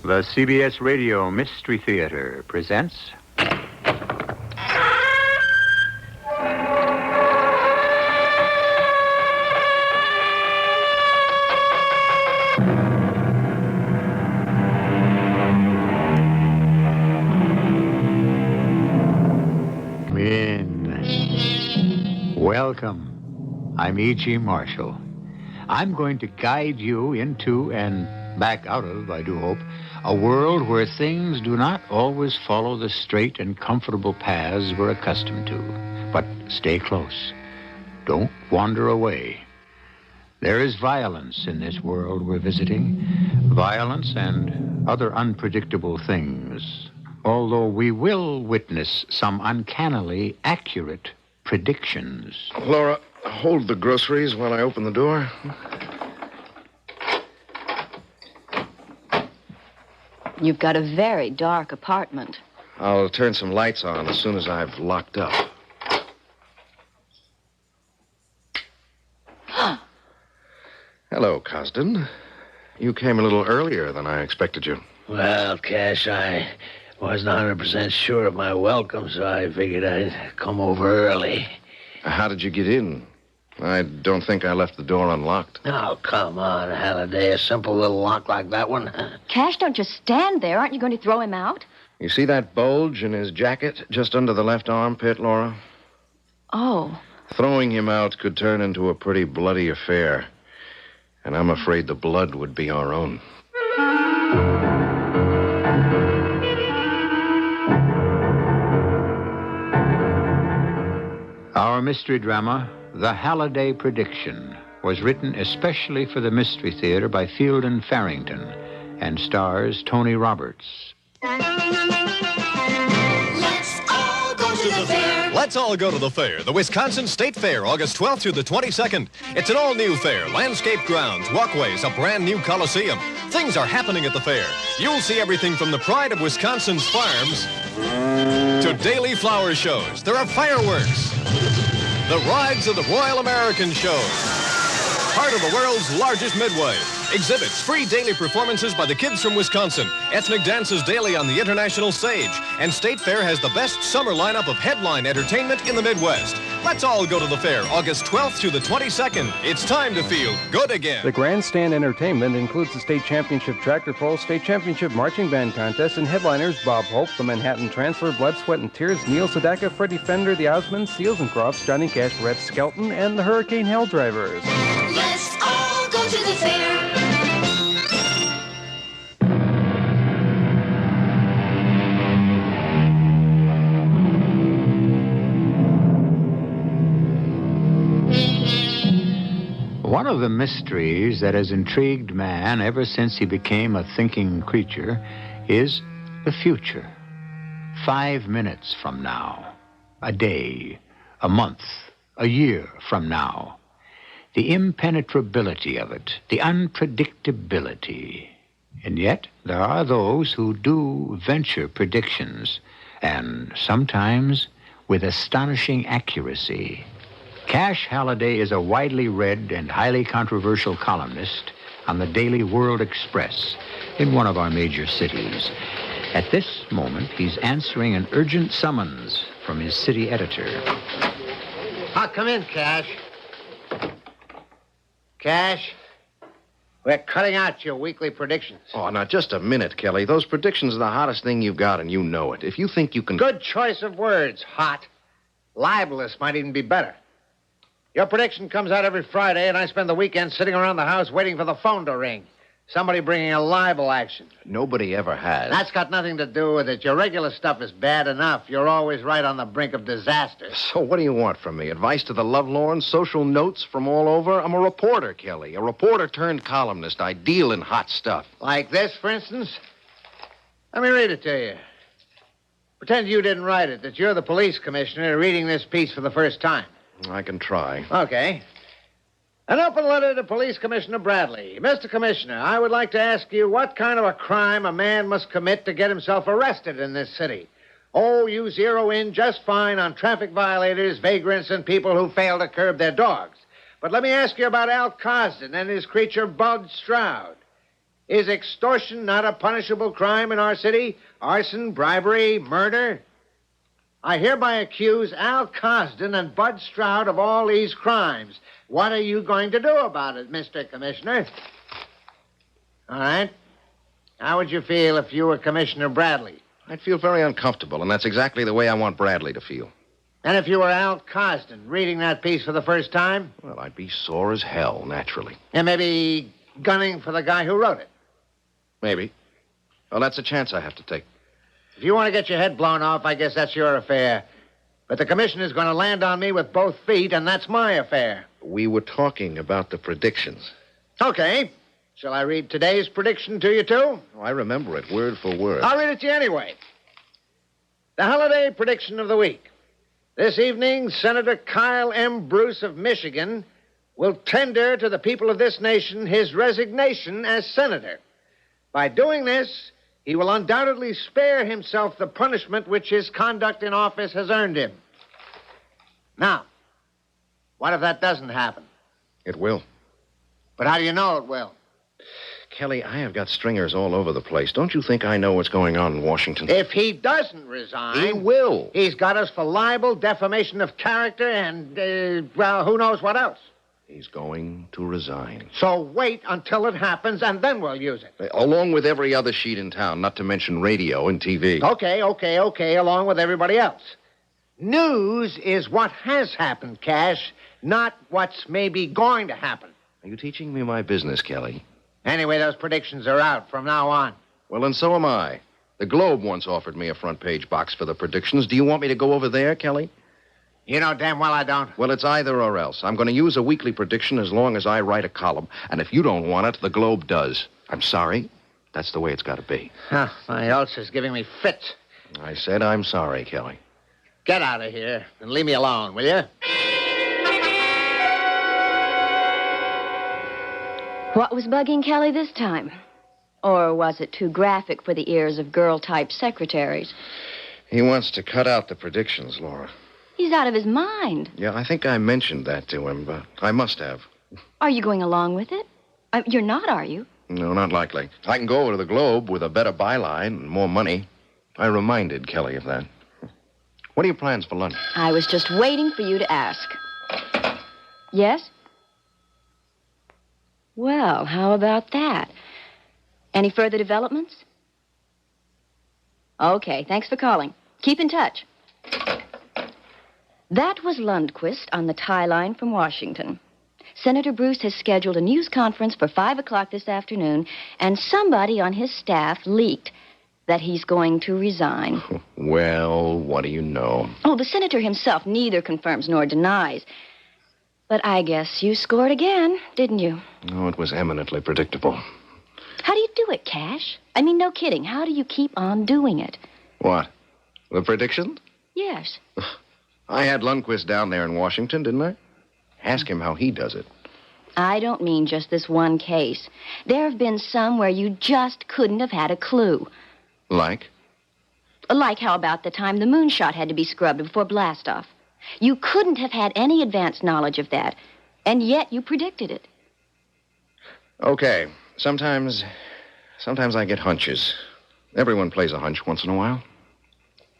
The CBS Radio Mystery Theater presents... Come in. Welcome. I'm E.G. Marshall. I'm going to guide you into and back out of, I do hope, a world where things do not always follow the straight and comfortable paths we're accustomed to. But stay close. Don't wander away. There is violence in this world we're visiting. Violence and other unpredictable things. Although we will witness some uncannily accurate predictions. Laura, hold the groceries while I open the door. You've got a very dark apartment. I'll turn some lights on as soon as I've locked up. Hello, Cosden. You came a little earlier than I expected you. Well, Cash, I wasn't 100% sure of my welcome, so I figured I'd come over early. How did you get in? I don't think I left the door unlocked. Oh, come on, Haliday. A simple little lock like that one. Cash, don't just stand there. Aren't you going to throw him out? You see that bulge in his jacket just under the left armpit, Laura? Oh. Throwing him out could turn into a pretty bloody affair. And I'm afraid the blood would be our own. Our mystery drama, The Haliday Prediction, was written especially for the Mystery Theater by Field and Farrington and stars Tony Roberts. Let's all go to the fair, the Wisconsin State Fair, August 12th through the 22nd. It's an all-new fair, landscape grounds, walkways, a brand-new coliseum. Things are happening at the fair. You'll see everything from the pride of Wisconsin's farms to daily flower shows. There are fireworks, the rides of the Royal American Show, part of the world's largest midway. Exhibits, free daily performances by the kids from Wisconsin, ethnic dances daily on the international stage, and State Fair has the best summer lineup of headline entertainment in the Midwest. Let's all go to the fair, August 12th through the 22nd. It's time to feel good again. The grandstand entertainment includes the state championship tractor pull, state championship marching band contest, and headliners Bob Hope, the Manhattan Transfer, Blood, Sweat, and Tears, Neil Sedaka, Freddie Fender, the Osmonds, Seals and Crofts, Johnny Cash, Brett Skelton, and the Hurricane Hell Drivers. Let's all go to the fair. One of the mysteries that has intrigued man ever since he became a thinking creature is the future. 5 minutes from now, a day, a month, a year from now. The impenetrability of it, the unpredictability. And yet, there are those who do venture predictions, and sometimes with astonishing accuracy. Cash Haliday is a widely read and highly controversial columnist on the Daily World Express in one of our major cities. At this moment, he's answering an urgent summons from his city editor. Come in, Cash. Cash, we're cutting out your weekly predictions. Oh, now, just a minute, Kelly. Those predictions are the hottest thing you've got, and you know it. If you think you can... Good choice of words, hot. Libelous might even be better. Your prediction comes out every Friday, and I spend the weekend sitting around the house waiting for the phone to ring. Somebody bringing a libel action. Nobody ever has. That's got nothing to do with it. Your regular stuff is bad enough. You're always right on the brink of disaster. So what do you want from me? Advice to the lovelorn? Social notes from all over? I'm a reporter, Kelly. A reporter turned columnist. I deal in hot stuff. Like this, for instance? Let me read it to you. Pretend you didn't write it, that you're the police commissioner reading this piece for the first time. I can try. Okay. An open letter to Police Commissioner Bradley. Mr. Commissioner, I would like to ask you what kind of a crime a man must commit to get himself arrested in this city. Oh, you zero in just fine on traffic violators, vagrants, and people who fail to curb their dogs. But let me ask you about Al Cosden and his creature, Bud Stroud. Is extortion not a punishable crime in our city? Arson, bribery, murder? I hereby accuse Al Cosden and Bud Stroud of all these crimes. What are you going to do about it, Mr. Commissioner? All right. How would you feel if you were Commissioner Bradley? I'd feel very uncomfortable, and that's exactly the way I want Bradley to feel. And if you were Al Cosden, reading that piece for the first time? Well, I'd be sore as hell, naturally. And maybe gunning for the guy who wrote it. Maybe. Well, that's a chance I have to take. If you want to get your head blown off, I guess that's your affair. But the commissioner's going to land on me with both feet, and that's my affair. We were talking about the predictions. Okay. Shall I read today's prediction to you, too? Oh, I remember it, word for word. I'll read it to you anyway. The Haliday prediction of the week. This evening, Senator Kyle M. Bruce of Michigan will tender to the people of this nation his resignation as senator. By doing this, he will undoubtedly spare himself the punishment which his conduct in office has earned him. Now, what if that doesn't happen? It will. But how do you know it will? Kelly, I have got stringers all over the place. Don't you think I know what's going on in Washington? If he doesn't resign... He will. He's got us for libel, defamation of character, and, well, who knows what else. He's going to resign. So wait until it happens, and then we'll use it. Along with every other sheet in town, not to mention radio and TV. Okay, along with everybody else. News is what has happened, Cash, not what's maybe going to happen. Are you teaching me my business, Kelly? Anyway, those predictions are out from now on. Well, and so am I. The Globe once offered me a front-page box for the predictions. Do you want me to go over there, Kelly? You know damn well I don't. Well, it's either or else. I'm going to use a weekly prediction as long as I write a column. And if you don't want it, the Globe does. I'm sorry. That's the way it's got to be. Huh, my ulcer's giving me fits. I said I'm sorry, Kelly. Get out of here and leave me alone, will you? What was bugging Kelly this time? Or was it too graphic for the ears of girl-type secretaries? He wants to cut out the predictions, Laura. He's out of his mind. Yeah, I think I mentioned that to him, but I must have. Are you going along with it? You're not, are you? No, not likely. I can go over to the Globe with a better byline and more money. I reminded Kelly of that. What are your plans for lunch? I was just waiting for you to ask. Yes? Well, how about that? Any further developments? Okay, thanks for calling. Keep in touch. That was Lundquist on the tie line from Washington. Senator Bruce has scheduled a news conference for 5 o'clock this afternoon, and somebody on his staff leaked that he's going to resign. Well, what do you know? Oh, the senator himself neither confirms nor denies. But I guess you scored again, didn't you? Oh, it was eminently predictable. How do you do it, Cash? I mean, no kidding. How do you keep on doing it? What? The predictions? Yes. I had Lundquist down there in Washington, didn't I? Ask him how he does it. I don't mean just this one case. There have been some where you just couldn't have had a clue. Like? Like how about the time the moonshot had to be scrubbed before blastoff. You couldn't have had any advanced knowledge of that, and yet you predicted it. Okay. Sometimes I get hunches. Everyone plays a hunch once in a while.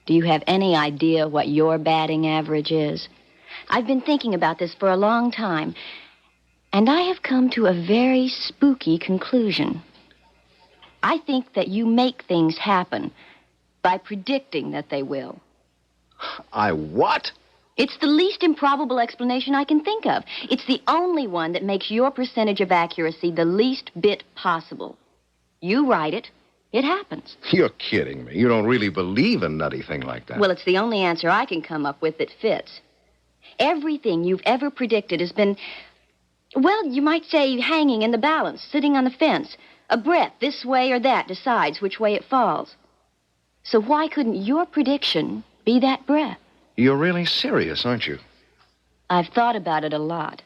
Do you have any idea what your batting average is? I've been thinking about this for a long time, and I have come to a very spooky conclusion. I think that you make things happen by predicting that they will. I what? It's the least improbable explanation I can think of. It's the only one that makes your percentage of accuracy the least bit possible. You write it, it happens. You're kidding me. You don't really believe a nutty thing like that. Well, it's the only answer I can come up with that fits. Everything you've ever predicted has been, well, you might say hanging in the balance, sitting on the fence. A breath this way or that decides which way it falls. So why couldn't your prediction be that breath? You're really serious, aren't you? I've thought about it a lot.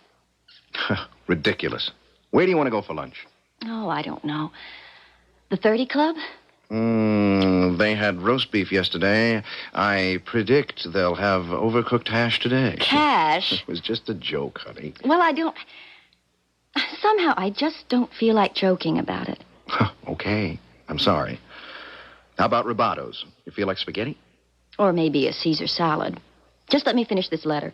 Ridiculous. Where do you want to go for lunch? Oh, I don't know. The 30 Club? They had roast beef yesterday. I predict they'll have overcooked hash today. Cash? It was just a joke, honey. Well, somehow I just don't feel like joking about it. Okay. I'm sorry. How about rubatos? You feel like spaghetti? Or maybe a Caesar salad. Just let me finish this letter.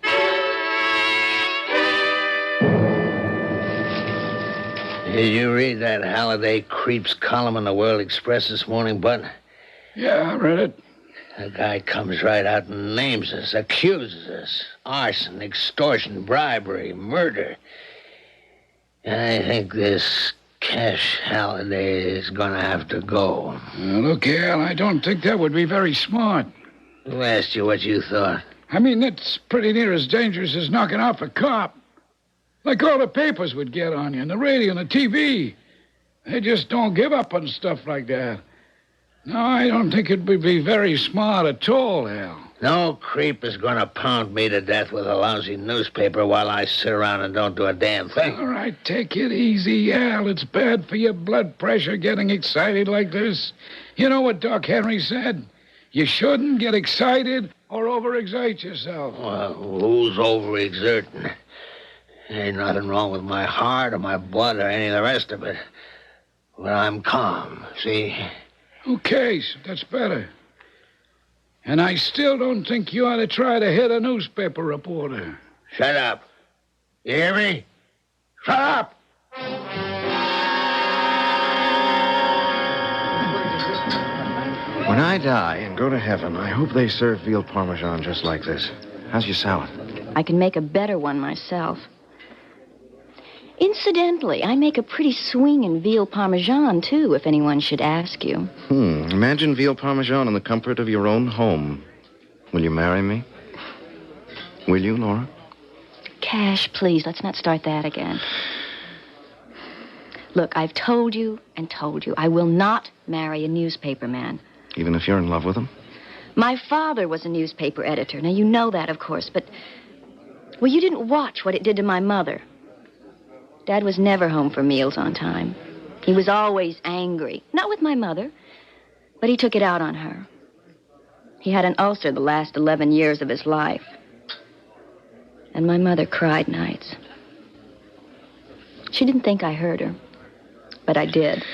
Did you read that Haliday creeps column in the World Express this morning, Bud? Yeah, I read it. The guy comes right out and names us, accuses us. Arson, extortion, bribery, murder. And I think this Cash Haliday is gonna have to go. Look, Al, I don't think that would be very smart. Who asked you what you thought? I mean, that's pretty near as dangerous as knocking off a cop. Like all the papers would get on you, and the radio and the TV. They just don't give up on stuff like that. No, I don't think it would be very smart at all, Al. No creep is gonna pound me to death with a lousy newspaper while I sit around and don't do a damn thing. All right, take it easy, Al. It's bad for your blood pressure getting excited like this. You know what Doc Henry said? You shouldn't get excited or overexert yourself. Well, who's overexerting? Ain't nothing wrong with my heart or my blood or any of the rest of it. But I'm calm, see? Okay, so that's better. And I still don't think you ought to try to hit a newspaper reporter. Shut up. You hear me? Shut up! When I die and go to heaven, I hope they serve veal parmesan just like this. How's your salad? I can make a better one myself. Incidentally, I make a pretty swinging veal parmesan, too, if anyone should ask you. Imagine veal parmesan in the comfort of your own home. Will you marry me? Will you, Laura? Cash, please, let's not start that again. Look, I've told you and told you. I will not marry a newspaper man. Even if you're in love with him? My father was a newspaper editor. Now, you know that, of course, but... Well, you didn't watch what it did to my mother. Dad was never home for meals on time. He was always angry. Not with my mother, but he took it out on her. He had an ulcer the last 11 years of his life. And my mother cried nights. She didn't think I heard her, but I did.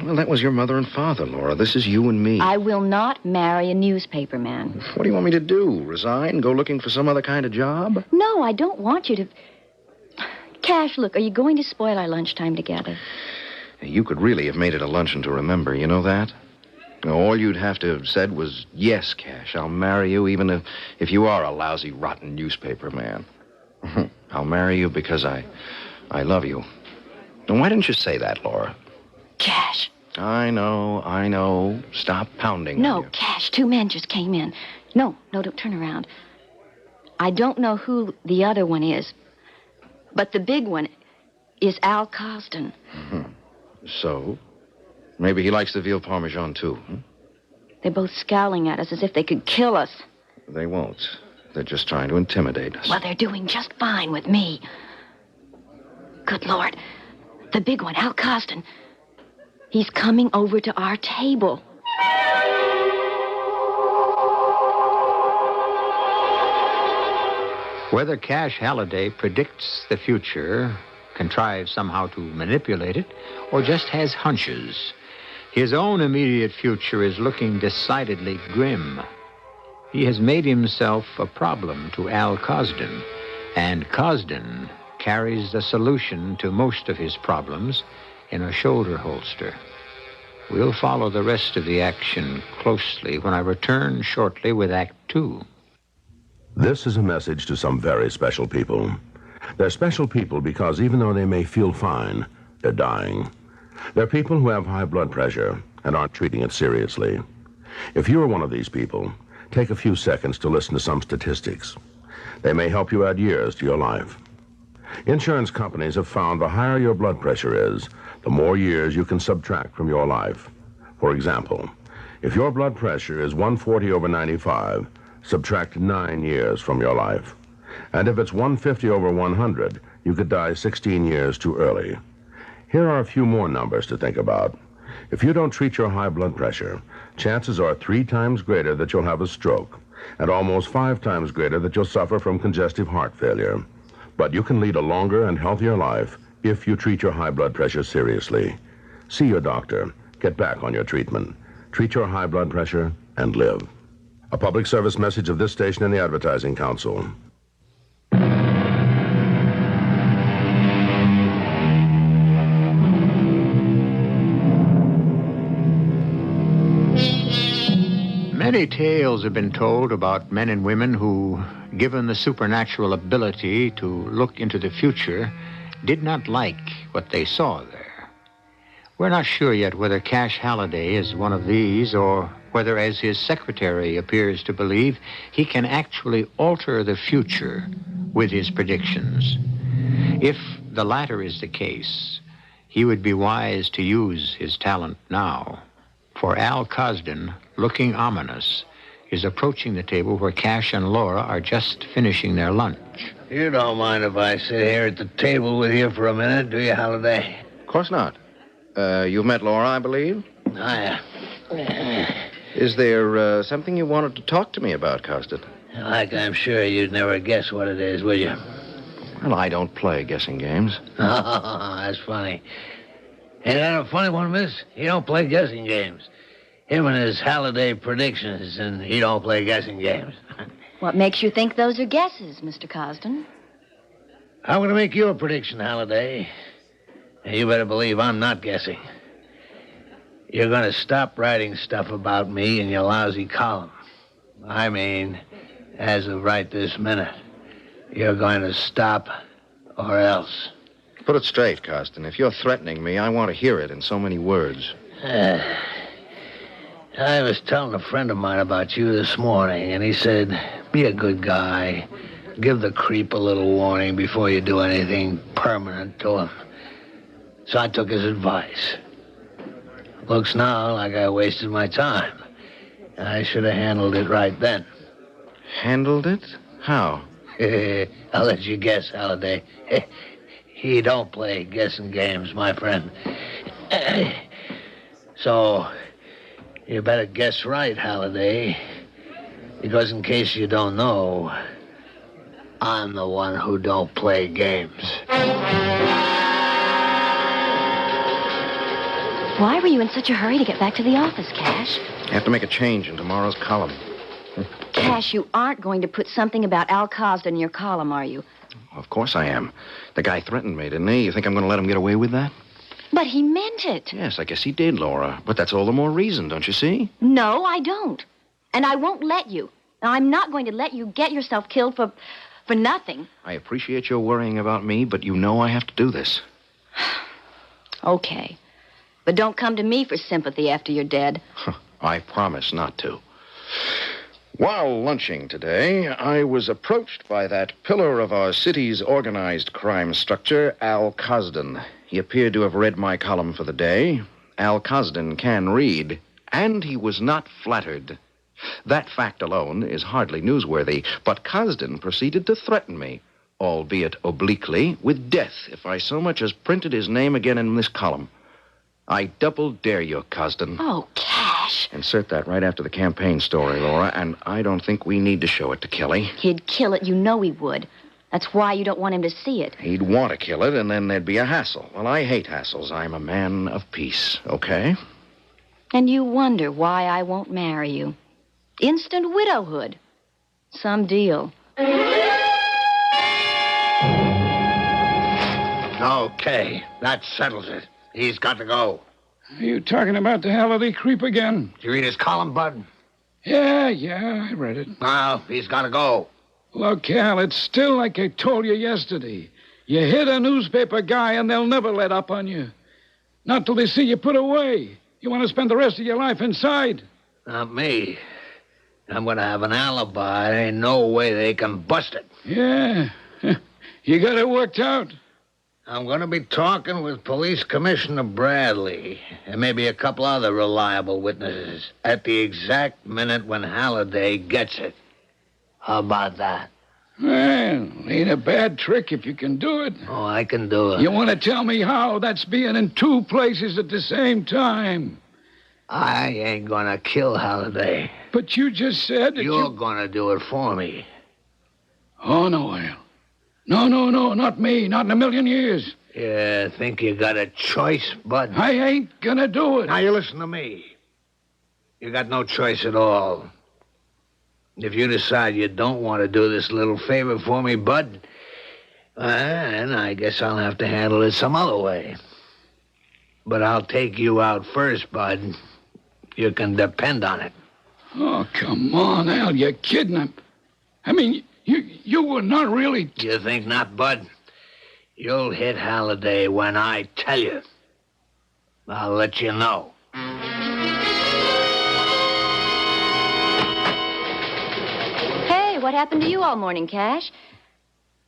Well, that was your mother and father, Laura. This is you and me. I will not marry a newspaper man. What do you want me to do? Resign? Go looking for some other kind of job? No, I don't want you to... Cash, look, are you going to spoil our lunchtime together? You could really have made it a luncheon to remember, you know that? All you'd have to have said was, yes, Cash, I'll marry you, even if you are a lousy, rotten newspaper man. I'll marry you because I love you. And why didn't you say that, Laura? Cash. I know. Stop pounding. No, Cash, 2 men just came in. No, don't turn around. I don't know who the other one is, but the big one is Al Cosden. So? Maybe he likes the veal parmesan, too. They're both scowling at us as if they could kill us. They won't. They're just trying to intimidate us. Well, they're doing just fine with me. Good Lord. The big one, Al Cosden. He's coming over to our table. Whether Cash Haliday predicts the future, contrives somehow to manipulate it, or just has hunches, his own immediate future is looking decidedly grim. He has made himself a problem to Al Cosden, and Cosden carries the solution to most of his problems in a shoulder holster. We'll follow the rest of the action closely when I return shortly with Act 2. This is a message to some very special people. They're special people because even though they may feel fine, they're dying. They're people who have high blood pressure and aren't treating it seriously. If you are one of these people, take a few seconds to listen to some statistics. They may help you add years to your life. Insurance companies have found the higher your blood pressure is, the more years you can subtract from your life. For example, if your blood pressure is 140/95, subtract 9 years from your life. And if it's 150/100, you could die 16 years too early. Here are a few more numbers to think about. If you don't treat your high blood pressure, chances are 3 times greater that you'll have a stroke, and almost 5 times greater that you'll suffer from congestive heart failure. But you can lead a longer and healthier life if you treat your high blood pressure seriously. See your doctor. Get back on your treatment. Treat your high blood pressure and live. A public service message of this station and the Advertising Council. Many tales have been told about men and women who, given the supernatural ability to look into the future, did not like what they saw there. We're not sure yet whether Cash Haliday is one of these, or whether, as his secretary appears to believe, he can actually alter the future with his predictions. If the latter is the case, he would be wise to use his talent now. For Al Cosden, looking ominous, is approaching the table where Cash and Laura are just finishing their lunch. You don't mind if I sit here at the table with you for a minute, do you, Haliday? Of course not. You've met Laura, I believe? Is there something you wanted to talk to me about, Cosden? Like I'm sure you'd never guess what it is, will you? Well, I don't play guessing games. That's funny. Ain't that a funny one, miss? He don't play guessing games. Him and his Haliday predictions, and he don't play guessing games. What makes you think those are guesses, Mr. Cosden? I'm going to make you a prediction, Haliday. And you better believe I'm not guessing. You're going to stop writing stuff about me in your lousy column. I mean, as of right this minute. You're going to stop, or else. Put it straight, Cosden. If you're threatening me, I want to hear it in so many words. I was telling a friend of mine about you this morning, and he said, be a good guy. Give the creep a little warning before you do anything permanent to him. So I took his advice. Looks now like I wasted my time. I should have handled it right then. Handled it? How? I'll let you guess, Haliday. He don't play guessing games, my friend. So, you better guess right, Haliday. Because in case you don't know, I'm the one who don't play games. Why were you in such a hurry to get back to the office, Cash? I have to make a change in tomorrow's column. Cash, you aren't going to put something about Al Cosden in your column, are you? Of course I am. The guy threatened me, didn't he? You think I'm going to let him get away with that? But he meant it. Yes, I guess he did, Laura. But that's all the more reason, don't you see? No, I don't. And I won't let you. Now, I'm not going to let you get yourself killed for nothing. I appreciate your worrying about me, but you know I have to do this. Okay. But don't come to me for sympathy after you're dead. I promise not to. While lunching today, I was approached by that pillar of our city's organized crime structure, Al Cosden. He appeared to have read my column for the day. Al Cosden can read, and he was not flattered. That fact alone is hardly newsworthy, but Cosden proceeded to threaten me, albeit obliquely, with death if I so much as printed his name again in this column. I double dare you, Cosden. Oh, Cash. Insert that right after the campaign story, Laura, and I don't think we need to show it to Kelly. He'd kill it. You know he would. That's why you don't want him to see it. He'd want to kill it, and then there'd be a hassle. Well, I hate hassles. I'm a man of peace, okay? And you wonder why I won't marry you. Instant widowhood. Some deal. Okay, that settles it. He's got to go. Are you talking about the Haliday creep again? Did you read his column, Bud? Yeah, I read it. Well, he's got to go. Look, Hal, it's still like I told you yesterday. You hit a newspaper guy and they'll never let up on you. Not till they see you put away. You want to spend the rest of your life inside. Not me. I'm going to have an alibi. There ain't no way they can bust it. Yeah. You got it worked out. I'm going to be talking with Police Commissioner Bradley and maybe a couple other reliable witnesses at the exact minute when Haliday gets it. How about that? Well, ain't a bad trick if you can do it. Oh, I can do it. You want to tell me how? That's being in two places at the same time. I ain't going to kill Haliday. But you just said that You're going to do it for me. Oh, no, Al. No, not me. Not in a million years. You think you got a choice, Bud? I ain't gonna do it. Now, you listen to me. You got no choice at all. If you decide you don't want to do this little favor for me, Bud, then I guess I'll have to handle it some other way. But I'll take you out first, Bud. You can depend on it. Oh, come on, Al. You're kidding. I mean, you were not really... You think not, Bud? You'll hit Haliday when I tell you. I'll let you know. Hey, what happened to you all morning, Cash?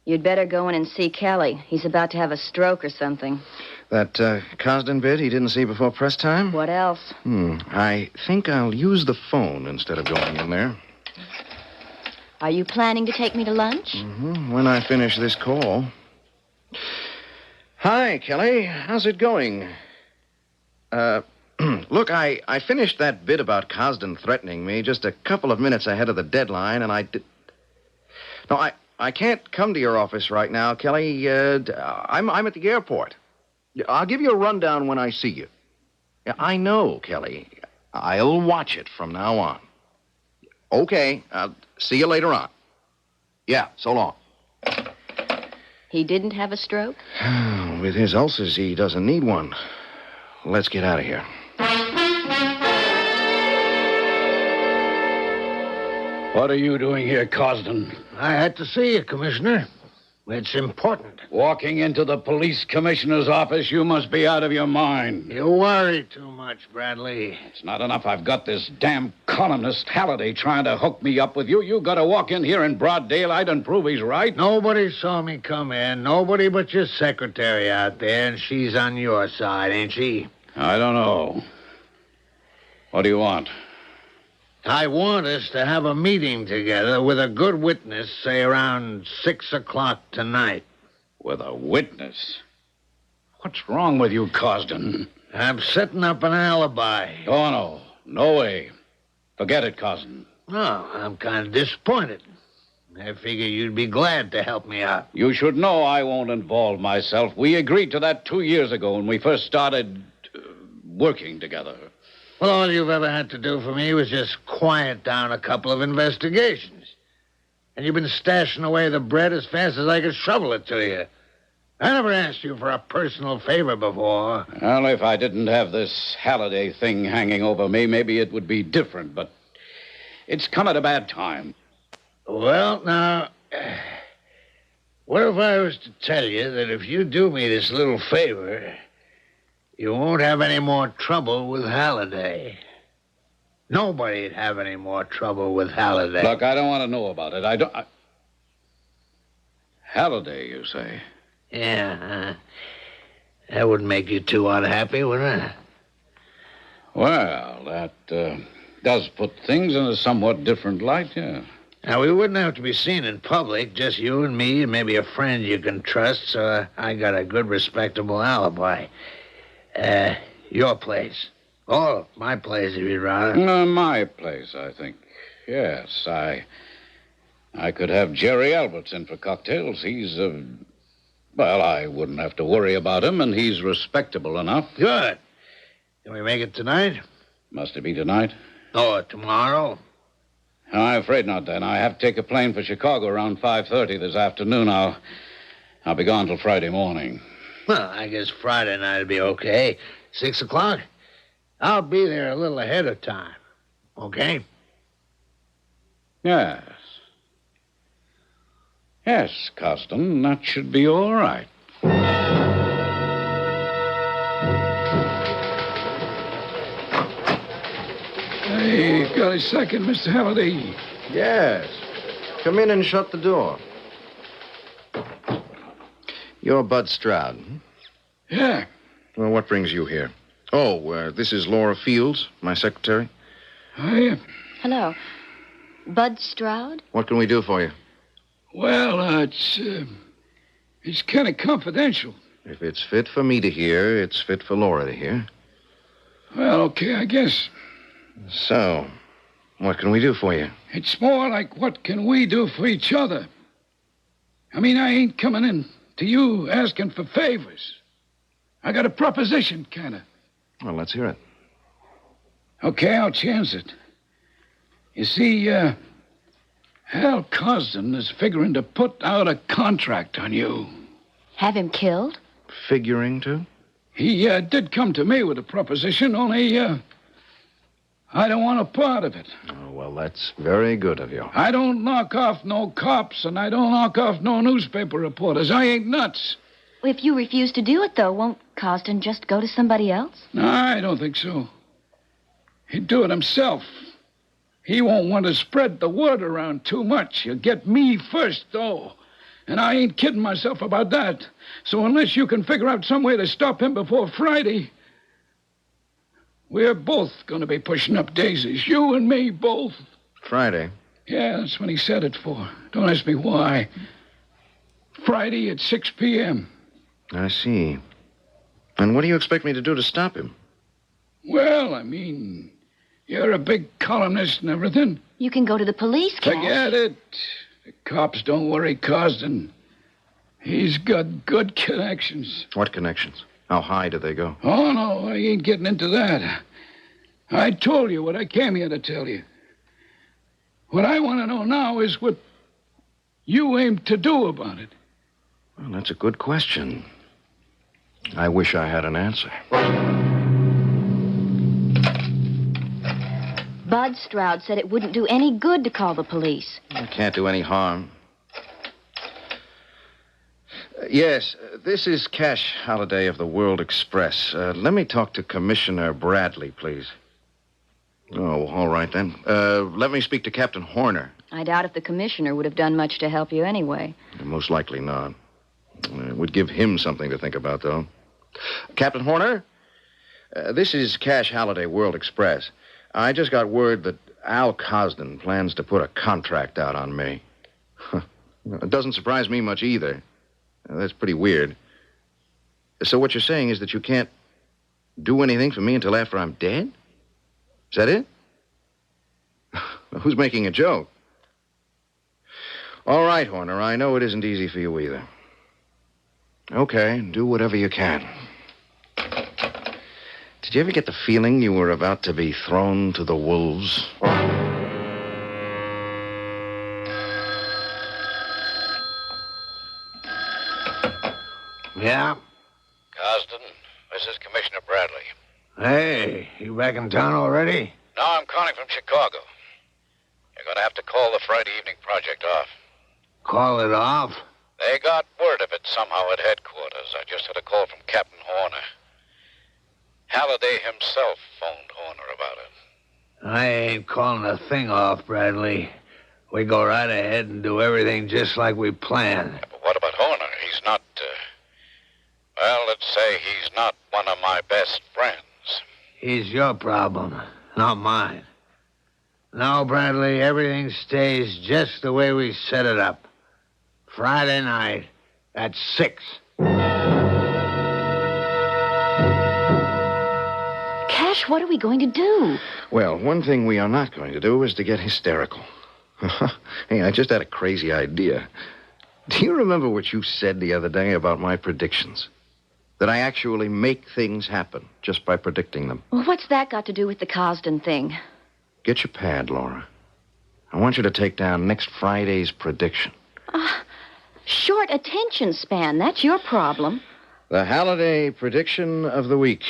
You'd better go in and see Kelly. He's about to have a stroke or something. That Cosden bit he didn't see before press time? What else? I think I'll use the phone instead of going in there. Are you planning to take me to lunch? When I finish this call. Hi, Kelly. How's it going? Look, I finished that bit about Cosden threatening me just a couple of minutes ahead of the deadline, and I did... No, I can't come to your office right now, Kelly. I'm at the airport. I'll give you a rundown when I see you. Yeah, I know, Kelly. I'll watch it from now on. Okay, I'll see you later on. Yeah, so long. He didn't have a stroke? With his ulcers, he doesn't need one. Let's get out of here. What are you doing here, Cosden? I had to see you, Commissioner. It's important. Walking into the police commissioner's office, you must be out of your mind. You worry too much, Bradley. It's not enough I've got this damn columnist Haliday trying to hook me up with you. You got to walk in here in broad daylight and prove he's right. Nobody saw me come in. Nobody but your secretary out there, and she's on your side, ain't she? I don't know. What do you want? I want us to have a meeting together with a good witness, say around 6 o'clock tonight. With a witness? What's wrong with you, Cosden? I'm setting up an alibi. Oh, no. No way. Forget it, Cosden. Oh, I'm kind of disappointed. I figure you'd be glad to help me out. You should know I won't involve myself. We agreed to that 2 years ago when we first started working together. Well, all you've ever had to do for me was just quiet down a couple of investigations. And you've been stashing away the bread as fast as I could shovel it to you. I never asked you for a personal favor before. Well, if I didn't have this Haliday thing hanging over me, maybe it would be different, but it's come at a bad time. Well, now, what if I was to tell you that if you do me this little favor, you won't have any more trouble with Haliday? Nobody'd have any more trouble with Haliday. Look, I don't want to know about it. Haliday, you say? Yeah, that wouldn't make you too unhappy, would it? Well, that does put things in a somewhat different light, yeah. Now, we wouldn't have to be seen in public, just you and me and maybe a friend you can trust, so I got a good, respectable alibi. Your place. Or my place, if you'd rather. My place, I think. Yes, I could have Jerry Alberts in for cocktails. He's, well, I wouldn't have to worry about him, and he's respectable enough. Good. Can we make it tonight? Must it be tonight? Or tomorrow? I'm afraid not, then. I have to take a plane for Chicago around 5:30 this afternoon. I'll be gone till Friday morning. Well, I guess Friday night'll be okay. 6 o'clock? I'll be there a little ahead of time. Okay? Yes. Yes, Cosden, that should be all right. Hey, got a second, Mr. Haliday? Yes. Come in and shut the door. You're Bud Stroud. Yeah. Well, what brings you here? Oh, this is Laura Fields, my secretary. Hi. Hello. Bud Stroud? What can we do for you? Well, it's kind of confidential. If it's fit for me to hear, it's fit for Laura to hear. Well, okay, I guess. So, what can we do for you? It's more like what can we do for each other? I mean, I ain't coming in to you asking for favors. I got a proposition, kind of. Well, let's hear it. Okay, I'll chance it. You see, Hal Cosden is figuring to put out a contract on you. Have him killed? Figuring to? He did come to me with a proposition, only I don't want a part of it. Oh, well, that's very good of you. I don't knock off no cops, and I don't knock off no newspaper reporters. I ain't nuts. If you refuse to do it, though, won't Cosden just go to somebody else? No, I don't think so. He'd do it himself. He won't want to spread the word around too much. He'll get me first, though. And I ain't kidding myself about that. So unless you can figure out some way to stop him before Friday, we're both going to be pushing up daisies. You and me, both. Friday? Yeah, that's when he said it for. Don't ask me why. Friday at 6 p.m. I see. And what do you expect me to do to stop him? Well, I mean, you're a big columnist and everything. You can go to the police, Cash. Forget it. The cops don't worry Cosden. He's got good connections. What connections? How high do they go? Oh, no, I ain't getting into that. I told you what I came here to tell you. What I want to know now is what you aim to do about it. Well, that's a good question. I wish I had an answer. Bud Stroud said it wouldn't do any good to call the police. It can't do any harm. Yes, this is Cash Haliday of the World Express. Let me talk to Commissioner Bradley, please. Oh, all right, then. Let me speak to Captain Horner. I doubt if the commissioner would have done much to help you anyway. Most likely not. It would give him something to think about, though. Captain Horner? This is Cash Haliday, World Express. I just got word that Al Cosden plans to put a contract out on me. It doesn't surprise me much either. That's pretty weird. So what you're saying is that you can't do anything for me until after I'm dead? Is that it? Who's making a joke? All right, Horner, I know it isn't easy for you either. Okay, do whatever you can. Did you ever get the feeling you were about to be thrown to the wolves? Yeah? Cosden, this is Commissioner Bradley. Hey, you back in town already? No, I'm calling from Chicago. You're going to have to call the Friday evening project off. Call it off? They got word of it somehow at headquarters. I just had a call from Captain Horner. Halliday himself phoned Horner about it. I ain't calling a thing off, Bradley. We go right ahead and do everything just like we planned. Yeah, but what about Horner? He's not, well, let's say he's not one of my best friends. He's your problem, not mine. No, Bradley, everything stays just the way we set it up. Friday night at 6. Cash, what are we going to do? Well, one thing we are not going to do is to get hysterical. Hey, I just had a crazy idea. Do you remember what you said the other day about my predictions? That I actually make things happen just by predicting them. Well, what's that got to do with the Cosden thing? Get your pad, Laura. I want you to take down next Friday's prediction. Short attention span. That's your problem. The Haliday prediction of the week.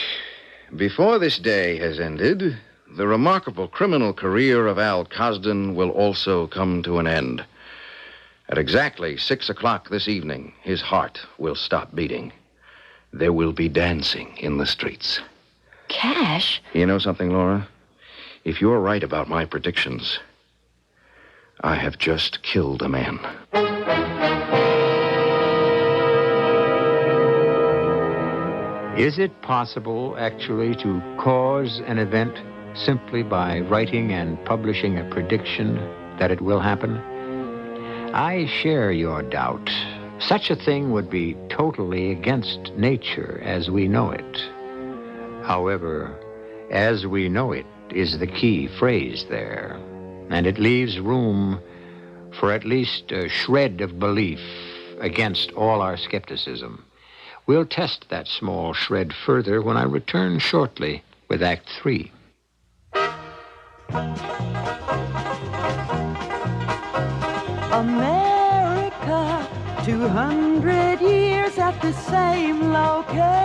Before this day has ended, the remarkable criminal career of Al Cosden will also come to an end. At exactly 6 o'clock this evening, his heart will stop beating. There will be dancing in the streets. Cash? You know something, Laura? If you're right about my predictions, I have just killed a man. Is it possible, actually, to cause an event simply by writing and publishing a prediction that it will happen? I share your doubt. Such a thing would be totally against nature as we know it. However, as we know it is the key phrase there, and it leaves room for at least a shred of belief against all our skepticism. We'll test that small shred further when I return shortly with Act 3. America, 200 years at the same location.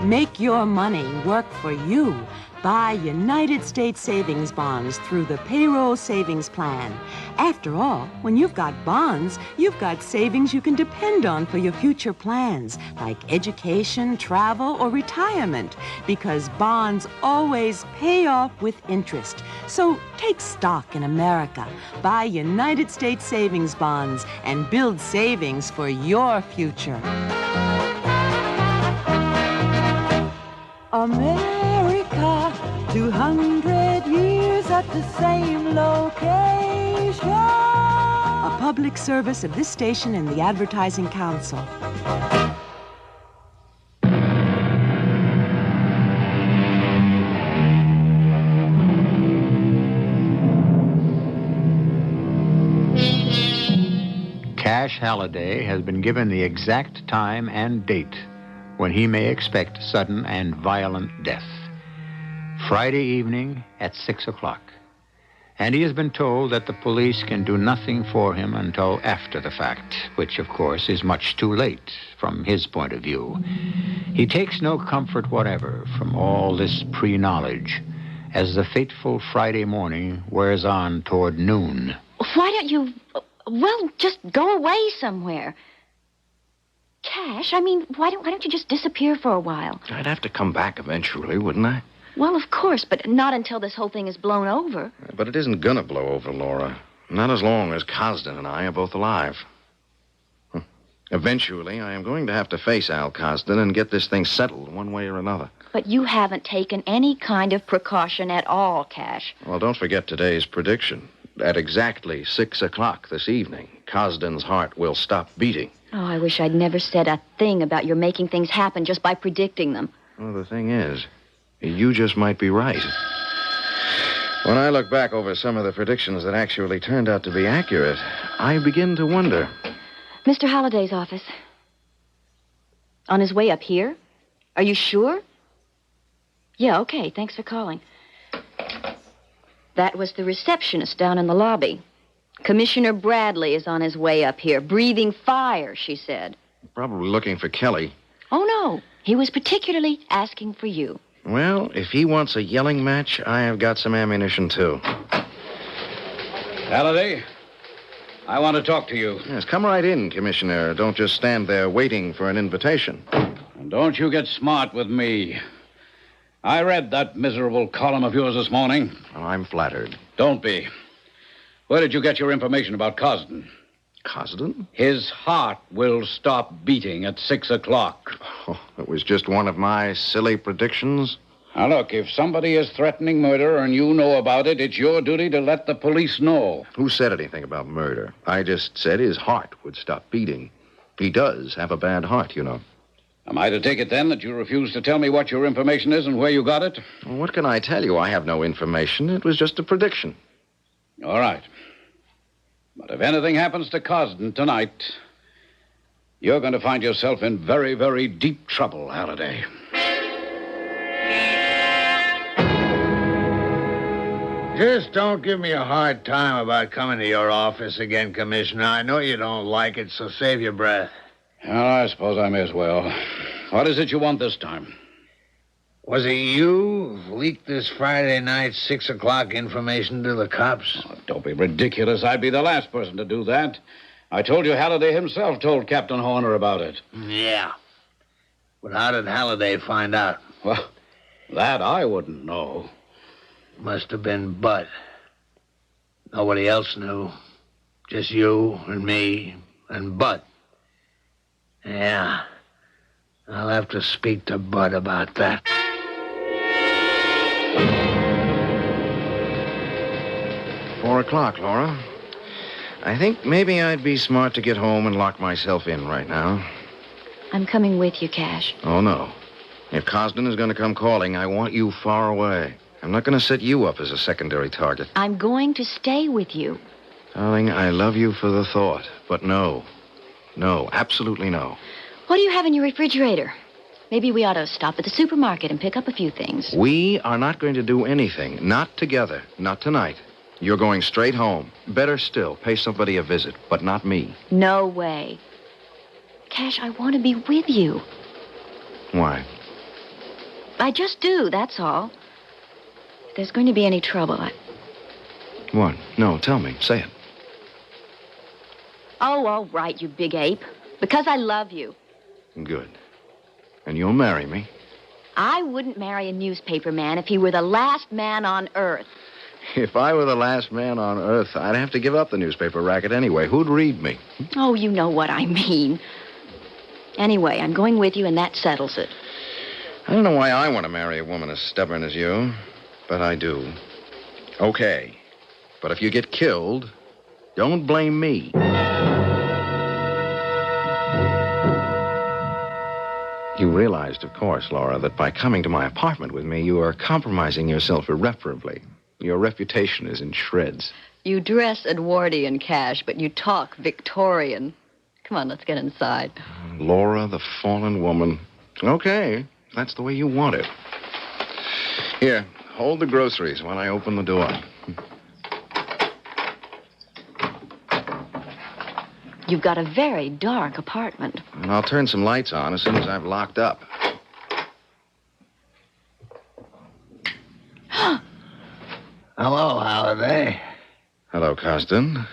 Make your money work for you. Buy United States savings bonds through the payroll savings plan. After all, when you've got bonds, you've got savings you can depend on for your future plans, like education, travel, or retirement, because bonds always pay off with interest. So take stock in America. Buy United States savings bonds and build savings for your future. America, 200 years at the same location. A public service of this station and the Advertising Council. Cash Haliday has been given the exact time and date when he may expect sudden and violent death. Friday evening at 6 o'clock. And he has been told that the police can do nothing for him until after the fact, which, of course, is much too late from his point of view. He takes no comfort whatever from all this pre-knowledge as the fateful Friday morning wears on toward noon. Why don't you, just go away somewhere? Cash, I mean, why don't you just disappear for a while? I'd have to come back eventually, wouldn't I? Well, of course, but not until this whole thing is blown over. But it isn't gonna blow over, Laura. Not as long as Cosden and I are both alive. Eventually, I am going to have to face Al Cosden and get this thing settled one way or another. But you haven't taken any kind of precaution at all, Cash. Well, don't forget today's prediction. At exactly 6 o'clock this evening, Cosden's heart will stop beating. Oh, I wish I'd never said a thing about your making things happen just by predicting them. Well, the thing is, you just might be right. When I look back over some of the predictions that actually turned out to be accurate, I begin to wonder. Mr. Halliday's office. On his way up here? Are you sure? Yeah, okay. Thanks for calling. That was the receptionist down in the lobby. Commissioner Bradley is on his way up here, breathing fire, she said. Probably looking for Kelly. Oh, no. He was particularly asking for you. Well, if he wants a yelling match, I have got some ammunition, too. Haliday, I want to talk to you. Yes, come right in, Commissioner. Don't just stand there waiting for an invitation. And don't you get smart with me. I read that miserable column of yours this morning. Oh, I'm flattered. Don't be. Where did you get your information about Cosden? Cosden? His heart will stop beating at 6 o'clock. Oh, it was just one of my silly predictions. Now, look, if somebody is threatening murder and you know about it, it's your duty to let the police know. Who said anything about murder? I just said his heart would stop beating. He does have a bad heart, you know. Am I to take it, then, that you refuse to tell me what your information is and where you got it? Well, what can I tell you? I have no information. It was just a prediction. All right. But if anything happens to Cosden tonight, you're going to find yourself in very, very deep trouble, Haliday. Just don't give me a hard time about coming to your office again, Commissioner. I know you don't like it, so save your breath. Well, I suppose I may as well. What is it you want this time? Was it you who leaked this Friday night 6 o'clock information to the cops? Oh, don't be ridiculous. I'd be the last person to do that. I told you Haliday himself told Captain Horner about it. Yeah. But how did Haliday find out? Well, that I wouldn't know. Must have been Bud. Nobody else knew. Just you and me and Bud. Yeah. I'll have to speak to Bud about that. 4 o'clock, Laura. I think maybe I'd be smart to get home and lock myself in right now. I'm coming with you, Cash. Oh, no. If Cosden is going to come calling, I want you far away. I'm not going to set you up as a secondary target. I'm going to stay with you. Darling, I love you for the thought, but no. No, absolutely no. What do you have in your refrigerator? Maybe we ought to stop at the supermarket and pick up a few things. We are not going to do anything. Not together. Not tonight. You're going straight home. Better still, pay somebody a visit, but not me. No way. Cash, I want to be with you. Why? I just do, that's all. If there's going to be any trouble, What? No, tell me. Say it. Oh, all right, you big ape. Because I love you. Good. And you'll marry me? I wouldn't marry a newspaper man if he were the last man on Earth. If I were the last man on Earth, I'd have to give up the newspaper racket anyway. Who'd read me? Oh, you know what I mean. Anyway, I'm going with you, and that settles it. I don't know why I want to marry a woman as stubborn as you, but I do. Okay. But if you get killed, don't blame me. You realized, of course, Laura, that by coming to my apartment with me, you are compromising yourself irreparably. Your reputation is in shreds. You dress Edwardian, Cash, but you talk Victorian. Come on, let's get inside. Laura, the fallen woman. Okay, that's the way you want it. Here, hold the groceries while I open the door. You've got a very dark apartment. And I'll turn some lights on as soon as I've locked up. Hello, Haliday. Hello, Costin.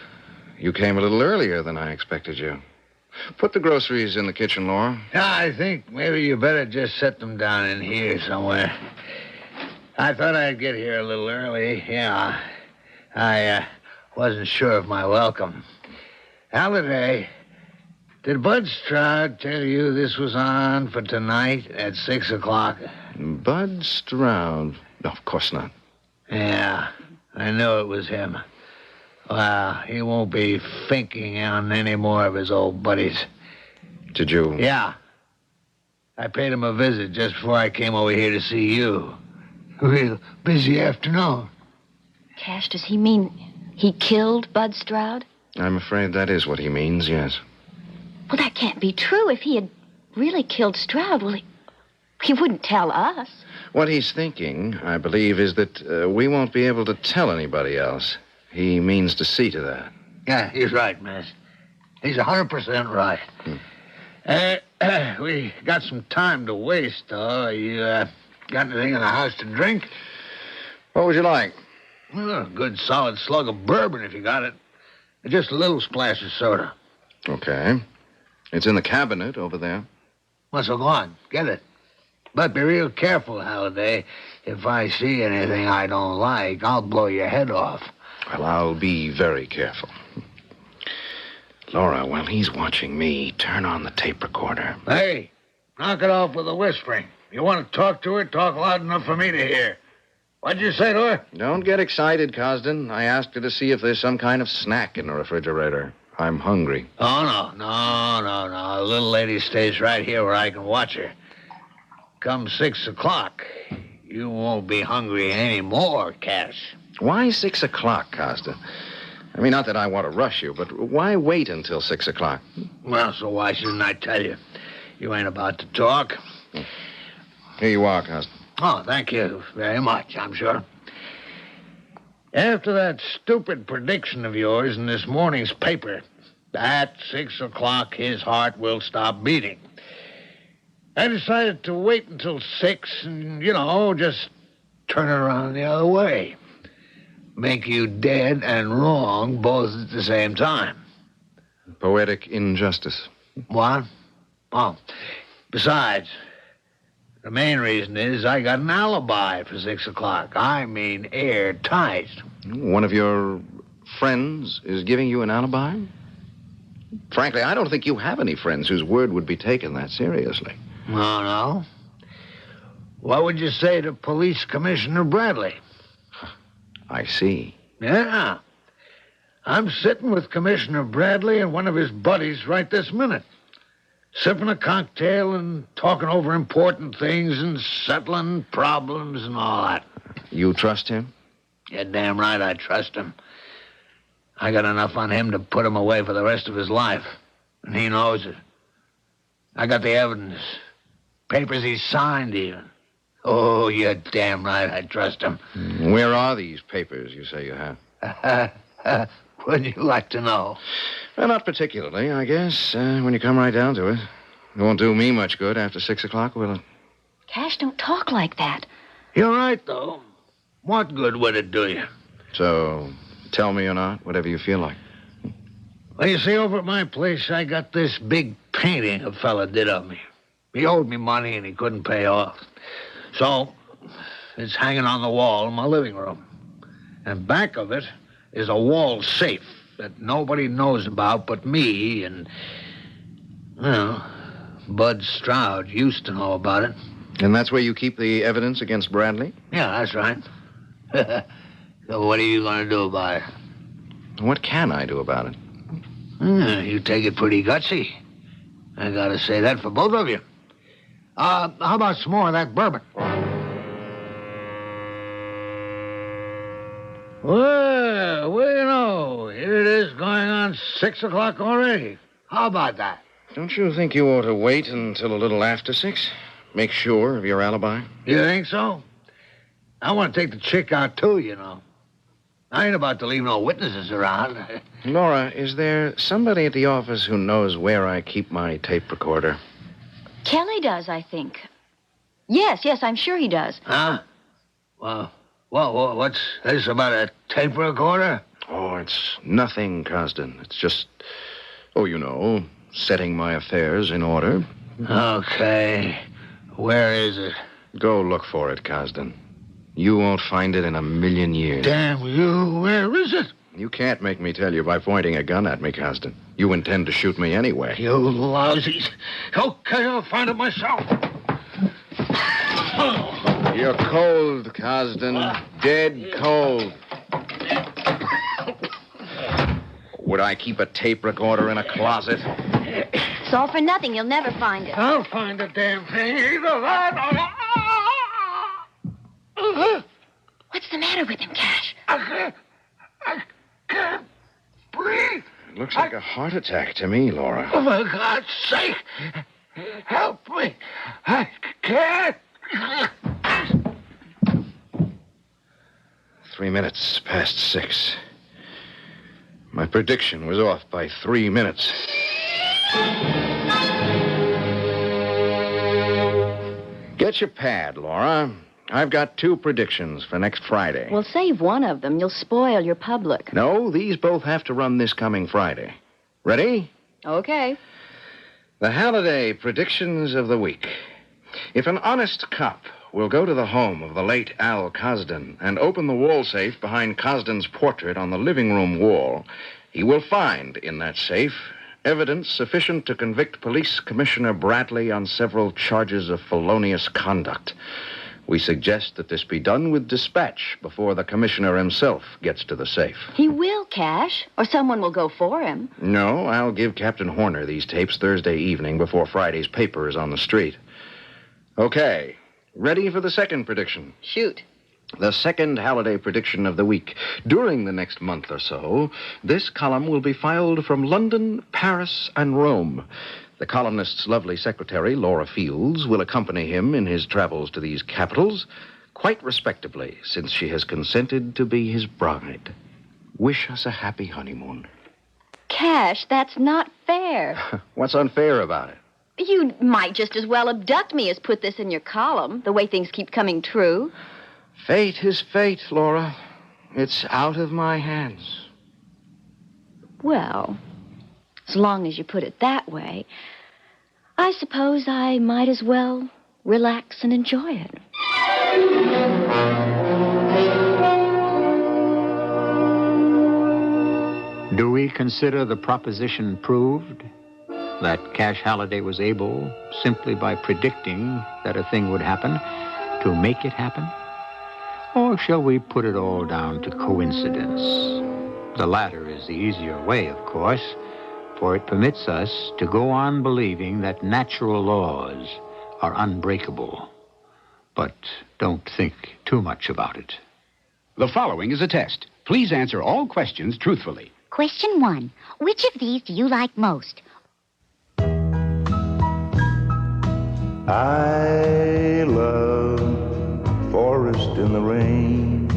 You came a little earlier than I expected you. Put the groceries in the kitchen, Laura. Yeah, I think maybe you better just set them down in here somewhere. I thought I'd get here a little early. Yeah. I wasn't sure of my welcome. Haliday, did Bud Stroud tell you this was on for tonight at 6 o'clock? Bud Stroud? No, of course not. Yeah, I knew it was him. Well, he won't be thinking on any more of his old buddies. Did you? Yeah. I paid him a visit just before I came over here to see you. Real busy afternoon. Cash, does he mean he killed Bud Stroud? I'm afraid that is what he means, yes. Well, that can't be true. If he had really killed Stroud, well, he wouldn't tell us. What he's thinking, I believe, is that we won't be able to tell anybody else. He means to see to that. Yeah, he's right, miss. He's 100% right. We got some time to waste, though. You got anything in the house to drink? What would you like? Well, a good solid slug of bourbon if you got it. Just a little splash of soda. Okay. It's in the cabinet over there. Well, so go on. Get it. But be real careful, Haliday. If I see anything I don't like, I'll blow your head off. Well, I'll be very careful. Laura, while he's watching me, turn on the tape recorder. Hey, knock it off with a whispering. You want to talk to her, talk loud enough for me to hear. What'd you say to her? Don't get excited, Cosden. I asked her to see if there's some kind of snack in the refrigerator. I'm hungry. Oh, no. The little lady stays right here where I can watch her. Come 6 o'clock, you won't be hungry anymore, Cash. Why 6 o'clock, Costa? I mean, not that I want to rush you, but why wait until 6 o'clock? Well, so why shouldn't I tell you? You ain't about to talk. Here you are, Costa. Oh, thank you very much, I'm sure. After that stupid prediction of yours in this morning's paper, at 6 o'clock his heart will stop beating. I decided to wait until 6 and, just turn it around the other way. Make you dead and wrong both at the same time. Poetic injustice. What? Oh, besides, the main reason is I got an alibi for 6 o'clock. I mean airtight. One of your friends is giving you an alibi? Frankly, I don't think you have any friends whose word would be taken that seriously. No. What would you say to Police Commissioner Bradley? I see. Yeah. I'm sitting with Commissioner Bradley and one of his buddies right this minute. Sipping a cocktail and talking over important things and settling problems and all that. You trust him? You're damn right I trust him. I got enough on him to put him away for the rest of his life. And he knows it. I got the evidence. Papers he signed, even. Oh, you're damn right I trust him. Where are these papers you say you have? Wouldn't you like to know? Well, not particularly, I guess, when you come right down to it. It won't do me much good after 6 o'clock, will it? Cash, don't talk like that. You're right, though. What good would it do you? So, tell me or not, whatever you feel like. Well, you see, over at my place, I got this big painting a fella did of me. He owed me money and he couldn't pay off. So, it's hanging on the wall in my living room. And back of it is a wall safe that nobody knows about but me and, well, Bud Stroud used to know about it. And that's where you keep the evidence against Bradley? Yeah, that's right. So what are you going to do about it? What can I do about it? You take it pretty gutsy. I got to say that for both of you. How about some more of that bourbon? Well, you know, here it is going on 6 o'clock already. How about that? Don't you think you ought to wait until a little after 6? Make sure of your alibi? You think so? I want to take the chick out, too, you know. I ain't about to leave no witnesses around. Laura, is there somebody at the office who knows where I keep my tape recorder? Kelly does, I think. Yes, I'm sure he does. Huh? Well, what's this about a tape recorder? Oh, it's nothing, Cosden. It's just, you know, setting my affairs in order. Okay. Where is it? Go look for it, Cosden. You won't find it in a million years. Damn you, where is it? You can't make me tell you by pointing a gun at me, Cosden. You intend to shoot me anyway. You lousies. Okay, I'll find it myself. You're cold, Cosden. Dead cold. Would I keep a tape recorder in a closet? It's all for nothing. You'll never find it. I'll find the damn thing. Either that or... What's the matter with him, Cash? I can't breathe. It looks like a heart attack to me, Laura. Oh, for God's sake. Help me. I can't. 3 minutes past 6. My prediction was off by 3 minutes. Get your pad, Laura. I've got 2 predictions for next Friday. Well, save one of them. You'll spoil your public. No, these both have to run this coming Friday. Ready? Okay. The Haliday predictions of the week. If an honest cop will go to the home of the late Al Cosden and open the wall safe behind Cosden's portrait on the living room wall, he will find in that safe evidence sufficient to convict Police Commissioner Bradley on several charges of felonious conduct. We suggest that this be done with dispatch before the commissioner himself gets to the safe. He will, Cash, or someone will go for him. No, I'll give Captain Horner these tapes Thursday evening before Friday's paper is on the street. Okay, ready for the second prediction? Shoot. The second Haliday prediction of the week. During the next month or so, this column will be filed from London, Paris, and Rome. The columnist's lovely secretary, Laura Fields, will accompany him in his travels to these capitals, quite respectably, since she has consented to be his bride. Wish us a happy honeymoon. Cash, that's not fair. What's unfair about it? You might just as well abduct me as put this in your column, the way things keep coming true. Fate is fate, Laura. It's out of my hands. Well, as long as you put it that way, I suppose I might as well relax and enjoy it. Do we consider the proposition proved that Cash Haliday was able, simply by predicting that a thing would happen, to make it happen? Or shall we put it all down to coincidence? The latter is the easier way, of course, for it permits us to go on believing that natural laws are unbreakable. But don't think too much about it. The following is a test. Please answer all questions truthfully. Question 1. Which of these do you like most? I love forest in the rain,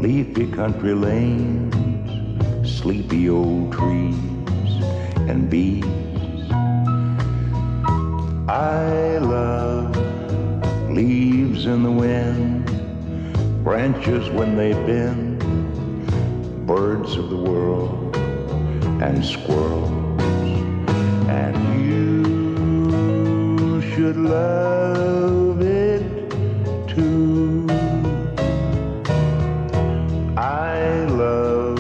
leafy country lanes, sleepy old trees, and bees. I love leaves in the wind, branches when they bend, birds of the world, and squirrels. And you should love it too. I love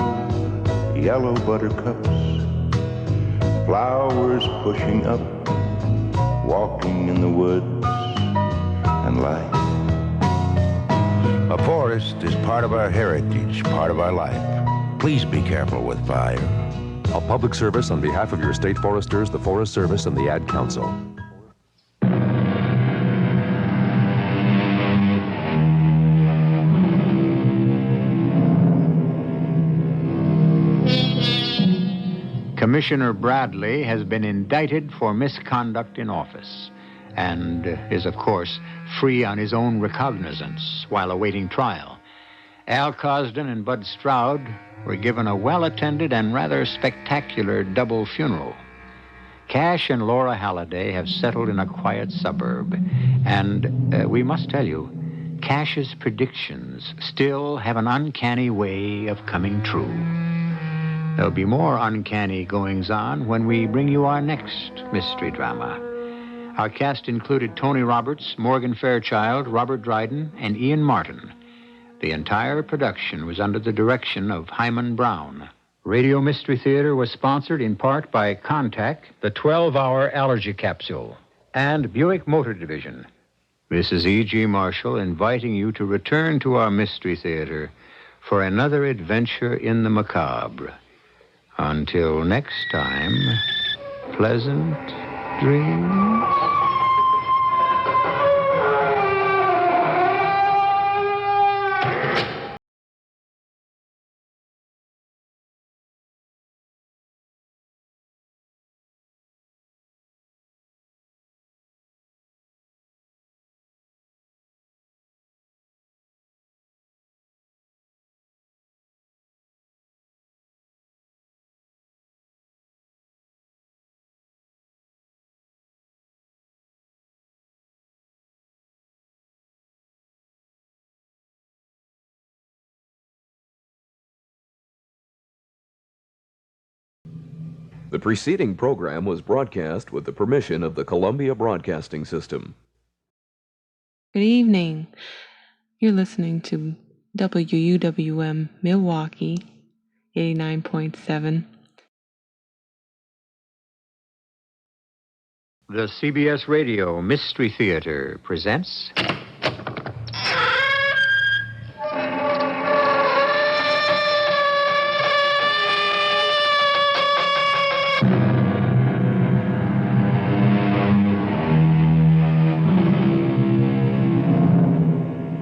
yellow buttercups, flowers pushing up, walking in the woods, and light. A forest is part of our heritage, part of our life. Please be careful with fire. A public service on behalf of your state foresters, the Forest Service, and the Ad Council. Commissioner Bradley has been indicted for misconduct in office and is, of course, free on his own recognizance while awaiting trial. Al Cosden and Bud Stroud were given a well-attended and rather spectacular double funeral. Cash and Laura Haliday have settled in a quiet suburb, and we must tell you, Cash's predictions still have an uncanny way of coming true. There'll be more uncanny goings-on when we bring you our next mystery drama. Our cast included Tony Roberts, Morgan Fairchild, Robert Dryden, and Ian Martin. The entire production was under the direction of Hyman Brown. Radio Mystery Theater was sponsored in part by Contac, the 12-hour allergy capsule, and Buick Motor Division. This is E.G. Marshall inviting you to return to our Mystery Theater for another adventure in the macabre. Until next time, pleasant dreams. The preceding program was broadcast with the permission of the Columbia Broadcasting System. Good evening. You're listening to WUWM Milwaukee 89.7. The CBS Radio Mystery Theater presents...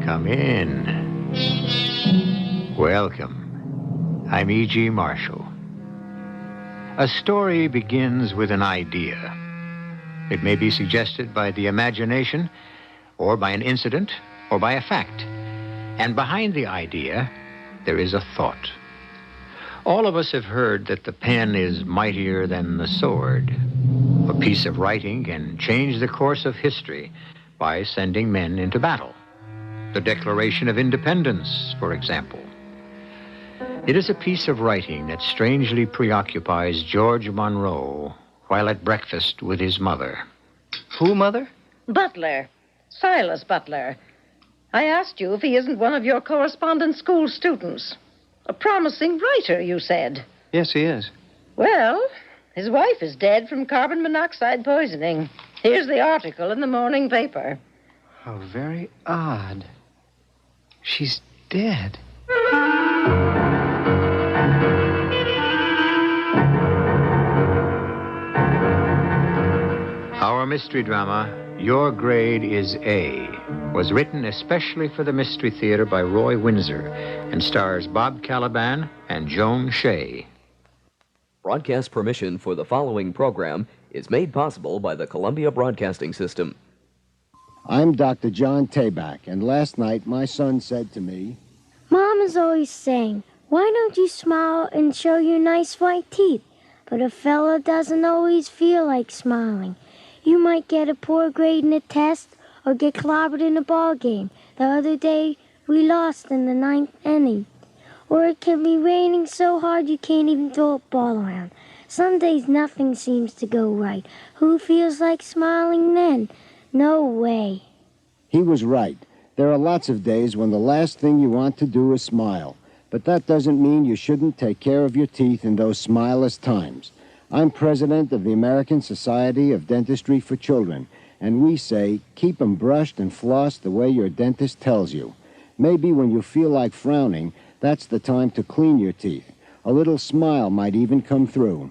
Come in. Welcome. I'm E.G. Marshall. A story begins with an idea. It may be suggested by the imagination, or by an incident, or by a fact. And behind the idea, there is a thought. All of us have heard that the pen is mightier than the sword. A piece of writing can change the course of history by sending men into battle. The Declaration of Independence, for example. It is a piece of writing that strangely preoccupies George Monroe while at breakfast with his mother. Who, Mother? Butler. Silas Butler. I asked you if he isn't one of your correspondence school students. A promising writer, you said. Yes, he is. Well, his wife is dead from carbon monoxide poisoning. Here's the article in the morning paper. How very odd. She's dead. Our Our mystery drama, Your Grade is A, was written especially for the Mystery Theater by Roy Windsor and stars Bob Caliban and Joan Shea. Broadcast permission for the following program is made possible by the Columbia Broadcasting System. I'm Dr. John Tabak, and last night my son said to me, Mom is always saying, why don't you smile and show your nice white teeth? But a fella doesn't always feel like smiling. You might get a poor grade in a test or get clobbered in a ball game. The other day, we lost in the 9th inning. Or it can be raining so hard you can't even throw a ball around. Some days nothing seems to go right. Who feels like smiling then? No way. He was right. There are lots of days when the last thing you want to do is smile. But that doesn't mean you shouldn't take care of your teeth in those smileless times. I'm president of the American Society of Dentistry for Children, and we say keep 'em brushed and flossed the way your dentist tells you. Maybe when you feel like frowning, that's the time to clean your teeth. A little smile might even come through.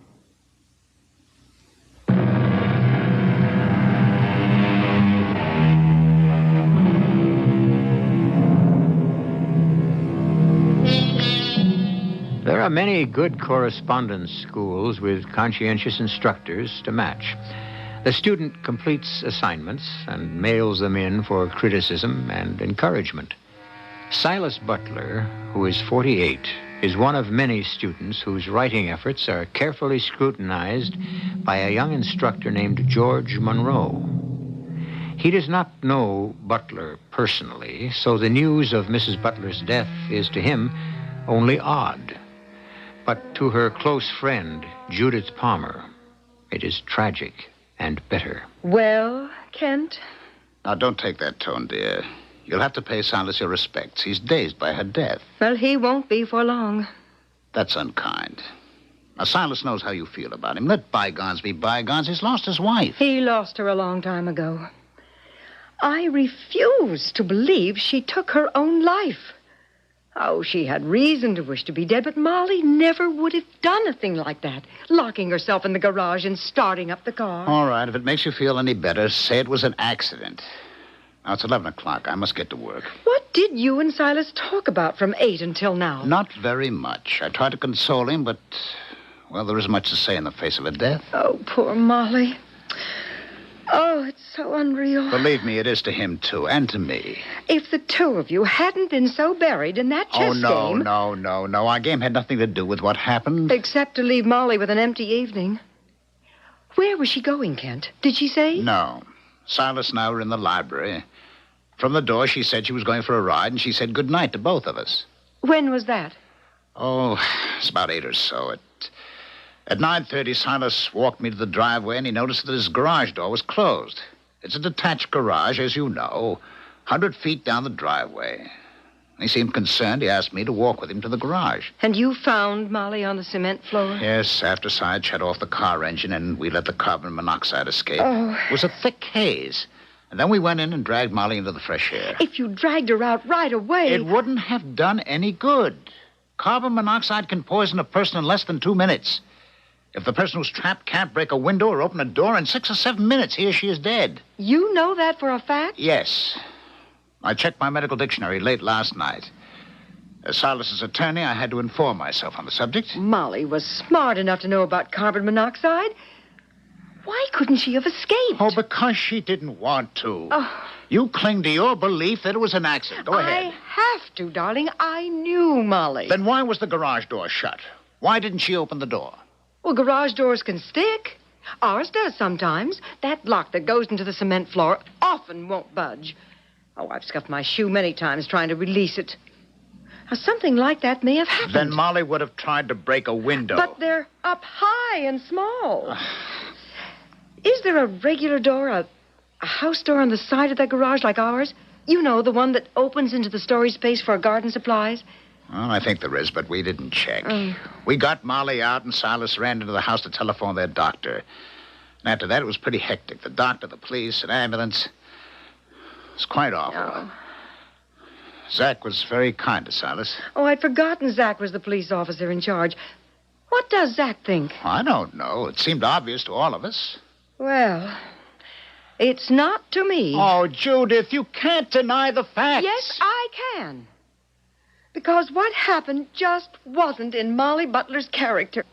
There are many good correspondence schools with conscientious instructors to match. The student completes assignments and mails them in for criticism and encouragement. Silas Butler, who is 48, is one of many students whose writing efforts are carefully scrutinized by a young instructor named George Monroe. He does not know Butler personally, so the news of Mrs. Butler's death is to him only odd. But to her close friend, Judith Palmer, it is tragic and bitter. Well, Kent? Now, don't take that tone, dear. You'll have to pay Silas your respects. He's dazed by her death. Well, he won't be for long. That's unkind. Now, Silas knows how you feel about him. Let bygones be bygones. He's lost his wife. He lost her a long time ago. I refuse to believe she took her own life. Oh, she had reason to wish to be dead, but Molly never would have done a thing like that, locking herself in the garage and starting up the car. All right, if it makes you feel any better, say it was an accident. Now, it's 11 o'clock. I must get to work. What did you and Silas talk about from 8 until now? Not very much. I tried to console him, but, well, there isn't much to say in the face of a death. Oh, poor Molly. Oh, it's so unreal. Believe me, it is to him, too, and to me. If the two of you hadn't been so buried in that chess game... Oh, no. Our game had nothing to do with what happened. Except to leave Molly with an empty evening. Where was she going, Kent? Did she say? No. Silas and I were in the library. From the door, she said she was going for a ride, and she said good night to both of us. When was that? Oh, it's about 8 or so. At 9:30, Silas walked me to the driveway, and he noticed that his garage door was closed. It's a detached garage, as you know, 100 feet down the driveway. He seemed concerned. He asked me to walk with him to the garage. And you found Molly on the cement floor? Yes, after I had shut off the car engine, and we let the carbon monoxide escape. Oh. It was a thick haze. And then we went in and dragged Molly into the fresh air. If you dragged her out right away... It wouldn't have done any good. Carbon monoxide can poison a person in less than 2 minutes. If the person who's trapped can't break a window or open a door, in 6 or 7 minutes, he or she is dead. You know that for a fact? Yes. I checked my medical dictionary late last night. As Silas's attorney, I had to inform myself on the subject. Molly was smart enough to know about carbon monoxide. Why couldn't she have escaped? Oh, because she didn't want to. Oh. You cling to your belief that it was an accident. Go ahead. I have to, darling. I knew Molly. Then why was the garage door shut? Why didn't she open the door? Well, garage doors can stick. Ours does sometimes. That lock that goes into the cement floor often won't budge. Oh, I've scuffed my shoe many times trying to release it. Now, something like that may have happened. Then Molly would have tried to break a window. But they're up high and small. Is there a regular door, a house door on the side of that garage like ours? You know, the one that opens into the storage space for garden supplies? Well, I think there is, but we didn't check. We got Molly out, and Silas ran into the house to telephone their doctor. And after that, it was pretty hectic. The doctor, the police, an ambulance. It was quite awful. Oh. Zach was very kind to Silas. Oh, I'd forgotten Zach was the police officer in charge. What does Zach think? I don't know. It seemed obvious to all of us. Well, It's not to me. Oh, Judith, you can't deny the facts. Yes, I can. Because what happened just wasn't in Molly Butler's character.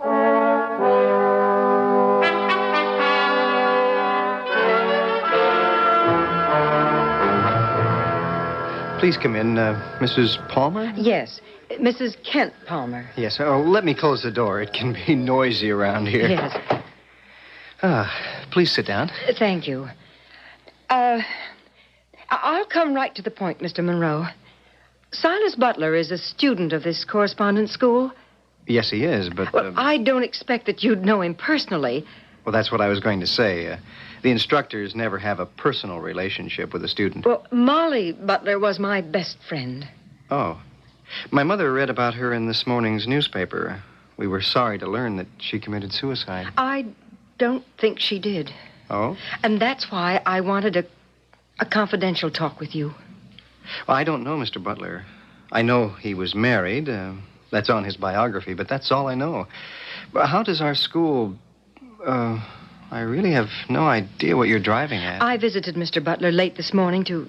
Please come in, Mrs. Palmer? Yes, Mrs. Kent Palmer. Yes. Oh, let me close the door. It can be noisy around here. Yes. Please sit down. Thank you. I'll come right to the point, Mr. Monroe. Silas Butler is a student of this correspondence school. Yes, he is, but... Well, I don't expect that you'd know him personally. Well, that's what I was going to say. The instructors never have a personal relationship with a student. Well, Molly Butler was my best friend. Oh. My mother read about her in this morning's newspaper. We were sorry to learn that she committed suicide. I don't think she did. Oh? And that's why I wanted a confidential talk with you. Well, I don't know Mr. Butler. I know he was married. That's on his biography, but that's all I know. But how does our school... I really have no idea what you're driving at. I visited Mr. Butler late this morning to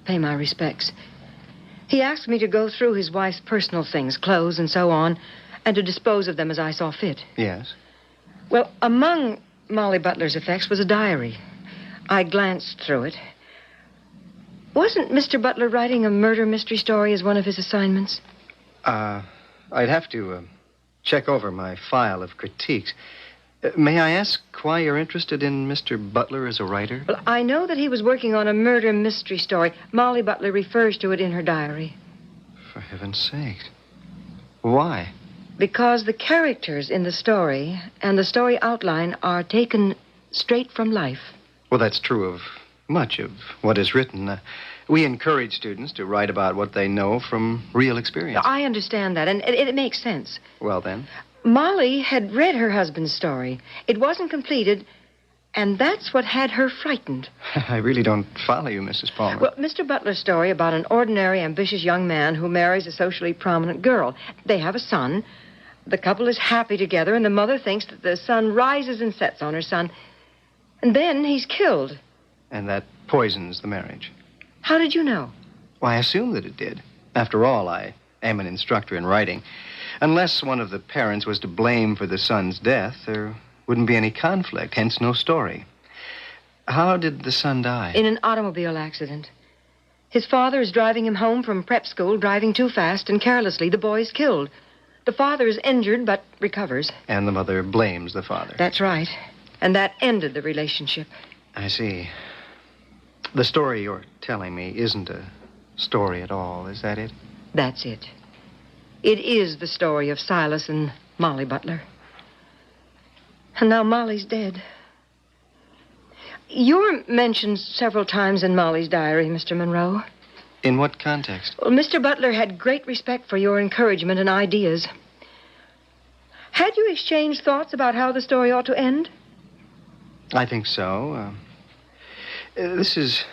pay my respects. He asked me to go through his wife's personal things, clothes and so on, and to dispose of them as I saw fit. Yes? Well, among Molly Butler's effects was a diary. I glanced through it. Wasn't Mr. Butler writing a murder mystery story as one of his assignments? I'd have to check over my file of critiques. May I ask why you're interested in Mr. Butler as a writer? Well, I know that he was working on a murder mystery story. Molly Butler refers to it in her diary. For heaven's sake. Why? Because the characters in the story and the story outline are taken straight from life. Well, that's true of much of what is written. We encourage students to write about what they know from real experience. I understand that, and it makes sense. Well, then? Molly had read her husband's story. It wasn't completed, and that's what had her frightened. I really don't follow you, Mrs. Palmer. Well, Mr. Butler's story about an ordinary, ambitious young man who marries a socially prominent girl. They have a son. The couple is happy together, and the mother thinks that the son rises and sets on her son. And then he's killed. And that poisons the marriage. How did you know? Well, I assume that it did. After all, I am an instructor in writing. Unless one of the parents was to blame for the son's death, there wouldn't be any conflict, hence no story. How did the son die? In an automobile accident. His father is driving him home from prep school, driving too fast and carelessly. The boy is killed. The father is injured, but recovers. And the mother blames the father. That's right. And that ended the relationship. I see. The story you're telling me isn't a story at all, is that it? That's it. It is the story of Silas and Molly Butler. And now Molly's dead. You're mentioned several times in Molly's diary, Mr. Monroe. In what context? Well, Mr. Butler had great respect for your encouragement and ideas. Had you exchanged thoughts about how the story ought to end? I think so. This is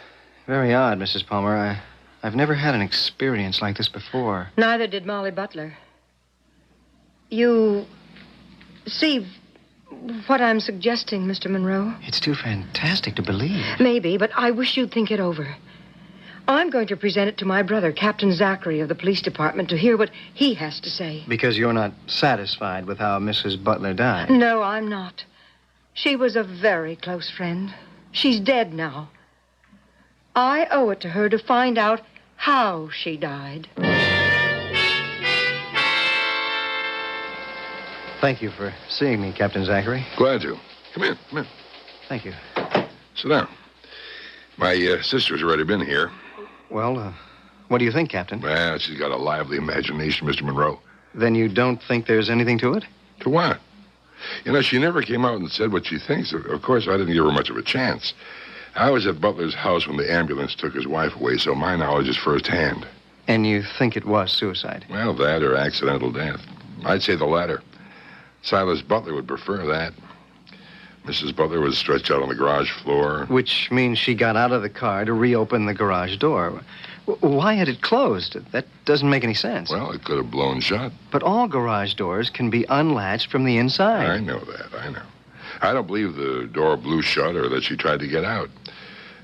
very odd, Mrs. Palmer. I've never had an experience like this before. Neither did Molly Butler. You see what I'm suggesting, Mr. Monroe? It's too fantastic to believe. Maybe, but I wish you'd think it over. I'm going to present it to my brother, Captain Zachary of the police department, to hear what he has to say. Because you're not satisfied with how Mrs. Butler died? No, I'm not. She was a very close friend. She's dead now. I owe it to her to find out how she died. Thank you for seeing me, Captain Zachary. Glad to. Come in, come in. Thank you. Sit down. My sister's already been here. Well, what do you think, Captain? Well, she's got a lively imagination, Mr. Monroe. Then you don't think there's anything to it? To what? You know, she never came out and said what she thinks. Of course, I didn't give her much of a chance. I was at Butler's house when the ambulance took his wife away, so my knowledge is firsthand. And you think it was suicide? Well, that or accidental death. I'd say the latter. Silas Butler would prefer that. Mrs. Butler was stretched out on the garage floor. Which means she got out of the car to reopen the garage door. Why had it closed? That doesn't make any sense. Well, it could have blown shut. But all garage doors can be unlatched from the inside. I know that, I know. I don't believe the door blew shut or that she tried to get out.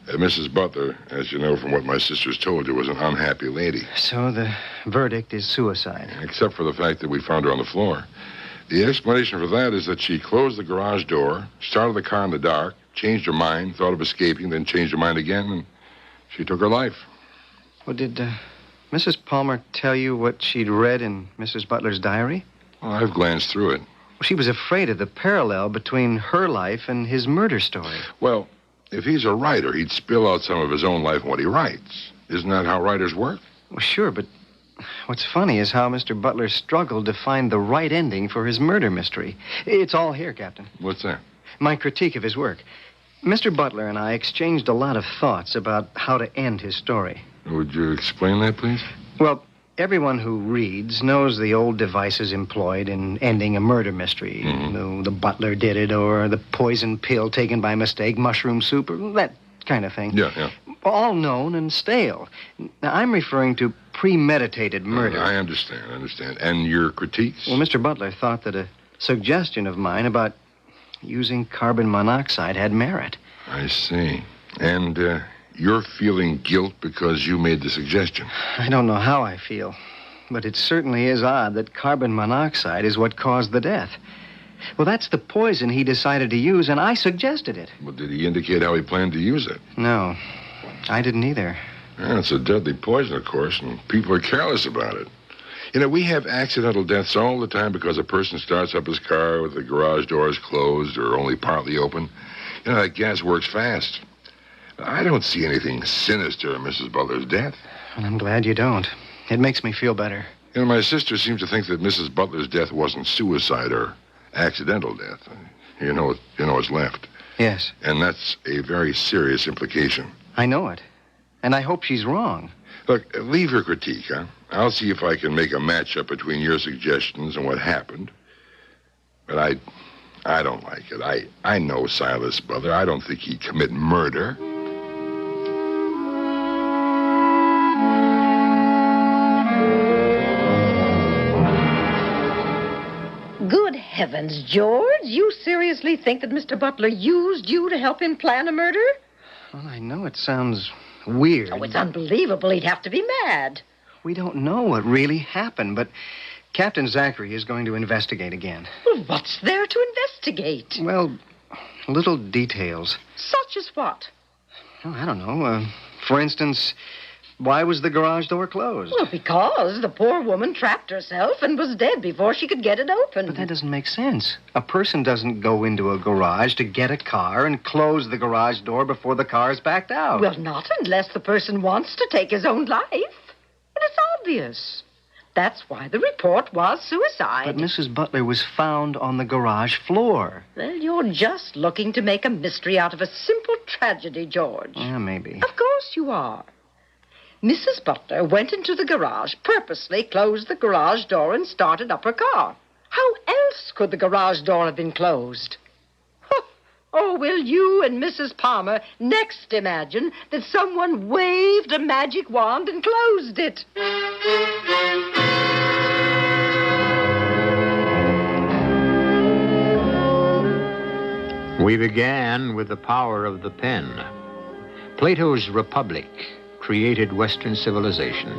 Mrs. Butler, as you know from what my sisters told you, was an unhappy lady. So the verdict is suicide. Except for the fact that we found her on the floor. The explanation for that is that she closed the garage door, started the car in the dark, changed her mind, thought of escaping, then changed her mind again, and she took her life. Well, did Mrs. Palmer tell you what she'd read in Mrs. Butler's diary? Well, I've glanced through it. Well, she was afraid of the parallel between her life and his murder story. Well, if he's a writer, he'd spill out some of his own life in what he writes. Isn't that how writers work? Well, sure, but what's funny is how Mr. Butler struggled to find the right ending for his murder mystery. It's all here, Captain. What's that? My critique of his work. Mr. Butler and I exchanged a lot of thoughts about how to end his story. Would you explain that, please? Well, everyone who reads knows the old devices employed in ending a murder mystery. The butler did it, or the poison pill taken by mistake, mushroom soup, or that kind of thing. Yeah. All known and stale. Now, I'm referring to premeditated murder. I understand. And your critiques? Well, Mr. Butler thought that a suggestion of mine about using carbon monoxide had merit. I see. And you're feeling guilt because you made the suggestion. I don't know how I feel, but it certainly is odd that carbon monoxide is what caused the death. Well, that's the poison he decided to use, and I suggested it. Well, did he indicate how he planned to use it? No, I didn't either. Yeah, it's a deadly poison, of course, and people are careless about it. You know, we have accidental deaths all the time because a person starts up his car with the garage doors closed or only partly open. You know, that gas works fast. I don't see anything sinister in Mrs. Butler's death. Well, I'm glad you don't. It makes me feel better. You know, my sister seems to think that Mrs. Butler's death wasn't suicide or accidental death. You know what's left. Yes. And that's a very serious implication. I know it. And I hope she's wrong. Look, leave her critique, huh? I'll see if I can make a matchup between your suggestions and what happened. But I don't like it. I know Silas Butler. I don't think he'd commit murder. Good heavens, George. You seriously think that Mr. Butler used you to help him plan a murder? Well, I know it sounds weird. Oh, it's unbelievable. He'd have to be mad. We don't know what really happened, but Captain Zachary is going to investigate again. Well, what's there to investigate? Well, little details. Such as what? Oh, I don't know. For instance, why was the garage door closed? Well, because the poor woman trapped herself and was dead before she could get it open. But that doesn't make sense. A person doesn't go into a garage to get a car and close the garage door before the car is backed out. Well, not unless the person wants to take his own life. And it's obvious. That's why the report was suicide. But Mrs. Butler was found on the garage floor. Well, you're just looking to make a mystery out of a simple tragedy, George. Yeah, maybe. Of course you are. Mrs. Butler went into the garage, purposely closed the garage door, and started up her car. How else could the garage door have been closed? Oh, will you and Mrs. Palmer next imagine that someone waved a magic wand and closed it? We began with the power of the pen. Plato's Republic created Western civilization,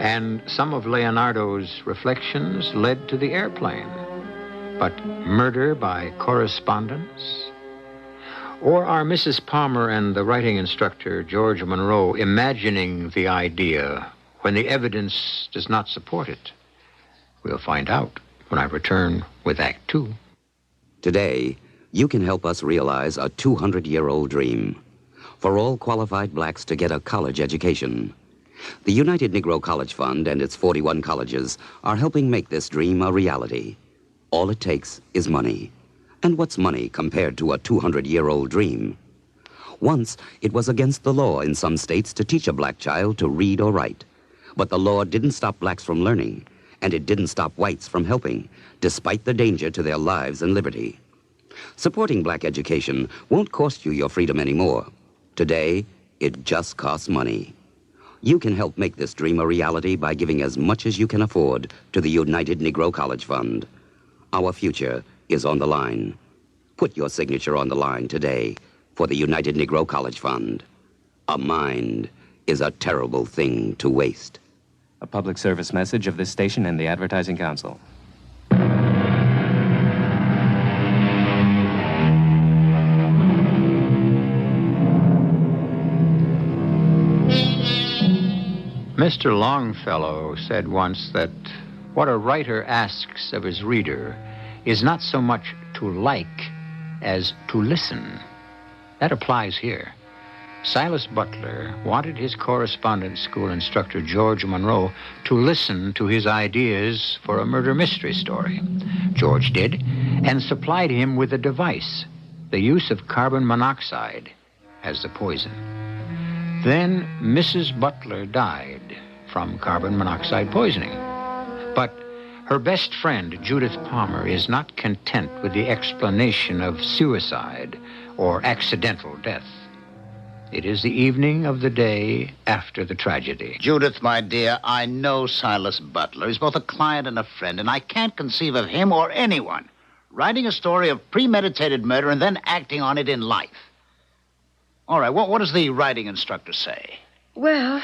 and some of Leonardo's reflections led to the airplane. But murder by correspondence? Or are Mrs. Palmer and the writing instructor, George Monroe, imagining the idea when the evidence does not support it? We'll find out when I return with Act Two. Today, you can help us realize a 200-year-old dream. For all qualified blacks to get a college education. The United Negro College Fund and its 41 colleges are helping make this dream a reality. All it takes is money. And what's money compared to a 200-year-old dream? Once, it was against the law in some states to teach a black child to read or write. But the law didn't stop blacks from learning, and it didn't stop whites from helping, despite the danger to their lives and liberty. Supporting black education won't cost you your freedom anymore. Today, it just costs money. You can help make this dream a reality by giving as much as you can afford to the United Negro College Fund. Our future is on the line. Put your signature on the line today for the United Negro College Fund. A mind is a terrible thing to waste. A public service message of this station and the Advertising Council. Mr. Longfellow said once that what a writer asks of his reader is not so much to like as to listen. That applies here. Silas Butler wanted his correspondence school instructor, George Monroe, to listen to his ideas for a murder mystery story. George did, and supplied him with a device, the use of carbon monoxide as the poison. Then Mrs. Butler died from carbon monoxide poisoning. But her best friend, Judith Palmer, is not content with the explanation of suicide or accidental death. It is the evening of the day after the tragedy. Judith, my dear, I know Silas Butler. He's both a client and a friend, and I can't conceive of him or anyone writing a story of premeditated murder and then acting on it in life. All right, what does the writing instructor say? Well,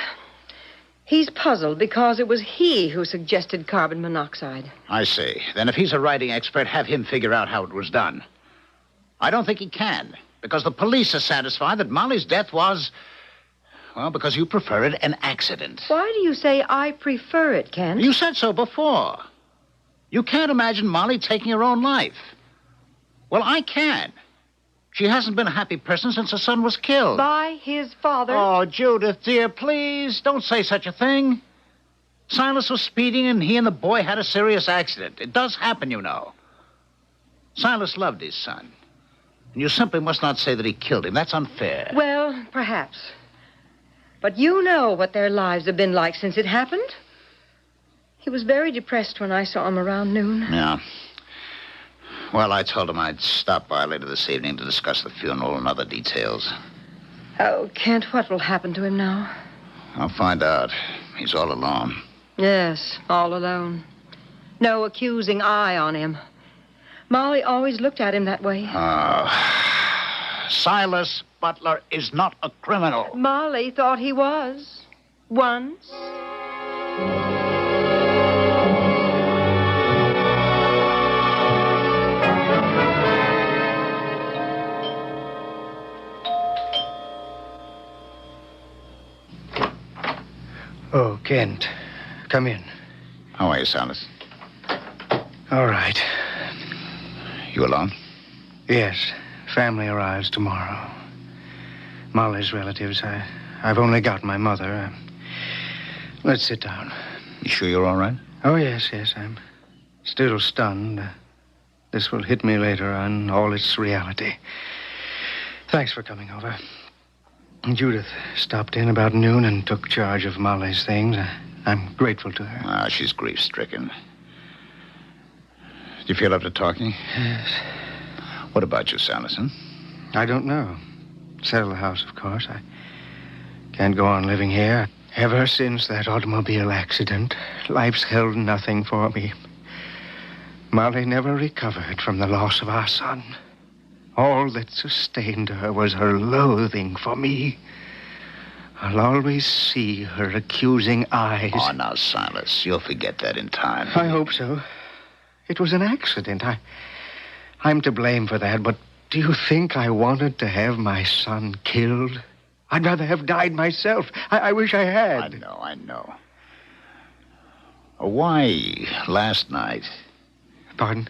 he's puzzled because it was he who suggested carbon monoxide. I see. Then if he's a writing expert, have him figure out how it was done. I don't think he can, because the police are satisfied that Molly's death was, well, because you prefer it, an accident. Why do you say I prefer it, Kent? You said so before. You can't imagine Molly taking her own life. Well, I can. She hasn't been a happy person since her son was killed. By his father? Oh, Judith, dear, please, don't say such a thing. Silas was speeding, and he and the boy had a serious accident. It does happen, you know. Silas loved his son. And you simply must not say that he killed him. That's unfair. Well, perhaps. But you know what their lives have been like since it happened. He was very depressed when I saw him around noon. Yeah. Well, I told him I'd stop by later this evening to discuss the funeral and other details. Oh, Kent, what will happen to him now? I'll find out. He's all alone. Yes, all alone. No accusing eye on him. Molly always looked at him that way. Silas Butler is not a criminal. Molly thought he was. Once. Oh, Kent, come in. How are you, Silas? All right. You alone? Yes. Family arrives tomorrow. Molly's relatives. I've only got my mother. Let's sit down. You sure you're all right? Oh, yes. I'm still stunned. This will hit me later on, all its reality. Thanks for coming over. Judith stopped in about noon and took charge of Molly's things. I'm grateful to her. She's grief-stricken. Do you feel up to talking? Yes. What about you, Sanderson? I don't know. Sell the house, of course. I can't go on living here. Ever since that automobile accident, life's held nothing for me. Molly never recovered from the loss of our son. All that sustained her was her loathing for me. I'll always see her accusing eyes. Oh, now, Silas, you'll forget that in time. I hope so. It was an accident. I'm to blame for that, but do you think I wanted to have my son killed? I'd rather have died myself. I wish I had. I know. Why last night? Pardon?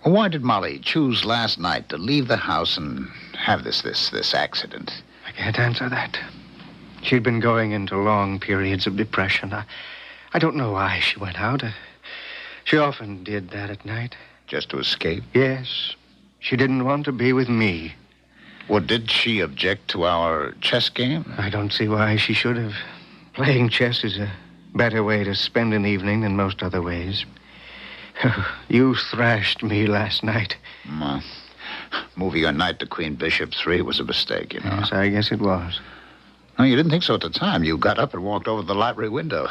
Why did Molly choose last night to leave the house and have this accident? I can't answer that. She'd been going into long periods of depression. I don't know why she went out. She often did that at night. Just to escape? Yes. She didn't want to be with me. Well, did she object to our chess game? I don't see why she should have. Playing chess is a better way to spend an evening than most other ways. You thrashed me last night. Moving your knight to Queen Bishop 3 was a mistake, you know. Yes, I guess it was. No, you didn't think so at the time. You got up and walked over to the library window.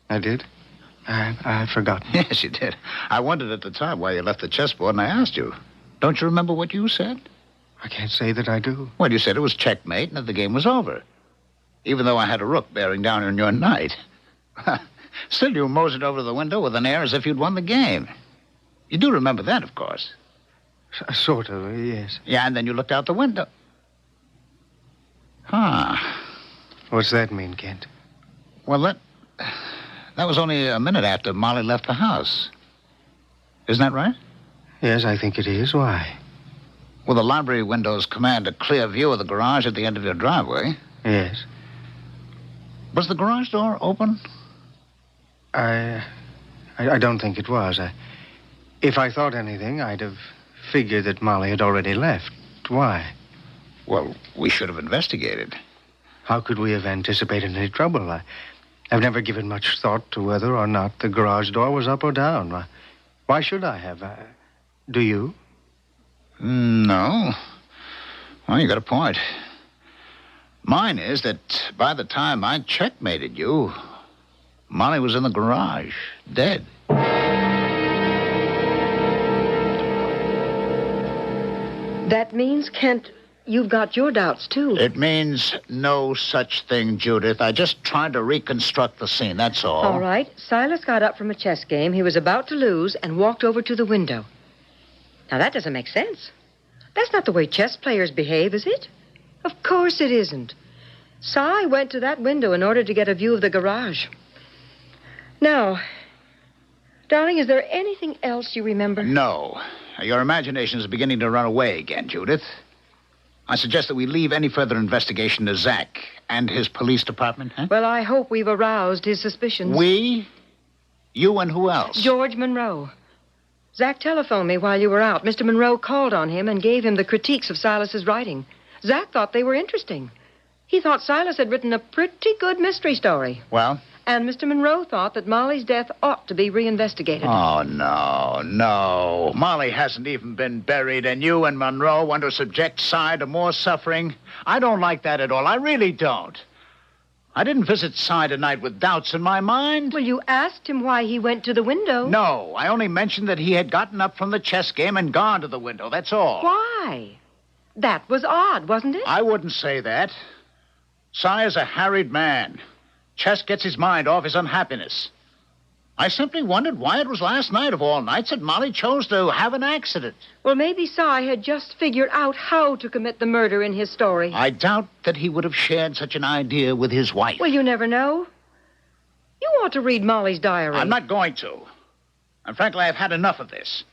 I did? I'd forgotten. Yes, you did. I wondered at the time why you left the chessboard, and I asked you. Don't you remember what you said? I can't say that I do. Well, you said it was checkmate and that the game was over. Even though I had a rook bearing down on your knight. Still, you moseyed over to the window with an air as if you'd won the game. You do remember that, of course. Sort of, yes. Yeah, and then you looked out the window. Huh. What's that mean, Kent? Well, that was only a minute after Molly left the house. Isn't that right? Yes, I think it is. Why? Well, the library windows command a clear view of the garage at the end of your driveway. Yes. Was the garage door open? I don't think it was. If I thought anything, I'd have figured that Molly had already left. Why? Well, we should have investigated. How could we have anticipated any trouble? I've never given much thought to whether or not the garage door was up or down. Why should I have? Do you? No. Well, you got a point. Mine is that by the time I checkmated you, Molly was in the garage, dead. That means, Kent, you've got your doubts, too. It means no such thing, Judith. I just tried to reconstruct the scene, that's all. All right. Silas got up from a chess game he was about to lose and walked over to the window. Now, that doesn't make sense. That's not the way chess players behave, is it? Of course it isn't. Si went to that window in order to get a view of the garage. Now, darling, is there anything else you remember? No. Your imagination is beginning to run away again, Judith. I suggest that we leave any further investigation to Zach and his police department, huh? Well, I hope we've aroused his suspicions. We? You and who else? George Monroe. Zach telephoned me while you were out. Mr. Monroe called on him and gave him the critiques of Silas's writing. Zach thought they were interesting. He thought Silas had written a pretty good mystery story. Well? And Mr. Monroe thought that Molly's death ought to be reinvestigated. Oh, no. Molly hasn't even been buried, and you and Monroe want to subject Si to more suffering? I don't like that at all. I really don't. I didn't visit Si tonight with doubts in my mind. Well, you asked him why he went to the window. No, I only mentioned that he had gotten up from the chess game and gone to the window. That's all. Why? That was odd, wasn't it? I wouldn't say that. Si is a harried man. Chess gets his mind off his unhappiness. I simply wondered why it was last night of all nights that Molly chose to have an accident. Well, maybe Si had just figured out how to commit the murder in his story. I doubt that he would have shared such an idea with his wife. Well, you never know. You ought to read Molly's diary. I'm not going to. And frankly, I've had enough of this.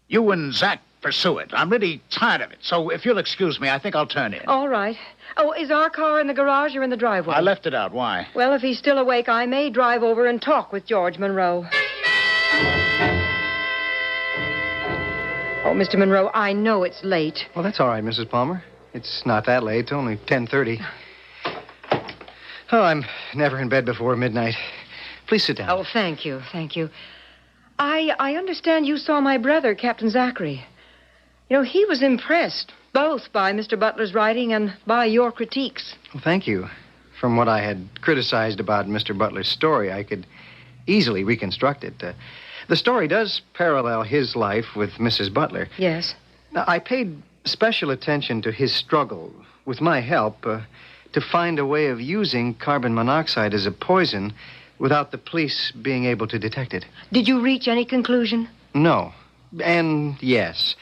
You and Zach pursue it. I'm really tired of it. So if you'll excuse me, I think I'll turn in. All right. Oh, is our car in the garage or in the driveway? I left it out. Why? Well, if he's still awake, I may drive over and talk with George Monroe. Oh, Mr. Monroe, I know it's late. Well, that's all right, Mrs. Palmer. It's not that late. It's only 10:30. Oh, I'm never in bed before midnight. Please sit down. Oh, thank you. I understand you saw my brother, Captain Zachary. You know, he was impressed, both by Mr. Butler's writing and by your critiques. Well, thank you. From what I had criticized about Mr. Butler's story, I could easily reconstruct it. The story does parallel his life with Mrs. Butler. Yes. Now, I paid special attention to his struggle, with my help, to find a way of using carbon monoxide as a poison without the police being able to detect it. Did you reach any conclusion? No. And yes.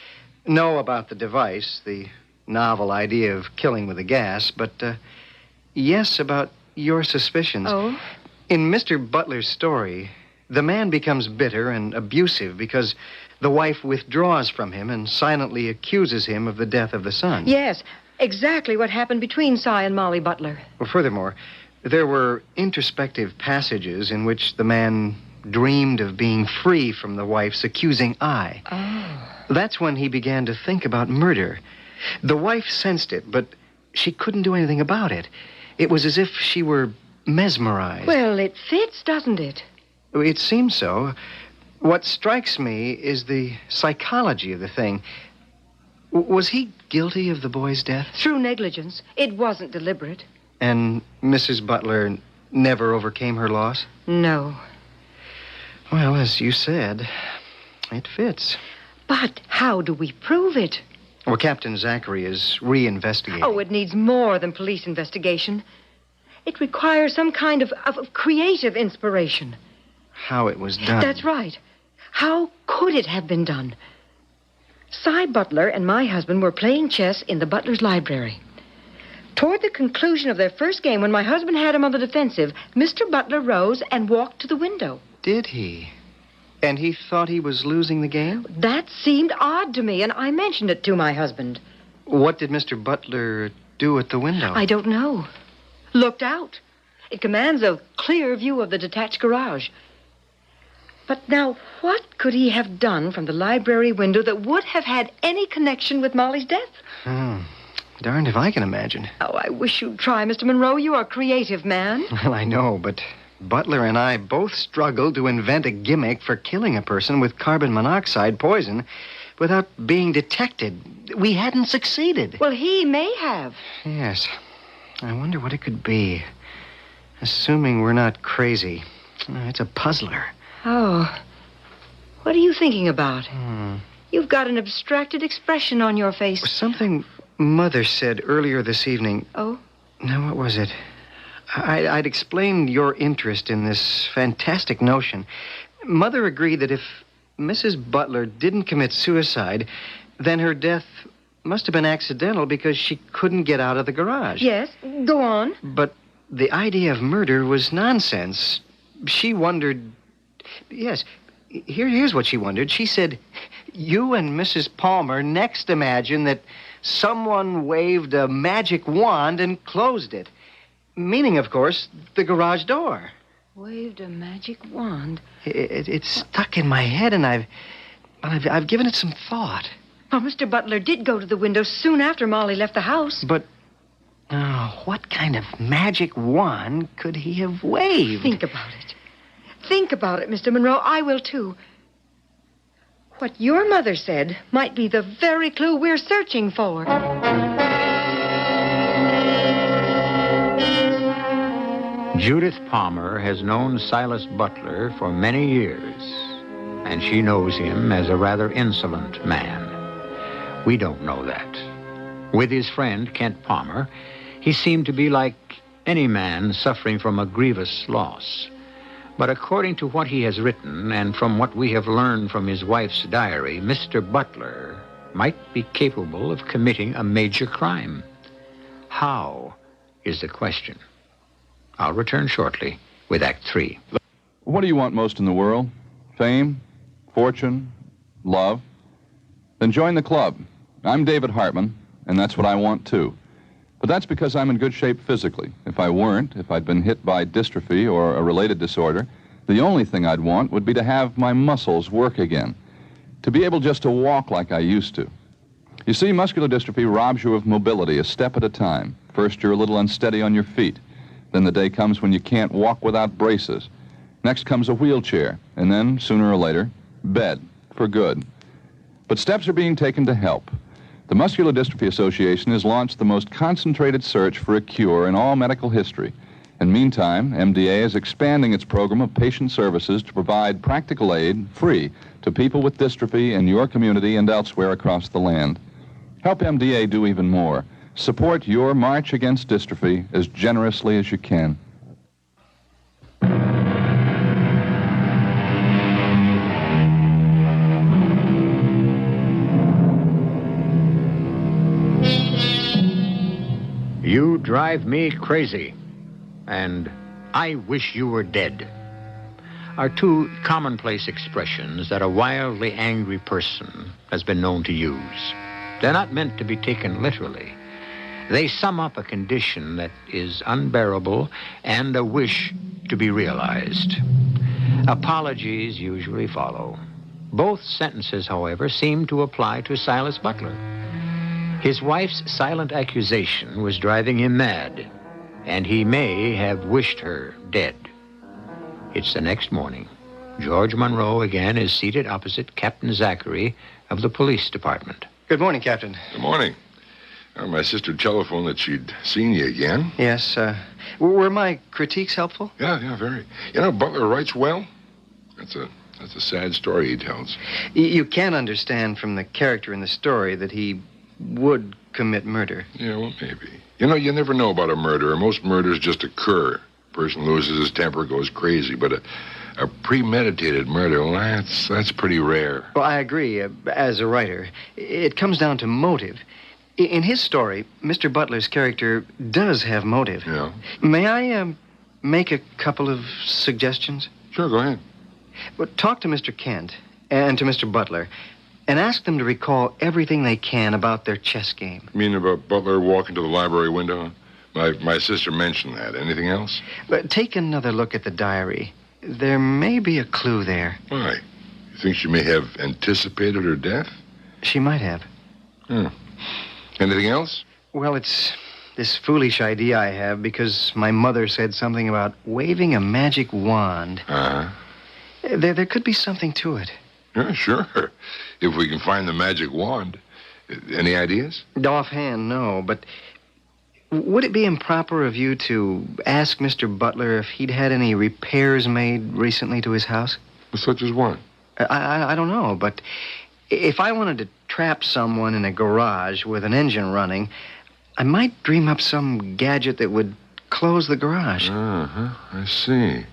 No about the device, the novel idea of killing with a gas, but yes about your suspicions. Oh? In Mr. Butler's story, the man becomes bitter and abusive because the wife withdraws from him and silently accuses him of the death of the son. Yes, exactly what happened between Si and Molly Butler. Well, furthermore, there were introspective passages in which the man dreamed of being free from the wife's accusing eye. Oh. That's when he began to think about murder. The wife sensed it, but she couldn't do anything about it. It was as if she were mesmerized. Well, it fits, doesn't it? It seems so. What strikes me is the psychology of the thing. Was he guilty of the boy's death? Through negligence. It wasn't deliberate. And Mrs. Butler never overcame her loss? No. Well, as you said, it fits. But how do we prove it? Well, Captain Zachary is reinvestigating. Oh, it needs more than police investigation. It requires some kind of creative inspiration. How it was done. That's right. How could it have been done? Cy Butler and my husband were playing chess in the Butler's library. Toward the conclusion of their first game, when my husband had him on the defensive, Mr. Butler rose and walked to the window. Did he? And he thought he was losing the game? That seemed odd to me, and I mentioned it to my husband. What did Mr. Butler do at the window? I don't know. Looked out. It commands a clear view of the detached garage. But now, what could he have done from the library window that would have had any connection with Molly's death? Darned if I can imagine. Oh, I wish you'd try, Mr. Monroe. You're a creative man. Well, I know, but Butler and I both struggled to invent a gimmick for killing a person with carbon monoxide poison without being detected. We hadn't succeeded. Well, he may have. Yes. I wonder what it could be. Assuming we're not crazy. It's a puzzler. Oh. What are you thinking about? You've got an abstracted expression on your face. Something Mother said earlier this evening. Oh? Now, what was it? I'd explained your interest in this fantastic notion. Mother agreed that if Mrs. Butler didn't commit suicide, then her death must have been accidental because she couldn't get out of the garage. Yes, go on. But the idea of murder was nonsense. She wondered... Yes, here's what she wondered. She said, you and Mrs. Palmer next imagine that someone waved a magic wand and closed it. Meaning, of course, the garage door. Waved a magic wand? It's stuck in my head, and I've given it some thought. Well, Mr. Butler did go to the window soon after Molly left the house. But what kind of magic wand could he have waved? Think about it. Think about it, Mr. Monroe. I will, too. What your mother said might be the very clue we're searching for. Judith Palmer has known Silas Butler for many years, and she knows him as a rather insolent man. We don't know that. With his friend, Kent Palmer, he seemed to be like any man suffering from a grievous loss. But according to what he has written and from what we have learned from his wife's diary, Mr. Butler might be capable of committing a major crime. How is the question? I'll return shortly with Act 3. What do you want most in the world? Fame? Fortune? Love? Then join the club. I'm David Hartman, and that's what I want, too. But that's because I'm in good shape physically. If I weren't, if I'd been hit by dystrophy or a related disorder, the only thing I'd want would be to have my muscles work again, to be able just to walk like I used to. You see, muscular dystrophy robs you of mobility a step at a time. First, you're a little unsteady on your feet. Then the day comes when you can't walk without braces. Next comes a wheelchair, and then, sooner or later, bed, for good. But steps are being taken to help. The Muscular Dystrophy Association has launched the most concentrated search for a cure in all medical history. And meantime, MDA is expanding its program of patient services to provide practical aid, free, to people with dystrophy in your community and elsewhere across the land. Help MDA do even more. Support your march against dystrophy as generously as you can. You drive me crazy, and I wish you were dead are two commonplace expressions that a wildly angry person has been known to use. They're not meant to be taken literally. They sum up a condition that is unbearable and a wish to be realized. Apologies usually follow. Both sentences, however, seem to apply to Silas Butler. His wife's silent accusation was driving him mad, and he may have wished her dead. It's the next morning. George Monroe again is seated opposite Captain Zachary of the police department. Good morning, Captain. Good morning. My sister telephoned that she'd seen you again. Yes, were my critiques helpful? Yeah, very. You know, Butler writes well. That's a That's a sad story he tells. You can understand from the character in the story that he would commit murder. Yeah, well, maybe. You know, you never know about a murder. Most murders just occur. Person loses his temper, goes crazy. But a premeditated murder, well, that's pretty rare. Well, I agree. As a writer, it comes down to motive. In his story, Mr. Butler's character does have motive. Yeah. May I make a couple of suggestions? Sure, go ahead. Well, talk to Mr. Kent and to Mr. Butler and ask them to recall everything they can about their chess game. You mean about Butler walking to the library window? My sister mentioned that. Anything else? But take another look at the diary. There may be a clue there. Why? You think she may have anticipated her death? She might have. Anything else? Well, it's this foolish idea I have because my mother said something about waving a magic wand. Uh-huh. There could be something to it. Yeah, sure. If we can find the magic wand. Any ideas? Offhand, no, but would it be improper of you to ask Mr. Butler if he'd had any repairs made recently to his house? Such as what? I don't know, but if I wanted to trap someone in a garage with an engine running, I might dream up some gadget that would close the garage. Uh-huh, I see.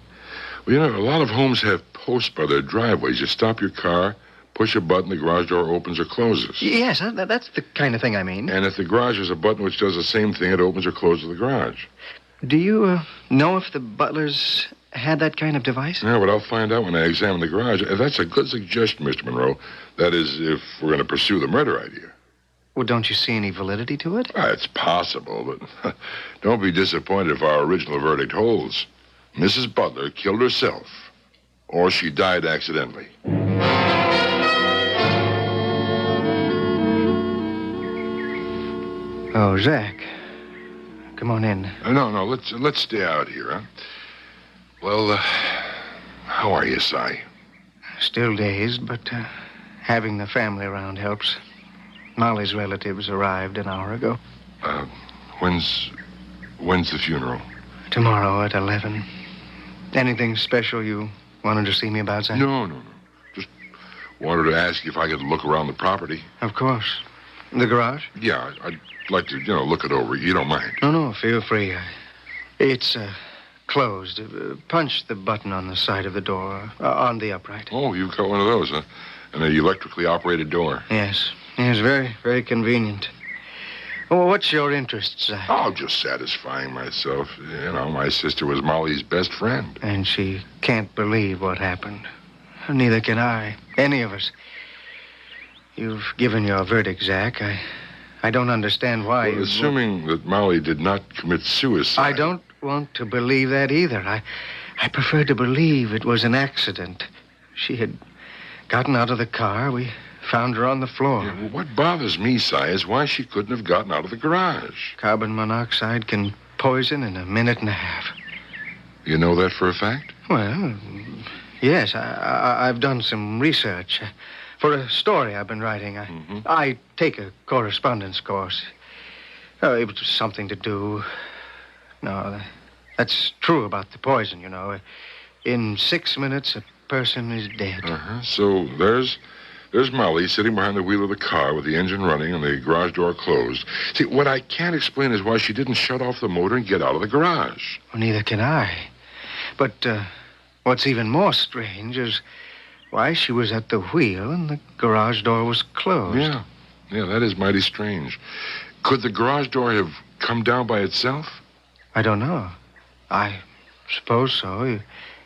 Well, you know, a lot of homes have posts by their driveways. You stop your car, push a button, the garage door opens or closes. Yes, that's the kind of thing I mean. And if the garage has a button which does the same thing, it opens or closes the garage. Do you know if the Butlers had that kind of device? Yeah, but I'll find out when I examine the garage. That's a good suggestion, Mr. Monroe. That is, if we're going to pursue the murder idea. Well, don't you see any validity to it? It's possible, but don't be disappointed if our original verdict holds. Mrs. Butler killed herself, or she died accidentally. Oh, Zach. Come on in. No, let's stay out here, huh? Well, how are you, Si? Still dazed, but having the family around helps. Molly's relatives arrived an hour ago. When's the funeral? Tomorrow at 11. Anything special you wanted to see me about, Zach? No. Just wanted to ask you if I could look around the property. Of course. The garage? Yeah, I'd like to, look it over. You don't mind? No, feel free. It's closed. Punch the button on the side of the door, on the upright. Oh, you've got one of those, huh? An electrically operated door. Yes, very, very convenient. Well, what's your interest, Zach? Oh, just satisfying myself. My sister was Molly's best friend. And she can't believe what happened. Neither can I. Any of us. You've given your verdict, Zach. I don't understand why Well, assuming that Molly did not commit suicide... I don't want to believe that either. I prefer to believe it was an accident. She had gotten out of the car. We found her on the floor. Yeah, well, what bothers me, Si, is why she couldn't have gotten out of the garage. Carbon monoxide can poison in a minute and a half. You know that for a fact? Well, yes. I've done some research. For a story I've been writing, I take a correspondence course. It was something to do. No, that's true about the poison, In 6 minutes, a person is dead. So there's Molly sitting behind the wheel of the car with the engine running and the garage door closed. See, what I can't explain is why she didn't shut off the motor and get out of the garage. Well, neither can I. But what's even more strange is why she was at the wheel and the garage door was closed. Yeah, that is mighty strange. Could the garage door have come down by itself? I don't know. I suppose so.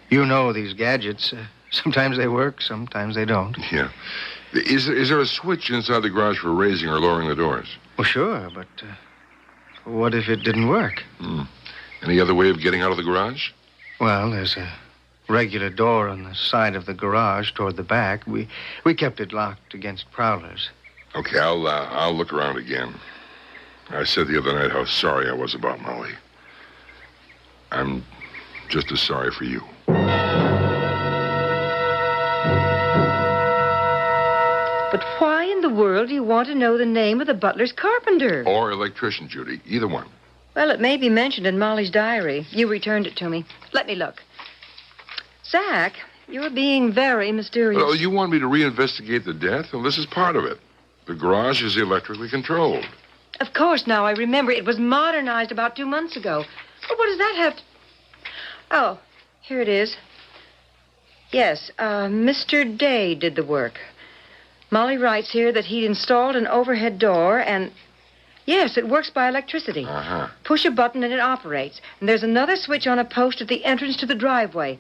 You know these gadgets. Sometimes they work, sometimes they don't. Yeah. Is there a switch inside the garage for raising or lowering the doors? Well, sure, but what if it didn't work? Any other way of getting out of the garage? Well, there's a regular door on the side of the garage toward the back. We kept it locked against prowlers. Okay, I'll look around again. I said the other night how sorry I was about Molly. I'm just as sorry for you. But why in the world do you want to know the name of the butler's carpenter? Or electrician, Judy. Either one. Well, it may be mentioned in Molly's diary. You returned it to me. Let me look. Zach, You're being very mysterious. Well, you want me to reinvestigate the death? Well, this is part of it. The garage is electrically controlled. Of course, now I remember. It was modernized about 2 months ago. But what does that have to... Oh, here it is. Yes, Mr. Day did the work. Molly writes here that he'd installed an overhead door and... Yes, it works by electricity. Uh-huh. Push a button and it operates. And there's another switch on a post at the entrance to the driveway.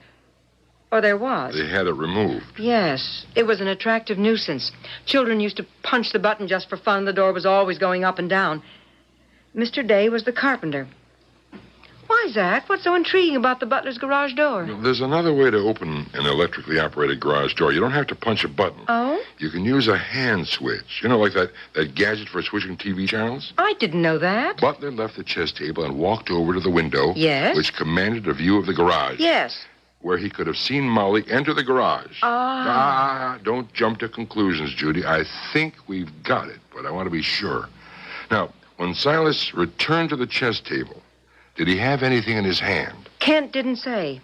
Or there was. They had it removed. Yes, it was an attractive nuisance. Children used to punch the button just for fun. The door was always going up and down. Mr. Day was the carpenter. Why, Zach? What's so intriguing about the butler's garage door? Well, there's another way to open an electrically operated garage door. You don't have to punch a button. Oh? You can use a hand switch. You know, like that gadget for switching TV channels? I didn't know that. Butler left the chess table and walked over to the window. Yes? Which commanded a view of the garage. Yes. Where he could have seen Molly enter the garage. Don't jump to conclusions, Judy. I think we've got it, but I want to be sure. Now, when Silas returned to the chess table, did he have anything in his hand? Kent didn't say.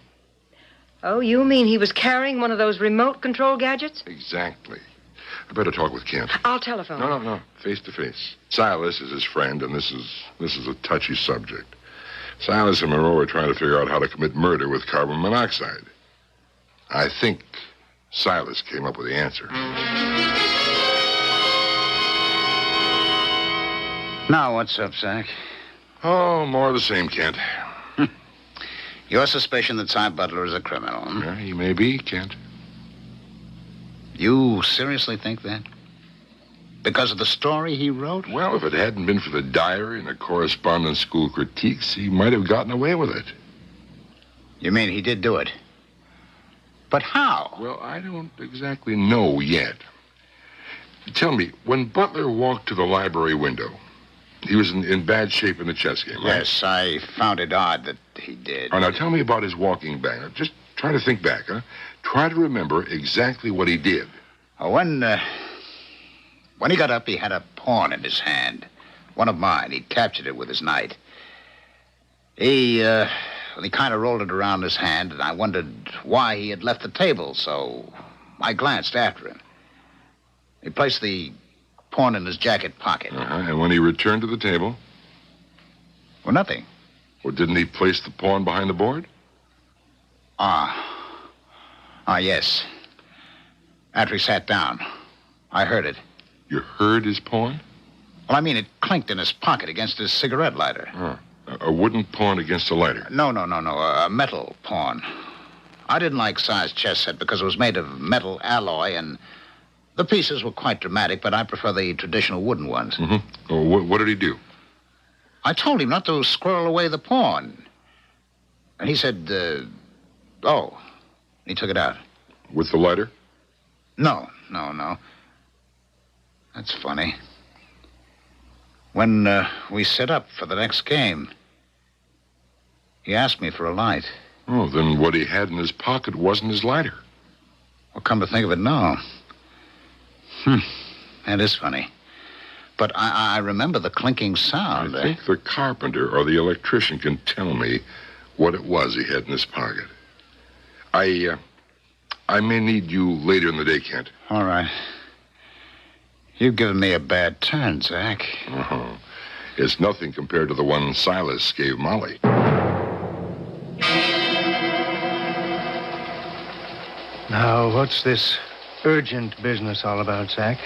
Oh, you mean he was carrying one of those remote control gadgets? Exactly. I better talk with Kent. I'll telephone. No. Face to face. Silas is his friend, and this is a touchy subject. Silas and Monroe are trying to figure out how to commit murder with carbon monoxide. I think Silas came up with the answer. Now, what's up, Zach? Oh, more of the same, Kent. Your suspicion that Cy Butler is a criminal, huh? Yeah, he may be, Kent. You seriously think that? Because of the story he wrote? Well, if it hadn't been for the diary and the correspondence school critiques, he might have gotten away with it. You mean he did do it? But how? Well, I don't exactly know yet. Tell me, when Butler walked to the library window, he was in bad shape in the chess game, right? Yes, I found it odd that he did. Oh, now tell me about his walking back. Now, just try to think back, huh? Try to remember exactly what he did. When he got up, he had a pawn in his hand. One of mine. He captured it with his knight. He kind of rolled it around his hand, and I wondered why he had left the table, so I glanced after him. He placed the pawn in his jacket pocket. And when he returned to the table? Well, nothing. Or didn't he place the pawn behind the board? Yes. After he sat down, I heard it. You heard his pawn? Well, I mean, it clinked in his pocket against his cigarette lighter. A wooden pawn against a lighter? No. A metal pawn. I didn't like Cy's chess set because it was made of metal alloy, and the pieces were quite dramatic, but I prefer the traditional wooden ones. Mm-hmm. Oh, what did he do? I told him not to squirrel away the pawn. And he said, he took it out. With the lighter? No. That's funny. When we set up for the next game, he asked me for a light. Oh, then what he had in his pocket wasn't his lighter. Well, come to think of it, no. That is funny. But I remember the clinking sound. I think the carpenter or the electrician can tell me what it was he had in his pocket. I may need you later in the day, Kent. All right. You've given me a bad turn, Zach. It's nothing compared to the one Silas gave Molly. Now, what's this urgent business all about, Zach?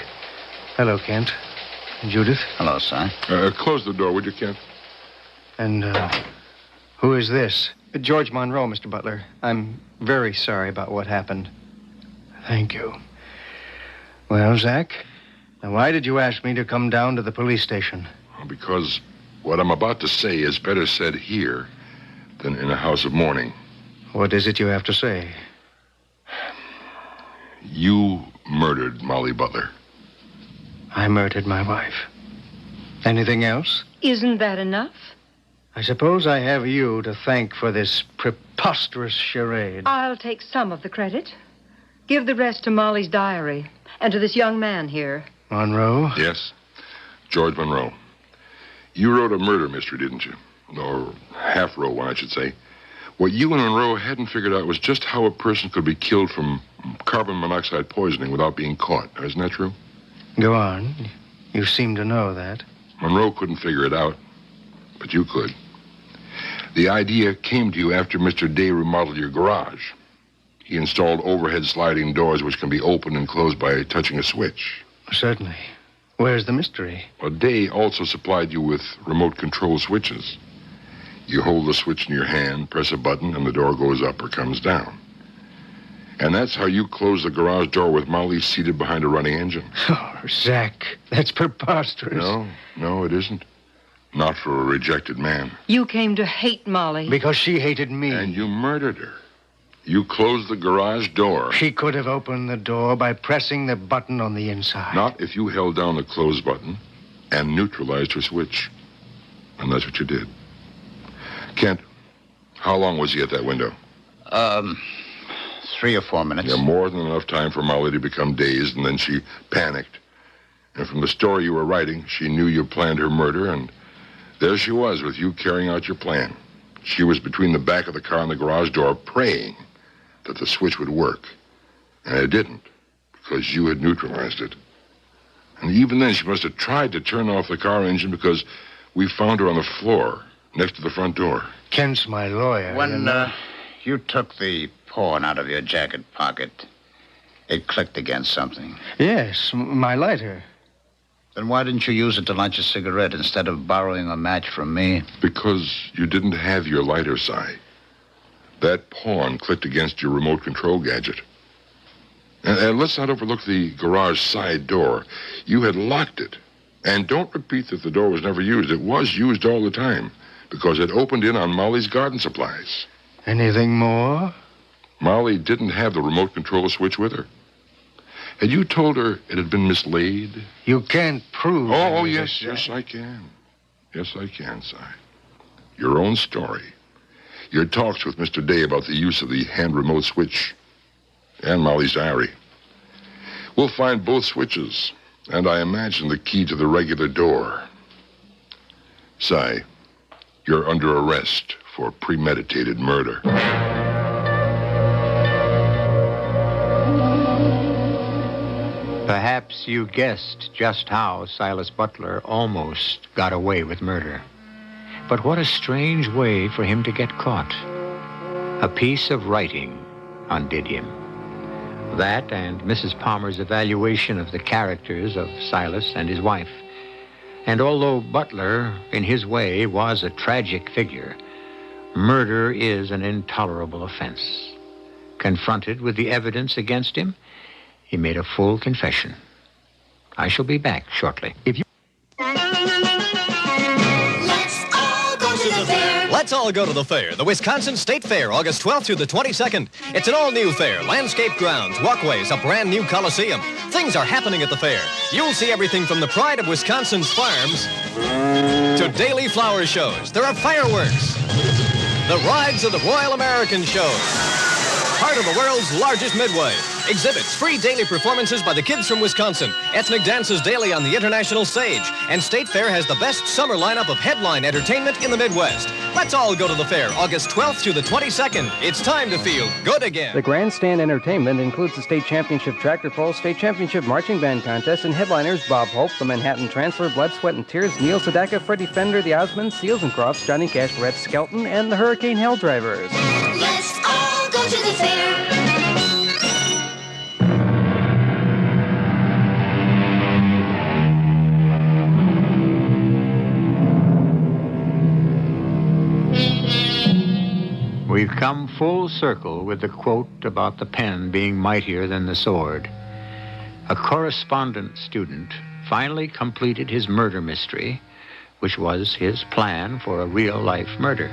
Hello, Kent. Judith. Hello, Si. Close the door, would you, Kent? And, who is this? George Monroe, Mr. Butler. I'm very sorry about what happened. Thank you. Well, Zach, now why did you ask me to come down to the police station? Because what I'm about to say is better said here than in a house of mourning. What is it you have to say? You murdered Molly Butler. I murdered my wife. Anything else? Isn't that enough? I suppose I have you to thank for this preposterous charade. I'll take some of the credit. Give the rest to Molly's diary and to this young man here. Monroe? Yes, George Monroe. You wrote a murder mystery, didn't you? Or half-wrote one, I should say. What you and Monroe hadn't figured out was just how a person could be killed from carbon monoxide poisoning without being caught. Isn't that true? Go on. You seem to know that. Monroe couldn't figure it out, but you could. The idea came to you after Mr. Day remodeled your garage. He installed overhead sliding doors which can be opened and closed by touching a switch. Certainly. Where's the mystery? Well, Day also supplied you with remote control switches. You hold the switch in your hand, press a button, and the door goes up or comes down. And that's how you close the garage door with Molly seated behind a running engine. Oh, Zach, that's preposterous. No, it isn't. Not for a rejected man. You came to hate Molly. Because she hated me. And you murdered her. You closed the garage door. She could have opened the door by pressing the button on the inside. Not if you held down the close button and neutralized her switch. And that's what you did. Kent, how long was he at that window? 3 or 4 minutes. Yeah, more than enough time for Molly to become dazed, and then she panicked. And from the story you were writing, she knew you planned her murder, and there she was with you carrying out your plan. She was between the back of the car and the garage door praying that the switch would work. And it didn't, because you had neutralized it. And even then, she must have tried to turn off the car engine because we found her on the floor next to the front door. Kent's my lawyer. When you took the pawn out of your jacket pocket, it clicked against something. Yes, my lighter. Then why didn't you use it to light your cigarette instead of borrowing a match from me? Because you didn't have your lighter, Si. That pawn clicked against your remote control gadget. And let's not overlook the garage side door. You had locked it. And don't repeat that the door was never used. It was used all the time because it opened in on Molly's garden supplies. Anything more? Molly didn't have the remote control switch with her. Had you told her it had been mislaid? You can't prove... Oh, yes, I can. Yes, I can, Si. Your own story. Your talks with Mr. Day about the use of the hand remote switch. And Molly's diary. We'll find both switches, and I imagine the key to the regular door. Si, you're under arrest for premeditated murder. Perhaps you guessed just how Silas Butler almost got away with murder. But what a strange way for him to get caught. A piece of writing undid him. That and Mrs. Palmer's evaluation of the characters of Silas and his wife. And although Butler, in his way, was a tragic figure, murder is an intolerable offense. Confronted with the evidence against him, he made a full confession. I shall be back shortly. Let's all go to the fair, the Wisconsin State Fair, August 12th through the 22nd. It's an all-new fair, landscape grounds, walkways, a brand-new coliseum. Things are happening at the fair. You'll see everything from the pride of Wisconsin's farms to daily flower shows. There are fireworks, the rides of the Royal American Show, part of the world's largest midway. Exhibits, free daily performances by the kids from Wisconsin, ethnic dances daily on the international stage, and State Fair has the best summer lineup of headline entertainment in the Midwest. Let's all go to the fair, August 12th through the 22nd. It's time to feel good again. The grandstand entertainment includes the state championship tractor pull, state championship marching band contest, and headliners Bob Hope, the Manhattan Transfer, Blood, Sweat, and Tears, Neil Sedaka, Freddie Fender, the Osmonds, Seals and Crofts, Johnny Cash, Brett Skelton, and the Hurricane Hell Drivers. Let's all go to the fair. We've come full circle with the quote about the pen being mightier than the sword. A correspondence student finally completed his murder mystery, which was his plan for a real-life murder.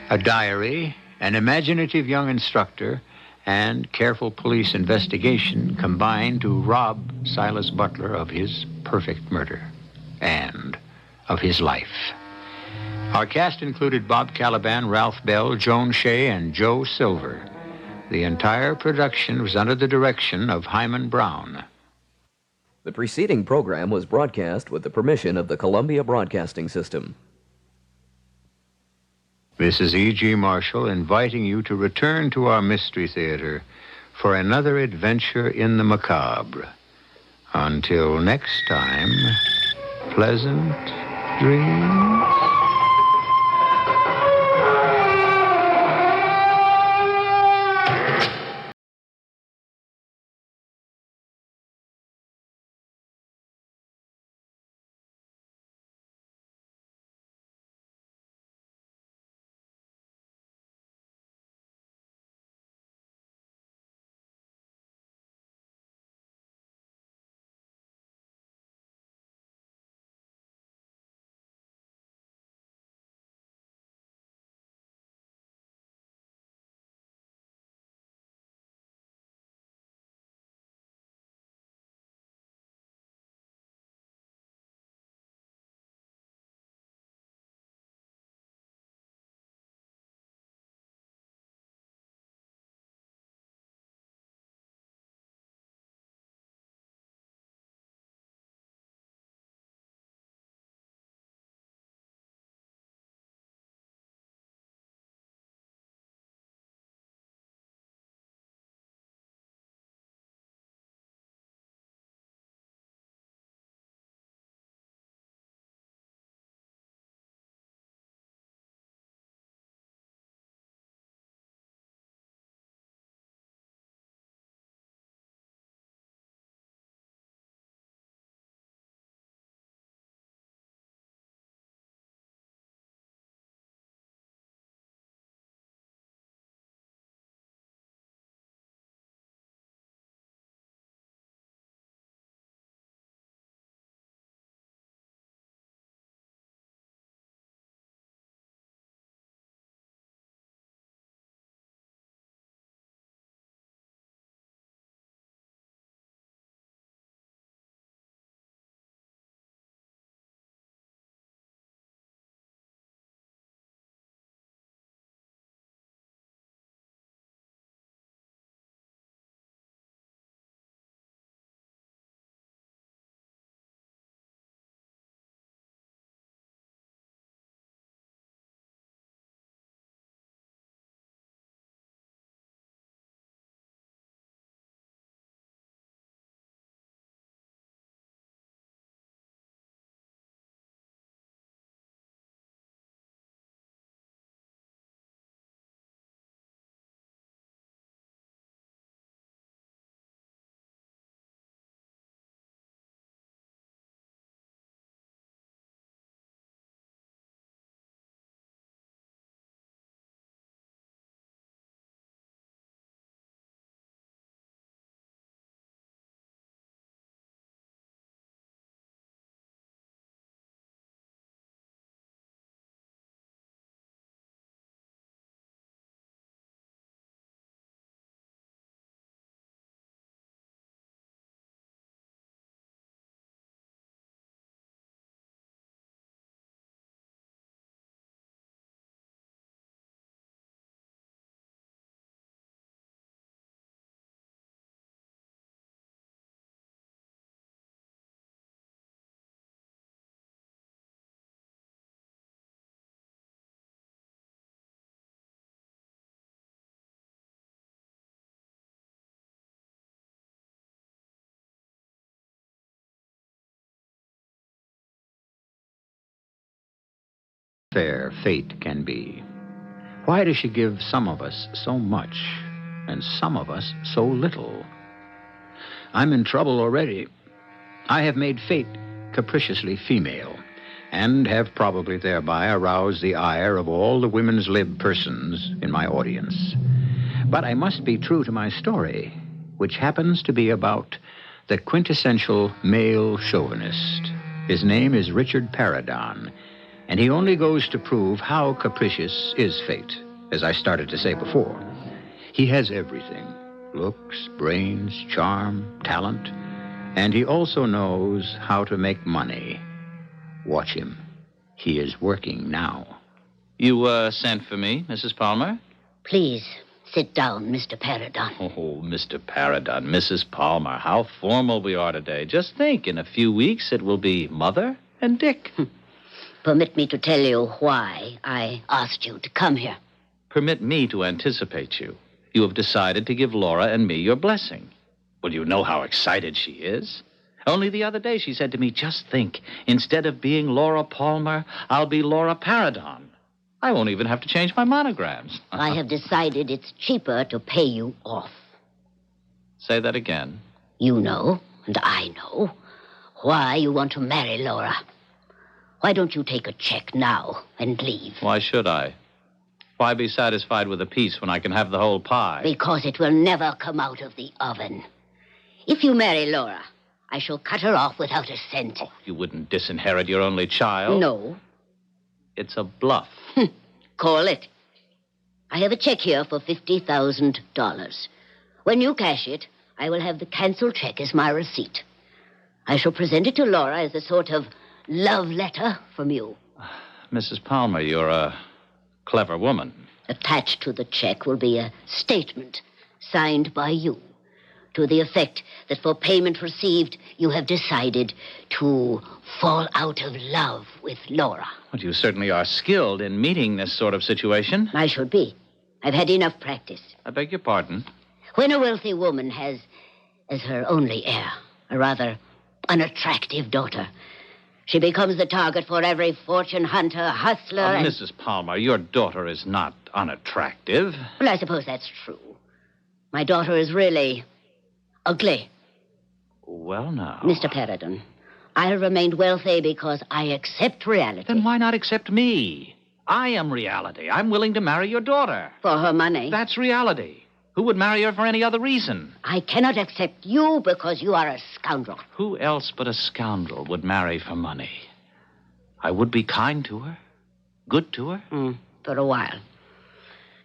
A diary, an imaginative young instructor, and careful police investigation combined to rob Silas Butler of his perfect murder and of his life. Our cast included Bob Caliban, Ralph Bell, Joan Shea, and Joe Silver. The entire production was under the direction of Hyman Brown. The preceding program was broadcast with the permission of the Columbia Broadcasting System. This is E.G. Marshall inviting you to return to our Mystery Theater for another adventure in the macabre. Until next time, pleasant dreams. Fair fate can be. Why does she give some of us so much and some of us so little? I'm in trouble already. I have made fate capriciously female and have probably thereby aroused the ire of all the women's lib persons in my audience. But I must be true to my story, which happens to be about the quintessential male chauvinist. His name is Richard Paradon, and he only goes to prove how capricious is fate, as I started to say before. He has everything: looks, brains, charm, talent, and he also knows how to make money. Watch him. He is working now. You, sent for me, Mrs. Palmer? Please, sit down, Mr. Paradon. Oh, Mr. Paradon, Mrs. Palmer, how formal we are today. Just think, in a few weeks it will be Mother and Dick. Permit me to tell you why I asked you to come here. Permit me to anticipate you. You have decided to give Laura and me your blessing. Well, you know how excited she is. Only the other day she said to me, just think, instead of being Laura Palmer, I'll be Laura Paradon. I won't even have to change my monograms. I have decided it's cheaper to pay you off. Say that again. You know, and I know, why you want to marry Laura. Why don't you take a check now and leave? Why should I? Why be satisfied with a piece when I can have the whole pie? Because it will never come out of the oven. If you marry Laura, I shall cut her off without a cent. Oh, you wouldn't disinherit your only child? No. It's a bluff. Call it. I have a check here for $50,000. When you cash it, I will have the canceled check as my receipt. I shall present it to Laura as a sort of love letter from you. Mrs. Palmer, you're a clever woman. Attached to the check will be a statement signed by you to the effect that for payment received, you have decided to fall out of love with Laura. Well, you certainly are skilled in meeting this sort of situation. I should be. I've had enough practice. I beg your pardon? When a wealthy woman has as her only heir a rather unattractive daughter, she becomes the target for every fortune hunter, hustler, and... Mrs. Palmer, your daughter is not unattractive. Well, I suppose that's true. My daughter is really ugly. Well, now... Mr. Paradon, I have remained wealthy because I accept reality. Then why not accept me? I am reality. I'm willing to marry your daughter. For her money? That's reality. Who would marry her for any other reason? I cannot accept you because you are a scoundrel. Who else but a scoundrel would marry for money? I would be kind to her, good to her. For a while.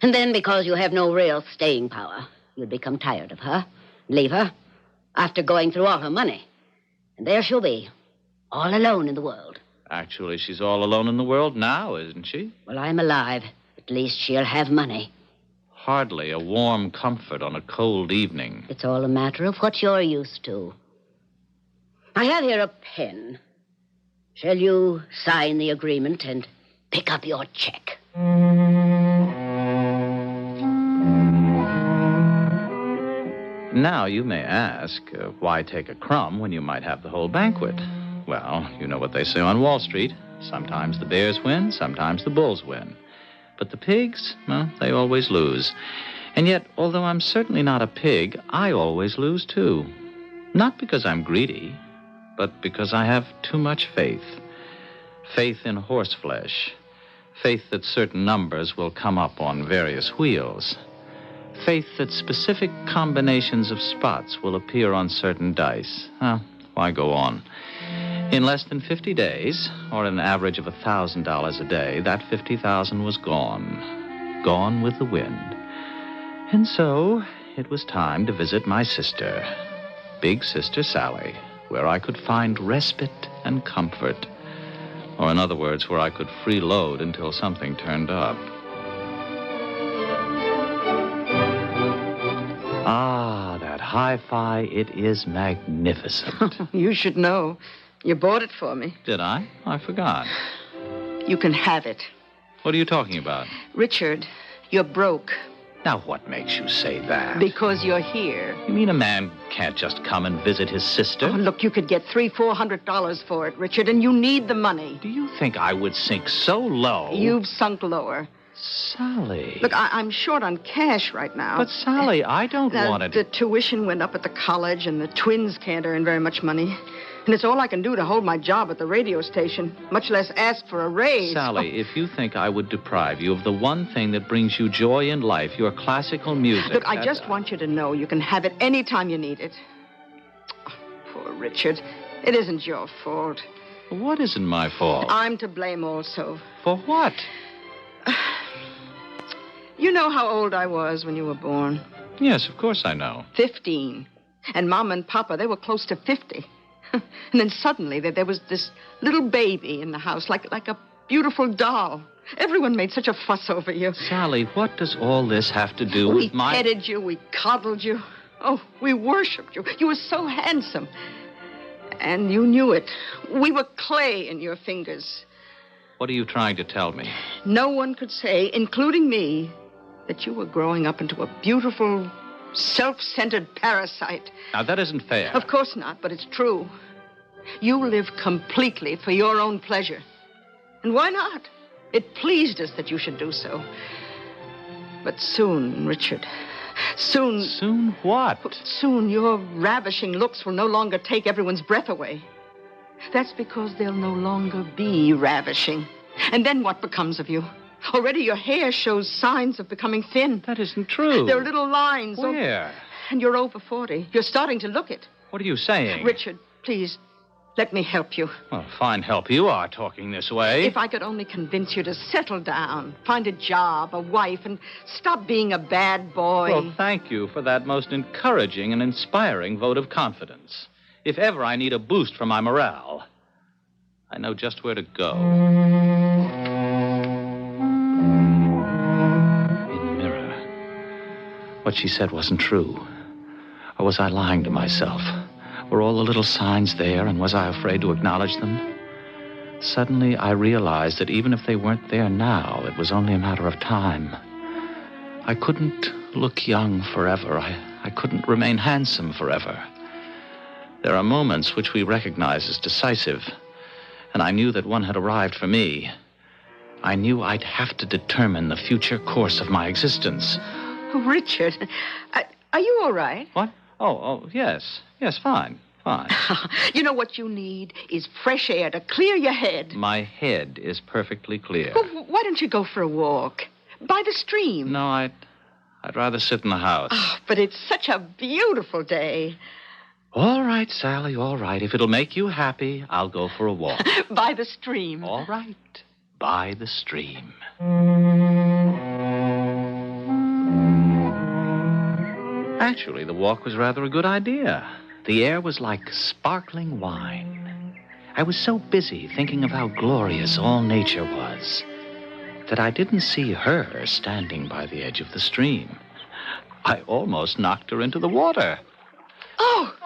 And then because you have no real staying power, you'd become tired of her, leave her, after going through all her money. And there she'll be, all alone in the world. Actually, she's all alone in the world now, isn't she? Well, I'm alive. At least she'll have money. Hardly a warm comfort on a cold evening. It's all a matter of what you're used to. I have here a pen. Shall you sign the agreement and pick up your check? Now, you may ask, why take a crumb when you might have the whole banquet? Well, you know what they say on Wall Street. Sometimes the bears win, sometimes the bulls win. But the pigs, well, they always lose. And yet, although I'm certainly not a pig, I always lose, too. Not because I'm greedy, but because I have too much faith. Faith in horseflesh. Faith that certain numbers will come up on various wheels. Faith that specific combinations of spots will appear on certain dice. Why go on? In less than 50 days, or an average of $1,000 a day, that $50,000 was gone. Gone with the wind. And so, it was time to visit my sister, Big Sister Sally, where I could find respite and comfort. Or in other words, where I could freeload until something turned up. Ah, that hi-fi, it is magnificent. You should know. You bought it for me. Did I? I forgot. You can have it. What are you talking about? Richard, you're broke. Now, what makes you say that? Because you're here. You mean a man can't just come and visit his sister? Oh, look, you could get $300-400 for it, Richard, and you need the money. Do you think I would sink so low? You've sunk lower. Sally. Look, I'm short on cash right now. But, Sally, I don't want it. The tuition went up at the college, and the twins can't earn very much money. And it's all I can do to hold my job at the radio station, much less ask for a raise. Sally, if you think I would deprive you of the one thing that brings you joy in life, your classical music... Look, I just want you to know you can have it any time you need it. Oh, poor Richard. It isn't your fault. What isn't my fault? I'm to blame also. For what? You know how old I was when you were born? Yes, of course I know. 15. And Mom and Papa, they were close to 50. And then suddenly there was this little baby in the house, like a beautiful doll. Everyone made such a fuss over you. Sally, what does all this have to do with my... We petted you, we coddled you. Oh, we worshipped you. You were so handsome. And you knew it. We were clay in your fingers. What are you trying to tell me? No one could say, including me, that you were growing up into a beautiful, self-centered parasite. Now, that isn't fair. Of course not, but it's true. You live completely for your own pleasure. And why not? It pleased us that you should do so. But soon, Richard, soon... Soon what? Soon your ravishing looks will no longer take everyone's breath away. That's because they'll no longer be ravishing. And then what becomes of you? Already your hair shows signs of becoming thin. That isn't true. There are little lines. Where? And you're over 40. You're starting to look it. What are you saying? Richard, please, let me help you. Well, fine help you are talking this way. If I could only convince you to settle down, find a job, a wife, and stop being a bad boy. Well, thank you for that most encouraging and inspiring vote of confidence. If ever I need a boost for my morale, I know just where to go. In the mirror. What she said wasn't true. Or was I lying to myself? Were all the little signs there, and was I afraid to acknowledge them? Suddenly, I realized that even if they weren't there now, it was only a matter of time. I couldn't look young forever. I couldn't remain handsome forever. There are moments which we recognize as decisive, and I knew that one had arrived for me. I knew I'd have to determine the future course of my existence. Oh, Richard, are you all right? What? Oh, yes. Yes, fine. You know what you need is fresh air to clear your head. My head is perfectly clear. Well, why don't you go for a walk? By the stream. No, I'd rather sit in the house. Oh, but it's such a beautiful day. All right, Sally, all right. If it'll make you happy, I'll go for a walk. By the stream. All right. By the stream. Actually, the walk was rather a good idea. The air was like sparkling wine. I was so busy thinking of how glorious all nature was that I didn't see her standing by the edge of the stream. I almost knocked her into the water.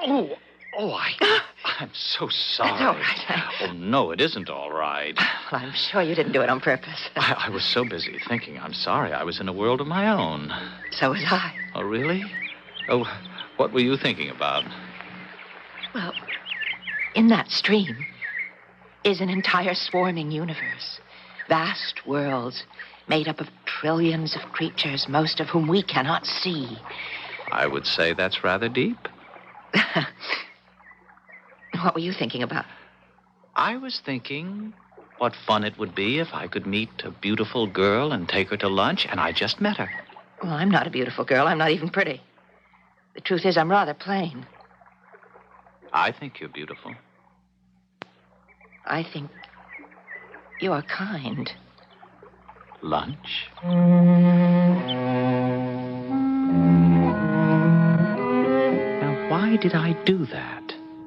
I'm so sorry. That's all right. Oh, no, it isn't all right. Well, I'm sure you didn't do it on purpose. I was so busy thinking. I'm sorry. I was in a world of my own. So was I. Oh, really? Oh, what were you thinking about? Well, in that stream is an entire swarming universe. Vast worlds made up of trillions of creatures, most of whom we cannot see. I would say that's rather deep. What were you thinking about? I was thinking what fun it would be if I could meet a beautiful girl and take her to lunch, and I just met her. Well, I'm not a beautiful girl. I'm not even pretty. The truth is, I'm rather plain. I think you're beautiful. I think you are kind. Lunch? Now, why did I do that?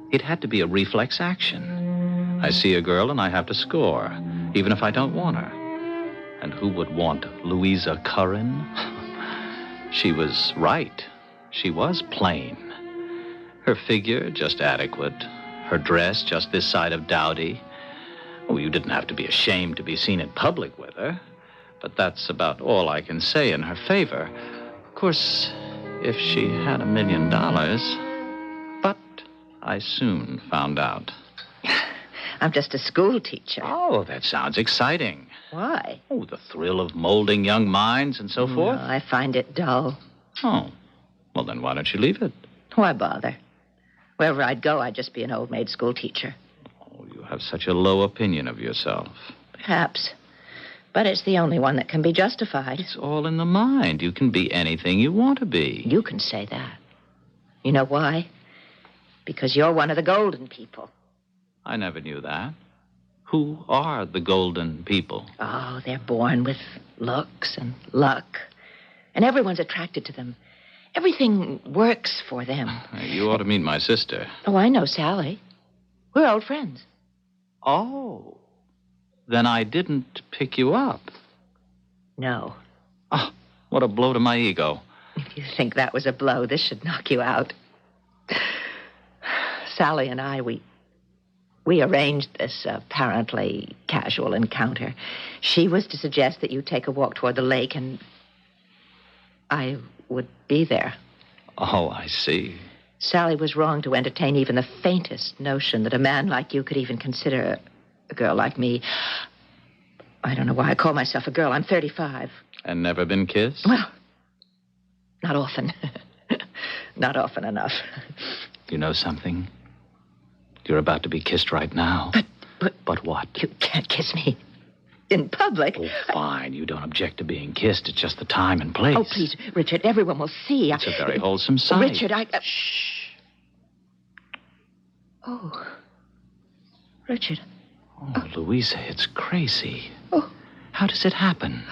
It had to be a reflex action. I see a girl and I have to score, even if I don't want her. And who would want Louisa Curran? She was right. She was plain. Her figure, just adequate. Her dress, just this side of dowdy. Oh, you didn't have to be ashamed to be seen in public with her. But that's about all I can say in her favor. Of course, if she had $1 million... But I soon found out. I'm just a school teacher. Oh, that sounds exciting. Why? Oh, the thrill of molding young minds and so forth. No, I find it dull. Oh, well, then why don't you leave it? Why bother? Wherever I'd go, I'd just be an old maid school teacher. Oh, you have such a low opinion of yourself. Perhaps. But it's the only one that can be justified. It's all in the mind. You can be anything you want to be. You can say that. You know why? Because you're one of the golden people. I never knew that. Who are the golden people? Oh, they're born with looks and luck. And everyone's attracted to them. Everything works for them. You ought to meet my sister. Oh, I know Sally. We're old friends. Oh. Then I didn't pick you up. No. Oh, what a blow to my ego. If you think that was a blow, this should knock you out. Sally and I, we We arranged this apparently casual encounter. She was to suggest that you take a walk toward the lake, and I would be there. Oh, I see. Sally was wrong to entertain even the faintest notion that a man like you could even consider a girl like me. I don't know why I call myself a girl. I'm 35. And never been kissed? Well, not often. Not often enough. You know something? You're about to be kissed right now. But what? You can't kiss me in public. Oh, fine. You don't object to being kissed. It's just the time and place. Oh, please, Richard, everyone will see. It's a very wholesome sight. Richard, Shh. Oh. Richard. Oh, Louisa, it's crazy. Oh. How does it happen?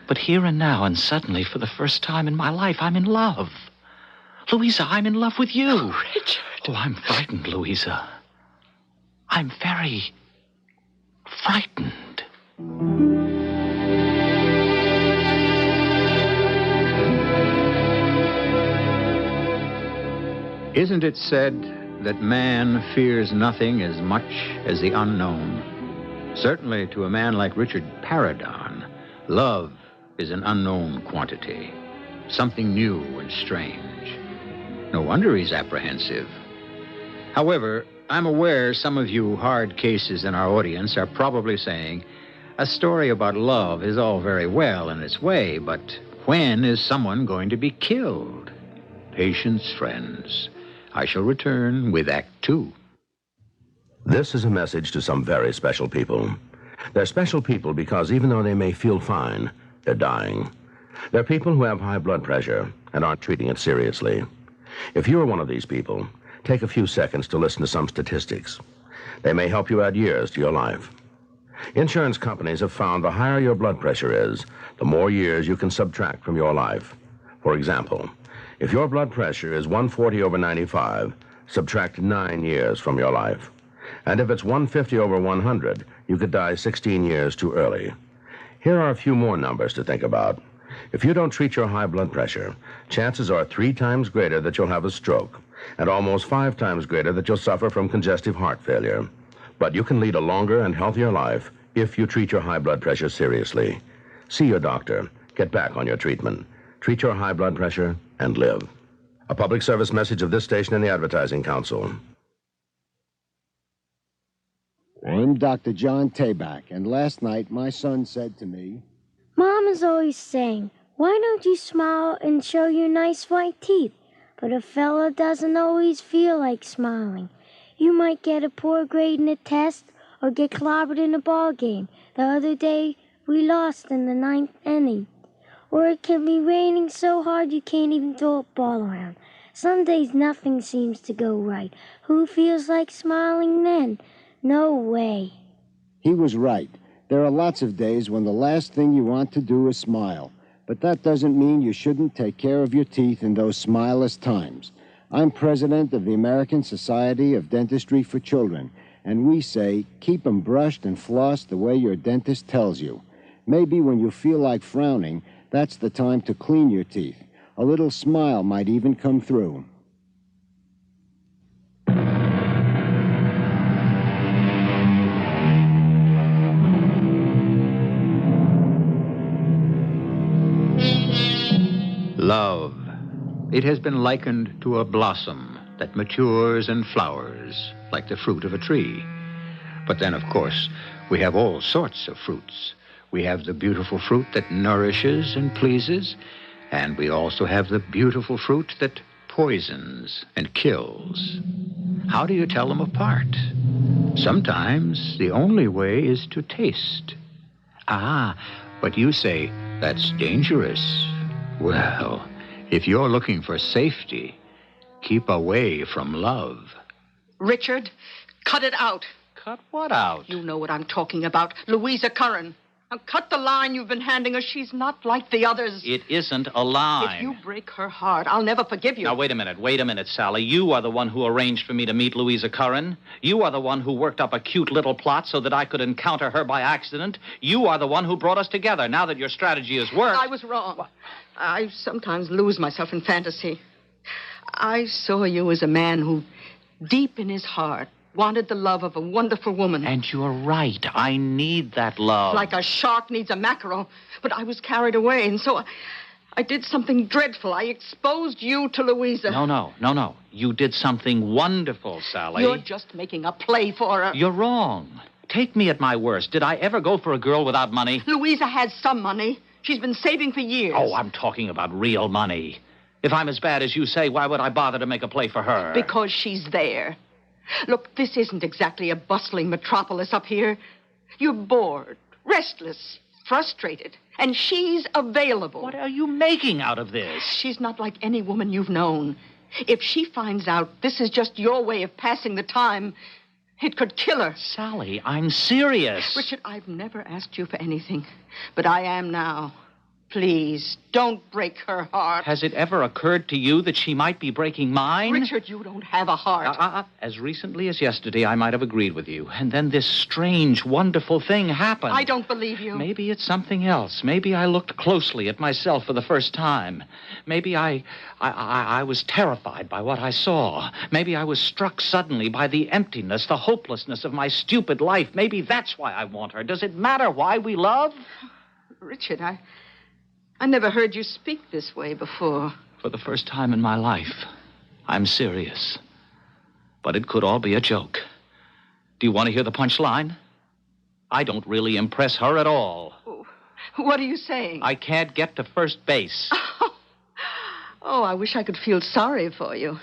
But here and now, and suddenly, for the first time in my life, I'm in love. Louisa, I'm in love with you. Oh, Richard. Oh, I'm frightened, Louisa. I'm very frightened. Isn't it said that man fears nothing as much as the unknown? Certainly to a man like Richard Paradon, love is an unknown quantity, something new and strange. No wonder he's apprehensive. However, I'm aware some of you hard cases in our audience are probably saying, a story about love is all very well in its way, but when is someone going to be killed? Patience, friends. I shall return with Act 2. This is a message to some very special people. They're special people because even though they may feel fine, they're dying. They're people who have high blood pressure and aren't treating it seriously. If you're one of these people, take a few seconds to listen to some statistics. They may help you add years to your life. Insurance companies have found the higher your blood pressure is, the more years you can subtract from your life. For example, if your blood pressure is 140/95, subtract 9 years from your life. And if it's 150/100, you could die 16 years too early. Here are a few more numbers to think about. If you don't treat your high blood pressure, chances are 3 times greater that you'll have a stroke, and almost 5 times greater that you'll suffer from congestive heart failure. But you can lead a longer and healthier life if you treat your high blood pressure seriously. See your doctor. Get back on your treatment. Treat your high blood pressure and live. A public service message of this station and the Advertising Council. I'm Dr. John Tabak, and last night my son said to me, Mom is always saying, why don't you smile and show your nice white teeth? But a fella doesn't always feel like smiling. You might get a poor grade in a test or get clobbered in a ball game. The other day, we lost in the 9th inning. Or it can be raining so hard you can't even throw a ball around. Some days nothing seems to go right. Who feels like smiling then? No way. He was right. There are lots of days when the last thing you want to do is smile. But that doesn't mean you shouldn't take care of your teeth in those smileless times. I'm president of the American Society of Dentistry for Children, and we say keep 'em brushed and flossed the way your dentist tells you. Maybe when you feel like frowning, that's the time to clean your teeth. A little smile might even come through. Love. It has been likened to a blossom that matures and flowers like the fruit of a tree. But then, of course, we have all sorts of fruits. We have the beautiful fruit that nourishes and pleases, and we also have the beautiful fruit that poisons and kills. How do you tell them apart? Sometimes the only way is to taste. Ah, but you say that's dangerous. Well, if you're looking for safety, keep away from love. Richard, cut it out. Cut what out? You know what I'm talking about. Louisa Curran. Now cut the line you've been handing her. She's not like the others. It isn't a line. If you break her heart, I'll never forgive you. Now, wait a minute, Sally. You are the one who arranged for me to meet Louisa Curran. You are the one who worked up a cute little plot so that I could encounter her by accident. You are the one who brought us together. Now that your strategy has worked... I was wrong. I sometimes lose myself in fantasy. I saw you as a man who, deep in his heart, wanted the love of a wonderful woman. And you're right. I need that love. Like a shark needs a mackerel. But I was carried away, and so I did something dreadful. I exposed you to Louisa. No. You did something wonderful, Sally. You're just making a play for her. You're wrong. Take me at my worst. Did I ever go for a girl without money? Louisa has some money. She's been saving for years. Oh, I'm talking about real money. If I'm as bad as you say, why would I bother to make a play for her? Because she's there. Look, this isn't exactly a bustling metropolis up here. You're bored, restless, frustrated, and she's available. What are you making out of this? She's not like any woman you've known. If she finds out this is just your way of passing the time, it could kill her. Sally, I'm serious. Richard, I've never asked you for anything, but I am now. Please, don't break her heart. Has it ever occurred to you that she might be breaking mine? Richard, you don't have a heart. As recently as yesterday, I might have agreed with you. And then this strange, wonderful thing happened. I don't believe you. Maybe it's something else. Maybe I looked closely at myself for the first time. Maybe I was terrified by what I saw. Maybe I was struck suddenly by the emptiness, the hopelessness of my stupid life. Maybe that's why I want her. Does it matter why we love? Richard, I never heard you speak this way before. For the first time in my life, I'm serious. But it could all be a joke. Do you want to hear the punchline? I don't really impress her at all. What are you saying? I can't get to first base. Oh, I wish I could feel sorry for you.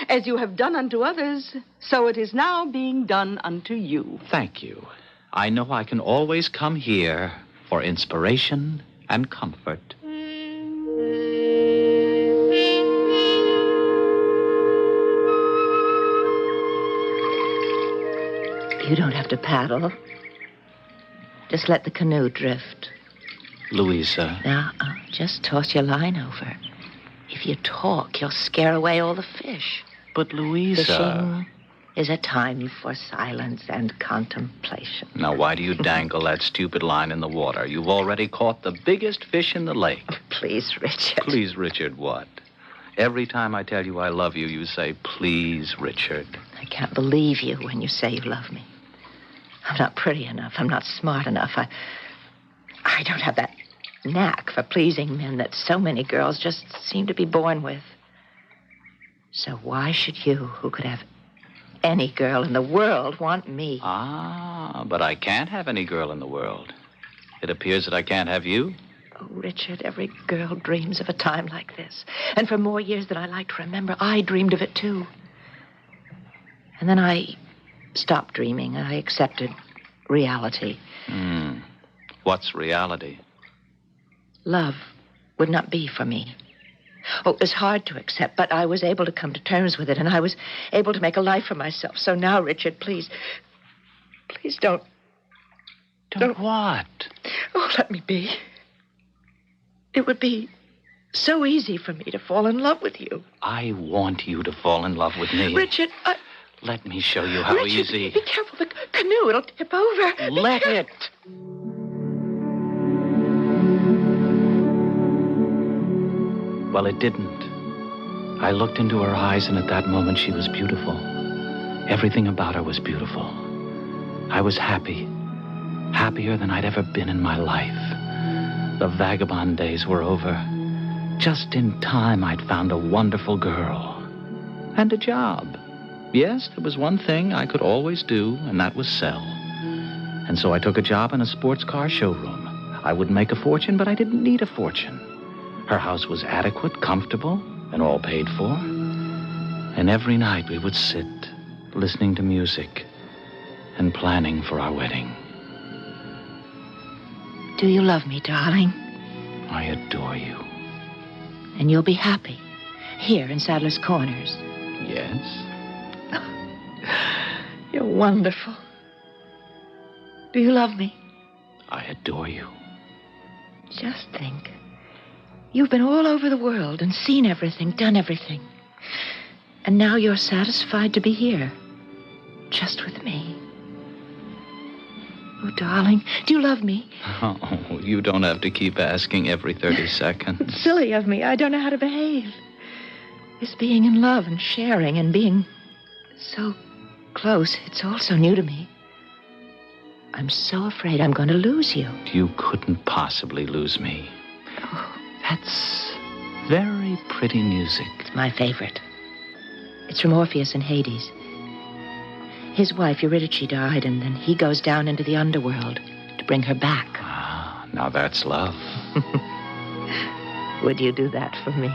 As you have done unto others, so it is now being done unto you. Thank you. I know I can always come here for inspiration and comfort. You don't have to paddle. Just let the canoe drift. Louisa. Now, just toss your line over. If you talk, you'll scare away all the fish. But, Louisa... Fishing is a time for silence and contemplation. Now, why do you dangle that stupid line in the water? You've already caught the biggest fish in the lake. Oh, please, Richard. Please, Richard, what? Every time I tell you I love you, you say, please, Richard. I can't believe you when you say you love me. I'm not pretty enough. I'm not smart enough. I don't have that knack for pleasing men that so many girls just seem to be born with. So why should you, who could have any girl in the world, want me? But I can't have any girl in the world. It appears that I can't have you. Oh, Richard, every girl dreams of a time like this. And for more years than I like to remember, I dreamed of it, too. And then I stopped dreaming. I accepted reality. What's reality? Love would not be for me. Oh, it was hard to accept, but I was able to come to terms with it, and I was able to make a life for myself. So now, Richard, please don't... Don't what? Oh, let me be. It would be so easy for me to fall in love with you. I want you to fall in love with me. Richard, Let me show you how Richard, easy. Be careful, the canoe, it'll tip over. Let it. Well, it didn't. I looked into her eyes, and at that moment she was beautiful. Everything about her was beautiful. I was happy. Happier than I'd ever been in my life. The vagabond days were over. Just in time, I'd found a wonderful girl. And a job. Yes, there was one thing I could always do, and that was sell. And so I took a job in a sports car showroom. I would make a fortune, but I didn't need a fortune. Her house was adequate, comfortable, and all paid for. And every night we would sit, listening to music and planning for our wedding. Do you love me, darling? I adore you. And you'll be happy here in Sadler's Corners. Yes? You're wonderful. Do you love me? I adore you. Just think. You've been all over the world and seen everything, done everything. And now you're satisfied to be here. Just with me. Oh, darling, do you love me? Oh, you don't have to keep asking every 30 seconds. It's silly of me. I don't know how to behave. It's being in love and sharing and being so close. It's all so new to me. I'm so afraid I'm going to lose you. You couldn't possibly lose me. That's very pretty music. It's my favorite. It's from Orpheus in Hades. His wife, Eurydice, died, and then he goes down into the underworld to bring her back. Ah, now that's love. Would you do that for me?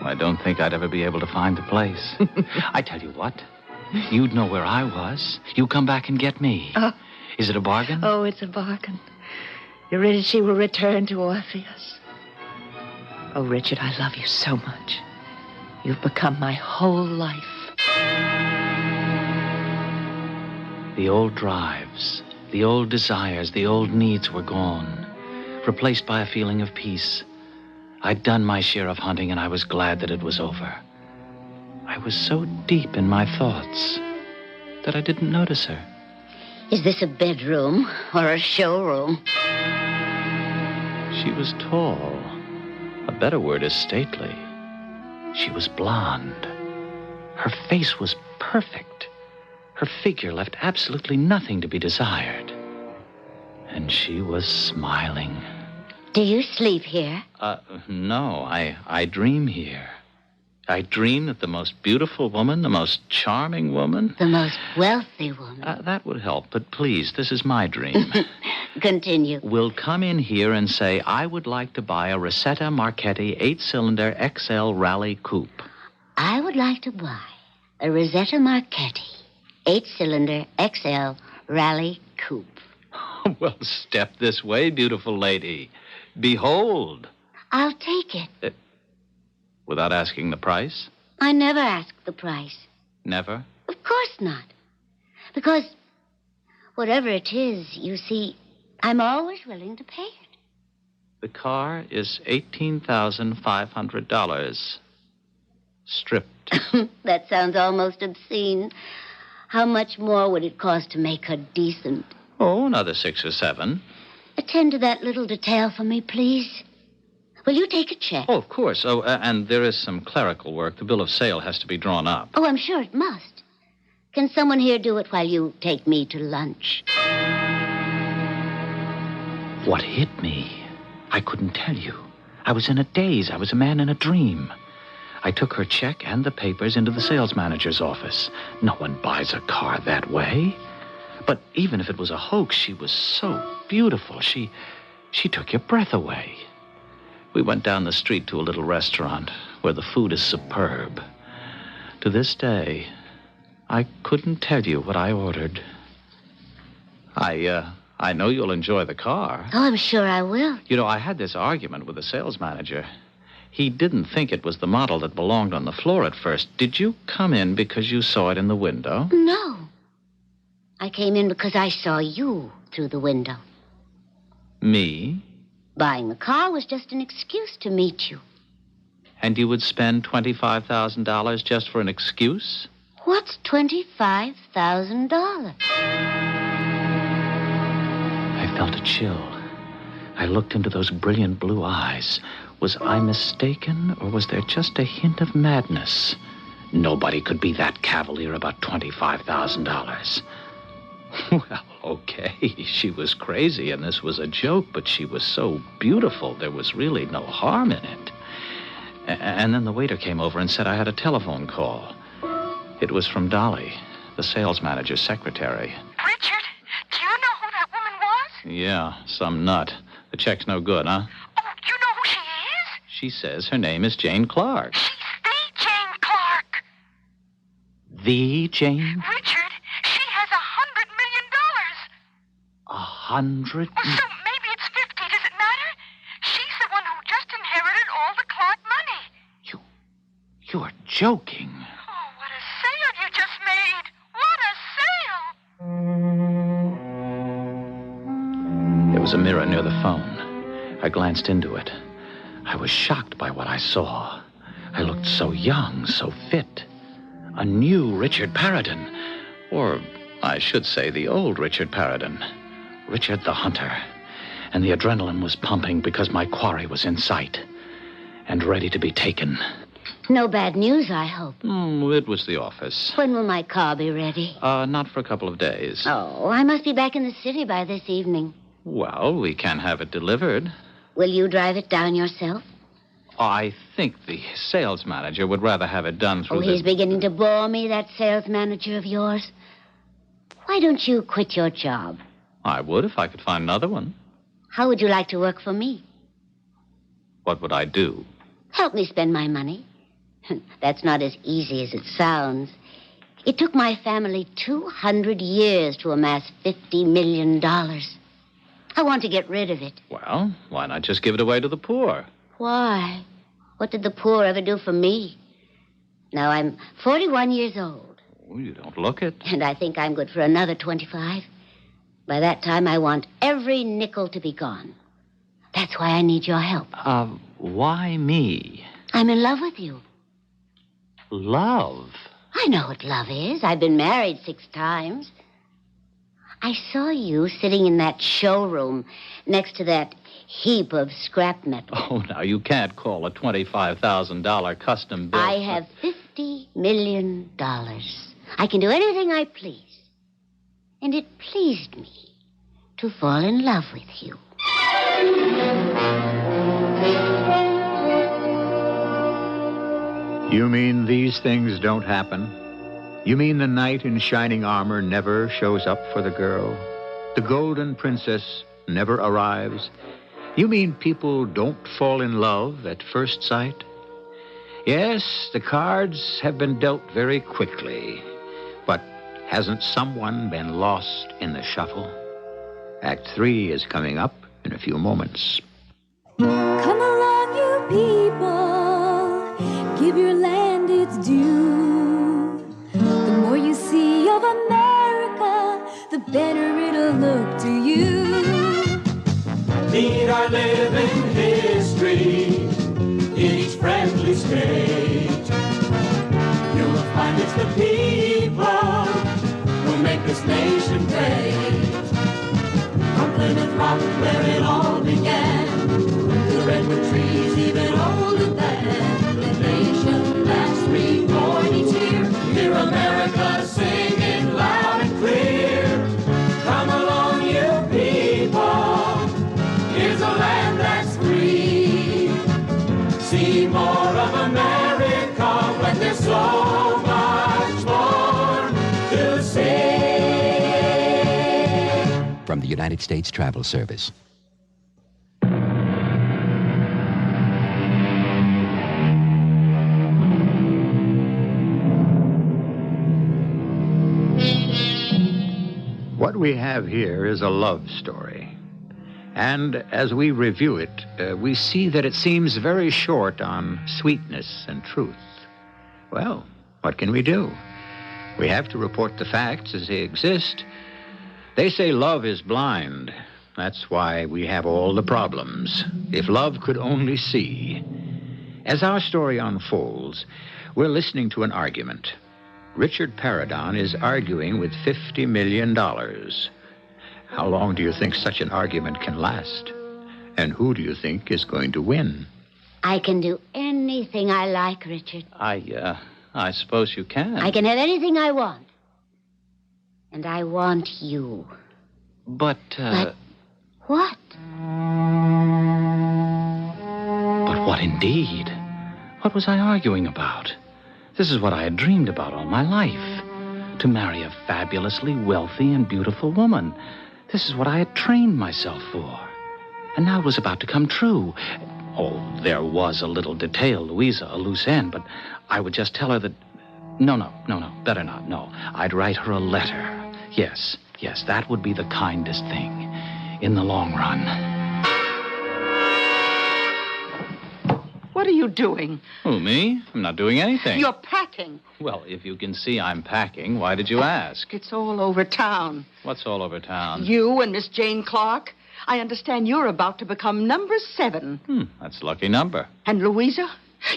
I don't think I'd ever be able to find the place. I tell you what, you'd know where I was. You come back and get me. Is it a bargain? Oh, it's a bargain. Eurydice will return to Orpheus. Oh, Richard, I love you so much. You've become my whole life. The old drives, the old desires, the old needs were gone, replaced by a feeling of peace. I'd done my share of hunting, and I was glad that it was over. I was so deep in my thoughts that I didn't notice her. Is this a bedroom or a showroom? She was tall. A better word is stately. She was blonde. Her face was perfect. Her figure left absolutely nothing to be desired. And she was smiling. Do you sleep here? No, I dream here. I dream that the most beautiful woman, the most charming woman... The most wealthy woman. That would help, but please, this is my dream. Continue. Will come in here and say, I would like to buy a Rosetta Marchetti 8-cylinder XL Rally Coupe. I would like to buy a Rosetta Marchetti 8-cylinder XL Rally Coupe. Well, step this way, beautiful lady. Behold. I'll take it. Without asking the price? I never ask the price. Never? Of course not. Because whatever it is, you see, I'm always willing to pay it. The car is $18,500. Stripped. That sounds almost obscene. How much more would it cost to make her decent? Oh, another 6 or 7. Attend to that little detail for me, please. Will you take a check? Oh, of course. Oh, and there is some clerical work. The bill of sale has to be drawn up. Oh, I'm sure it must. Can someone here do it while you take me to lunch? What hit me? I couldn't tell you. I was in a daze. I was a man in a dream. I took her check and the papers into the sales manager's office. No one buys a car that way. But even if it was a hoax, she was so beautiful. She took your breath away. We went down the street to a little restaurant where the food is superb. To this day, I couldn't tell you what I ordered. I know you'll enjoy the car. Oh, I'm sure I will. You know, I had this argument with the sales manager. He didn't think it was the model that belonged on the floor at first. Did you come in because you saw it in the window? No. I came in because I saw you through the window. Me? Buying the car was just an excuse to meet you. And you would spend $25,000 just for an excuse? What's $25,000? I felt a chill. I looked into those brilliant blue eyes. Was I mistaken, or was there just a hint of madness? Nobody could be that cavalier about $25,000. Well, okay, she was crazy, and this was a joke, but she was so beautiful, there was really no harm in it. And then the waiter came over and said I had a telephone call. It was from Dolly, the sales manager's secretary. Richard, do you know who that woman was? Yeah, some nut. The check's no good, huh? Oh, do you know who she is? She says her name is Jane Clark. She's the Jane Clark. The Jane? Richard, she has $100 million. 100? So maybe it's 50. Does it matter? She's the one who just inherited all the Clark money. You're joking. Oh, what a sale you just made. What a sale. There was a mirror near the phone. I glanced into it. I was shocked by what I saw. I looked so young, so fit. A new Richard Paradin. Or, I should say, the old Richard Paradin. Richard the Hunter. And the adrenaline was pumping because my quarry was in sight and ready to be taken. No bad news, I hope. It was the office. When will my car be ready? Not for a couple of days. Oh, I must be back in the city by this evening. Well, we can have it delivered. Will you drive it down yourself? I think the sales manager would rather have it done through He's beginning to bore me, that sales manager of yours. Why don't you quit your job? I would if I could find another one. How would you like to work for me? What would I do? Help me spend my money. That's not as easy as it sounds. It took my family 200 years to amass $50 million. I want to get rid of it. Well, why not just give it away to the poor? Why? What did the poor ever do for me? Now, I'm 41 years old. Oh, you don't look it. And I think I'm good for another 25. By that time, I want every nickel to be gone. That's why I need your help. Why me? I'm in love with you. Love? I know what love is. I've been married 6 times. I saw you sitting in that showroom next to that heap of scrap metal. Oh, now, you can't call a $25,000 custom bill. I have $50 million. I can do anything I please. And it pleased me to fall in love with you. You mean these things don't happen? You mean the knight in shining armor never shows up for the girl? The golden princess never arrives? You mean people don't fall in love at first sight? Yes, the cards have been dealt very quickly. But hasn't someone been lost in the shuffle? Act 3 is coming up in a few moments. Come along, you people. Give your land its due. The more you see of America, the better it'll look to you. Meet our living history in each friendly state. You'll find it's the people who make this nation great. From Plymouth Rock, where it all began, the redwood trees even older than the nation that's reborn each year. Hear America singing loud and clear. Come along, you people. Here's a land that's free. See more of America when there's so much more to see. From the United States Travel Service. What we have here is a love story. And as we review it, we see that it seems very short on sweetness and truth. Well, what can we do? We have to report the facts as they exist. They say love is blind. That's why we have all the problems. If love could only see. As our story unfolds, we're listening to an argument. Richard Paradon is arguing with $50 million. How long do you think such an argument can last? And who do you think is going to win? I can do anything I like, Richard. I suppose you can. I can have anything I want. And I want you. But what? But what indeed? What was I arguing about? This is what I had dreamed about all my life. To marry a fabulously wealthy and beautiful woman. This is what I had trained myself for. And now it was about to come true. Oh, there was a little detail, Louisa, a loose end, but I would just tell her that... No, better not, no. I'd write her a letter. Yes, that would be the kindest thing in the long run. What are you doing? Who, me? I'm not doing anything. You're packing. Well, if you can see I'm packing, why did you ask? It's all over town. What's all over town? You and Miss Jane Clark. I understand you're about to become number 7. That's a lucky number. And Louisa?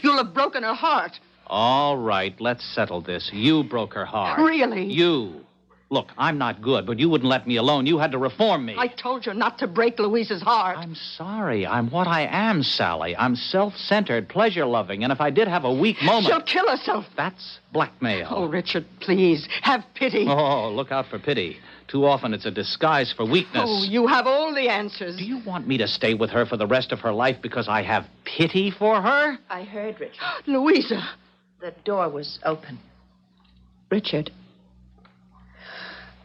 You'll have broken her heart. All right, let's settle this. You broke her heart. Really? You. Look, I'm not good, but you wouldn't let me alone. You had to reform me. I told you not to break Louisa's heart. I'm sorry. I'm what I am, Sally. I'm self-centered, pleasure-loving, and if I did have a weak moment... She'll kill herself. That's blackmail. Oh, Richard, please, have pity. Oh, look out for pity. Too often it's a disguise for weakness. Oh, you have all the answers. Do you want me to stay with her for the rest of her life because I have pity for her? I heard Richard. Louisa. The door was open. Richard,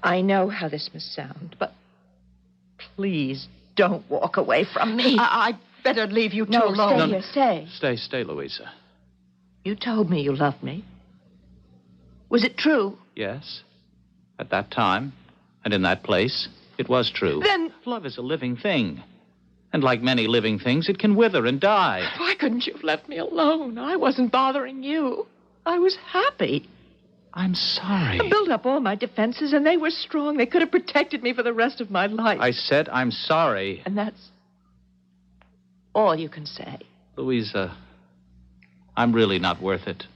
I know how this must sound, but please don't walk away from me. I better leave you two No, alone. stay here, stay. Stay, Louisa. You told me you loved me. Was it true? Yes. At that time, and in that place, it was true. Then... Love is a living thing. And like many living things, it can wither and die. Why couldn't you have left me alone? I wasn't bothering you. I was happy. I'm sorry. I built up all my defenses, and they were strong. They could have protected me for the rest of my life. I said I'm sorry. And that's all you can say. Louisa, I'm really not worth it.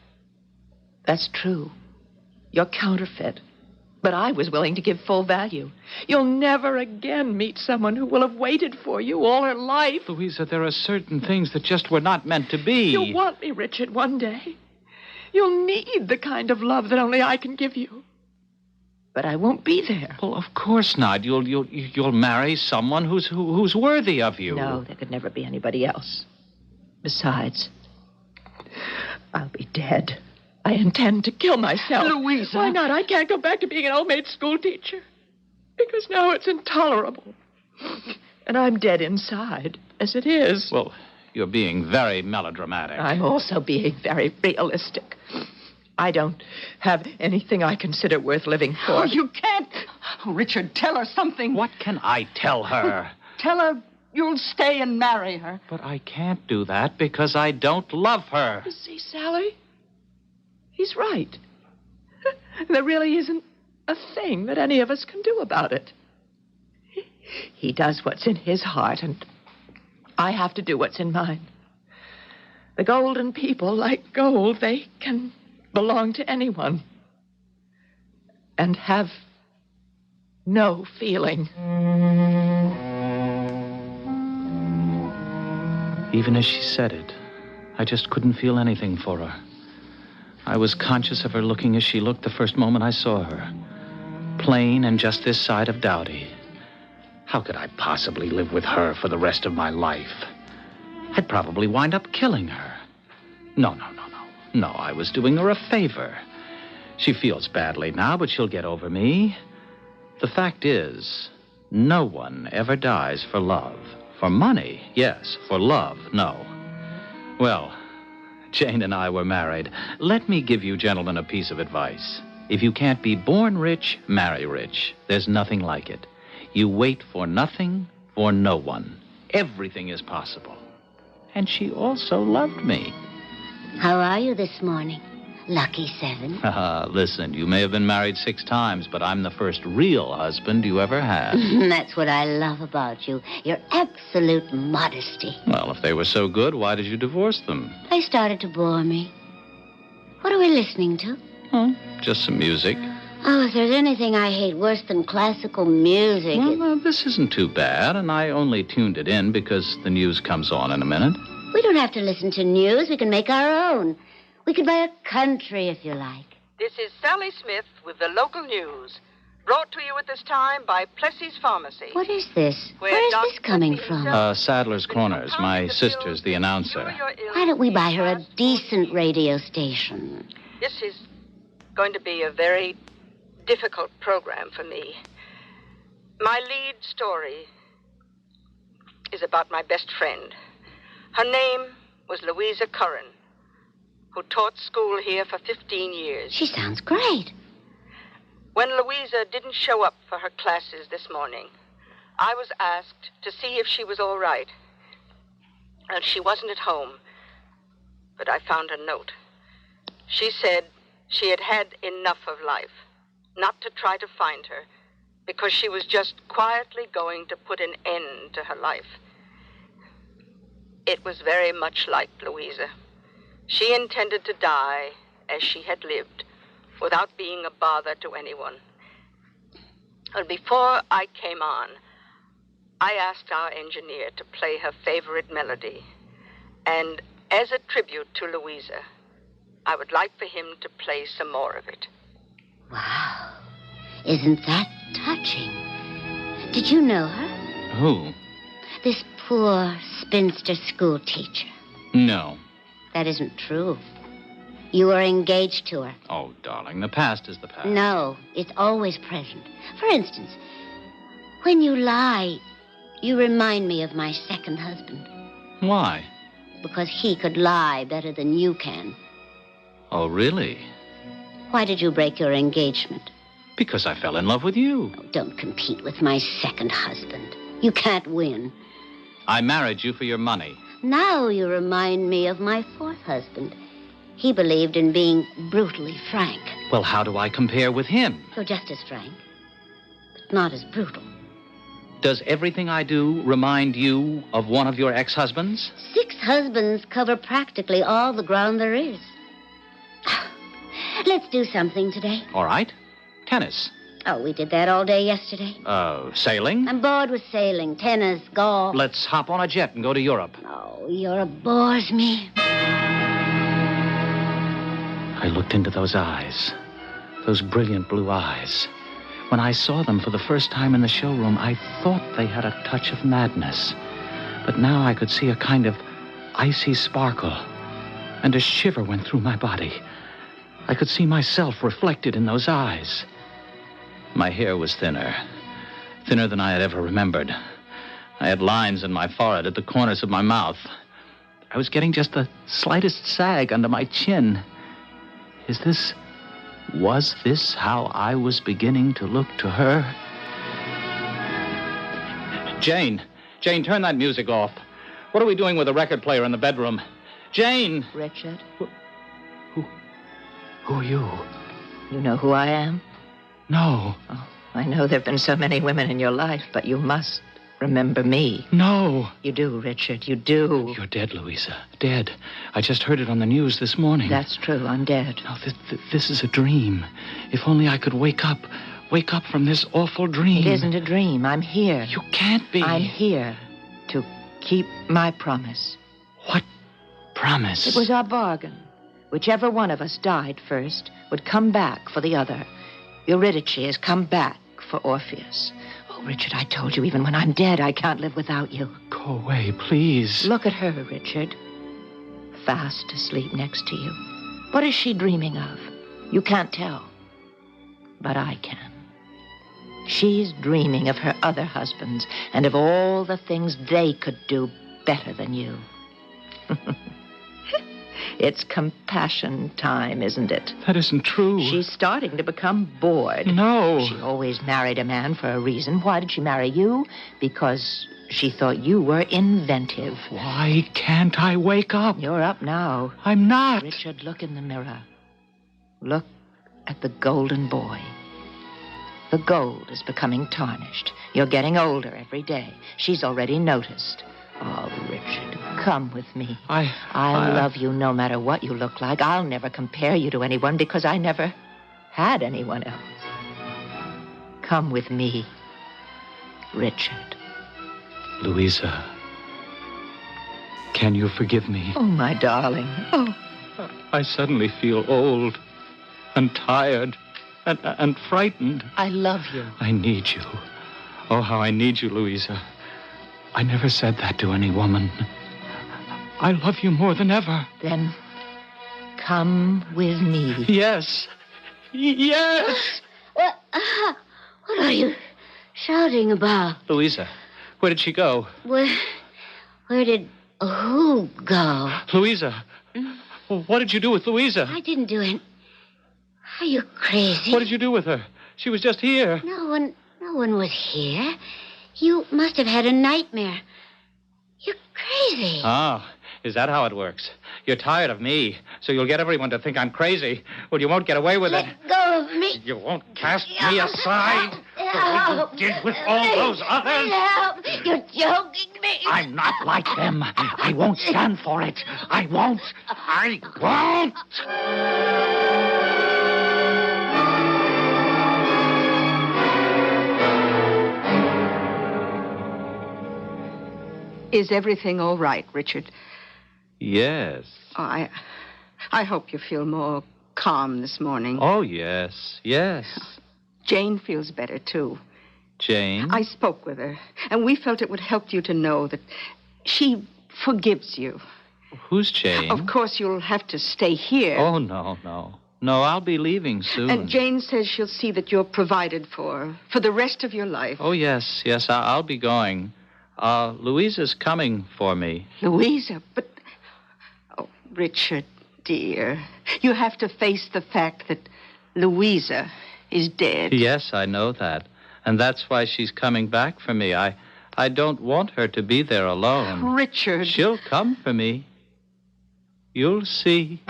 That's true. You're counterfeit. But I was willing to give full value. You'll never again meet someone who will have waited for you all her life. Louisa, there are certain things that just were not meant to be. You'll want me, Richard, one day. You'll need the kind of love that only I can give you. But I won't be there. Well, of course not. You'll marry someone who's worthy of you. No, there could never be anybody else. Besides, I'll be dead. I intend to kill myself. Louisa. Why not? I can't go back to being an old maid school teacher. Because now it's intolerable. And I'm dead inside, as it is. Well, you're being very melodramatic. I'm also being very realistic. I don't have anything I consider worth living for. Oh, you can't. Oh, Richard, tell her something. What can I tell her? Tell her you'll stay and marry her. But I can't do that because I don't love her. You see, Sally? He's right. There really isn't a thing that any of us can do about it. He does what's in his heart, and I have to do what's in mine. The golden people, like gold, they can belong to anyone and have no feeling. Even as she said it, I just couldn't feel anything for her. I was conscious of her looking as she looked the first moment I saw her. Plain and just this side of dowdy. How could I possibly live with her for the rest of my life? I'd probably wind up killing her. No. No, I was doing her a favor. She feels badly now, but she'll get over me. The fact is, no one ever dies for love. For money, yes. For love, no. Well, Jane and I were married. Let me give you gentlemen a piece of advice. If you can't be born rich, marry rich. There's nothing like it. You wait for nothing, for no one. Everything is possible. And she also loved me. How are you this morning? Lucky 7. Listen, you may have been married 6 times, but I'm the first real husband you ever had. That's what I love about you. Your absolute modesty. Well, if they were so good, why did you divorce them? They started to bore me. What are we listening to? Just some music. Oh, if there's anything I hate worse than classical music... Well, this isn't too bad, and I only tuned it in because the news comes on in a minute. We don't have to listen to news. We can make our own. We could buy a country if you like. This is Sally Smith with the local news. Brought to you at this time by Plessy's Pharmacy. What is this? Where is this coming from? Sadler's Corners. My sister's the announcer. Why don't we buy her a decent radio station? This is going to be a very difficult program for me. My lead story is about my best friend. Her name was Louisa Curran, who taught school here for 15 years. She sounds great. When Louisa didn't show up for her classes this morning, I was asked to see if she was all right. And she wasn't at home, but I found a note. She said she had had enough of life, not to try to find her, because she was just quietly going to put an end to her life. It was very much like Louisa. She intended to die as she had lived, without being a bother to anyone. Well, before I came on, I asked our engineer to play her favorite melody. And as a tribute to Louisa, I would like for him to play some more of it. Wow. Isn't that touching? Did you know her? Who? This poor spinster school teacher. No. That isn't true. You were engaged to her. Oh, darling, the past is the past. No, it's always present. For instance, when you lie, you remind me of my second husband. Why? Because he could lie better than you can. Oh, really? Why did you break your engagement? Because I fell in love with you. Oh, don't compete with my second husband. You can't win. I married you for your money. Now you remind me of my fourth husband. He believed in being brutally frank. Well, how do I compare with him? You're just as frank, but not as brutal. Does everything I do remind you of one of your ex-husbands? 6 husbands cover practically all the ground there is. Let's do something today. All right. Tennis. Oh, we did that all day yesterday. Sailing? I'm bored with sailing, tennis, golf. Let's hop on a jet and go to Europe. Oh, Europe bores me. I looked into those eyes, those brilliant blue eyes. When I saw them for the first time in the showroom, I thought they had a touch of madness. But now I could see a kind of icy sparkle, and a shiver went through my body. I could see myself reflected in those eyes. My hair was thinner than I had ever remembered. I had lines in my forehead at the corners of my mouth. I was getting just the slightest sag under my chin. Was this how I was beginning to look to her? Jane, turn that music off. What are we doing with the record player in the bedroom? Jane! Richard? Who are you? You know who I am? No. Oh, I know there have been so many women in your life, but you must remember me. No. You do, Richard, you do. You're dead, Louisa. Dead. I just heard it on the news this morning. That's true, I'm dead. No, this is a dream. If only I could wake up from this awful dream. It isn't a dream. I'm here. You can't be. I'm here to keep my promise. What promise? It was our bargain. Whichever one of us died first would come back for the other. Eurydice has come back for Orpheus. Oh, Richard, I told you, even when I'm dead, I can't live without you. Go away, please. Look at her, Richard. Fast asleep next to you. What is she dreaming of? You can't tell. But I can. She's dreaming of her other husbands and of all the things they could do better than you. It's compassion time, isn't it? That isn't true. She's starting to become bored. No. She always married a man for a reason. Why did she marry you? Because she thought you were inventive. Why can't I wake up? You're up now. I'm not. Richard, look in the mirror. Look at the golden boy. The gold is becoming tarnished. You're getting older every day. She's already noticed. Oh, Richard, come with me. I'll love you no matter what you look like. I'll never compare you to anyone because I never had anyone else. Come with me, Richard. Louisa, can you forgive me? Oh, my darling. Oh. I suddenly feel old and tired and frightened. I love you. I need you. Oh, how I need you, Louisa. I never said that to any woman. I love you more than ever. Then come with me. Yes. Yes! What are you shouting about? Louisa, where did she go? Where did who go? Louisa. What did you do with Louisa? I didn't do it. Are you crazy? What did you do with her? She was just here. No one was here. You must have had a nightmare. You're crazy. Oh, is that how it works? You're tired of me, so you'll get everyone to think I'm crazy. Well, you won't get away with it. Let go of me. You won't cast me aside the way you did with all those others. Help. You're joking me. I'm not like them. I won't stand for it. I won't. I won't. Is everything all right, Richard? Yes. Oh, I hope you feel more calm this morning. Oh, yes. Jane feels better, too. Jane? I spoke with her, and we felt it would help you to know that she forgives you. Who's Jane? Of course, you'll have to stay here. Oh, no. No, I'll be leaving soon. And Jane says she'll see that you're provided for the rest of your life. Oh, yes, I'll be going. Louisa's coming for me. Louisa? But... Oh, Richard, dear. You have to face the fact that Louisa is dead. Yes, I know that. And that's why she's coming back for me. I don't want her to be there alone. Richard. She'll come for me. You'll see.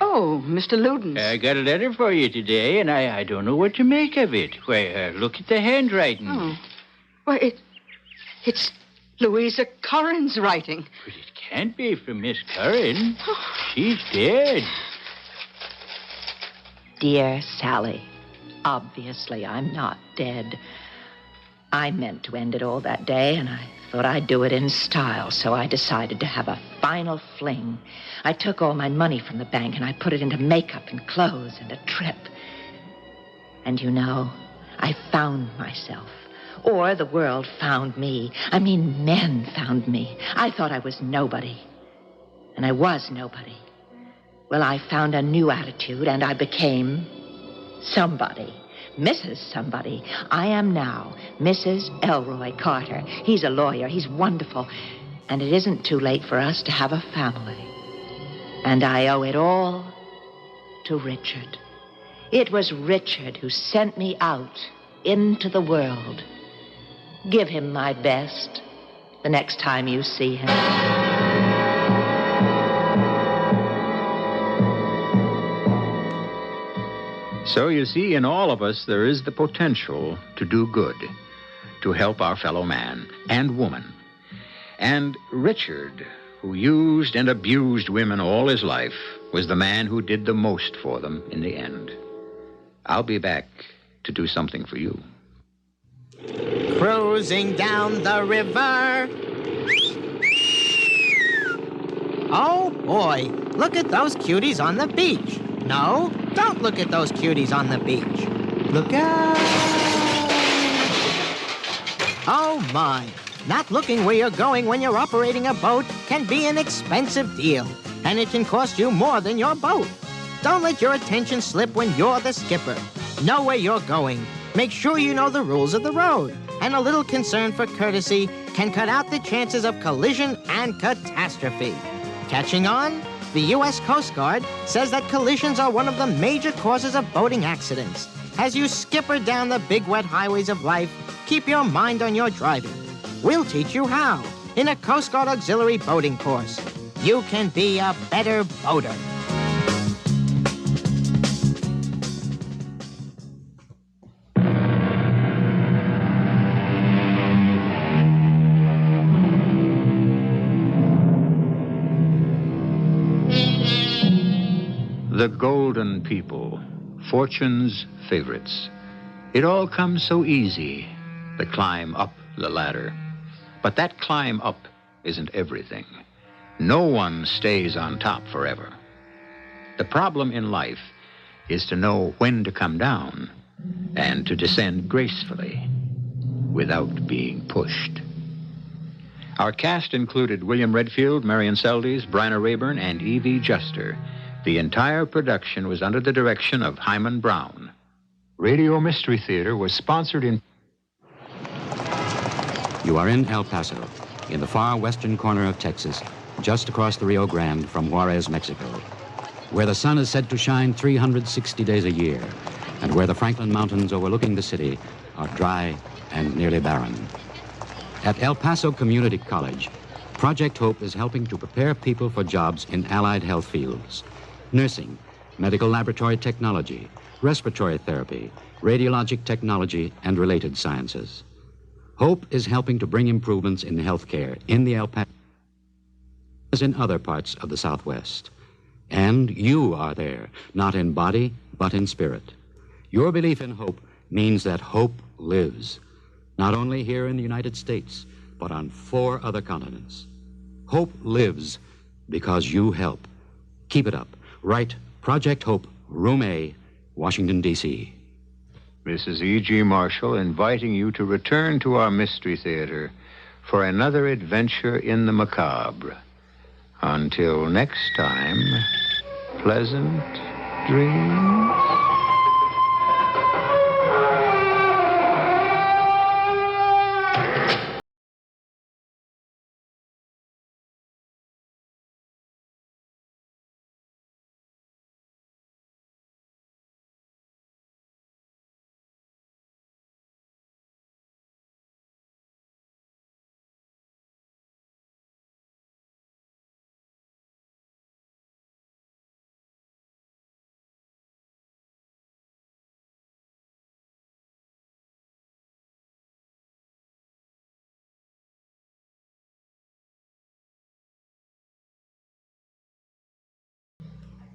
Oh, Mr. Ludens. I got a letter for you today, and I don't know what to make of it. Why, look at the handwriting. Oh. Why, it's Louisa Curran's writing. But it can't be from Miss Curran. She's dead. Dear Sally, obviously I'm not dead. I meant to end it all that day, and I thought I'd do it in style, so I decided to have a final fling. I took all my money from the bank, and I put it into makeup and clothes and a trip. And you know, I found myself. Or the world found me. I mean, men found me. I thought I was nobody. And I was nobody. Well, I found a new attitude, and I became somebody. Mrs. Somebody. I am now Mrs. Elroy Carter. He's a lawyer. He's wonderful. And it isn't too late for us to have a family. And I owe it all to Richard. It was Richard who sent me out into the world. Give him my best the next time you see him. So you see, in all of us, there is the potential to do good, to help our fellow man and woman. And Richard, who used and abused women all his life, was the man who did the most for them in the end. I'll be back to do something for you. Cruising down the river. Oh, boy. Look at those cuties on the beach. No, don't look at those cuties on the beach. Look out. Oh, my. Not looking where you're going when you're operating a boat can be an expensive deal, and it can cost you more than your boat. Don't let your attention slip when you're the skipper. Know where you're going. Make sure you know the rules of the road. And a little concern for courtesy can cut out the chances of collision and catastrophe. Catching on? The U.S. Coast Guard says that collisions are one of the major causes of boating accidents. As you skipper down the big wet highways of life, keep your mind on your driving. We'll teach you how in a Coast Guard auxiliary boating course. You can be a better boater. The golden people, fortune's favorites. It all comes so easy, the climb up the ladder. But that climb up isn't everything. No one stays on top forever. The problem in life is to know when to come down and to descend gracefully without being pushed. Our cast included William Redfield, Marion Seldes, Bryna Rayburn, and E.V. Juster. The entire production was under the direction of Hyman Brown. Radio Mystery Theater was sponsored in... You are in El Paso, in the far western corner of Texas, just across the Rio Grande from Juarez, Mexico, where the sun is said to shine 360 days a year, and where the Franklin Mountains overlooking the city are dry and nearly barren. At El Paso Community College, Project Hope is helping to prepare people for jobs in allied health fields: nursing, medical laboratory technology, respiratory therapy, radiologic technology, and related sciences. Hope is helping to bring improvements in healthcare in the El Paso as in other parts of the Southwest. And you are there, not in body, but in spirit. Your belief in hope means that hope lives, not only here in the United States, but on 4 other continents. Hope lives because you help. Keep it up. Write Project Hope, Room A, Washington, D.C. Mrs. E.G. Marshall inviting you to return to our Mystery Theater for another adventure in the macabre. Until next time, pleasant dreams.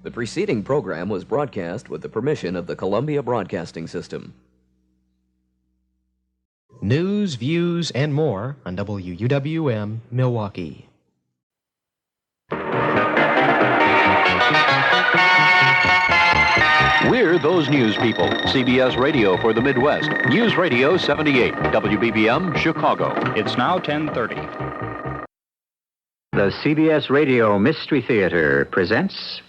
The preceding program was broadcast with the permission of the Columbia Broadcasting System. News, views, and more on WUWM Milwaukee. We're those news people. CBS Radio for the Midwest. News Radio 78. WBBM Chicago. It's now 10:30. The CBS Radio Mystery Theater presents...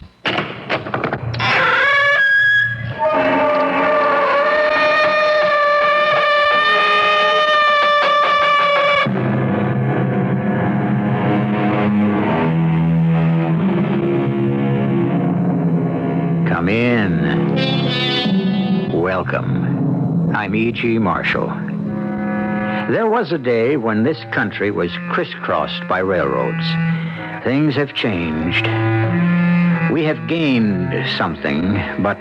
Come in. Welcome. I'm E.G. Marshall. There was a day when this country was crisscrossed by railroads. Things have changed. We have gained something, but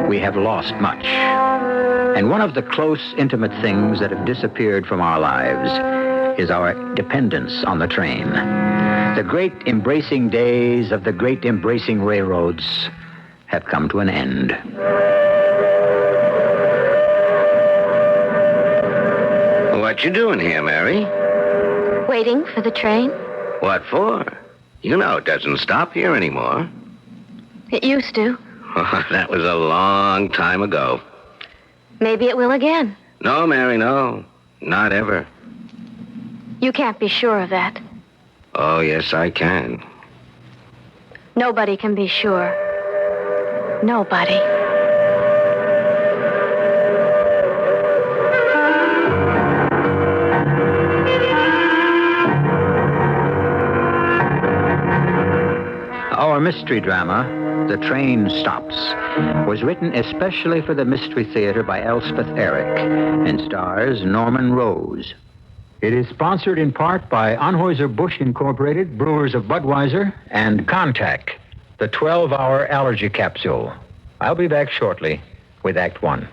we have lost much. And one of the close, intimate things that have disappeared from our lives is our dependence on the train. The great embracing days of the great embracing railroads have come to an end. What you doing here, Mary? Waiting for the train. What for? You know it doesn't stop here anymore. It used to. Oh, that was a long time ago. Maybe it will again. No, Mary, no. Not ever. You can't be sure of that. Oh, yes, I can. Nobody can be sure. Nobody. Our mystery drama, The Train Stops, was written especially for the Mystery Theater by Elspeth Eric and stars Norman Rose. It is sponsored in part by Anheuser-Busch Incorporated, Brewers of Budweiser, and Contact, the 12-hour allergy capsule. I'll be back shortly with Act One.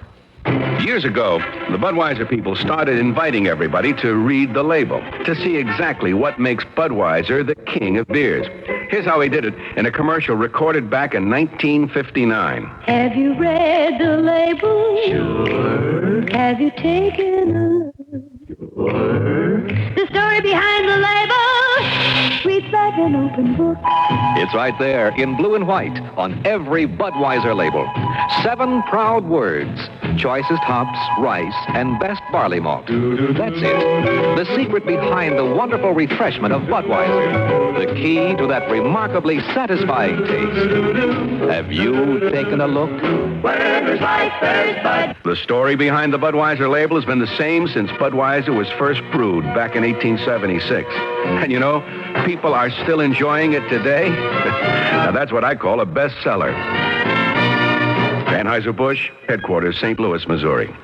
Years ago, the Budweiser people started inviting everybody to read the label to see exactly what makes Budweiser the king of beers. Here's how he did it in a commercial recorded back in 1959. Have you read the label? Sure. Have you taken a look? Sure. The story behind the label reads like an open book. It's right there in blue and white on every Budweiser label. 7 proud words. Choicest hops, rice, and best barley malt. That's it. The secret behind the wonderful refreshment of Budweiser. The key to that remarkably satisfying taste. Have you taken a look? Where there's life, there's Bud. The story behind the Budweiser label has been the same since Budweiser was first brewed back in 1876. And you know, people are still enjoying it today. Now that's what I call a bestseller. Anheuser-Busch, headquarters, St. Louis, Missouri.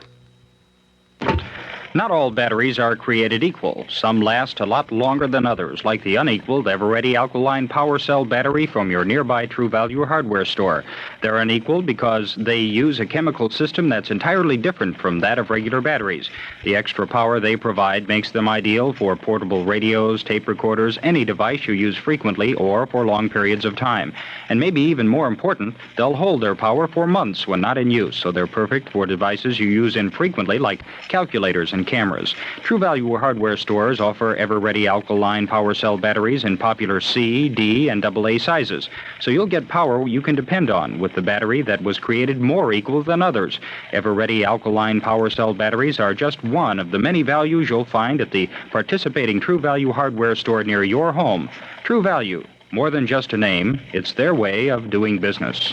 Not all batteries are created equal. Some last a lot longer than others, like the unequaled ever-ready alkaline power cell battery from your nearby True Value hardware store. They're unequaled because they use a chemical system that's entirely different from that of regular batteries. The extra power they provide makes them ideal for portable radios, tape recorders, any device you use frequently or for long periods of time. And maybe even more important, they'll hold their power for months when not in use, so they're perfect for devices you use infrequently, like calculators and cameras. True Value hardware stores offer ever-ready alkaline power cell batteries in popular C, D, and AA sizes. So you'll get power you can depend on with the battery that was created more equal than others. Ever-ready alkaline power cell batteries are just one of the many values you'll find at the participating True Value hardware store near your home. True Value, more than just a name, it's their way of doing business.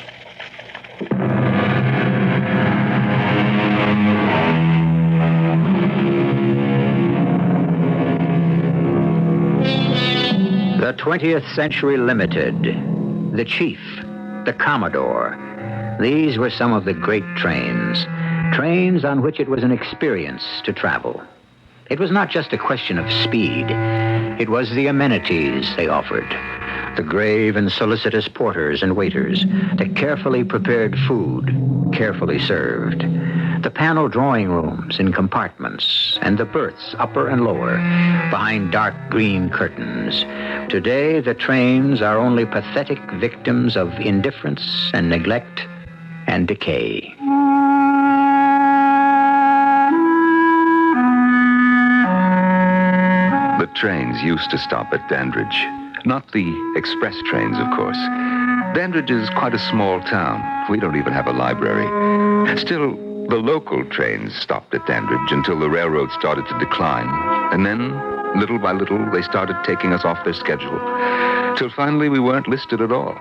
The 20th Century Limited, the Chief, the Commodore. These were some of the great trains on which it was an experience to travel. It was not just a question of speed. It was the amenities they offered. The grave and solicitous porters and waiters, the carefully prepared food, carefully served, the panel drawing rooms in compartments, and the berths, upper and lower, behind dark green curtains. Today, the trains are only pathetic victims of indifference and neglect and decay. The trains used to stop at Dandridge. Not the express trains, of course. Dandridge is quite a small town. We don't even have a library. Still, the local trains stopped at Dandridge until the railroad started to decline. And then, little by little, they started taking us off their schedule. Till finally we weren't listed at all.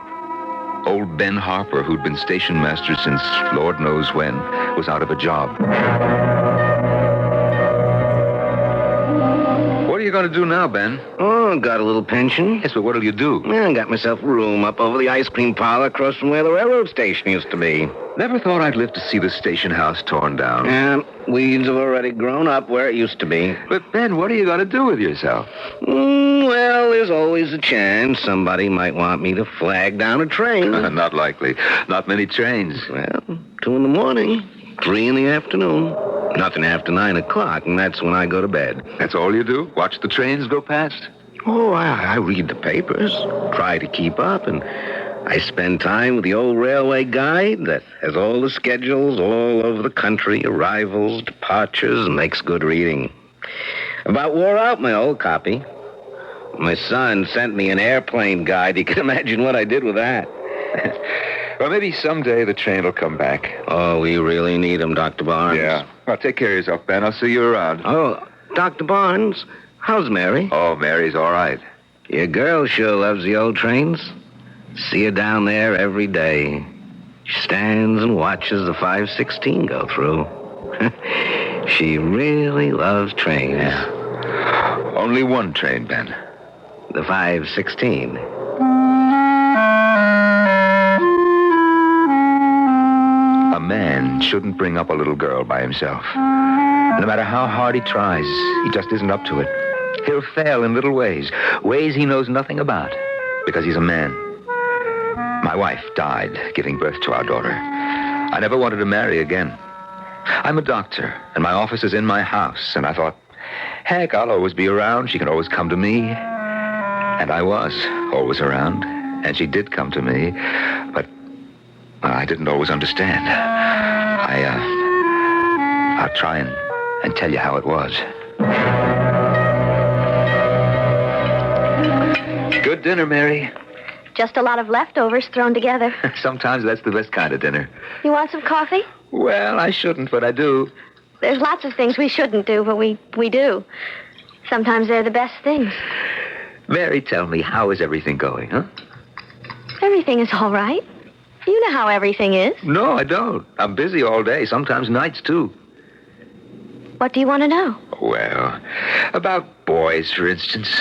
Old Ben Harper, who'd been station master since Lord knows when, was out of a job. What are you going to do now, Ben? Oh, got a little pension. Yes, but what'll you do? Yeah, I got myself a room up over the ice cream parlor across from where the railroad station used to be. Never thought I'd live to see the station house torn down. Yeah, weeds have already grown up where it used to be. But, Ben, what are you going to do with yourself? Well, there's always a chance somebody might want me to flag down a train. Not likely. Not many trains. Well, 2 in the morning, 3 in the afternoon. Nothing after 9 o'clock, and that's when I go to bed. That's all you do? Watch the trains go past? Oh, I read the papers, try to keep up, and I spend time with the old railway guide that has all the schedules all over the country, arrivals, departures, and makes good reading. About wore out my old copy. My son sent me an airplane guide. You can imagine what I did with that. Well, maybe someday the train will come back. Oh, we really need him, Dr. Barnes. Yeah. Well, take care of yourself, Ben. I'll see you around. Oh, Dr. Barnes, how's Mary? Oh, Mary's all right. Your girl sure loves the old trains. See her down there every day. She stands and watches the 516 go through. She really loves trains. Yeah. Only one train, Ben. The 516. A man shouldn't bring up a little girl by himself. No matter how hard he tries, he just isn't up to it. He'll fail in little ways he knows nothing about, because he's a man. My wife died giving birth to our daughter. I never wanted to marry again. I'm a doctor, and my office is in my house, and I thought, heck, I'll always be around. She can always come to me. And I was always around, and she did come to me, but I didn't always understand. I'll try and tell you how it was. Good dinner, Mary. Just a lot of leftovers thrown together. Sometimes that's the best kind of dinner. You want some coffee? Well, I shouldn't, but I do. There's lots of things we shouldn't do, but we do. Sometimes they're the best things. Mary, tell me, how is everything going, huh? Everything is all right. You know how everything is. No, I don't. I'm busy all day, sometimes nights, too. What do you want to know? Well, about boys, for instance.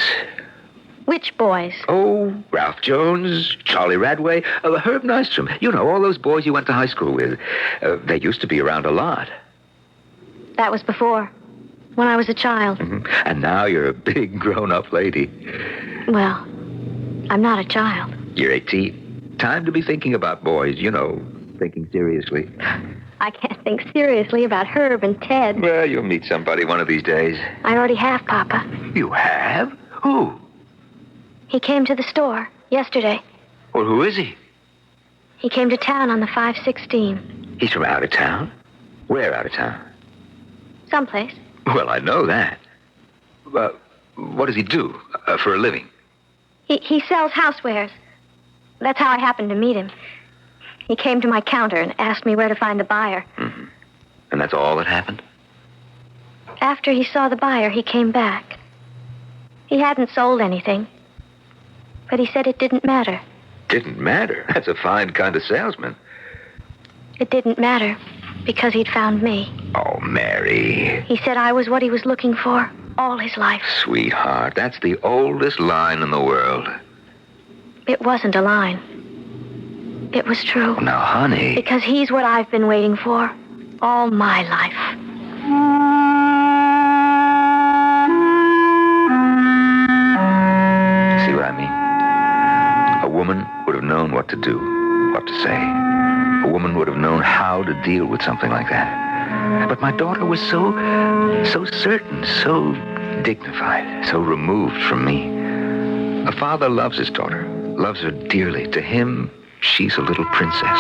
Which boys? Oh, Ralph Jones, Charlie Radway, Herb Nystrom. You know, all those boys you went to high school with. They used to be around a lot. That was before. when I was a child. And now you're a big grown-up lady. Well, I'm not a child. You're 18. Time to be thinking about boys, thinking seriously. I can't think seriously about Herb and Ted. Well, you'll meet somebody one of these days. I already have, Papa. You have? Who? He came to the store yesterday. Well, who is he? He came to town on the 5:16. He's from out of town? Where out of town? Someplace. Well, I know that. What does he do for a living? He sells housewares. That's how I happened to meet him. He came to my counter and asked me where to find the buyer. Mm-hmm. And that's all that happened? After he saw the buyer, he came back. He hadn't sold anything, but he said it didn't matter. Didn't matter? That's a fine kind of salesman. It didn't matter because he'd found me. Oh, Mary. He said I was what he was looking for all his life. Sweetheart, that's the oldest line in the world. It wasn't a line. It was true. Now, honey. Because he's what I've been waiting for all my life. See what I mean? A woman would have known what to do, what to say. A woman would have known how to deal with something like that. But my daughter was so certain, so dignified, so removed from me. A father loves his daughter, loves her dearly. To him, she's a little princess.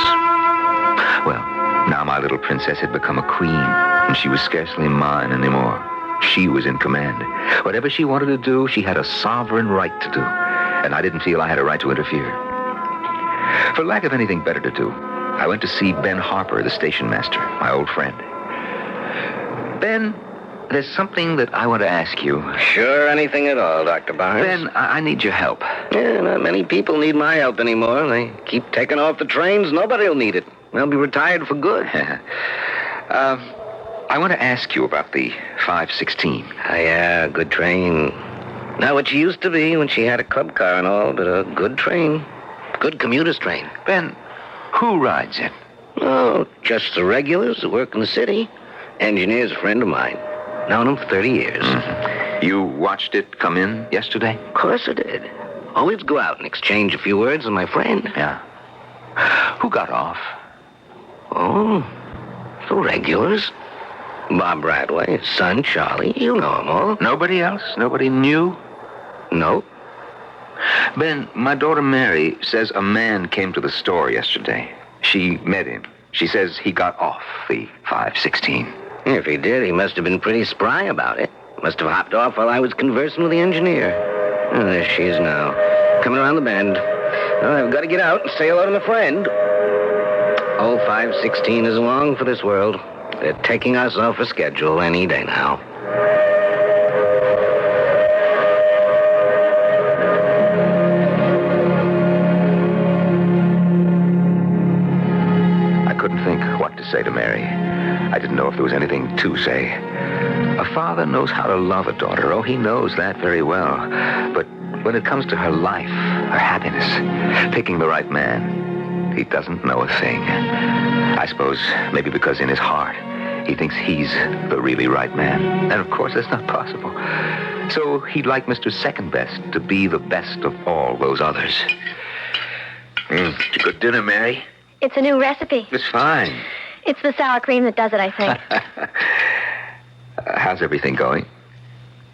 Well, now my little princess had become a queen, and she was scarcely mine anymore. She was in command. Whatever she wanted to do, she had a sovereign right to do, and I didn't feel I had a right to interfere. For lack of anything better to do, I went to see Ben Harper, the station master, my old friend. Ben, there's something that I want to ask you. Sure, anything at all, Dr. Barnes. Ben, I need your help. Yeah, not many people need my help anymore. They keep taking off the trains. Nobody will need it. They'll be retired for good. I want to ask you about the 516. Oh, yeah, good train. Not what she used to be when she had a club car and all, but a good train. Good commuter's train. Ben, who rides it? Oh, just the regulars that work in the city. Engineer's a friend of mine. Known him for 30 years. Mm-hmm. You watched it come in yesterday? Of course I did. Always go out and exchange a few words with my friend. Yeah. Who got off? Oh, the regulars. Bob Bradway, his son, Charlie. You know them all. Nobody else? Nobody new? Nope. Ben, my daughter Mary says a man came to the store yesterday. She met him. She says he got off the 516. If he did, he must have been pretty spry about it. Must have hopped off while I was conversing with the engineer. And there she is now, coming around the bend. Well, I've got to get out and say hello to my friend. Oh, 516 is long for this world. They're taking us off a schedule any day now. I couldn't think what to say to Mary. I didn't know if there was anything to say. A father knows how to love a daughter. Oh, he knows that very well. But when it comes to her life, her happiness, picking the right man, he doesn't know a thing. I suppose maybe because in his heart, he thinks he's the really right man. And of course, that's not possible. So he'd like Mr. Second Best to be the best of all those others. It's a good dinner, Mary. It's a new recipe. It's fine. It's the sour cream that does it, I think. How's everything going?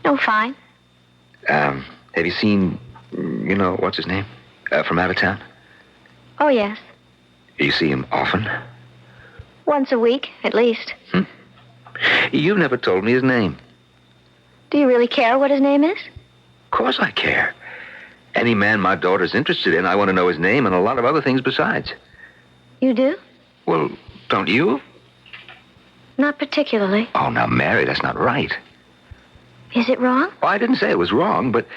Oh, fine. Have you seen, what's his name? From out of town? Oh, yes. You see him often? Once a week, at least. You've never told me his name. Do you really care what his name is? Of course I care. Any man my daughter's interested in, I want to know his name and a lot of other things besides. You do? Well, don't you? Not particularly. Oh, now, Mary, that's not right. Is it wrong? Well, I didn't say it was wrong, but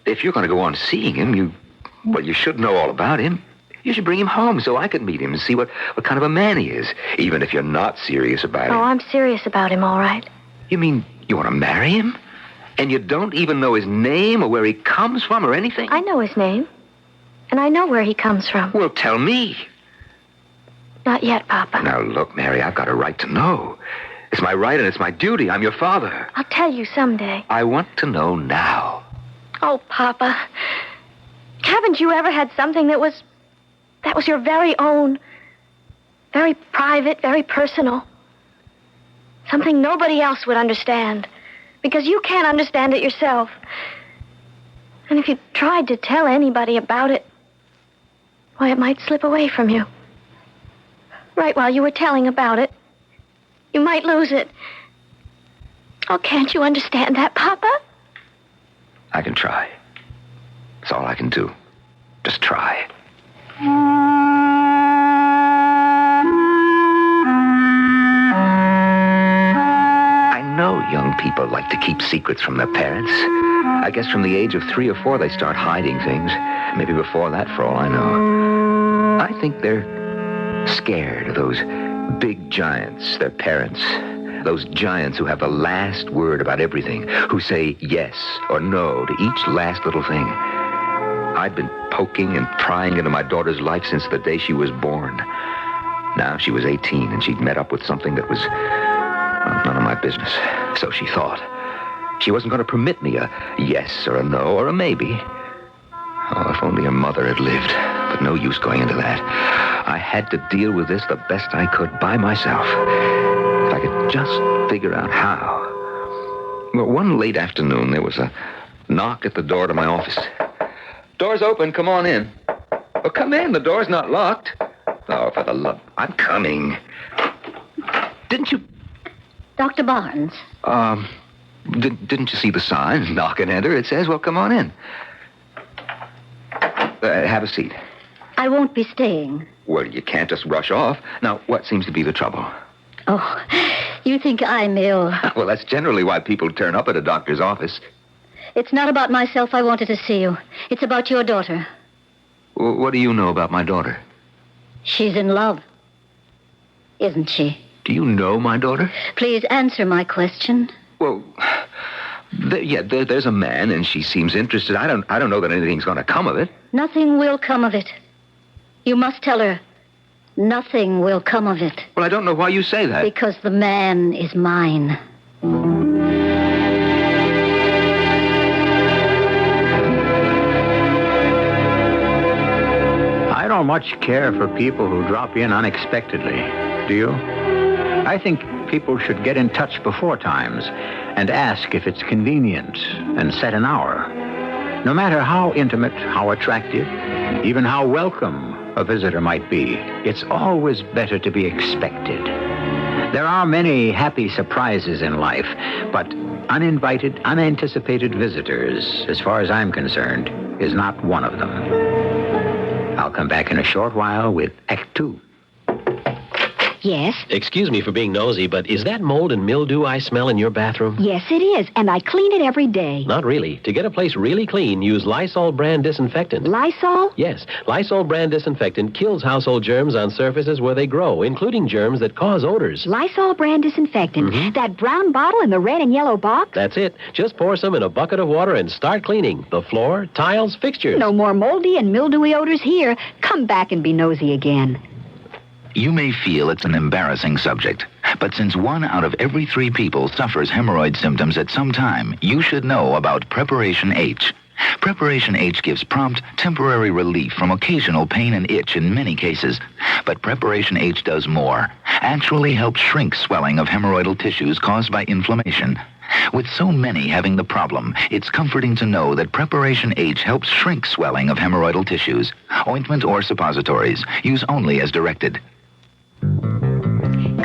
if you're going to go on seeing him, you should know all about him. You should bring him home so I can meet him and see what kind of a man he is, even if you're not serious about him. Oh, I'm serious about him, all right. You mean you want to marry him? And you don't even know his name or where he comes from or anything? I know his name. And I know where he comes from. Well, tell me. Not yet, Papa. Now, look, Mary, I've got a right to know. It's my right and it's my duty. I'm your father. I'll tell you someday. I want to know now. Oh, Papa. Haven't you ever had something that was your very own? Very private, very personal. Something nobody else would understand. Because you can't understand it yourself. And if you tried to tell anybody about it, why, it might slip away from you. Right while you were telling about it, you might lose it. Oh, can't you understand that, Papa? I can try. That's all I can do. Just try. I know young people like to keep secrets from their parents. I guess from the age of 3 or 4 they start hiding things. Maybe before that, for all I know. I think they're scared of those big giants, their parents. Those giants who have the last word about everything, who say yes or no to each last little thing. I'd been poking and prying into my daughter's life since the day she was born. Now she was 18 and she'd met up with something that was none of my business. So she thought. She wasn't going to permit me a yes or a no or a maybe. Oh, if only her mother had lived. But no use going into that. I had to deal with this the best I could by myself. If I could just figure out how. Well, one late afternoon, there was a knock at the door to my office. Door's open. Come on in. Well, come in. The door's not locked. Oh, for the love... I'm coming. Didn't you... Dr. Barnes. Didn't you see the sign? Knock and enter. It says, well, come on in. Have a seat. I won't be staying. Well, you can't just rush off. Now, what seems to be the trouble? Oh, you think I'm ill. Well, that's generally why people turn up at a doctor's office. It's not about myself I wanted to see you. It's about your daughter. What do you know about my daughter? She's in love. Isn't she? Do you know my daughter? Please answer my question. Well, there's a man, and she seems interested. I don't know that anything's going to come of it. Nothing will come of it. You must tell her. Nothing will come of it. Well, I don't know why you say that. Because the man is mine. I don't much care for people who drop in unexpectedly. Do you? I think people should get in touch before times and ask if it's convenient and set an hour. No matter how intimate, how attractive, even how welcome a visitor might be, it's always better to be expected. There are many happy surprises in life, but uninvited, unanticipated visitors, as far as I'm concerned, is not one of them. I'll come back in a short while with Act 2. Yes? Excuse me for being nosy, but is that mold and mildew I smell in your bathroom? Yes, it is, and I clean it every day. Not really. To get a place really clean, use Lysol brand disinfectant. Lysol? Yes. Lysol brand disinfectant kills household germs on surfaces where they grow, including germs that cause odors. Lysol brand disinfectant? Mm-hmm. That brown bottle in the red and yellow box? That's it. Just pour some in a bucket of water and start cleaning. The floor, tiles, fixtures. No more moldy and mildewy odors here. Come back and be nosy again. You may feel it's an embarrassing subject, but since 1 out of every 3 people suffers hemorrhoid symptoms at some time, you should know about Preparation H. Preparation H gives prompt, temporary relief from occasional pain and itch in many cases. But Preparation H does more, actually helps shrink swelling of hemorrhoidal tissues caused by inflammation. With so many having the problem, it's comforting to know that Preparation H helps shrink swelling of hemorrhoidal tissues. Ointment or suppositories. Use only as directed.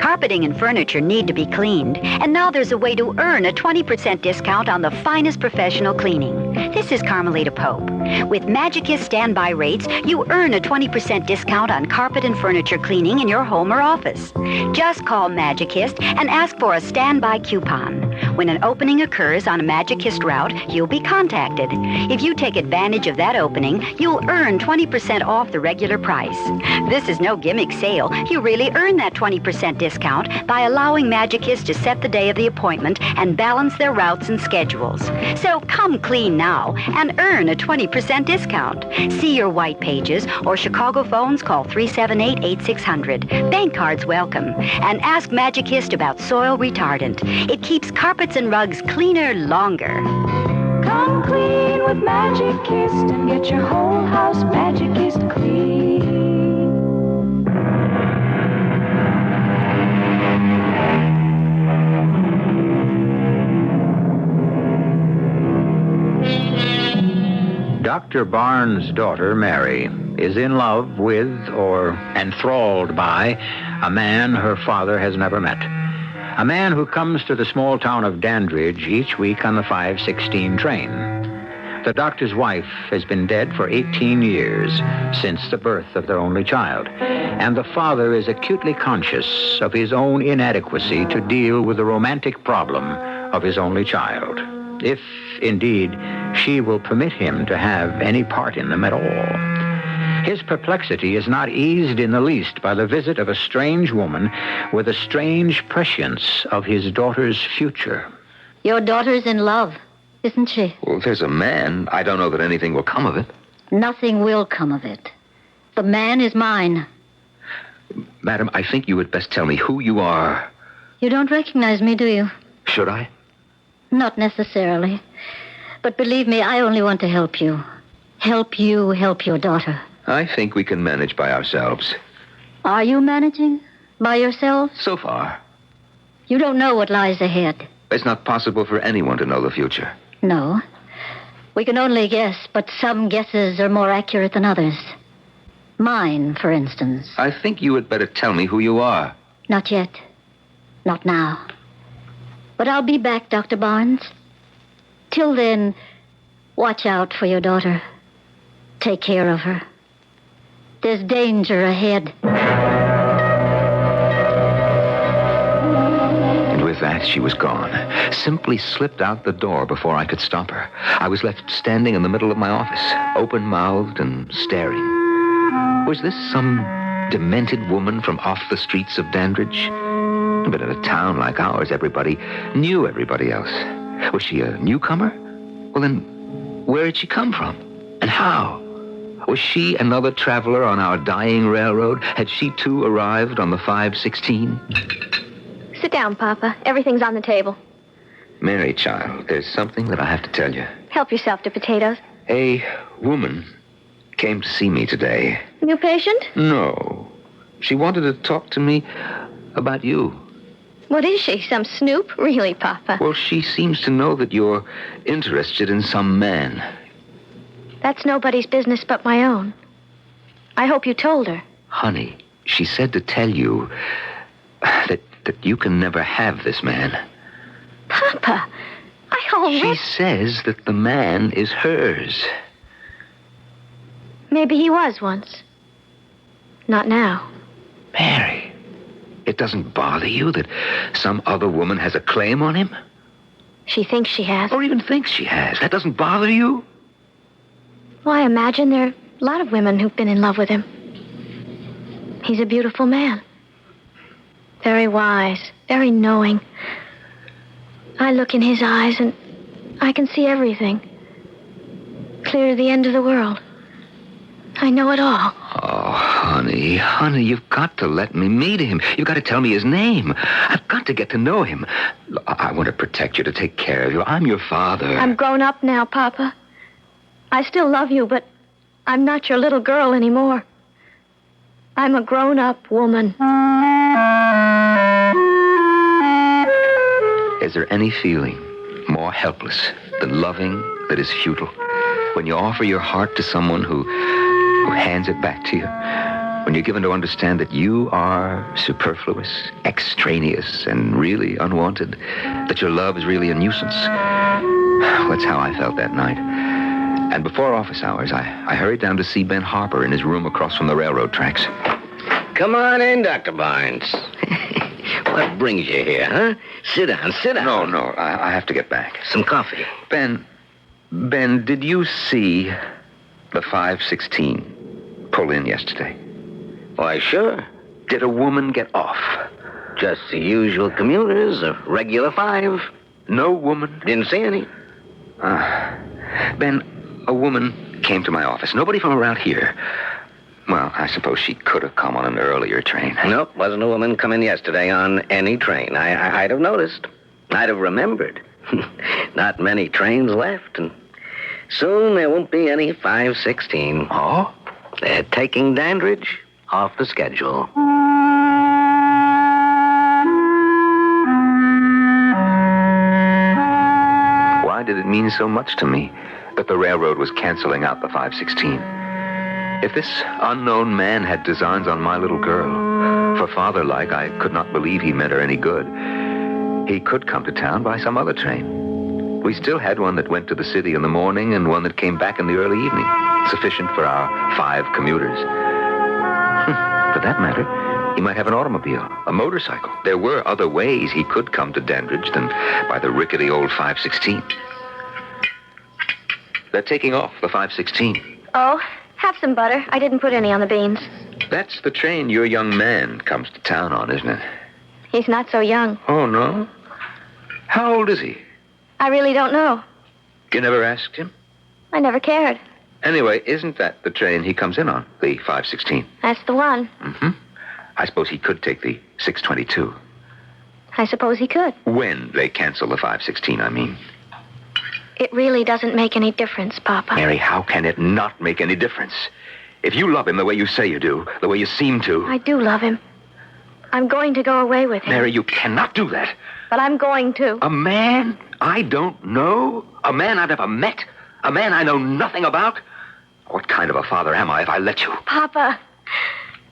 Carpeting and furniture need to be cleaned, and now there's a way to earn a 20% discount on the finest professional cleaning. This is Carmelita Pope. With Magicist standby rates, you earn a 20% discount on carpet and furniture cleaning in your home or office. Just call Magicist and ask for a standby coupon. When an opening occurs on a Magikist route, you'll be contacted. If you take advantage of that opening, you'll earn 20% off the regular price. This is no gimmick sale. You really earn that 20% discount by allowing Magikist to set the day of the appointment and balance their routes and schedules. So come clean now and earn a 20% discount. See your white pages or Chicago phones, call 378-8600. Bank cards welcome. And ask Magikist about soil retardant. It keeps carpets and rugs cleaner longer. Come clean with Magikist and get your whole house Magikist clean. Dr. Barnes' daughter, Mary, is in love with or enthralled by a man her father has never met. A man who comes to the small town of Dandridge each week on the 5:16 train. The doctor's wife has been dead for 18 years, since the birth of their only child, and the father is acutely conscious of his own inadequacy to deal with the romantic problem of his only child, if, indeed, she will permit him to have any part in them at all. His perplexity is not eased in the least by the visit of a strange woman with a strange prescience of his daughter's future. Your daughter's in love, isn't she? Well, if there's a man, I don't know that anything will come of it. Nothing will come of it. The man is mine. Madam, I think you had best tell me who you are. You don't recognize me, do you? Should I? Not necessarily. But believe me, I only want to help you. Help you help your daughter. I think we can manage by ourselves. Are you managing by yourselves? So far. You don't know what lies ahead. It's not possible for anyone to know the future. No. We can only guess, but some guesses are more accurate than others. Mine, for instance. I think you had better tell me who you are. Not yet. Not now. But I'll be back, Dr. Barnes. Till then, watch out for your daughter. Take care of her. There's danger ahead. And with that, she was gone. Simply slipped out the door before I could stop her. I was left standing in the middle of my office, open-mouthed and staring. Was this some demented woman from off the streets of Dandridge? But in a town like ours, everybody knew everybody else. Was she a newcomer? Well, then, where had she come from? And how? Was she another traveler on our dying railroad? Had she, too, arrived on the 5:16? Sit down, Papa. Everything's on the table. Mary, child, there's something that I have to tell you. Help yourself to potatoes. A woman came to see me today. New patient? No. She wanted to talk to me about you. What is she, some snoop? Really, Papa? Well, she seems to know that you're interested in some man. That's nobody's business but my own. I hope you told her. Honey, she said to tell you that you can never have this man. Papa, I already... She says that the man is hers. Maybe he was once. Not now. Mary, it doesn't bother you that some other woman has a claim on him? She thinks she has. Or even thinks she has. That doesn't bother you? Well, I imagine there are a lot of women who've been in love with him. He's a beautiful man. Very wise, very knowing. I look in his eyes and I can see everything. Clear to the end of the world. I know it all. Oh, honey, you've got to let me meet him. You've got to tell me his name. I've got to get to know him. I want to protect you, to take care of you. I'm your father. I'm grown up now, Papa. I still love you, but I'm not your little girl anymore. I'm a grown-up woman. Is there any feeling more helpless than loving that is futile? When you offer your heart to someone who hands it back to you? When you're given to understand that you are superfluous, extraneous, and really unwanted? That your love is really a nuisance? Well, that's how I felt that night. And before office hours, I hurried down to see Ben Harper in his room across from the railroad tracks. Come on in, Dr. Barnes. What brings you here, huh? Sit down, sit down. No, I have to get back. Some coffee. Ben, did you see the 516 pull in yesterday? Why, sure. Did a woman get off? Just the usual commuters, a regular 5. No woman? Didn't see any. Ben, a woman came to my office. Nobody from around here. Well, I suppose she could have come on an earlier train. Nope, wasn't a woman coming yesterday on any train. I'd have noticed. I'd have remembered. Not many trains left, and soon there won't be any 516. Oh? They're taking Dandridge off the schedule. Why did it mean so much to me that the railroad was canceling out the 516? If this unknown man had designs on my little girl, for father-like, I could not believe he meant her any good. He could come to town by some other train. We still had one that went to the city in the morning and one that came back in the early evening, sufficient for our 5 commuters. For that matter, he might have an automobile, a motorcycle. There were other ways he could come to Dandridge than by the rickety old 516. They're taking off the 516. Oh, have some butter. I didn't put any on the beans. That's the train your young man comes to town on, isn't it? He's not so young. Oh, no? How old is he? I really don't know. You never asked him? I never cared. Anyway, isn't that the train he comes in on, the 516? That's the one. Mm-hmm. I suppose he could take the 622. I suppose he could. When they cancel the 516, I mean. It really doesn't make any difference, Papa. Mary, how can it not make any difference? If you love him the way you say you do, the way you seem to... I do love him. I'm going to go away with him. Mary, you cannot do that. But I'm going to. A man I don't know? A man I've never met? A man I know nothing about? What kind of a father am I if I let you? Papa,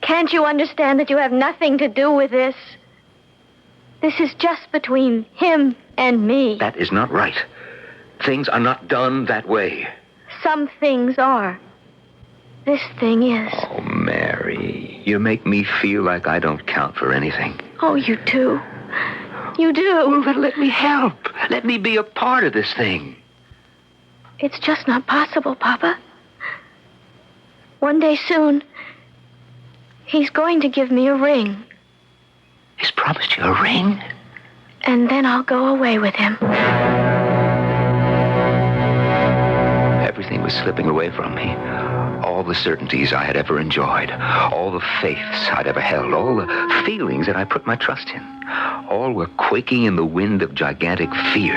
can't you understand that you have nothing to do with this? This is just between him and me. That is not right. Things are not done that way. Some things are. This thing is. Oh, Mary, you make me feel like I don't count for anything. Oh, you do. You do. Well, then let me help. Let me be a part of this thing. It's just not possible, Papa. One day soon, he's going to give me a ring. He's promised you a ring? And then I'll go away with him. Everything was slipping away from me. All the certainties I had ever enjoyed, all the faiths I'd ever held, all the feelings that I put my trust in, all were quaking in the wind of gigantic fear.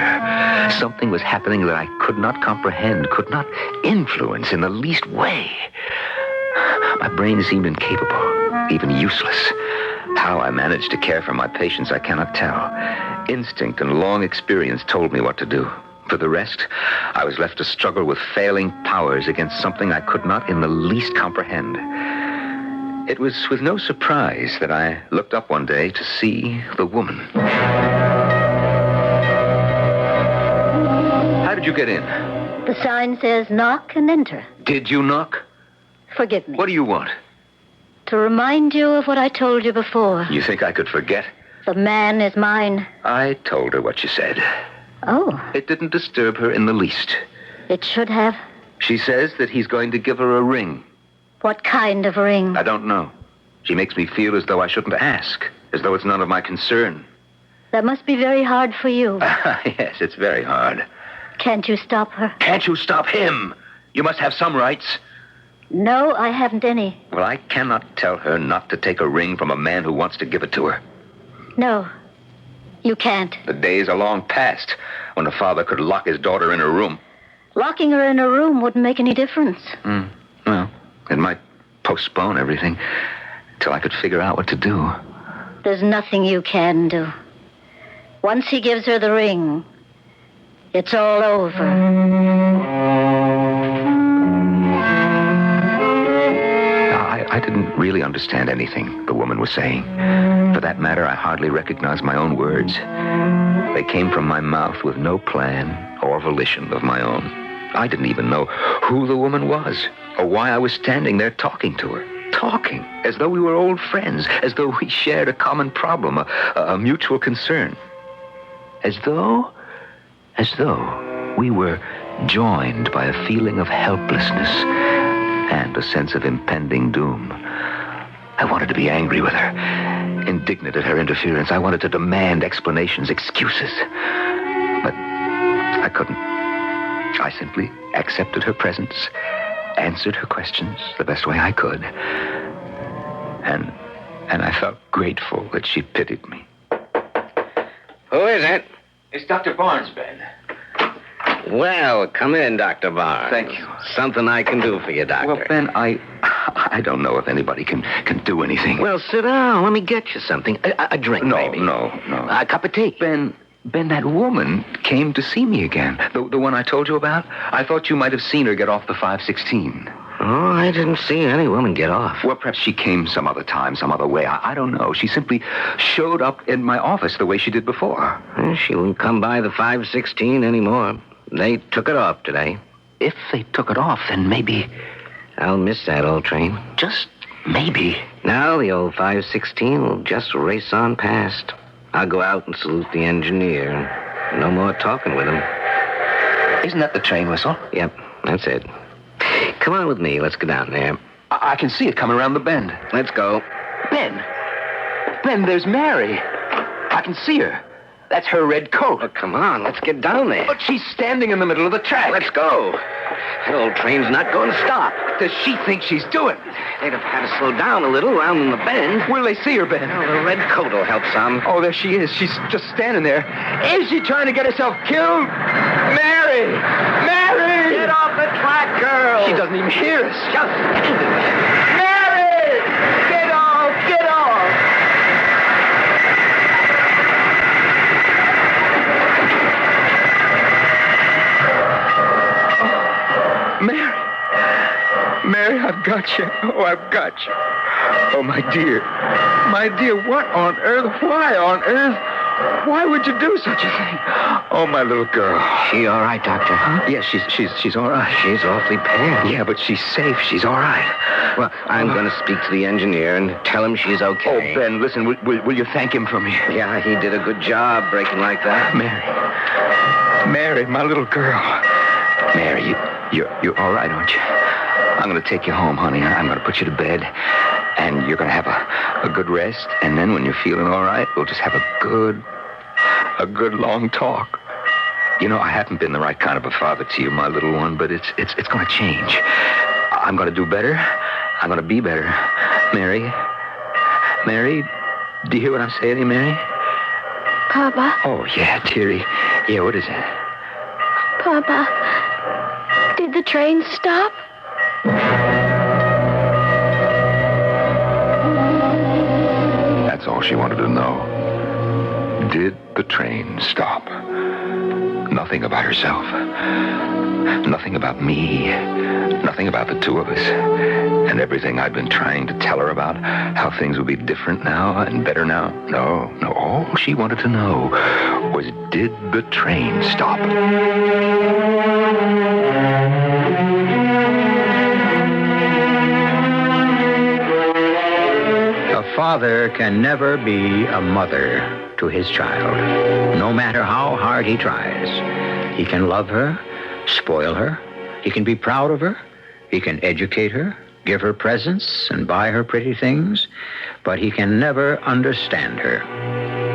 Something was happening that I could not comprehend, could not influence in the least way. My brain seemed incapable, even useless. How I managed to care for my patients, I cannot tell. Instinct and long experience told me what to do. For the rest, I was left to struggle with failing powers against something I could not in the least comprehend. It was with no surprise that I looked up one day to see the woman. How did you get in? The sign says knock and enter. Did you knock? Forgive me. What do you want? To remind you of what I told you before. You think I could forget? The man is mine. I told her what you said. Oh. It didn't disturb her in the least. It should have. She says that he's going to give her a ring. What kind of ring? I don't know. She makes me feel as though I shouldn't ask, as though it's none of my concern. That must be very hard for you. Yes, it's very hard. Can't you stop her? Can't you stop him? You must have some rights. No, I haven't any. Well, I cannot tell her not to take a ring from a man who wants to give it to her. No, you can't. The days are long past when a father could lock his daughter in her room. Locking her in a room wouldn't make any difference. Well, it might postpone everything until I could figure out what to do. There's nothing you can do. Once he gives her the ring, it's all over. I didn't really understand anything the woman was saying. For that matter, I hardly recognized my own words. They came from my mouth with no plan or volition of my own. I didn't even know who the woman was or why I was standing there talking to her. talking, as though we were old friends, as though we shared a common problem, a mutual concern. As though we were joined by a feeling of helplessness and a sense of impending doom. I wanted to be angry with her, indignant at her interference. I wanted to demand explanations, excuses. But I couldn't. I simply accepted her presence, answered her questions the best way I could. And I felt grateful that she pitied me. Who is it? It's Dr. Barnes, Ben. Well, come in, Dr. Barnes. Thank you. Something I can do for you, Doctor. Well, Ben, I don't know if anybody can do anything. Well, sit down. Let me get you something. A drink, maybe. No. A cup of tea. Ben, that woman came to see me again. The one I told you about? I thought you might have seen her get off the 516. Oh, I didn't see any woman get off. Well, perhaps she came some other time, some other way. I don't know. She simply showed up in my office the way she did before. Well, she won't come by the 516 anymore. They took it off today. If they took it off, then maybe I'll miss that old train. Just maybe. Now the old 516 will just race on past. I'll go out and salute the engineer. No more talking with him. Isn't that the train whistle? Yep, that's it. Come on with me. Let's go down there. I can see it coming around the bend. Let's go. Ben, there's Mary. I can see her. That's her red coat. Oh, come on, let's get down there. But she's standing in the middle of the track. Let's go. That old train's not going to stop. What does she think she's doing? They'd have had to slow down a little round in the bend. Where'll they see her, Ben? Well, the red coat will help some. Oh, there she is. She's just standing there. Is she trying to get herself killed? Mary! Get off the track, girl! She doesn't even hear us. Just stand there. Mary! Get off! Get off! Mary, I've got you. Oh, I've got you. Oh, my dear. My dear, what on earth? Why on earth? Why would you do such a thing? Oh, my little girl. She all right, Doctor? Huh? Yes, she's all right. She's awfully pale. Yeah, but she's safe. She's all right. Well, I'm going to speak to the engineer and tell him she's okay. Oh, Ben, listen, will you thank him for me? Yeah, he did a good job breaking like that. Mary, my little girl. Mary, you're all right, aren't you? I'm going to take you home, honey. I'm going to put you to bed, and you're going to have a good rest, and then when you're feeling all right, we'll just have a good long talk. You know, I haven't been the right kind of a father to you, my little one, but it's going to change. I'm going to do better. I'm going to be better. Mary, do you hear what I'm saying to you, Mary? Papa? Oh, yeah, dearie. Yeah, what is it? Papa, did the train stop? That's all she wanted to know. Did the train stop? Nothing about herself. Nothing about me. Nothing about the two of us. And everything I'd been trying to tell her about, how things would be different now and better now. No. All she wanted to know was, did the train stop? A father can never be a mother to his child, no matter how hard he tries. He can love her, spoil her. He can be proud of her. He can educate her, give her presents, and buy her pretty things. But he can never understand her,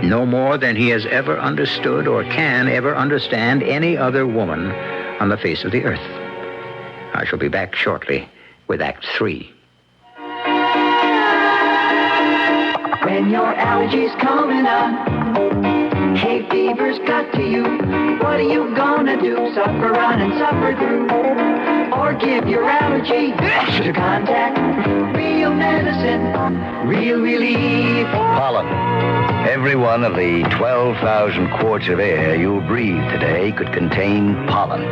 no more than he has ever understood or can ever understand any other woman on the face of the earth. I shall be back shortly with Act 3. When your allergies coming on, hay fever's got to you. What are you gonna do? Suffer on and suffer through, or give your allergy to contact real medicine, real relief. Pollen. Every one of the 12,000 quarts of air you'll breathe today could contain pollen.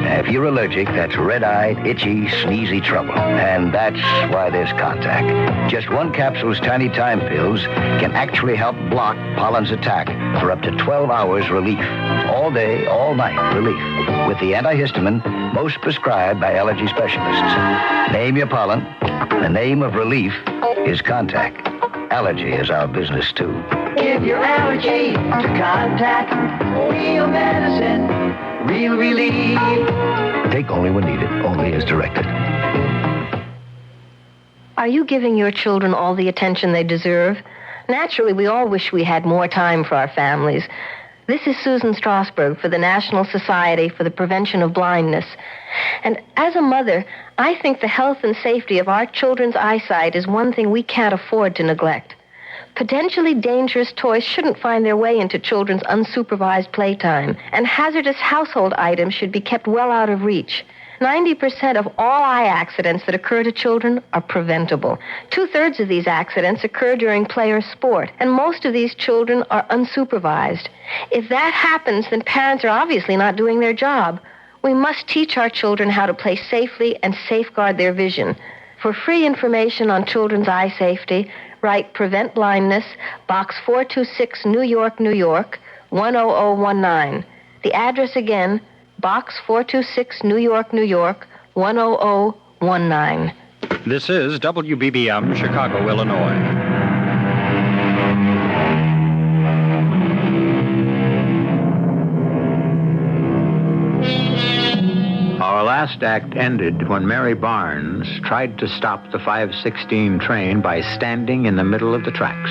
If you're allergic, that's red-eyed, itchy, sneezy trouble. And that's why there's Contact. Just one capsule's tiny time pills can actually help block pollen's attack for up to 12 hours relief. All all day, all night relief with the antihistamine most prescribed by allergy specialists. Name your pollen. The name of relief is Contact. Allergy is our business, too. Give your allergy to Contact. Real medicine, real relief. Take only when needed, only as directed. Are you giving your children all the attention they deserve? Naturally, we all wish we had more time for our families. This is Susan Strasberg for the National Society for the Prevention of Blindness. And as a mother, I think the health and safety of our children's eyesight is one thing we can't afford to neglect. Potentially dangerous toys shouldn't find their way into children's unsupervised playtime, and hazardous household items should be kept well out of reach. 90% of all eye accidents that occur to children are preventable. 2/3 of these accidents occur during play or sport, and most of these children are unsupervised. If that happens, then parents are obviously not doing their job. We must teach our children how to play safely and safeguard their vision. For free information on children's eye safety, write Prevent Blindness, Box 426, New York, New York, 10019. The address again, Box 426, New York, New York, 10019. This is WBBM, Chicago, Illinois. Our last act ended when Mary Barnes tried to stop the 5:16 train by standing in the middle of the tracks.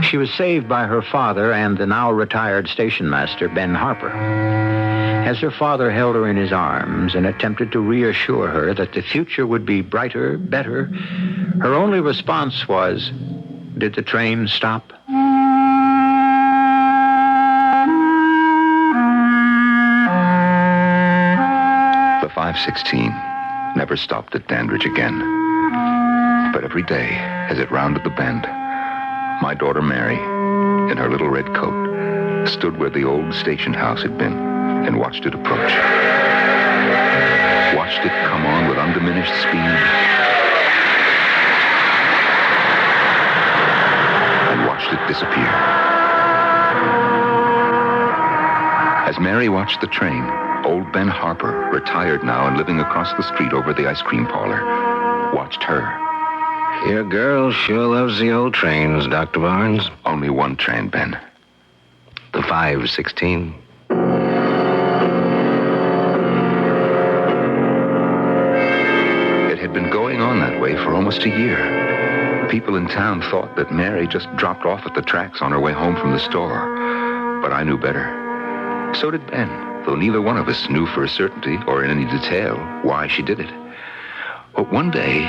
She was saved by her father and the now retired station master, Ben Harper. As her father held her in his arms and attempted to reassure her that the future would be brighter, better, her only response was, "Did the train stop?" The 516 never stopped at Dandridge again. But every day, as it rounded the bend, my daughter Mary, in her little red coat, stood where the old station house had been and watched it approach. Watched it come on with undiminished speed. And watched it disappear. As Mary watched the train, old Ben Harper, retired now and living across the street over the ice cream parlor, watched her. Your girl sure loves the old trains, Dr. Barnes. Only one train, Ben. The 516. It had been going on that way for almost a year. People in town thought that Mary just dropped off at the tracks on her way home from the store. But I knew better. So did Ben, though neither one of us knew for a certainty or in any detail why she did it. But one day,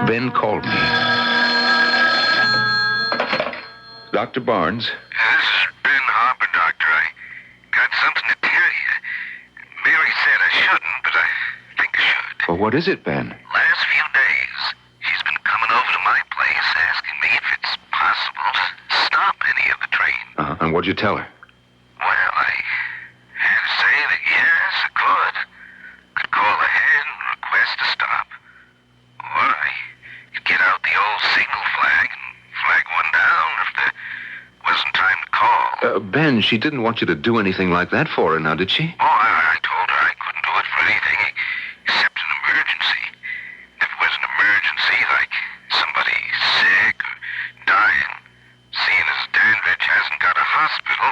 Ben called me. Dr. Barnes? This is Ben Harper, Doctor. I got something to tell you. Mary said I shouldn't, but I think I should. Well, what is it, Ben? Last few days, she's been coming over to my place asking me if it's possible to stop any of the trains. And what'd you tell her? Well, I had to say that yes, I could. Could call ahead and request to stop. Or I could get out the old signal flag and flag one down if there wasn't time to call. Ben, she didn't want you to do anything like that for her now, did she? Oh, I told her I couldn't do it for anything except an emergency. If it was an emergency, like somebody sick or dying, seeing as Dandridge hasn't got a hospital,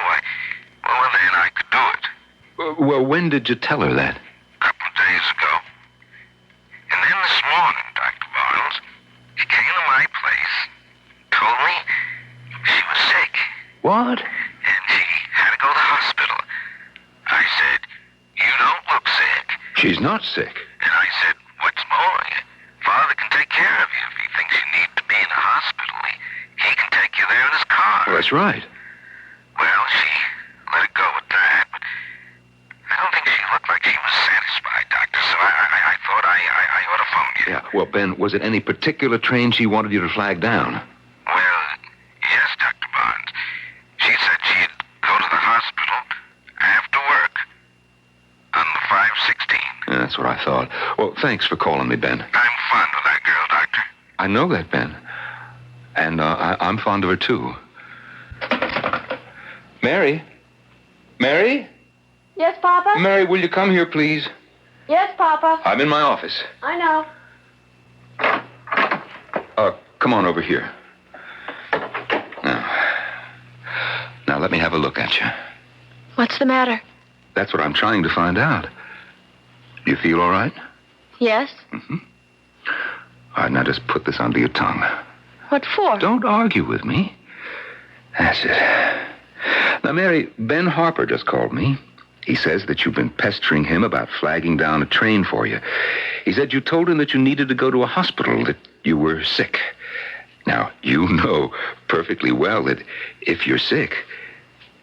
well, then I could do it. Well, when did you tell her that? A couple of days ago. And then this morning, Dr. Barnes, she came to my place, told me she was sick. What? And she had to go to the hospital. I said, you don't look sick. She's not sick. And I said, what's more, Father can take care of you if he thinks you need to be in a hospital. He can take you there in his car. Well, that's right. Well, she let it go at that, but I don't think she looked like she was satisfied, Doctor, so I thought I ought to phone you. Yeah, well, Ben, was it any particular train she wanted you to flag down? Well, yes, Dr. Barnes. She said she'd go to the hospital after work on the 516. Yeah, that's what I thought. Well, thanks for calling me, Ben. I'm fond of that girl, Doctor. I know that, Ben. And I'm fond of her, too. Mary? Mary? Yes, Papa? Mary, will you come here, please? Yes, Papa. I'm in my office. I know. Come on over here. Now let me have a look at you. What's the matter? That's what I'm trying to find out. You feel all right? Yes? Mm-hmm. All right, now just put this under your tongue. What for? Don't argue with me. That's it. Now, Mary, Ben Harper just called me. He says that you've been pestering him about flagging down a train for you. He said you told him that you needed to go to a hospital, that you were sick. Now, you know perfectly well that if you're sick,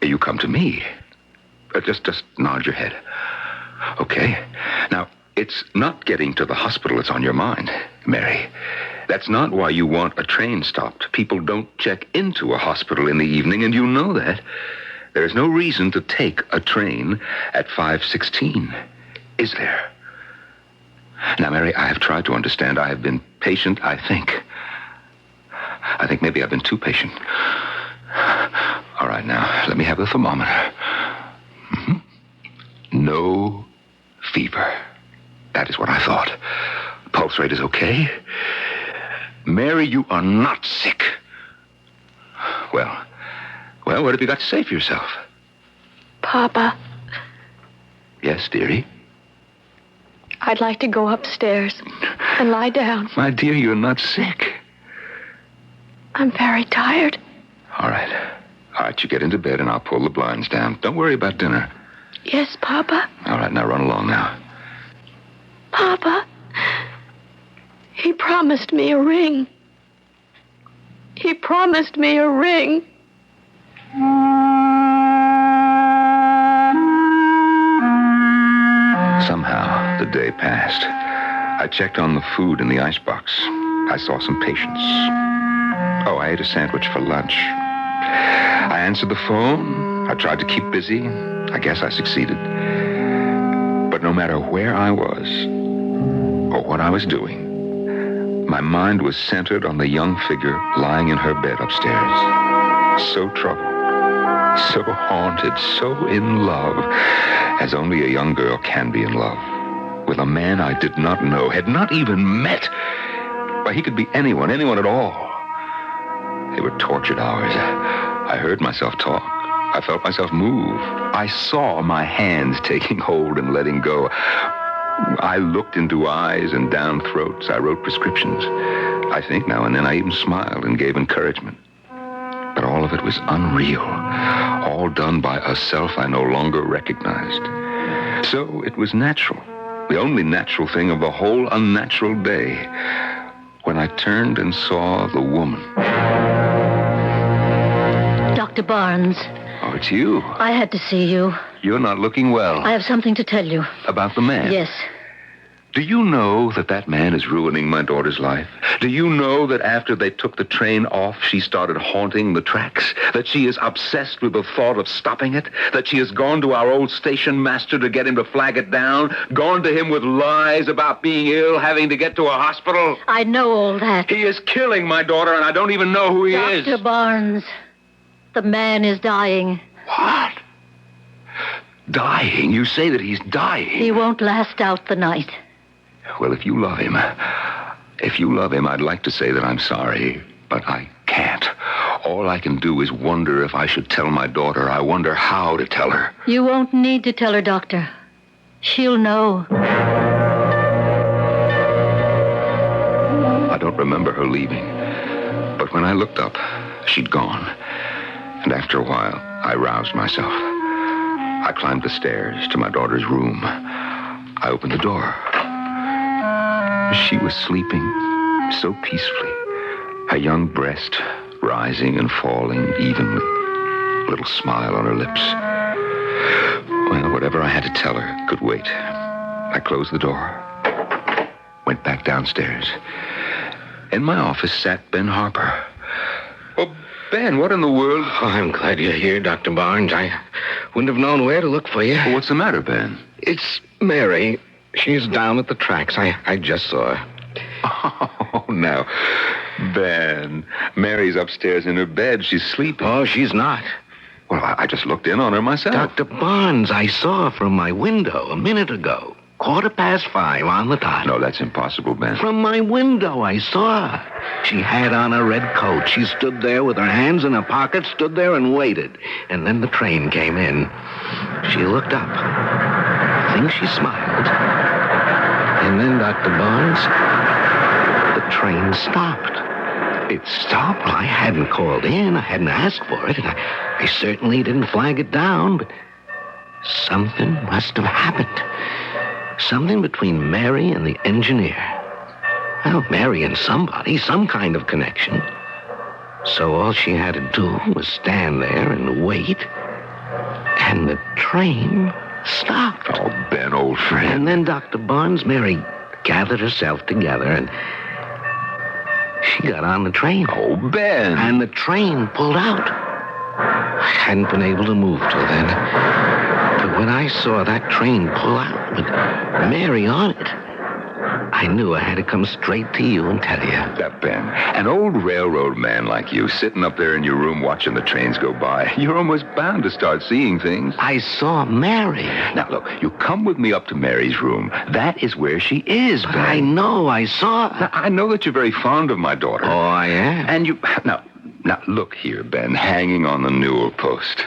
you come to me. Just nod your head. Okay? Now, it's not getting to the hospital that's on your mind, Mary. That's not why you want a train stopped. People don't check into a hospital in the evening, and you know that. There's no reason to take a train at 5:16, is there? Now, Mary, I have tried to understand. I have been patient, I think. I think maybe I've been too patient. All right, now, let me have the thermometer. Mm-hmm. No fever. That is what I thought. Pulse rate is okay. Mary, you are not sick. Well, what have you got to say for yourself? Papa, Yes, dearie? I'd like to go upstairs and lie down. My dear, you're not sick. I'm very tired. All right, you get into bed and I'll pull the blinds down. Don't worry about dinner. Yes, Papa? All right, now run along now. Papa, he promised me a ring. He promised me a ring. Somehow, the day passed. I checked on the food in the icebox. I saw some patients. Oh, I ate a sandwich for lunch. I answered the phone. I tried to keep busy. I guess I succeeded. But no matter where I was or what I was doing, my mind was centered on the young figure lying in her bed upstairs. So troubled, so haunted, so in love, as only a young girl can be in love, with a man I did not know, had not even met. Why, he could be anyone at all. They were tortured hours. I heard myself talk. I felt myself move. I saw my hands taking hold and letting go. I looked into eyes and down throats. I wrote prescriptions. I think now and then I even smiled and gave encouragement. But all of it was unreal. All done by a self I no longer recognized. So it was natural. The only natural thing of the whole unnatural day, when I turned and saw the woman. Dr. Barnes. Oh, it's you. I had to see you. You're not looking well. I have something to tell you. About the man? Yes. Do you know that man is ruining my daughter's life? Do you know that after they took the train off, she started haunting the tracks? That she is obsessed with the thought of stopping it? That she has gone to our old station master to get him to flag it down? Gone to him with lies about being ill, having to get to a hospital? I know all that. He is killing my daughter, and I don't even know who he is. Dr. Barnes, the man is dying. What? Dying? You say that he's dying? He won't last out the night. Well, if you love him, I'd like to say that I'm sorry, but I can't. All I can do is wonder if I should tell my daughter. I wonder how to tell her. You won't need to tell her, Doctor. She'll know. I don't remember her leaving, but when I looked up, she'd gone. And after a while, I roused myself. I climbed the stairs to my daughter's room. I opened the door. She was sleeping so peacefully, her young breast rising and falling evenly, a little smile on her lips. Well, whatever I had to tell her could wait. I closed the door, went back downstairs. In my office sat Ben Harper. Oh, Ben, what in the world? Oh, I'm glad you're here, Dr. Barnes. I wouldn't have known where to look for you. Well, what's the matter, Ben? It's Mary. She's down at the tracks. I just saw her. Oh, now, Ben, Mary's upstairs in her bed. She's sleeping. Oh, she's not. Well, I just looked in on her myself. Dr. Barnes, I saw her from my window a minute ago. 5:15 on the dot. No, that's impossible, Ben. From my window, I saw her. She had on a red coat. She stood there with her hands in her pockets, stood there and waited. And then the train came in. She looked up. I think she smiled. And then, Dr. Barnes, the train stopped. It stopped? Well, I hadn't called in. I hadn't asked for it. And I certainly didn't flag it down, but something must have happened. Something between Mary and the engineer. Well, Mary and somebody, some kind of connection. So all she had to do was stand there and wait. And the train stopped. Oh, Ben, old friend. And then, Dr. Barnes, Mary gathered herself together and she got on the train. Oh, Ben. And the train pulled out. I hadn't been able to move till then. But when I saw that train pull out with Mary on it, I knew I had to come straight to you and tell you. That Ben, an old railroad man like you, sitting up there in your room watching the trains go by, you're almost bound to start seeing things. I saw Mary. Now, look, you come with me up to Mary's room. That is where she is, Ben. I know, I saw her. Now, I know that you're very fond of my daughter. Oh, I am? And you... Now, look here, Ben, hanging on the newel post.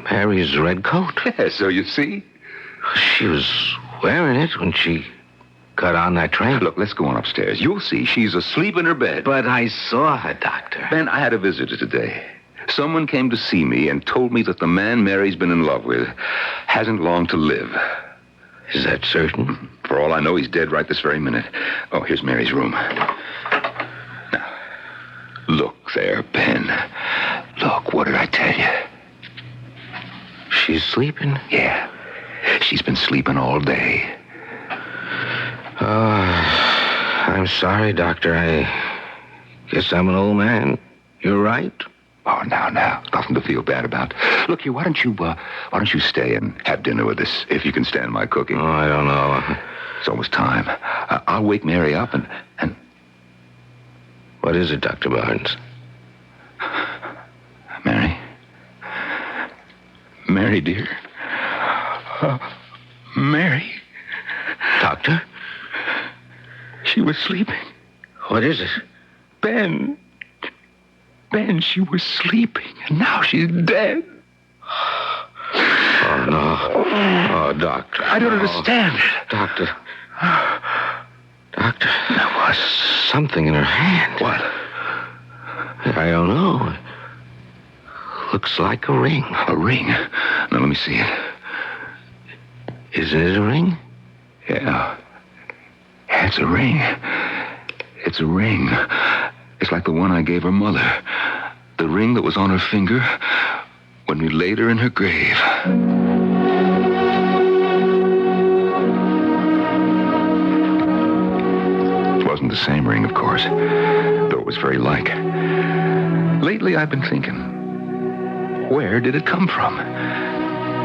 Mary's red coat? Yeah, so you see? She was wearing it when she got on that train. Look, let's go on upstairs. You'll see she's asleep in her bed. But I saw her, Doctor. Ben, I had a visitor today. Someone came to see me and told me that the man Mary's been in love with hasn't long to live. Is that certain? For all I know, he's dead right this very minute. Oh, here's Mary's room. Now, look there, Ben. Look, what did I tell you? She's sleeping? Yeah. She's been sleeping all day. I'm sorry, Doctor. I guess I'm an old man. You're right. Oh, now. Nothing to feel bad about. Look here, why don't you stay and have dinner with us, if you can stand my cooking? Oh, I don't know. It's almost time. I'll wake Mary up and... What is it, Dr. Barnes? Mary, dear. Mary. Doctor? She was sleeping. What is it? Ben, she was sleeping, and now she's dead. Oh, no. Oh, Doctor. I don't understand it. Doctor, there was something in her hand. What? I don't know. Looks like a ring. A ring? Now, let me see it. Isn't it a ring? Yeah, it's a ring. It's a ring. It's like the one I gave her mother. The ring that was on her finger when we laid her in her grave. It wasn't the same ring, of course, though it was very like. Lately, I've been thinking, where did it come from?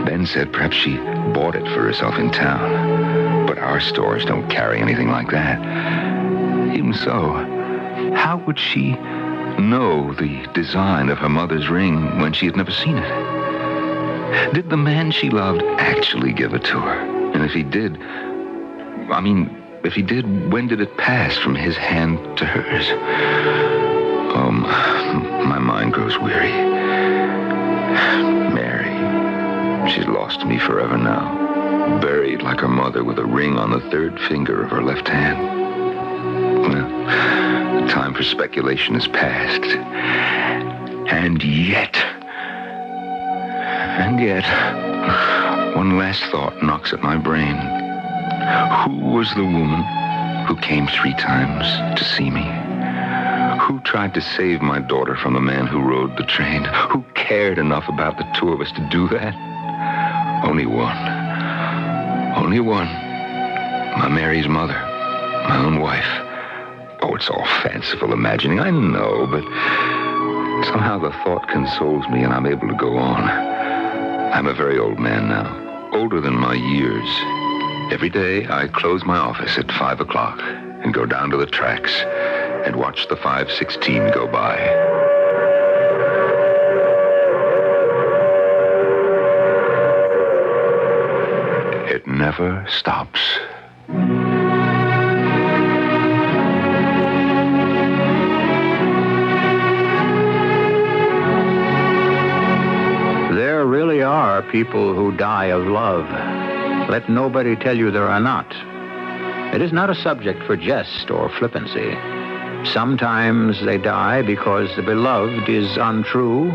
Ben said perhaps she bought it for herself in town. But our stores don't carry anything like that. Even so, how would she know the design of her mother's ring when she had never seen it? Did the man she loved actually give it to her? And if he did, when did it pass from his hand to hers? Oh, my mind grows weary. Mary, she's lost to me forever now. Buried like her mother with a ring on the third finger of her left hand. Well, the time for speculation is past. And yet, one last thought knocks at my brain. Who was the woman who came 3 times to see me? Who tried to save my daughter from the man who rode the train? Who cared enough about the two of us to do that? Only one. Only one. My Mary's mother. My own wife. Oh, it's all fanciful imagining, I know, but somehow the thought consoles me and I'm able to go on. I'm a very old man now. Older than my years. Every day I close my office at 5 o'clock and go down to the tracks and watch the 516 go by. never stops. There really are people who die of love. Let nobody tell you there are not. It is not a subject for jest or flippancy. Sometimes they die because the beloved is untrue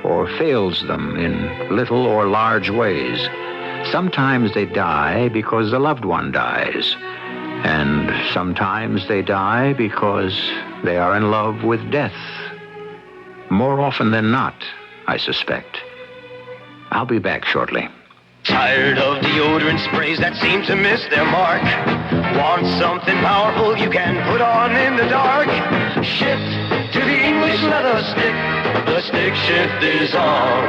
or fails them in little or large ways. Sometimes they die because the loved one dies. And sometimes they die because they are in love with death. More often than not, I suspect. I'll be back shortly. Tired of deodorant sprays that seem to miss their mark? Want something powerful you can put on in the dark? Shift to the English leather stick. The stick shift is on.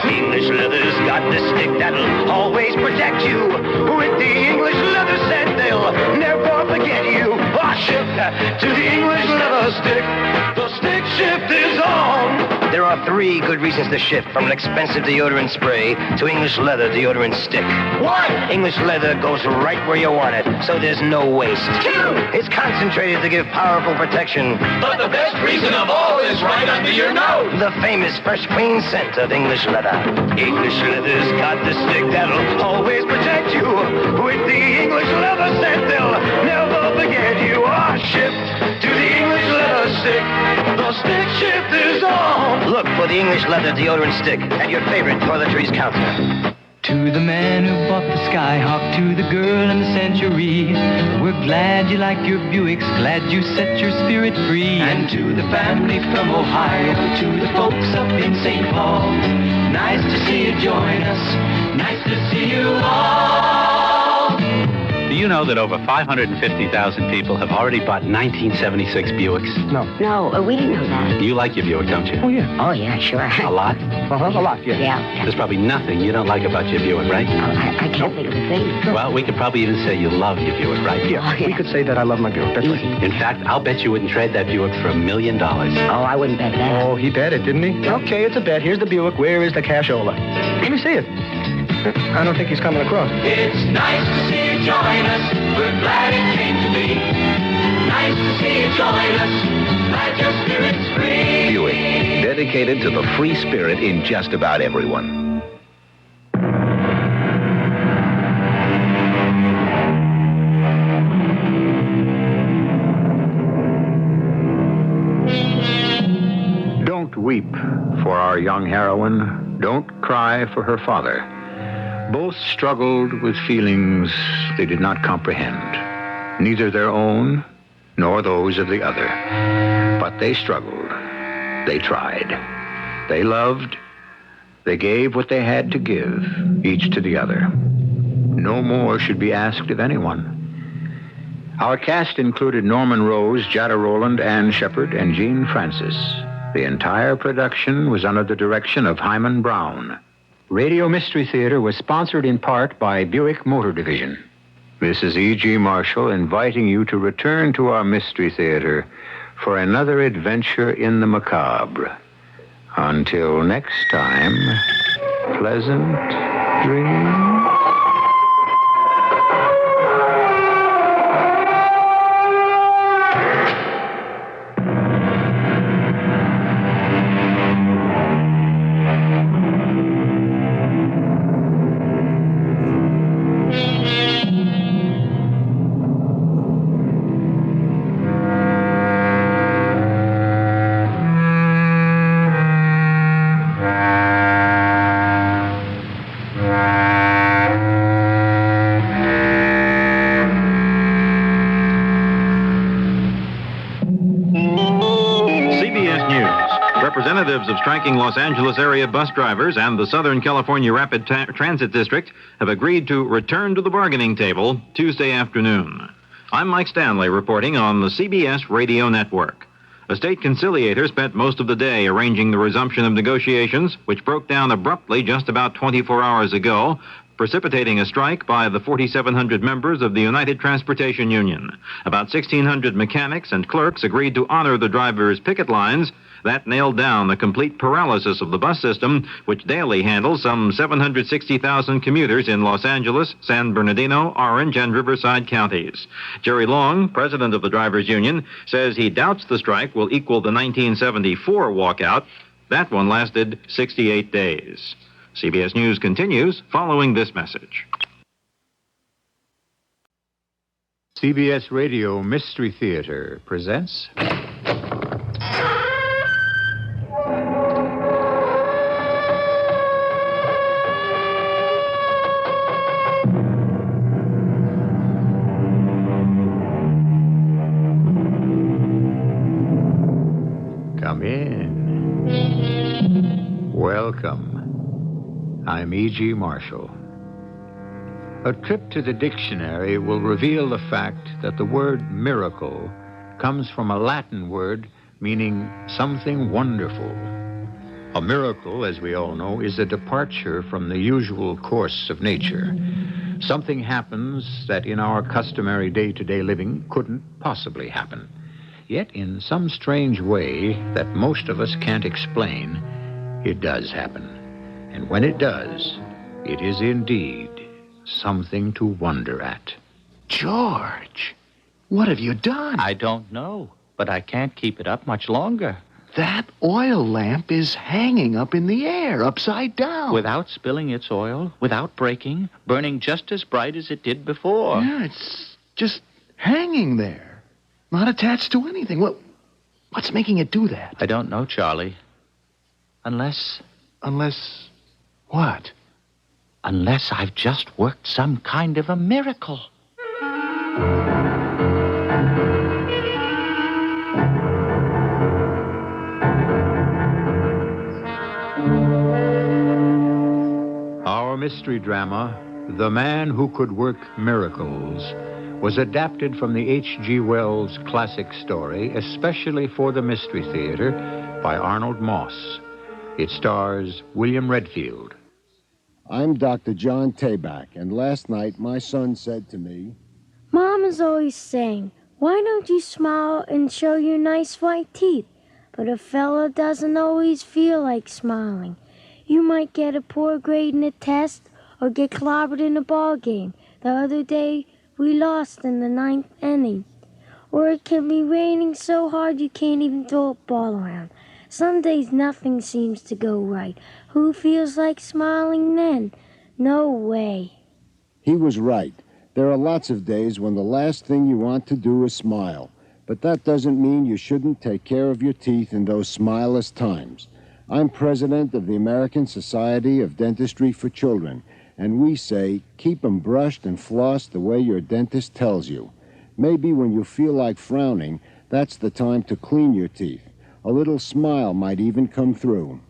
English leather's got the stick that'll always protect you. With the English leather scent, they'll never forget you. Shift to the English leather stick. The stick shift is on. There are 3 good reasons to shift from an expensive deodorant spray to English leather deodorant stick. 1. English leather goes right where you want it, so there's no waste. 2. It's concentrated to give powerful protection. But the best reason of all is right under your nose. The famous fresh, clean scent of English leather. English leather's got the stick that'll always protect you. With the English leather scent, they'll never forget you. Shift to the English leather stick. The stick shift is on. Look for the English leather deodorant stick at your favorite toiletries counter. To the man who bought the Skyhawk, to the girl in the Century, we're glad you like your Buicks, glad you set your spirit free. And to the family from Ohio, to the folks up in St. Paul, nice to see you join us, nice to see you all. Do you know that over 550,000 people have already bought 1976 Buicks? No, we didn't know that. You like your Buick, don't you? Oh, yeah, sure. A lot? A lot, yeah. Yeah. There's probably nothing you don't like about your Buick, right? I can't think of a thing. Well, we could probably even say you love your Buick, right? Yeah. We could say that I love my Buick. That's right. In fact, I'll bet you wouldn't trade that Buick for $1 million. Oh, I wouldn't bet that. Oh, he bet it, didn't he? Okay, it's a bet. Here's the Buick. Where is the cashola? Let me see it. I don't think he's coming across. It's nice to see you join us. We're glad it came to be. Nice to see you join us. Glad your spirit's free. Buick, dedicated to the free spirit in just about everyone. Don't weep for our young heroine. Don't cry for her father. Both struggled with feelings they did not comprehend, neither their own nor those of the other. But they struggled. They tried. They loved. They gave what they had to give, each to the other. No more should be asked of anyone. Our cast included Norman Rose, Jada Rowland, Ann Shepard, and Jean Francis. The entire production was under the direction of Hyman Brown. Radio Mystery Theater was sponsored in part by Buick Motor Division. This is E.G. Marshall inviting you to return to our Mystery Theater for another adventure in the macabre. Until next time, pleasant dreams. Representatives of striking Los Angeles area bus drivers and the Southern California Rapid Transit District have agreed to return to the bargaining table Tuesday afternoon. I'm Mike Stanley reporting on the CBS radio network. A state conciliator spent most of the day arranging the resumption of negotiations, which broke down abruptly just about 24 hours ago, precipitating a strike by the 4,700 members of the United Transportation Union. About 1,600 mechanics and clerks agreed to honor the drivers' picket lines That nailed down the complete paralysis of the bus system, which daily handles some 760,000 commuters in Los Angeles, San Bernardino, Orange, and Riverside counties. Jerry Long, president of the Drivers Union, says he doubts the strike will equal the 1974 walkout. That one lasted 68 days. CBS News continues following this message. CBS Radio Mystery Theater presents... Come in. Welcome. I'm E.G. Marshall. A trip to the dictionary will reveal the fact that the word miracle comes from a Latin word meaning something wonderful. A miracle, as we all know, is a departure from the usual course of nature. Something happens that in our customary day-to-day living couldn't possibly happen. Yet, in some strange way that most of us can't explain, it does happen. And when it does, it is indeed something to wonder at. George, what have you done? I don't know, but I can't keep it up much longer. That oil lamp is hanging up in the air, upside down. Without spilling its oil, without breaking, burning just as bright as it did before. Yeah, it's just hanging there, not attached to anything. What's making it do that? I don't know, Charlie. Unless what? Unless I've just worked some kind of a miracle. Our mystery drama, The Man Who Could Work Miracles, was adapted from the H.G. Wells classic story, especially for the Mystery Theater, by Arnold Moss. It stars William Redfield. I'm Dr. John Tabak, and last night my son said to me, Mom is always saying, why don't you smile and show your nice white teeth? But a fella doesn't always feel like smiling. You might get a poor grade in a test or get clobbered in a ball game. The other day, we lost in the 9th inning. Or it can be raining so hard you can't even throw a ball around. Some days nothing seems to go right. Who feels like smiling then? No way. He was right. There are lots of days when the last thing you want to do is smile. But that doesn't mean you shouldn't take care of your teeth in those smileless times. I'm president of the American Society of Dentistry for Children, and we say keep 'em brushed and flossed the way your dentist tells you. Maybe when you feel like frowning, that's the time to clean your teeth. A little smile might even come through.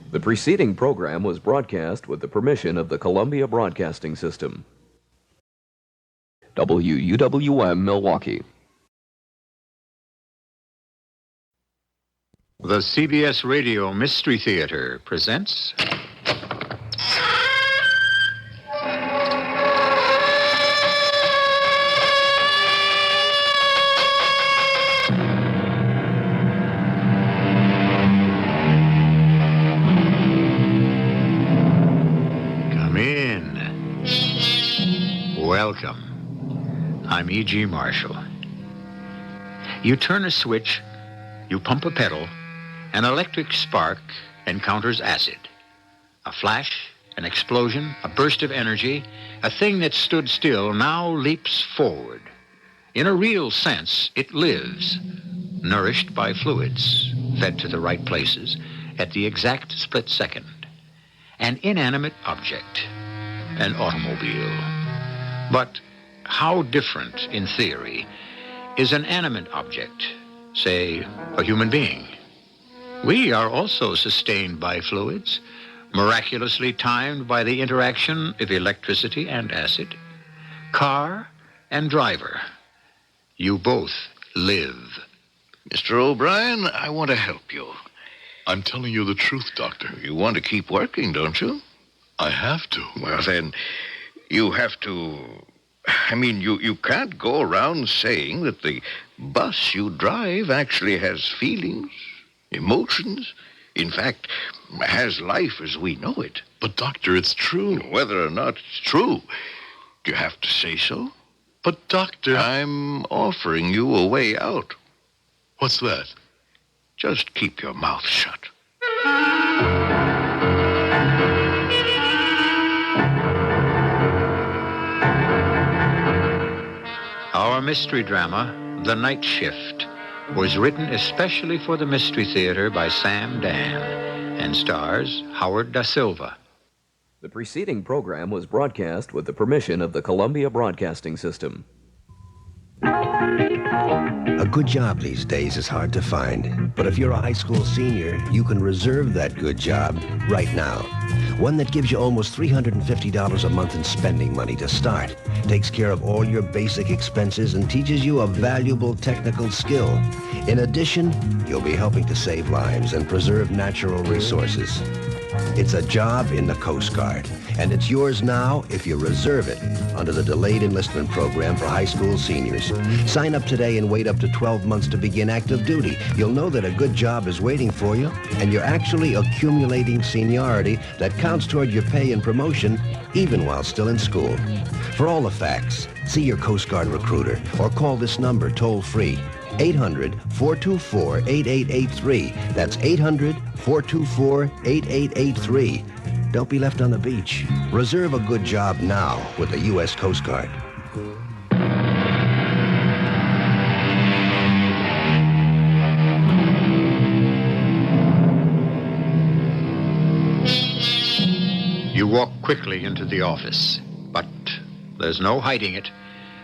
The preceding program was broadcast with the permission of the Columbia Broadcasting System. WUWM, Milwaukee. The CBS Radio Mystery Theater presents... Come in. Welcome. I'm E.G. Marshall. You turn a switch, you pump a pedal, an electric spark encounters acid. A flash, an explosion, a burst of energy, a thing that stood still now leaps forward. In a real sense, it lives, nourished by fluids, fed to the right places, at the exact split second. An inanimate object, an automobile. But how different, in theory, is an animate object, say, a human being? We are also sustained by fluids, miraculously timed by the interaction of electricity and acid. Car and driver, you both live. Mr. O'Brien, I want to help you. I'm telling you the truth, Doctor. You want to keep working, don't you? I have to. Well, then, you have to... you can't go around saying that the bus you drive actually has feelings, emotions, in fact, has life as we know it. But, Doctor, it's true. Whether or not it's true, do you have to say so? But, Doctor... I'm offering you a way out. What's that? Just keep your mouth shut. Our mystery drama, The Night Shift, was written especially for the Mystery Theater by Sam Dan and stars Howard Da Silva. The preceding program was broadcast with the permission of the Columbia Broadcasting System. A good job these days is hard to find, but if you're a high school senior, you can reserve that good job right now. One that gives you almost $350 a month in spending money to start, takes care of all your basic expenses, and teaches you a valuable technical skill. In addition, you'll be helping to save lives and preserve natural resources. It's a job in the Coast Guard, and it's yours now if you reserve it under the Delayed Enlistment Program for high school seniors. Sign up today and wait up to 12 months to begin active duty. You'll know that a good job is waiting for you, and you're actually accumulating seniority that counts toward your pay and promotion even while still in school. For all the facts, see your Coast Guard recruiter or call this number toll-free. 800-424-8883. That's 800-424-8883. Don't be left on the beach. Reserve a good job now with the U.S. Coast Guard. You walk quickly into the office, but there's no hiding it.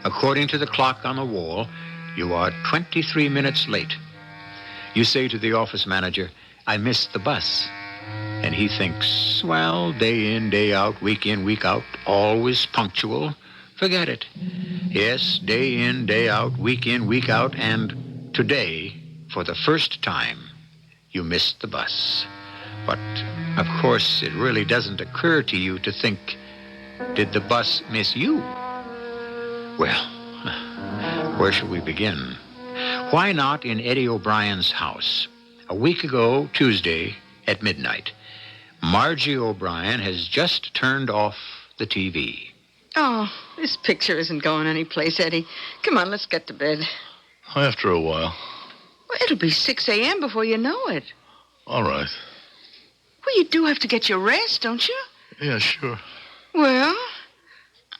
According to the clock on the wall, you are 23 minutes late. You say to the office manager, "I missed the bus." And he thinks, well, day in, day out, week in, week out, always punctual. Forget it. Yes, day in, day out, week in, week out, and today, for the first time, you missed the bus. But, of course, it really doesn't occur to you to think, did the bus miss you? Well, where shall we begin? Why not in Eddie O'Brien's house? A week ago, Tuesday, at midnight, Margie O'Brien has just turned off the TV. Oh, this picture isn't going anyplace, Eddie. Come on, let's get to bed. After a while. Well, it'll be 6 a.m. before you know it. All right. Well, you do have to get your rest, don't you? Yeah, sure. Well,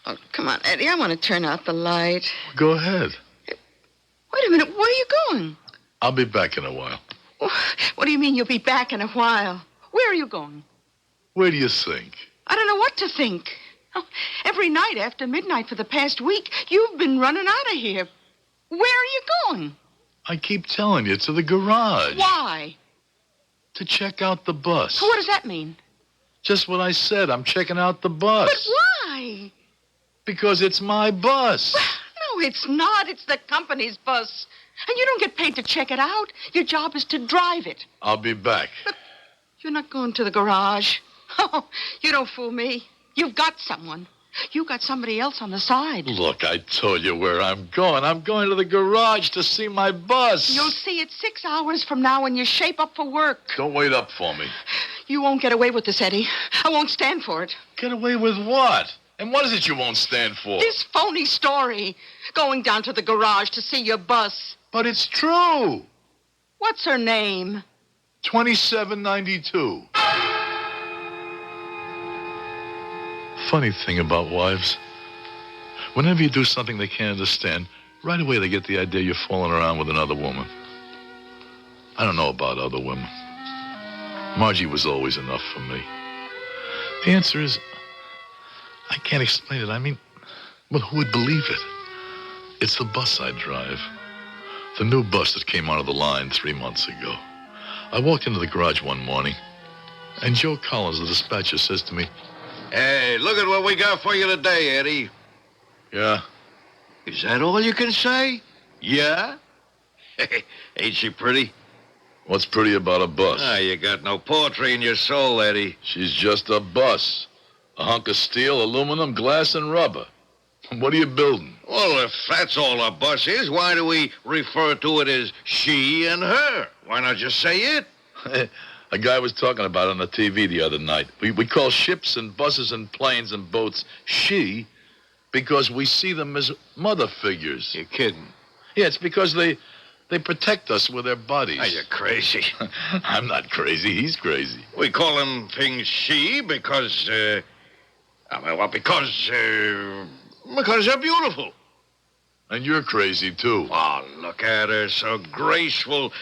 oh, come on, Eddie. I want to turn out the light. Go ahead. Wait a minute. Where are you going? I'll be back in a while. What do you mean you'll be back in a while? Where are you going? Where do you think? I don't know what to think. Oh, every night after midnight for the past week, you've been running out of here. Where are you going? I keep telling you, to the garage. Why? To check out the bus. What does that mean? Just what I said. I'm checking out the bus. But why? Because it's my bus. No, it's not. It's the company's bus. And you don't get paid to check it out. Your job is to drive it. I'll be back. But you're not going to the garage. Oh, you don't fool me. You've got someone. You got somebody else on the side. Look, I told you where I'm going. I'm going to the garage to see my bus. You'll see it 6 hours from now when you shape up for work. Don't wait up for me. You won't get away with this, Eddie. I won't stand for it. Get away with what? And what is it you won't stand for? This phony story. Going down to the garage to see your bus. But it's true. What's her name? 2792. Funny thing about wives. Whenever you do something they can't understand, right away they get the idea you're fooling around with another woman. I don't know about other women. Margie was always enough for me. The answer is, I can't explain it. I mean, well, who would believe it? It's the bus I drive. The new bus that came onto the line 3 months ago. I walked into the garage one morning, and Joe Collins, the dispatcher, says to me, "Hey, look at what we got for you today, Eddie." "Yeah." "Is that all you can say?" "Yeah." Ain't she pretty? "What's pretty about a bus?" Ah, you got no poetry in your soul, Eddie. "She's just a bus. A hunk of steel, aluminum, glass, and rubber. What are you building?" Well, if that's all a bus is, why do we refer to it as she and her? Why not just say it? A guy was talking about it on the TV the other night. We call ships and buses and planes and boats she because we see them as mother figures. You're kidding. Yeah, it's because they protect us with their bodies. Are you crazy? I'm not crazy. He's crazy. We call them things she because they're beautiful. And you're crazy, too. Oh, look at her, so graceful.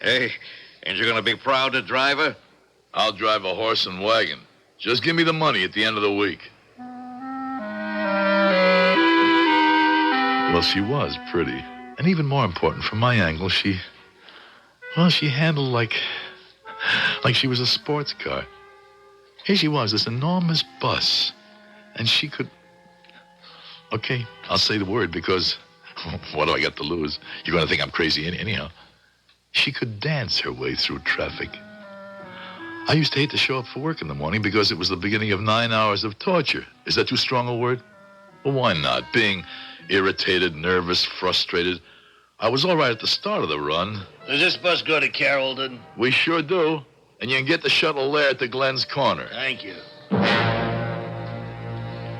Hey, ain't you gonna be proud to drive her? I'll drive a horse and wagon. Just give me the money at the end of the week. Well, she was pretty. And even more important, from my angle, she handled like she was a sports car. Here she was, this enormous bus. And she could... Okay, I'll say the word because what do I got to lose? You're going to think I'm crazy anyhow. She could dance her way through traffic. I used to hate to show up for work in the morning because it was the beginning of 9 hours of torture. Is that too strong a word? Well, why not? Being irritated, nervous, frustrated. I was all right at the start of the run. Does this bus go to Carrollton? We sure do. And you can get the shuttle there to Glenn's Corner. Thank you.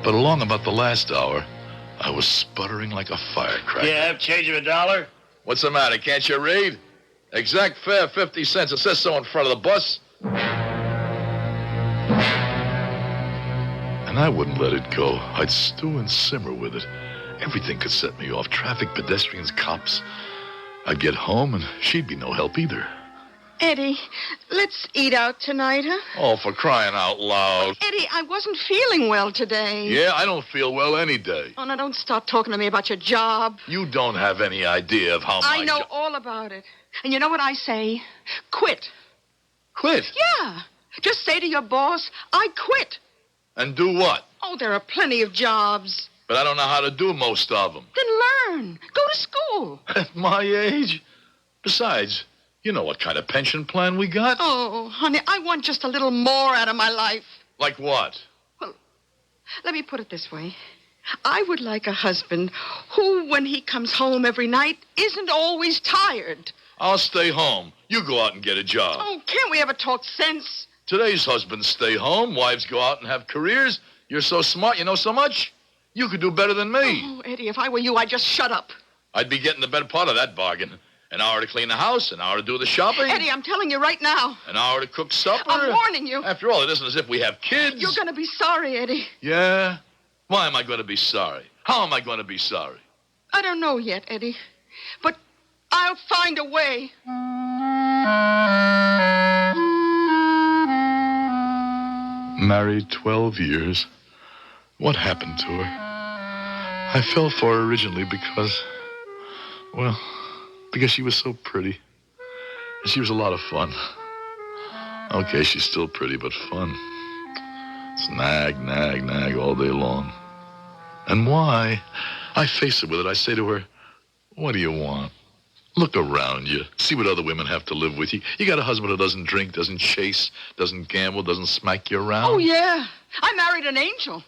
But along about the last hour, I was sputtering like a firecracker. Yeah, have change of $1? What's the matter? Can't you read? Exact fare, 50 cents. It says so in front of the bus. And I wouldn't let it go. I'd stew and simmer with it. Everything could set me off. Traffic, pedestrians, cops. I'd get home, and she'd be no help either. Eddie, let's eat out tonight, huh? Oh, for crying out loud. Eddie, I wasn't feeling well today. Yeah, I don't feel well any day. Oh, now don't start talking to me about your job. You don't have any idea of how I know all about it. And you know what I say? Quit. Quit? Yeah. Just say to your boss, I quit. And do what? Oh, there are plenty of jobs. But I don't know how to do most of them. Then learn. Go to school. At my age? Besides, you know what kind of pension plan we got? Oh, honey, I want just a little more out of my life. Like what? Well, let me put it this way. I would like a husband who, when he comes home every night, isn't always tired. I'll stay home. You go out and get a job. Oh, can't we ever talk sense? Today's husbands stay home. Wives go out and have careers. You're so smart. You know so much. You could do better than me. Oh, Eddie, if I were you, I'd just shut up. I'd be getting the better part of that bargain. An hour to clean the house, an hour to do the shopping. Eddie, I'm telling you right now. An hour to cook supper. I'm warning you. After all, it isn't as if we have kids. You're going to be sorry, Eddie. Yeah? Why am I going to be sorry? How am I going to be sorry? I don't know yet, Eddie. But I'll find a way. Married 12 years. What happened to her? I fell for her originally because she was so pretty. And she was a lot of fun. Okay, she's still pretty, but fun. It's nag, nag, nag all day long. And why? I face it with it. I say to her, what do you want? Look around you. See what other women have to live with you. You got a husband who doesn't drink, doesn't chase, doesn't gamble, doesn't smack you around. Oh, yeah. I married an angel.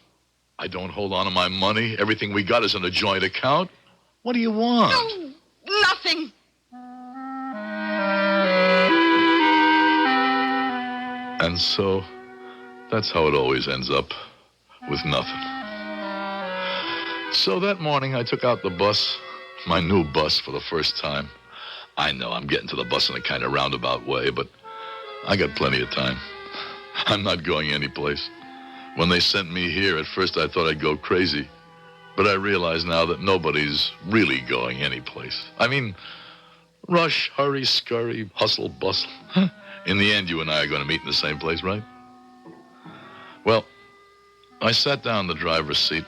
I don't hold on to my money. Everything we got is in a joint account. What do you want? No, nothing. And so, that's how it always ends up, with nothing. So that morning, I took out the bus, my new bus, for the first time. I know I'm getting to the bus in a kind of roundabout way, but I got plenty of time. I'm not going anyplace. When they sent me here, at first I thought I'd go crazy. But I realize now that nobody's really going anyplace. I mean, rush, hurry, scurry, hustle, bustle. In the end, you and I are going to meet in the same place, right? Well, I sat down in the driver's seat.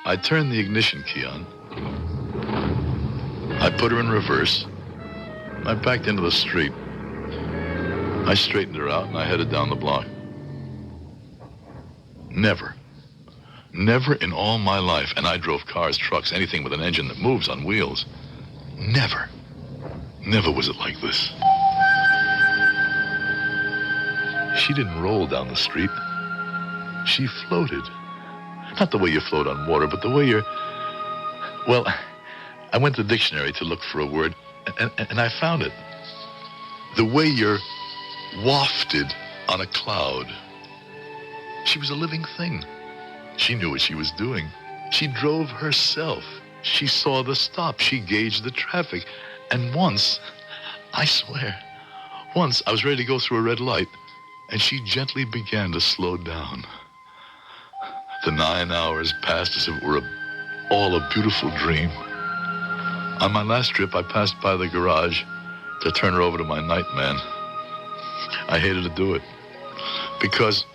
I turned the ignition key on. I put her in reverse. I backed into the street. I straightened her out and I headed down the block. Never in all my life, and I drove cars, trucks, anything with an engine that moves on wheels. Never was it like this. She didn't roll down the street. She floated. Not the way you float on water, but the way you're... Well, I went to the dictionary to look for a word, and I found it. The way you're wafted on a cloud. She was a living thing. She knew what she was doing. She drove herself. She saw the stop. She gauged the traffic. And once, I swear, once I was ready to go through a red light, and she gently began to slow down. The 9 hours passed as if it were all a beautiful dream. On my last trip, I passed by the garage to turn her over to my night man. I hated to do it because,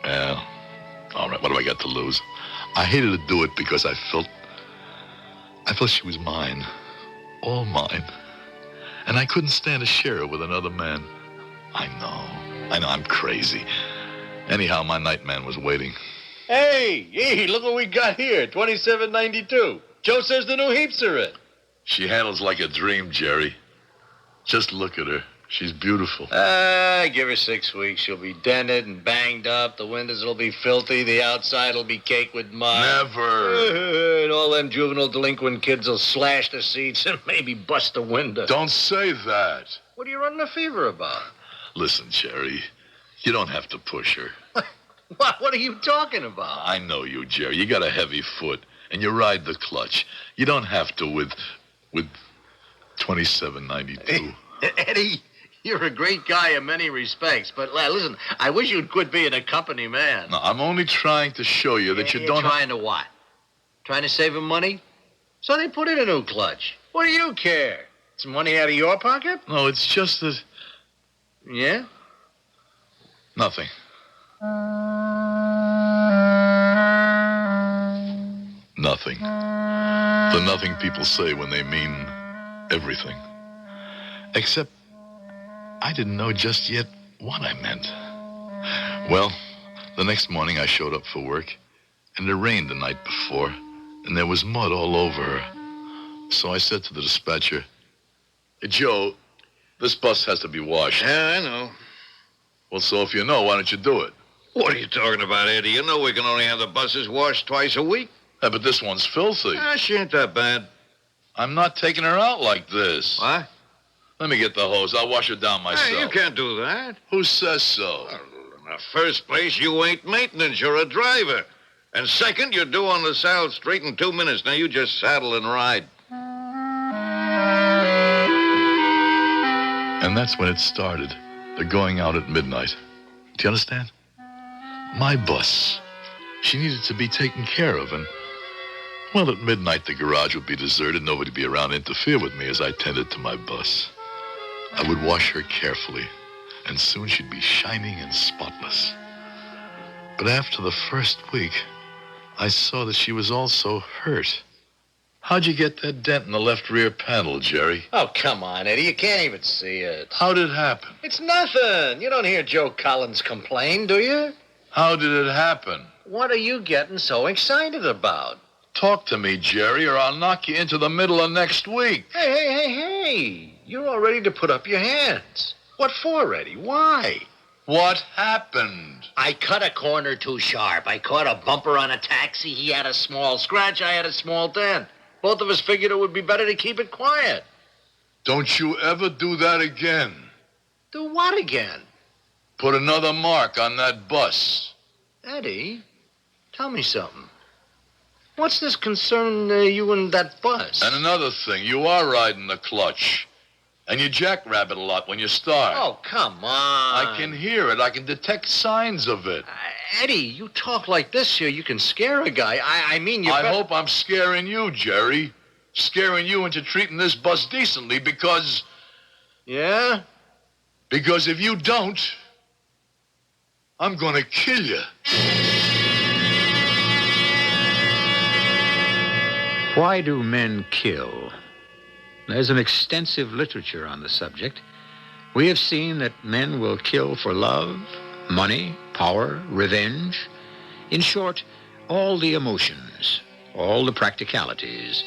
well, all right, what do I got to lose? I hated to do it because I felt she was mine, all mine. And I couldn't stand to share her with another man. I know, I'm crazy. Anyhow, my night man was waiting. Hey, look what we got here, $27.92. Joe says the new heaps are in. She handles like a dream, Jerry. Just look at her. She's beautiful. Give her 6 weeks. She'll be dented and banged up. The windows will be filthy. The outside will be caked with mud. Never. And all them juvenile delinquent kids will slash the seats and maybe bust the window. Don't say that. What are you running a fever about? Listen, Jerry, you don't have to push her. What are you talking about? I know you, Jerry. You got a heavy foot, and you ride the clutch. You don't have to with $27.92. Eddie, you're a great guy in many respects, but listen, I wish you'd quit being a company man. No, I'm only trying to show you that you don't... Trying to what? Trying to save him money? So they put in a new clutch. What do you care? It's money out of your pocket? No, it's just that... Yeah? Nothing. Nothing. The nothing people say when they mean everything. Except I didn't know just yet what I meant. Well, the next morning I showed up for work, and it rained the night before, and there was mud all over her. So I said to the dispatcher, "Hey, Joe, this bus has to be washed." Yeah, I know. Well, so if you know, why don't you do it? What are you talking about, Eddie? You know we can only have the buses washed twice a week. Yeah, but this one's filthy. She ain't that bad. I'm not taking her out like this. What? Let me get the hose. I'll wash her down myself. Hey, you can't do that. Who says so? Well, in the first place, you ain't maintenance. You're a driver. And second, you're due on LaSalle Street in 2 minutes. Now, you just saddle and ride. And that's when it started. The going out at midnight. Do you understand? My bus. She needed to be taken care of, and... well, at midnight, the garage would be deserted. Nobody would be around to interfere with me as I tended to my bus. I would wash her carefully, and soon she'd be shining and spotless. But after the first week, I saw that she was also hurt. How'd you get that dent in the left rear panel, Jerry? Oh, come on, Eddie. You can't even see it. How did it happen? It's nothing. You don't hear Joe Collins complain, do you? How did it happen? What are you getting so excited about? Talk to me, Jerry, or I'll knock you into the middle of next week. Hey. You're all ready to put up your hands. What for, Eddie? Why? What happened? I cut a corner too sharp. I caught a bumper on a taxi. He had a small scratch. I had a small dent. Both of us figured it would be better to keep it quiet. Don't you ever do that again. Do what again? Put another mark on that bus. Eddie, tell me something. What's this concern you and that bus? And another thing, you are riding the clutch. And you jackrabbit a lot when you start. Oh, come on. I can hear it. I can detect signs of it. Eddie, you talk like this here, you can scare a guy. I mean, you I hope I'm scaring you, Jerry. Scaring you into treating this bus decently because... Yeah? Because if you don't, I'm gonna kill you. Why do men kill? There's an extensive literature on the subject. We have seen that men will kill for love, money, power, revenge. In short, all the emotions, all the practicalities.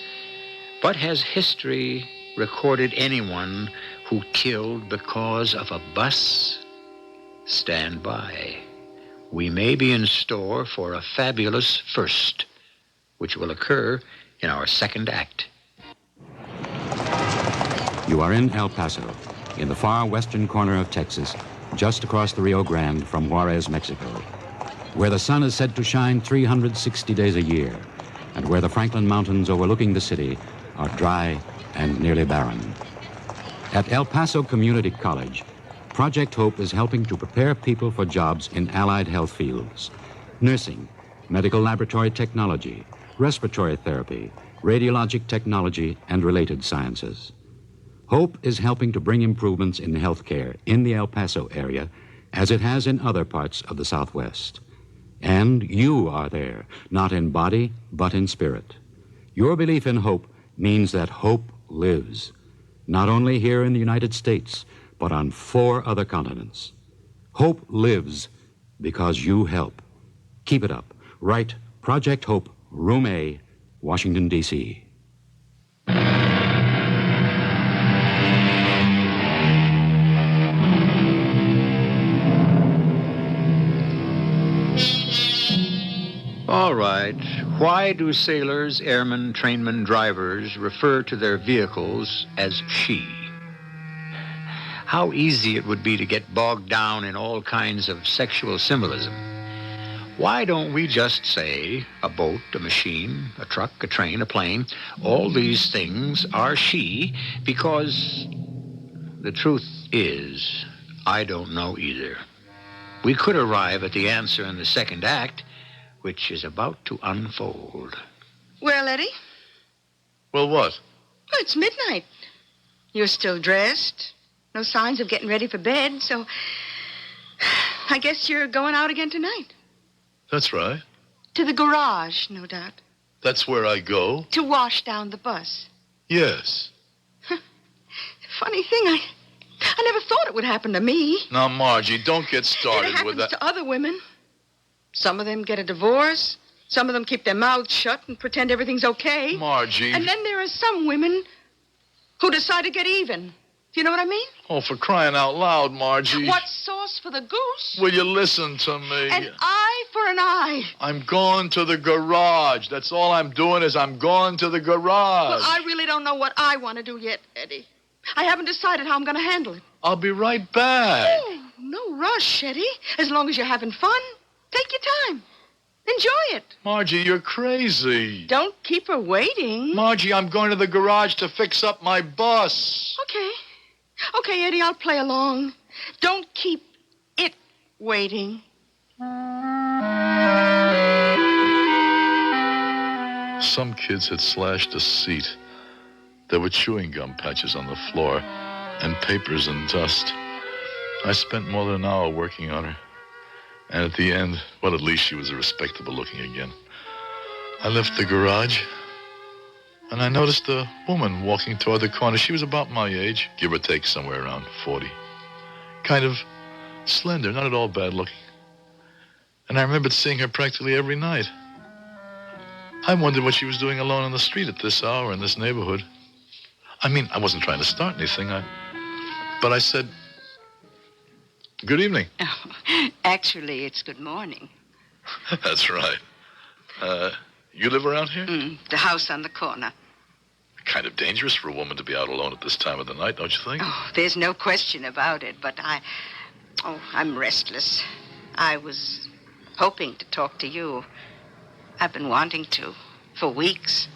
But has history recorded anyone who killed because of a bus? Stand by. We may be in store for a fabulous first, which will occur in our second act. You are in El Paso, in the far western corner of Texas, just across the Rio Grande from Juarez, Mexico, where the sun is said to shine 360 days a year, and where the Franklin Mountains overlooking the city are dry and nearly barren. At El Paso Community College, Project Hope is helping to prepare people for jobs in allied health fields: nursing, medical laboratory technology, respiratory therapy, radiologic technology, and related sciences. Hope is helping to bring improvements in healthcare in the El Paso area as it has in other parts of the Southwest. And you are there, not in body, but in spirit. Your belief in hope means that hope lives, not only here in the United States, but on 4 other continents. Hope lives because you help. Keep it up. Write Project Hope, Room A, Washington, D.C. All right. Why do sailors, airmen, trainmen, drivers refer to their vehicles as she? How easy it would be to get bogged down in all kinds of sexual symbolism. Why don't we just say a boat, a machine, a truck, a train, a plane? All these things are she because the truth is, I don't know either. We could arrive at the answer in the second act, which is about to unfold. Well, Eddie? Well, what? Well, it's midnight. You're still dressed. No signs of getting ready for bed, so I guess you're going out again tonight. That's right. To the garage, no doubt. That's where I go? To wash down the bus. Yes. Funny thing, I never thought it would happen to me. Now, Margie, don't get started with that. It happens to other women. Some of them get a divorce. Some of them keep their mouths shut and pretend everything's okay. Margie. And then there are some women who decide to get even. Do you know what I mean? Oh, for crying out loud, Margie. What's sauce for the goose? Will you listen to me? An eye for an eye. I'm going to the garage. That's all I'm doing is I'm going to the garage. Well, I really don't know what I want to do yet, Eddie. I haven't decided how I'm going to handle it. I'll be right back. Oh, no rush, Eddie. As long as you're having fun, take your time. Enjoy it. Margie, you're crazy. Don't keep her waiting. Margie, I'm going to the garage to fix up my bus. Okay. Okay, Eddie, I'll play along. Don't keep it waiting. Some kids had slashed a seat. There were chewing gum patches on the floor and papers and dust. I spent more than an hour working on her. And at the end, well, at least she was respectable looking again. I left the garage. and I noticed a woman walking toward the corner. She was about my age, give or take somewhere around 40. Kind of slender, not at all bad looking. And I remembered seeing her practically every night. I wondered what she was doing alone on the street at this hour in this neighborhood. I mean, I wasn't trying to start anything, but I said, "Good evening." Oh, actually, it's good morning. That's right. You live around here? The house on the corner. Kind of dangerous for a woman to be out alone at this time of the night, don't you think? Oh, there's no question about it, but I'm restless. I was hoping to talk to you. I've been wanting to for weeks.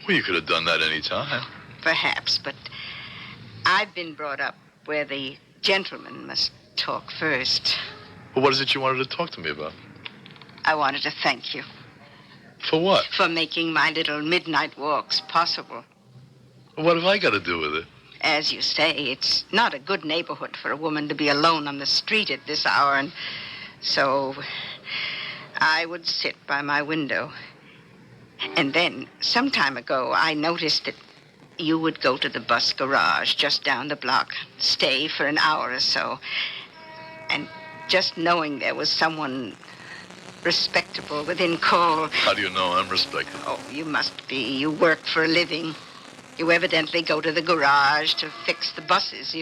Well, you could have done that any time. Perhaps, but I've been brought up where the gentleman must talk first. Well, what is it you wanted to talk to me about? I wanted to thank you. For what? For making my little midnight walks possible. What have I got to do with it? As you say, it's not a good neighborhood for a woman to be alone on the street at this hour, and so I would sit by my window. And then, some time ago, I noticed that you would go to the bus garage just down the block, stay for an hour or so. And just knowing there was someone respectable within call. How do you know I'm respected? Oh, you must be. You work for a living. You evidently go to the garage to fix the buses.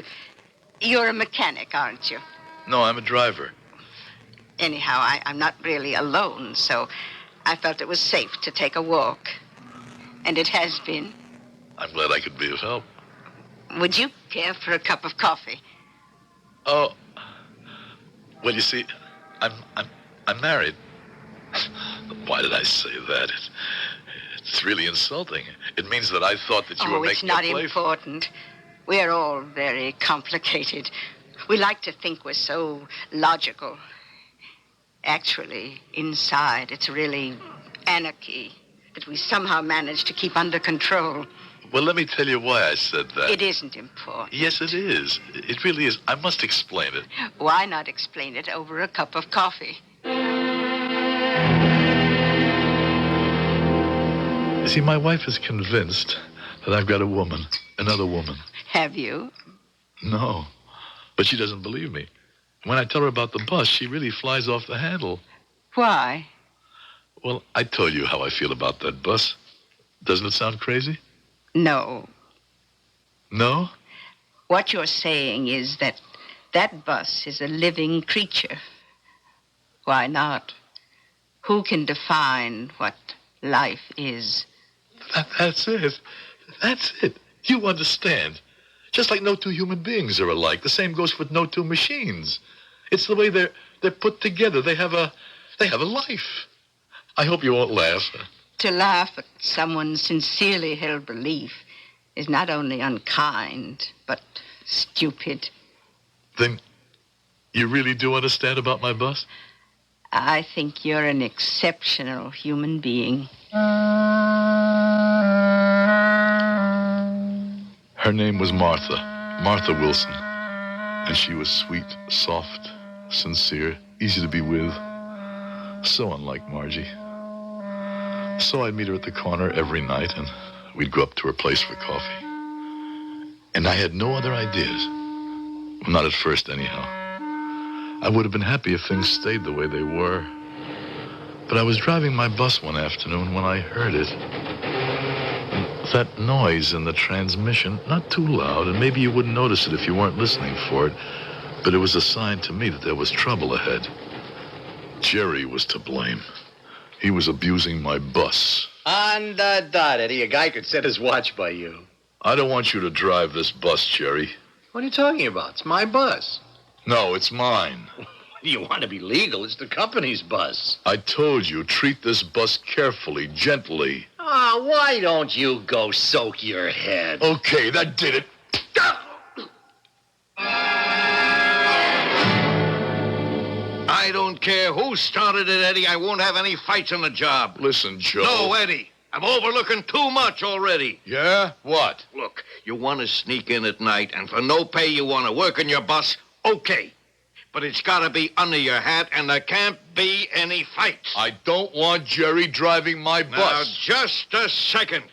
You're a mechanic, aren't you? No, I'm a driver. Anyhow, I'm not really alone, so I felt it was safe to take a walk. And it has been. I'm glad I could be of help. Would you care for a cup of coffee? Oh, well, you see, I'm married. Why did I say that? It's really insulting. It means that I thought that you were making a play. Oh, it's not important. We're all very complicated. We like to think we're so logical. Actually, inside, it's really anarchy that we somehow manage to keep under control. Well, let me tell you why I said that. It isn't important. Yes, it is. It really is. I must explain it. Why not explain it over a cup of coffee? You see, my wife is convinced that I've got a woman, another woman. Have you? No, but she doesn't believe me. When I tell her about the bus, she really flies off the handle. Why? Well, I told you how I feel about that bus. Doesn't it sound crazy? No. No? What you're saying is that bus is a living creature. Why not? Who can define what life is? That's it. That's it. You understand. Just like no two human beings are alike. The same goes with no two machines. It's the way they're put together. They have a life. I hope you won't laugh. To laugh at someone's sincerely held belief is not only unkind, but stupid. Then you really do understand about my bus? I think you're an exceptional human being. Her name was Martha Wilson. And she was sweet, soft, sincere, easy to be with. So unlike Margie. So I'd meet her at the corner every night, and we'd go up to her place for coffee. And I had no other ideas. Well, not at first, anyhow. I would have been happy if things stayed the way they were. But I was driving my bus one afternoon when I heard it. That noise in the transmission, not too loud, and maybe you wouldn't notice it if you weren't listening for it, but it was a sign to me that there was trouble ahead. Jerry was to blame. He was abusing my bus. On the dot, Eddie. A guy could set his watch by you. I don't want you to drive this bus, Jerry. What are you talking about? It's my bus. No, it's mine. You want to be legal? It's the company's bus. I told you, treat this bus carefully, gently. Ah, why don't you go soak your head? Okay, that did it. I don't care who started it, Eddie. I won't have any fights on the job. Listen, Joe. No, Eddie. I'm overlooking too much already. Yeah? What? Look, you want to sneak in at night, and for no pay you want to work in your bus, okay. But it's got to be under your hat, and there can't be any fights. I don't want Jerry driving my bus. Now, just a second.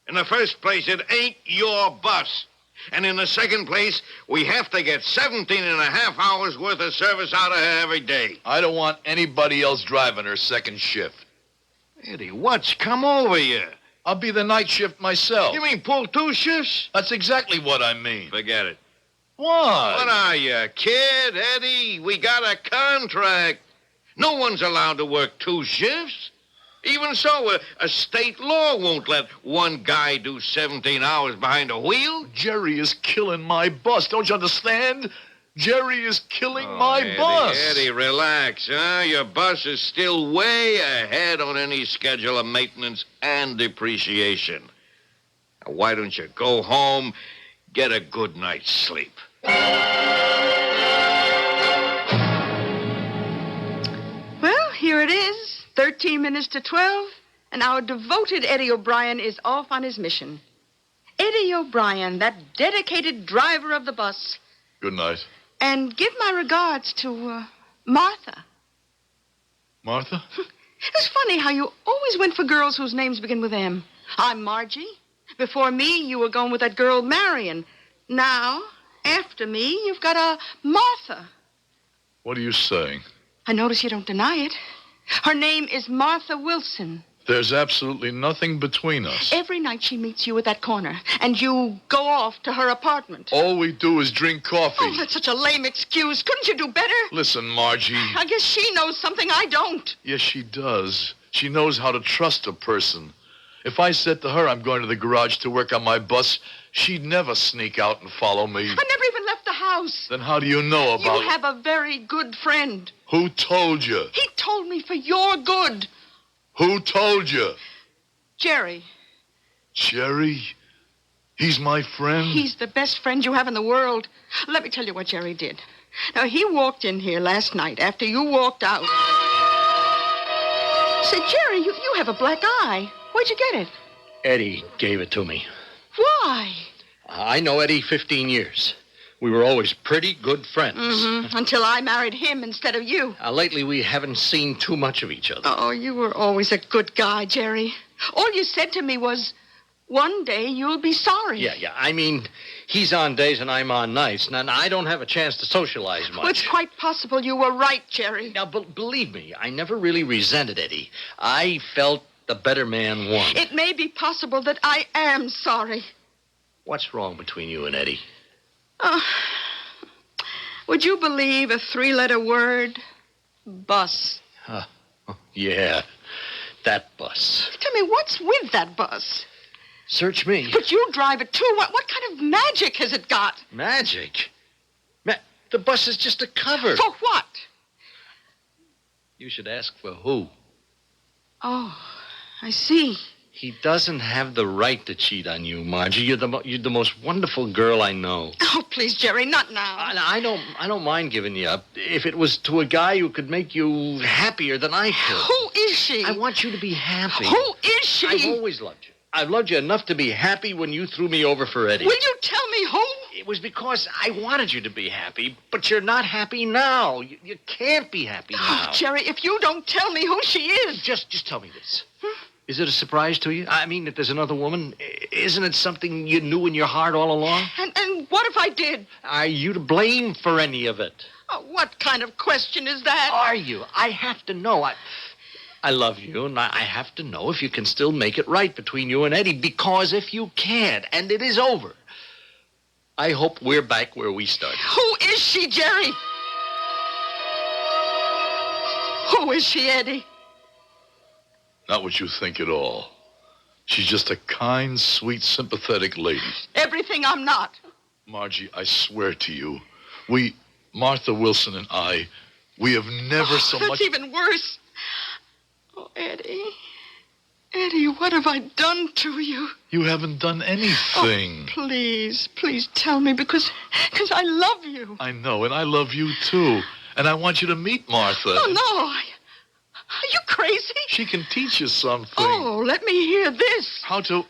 In the first place, it ain't your bus. And in the second place, we have to get 17 and a half hours worth of service out of her every day. I don't want anybody else driving her second shift. Eddie, what's come over you? I'll be the night shift myself. You mean pull 2 shifts? That's exactly what I mean. Forget it. Why? What are you, kid, Eddie? We got a contract. No one's allowed to work 2 shifts. Even so, a state law won't let one guy do 17 hours behind a wheel. Jerry is killing my bus. Don't you understand? Jerry is killing my bus. Eddie, relax, huh? Your bus is still way ahead on any schedule of maintenance and depreciation. Now, why don't you go home, get a good night's sleep? Well, here it is, 13 minutes to 12, and our devoted Eddie O'Brien is off on his mission. Eddie O'Brien, that dedicated driver of the bus. Good night. And give my regards to Martha. Martha? It's funny how you always went for girls whose names begin with M. I'm Margie. Before me, you were going with that girl Marion. Now, after me, you've got a Martha. What are you saying? I notice you don't deny it. Her name is Martha Wilson. There's absolutely nothing between us. Every night she meets you at that corner, and you go off to her apartment. All we do is drink coffee. Oh, that's such a lame excuse. Couldn't you do better? Listen, Margie. I guess she knows something I don't. Yes, she does. She knows how to trust a person. If I said to her I'm going to the garage to work on my bus, she'd never sneak out and follow me. I never even left the house. Then how do you know about You have a very good friend. Who told you? He told me for your good. Who told you? Jerry. Jerry? He's my friend? He's the best friend you have in the world. Let me tell you what Jerry did. Now, he walked in here last night after you walked out. Said, Jerry, you have a black eye. Where'd you get it? Eddie gave it to me. Why? I know Eddie 15 years. We were always pretty good friends. Mm-hmm. Until I married him instead of you. Lately, we haven't seen too much of each other. Oh, you were always a good guy, Jerry. All you said to me was, one day you'll be sorry. Yeah. I mean, he's on days and I'm on nights, and I don't have a chance to socialize much. Well, it's quite possible you were right, Jerry. Now, believe me, I never really resented Eddie. I felt the better man won. It may be possible that I am sorry. What's wrong between you and Eddie? Would you believe a 3-letter word? Bus. Yeah, that bus. Tell me, what's with that bus? Search me. But you drive it, too. What kind of magic has it got? Magic? The bus is just a cover. For what? You should ask for who. Oh, I see. He doesn't have the right to cheat on you, Margie. You're the most wonderful girl I know. Oh, please, Jerry, not now. I don't mind giving you up. If it was to a guy who could make you happier than I could. Who is she? I want you to be happy. Who is she? I've always loved you. I've loved you enough to be happy when you threw me over for Eddie. Will you tell me who? It was because I wanted you to be happy, but you're not happy now. You can't be happy now. Oh, Jerry, if you don't tell me who she is. Just tell me this. Is it a surprise to you? I mean, if there's another woman, isn't it something you knew in your heart all along? And what if I did? Are you to blame for any of it? Oh, what kind of question is that? Are you? I have to know. I love you, and I have to know if you can still make it right between you and Eddie, because if you can't, and it is over, I hope we're back where we started. Who is she, Jerry? Who is she, Eddie? Not what you think at all. She's just a kind, sweet, sympathetic lady. Everything I'm not. Margie, I swear to you, Martha Wilson and I, we have never so much... That's even worse. Oh, Eddie. Eddie, what have I done to you? You haven't done anything. Oh, please tell me, because I love you. I know, and I love you, too. And I want you to meet Martha. Oh, no. Are you crazy? She can teach you something. Oh, let me hear this. How to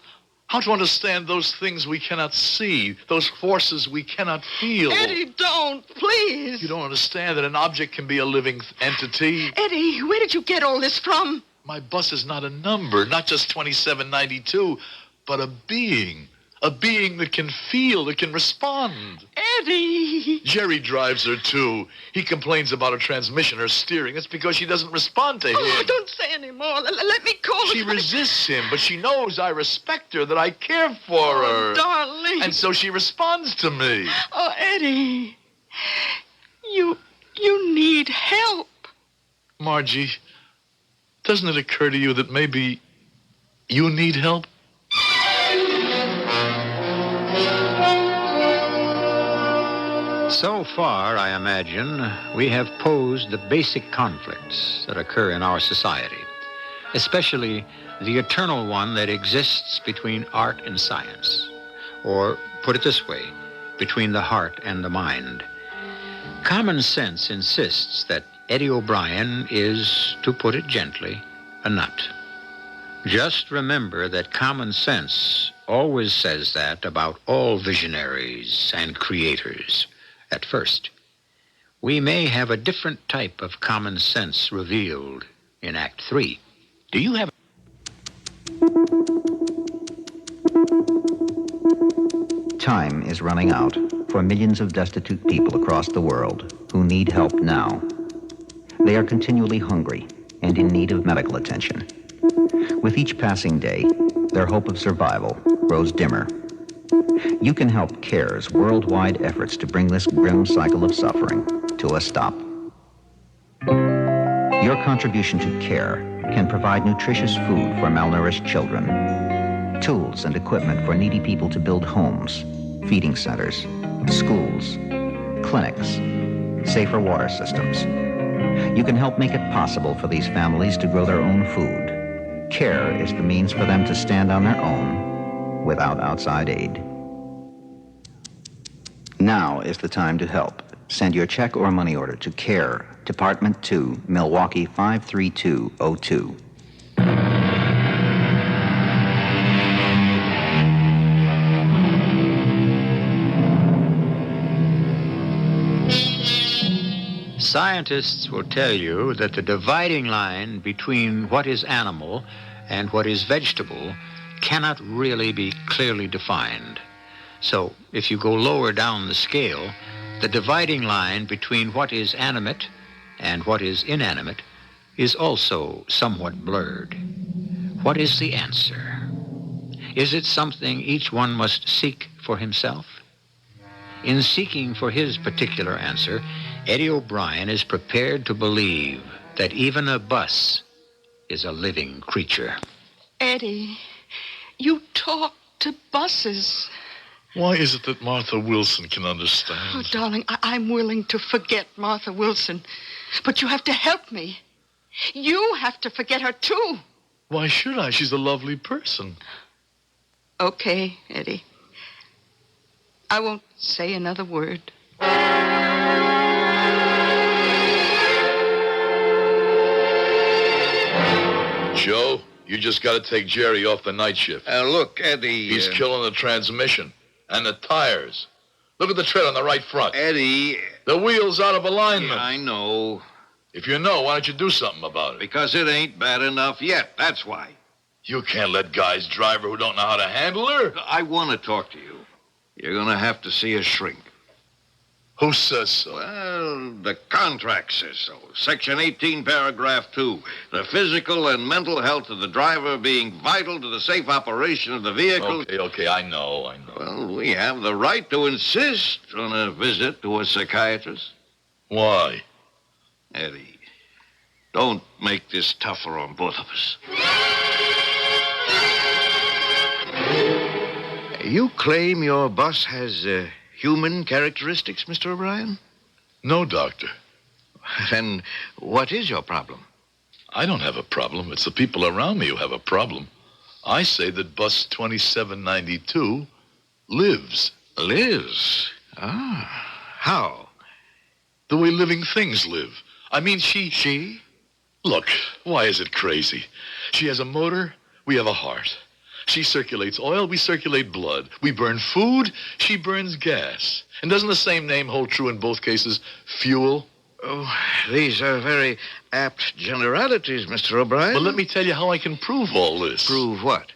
understand those things we cannot see, those forces we cannot feel. Eddie, don't, please. You don't understand that an object can be a living entity. Eddie, where did you get all this from? My bus is not a number, not just 2792. but a being. A being that can feel, that can respond. Eddie! Jerry drives her, too. He complains about her transmission, her steering. It's because she doesn't respond to him. Oh, don't say any more. Let me call She resists him, but she knows I respect her, that I care for her. Darling. And so she responds to me. Oh, Eddie. You need help. Margie, doesn't it occur to you that maybe you need help? So far, I imagine, we have posed the basic conflicts that occur in our society, especially the eternal one that exists between art and science, or, put it this way, between the heart and the mind. Common sense insists that Eddie O'Brien is, to put it gently, a nut. Just remember that common sense always says that about all visionaries and creators. At first, we may have a different type of common sense revealed in Act 3. Do you have... Time is running out for millions of destitute people across the world who need help now. They are continually hungry and in need of medical attention. With each passing day, their hope of survival grows dimmer. You can help CARE's worldwide efforts to bring this grim cycle of suffering to a stop. Your contribution to CARE can provide nutritious food for malnourished children, tools and equipment for needy people to build homes, feeding centers, schools, clinics, safer water systems. You can help make it possible for these families to grow their own food. CARE is the means for them to stand on their own without outside aid. Now is the time to help. Send your check or money order to CARE, Department 2, Milwaukee 53202. Scientists will tell you that the dividing line between what is animal and what is vegetable cannot really be clearly defined. So, if you go lower down the scale, the dividing line between what is animate and what is inanimate is also somewhat blurred. What is the answer? Is it something each one must seek for himself? In seeking for his particular answer, Eddie O'Brien is prepared to believe that even a bus is a living creature. Eddie, you talk to buses. Why is it that Martha Wilson can understand? Oh, darling, I'm willing to forget Martha Wilson. But you have to help me. You have to forget her, too. Why should I? She's a lovely person. Okay, Eddie. I won't say another word. Joe, you just got to take Jerry off the night shift. Look, Eddie... He's killing the transmission and the tires. Look at the tread on the right front. Eddie... The wheel's out of alignment. Yeah, I know. If you know, why don't you do something about it? Because it ain't bad enough yet, that's why. You can't let guys drive her who don't know how to handle her. I want to talk to you. You're going to have to see a shrink. Who says so? Well, the contract says so. Section 18, paragraph 2. The physical and mental health of the driver being vital to the safe operation of the vehicle. Okay, I know. Well, we have the right to insist on a visit to a psychiatrist. Why? Eddie, don't make this tougher on both of us. You claim your bus has human characteristics, Mr. O'Brien? No, Doctor. Then what is your problem? I don't have a problem. It's the people around me who have a problem. I say that bus 2792 lives. Lives? Ah, how? The way living things live. I mean, she? Look, why is it crazy? She has a motor, we have a heart. She circulates oil, we circulate blood. We burn food, she burns gas. And doesn't the same name hold true in both cases? Fuel? Oh, these are very apt generalities, Mr. O'Brien. Well, let me tell you how I can prove all this. Prove what?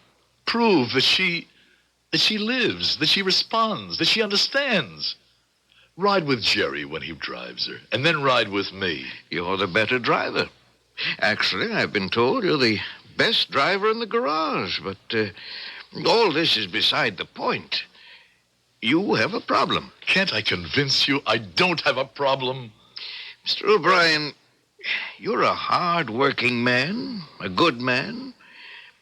Prove that she lives, that she responds, that she understands. Ride with Jerry when he drives her, and then ride with me. You're the better driver. Actually, I've been told you're the best driver in the garage, but all this is beside the point. You have a problem. Can't I convince you I don't have a problem? Mr. O'Brien, you're a hard-working man, a good man.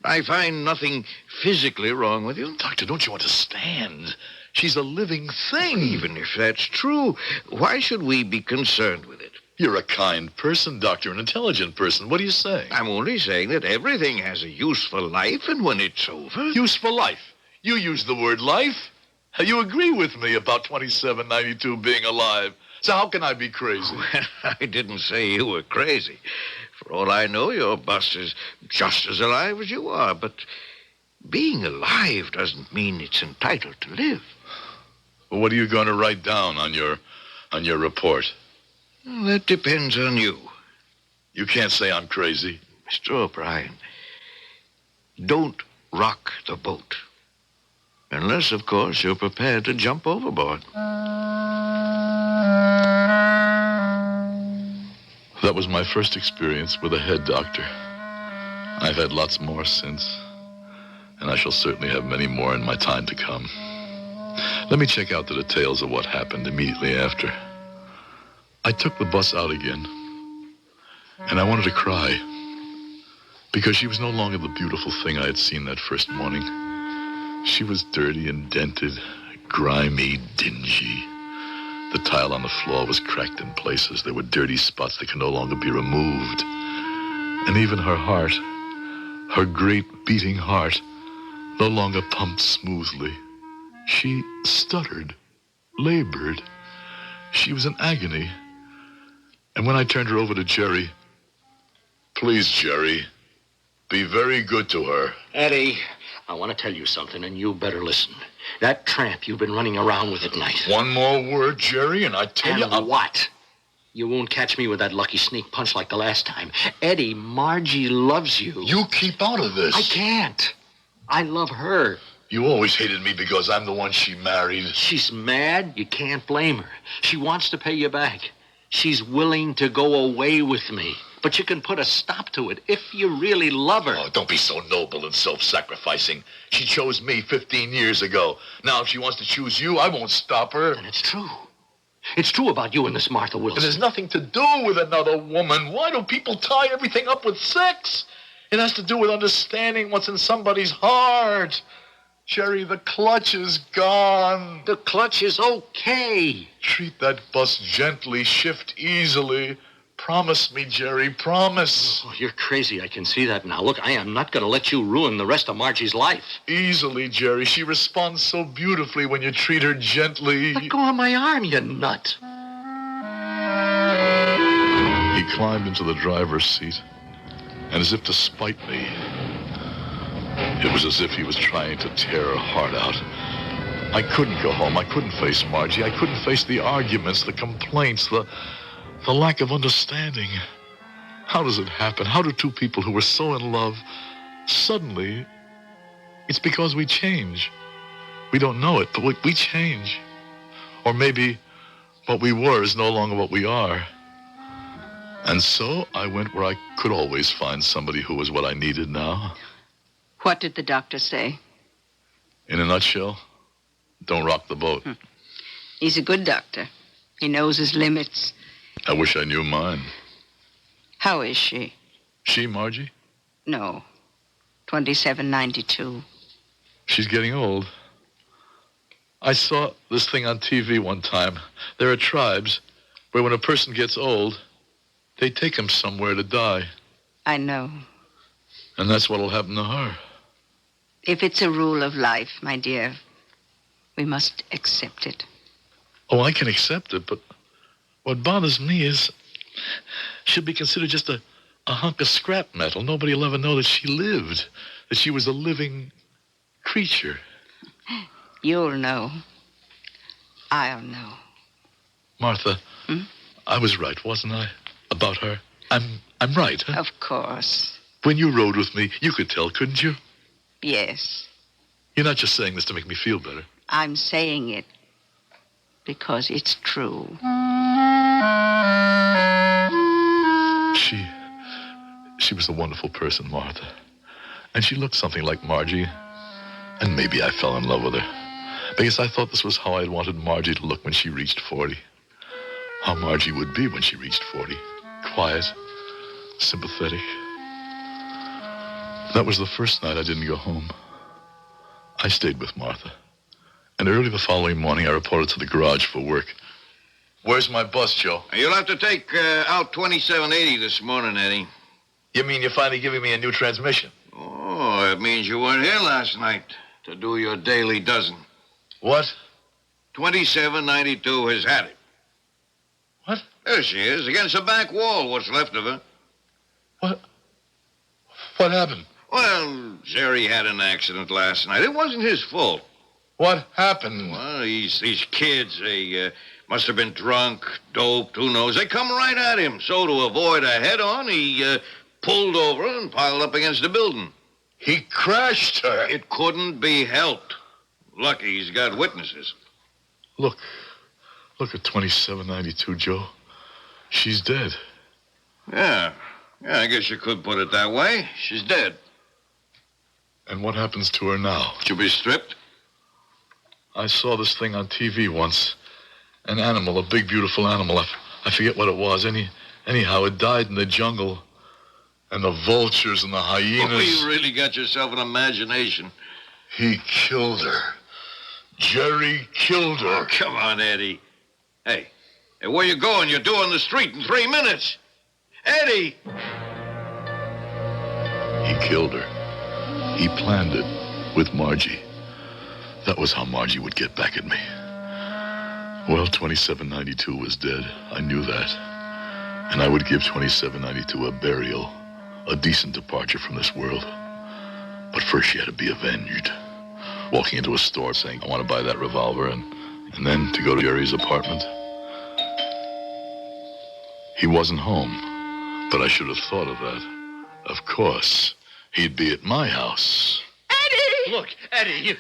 I find nothing physically wrong with you. Doctor, don't you understand? She's a living thing. Even if that's true, why should we be concerned with it? You're a kind person, Doctor, an intelligent person. What are you saying? I'm only saying that everything has a useful life, and when it's over... Useful life? You use the word life? You agree with me about 2792 being alive. So how can I be crazy? Well, I didn't say you were crazy. For all I know, your bus is just as alive as you are. But being alive doesn't mean it's entitled to live. Well, what are you going to write down on your report? Well, that depends on you. You can't say I'm crazy. Mr. O'Brien, don't rock the boat. Unless, of course, you're prepared to jump overboard. That was my first experience with a head doctor. I've had lots more since, and I shall certainly have many more in my time to come. Let me check out the details of what happened immediately after. I took the bus out again, and I wanted to cry, because she was no longer the beautiful thing I had seen that first morning. She was dirty and dented, grimy, dingy. The tile on the floor was cracked in places. There were dirty spots that could no longer be removed. And even her heart, her great beating heart, no longer pumped smoothly. She stuttered, labored. She was in agony. And when I turned her over to Jerry, please, Jerry, be very good to her. Eddie, I want to tell you something, and you better listen. That tramp you've been running around with at night. One more word, Jerry, and I tell you... what? You won't catch me with that lucky sneak punch like the last time. Eddie, Margie loves you. You keep out of this. I can't. I love her. You always hated me because I'm the one she married. She's mad. You can't blame her. She wants to pay you back. She's willing to go away with me. But you can put a stop to it if you really love her. Oh, don't be so noble and self-sacrificing. She chose me 15 years ago. Now, if she wants to choose you, I won't stop her. And it's true. It's true about you and this Martha Wilson. It has nothing to do with another woman. Why do people tie everything up with sex? It has to do with understanding what's in somebody's heart. Jerry, the clutch is gone. The clutch is okay. Treat that bus gently, shift easily. Promise me, Jerry, promise. Oh, you're crazy. I can see that now. Look, I am not going to let you ruin the rest of Margie's life. Easily, Jerry. She responds so beautifully when you treat her gently. Let go of my arm, you nut. He climbed into the driver's seat, and as if to spite me, it was as if he was trying to tear her heart out. I couldn't go home. I couldn't face Margie. I couldn't face the arguments, the complaints, the lack of understanding. How does it happen? How do two people who were so in love, suddenly, it's because we change. We don't know it, but we change. Or maybe what we were is no longer what we are. And so I went where I could always find somebody who was what I needed now. What did the doctor say? In a nutshell, don't rock the boat. He's a good doctor. He knows his limits. I wish I knew mine. How is she? She, Margie? No. 2792. She's getting old. I saw this thing on TV one time. There are tribes where when a person gets old, they take him somewhere to die. I know. And that's what'll happen to her. If it's a rule of life, my dear, we must accept it. Oh, I can accept it, but what bothers me is she'll be considered just a hunk of scrap metal. Nobody will ever know that she lived, that she was a living creature. You'll know. I'll know. Martha, I was right, wasn't I, about her? I'm right, huh? Of course. When you rode with me, you could tell, couldn't you? Yes. You're not just saying this to make me feel better. I'm saying it because it's true. She was a wonderful person, Martha. And she looked something like Margie. And maybe I fell in love with her. Because I thought this was how I'd wanted Margie to look when she reached 40. How Margie would be when she reached 40. Quiet, sympathetic. That was the first night I didn't go home. I stayed with Martha. And early the following morning, I reported to the garage for work. Where's my bus, Joe? You'll have to take out 2780 this morning, Eddie. You mean you're finally giving me a new transmission? Oh, it means you weren't here last night to do your daily dozen. What? 2792 has had it. What? There she is, against the back wall, what's left of her. What happened? Well, Jerry had an accident last night. It wasn't his fault. What happened? Well, these kids, they must have been drunk, doped, who knows. They come right at him. So to avoid a head-on, he pulled over and piled up against the building. He crashed her. It couldn't be helped. Lucky he's got witnesses. Look at 2792, Joe. She's dead. Yeah, I guess you could put it that way. She's dead. And what happens to her now? She'll be stripped? I saw this thing on TV once. An animal, a big, beautiful animal. I forget what it was. Anyhow, it died in the jungle. And the vultures and the hyenas. Oh, you really got yourself an imagination. He killed her. Jerry killed her. Oh, come on, Eddie. Hey, where you going? You're due on the street in 3 minutes. Eddie! He killed her. He planned it with Margie. That was how Margie would get back at me. Well, 2792 was dead. I knew that. And I would give 2792 a burial, a decent departure from this world. But first she had to be avenged. Walking into a store saying, I want to buy that revolver, and then to go to Jerry's apartment. He wasn't home, but I should have thought of that. Of course, he'd be at my house. Eddie! Look, Eddie, you...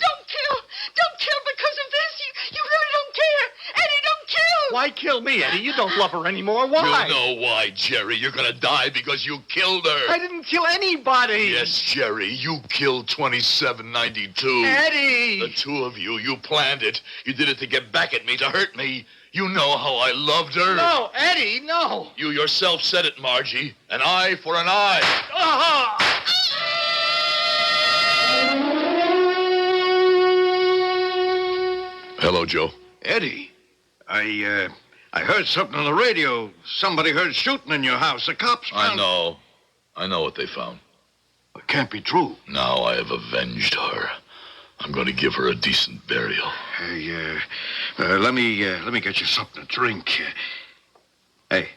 Don't kill because of this. You really don't care. Eddie, don't kill. Why kill me, Eddie? You don't love her anymore. Why? You know why, Jerry. You're gonna die because you killed her. I didn't kill anybody. Yes, Jerry, you killed 2792. Eddie! The two of you, you planned it. You did it to get back at me, to hurt me. You know how I loved her. No, Eddie, no. You yourself said it, Margie. An eye for an eye. Hello, Joe. Eddie, I heard something on the radio. Somebody heard shooting in your house. The cops found... I know what they found. It can't be true. Now I have avenged her. I'm going to give her a decent burial. Hey, let me get you something to drink. Hey,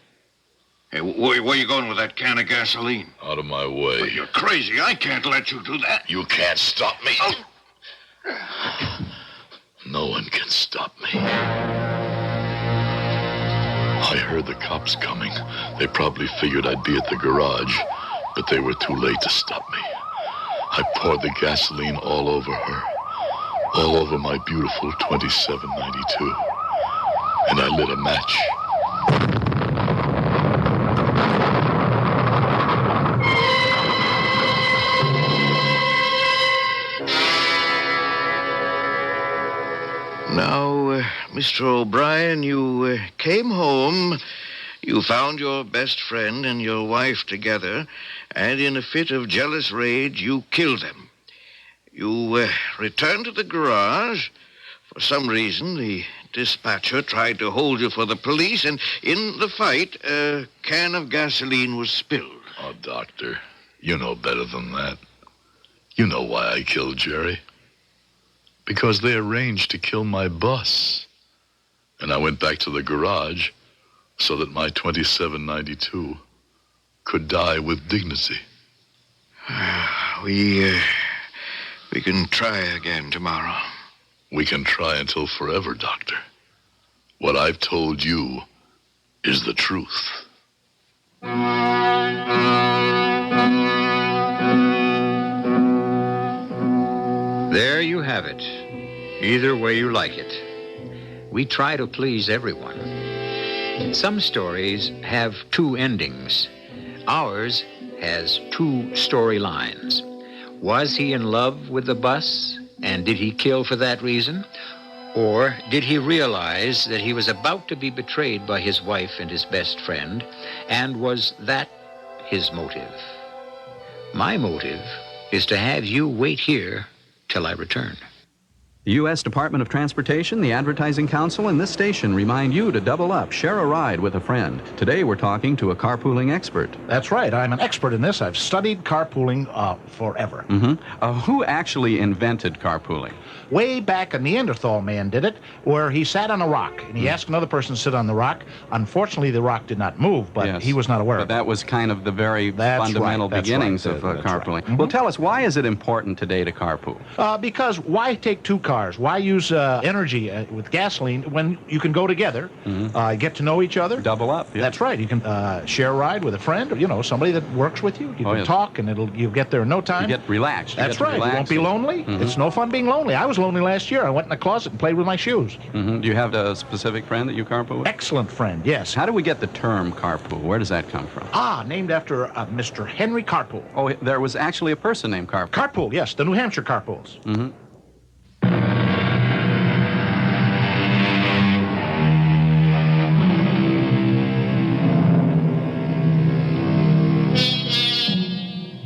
where you going with that can of gasoline? Out of my way. Well, you're crazy. I can't let you do that. You can't stop me. No one can stop me. I heard the cops coming. They probably figured I'd be at the garage, but they were too late to stop me. I poured the gasoline all over her, all over my beautiful 2792, and I lit a match. Now, Mr. O'Brien, you came home. You found your best friend and your wife together, and in a fit of jealous rage, you killed them. You returned to the garage. For some reason, the dispatcher tried to hold you for the police, and in the fight, a can of gasoline was spilled. Oh, Doctor, you know better than that. You know why I killed Jerry. Because they arranged to kill my bus. And I went back to the garage so that my 2792 could die with dignity. We can try again tomorrow. We can try until forever, Doctor. What I've told you is the truth. There you have Either way you like it. We try to please everyone. Some stories have two endings. Ours has two storylines. Was he in love with the bus, and did he kill for that reason? Or did he realize that he was about to be betrayed by his wife and his best friend, and was that his motive? My motive is to have you wait here till I return. The U.S. Department of Transportation, the Advertising Council, and this station remind you to double up, share a ride with a friend. Today we're talking to a carpooling expert. That's right. I'm an expert in this. I've studied carpooling forever. Who actually invented carpooling? Way back, a Neanderthal man did it, where he sat on a rock, and he asked another person to sit on the rock. Unfortunately, the rock did not move, but he was not aware of it. That was kind of the very fundamental beginnings of carpooling. Right. Well, tell us, why is it important today to carpool? Because why take two cars? Why use energy with gasoline when you can go together, get to know each other? Double up. Yeah. That's right. You can share a ride with a friend, somebody that works with you. You can talk, and you'll get there in no time. You get relaxed. That's right. You won't be lonely. It's no fun being lonely. I was lonely last year. I went in the closet and played with my shoes. Do you have a specific friend that you carpool with? Excellent friend, yes. How do we get the term carpool? Where does that come from? Named after Mr. Henry Carpool. Oh, there was actually a person named Carpool. Carpool, yes, the New Hampshire Carpools.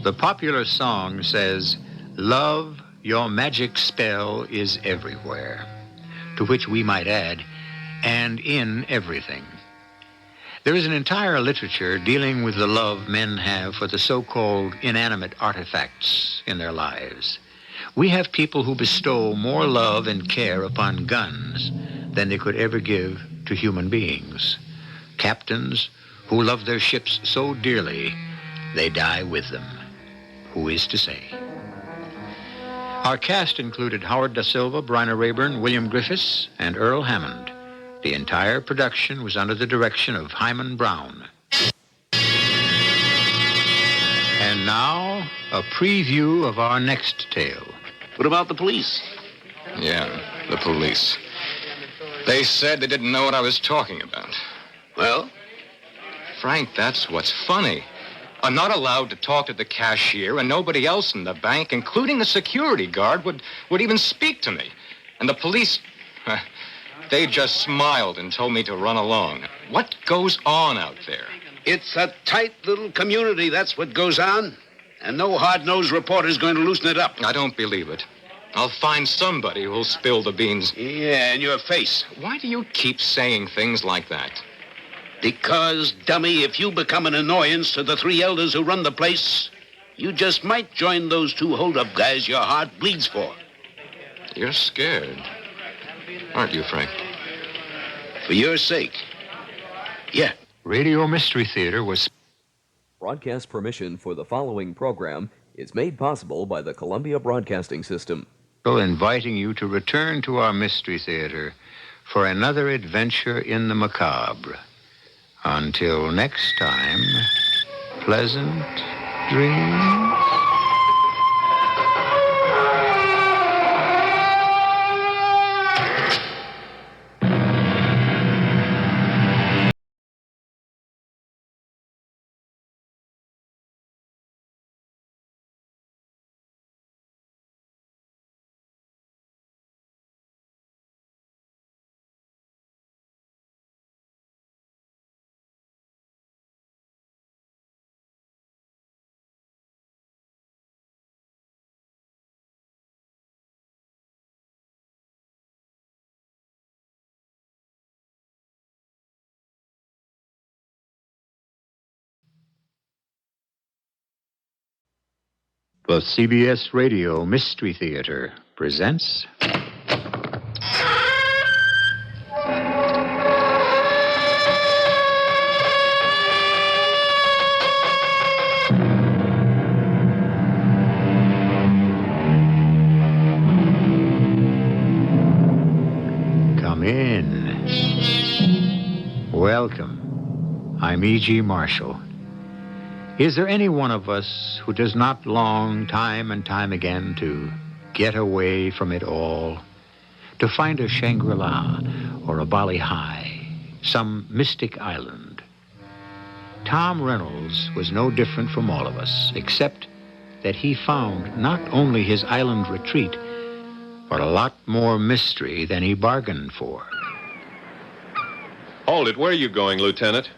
The popular song says, "Love, your magic spell is everywhere," to which we might add, "and in everything." There is an entire literature dealing with the love men have for the so-called inanimate artifacts in their lives. We have people who bestow more love and care upon guns than they could ever give to human beings. Captains who love their ships so dearly, they die with them. Who is to say? Our cast included Howard Da Silva, Bryna Rayburn, William Griffiths, and Earl Hammond. The entire production was under the direction of Hyman Brown. And now, a preview of our next tale. What about the police? Yeah, the police. They said they didn't know what I was talking about. Well? Frank, that's what's funny. I'm not allowed to talk to the cashier, and nobody else in the bank, including the security guard, would even speak to me. And the police, they just smiled and told me to run along. What goes on out there? It's a tight little community, that's what goes on. And no hard-nosed reporter's going to loosen it up. I don't believe it. I'll find somebody who'll spill the beans. Yeah, in your face. Why do you keep saying things like that? Because, dummy, if you become an annoyance to the three elders who run the place, you just might join those two hold-up guys your heart bleeds for. You're scared, aren't you, Frank? For your sake. Yeah. Radio Mystery Theater was... Broadcast permission for the following program is made possible by the Columbia Broadcasting System. inviting you to return to our Mystery Theater for another adventure in the macabre. Until next time, pleasant dreams. The CBS Radio Mystery Theater presents... Come in. Welcome. I'm E.G. Marshall. Is there any one of us who does not long time and time again to get away from it all? to find a Shangri-La or a Bali High, some mystic island. Tom Reynolds was no different from all of us, except that he found not only his island retreat, but a lot more mystery than he bargained for. Hold it. Where are you going, Lieutenant?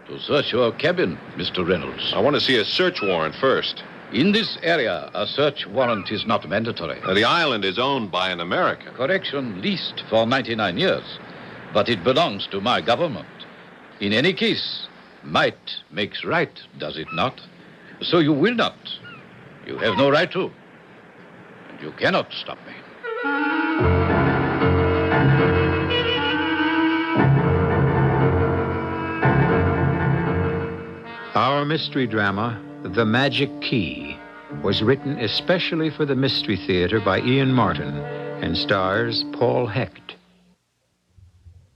To search your cabin, Mr. Reynolds. I want to see a search warrant first. In this area, a search warrant is not mandatory. The island is owned by an American. Correction, leased for 99 years. But it belongs to my government. In any case, might makes right, does it not? So you will not. You have no right to. And you cannot stop me. Our mystery drama, The Magic Key, was written especially for the Mystery Theater by Ian Martin and stars Paul Hecht.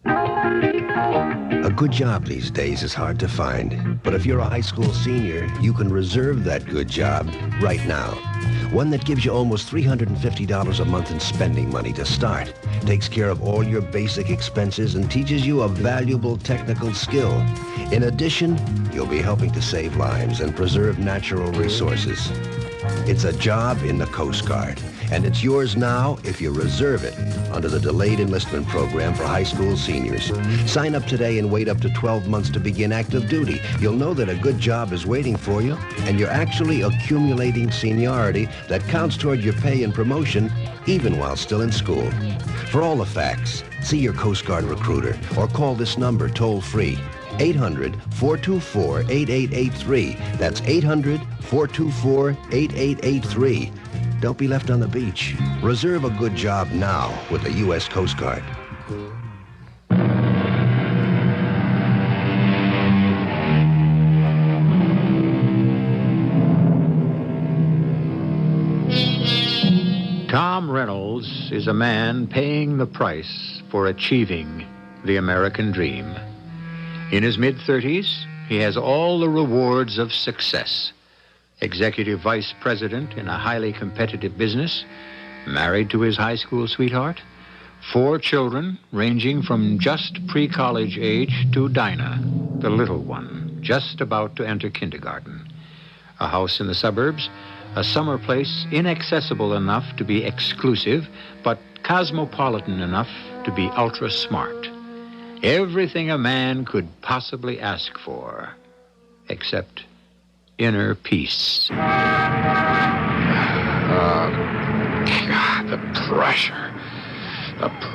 A good job these days is hard to find, but if you're a high school senior, you can reserve that good job right now. One that gives you almost $350 a month in spending money to start, takes care of all your basic expenses, and teaches you a valuable technical skill. In addition, you'll be helping to save lives and preserve natural resources. It's a job in the Coast Guard, and it's yours now if you reserve it under the Delayed Enlistment Program for high school seniors. Sign up today and wait up to 12 months to begin active duty. You'll know that a good job is waiting for you, and you're actually accumulating seniority that counts toward your pay and promotion even while still in school. For all the facts, see your Coast Guard recruiter or call this number toll-free, 800-424-8883. That's 800-424-8883. Don't be left on the beach. Reserve a good job now with the U.S. Coast Guard. Tom Reynolds is a man paying the price for achieving the American dream. In his mid-30s, he has all the rewards of success. Executive vice president in a highly competitive business, married to his high school sweetheart, 4 children ranging from just pre-college age to Dinah, the little one, just about to enter kindergarten. A house in the suburbs, a summer place inaccessible enough to be exclusive, but cosmopolitan enough to be ultra-smart. Everything a man could possibly ask for, except inner peace. God, the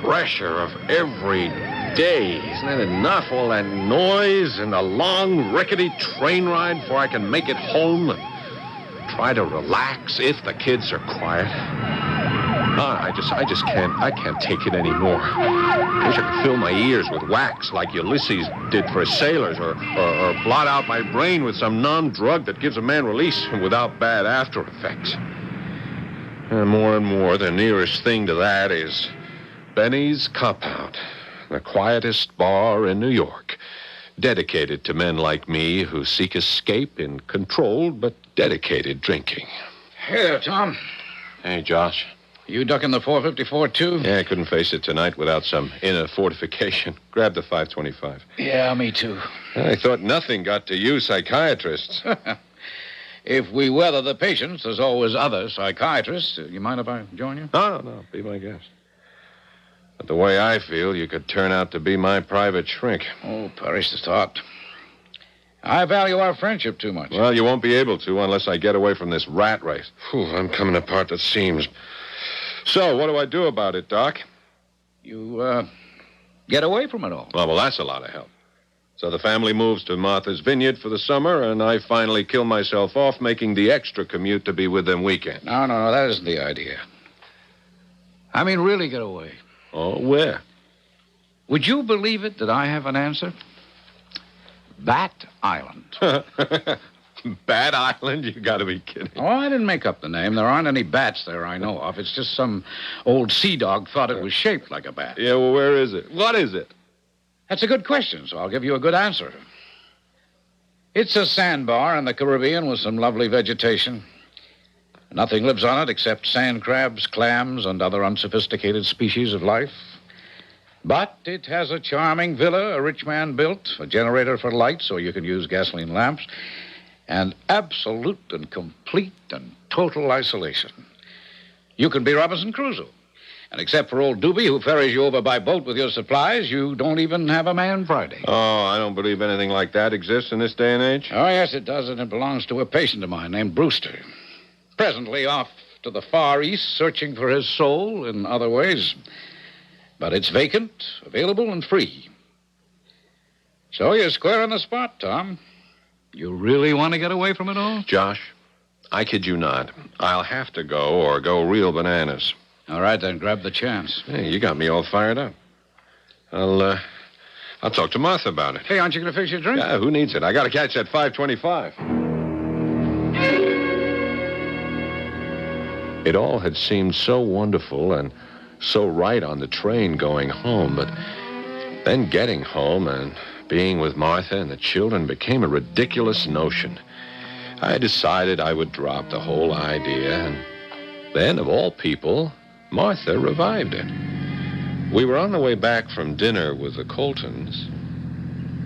pressure of every day. Isn't it enough? All that noise and the long, rickety train ride before I can make it home and try to relax if the kids are quiet. I can't take it anymore. I wish I could fill my ears with wax like Ulysses did for his sailors, or blot out my brain with some non-drug that gives a man release without bad after effects. And more, the nearest thing to that is Benny's Compound, the quietest bar in New York, dedicated to men like me who seek escape in controlled but dedicated drinking. Hey there, Tom. Hey, Josh. You ducking the 454 too? Yeah, I couldn't face it tonight without some inner fortification. Grab the 525. Yeah, me too. I thought nothing got to you psychiatrists. If we weather the patients, there's always other psychiatrists. You mind if I join you? No, be my guest. But the way I feel, you could turn out to be my private shrink. Oh, perish the thought. I value our friendship too much. Well, you won't be able to unless I get away from this rat race. Whew, I'm coming apart at seams. So, what do I do about it, Doc? You, get away from it all. Well, that's a lot of help. So the family moves to Martha's Vineyard for the summer, and I finally kill myself off making the extra commute to be with them weekend. No, that isn't the idea. I mean, really get away. Oh, where? Would you believe it that I have an answer? Bat Island. Bat Island? You gotta be kidding. Oh, I didn't make up the name. There aren't any bats there I know of. It's just some old sea dog thought it was shaped like a bat. Yeah, well, where is it? What is it? That's a good question, so I'll give you a good answer. It's a sandbar in the Caribbean with some lovely vegetation. Nothing lives on it except sand crabs, clams, and other unsophisticated species of life. But it has a charming villa a rich man built, a generator for light so you can use gasoline lamps, and absolute and complete and total isolation. You can be Robinson Crusoe. And except for old Doobie, who ferries you over by boat with your supplies, you don't even have a man Friday. Oh, I don't believe anything like that exists in this day and age. Oh, yes, it does, and it belongs to a patient of mine named Brewster. Presently off to the Far East, searching for his soul in other ways. But it's vacant, available, and free. So you're square on the spot, Tom. You really want to get away from it all? Josh, I kid you not. I'll have to go or go real bananas. All right, then grab the chance. Hey, you got me all fired up. I'll talk to Martha about it. Hey, aren't you going to fix your drink? Yeah, who needs it? I got to catch that 5:25. It all had seemed so wonderful and so right on the train going home, but then getting home and being with Martha and the children became a ridiculous notion. I decided I would drop the whole idea, and then, of all people, Martha revived it. We were on the way back from dinner with the Coltons.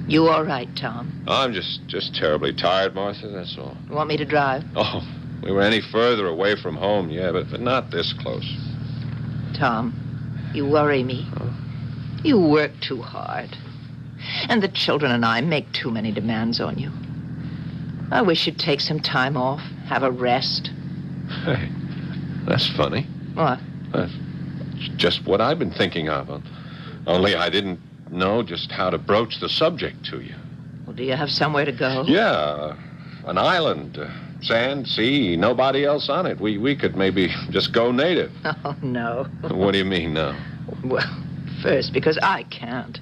You all right, Tom? I'm just terribly tired, Martha, that's all. You want me to drive? Oh, we were any further away from home, yeah, but not this close. Tom, you worry me. Huh? You work too hard. And the children and I make too many demands on you. I wish you'd take some time off, have a rest. Hey, that's funny. What? That's just what I've been thinking of. Only I didn't know just how to broach the subject to you. Well, do you have somewhere to go? Yeah, an island. Sand, sea, nobody else on it. We could maybe just go native. Oh, no. What do you mean, no? Well, first, because I can't.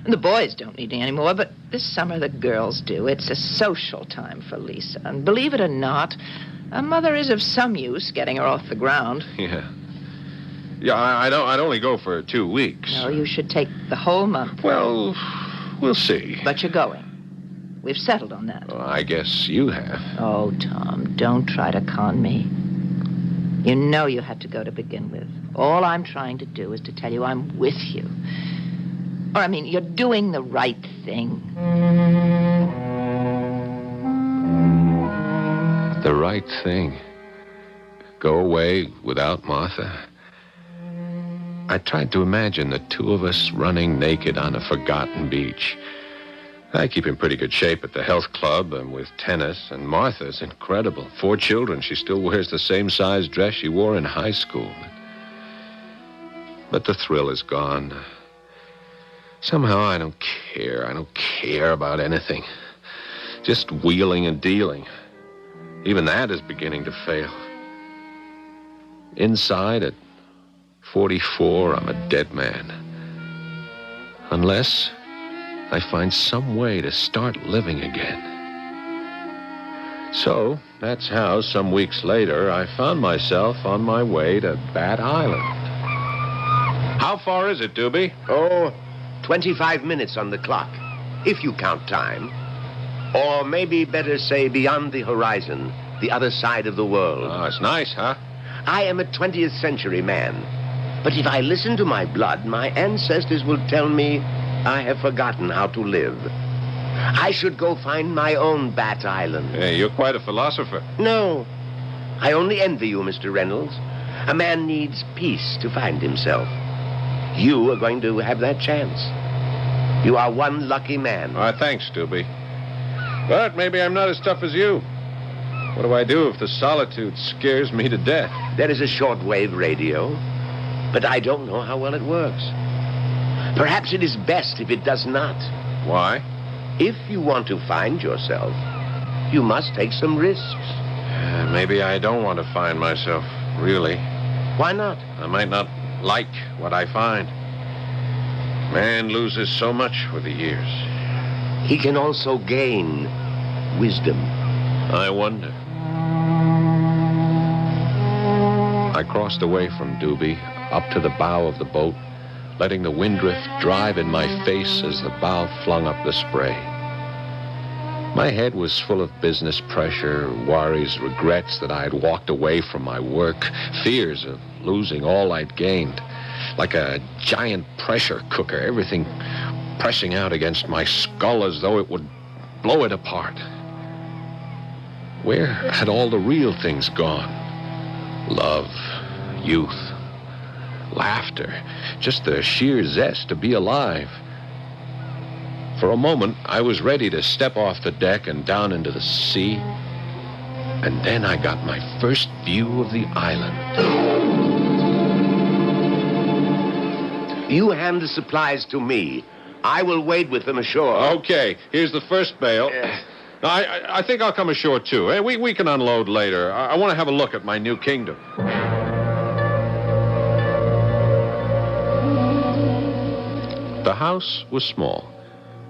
And the boys don't need me anymore, but this summer the girls do. It's a social time for Lisa. And believe it or not, a mother is of some use getting her off the ground. Yeah. Yeah, I'd only go for 2 weeks. No, you should take the whole month. Well, we'll see. But you're going. We've settled on that. Well, I guess you have. Oh, Tom, don't try to con me. You know you had to go to begin with. All I'm trying to do is to tell you I'm with you. Or, I mean, you're doing the right thing. The right thing. Go away without Martha. I tried to imagine the two of us running naked on a forgotten beach. I keep in pretty good shape at the health club and with tennis, and Martha's incredible. 4 children. She still wears the same size dress she wore in high school. But the thrill is gone. Somehow I don't care. I don't care about anything. Just wheeling and dealing. Even that is beginning to fail. Inside at 44, I'm a dead man. Unless I find some way to start living again. So, that's how, some weeks later, I found myself on my way to Bat Island. How far is it, Doobie? Oh, 25 minutes on the clock, if you count time. Or maybe better say beyond the horizon, the other side of the world. Oh, it's nice, huh? I am a 20th century man. But if I listen to my blood, my ancestors will tell me I have forgotten how to live. I should go find my own Bat Island. Hey, you're quite a philosopher. No. I only envy you, Mr. Reynolds. A man needs peace to find himself. You are going to have that chance. You are one lucky man. Thanks, Doobie. But maybe I'm not as tough as you. What do I do if the solitude scares me to death? There is a shortwave radio, but I don't know how well it works. Perhaps it is best if it does not. Why? If you want to find yourself, you must take some risks. Maybe I don't want to find myself, really. Why not? I might not like what I find. Man loses so much with the years. He can also gain wisdom. I wonder. I crossed away from Doobie, up to the bow of the boat, letting the wind drift drive in my face as the bow flung up the spray. My head was full of business pressure, worries, regrets that I had walked away from my work, fears of losing all I'd gained. Like a giant pressure cooker, everything pressing out against my skull as though it would blow it apart. Where had all the real things gone? Love, youth, laughter, just the sheer zest to be alive. For a moment, I was ready to step off the deck and down into the sea. And then I got my first view of the island. You hand the supplies to me. I will wade with them ashore. Okay, here's the first bale. I think I'll come ashore, too. We can unload later. I want to have a look at my new kingdom. The house was small.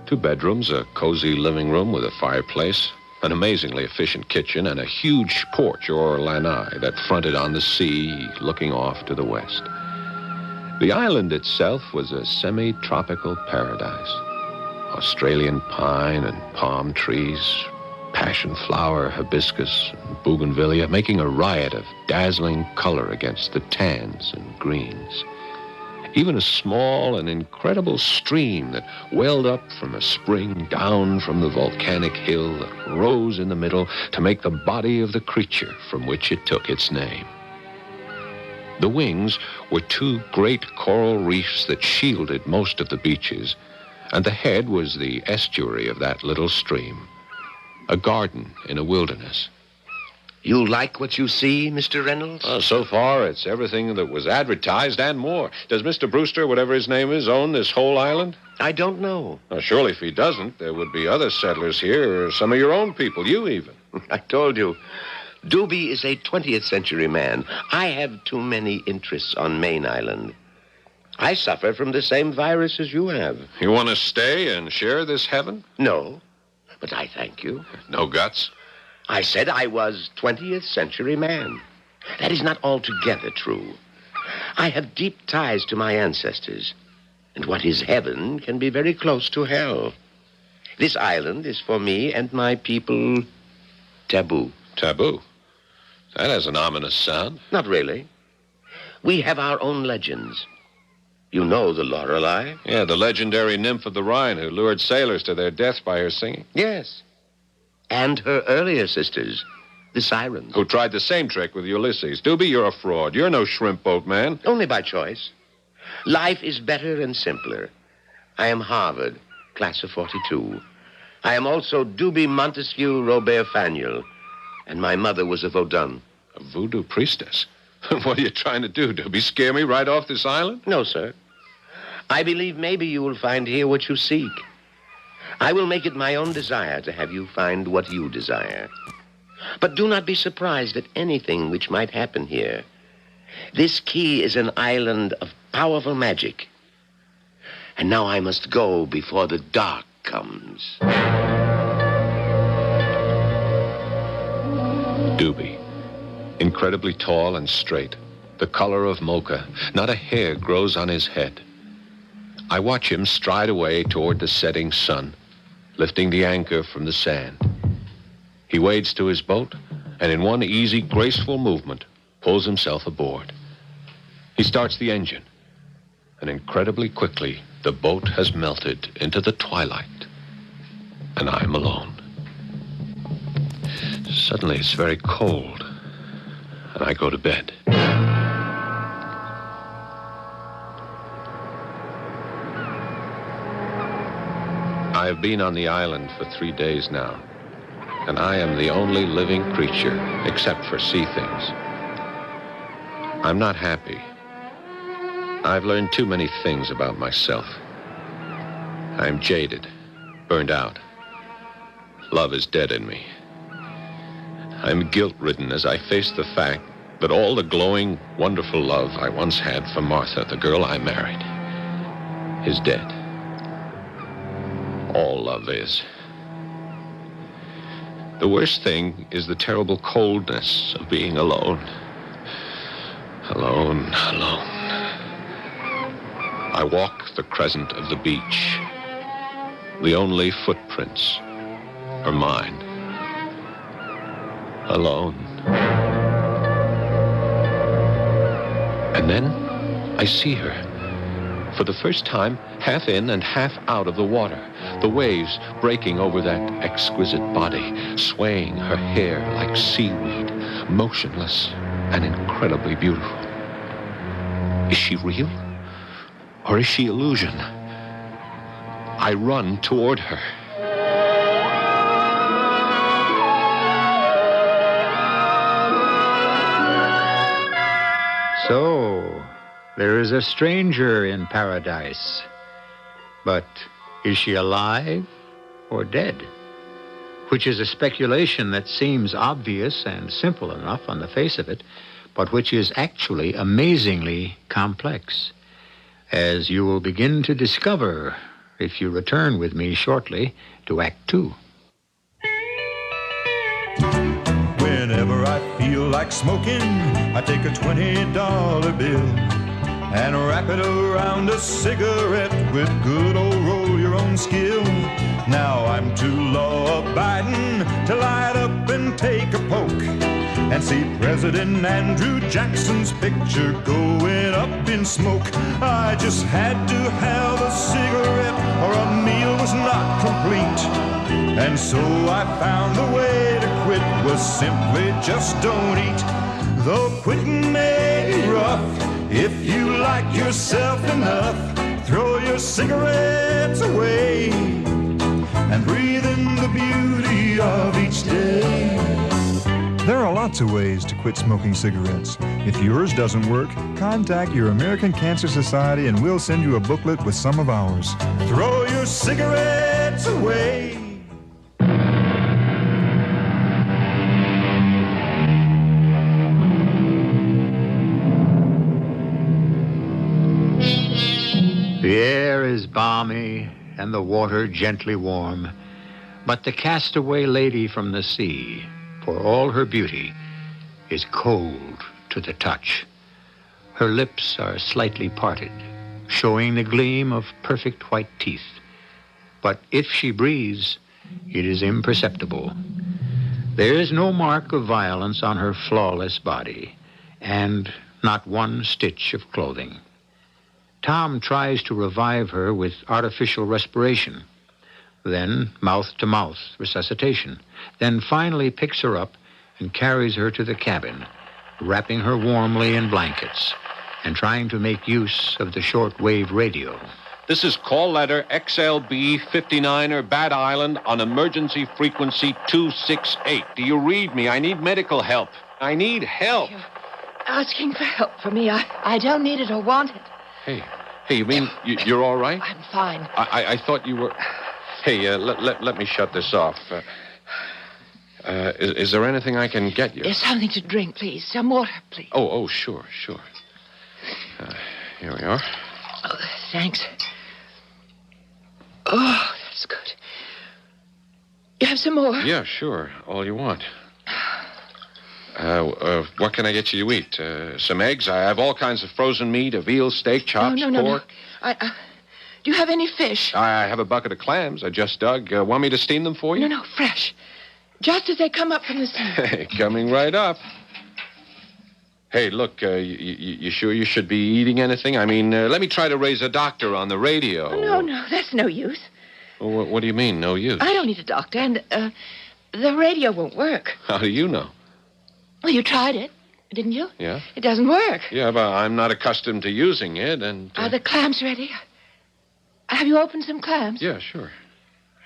2 bedrooms, a cozy living room with a fireplace, an amazingly efficient kitchen, and a huge porch or lanai that fronted on the sea, looking off to the west. The island itself was a semi-tropical paradise. Australian pine and palm trees, passion flower, hibiscus, and bougainvillea, making a riot of dazzling color against the tans and greens. Even a small and incredible stream that welled up from a spring down from the volcanic hill that rose in the middle to make the body of the creature from which it took its name. The wings were 2 great coral reefs that shielded most of the beaches, and the head was the estuary of that little stream, a garden in a wilderness. You like what you see, Mr. Reynolds? So far, it's everything that was advertised and more. Does Mr. Brewster, whatever his name is, own this whole island? I don't know. Surely if he doesn't, there would be other settlers here, or some of your own people, you even. I told you. Doobie is a 20th century man. I have too many interests on Main Island. I suffer from the same virus as you have. You want to stay and share this heaven? No, but I thank you. No guts? I said I was 20th century man. That is not altogether true. I have deep ties to my ancestors, and what is heaven can be very close to hell. This island is for me and my people taboo. Taboo? That has an ominous sound. Not really. We have our own legends. You know the Lorelei? Yeah, the legendary nymph of the Rhine who lured sailors to their death by her singing. Yes. And her earlier sisters, the Sirens. Who tried the same trick with Ulysses. Doobie, you're a fraud. You're no shrimp boat man. Only by choice. Life is better and simpler. I am Harvard, class of 42. I am also Doobie Montesquieu Robert Faniel, and my mother was a Vaudin. A voodoo priestess? What are you trying to do, Doobie? Scare me right off this island? No, sir. I believe maybe you will find here what you seek. I will make it my own desire to have you find what you desire. But do not be surprised at anything which might happen here. This key is an island of powerful magic. And now I must go before the dark comes. Doobie, incredibly tall and straight, the color of mocha, not a hair grows on his head. I watch him stride away toward the setting sun, lifting the anchor from the sand. He wades to his boat, and in one easy, graceful movement, pulls himself aboard. He starts the engine, and incredibly quickly, the boat has melted into the twilight, and I'm alone. Suddenly, it's very cold, and I go to bed. I have been on the island for 3 days now, and I am the only living creature, except for sea things. I'm not happy. I've learned too many things about myself. I'm jaded, burned out. Love is dead in me. I'm guilt-ridden as I face the fact that all the glowing, wonderful love I once had for Martha, the girl I married, is dead. All love is. The worst thing is the terrible coldness of being alone. Alone, alone. I walk the crescent of the beach. The only footprints Her mind. Alone. And then I see her. For the first time, half in and half out of the water, the waves breaking over that exquisite body, swaying her hair like seaweed, motionless and incredibly beautiful. Is she real? Or is she illusion? I run toward her. So, there is a stranger in paradise. But is she alive or dead? Which is a speculation that seems obvious and simple enough on the face of it, but which is actually amazingly complex, as you will begin to discover if you return with me shortly to Act 2. Whenever I feel like smoking, I take a $20 bill and wrap it around a cigarette with good old roll your own skill. Now I'm too law-abiding to light up and take a poke and see President Andrew Jackson's picture going up in smoke. I just had to have a cigarette or a meal was not complete. And so I found the way to quit was simply just don't eat. Though quitting may be rough, if you like yourself enough, throw your cigarettes away and breathe in the beauty of each day. There are lots of ways to quit smoking cigarettes. If yours doesn't work, contact your American Cancer Society and we'll send you a booklet with some of ours. Throw your cigarettes away. The air is balmy and the water gently warm, but the castaway lady from the sea, for all her beauty, is cold to the touch. Her lips are slightly parted, showing the gleam of perfect white teeth. But if she breathes, it is imperceptible. There is no mark of violence on her flawless body, and not one stitch of clothing. Tom tries to revive her with artificial respiration, then mouth-to-mouth resuscitation, then finally picks her up and carries her to the cabin, wrapping her warmly in blankets and trying to make use of the shortwave radio. This is call letter XLB 59er Bat Island on emergency frequency 268. Do you read me? I need medical help. I need help. You're asking for help from me. I don't need it or want it. Hey, you mean you're all right? I'm fine. I thought you were... Hey, let me shut this off. Is there anything I can get you? There's something to drink, please. Some water, please. Oh, sure. Here we are. Oh, thanks. Oh, that's good. You have some more? Yeah, sure. All you want. What can I get you to eat? Some eggs? I have all kinds of frozen meat, a veal steak, chops, pork. No. Do you have any fish? I have a bucket of clams I just dug. Want me to steam them for you? No, fresh. Just as they come up from the sea. Coming right up. Hey, look, you sure you should be eating anything? I mean, let me try to raise a doctor on the radio. Oh, no, that's no use. Well, what do you mean, no use? I don't need a doctor, and the radio won't work. How do you know? Well, you tried it, didn't you? Yeah? It doesn't work. Yeah, but I'm not accustomed to using it, and... Are the clams ready? Have you opened some clams? Yeah, sure.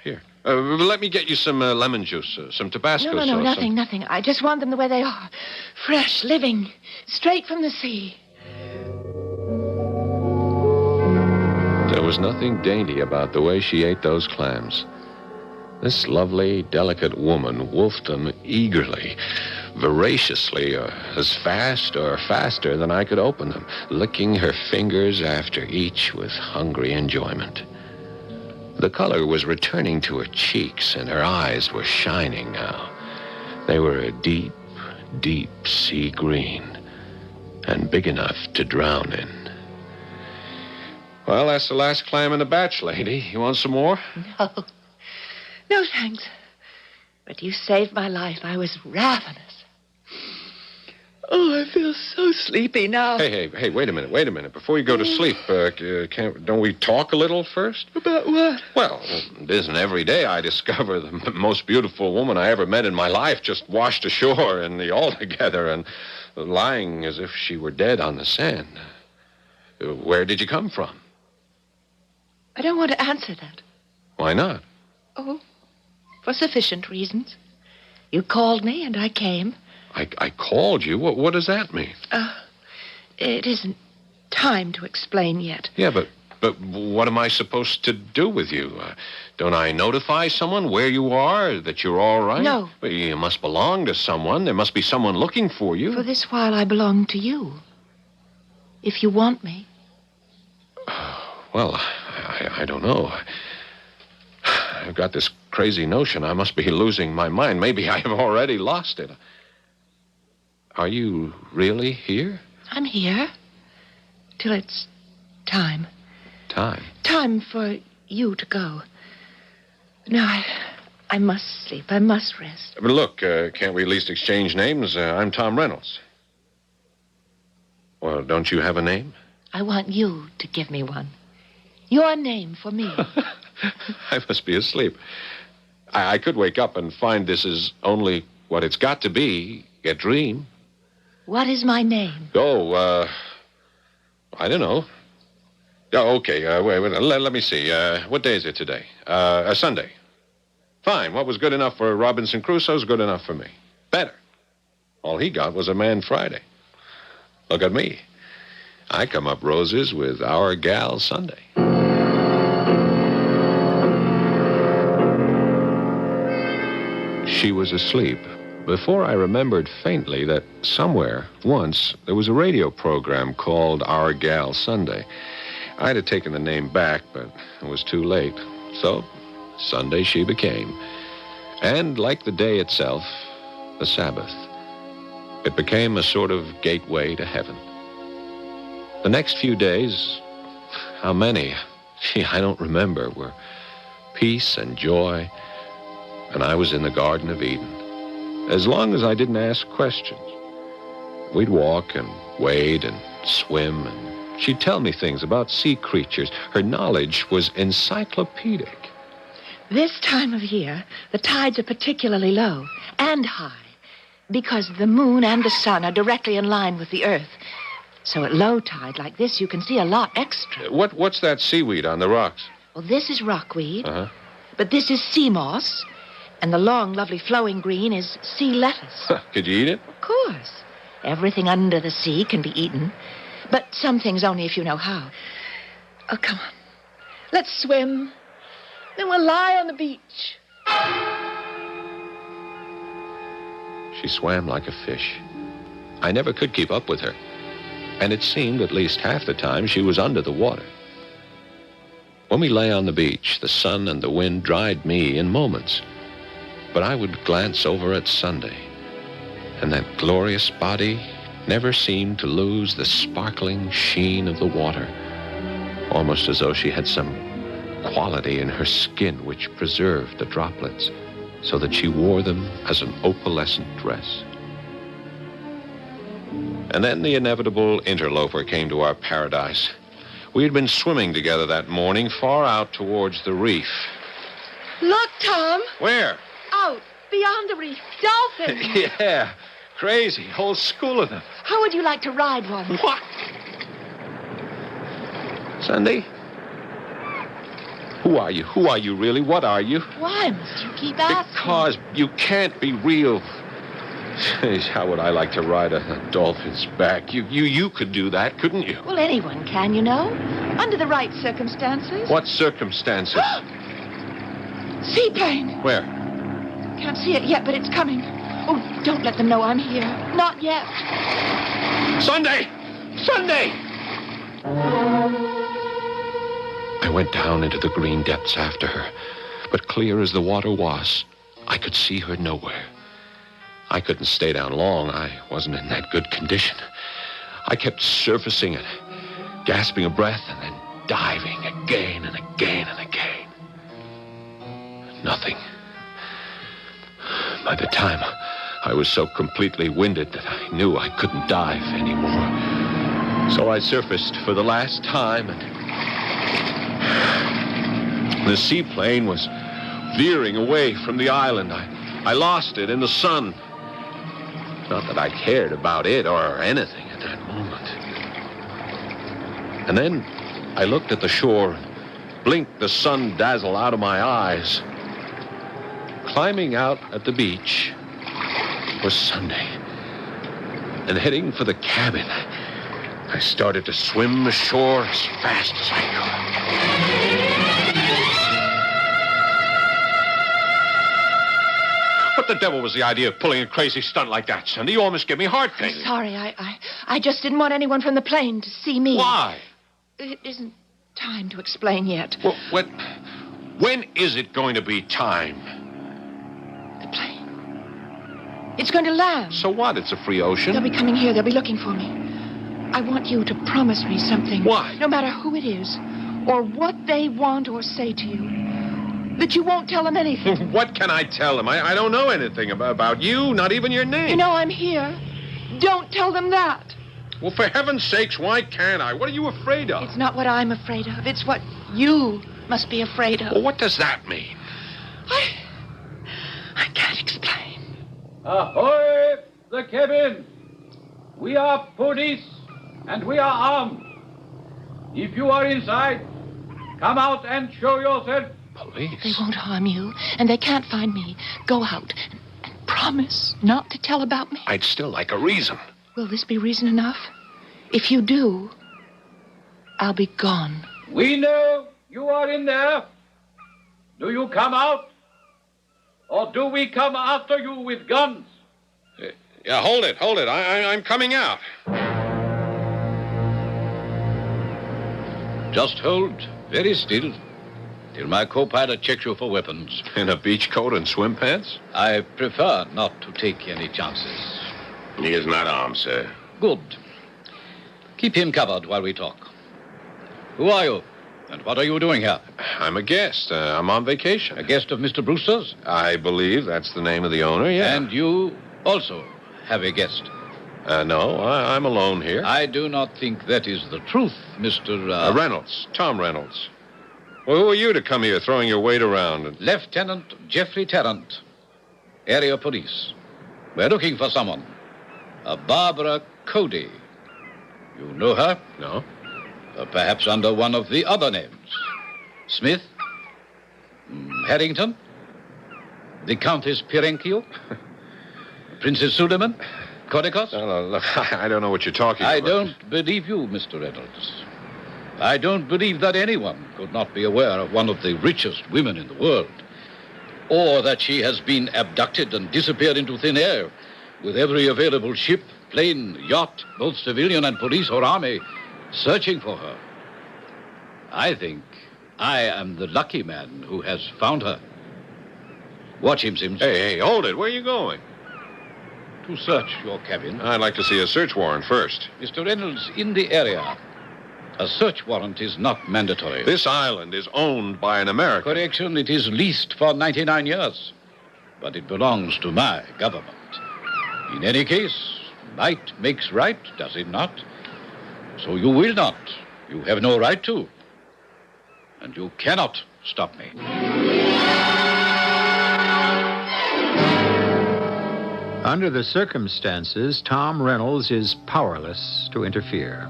Here. Let me get you some lemon juice, some Tabasco sauce. No, nothing. I just want them the way they are. Fresh, living, straight from the sea. There was nothing dainty about the way she ate those clams. This lovely, delicate woman wolfed them eagerly, voraciously, as fast or faster than I could open them, licking her fingers after each with hungry enjoyment. The color was returning to her cheeks, and her eyes were shining now. They were a deep, deep sea green, and big enough to drown in. Well, that's the last clam in the batch, lady. You want some more? No, thanks. But you saved my life. I was ravenous. Oh, I feel so sleepy now. Hey, wait a minute. Before you go to sleep, don't we talk a little first? About what? Well, it isn't every day I discover the most beautiful woman I ever met in my life just washed ashore in the Altogether and lying as if she were dead on the sand. Where did you come from? I don't want to answer that. Why not? Oh, for sufficient reasons. You called me and I came. I called you? What does that mean? It isn't time to explain yet. Yeah, but what am I supposed to do with you? Don't I notify someone where you are, that you're all right? No. Well, you must belong to someone. There must be someone looking for you. For this while, I belong to you. If you want me. Well, I don't know. I've got this crazy notion I must be losing my mind. Maybe I have already lost it. Are you really here? I'm here. Till it's time. Time? Time for you to go. No, I must sleep. I must rest. But look, can't we at least exchange names? I'm Tom Reynolds. Well, don't you have a name? I want you to give me one. Your name for me. I must be asleep. I could wake up and find this is only what it's got to be, a dream. What is my name? Oh, I don't know. Oh, okay, wait, let me see. What day is it today? Sunday. Fine. What was good enough for Robinson Crusoe is good enough for me. Better. All he got was a Man Friday. Look at me. I come up roses with Our Gal Sunday. She was asleep before I remembered faintly that somewhere, once, there was a radio program called Our Gal Sunday. I'd have taken the name back, but it was too late. So, Sunday she became. And like the day itself, the Sabbath, it became a sort of gateway to heaven. The next few days, how many? Gee, I don't remember, were peace and joy, and I was in the Garden of Eden. As long as I didn't ask questions. We'd walk and wade and swim, and she'd tell me things about sea creatures. Her knowledge was encyclopedic. This time of year, the tides are particularly low and high because the moon and the sun are directly in line with the earth. So at low tide like this, you can see a lot extra. What's that seaweed on the rocks? Well, this is rockweed, Uh-huh. but this is sea moss, and the long, lovely flowing green is sea lettuce. Could you eat it? Of course. Everything under the sea can be eaten, but some things only if you know how. Oh, come on. Let's swim. Then we'll lie on the beach. She swam like a fish. I never could keep up with her. And it seemed at least half the time she was under the water. When we lay on the beach, the sun and the wind dried me in moments. But I would glance over at Sunday, and that glorious body never seemed to lose the sparkling sheen of the water, almost as though she had some quality in her skin which preserved the droplets, so that she wore them as an opalescent dress. And then the inevitable interloper came to our paradise. We had been swimming together that morning far out towards the reef. Look, Tom. Where? Out, beyond the reef. Dolphins. Yeah, crazy. Whole school of them. How would you like to ride one? What? Sunday? Who are you? Who are you, really? What are you? Why must you keep asking? Because you can't be real. Jeez, how would I like to ride a dolphin's back? You could do that, couldn't you? Well, anyone can, you know. Under the right circumstances. What circumstances? Seaplane. Where? Can't see it yet, but it's coming. Oh, don't let them know I'm here. Not yet. Sunday! Sunday! I went down into the green depths after her, but clear as the water was, I could see her nowhere. I couldn't stay down long. I wasn't in that good condition. I kept surfacing and gasping a breath and then diving again and again and again. Nothing. By the time I was so completely winded that I knew I couldn't dive anymore. So I surfaced for the last time, and the seaplane was veering away from the island. I lost it in the sun. Not that I cared about it or anything at that moment. And then I looked at the shore, blinked the sun dazzle out of my eyes. Climbing out at the beach was Sunday. And heading for the cabin, I started to swim the shore as fast as I could. What the devil was the idea of pulling a crazy stunt like that, Sunday? You almost gave me heart failure. I'm sorry. I just didn't want anyone from the plane to see me. Why? It isn't time to explain yet. Well, when is it going to be time? The plane. It's going to land. So what? It's a free ocean. They'll be coming here. They'll be looking for me. I want you to promise me something. Why? No matter who it is, or what they want or say to you, that you won't tell them anything. What can I tell them? I don't know anything about you, not even your name. You know I'm here. Don't tell them that. Well, for heaven's sakes, why can't I? What are you afraid of? It's not what I'm afraid of. It's what you must be afraid of. Well, what does that mean? I can't explain. Ahoy, the cabin! We are police, and we are armed. If you are inside, come out and show yourself. Police? They won't harm you, and they can't find me. Go out and promise not to tell about me. I'd still like a reason. Will this be reason enough? If you do, I'll be gone. We know you are in there. Do you come out? Or do we come after you with guns? Yeah, hold it. I'm coming out. Just hold very still till my co-pilot checks you for weapons. In a beach coat and swim pants? I prefer not to take any chances. He is not armed, sir. Good. Keep him covered while we talk. Who are you? And what are you doing here? I'm a guest. I'm on vacation. A guest of Mr. Brewster's? I believe that's the name of the owner, yeah. And you also have a guest? No, I'm alone here. I do not think that is the truth, Mr. Reynolds. Tom Reynolds. Well, who are you to come here throwing your weight around? Lieutenant Jeffrey Tarrant, Area Police. We're looking for someone. A Barbara Cody. You know her? No. Perhaps under one of the other names. Smith? Harrington? The Countess Pirenkio? Princess Suleiman? Kodikos? No, look, I don't know what you're talking about. I don't believe you, Mr. Reynolds. I don't believe that anyone could not be aware of one of the richest women in the world. Or that she has been abducted and disappeared into thin air with every available ship, plane, yacht, both civilian and police or army, searching for her. I think I am the lucky man who has found her. Watch him, Sims. Hey, hold it. Where are you going? To search your cabin. I'd like to see a search warrant first. Mr. Reynolds, in the area, a search warrant is not mandatory. This island is owned by an American. Correction, it is leased for 99 years. But it belongs to my government. In any case, might makes right, does it not? So you will not. You have no right to. And you cannot stop me. Under the circumstances, Tom Reynolds is powerless to interfere.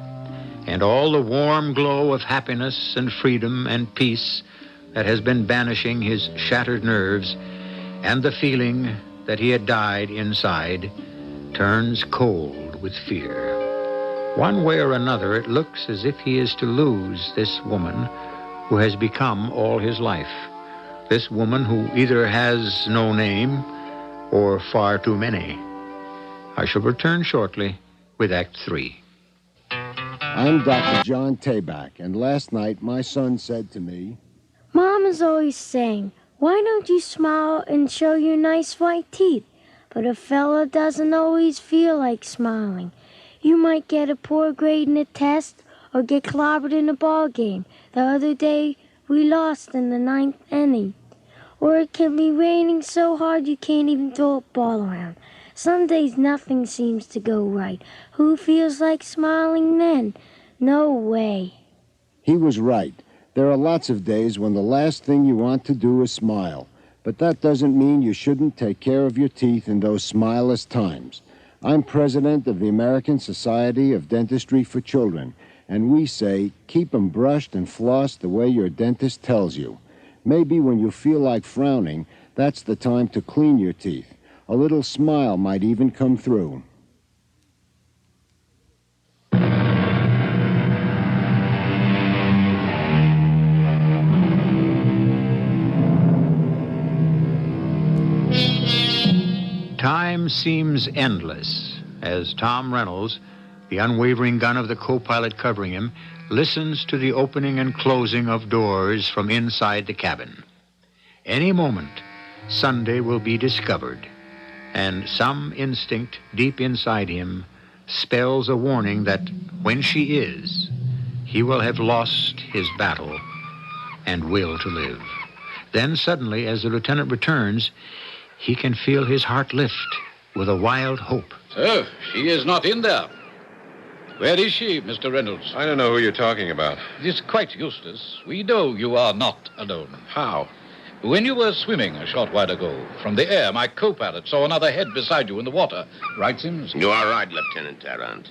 And all the warm glow of happiness and freedom and peace that has been banishing his shattered nerves, and the feeling that he had died inside, turns cold with fear. One way or another, it looks as if he is to lose this woman who has become all his life. This woman who either has no name or far too many. I shall return shortly with Act 3. I'm Dr. John Tabak, and last night my son said to me, Mom is always saying, why don't you smile and show your nice white teeth? But a fella doesn't always feel like smiling. You might get a poor grade in a test or get clobbered in a ball game. The other day, we lost in the 9th inning. Or it can be raining so hard you can't even throw a ball around. Some days nothing seems to go right. Who feels like smiling then? No way. He was right. There are lots of days when the last thing you want to do is smile. But that doesn't mean you shouldn't take care of your teeth in those smileless times. I'm president of the American Society of Dentistry for Children, and we say keep 'em brushed and flossed the way your dentist tells you. Maybe when you feel like frowning, that's the time to clean your teeth. A little smile might even come through. Time seems endless as Tom Reynolds, the unwavering gun of the co-pilot covering him, listens to the opening and closing of doors from inside the cabin. Any moment, Sunday will be discovered, and some instinct deep inside him spells a warning that when she is, he will have lost his battle and will to live. Then suddenly, as the lieutenant returns, he can feel his heart lift with a wild hope. Sir, she is not in there. Where is she, Mr. Reynolds? I don't know who you're talking about. It is quite useless. We know you are not alone. How? When you were swimming a short while ago, from the air, my co-pilot saw another head beside you in the water. Right, Sims? You are right, Lieutenant Tarrant.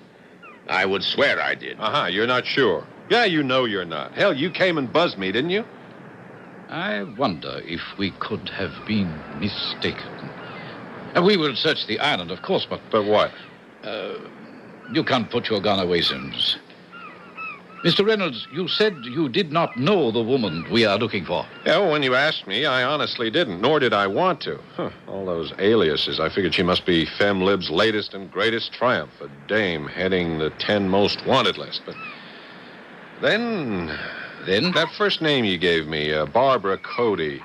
I would swear I did. You're not sure. Yeah, you know you're not. Hell, you came and buzzed me, didn't you? I wonder if we could have been mistaken. We will search the island, of course, but... But what? You can't put your gun away, Sims. Mr. Reynolds, you said you did not know the woman we are looking for. Yeah, well, when you asked me, I honestly didn't, nor did I want to. All those aliases, I figured she must be FemLib's latest and greatest triumph, a dame heading the 10 most wanted list. But then that first name you gave me, Barbara Cody,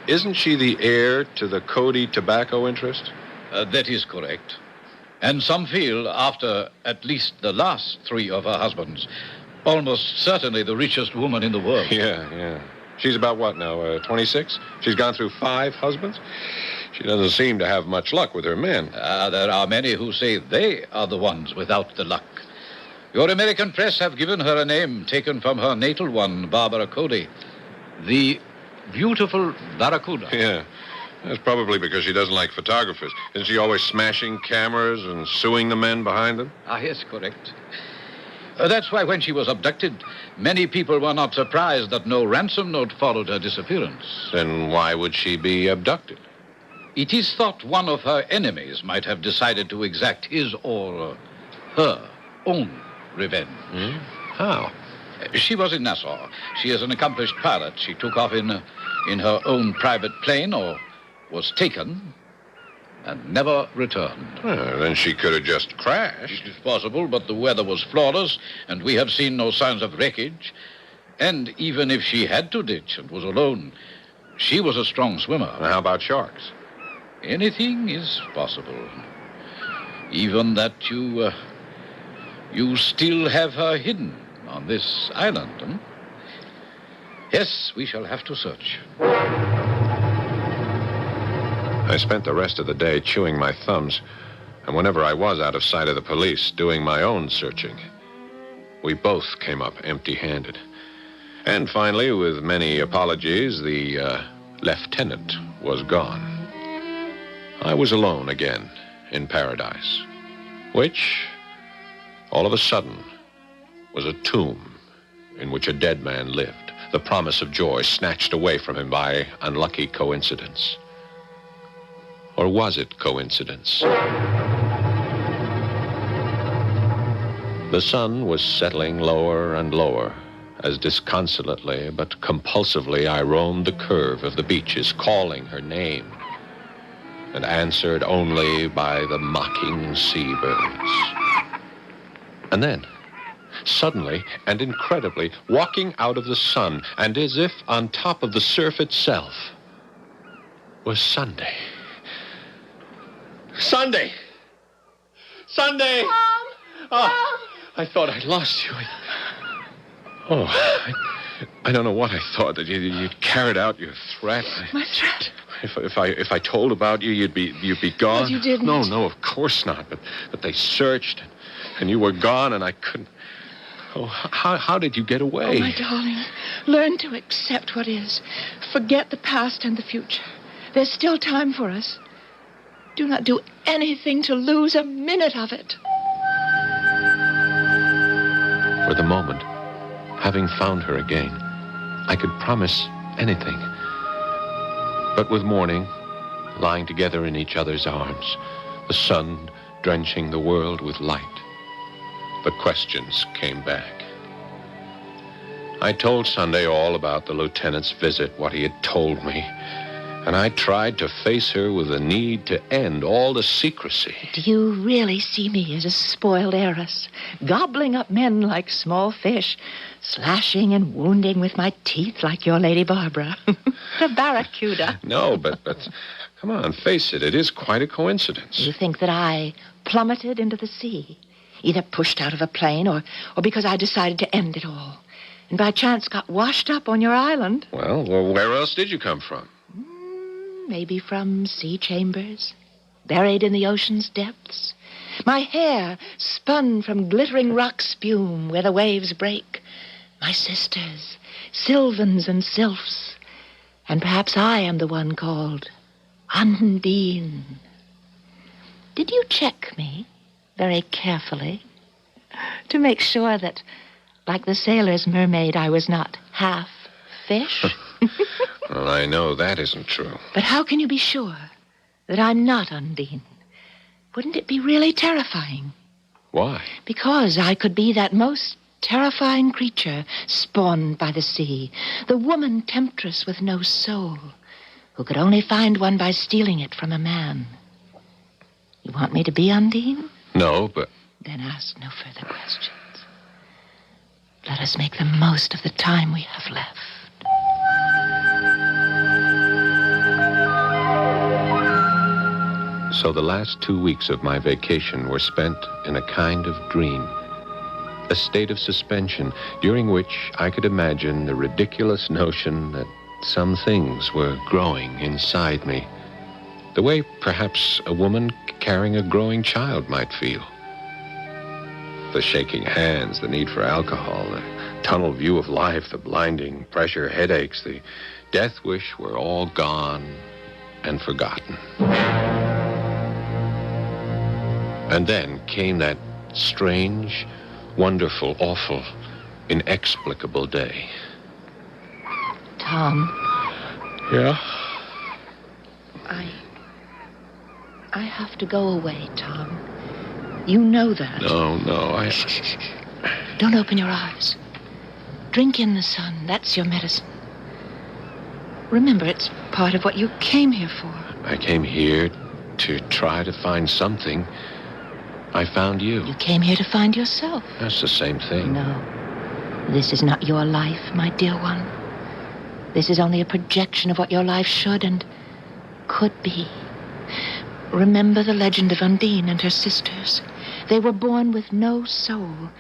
isn't she the heir to the Cody tobacco interest? That is correct. And some feel, after at least the last 3 of her husbands, almost certainly the richest woman in the world. Yeah. She's about what now, 26? She's gone through 5 husbands? She doesn't seem to have much luck with her men. There are many who say they are the ones without the luck. Your American press have given her a name taken from her natal one, Barbara Cody. The beautiful Barracuda. Yeah. That's probably because she doesn't like photographers. Isn't she always smashing cameras and suing the men behind them? Yes, correct. That's why when she was abducted, many people were not surprised that no ransom note followed her disappearance. Then why would she be abducted? It is thought one of her enemies might have decided to exact his or her own revenge. How? She was in Nassau. She is an accomplished pilot. She took off in her own private plane or was taken and never returned. Well, then she could have just crashed. It is possible, but the weather was flawless, and we have seen no signs of wreckage. And even if she had to ditch and was alone, she was a strong swimmer. How about sharks? Anything is possible. Even that you still have her hidden on this island. Yes, we shall have to search. I spent the rest of the day chewing my thumbs, and whenever I was out of sight of the police, doing my own searching. We both came up empty-handed. And finally, with many apologies, the lieutenant was gone. I was alone again in paradise, which, all of a sudden, was a tomb in which a dead man lived, the promise of joy snatched away from him by unlucky coincidence. Or was it coincidence? The sun was settling lower and lower as disconsolately but compulsively I roamed the curve of the beaches, calling her name, and answered only by the mocking seabirds. And then, suddenly and incredibly, walking out of the sun, and as if on top of the surf itself, was Sunday. Sunday! Sunday! Mom! I thought I'd lost you. I don't know what I thought, that you'd carried out your threat. My threat? If I told about you, you'd be gone. But you didn't. No, of course not. But they searched, and you were gone, and I couldn't. Oh, how did you get away? Oh, my darling, learn to accept what is. Forget the past and the future. There's still time for us. Do not do anything to lose a minute of it. For the moment, having found her again, I could promise anything. But with morning, lying together in each other's arms, the sun drenching the world with light, the questions came back. I told Sunday all about the lieutenant's visit, what he had told me, and I tried to face her with the need to end all the secrecy. Do you really see me as a spoiled heiress, gobbling up men like small fish, slashing and wounding with my teeth like your Lady Barbara? The barracuda. No, but come on, face it. It is quite a coincidence. You think that I plummeted into the sea, either pushed out of a plane or because I decided to end it all, and by chance got washed up on your island? Well, where else did you come from? Maybe from sea chambers, buried in the ocean's depths. My hair spun from glittering rock spume where the waves break. My sisters, Sylvans and Sylphs. And perhaps I am the one called Undine. Did you check me very carefully to make sure that, like the sailor's mermaid, I was not half fish? Well, I know that isn't true. But how can you be sure that I'm not Undine? Wouldn't it be really terrifying? Why? Because I could be that most terrifying creature spawned by the sea, the woman temptress with no soul, who could only find one by stealing it from a man. You want me to be Undine? No, but... Then ask no further questions. Let us make the most of the time we have left. So the last 2 weeks of my vacation were spent in a kind of dream, a state of suspension during which I could imagine the ridiculous notion that some things were growing inside me, the way perhaps a woman carrying a growing child might feel. The shaking hands, the need for alcohol, the tunnel view of life, the blinding pressure, headaches, the death wish were all gone and forgotten. And then came that strange, wonderful, awful, inexplicable day. Tom. Yeah? I have to go away, Tom. You know that. No, Shh. Don't open your eyes. Drink in the sun. That's your medicine. Remember, it's part of what you came here for. I came here to try to find something. I found you. You came here to find yourself. That's the same thing. No. This is not your life, my dear one. This is only a projection of what your life should and could be. Remember the legend of Undine and her sisters. They were born with no soul,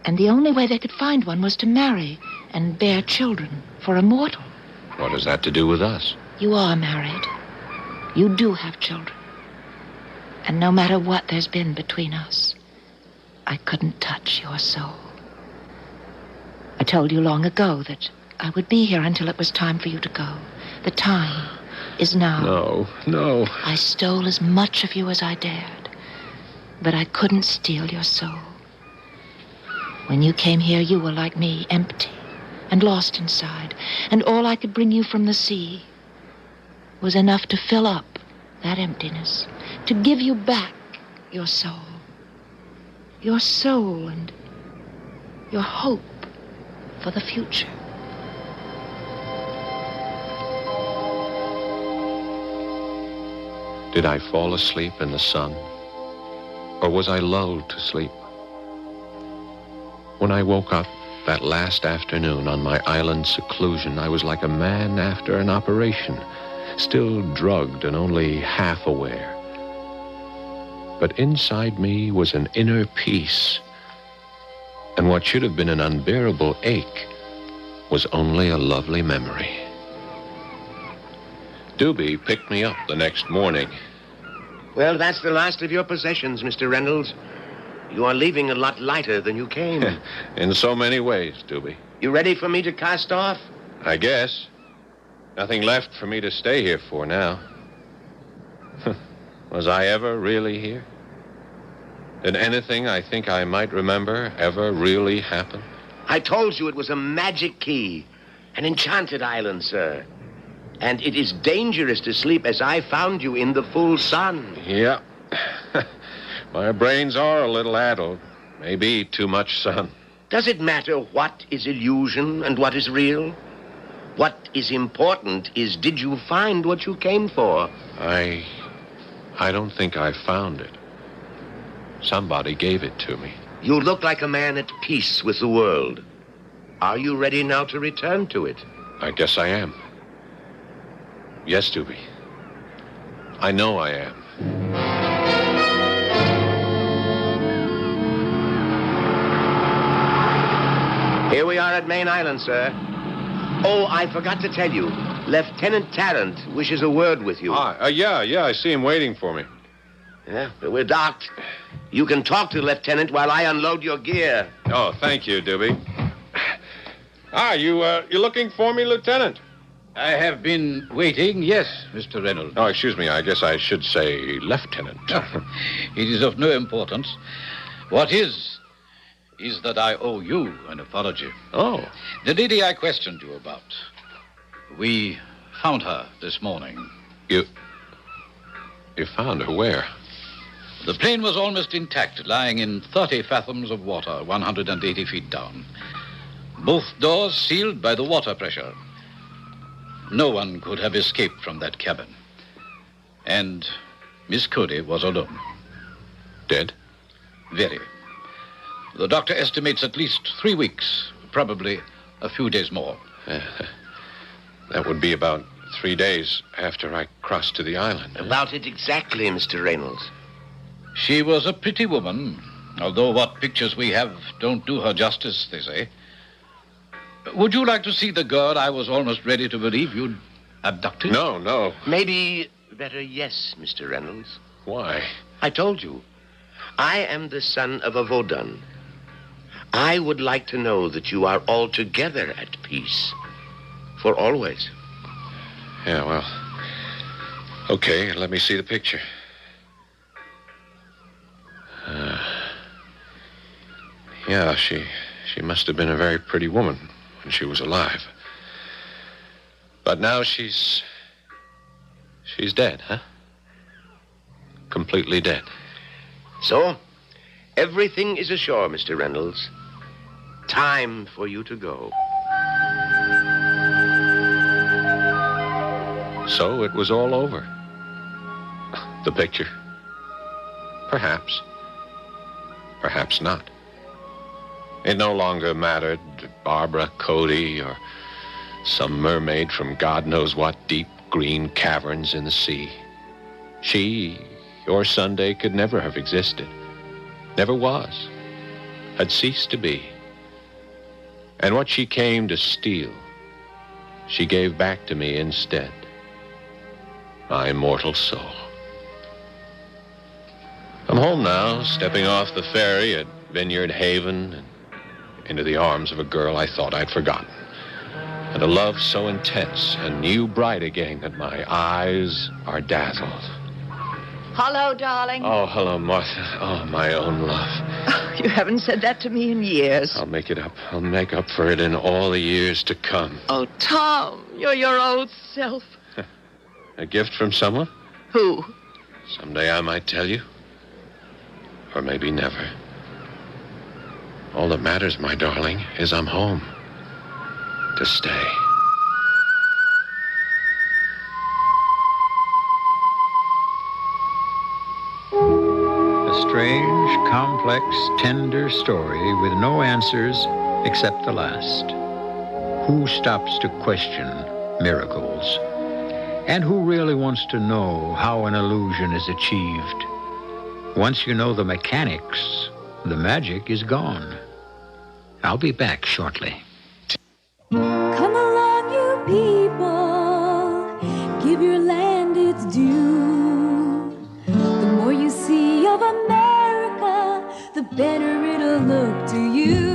and the only way they could find one was to marry and bear children for a mortal. What has that to do with us? You are married. You do have children. And no matter what there's been between us, I couldn't touch your soul. I told you long ago that I would be here until it was time for you to go. The time is now. No. I stole as much of you as I dared, but I couldn't steal your soul. When you came here, you were like me, empty and lost inside, and all I could bring you from the sea was enough to fill up that emptiness, to give you back your soul and your hope for the future. Did I fall asleep in the sun? Or was I lulled to sleep? When I woke up that last afternoon on my island seclusion, I was like a man after an operation, still drugged and only half aware. But inside me was an inner peace, and what should have been an unbearable ache was only a lovely memory. Doobie picked me up the next morning. Well, that's the last of your possessions, Mr. Reynolds. You are leaving a lot lighter than you came. In so many ways, Doobie. You ready for me to cast off? I guess. Nothing left for me to stay here for now. Was I ever really here? Did anything I think I might remember ever really happen? I told you it was a magic key. An enchanted island, sir. And it is dangerous to sleep as I found you in the full sun. Yeah. My brains are a little addled. Maybe too much sun. Does it matter what is illusion and what is real? What is important is, did you find what you came for? I don't think I found it. Somebody gave it to me. You look like a man at peace with the world. Are you ready now to return to it? I guess I am. Yes, Doobie. I know I am. Here we are at Main Island, sir. Oh, I forgot to tell you. Lieutenant Tarrant wishes a word with you. Yeah, I see him waiting for me. Yeah, we're docked. You can talk to Lieutenant while I unload your gear. Oh, thank you, Doobie. You looking for me, Lieutenant? I have been waiting, yes, Mr. Reynolds. Oh, excuse me. I guess I should say Lieutenant. It is of no importance. What is that I owe you an apology. Oh. The lady I questioned you about. We found her this morning. You found her where? The plane was almost intact, lying in 30 fathoms of water, 180 feet down. Both doors sealed by the water pressure. No one could have escaped from that cabin. And Miss Cody was alone. Dead? Very. The doctor estimates at least 3 weeks, probably a few days more. That would be about 3 days after I crossed to the island. About it exactly, Mr. Reynolds. She was a pretty woman, although what pictures we have don't do her justice, they say. Would you like to see the girl I was almost ready to believe you'd abducted? No. Maybe better yes, Mr. Reynolds. Why? I told you. I am the son of a Vaudin. I would like to know that you are altogether at peace. For always. Yeah, well. Okay, let me see the picture. Yeah, she must have been a very pretty woman when she was alive. But now she's dead, huh? Completely dead. So, everything is ashore, Mr. Reynolds. Time for you to go. So it was all over. The picture. Perhaps. Perhaps not. It no longer mattered Barbara Cody or some mermaid from God knows what deep green caverns in the sea. She or Sunday could never have existed. Never was. Had ceased to be. And what she came to steal, she gave back to me instead. My immortal soul. I'm home now, stepping off the ferry at Vineyard Haven and into the arms of a girl I thought I'd forgotten. And a love so intense and new bright again that my eyes are dazzled. Hello, darling. Oh, hello, Martha. Oh, my own love. Oh, you haven't said that to me in years. I'll make it up. I'll make up for it in all the years to come. Oh, Tom, you're your old self. A gift from someone? Who? Someday I might tell you. Or maybe never. All that matters, my darling, is I'm home. To stay. A strange, complex, tender story with no answers except the last. Who stops to question miracles? And who really wants to know how an illusion is achieved? Once you know the mechanics, the magic is gone. I'll be back shortly. Come along, you people, give your land its due. The more you see of America, the better it'll look to you.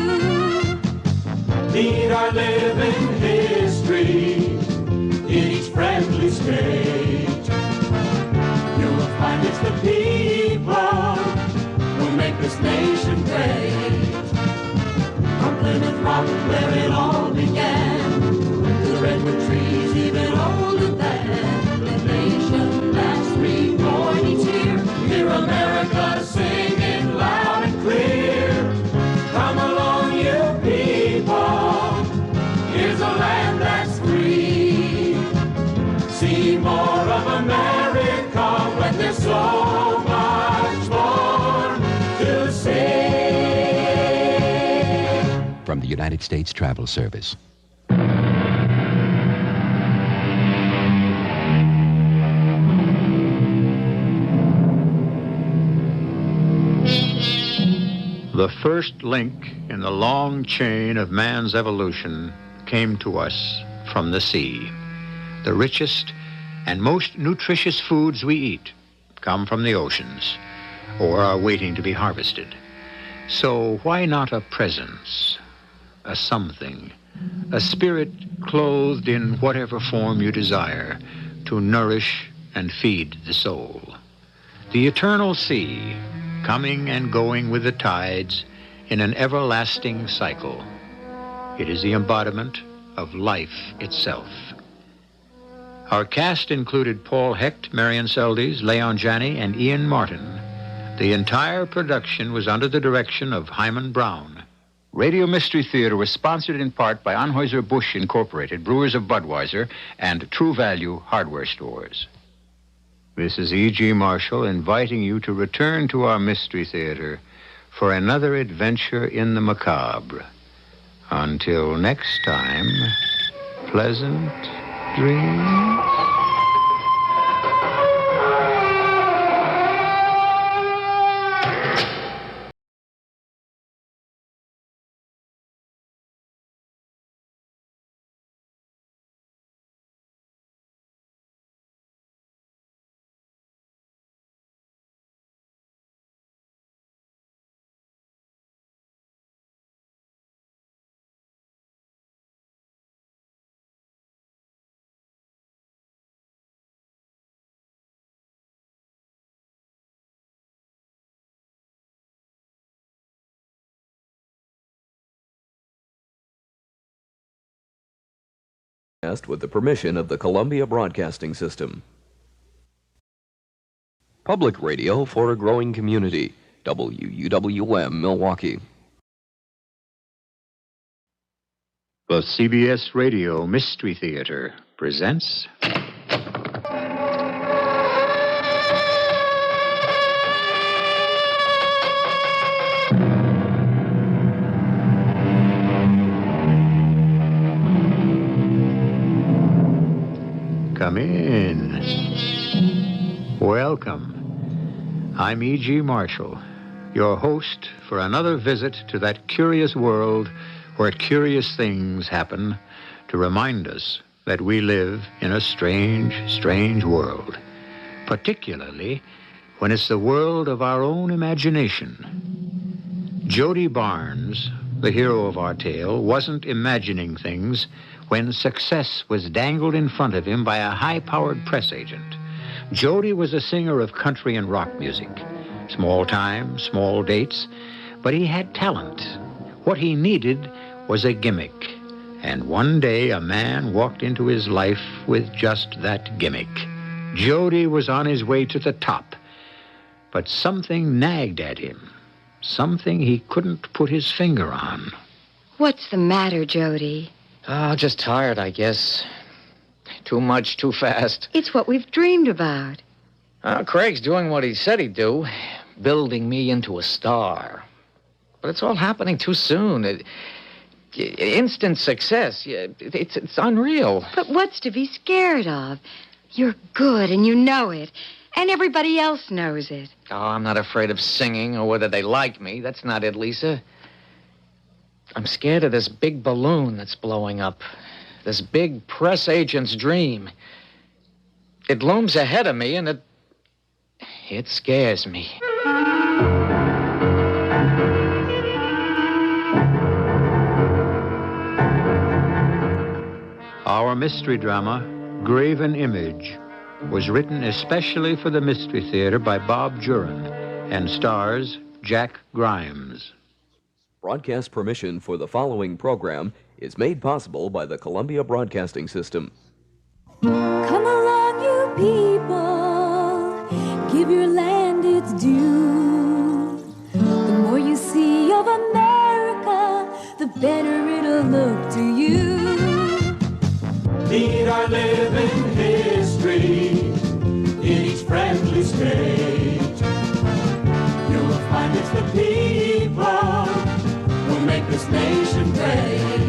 Meet our living history in each friendly state. You'll find it's the people who make this nation great. From Plymouth Rock, where it all began, to the redwood trees even older than the nation that's reborn each year. Hear America singing loud and clear. Come along, you people. Here's a land that's free. See more of America when there's so much more to see. From the United States Travel Service. The first link in the long chain of man's evolution came to us from the sea. The richest and most nutritious foods we eat come from the oceans or are waiting to be harvested. So why not a presence, a something, a spirit clothed in whatever form you desire to nourish and feed the soul? The eternal sea, coming and going with the tides in an everlasting cycle. It is the embodiment of life itself. Our cast included Paul Hecht, Marion Seldes, Leon Janney, and Ian Martin. The entire production was under the direction of Hyman Brown. Radio Mystery Theater was sponsored in part by Anheuser-Busch Incorporated, Brewers of Budweiser, and True Value Hardware Stores. This is E.G. Marshall inviting you to return to our Mystery Theater for another adventure in the macabre. Until next time, pleasant dreams. With the permission of the Columbia Broadcasting System. Public radio for a growing community. WUWM, Milwaukee. The CBS Radio Mystery Theater presents... Come in. Welcome. I'm E.G. Marshall, your host for another visit to that curious world where curious things happen to remind us that we live in a strange, strange world, particularly when it's the world of our own imagination. Jody Barnes, the hero of our tale, wasn't imagining things when success was dangled in front of him by a high-powered press agent. Jody was a singer of country and rock music. Small time, small dates, but he had talent. What he needed was a gimmick. And one day a man walked into his life with just that gimmick. Jody was on his way to the top, but something nagged at him. Something he couldn't put his finger on. What's the matter, Jody? Oh, just tired, I guess. Too much, too fast. It's what we've dreamed about. Craig's doing what he said he'd do, building me into a star. But it's all happening too soon. Instant success. It's unreal. But what's to be scared of? You're good, and you know it. And everybody else knows it. Oh, I'm not afraid of singing or whether they like me. That's not it, Lisa. I'm scared of this big balloon that's blowing up. this big press agent's dream. It looms ahead of me, and it scares me. Our mystery drama, Graven Image, was written especially for the Mystery Theater by Bob Jurin and stars Jack Grimes. Broadcast permission for the following program is made possible by the Columbia Broadcasting System. Come along, you people, give your land its due. The more you see of America, the better it'll look to you. Meet our living history in each friendly state. You'll find it's the people who make this nation great.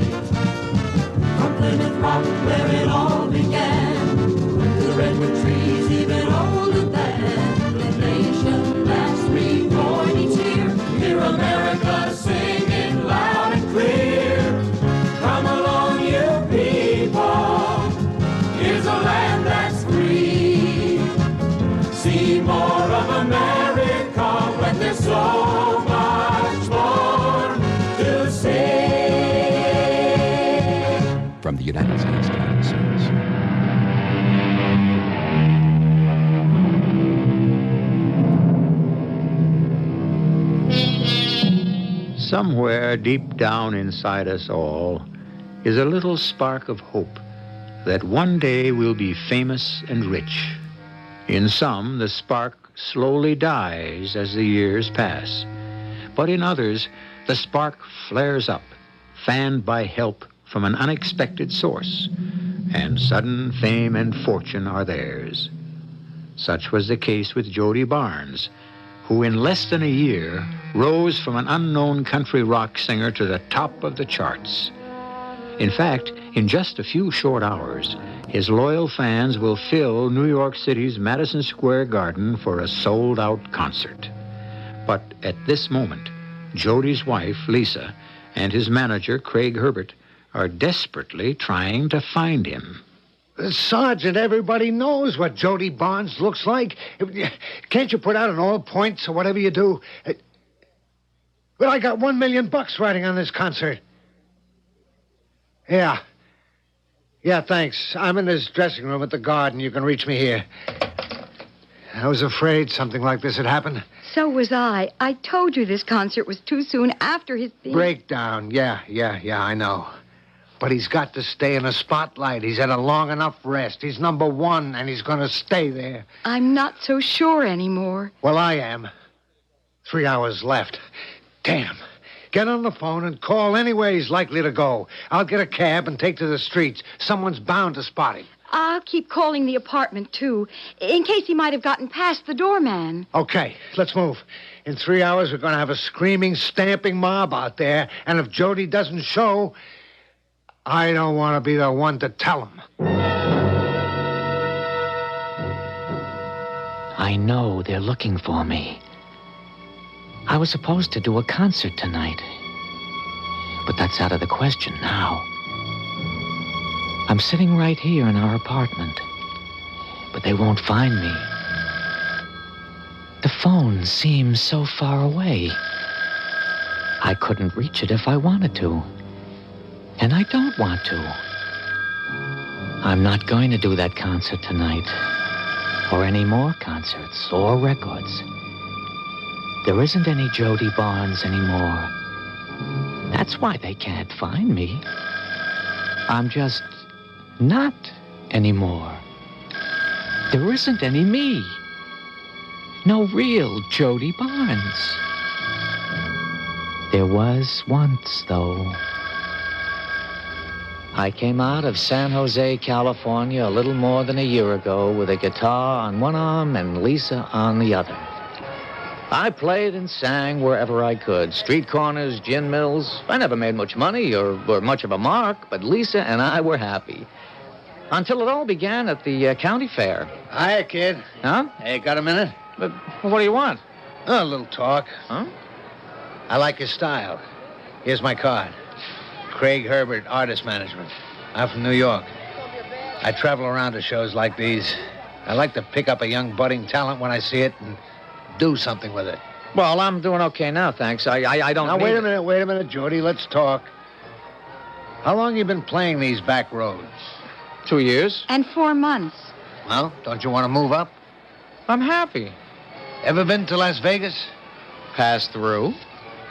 From Plymouth Rock, where it all began, to the redwood trees even older than the nation that's reborn each year. Hear America singing loud and clear. Come along, you people. Here's a land that's free. See more of America when there's so much more to say. From the United States Travel Service. Somewhere deep down inside us all is a little spark of hope that one day we'll be famous and rich. In some, the spark slowly dies as the years pass. But in others, the spark flares up, fanned by help from an unexpected source, and sudden fame and fortune are theirs. Such was the case with Jody Barnes, who in less than a year rose from an unknown country rock singer to the top of the charts. In fact, in just a few short hours, his loyal fans will fill New York City's Madison Square Garden for a sold-out concert. But at this moment, Jody's wife, Lisa, and his manager, Craig Herbert, are desperately trying to find him. Sergeant, everybody knows what Jody Barnes looks like. Can't you put out an all points or whatever you do? But I got $1 million riding on this concert. Yeah, thanks. I'm in this dressing room at the Garden. You can reach me here. I was afraid something like this had happened. So was I. I told you this concert was too soon after his big... Breakdown. Yeah, I know. But he's got to stay in the spotlight. He's had a long enough rest. He's number one, and he's going to stay there. I'm not so sure anymore. Well, I am. 3 hours left. Damn. Get on the phone and call anywhere he's likely to go. I'll get a cab and take to the streets. Someone's bound to spot him. I'll keep calling the apartment, too, in case he might have gotten past the doorman. Okay, let's move. In 3 hours, we're going to have a screaming, stamping mob out there, and if Jody doesn't show, I don't want to be the one to tell him. I know they're looking for me. I was supposed to do a concert tonight, but that's out of the question now. I'm sitting right here in our apartment, but they won't find me. The phone seems so far away. I couldn't reach it if I wanted to, and I don't want to. I'm not going to do that concert tonight, or any more concerts or records. There isn't any Jody Barnes anymore. That's why they can't find me. I'm just not anymore. There isn't any me. No real Jody Barnes. There was once, though. I came out of San Jose, California, a little more than a year ago with a guitar on one arm and Lisa on the other. I played and sang wherever I could. Street corners, gin mills. I never made much money or much of a mark, but Lisa and I were happy. Until it all began at the county fair. Hiya, kid. Huh? Hey, got a minute? But what do you want? Oh, a little talk. Huh? I like your style. Here's my card. Craig Herbert, Artist Management. I'm from New York. I travel around to shows like these. I like to pick up a young budding talent when I see it and do something with it. Well, I'm doing okay now, thanks. I don't Now, need wait it. a minute, Jody. Let's talk. How long you been playing these back roads? 2 years. And 4 months. Well, don't you want to move up? I'm happy. Ever been to Las Vegas? Pass through.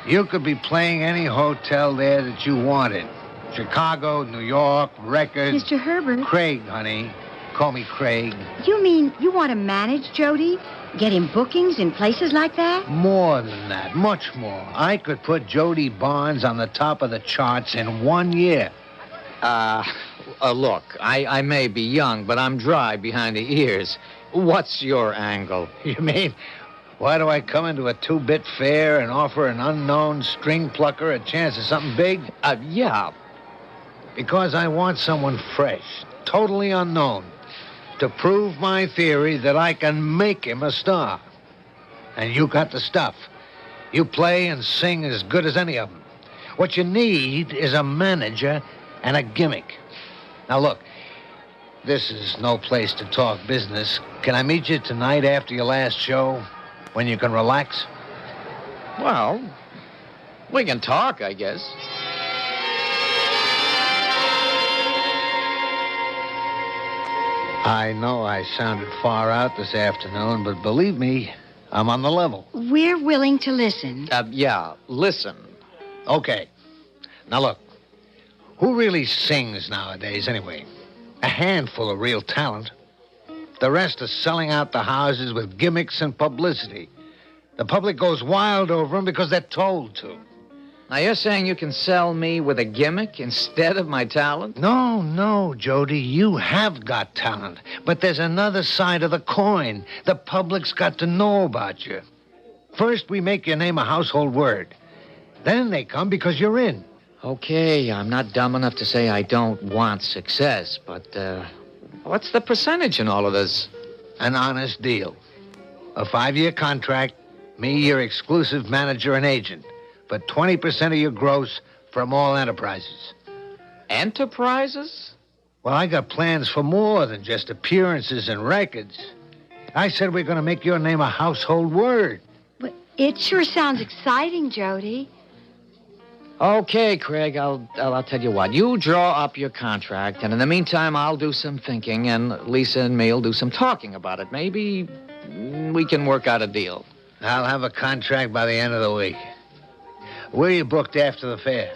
You could be playing any hotel there that you wanted. Chicago, New York, records. Mr. Herbert. Craig, honey. Call me Craig. You mean you want to manage Jody? Get him bookings in places like that? More than that, much more. I could put Jody Barnes on the top of the charts in 1 year. Look, I may be young, but I'm dry behind the ears. What's your angle? You mean, why do I come into a two-bit fair and offer an unknown string plucker a chance at something big? Yeah. Because I want someone fresh, totally unknown, to prove my theory that I can make him a star. And you got the stuff. You play and sing as good as any of them. What you need is a manager and a gimmick. Now, look, this is no place to talk business. Can I meet you tonight after your last show, when you can relax? Well, we can talk, I guess. I know I sounded far out this afternoon, but believe me, I'm on the level. We're willing to listen. Yeah, listen. Okay. Now, look, who really sings nowadays, anyway? A handful of real talent. The rest are selling out the houses with gimmicks and publicity. The public goes wild over them because they're told to. Now, you're saying you can sell me with a gimmick instead of my talent? No, Jody, you have got talent. But there's another side of the coin. The public's got to know about you. First, we make your name a household word. Then they come because you're in. Okay, I'm not dumb enough to say I don't want success, but, what's the percentage in all of this? An honest deal. A 5-year contract, me your exclusive manager and agent. But 20% of your gross from all enterprises. Enterprises? Well, I got plans for more than just appearances and records. I said we're going to make your name a household word. But it sure sounds exciting, Jody. Okay, Craig, I'll tell you what. You draw up your contract, and in the meantime, I'll do some thinking, and Lisa and me'll do some talking about it. Maybe we can work out a deal. I'll have a contract by the end of the week. Where are you booked after the fair?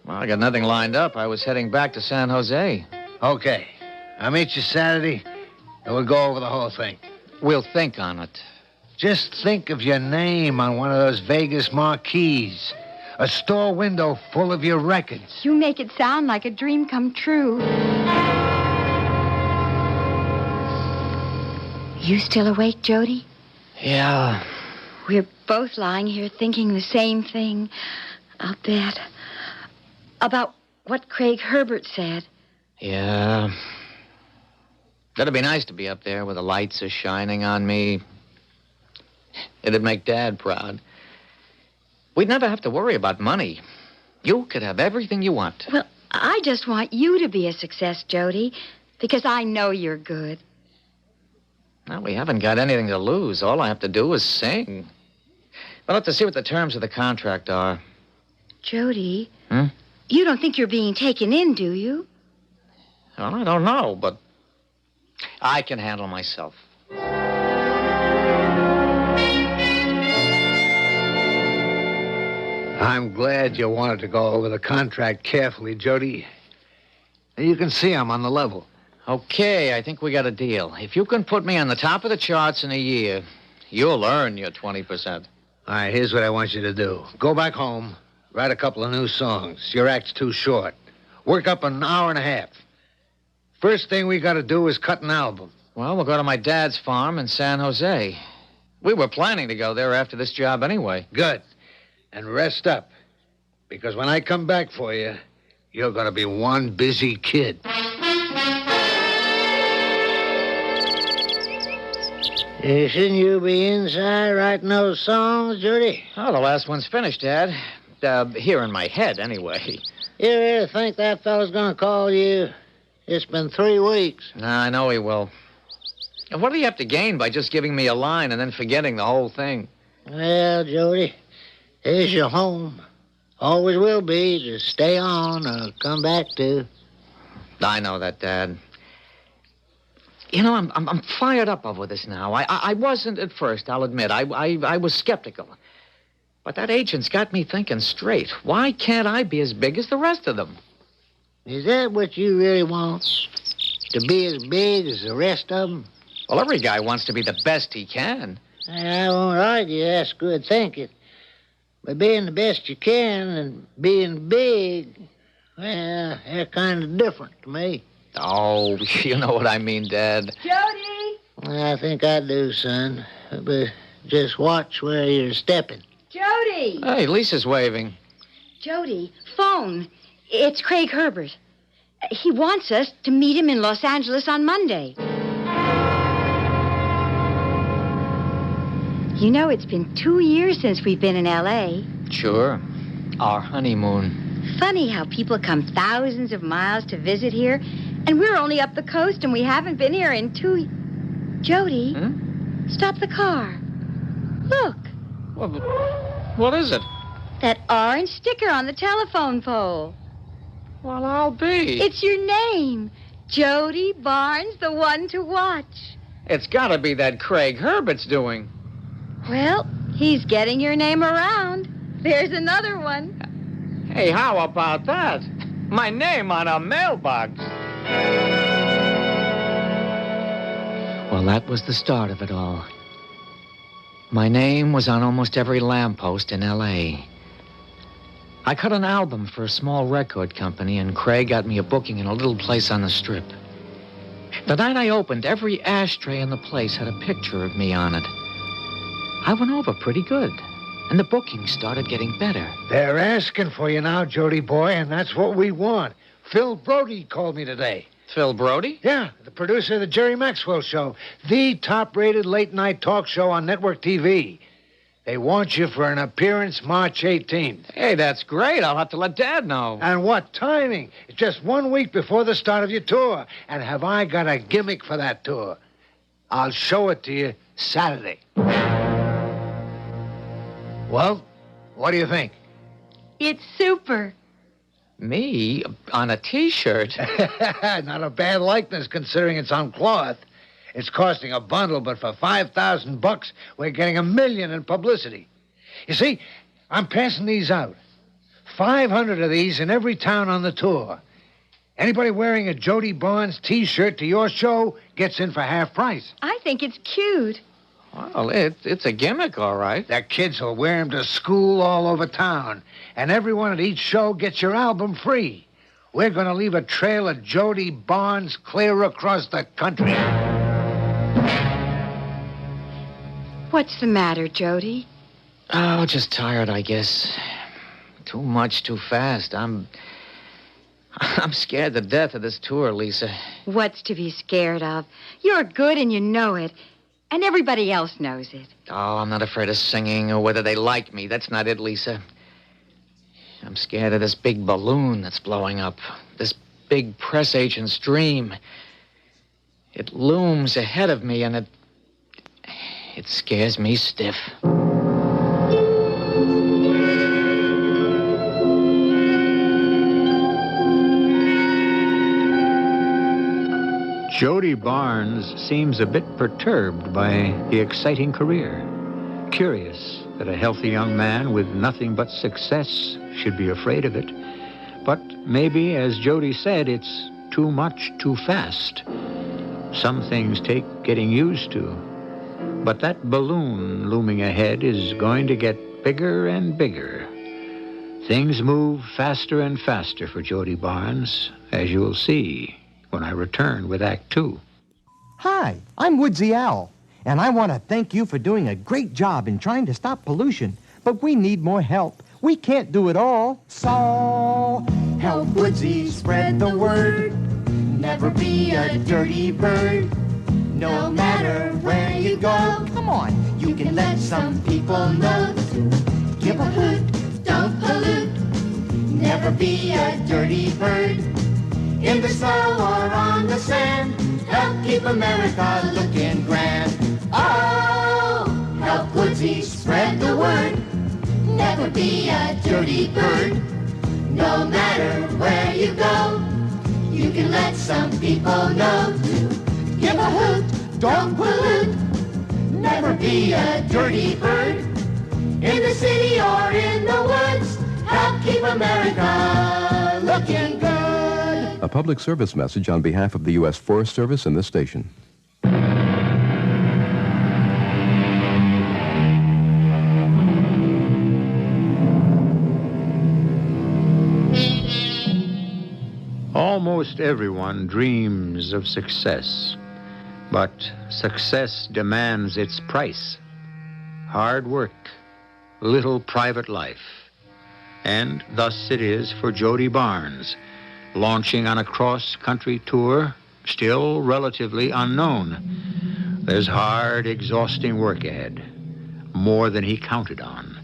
Well, I got nothing lined up. I was heading back to San Jose. Okay. I'll meet you Saturday, and we'll go over the whole thing. We'll think on it. Just think of your name on one of those Vegas marquees. A store window full of your records. You make it sound like a dream come true. You still awake, Jody? Yeah. We're both lying here thinking the same thing, I'll bet. About what Craig Herbert said. Yeah. That'd be nice to be up there where the lights are shining on me. It'd make Dad proud. We'd never have to worry about money. You could have everything you want. Well, I just want you to be a success, Jody, because I know you're good. Well, we haven't got anything to lose. All I have to do is sing. We'll have to see what the terms of the contract are. Jody, you don't think you're being taken in, do you? Well, I don't know, but I can handle myself. I'm glad you wanted to go over the contract carefully, Jody. You can see I'm on the level. Okay, I think we got a deal. If you can put me on the top of the charts in a year, you'll earn your 20%. All right, here's what I want you to do. Go back home, write a couple of new songs. Your act's too short. Work up an hour and a half. First thing we got to do is cut an album. Well, we'll go to my dad's farm in San Jose. We were planning to go there after this job anyway. Good. And rest up. Because when I come back for you, you're going to be one busy kid. Shouldn't you be inside writing those songs, Judy? Oh, the last one's finished, Dad. Here in my head, anyway. You really think that fella's going to call you? It's been 3 weeks. Nah, I know he will. And what do you have to gain by just giving me a line and then forgetting the whole thing? Well, Jody, here's your home. Always will be to stay on or come back to. I know that, Dad. You know, I'm fired up over this now. I wasn't at first, I'll admit. I was skeptical. But that agent's got me thinking straight. Why can't I be as big as the rest of them? Is that what you really want? To be as big as the rest of them? Well, every guy wants to be the best he can. I won't argue that's good thinking. But being the best you can and being big, well, they're kind of different to me. Oh, you know what I mean, Dad. Jody! I think I do, son. But just watch where you're stepping. Jody! Hey, Lisa's waving. Jody, phone. It's Craig Herbert. He wants us to meet him in Los Angeles on Monday. You know, it's been 2 years since we've been in L.A. Sure. Our honeymoon. Funny how people come thousands of miles to visit here, and we're only up the coast and we haven't been here in 2... Jody, stop the car. Look. What is it? That orange sticker on the telephone pole. Well, I'll be. It's your name. Jody Barnes, the one to watch. It's got to be that Craig Herbert's doing. Well, he's getting your name around. There's another one. Hey, how about that? My name on a mailbox. Well, that was the start of it all. My name was on almost every lamppost in L.A. I cut an album for a small record company, and Craig got me a booking in a little place on the Strip. The night I opened, every ashtray in the place had a picture of me on it. I went over pretty good, and the bookings started getting better. They're asking for you now, Jody boy, and that's what we want. Phil Brody called me today. Phil Brody? Yeah, the producer of the Jerry Maxwell Show, the top-rated late-night talk show on network TV. They want you for an appearance March 18th. Hey, that's great. I'll have to let Dad know. And what timing? It's just 1 week before the start of your tour. And have I got a gimmick for that tour? I'll show it to you Saturday. Well, what do you think? It's super. Me? On a T-shirt? Not a bad likeness considering it's on cloth. It's costing a bundle, but for $5,000, we're getting $1 million in publicity. You see, I'm passing these out. 500 of these in every town on the tour. Anybody wearing a Jody Barnes T-shirt to your show gets in for half price. I think it's cute. Well, it's a gimmick, all right. The kids will wear them to school all over town, and everyone at each show gets your album free. We're going to leave a trail of Jody Barnes clear across the country. What's the matter, Jody? Oh, just tired, I guess. Too much, too fast. I'm scared to death of this tour, Lisa. What's to be scared of? You're good and you know it. And everybody else knows it. Oh, I'm not afraid of singing or whether they like me. That's not it, Lisa. I'm scared of this big balloon that's blowing up. This big press agent's dream. It looms ahead of me, and it scares me stiff. Jody Barnes seems a bit perturbed by the exciting career. Curious that a healthy young man with nothing but success should be afraid of it. But maybe, as Jody said, it's too much too fast. Some things take getting used to. But that balloon looming ahead is going to get bigger and bigger. Things move faster and faster for Jody Barnes, as you'll see when I return with Act 2. Hi, I'm Woodsy Owl, and I want to thank you for doing a great job in trying to stop pollution, but we need more help. We can't do it all, so help Woodsy spread the word. Never be a dirty bird. No matter where you go, come on, you can let some people know. Give a hoot, don't pollute. Never be a dirty bird. in the snow or on the sand. Help keep America looking grand. Oh, help Woodsy spread the word. Never be a dirty bird. No matter where you go, you can let some people know. Give a hoot, don't pollute. Never be a dirty bird. In the city or in the woods, help keep America looking good. A public service message on behalf of the U.S. Forest Service and this station. Almost everyone dreams of success, but success demands its price. Hard work, little private life. And thus it is for Jody Barnes, launching on a cross-country tour, still relatively unknown. There's hard, exhausting work ahead, more than he counted on,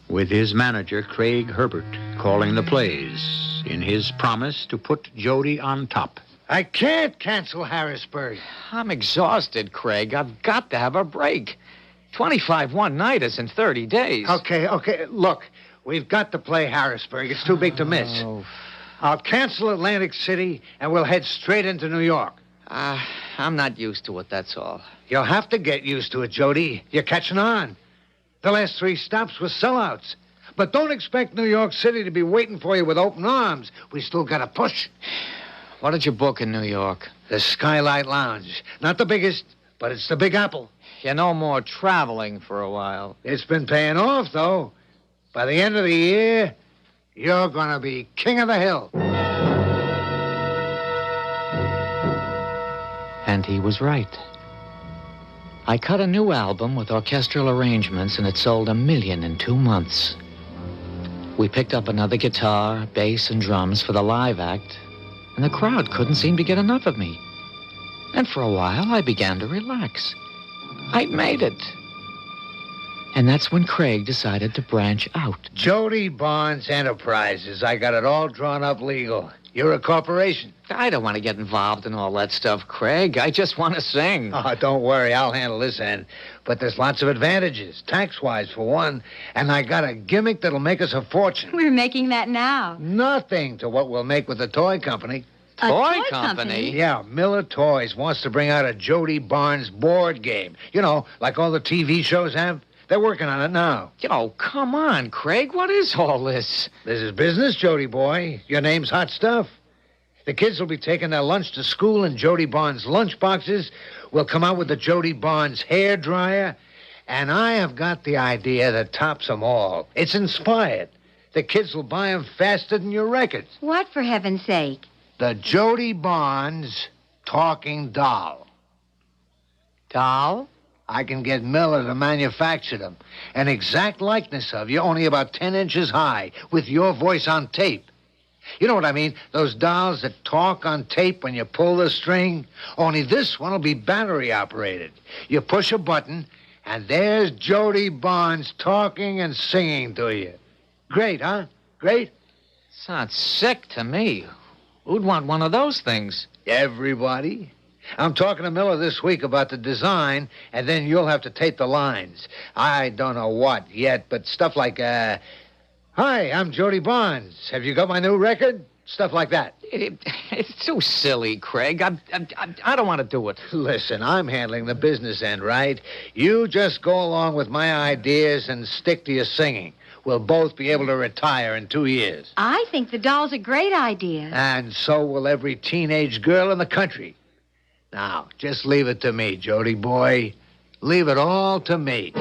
with his manager, Craig Herbert, calling the plays in his promise to put Jody on top. I can't cancel Harrisburg. I'm exhausted, Craig. I've got to have a break. 25 one-nighters in 30 days. Okay. Look, we've got to play Harrisburg. It's too big to miss. Oh. I'll cancel Atlantic City, and we'll head straight into New York. I'm not used to it, that's all. You'll have to get used to it, Jody. You're catching on. The last 3 stops were sellouts. But don't expect New York City to be waiting for you with open arms. We still got to push. What did you book in New York? The Skylight Lounge. Not the biggest, but it's the Big Apple. You no more traveling for a while. It's been paying off, though. By the end of the year, you're going to be king of the hill. And he was right. I cut a new album with orchestral arrangements, and it sold 1 million in 2 months. We picked up another guitar, bass, and drums for the live act, and the crowd couldn't seem to get enough of me. And for a while, I began to relax. I'd made it. And that's when Craig decided to branch out. Jody Barnes Enterprises. I got it all drawn up legal. You're a corporation. I don't want to get involved in all that stuff, Craig. I just want to sing. Oh, don't worry. I'll handle this end. But there's lots of advantages, tax-wise, for one. And I got a gimmick that'll make us a fortune. We're making that now. Nothing to what we'll make with the toy company. A toy company? Yeah, Miller Toys wants to bring out a Jody Barnes board game. You know, like all the TV shows have. They're working on it now. Oh, come on, Craig. What is all this? This is business, Jody boy. Your name's hot stuff. The kids will be taking their lunch to school in Jody Barnes lunch boxes. We'll come out with the Jody Barnes hair dryer. And I have got the idea that tops them all. It's inspired. The kids will buy them faster than your records. What, for heaven's sake? The Jody Barnes talking doll. Doll? I can get Miller to manufacture them. An exact likeness of you, only about 10 inches high, with your voice on tape. You know what I mean? Those dolls that talk on tape when you pull the string. Only this one will be battery-operated. You push a button, and there's Jody Barnes talking and singing to you. Great, huh? Great? Sounds sick to me. Who'd want one of those things? Everybody. I'm talking to Miller this week about the design, and then you'll have to tape the lines. I don't know what yet, but stuff like, hi, I'm Jody Barnes. Have you got my new record? Stuff like that. It's too silly, Craig. I don't want to do it. Listen, I'm handling the business end, right? You just go along with my ideas and stick to your singing. We'll both be able to retire in 2 years. I think the doll's a great idea. And so will every teenage girl in the country. Now, just leave it to me, Jody boy. Leave it all to me.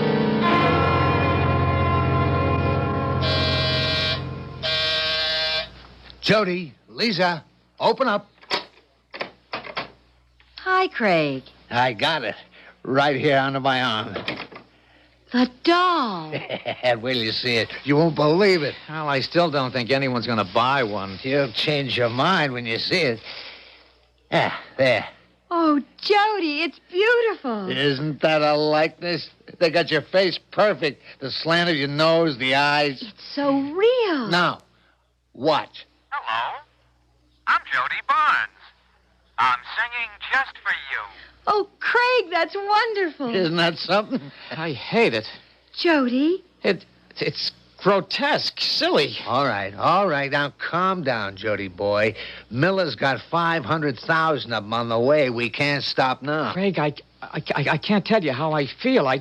Jody, Lisa, open up. Hi, Craig. I got it. Right here under my arm. The doll. Wait till you see it. You won't believe it. Well, I still don't think anyone's going to buy one. You'll change your mind when you see it. Ah, there. Oh, Jody, it's beautiful. Isn't that a likeness? They got your face perfect. The slant of your nose, the eyes. It's so real. Now, watch. Hello? I'm Jody Barnes. I'm singing just for you. Oh, Craig, that's wonderful. Isn't that something? I hate it. Jody? It's grotesque, silly. All right. Now, calm down, Jody boy. Miller's got 500,000 of them on the way. We can't stop now. Craig, I can't tell you how I feel. I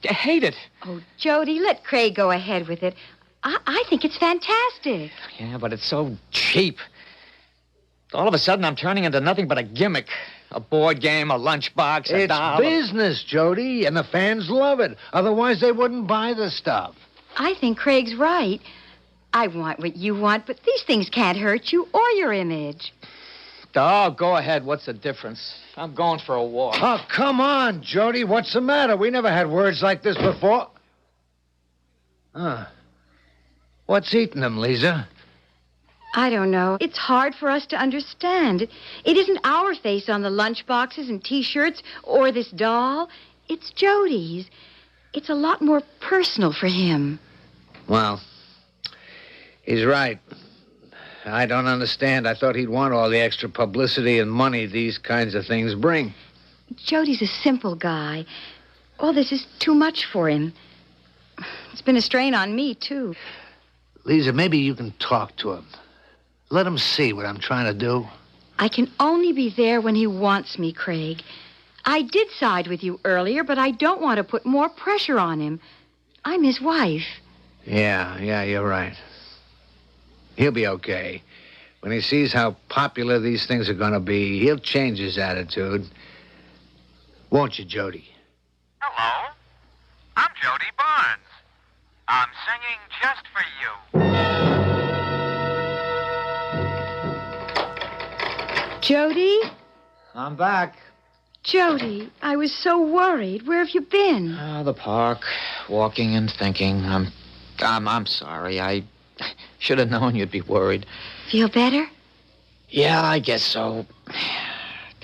hate it. Oh, Jody, let Craig go ahead with it. I think it's fantastic. Yeah, but it's so cheap. All of a sudden, I'm turning into nothing but a gimmick. A board game, a lunchbox, a doll. It's business, Jody, and the fans love it. Otherwise, they wouldn't buy the stuff. I think Craig's right. I want what you want, but these things can't hurt you or your image. Oh, go ahead. What's the difference? I'm going for a walk. Oh, come on, Jody. What's the matter? We never had words like this before. What's eating them, Lisa? I don't know. It's hard for us to understand. It isn't our face on the lunchboxes and T-shirts or this doll. It's Jody's. It's a lot more personal for him. Well, he's right. I don't understand. I thought he'd want all the extra publicity and money these kinds of things bring. Jody's a simple guy. All this is too much for him. It's been a strain on me, too. Lisa, maybe you can talk to him. Let him see what I'm trying to do. I can only be there when he wants me, Craig. I did side with you earlier, but I don't want to put more pressure on him. I'm his wife. Yeah, you're right. He'll be okay. When he sees how popular these things are going to be, he'll change his attitude. Won't you, Jody? Hello? I'm Jody Barnes. I'm singing just for you. Jody? I'm back. Jody, I was so worried. Where have you been? The park, walking and thinking. I'm sorry. I should have known you'd be worried. Feel better? Yeah, I guess so.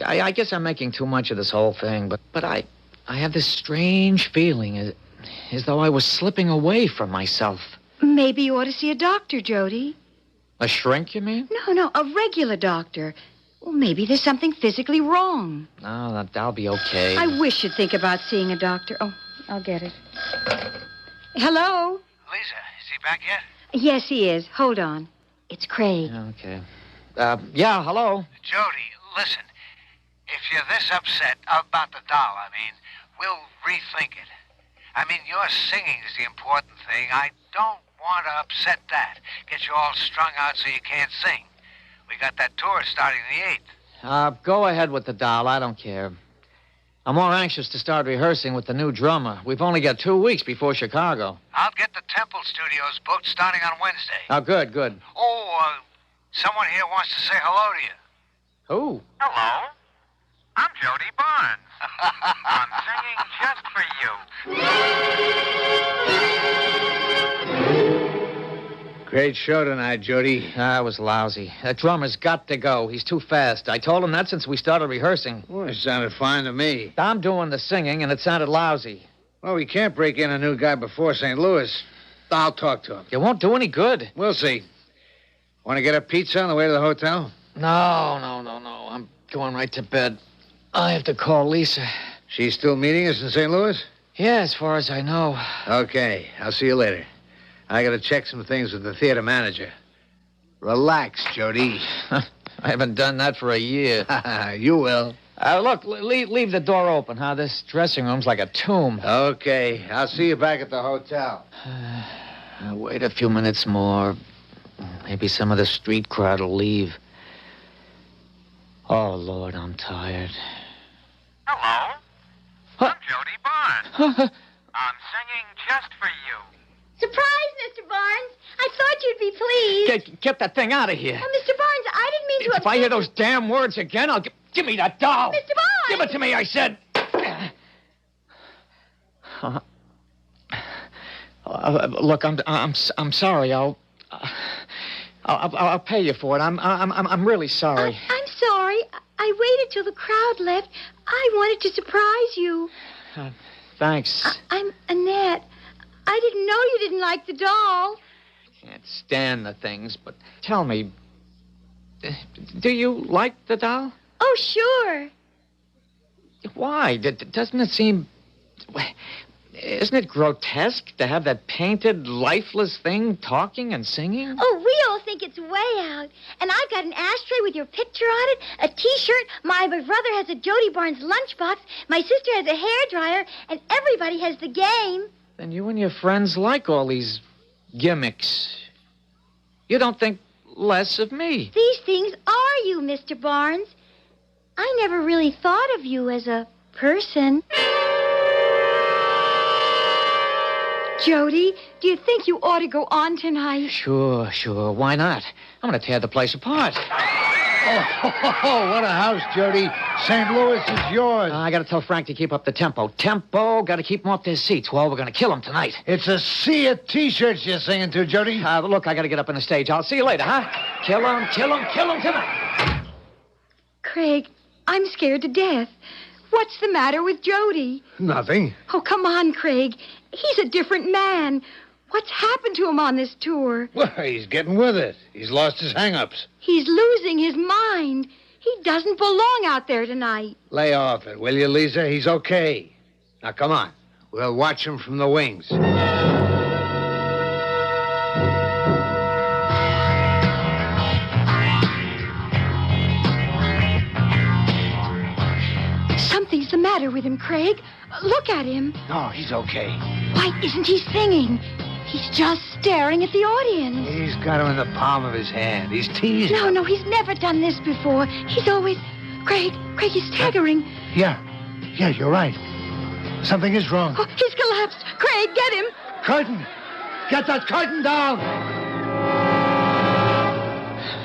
I guess I'm making too much of this whole thing, but I have this strange feeling as though I was slipping away from myself. Maybe you ought to see a doctor, Jody. A shrink, you mean? No, a regular doctor. Well, maybe there's something physically wrong. No, that'll be okay. I wish you'd think about seeing a doctor. Oh, I'll get it. Hello? Lisa, is he back yet? Yes, he is. Hold on. It's Craig. Okay. Yeah, hello? Jody, listen. If you're this upset about the doll, we'll rethink it. Your singing is the important thing. I don't want to upset that. Get you all strung out so you can't sing. We got that tour starting the 8th. Go ahead with the doll. I don't care. I'm more anxious to start rehearsing with the new drummer. We've only got 2 weeks before Chicago. I'll get the Temple Studios booked starting on Wednesday. Oh, good. Oh, someone here wants to say hello to you. Who? Hello? I'm Jody Barnes. I'm singing just for you. Great show tonight, Jody. That was lousy. That drummer's got to go. He's too fast. I told him that since we started rehearsing. Well, it sounded fine to me. I'm doing the singing, and it sounded lousy. Well, we can't break in a new guy before St. Louis. I'll talk to him. It won't do any good. We'll see. Want to get a pizza on the way to the hotel? No. I'm going right to bed. I have to call Lisa. She's still meeting us in St. Louis? Yeah, as far as I know. Okay, I'll see you later. I gotta check some things with the theater manager. Relax, Jody. I haven't done that for a year. You will. Look, leave the door open, huh? This dressing room's like a tomb. Okay, I'll see you back at the hotel. I'll wait a few minutes more. Maybe some of the street crowd will leave. Oh, Lord, I'm tired. Hello? I'm Jody Barnes. I'm singing just for you. Surprise, Mr. Barnes. I thought you'd be pleased. Get that thing out of here. Oh, Mr. Barnes, I didn't mean to If I hear those damn words again, I'll give me that doll. Mr. Barnes! Give it to me, I said. Look, I'm sorry. I'll pay you for it. I'm really sorry. I'm sorry. I waited till the crowd left. I wanted to surprise you. Thanks. I'm Annette. I didn't know you didn't like the doll. Can't stand the things, but tell me, Do you like the doll? Oh, sure. Why? Doesn't it seem... Isn't it grotesque to have that painted, lifeless thing talking and singing? Oh, we all think it's way out. And I've got an ashtray with your picture on it, a T-shirt, my brother has a Jody Barnes lunchbox, my sister has a hairdryer, and everybody has the game. Then you and your friends like all these gimmicks. You don't think less of me. These things are you, Mr. Barnes. I never really thought of you as a person. Jody, do you think you ought to go on tonight? Sure. Why not? I'm going to tear the place apart. Oh, what a house, Jody. St. Louis is yours. I got to tell Frank to keep up the tempo. Got to keep them off their seats. Well, we're going to kill them tonight. It's a sea of T-shirts you're singing to, Jody. Look, I got to get up on the stage. I'll see you later, huh? Kill them tonight. Craig, I'm scared to death. What's the matter with Jody? Nothing. Oh, come on, Craig. He's a different man. What's happened to him on this tour? Well, he's getting with it. He's lost his hang-ups. He's losing his mind. He doesn't belong out there tonight. Lay off it, will you, Lisa? He's okay. Now, come on. We'll watch him from the wings. Something's the matter with him, Craig. Look at him. No, he's okay. Why isn't he singing? He's just staring at the audience. He's got him in the palm of his hand. He's teasing. No, he's never done this before. He's always... Craig, he's staggering. Yeah, you're right. Something is wrong. Oh, he's collapsed. Craig, get him. Curtain! Get that curtain down!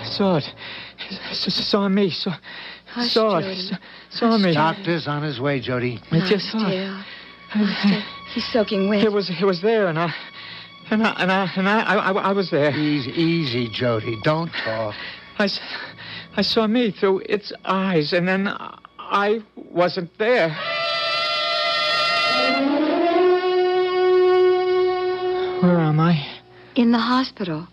Saw it. Saw me. Hush, Saw Jody. it. Saw me. Doctor's on his way, Jody. I just saw it. He's soaking wet. It was there, and I was there. Easy, Jody. Don't talk. I saw me through its eyes, and then I wasn't there. Where am I? In the hospital.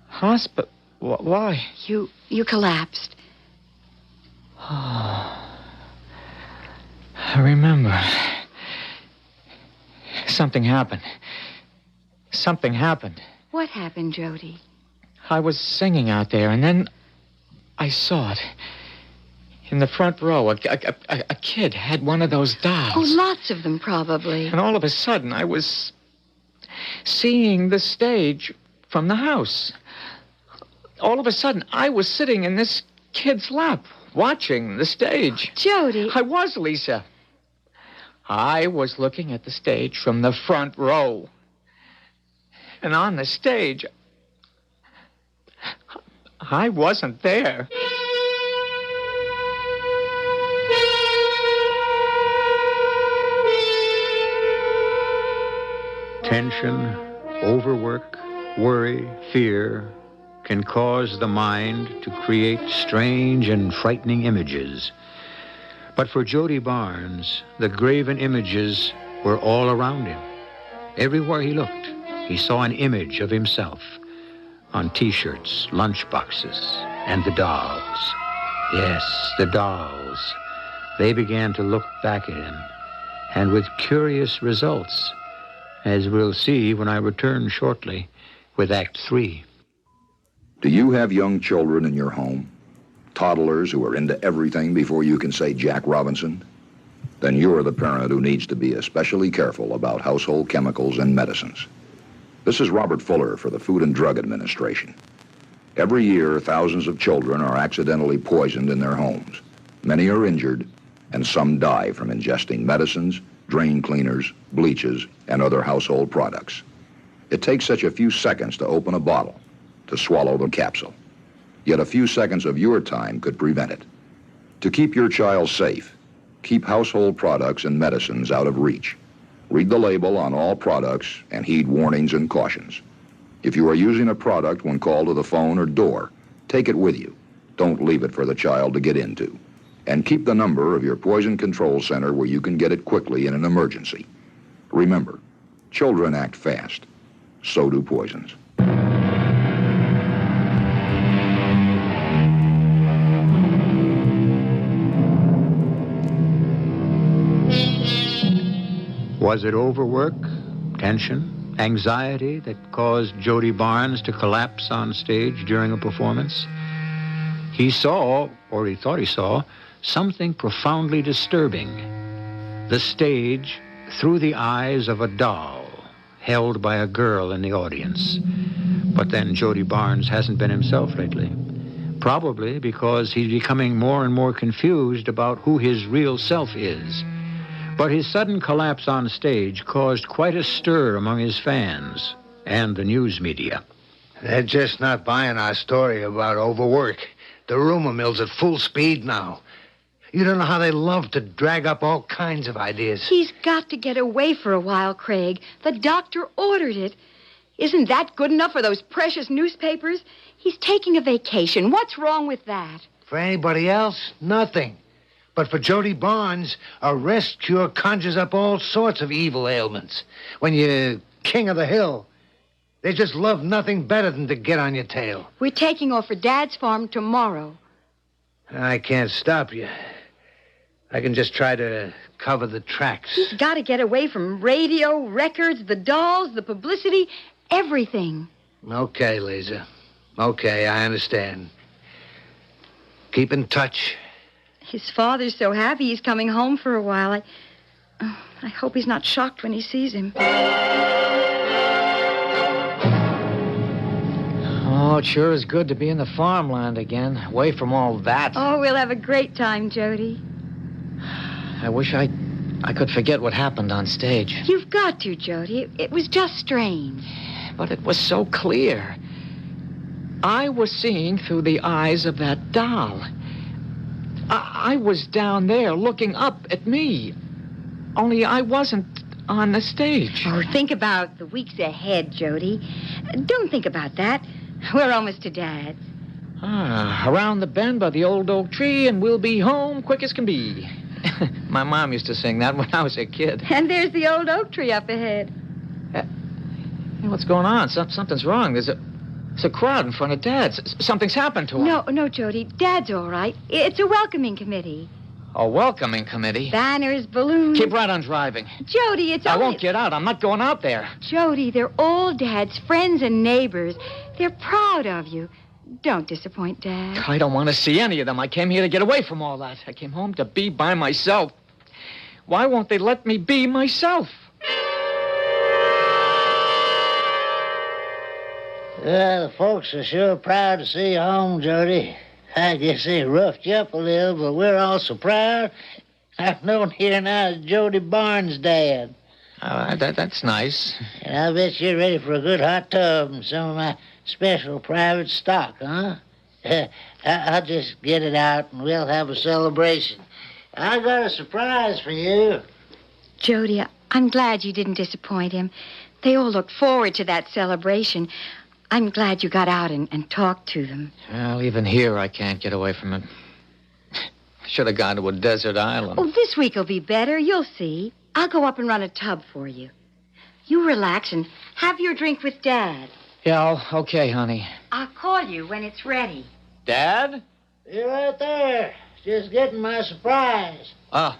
Hospital? Why? You collapsed. Oh, I remember. Something happened. What happened, Jody? I was singing out there, and then I saw it. In the front row, a kid had one of those dolls. Oh, lots of them, probably. And all of a sudden, I was seeing the stage from the house. All of a sudden, I was sitting in this kid's lap, watching the stage. Jody. I was, Lisa. I was looking at the stage from the front row. And on the stage, I wasn't there. Tension, overwork, worry, fear can cause the mind to create strange and frightening images. But for Jody Barnes, the graven images were all around him. Everywhere he looked, he saw an image of himself on T-shirts, lunchboxes, and the dolls. Yes, the dolls. They began to look back at him, and with curious results, as we'll see when I return shortly with Act 3. Do you have young children in your home? Toddlers who are into everything before you can say Jack Robinson? Then you're the parent who needs to be especially careful about household chemicals and medicines. This is Robert Fuller for the Food and Drug Administration. Every year, thousands of children are accidentally poisoned in their homes. Many are injured, and some die from ingesting medicines, drain cleaners, bleaches, and other household products. It takes such a few seconds to open a bottle, to swallow the capsule. Yet a few seconds of your time could prevent it. To keep your child safe, keep household products and medicines out of reach. Read the label on all products and heed warnings and cautions. If you are using a product when called to the phone or door, take it with you. Don't leave it for the child to get into. And keep the number of your poison control center where you can get it quickly in an emergency. Remember, children act fast. So do poisons. Was it overwork, tension, anxiety that caused Jody Barnes to collapse on stage during a performance? He saw, or he thought he saw, something profoundly disturbing. The stage through the eyes of a doll held by a girl in the audience. But then Jody Barnes hasn't been himself lately. Probably because he's becoming more and more confused about who his real self is. But his sudden collapse on stage caused quite a stir among his fans and the news media. They're just not buying our story about overwork. The rumor mill's at full speed now. You don't know how they love to drag up all kinds of ideas. He's got to get away for a while, Craig. The doctor ordered it. Isn't that good enough for those precious newspapers? He's taking a vacation. What's wrong with that? For anybody else, nothing. But for Jody Barnes, a rest cure conjures up all sorts of evil ailments. When you're king of the hill, they just love nothing better than to get on your tail. We're taking off for Dad's farm tomorrow. I can't stop you. I can just try to cover the tracks. He's got to get away from radio, records, the dolls, the publicity, everything. Okay, Lisa. Okay, I understand. Keep in touch. His father's so happy he's coming home for a while. I hope he's not shocked when he sees him. Oh, it sure is good to be in the farmland again, away from all that. Oh, we'll have a great time, Jody. I wish I could forget what happened on stage. You've got to, Jody. It was just strange. But it was so clear. I was seeing through the eyes of that doll. I was down there looking up at me. Only I wasn't on the stage. Oh, think about the weeks ahead, Jody. Don't think about that. We're almost to Dad's. Around the bend by the old oak tree, and we'll be home quick as can be. My mom used to sing that when I was a kid. And there's the old oak tree up ahead. Hey, what's going on? Something's wrong. There's a crowd in front of Dad's. Something's happened to him. No, Jody. Dad's all right. It's a welcoming committee. A welcoming committee? Banners, balloons. Keep right on driving. Jody, it's I won't get out. I'm not going out there. Jody, they're all Dad's friends and neighbors. They're proud of you. Don't disappoint Dad. I don't want to see any of them. I came here to get away from all that. I came home to be by myself. Why won't they let me be myself? Well, the folks are sure proud to see you home, Jody. I guess they roughed you up a little, but we're all so proud. I've known here now as Jody Barnes' dad. That's nice. And I bet you're ready for a good hot tub and some of my special private stock, huh? I'll just get it out and we'll have a celebration. I got a surprise for you. Jody, I'm glad you didn't disappoint him. They all look forward to that celebration. I'm glad you got out and talked to them. Well, even here I can't get away from it. Should have gone to a desert island. Oh, this week will be better. You'll see. I'll go up and run a tub for you. You relax and have your drink with Dad. Yeah, okay, honey. I'll call you when it's ready. Dad? You're right there. Just getting my surprise. Oh,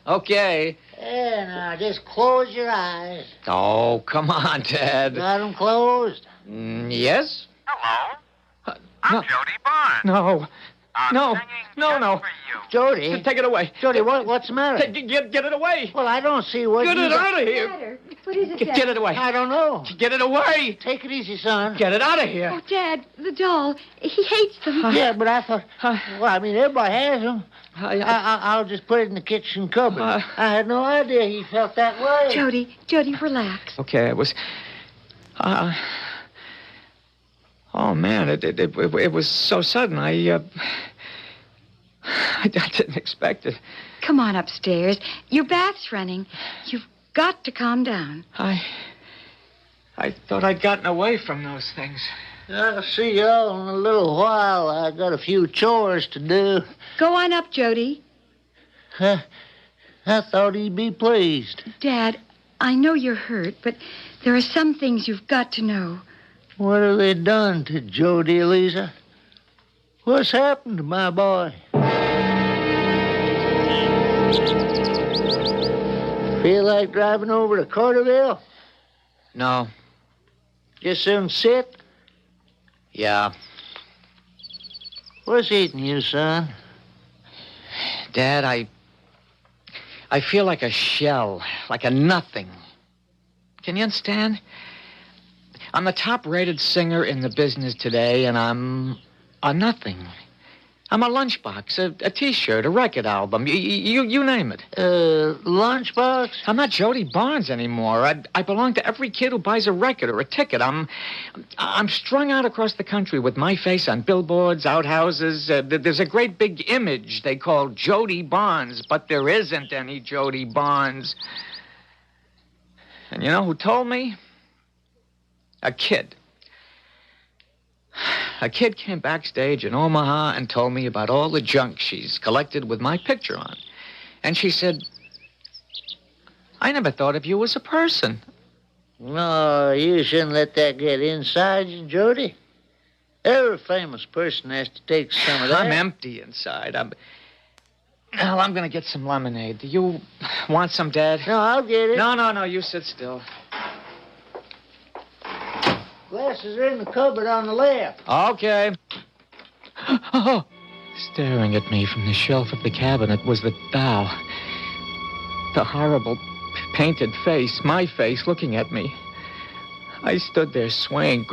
okay. Yeah, now just close your eyes. Oh, come on, Dad. Got them closed? Yes? Hello? I'm Jody Barnes. No. No. Jody? Take it away. Jody, what's the matter? Get it away. Well, I don't see what Get you it got. out of here. What is it, Dad? Get it away. I don't know. Get it away. Take it easy, son. Get it out of here. Oh, Dad, the doll. He hates them. Yeah, but I thought... Well, I mean, everybody has them. I'll just put it in the kitchen cupboard. I had no idea he felt that way. Jody, relax. Okay, it was... Oh, man, it was so sudden. I didn't expect it. Come on upstairs. Your bath's running. You've got to calm down. I thought I'd gotten away from those things. I'll see y'all in a little while. I got a few chores to do. Go on up, Jody. I thought he'd be pleased. Dad, I know you're hurt, but there are some things you've got to know. What have they done to Jody, Lisa? What's happened to my boy? Feel like driving over to Carterville? No. Just soon sit? Yeah. What's eating you, son? Dad, I feel like a shell, like a nothing. Can you understand? I'm the top-rated singer in the business today, and I'm a nothing. I'm a lunchbox, a T-shirt, a record album, you name it. Lunchbox? I'm not Jody Barnes anymore. I belong to every kid who buys a record or a ticket. I'm strung out across the country with my face on billboards, outhouses. There's a great big image they call Jody Barnes, but there isn't any Jody Barnes. And you know who told me? A kid. A kid came backstage in Omaha and told me about all the junk she's collected with my picture on. And she said, I never thought of you as a person. No, you shouldn't let that get inside you, Jody. Every famous person has to take some of that. I'm empty inside. Well, I'm going to get some lemonade. Do you want some, Dad? No, I'll get it. No, you sit still. Glasses are in the cupboard on the left. Okay. Oh, staring at me from the shelf of the cabinet was the doll. The horrible painted face, my face, looking at me. I stood there swaying,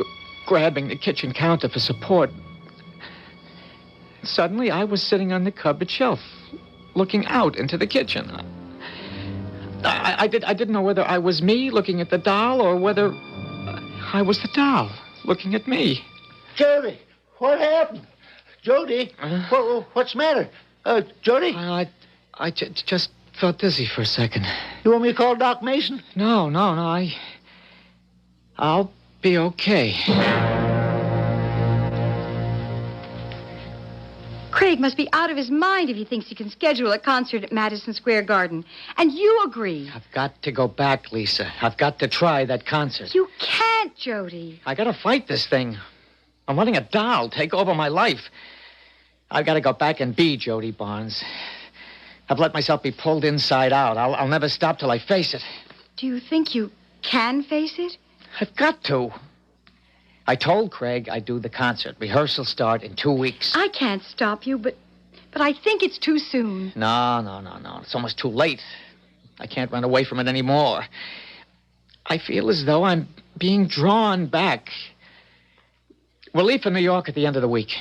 grabbing the kitchen counter for support. Suddenly, I was sitting on the cupboard shelf, looking out into the kitchen. I didn't know whether I was me looking at the doll or whether I was the doll looking at me. Jody, what happened? Jody, what's the matter? Jody? I just felt dizzy for a second. You want me to call Doc Mason? No. I'll be okay. Craig must be out of his mind if he thinks he can schedule a concert at Madison Square Garden. And you agree. I've got to go back, Lisa. I've got to try that concert. You can't, Jody. I got to fight this thing. I'm letting a doll take over my life. I've got to go back and be Jody Barnes. I've let myself be pulled inside out. I'll never stop till I face it. Do you think you can face it? I've got to. I told Craig I'd do the concert. Rehearsals start in 2 weeks. I can't stop you, but I think it's too soon. No. It's almost too late. I can't run away from it anymore. I feel as though I'm being drawn back. We'll leave for New York at the end of the week.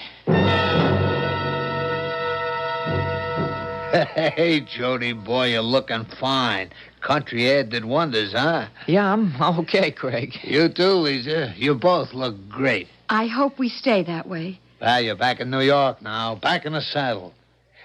Hey, Jody, boy, you're looking fine. Country air did wonders, huh? Yeah, I'm okay, Craig. You too, Lisa. You both look great. I hope we stay that way. Well, you're back in New York now, back in the saddle.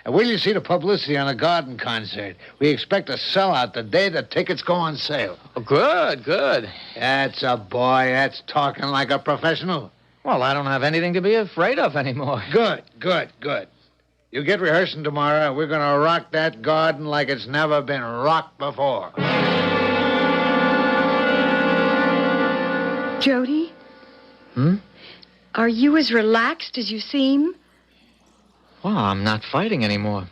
And will you see the publicity on the Garden concert? We expect a sellout the day the tickets go on sale. Oh, good. That's a boy. That's talking like a professional. Well, I don't have anything to be afraid of anymore. Good. You get rehearsing tomorrow. We're going to rock that Garden like it's never been rocked before. Jody? Are you as relaxed as you seem? Well, I'm not fighting anymore.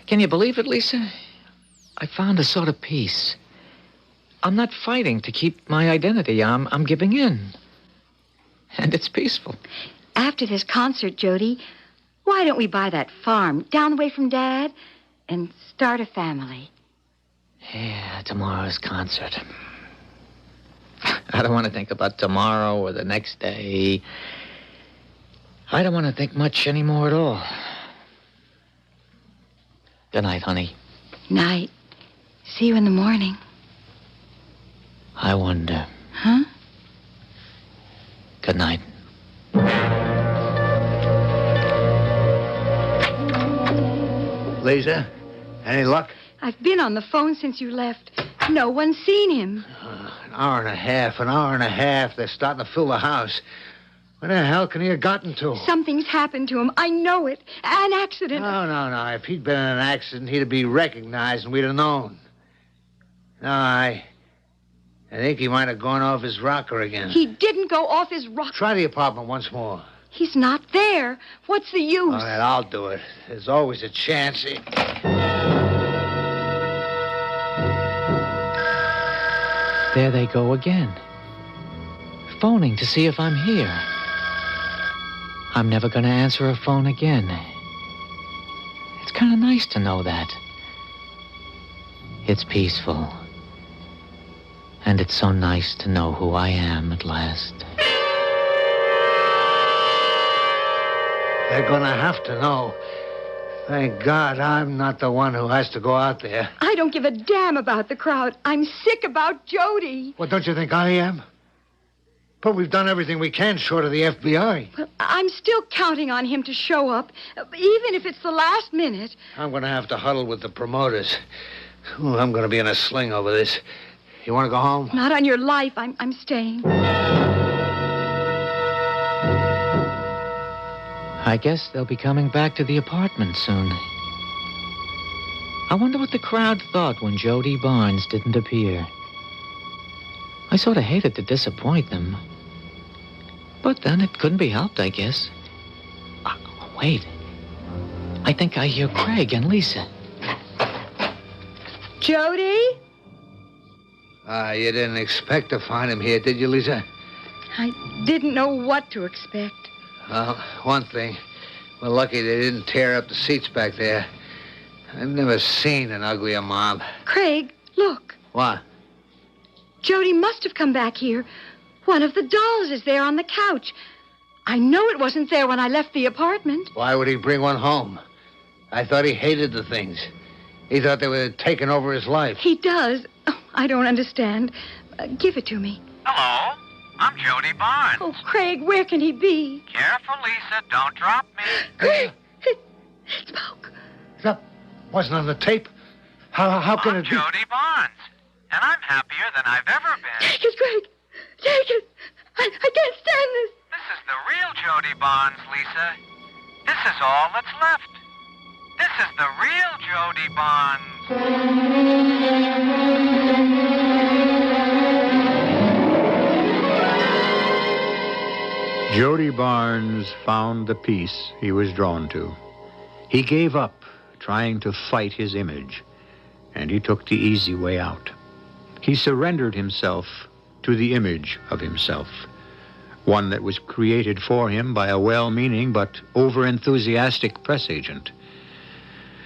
Can you believe it, Lisa? I found a sort of peace. I'm not fighting to keep my identity. I'm giving in. And it's peaceful. After this concert, Jody, why don't we buy that farm down the way from Dad and start a family? Yeah, tomorrow's concert. I don't want to think about tomorrow or the next day. I don't want to think much anymore at all. Good night, honey. Night. See you in the morning. I wonder. Huh? Good night. Lisa, any luck? I've been on the phone since you left. No one's seen him. An hour and a half. They're starting to fill the house. Where the hell can he have gotten to? Something's happened to him. I know it. An accident. No. If he'd been in an accident, he'd be recognized and we'd have known. No, I think he might have gone off his rocker again. He didn't go off his rocker. Try the apartment once more. He's not there. What's the use? All right, I'll do it. There's always a chance. There they go again. Phoning to see if I'm here. I'm never going to answer a phone again. It's kind of nice to know that. It's peaceful. And it's so nice to know who I am at last. They're gonna have to know. Thank God I'm not the one who has to go out there. I don't give a damn about the crowd. I'm sick about Jody. Well, don't you think I am? But we've done everything we can short of the FBI. Well, I'm still counting on him to show up, even if it's the last minute. I'm gonna have to huddle with the promoters. Ooh, I'm gonna be in a sling over this. You want to go home? Not on your life. I'm staying. I guess they'll be coming back to the apartment soon. I wonder what the crowd thought when Jody Barnes didn't appear. I sort of hated to disappoint them. But then it couldn't be helped, I guess. Wait. I think I hear Craig and Lisa. Jody? You didn't expect to find him here, did you, Lisa? I didn't know what to expect. Well, one thing. We're lucky they didn't tear up the seats back there. I've never seen an uglier mob. Craig, look. What? Jody must have come back here. One of the dolls is there on the couch. I know it wasn't there when I left the apartment. Why would he bring one home? I thought he hated the things. He thought they were taking over his life. He does. Oh, I don't understand. Give it to me. Hello, I'm Jody Barnes. Oh, Craig, where can he be? Careful, Lisa, don't drop me. Craig, it spoke. That wasn't on the tape. How can it be? I'm Jody Barnes, and I'm happier than I've ever been. Take it, Craig. Take it. I can't stand this. This is the real Jody Barnes, Lisa. This is all that's left. This is the real Jody Barnes. Jody Barnes found the peace he was drawn to. He gave up trying to fight his image, and he took the easy way out. He surrendered himself to the image of himself, one that was created for him by a well-meaning but over-enthusiastic press agent.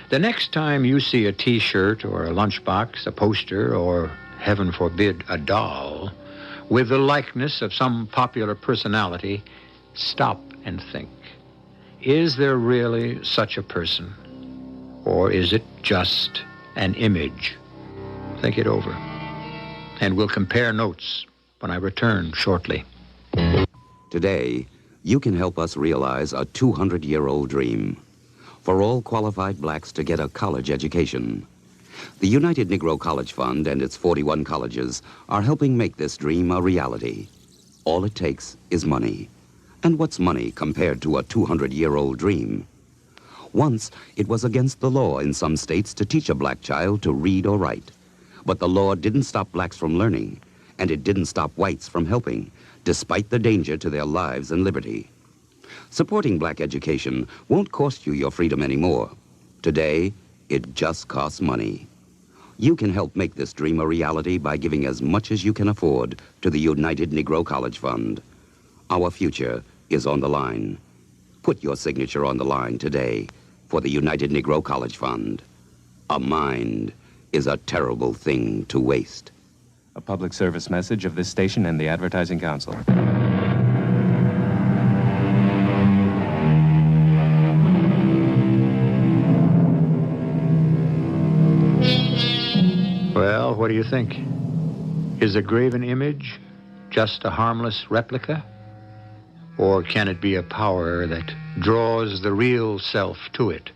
The next time you see a T-shirt or a lunchbox, a poster, or, heaven forbid, a doll, with the likeness of some popular personality, stop and think. Is there really such a person? Or is it just an image? Think it over. And we'll compare notes when I return shortly. Today, you can help us realize a 200-year-old dream. For all qualified blacks to get a college education. The United Negro College Fund and its 41 colleges are helping make this dream a reality. All it takes is money. And what's money compared to a 200-year-old dream? Once, it was against the law in some states to teach a black child to read or write. But the law didn't stop blacks from learning, and it didn't stop whites from helping, despite the danger to their lives and liberty. Supporting black education won't cost you your freedom anymore. Today, it just costs money. You can help make this dream a reality by giving as much as you can afford to the United Negro College Fund. Our future is on the line. Put your signature on the line today for the United Negro College Fund. A mind is a terrible thing to waste. A public service message of this station and the Advertising Council. Well, what do you think? Is the Graven image just a harmless replica? Or can it be a power that draws the real self to it,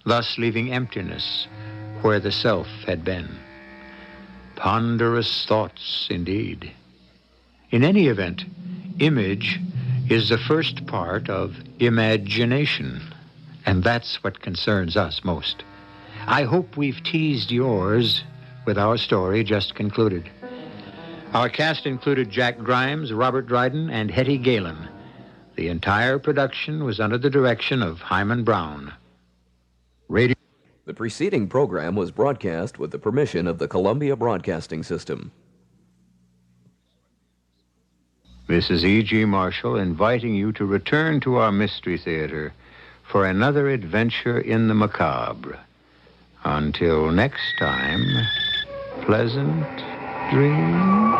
thus leaving emptiness where the self had been? Ponderous thoughts, indeed. In any event, image is the first part of imagination, and that's what concerns us most. I hope we've teased yours with our story just concluded. Our cast included Jack Grimes, Robert Dryden, and Hetty Galen. The entire production was under the direction of Hyman Brown. The preceding program was broadcast with the permission of the Columbia Broadcasting System. This is E.G. Marshall inviting you to return to our Mystery Theater for another adventure in the macabre. Until next time, pleasant dreams.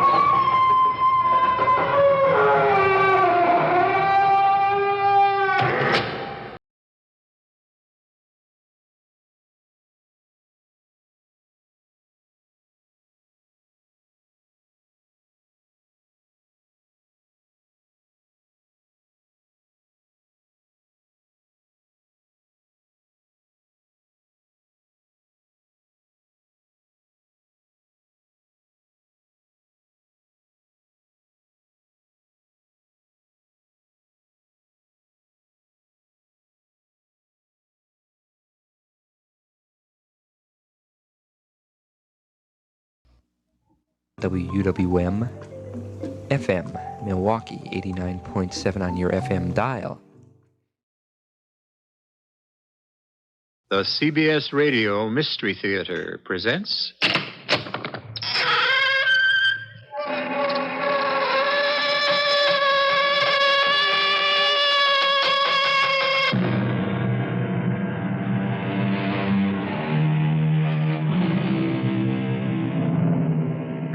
WUWM FM, Milwaukee 89.7 on your FM dial. The CBS Radio Mystery Theater presents...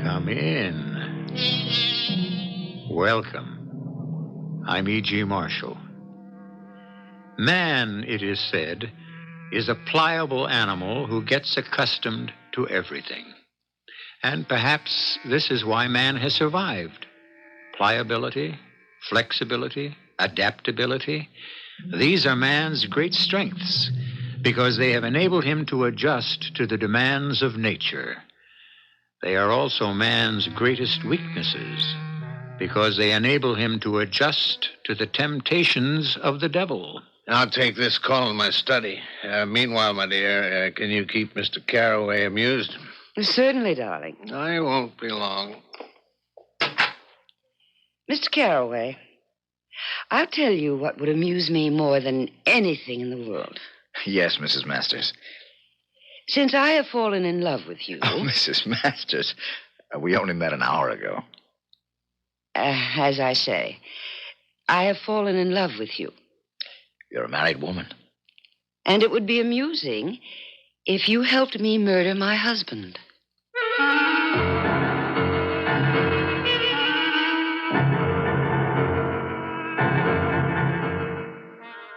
Come in. Welcome. I'm E.G. Marshall. Man, it is said, is a pliable animal who gets accustomed to everything. And perhaps this is why man has survived. Pliability, flexibility, adaptability. These are man's great strengths because they have enabled him to adjust to the demands of nature. They are also man's greatest weaknesses because they enable him to adjust to the temptations of the devil. I'll take this call in my study. Meanwhile, my dear, can you keep Mr. Carroway amused? Certainly, darling. I won't be long. Mr. Carroway, I'll tell you what would amuse me more than anything in the world. Yes, Mrs. Masters. Since I have fallen in love with you... Oh, Mrs. Masters, we only met an hour ago. As I say, I have fallen in love with you. You're a married woman. And it would be amusing if you helped me murder my husband.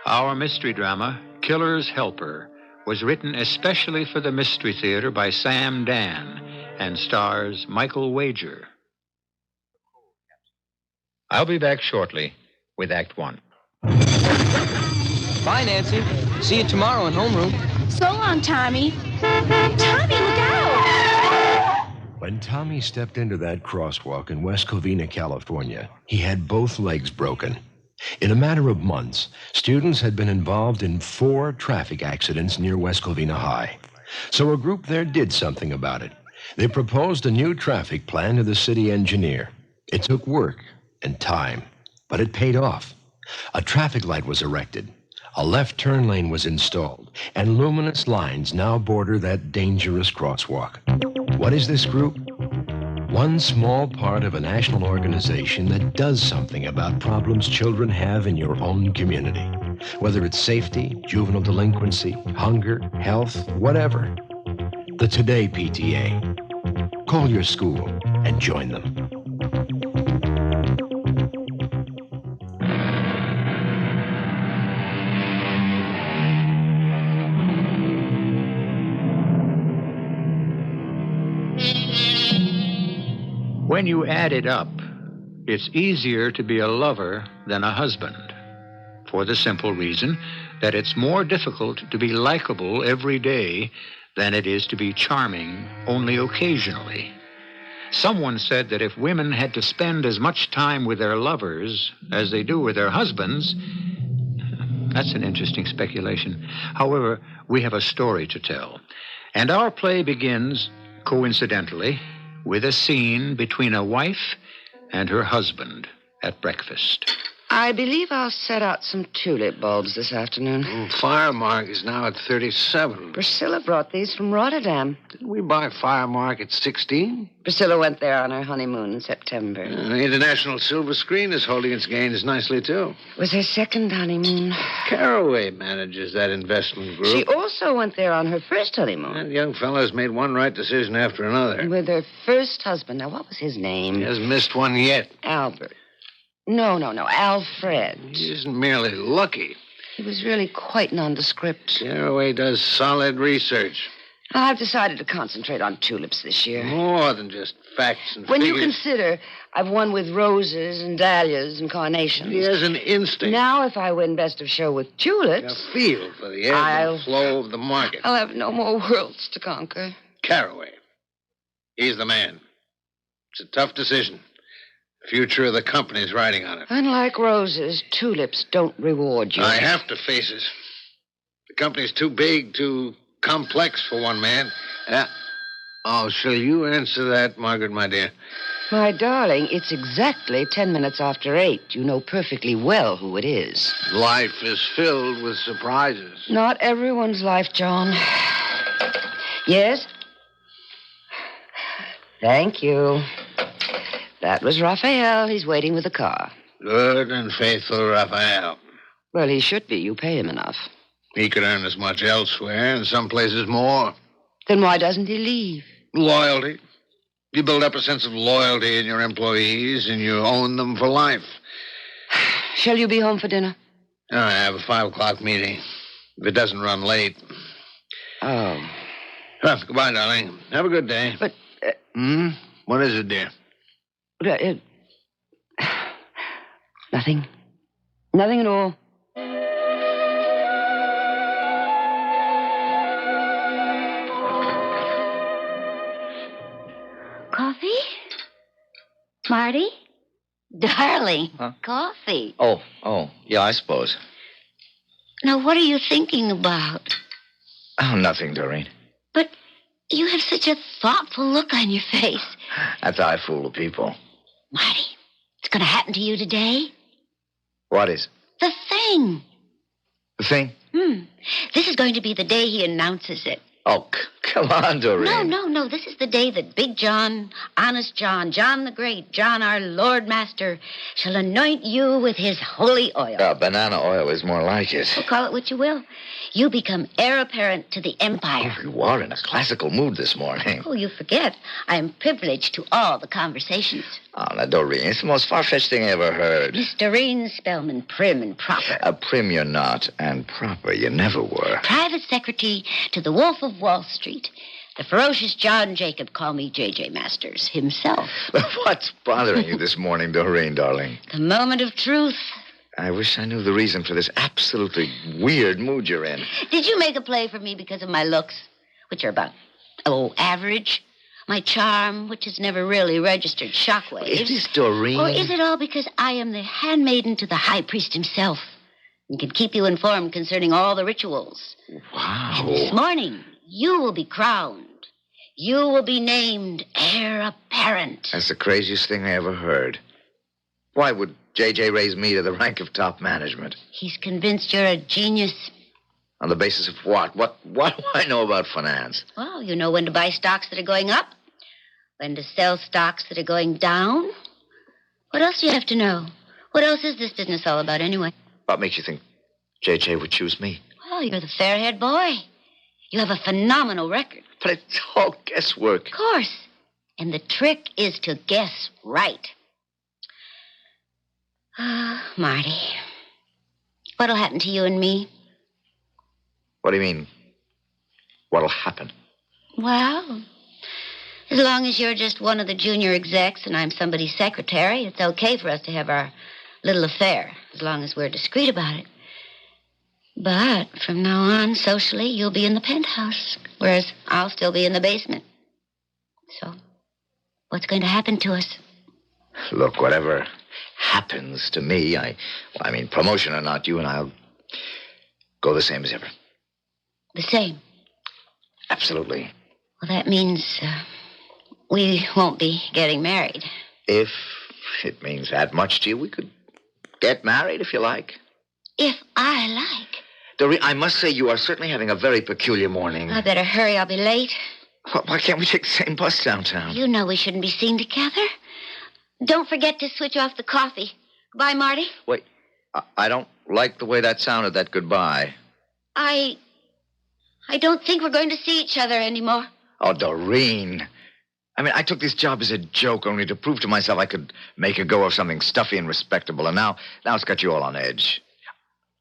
Our mystery drama, Killer's Helper, was written especially for the Mystery Theater by Sam Dan and stars Michael Wager. I'll be back shortly with Act One. Bye, Nancy. See you tomorrow in homeroom. So long, Tommy. Tommy, look out! When Tommy stepped into that crosswalk in West Covina, California, he had both legs broken. In a matter of months, students had been involved in 4 traffic accidents near West Covina High. So a group there did something about it. They proposed a new traffic plan to the city engineer. It took work and time, but it paid off. A traffic light was erected. A left turn lane was installed, and luminous lines now border that dangerous crosswalk. What is this group? One small part of a national organization that does something about problems children have in your own community. Whether it's safety, juvenile delinquency, hunger, health, whatever. The Today PTA. Call your school and join them. When you add it up, it's easier to be a lover than a husband, for the simple reason that it's more difficult to be likable every day than it is to be charming only occasionally. Someone said that if women had to spend as much time with their lovers as they do with their husbands, that's an interesting speculation. However, we have a story to tell, and our play begins, coincidentally, with a scene between a wife and her husband at breakfast. I believe I'll set out some tulip bulbs this afternoon. Firemark is now at 37. Priscilla brought these from Rotterdam. Didn't we buy Firemark at 16? Priscilla went there on her honeymoon in September. The International Silver Screen is holding its gains nicely, too. It was her second honeymoon. Caraway manages that investment group. She also went there on her first honeymoon. That young fellow's made one right decision after another. With her first husband. Now, what was his name? He hasn't missed one yet. Albert. No, Alfred. He isn't merely lucky. He was really quite nondescript. Caraway does solid research. I've decided to concentrate on tulips this year. More than just facts and When figures. you consider I've won with roses and dahlias and carnations. He has an instinct. Now, if I win best of show with tulips... A feel for the ebb and flow of the market. I'll have no more worlds to conquer. Caraway. He's the man. It's a tough decision. The future of the company's riding on it. Unlike roses, tulips don't reward you. I have to face it. The company's too big, too complex for one man. Oh, shall you answer that, Margaret, my dear? My darling, it's exactly 10 minutes after 8. You know perfectly well who it is. Life is filled with surprises. Not everyone's life, John. Yes? Thank you. That was Raphael. He's waiting with the car. Good and faithful Raphael. Well, he should be. You pay him enough. He could earn as much elsewhere, and some places more. Then why doesn't he leave? Loyalty. You build up a sense of loyalty in your employees, and you own them for life. Shall you be home for dinner? I have a 5 o'clock meeting. If it doesn't run late. Oh. Well, goodbye, darling. Have a good day. But... What is it, dear? Nothing. Nothing at all. Coffee? Marty? Darling, coffee. Oh, yeah, I suppose. Now, what are you thinking about? Oh, nothing, Doreen. But you have such a thoughtful look on your face. That's how I fool the people. Marty, it's going to happen to you today. What is? The thing. The thing? This is going to be the day he announces it. Oh, come on, Doreen. No. This is the day that Big John, Honest John, John the Great, John our Lord Master, shall anoint you with his holy oil. Banana oil is more like it. Well, call it what you will. You become heir apparent to the empire. Oh, you are in a classical mood this morning. Oh, you forget. I am privileged to all the conversations. Oh, now, Doreen, it's the most far-fetched thing I ever heard. Miss Doreen Spellman, prim and proper. Prim you're not, and proper you never were. Private secretary to the Wolf of Wall Street. The ferocious John Jacob, call me J.J. Masters, himself. What's bothering you this morning, Doreen, darling? The moment of truth. I wish I knew the reason for this absolutely weird mood you're in. Did you make a play for me because of my looks, which are about, average? My charm, which has never really registered shockwaves. Is this Doreen? Or is it all because I am the handmaiden to the high priest himself and can keep you informed concerning all the rituals? Wow. And this morning, you will be crowned. You will be named heir apparent. That's the craziest thing I ever heard. Why would J.J. raise me to the rank of top management? He's convinced you're a genius. On the basis of what? What do I know about finance? Well, you know when to buy stocks that are going up, when to sell stocks that are going down. What else do you have to know? What else is this business all about anyway? What makes you think J.J. would choose me? Well, you're the fair-haired boy. You have a phenomenal record. But it's all guesswork. Of course. And the trick is to guess right. Marty, what'll happen to you and me? What do you mean? What'll happen? Well, as long as you're just one of the junior execs and I'm somebody's secretary, it's okay for us to have our little affair, as long as we're discreet about it. But from now on, socially, you'll be in the penthouse, whereas I'll still be in the basement. So, what's going to happen to us? Look, whatever happens to me, I mean, promotion or not, you and I'll go the same as ever. The same? Absolutely. Well, that means we won't be getting married. If it means that much to you, we could Get married if you like. If I like. Doreen, I must say you are certainly having a very peculiar morning. I better hurry. I'll be late. Why can't we take the same bus downtown? You know we shouldn't be seen together. Don't forget to switch off the coffee. Goodbye, Marty. Wait, I don't like the way that sounded, that goodbye. I don't think we're going to see each other anymore. Oh, Doreen. I mean, I took this job as a joke only to prove to myself I could make a go of something stuffy and respectable, and now it's got you all on edge.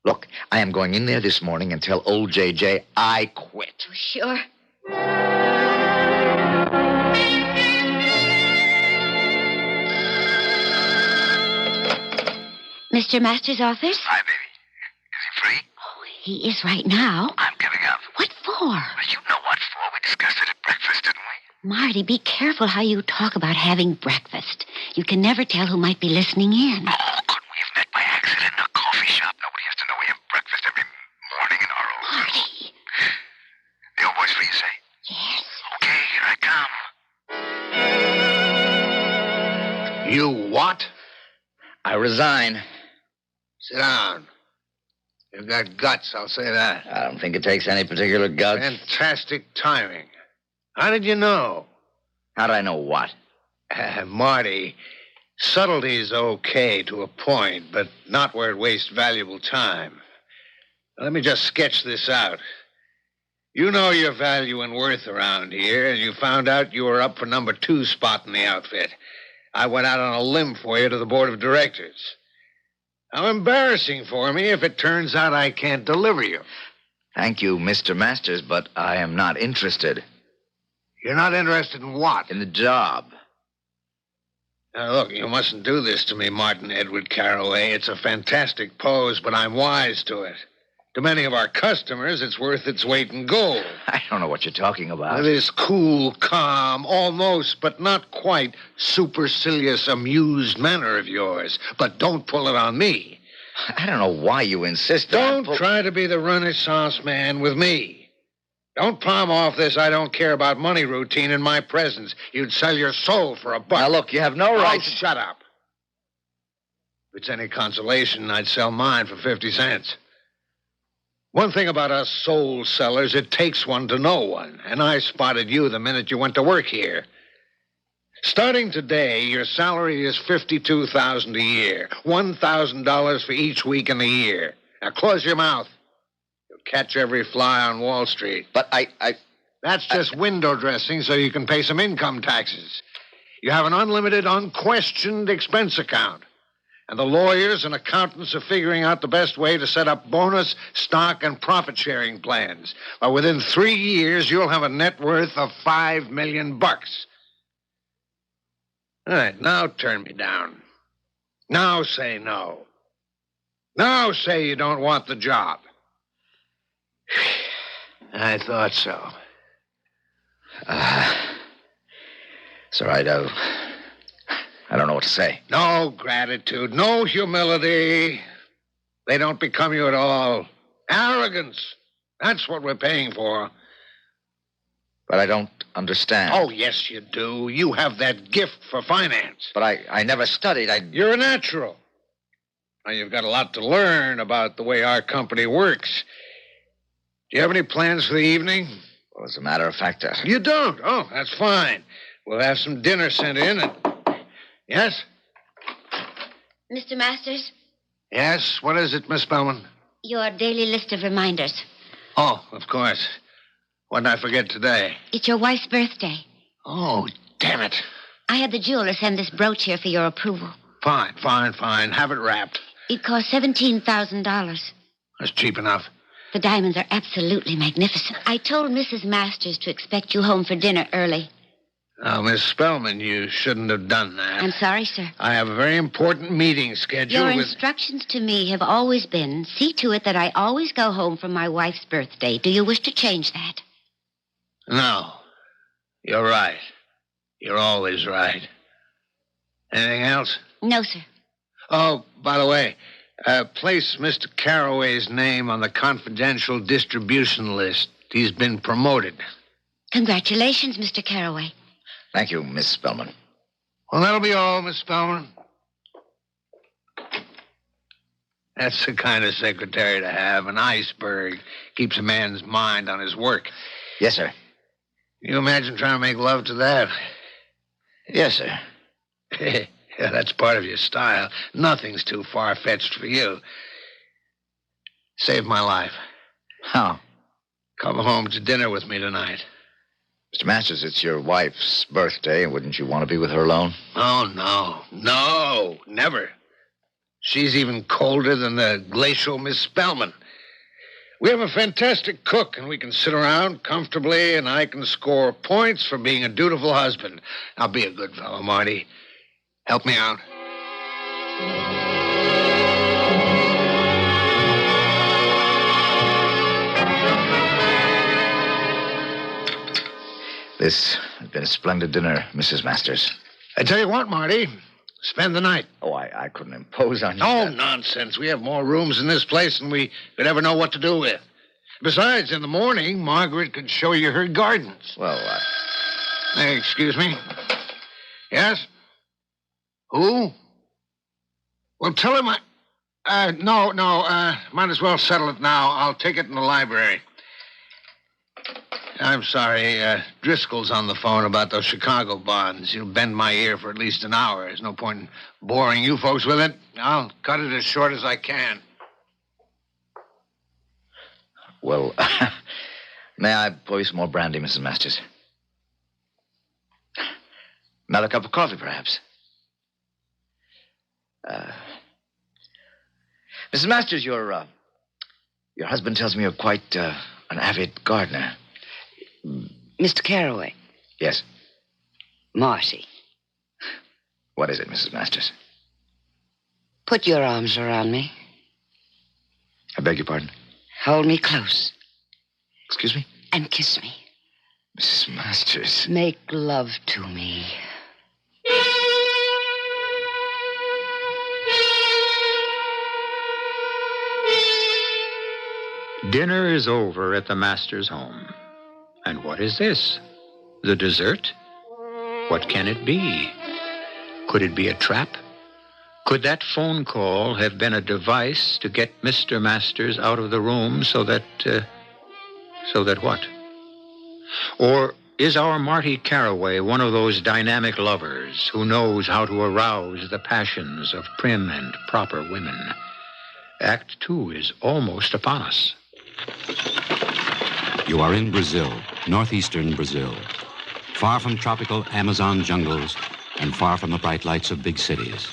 Look, I am going in there this morning and tell old JJ I quit. Sure. Mr. Masters' office? Hi, baby. Is he free? Oh, he is right now. I'm giving up. What for? Well, you know what for. We discussed it at breakfast, didn't we? Marty, be careful how you talk about having breakfast. You can never tell who might be listening in. Oh, couldn't we have met by accident in a coffee shop? Nobody has to know we have breakfast every morning in our own. Marty. The old boy's free, you say? Yes. Okay, here I come. You what? I resign. Sit down. You've got guts, I'll say that. I don't think it takes any particular guts. Fantastic timing. How did you know? How did I know what? Marty, subtlety's okay to a point, but not where it wastes valuable time. Let me just sketch this out. You know your value and worth around here, and you found out you were up for number 2 spot in the outfit. I went out on a limb for you to the board of directors. How embarrassing for me if it turns out I can't deliver you. Thank you, Mr. Masters, but I am not interested. You're not interested in what? In the job. Now, look, you mustn't do this to me, Martin Edward Carroway. It's a fantastic pose, but I'm wise to it. To many of our customers, it's worth its weight in gold. I don't know what you're talking about. This cool, calm, almost, but not quite, supercilious, amused manner of yours. But don't pull it on me. I don't know why you insist on... Don't try to be the Renaissance man with me. Don't palm off this I don't care about money routine in my presence. You'd sell your soul for a buck. Now, look, you have no right to... Shut up. If it's any consolation, I'd sell mine for 50 cents. One thing about us soul sellers, it takes one to know one. And I spotted you the minute you went to work here. Starting today, your salary is $52,000 a year. $1,000 for each week in the year. Now close your mouth. You'll catch every fly on Wall Street. But That's just window dressing so you can pay some income taxes. You have an unlimited, unquestioned expense account. And the lawyers and accountants are figuring out the best way to set up bonus, stock, and profit-sharing plans. Well, within 3 years, you'll have a net worth of $5 million. All right, now turn me down. Now say no. Now say you don't want the job. I thought so. It's all right, I don't know what to say. No gratitude, no humility. They don't become you at all. Arrogance. That's what we're paying for. But I don't understand. Oh, yes, you do. You have that gift for finance. But I never studied. You're a natural. Now, you've got a lot to learn about the way our company works. Do you have any plans for the evening? Well, as a matter of fact, You don't? Oh, that's fine. We'll have some dinner sent in and... Yes? Mr. Masters? Yes? What is it, Miss Spellman? Your daily list of reminders. Oh, of course. What did I forget today? It's your wife's birthday. Oh, damn it. I had the jeweler send this brooch here for your approval. Fine. Have it wrapped. It cost $17,000. That's cheap enough. The diamonds are absolutely magnificent. I told Mrs. Masters to expect you home for dinner early. Now, Miss Spellman, you shouldn't have done that. I'm sorry, sir. I have a very important meeting scheduled Your with... instructions to me have always been, see to it that I always go home for my wife's birthday. Do you wish to change that? No. You're right. You're always right. Anything else? No, sir. Oh, by the way, place Mr. Carroway's name on the confidential distribution list. He's been promoted. Congratulations, Mr. Carroway. Thank you, Miss Spellman. Well, that'll be all, Miss Spellman. That's the kind of secretary to have. An iceberg. Keeps a man's mind on his work. Yes, sir. You imagine trying to make love to that? Yes, sir. Yeah, that's part of your style. Nothing's too far-fetched for you. Saved my life. How? Come home to dinner with me tonight. Mr. Masters, it's your wife's birthday. Wouldn't you want to be with her alone? Oh, no. No, never. She's even colder than the glacial Miss Spellman. We have a fantastic cook, and we can sit around comfortably, and I can score points for being a dutiful husband. Now, be a good fellow, Marty. Help me out. This has been a splendid dinner, Mrs. Masters. I tell you what, Marty. Spend the night. Oh, I couldn't impose on you. Oh, nonsense. We have more rooms in this place than we could ever know what to do with. Besides, in the morning, Margaret could show you her gardens. Well, Hey, excuse me. Yes? Who? Well, tell him no, might as well settle it now. I'll take it in the library. I'm sorry. Driscoll's on the phone about those Chicago bonds. He'll bend my ear for at least an hour. There's no point in boring you folks with it. I'll cut it as short as I can. Well, may I pour you some more brandy, Mrs. Masters? Another cup of coffee, perhaps? Mrs. Masters, your husband tells me you're quite an avid gardener. Mr. Carraway. Yes. Marty. What is it, Mrs. Masters? Put your arms around me. I beg your pardon? Hold me close. Excuse me? And kiss me. Mrs. Masters. Make love to me. Dinner is over at the master's home. And what is this? The dessert? What can it be? Could it be a trap? Could that phone call have been a device to get Mr. Masters out of the room so that what? Or is our Marty Carraway one of those dynamic lovers who knows how to arouse the passions of prim and proper women? Act 2 is almost upon us. You are in Brazil, northeastern Brazil, far from tropical Amazon jungles and far from the bright lights of big cities.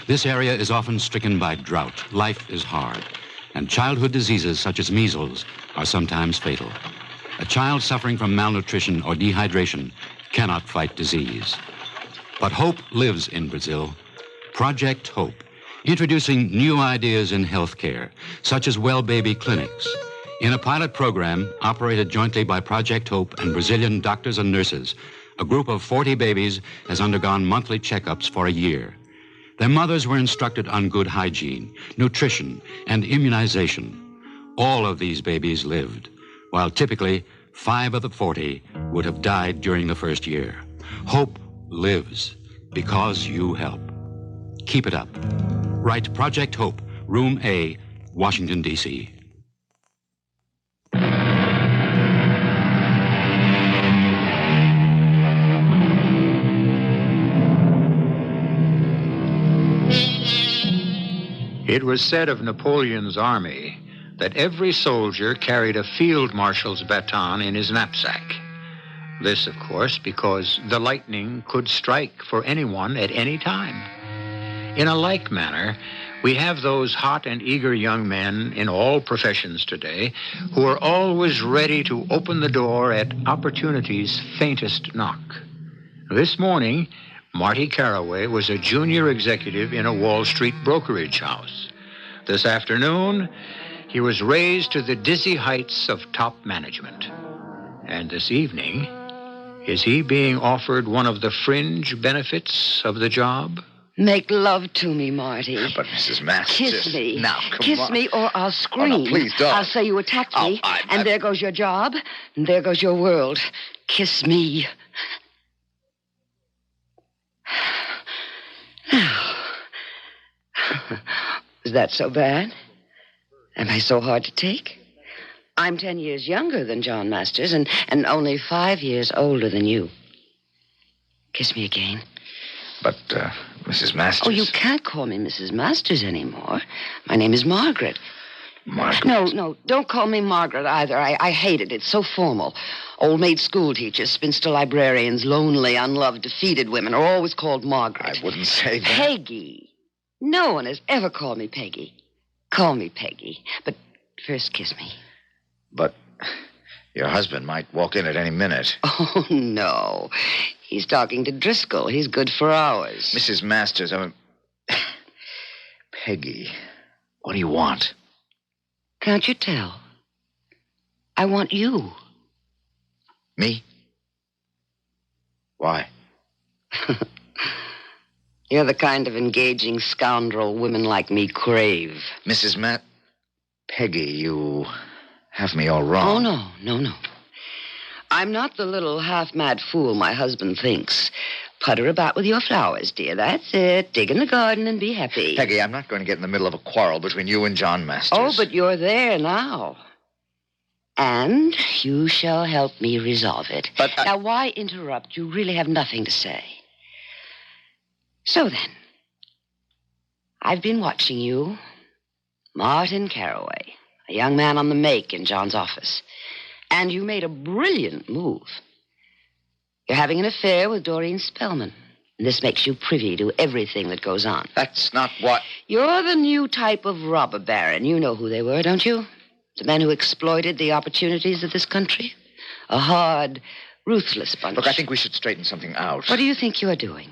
This area is often stricken by drought. Life is hard, and childhood diseases such as measles are sometimes fatal. A child suffering from malnutrition or dehydration cannot fight disease. But hope lives in Brazil. Project Hope, introducing new ideas in healthcare, such as well baby clinics. In a pilot program operated jointly by Project Hope and Brazilian doctors and nurses, a group of 40 babies has undergone monthly checkups for a year. Their mothers were instructed on good hygiene, nutrition, and immunization. All of these babies lived, while typically 5 of the 40 would have died during the first year. Hope lives because you help. Keep it up. Write Project Hope, Room A, Washington, D.C. It was said of Napoleon's army that every soldier carried a field marshal's baton in his knapsack. This, of course, because the lightning could strike for anyone at any time. In a like manner, we have those hot and eager young men in all professions today who are always ready to open the door at opportunity's faintest knock. This morning, Marty Carraway was a junior executive in a Wall Street brokerage house. This afternoon, he was raised to the dizzy heights of top management. And this evening, is he being offered one of the fringe benefits of the job? Make love to me, Marty. But Mrs. Masters. Kiss me. Now, come Kiss on. me or I'll scream. Oh, no, please don't. I'll say you attacked me, and there goes your job, and there goes your world. Kiss me. Is that so bad? Am I so hard to take? I'm 10 years younger than John Masters and only 5 years older than you. Kiss me again. But, Mrs. Masters... Oh, you can't call me Mrs. Masters anymore. My name is Margaret. Margaret? No, don't call me Margaret either. I hate it. It's so formal. Old maid school teachers, spinster librarians, lonely, unloved, defeated women are always called Margaret. I wouldn't say that. Peggy. No one has ever called me Peggy. Call me Peggy. But first kiss me. But your husband might walk in at any minute. Oh, no. He's talking to Driscoll. He's good for hours. Mrs. Masters, Peggy, what do you want? Can't you tell? I want you. Me? Why? You're the kind of engaging scoundrel women like me crave. Mrs. Peggy, you have me all wrong. Oh, no. I'm not the little half-mad fool my husband thinks. Putter about with your flowers, dear. That's it. Dig in the garden and be happy. Peggy, I'm not going to get in the middle of a quarrel between you and John Masters. Oh, but you're there now. And you shall help me resolve it. But Now, why interrupt? You really have nothing to say. So then, I've been watching you, Martin Carraway, a young man on the make in John's office. And you made a brilliant move. You're having an affair with Doreen Spellman. And this makes you privy to everything that goes on. That's not what... You're the new type of robber baron. You know who they were, don't you? The men who exploited the opportunities of this country. A hard, ruthless bunch. Look, I think we should straighten something out. What do you think you are doing?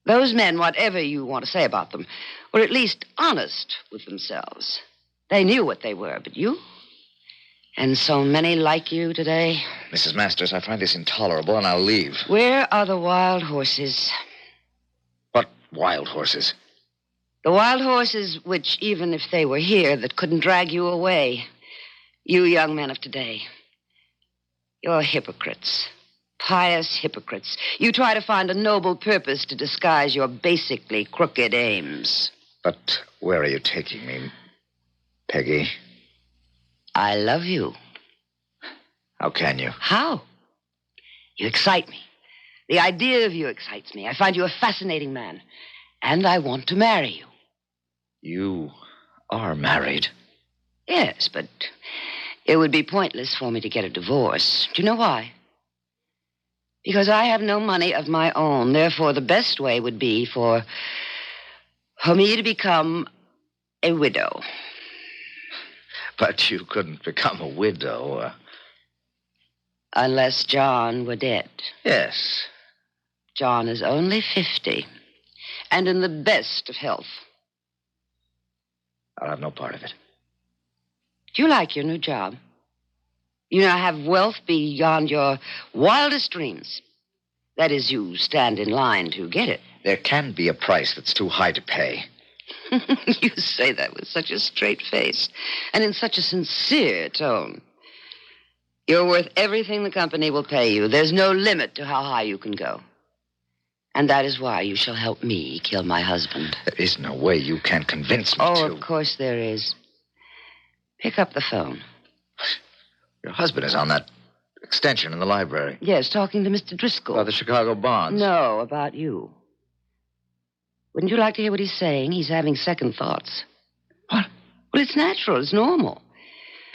Those men, whatever you want to say about them, were at least honest with themselves. They knew what they were, but you... And so many like you today. Mrs. Masters, I find this intolerable, and I'll leave. Where are the wild horses? What wild horses? The wild horses which, even if they were here, that couldn't drag you away. You young men of today. You're hypocrites. Pious hypocrites. You try to find a noble purpose to disguise your basically crooked aims. But where are you taking me, Peggy? I love you. How can you? How? You excite me. The idea of you excites me. I find you a fascinating man. And I want to marry you. You are married. Yes, but it would be pointless for me to get a divorce. Do you know why? Because I have no money of my own. Therefore, the best way would be for me to become a widow. But you couldn't become a widow. Unless John were dead. Yes. John is only 50 and in the best of health. I'll have no part of it. Do you like your new job? You now have wealth beyond your wildest dreams. That is, you stand in line to get it. There can be a price that's too high to pay. You say that with such a straight face and in such a sincere tone. You're worth everything the company will pay you. There's no limit to how high you can go. And that is why you shall help me kill my husband. There is no way you can convince me to. Oh, of course there is. Pick up the phone. Your husband is on that extension in the library. Yes, talking to Mr. Driscoll. About the Chicago bonds. No, about you. Wouldn't you like to hear what he's saying? He's having second thoughts. What? Well, it's natural. It's normal.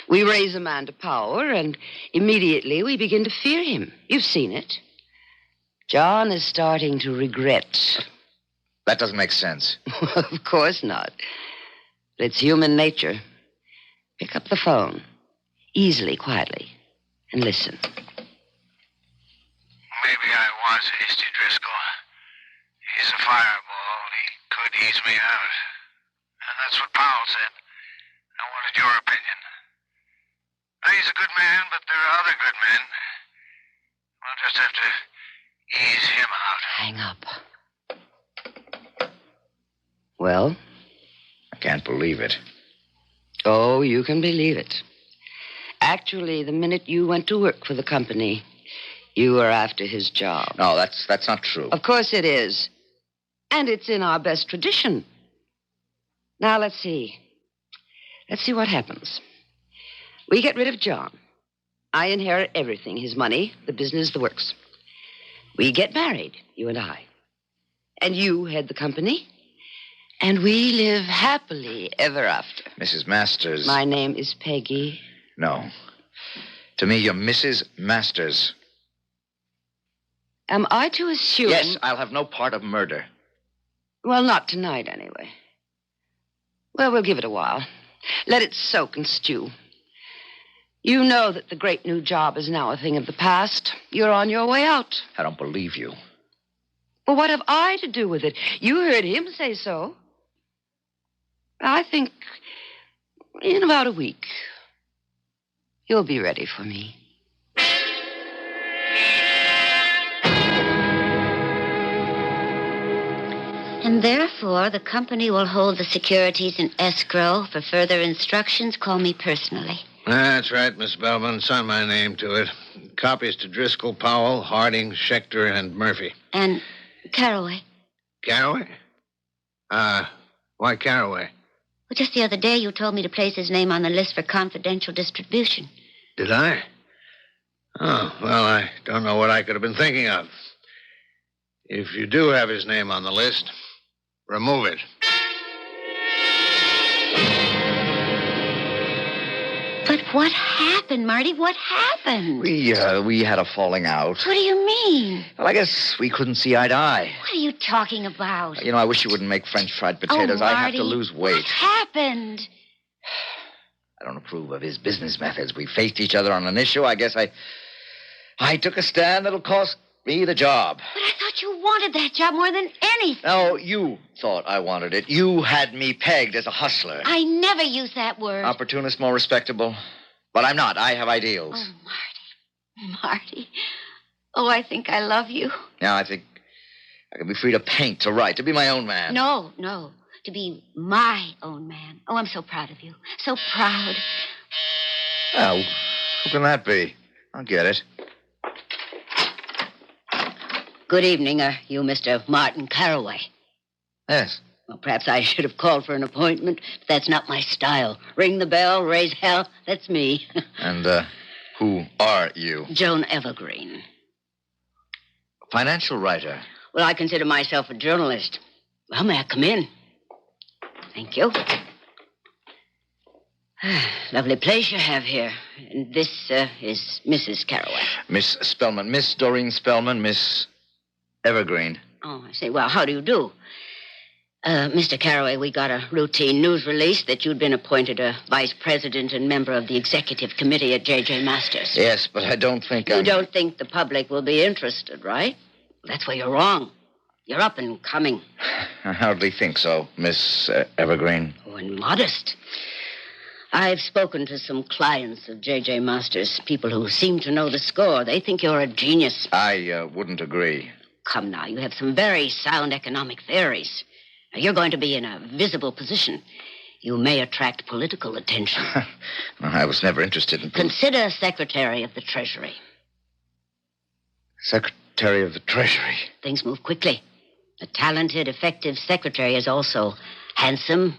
We raise a man to power, and immediately we begin to fear him. You've seen it. John is starting to regret. That doesn't make sense. Of course not. But it's human nature. Pick up the phone. Easily, quietly. And listen. Maybe I was hasty, Driscoll. He's a fireball. He could ease me out. And that's what Powell said. I wanted your opinion. Now, he's a good man, but there are other good men. We'll just have to ease him out. Hang up. Well? I can't believe it. Oh, you can believe it. Actually, the minute you went to work for the company, you were after his job. No, that's not true. Of course it is. And it's in our best tradition. Now, let's see. Let's see what happens. We get rid of John. I inherit everything, his money, the business, the works. We get married, you and I. And you head the company. And we live happily ever after. Mrs. Masters. My name is Peggy. No. To me, you're Mrs. Masters. Am I to assume... Yes, I'll have no part of murder. Well, not tonight, anyway. Well, we'll give it a while. Let it soak and stew. You know that the great new job is now a thing of the past. You're on your way out. I don't believe you. Well, what have I to do with it? You heard him say so. I think in about a week, you'll be ready for me. And therefore, the company will hold the securities in escrow. For further instructions, call me personally. That's right, Miss Bellman. Sign my name to it. Copies to Driscoll, Powell, Harding, Schechter, and Murphy. And Carraway. Carraway? Why Carraway? Well, just the other day, you told me to place his name on the list for confidential distribution. Did I? Oh, well, I don't know what I could have been thinking of. If you do have his name on the list, remove it. But what happened, Marty? What happened? We had a falling out. What do you mean? Well, I guess we couldn't see eye to eye. What are you talking about? You know, I wish you wouldn't make French fried potatoes. Oh, I have Marty, to lose weight. What happened? I don't approve of his business methods. We faced each other on an issue. I guess I took a stand that'll cost me the job. But I thought you wanted that job more than anything. No, you thought I wanted it. You had me pegged as a hustler. I never use that word. Opportunist, more respectable. But I'm not. I have ideals. Oh, Marty. Marty. Oh, I think I love you. Now, I think I can be free to paint, to write, to be my own man. No. To be my own man. Oh, I'm so proud of you. So proud. Well, who can that be? I'll get it. Good evening. Are you Mr. Martin Carraway? Yes. Well, perhaps I should have called for an appointment, but that's not my style. Ring the bell, raise hell, that's me. And, who are you? Joan Evergreen. Financial writer. Well, I consider myself a journalist. Well, may I come in? Thank you. Lovely place you have here. And this is Mrs. Carraway. Miss Spellman. Miss Doreen Spellman. Miss Evergreen. Oh, I see. Well, how do you do? Mr. Carraway, we got a routine news release that you'd been appointed a vice president and member of the executive committee at J.J. Masters. Yes, but I don't think You don't think the public will be interested, right? That's where you're wrong. You're up and coming. I hardly think so, Miss Evergreen. Oh, and modest. I've spoken to some clients of J.J. Masters, people who seem to know the score. They think you're a genius. I wouldn't agree. Come now, you have some very sound economic theories. Now, you're going to be in a visible position. You may attract political attention. I was never interested in... Consider Secretary of the Treasury. Secretary of the Treasury? Things move quickly. A talented, effective secretary is also handsome,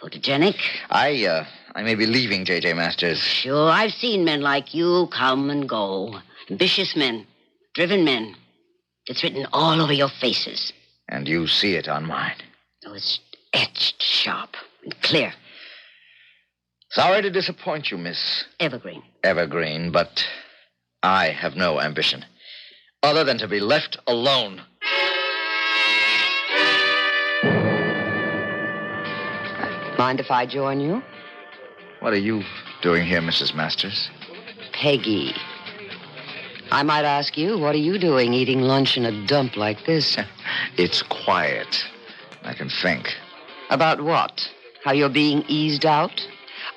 photogenic. I may be leaving J.J. Masters. Sure, I've seen men like you come and go. Ambitious men, driven men. It's written all over your faces. And you see it on mine. Oh, it's etched sharp and clear. Sorry to disappoint you, Miss... Evergreen. Evergreen, but I have no ambition. Other than to be left alone. Mind if I join you? What are you doing here, Mrs. Masters? Peggy. I might ask you, what are you doing eating lunch in a dump like this? It's quiet. I can think. About what? How you're being eased out?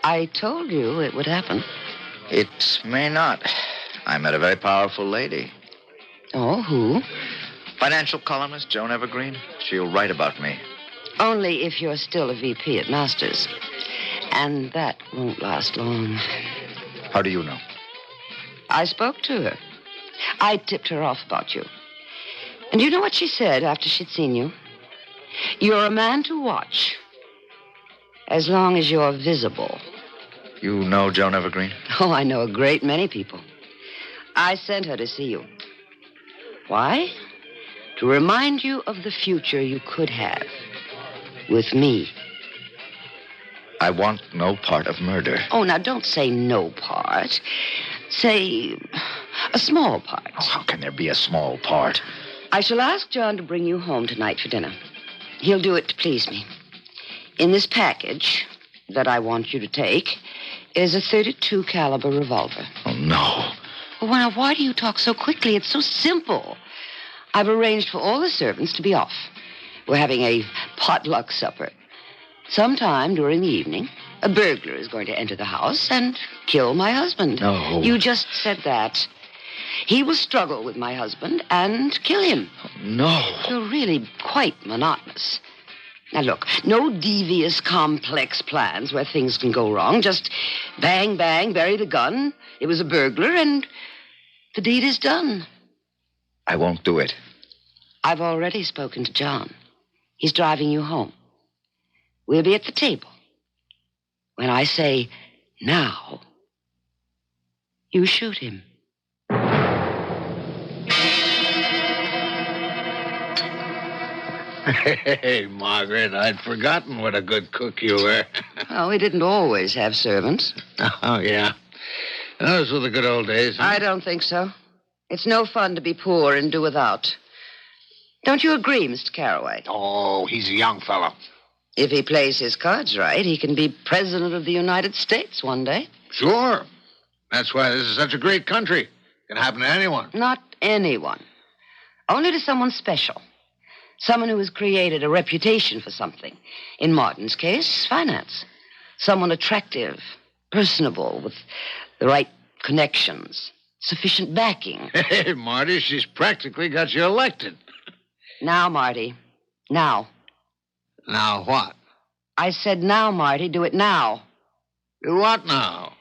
I told you it would happen. It may not. I met a very powerful lady. Oh, who? Financial columnist Joan Evergreen. She'll write about me. Only if you're still a VP at Masters. And that won't last long. How do you know? I spoke to her. I tipped her off about you. And you know what she said after she'd seen you? You're a man to watch. As long as you're visible. You know Joan Evergreen? Oh, I know a great many people. I sent her to see you. Why? To remind you of the future you could have with me. I want no part of murder. Oh, now don't say no part. Say a small part. Oh, how can there be a small part? I shall ask John to bring you home tonight for dinner. He'll do it to please me. In this package that I want you to take is a .32 caliber revolver. Oh, no. Well, now, why do you talk so quickly? It's so simple. I've arranged for all the servants to be off. We're having a potluck supper. Sometime during the evening, a burglar is going to enter the house and kill my husband. No. You just said that. He will struggle with my husband and kill him. No. You're really quite monotonous. Now, look, no devious, complex plans where things can go wrong. Just bang, bang, bury the gun. It was a burglar, and the deed is done. I won't do it. I've already spoken to John. He's driving you home. We'll be at the table. When I say, now, you shoot him. Hey, Margaret, I'd forgotten what a good cook you were. Oh, we didn't always have servants. Oh, yeah. Those were the good old days. Huh? I don't think so. It's no fun to be poor and do without. Don't you agree, Mr. Carraway? Oh, he's a young fellow. If he plays his cards right, he can be president of the United States one day. Sure. That's why this is such a great country. It can happen to anyone. Not anyone. Only to someone special. Someone who has created a reputation for something. In Martin's case, finance. Someone attractive, personable, with the right connections, sufficient backing. Hey, Marty, she's practically got you elected. Now, Marty. Now. Now what? I said now, Marty. Do it now. Do what now?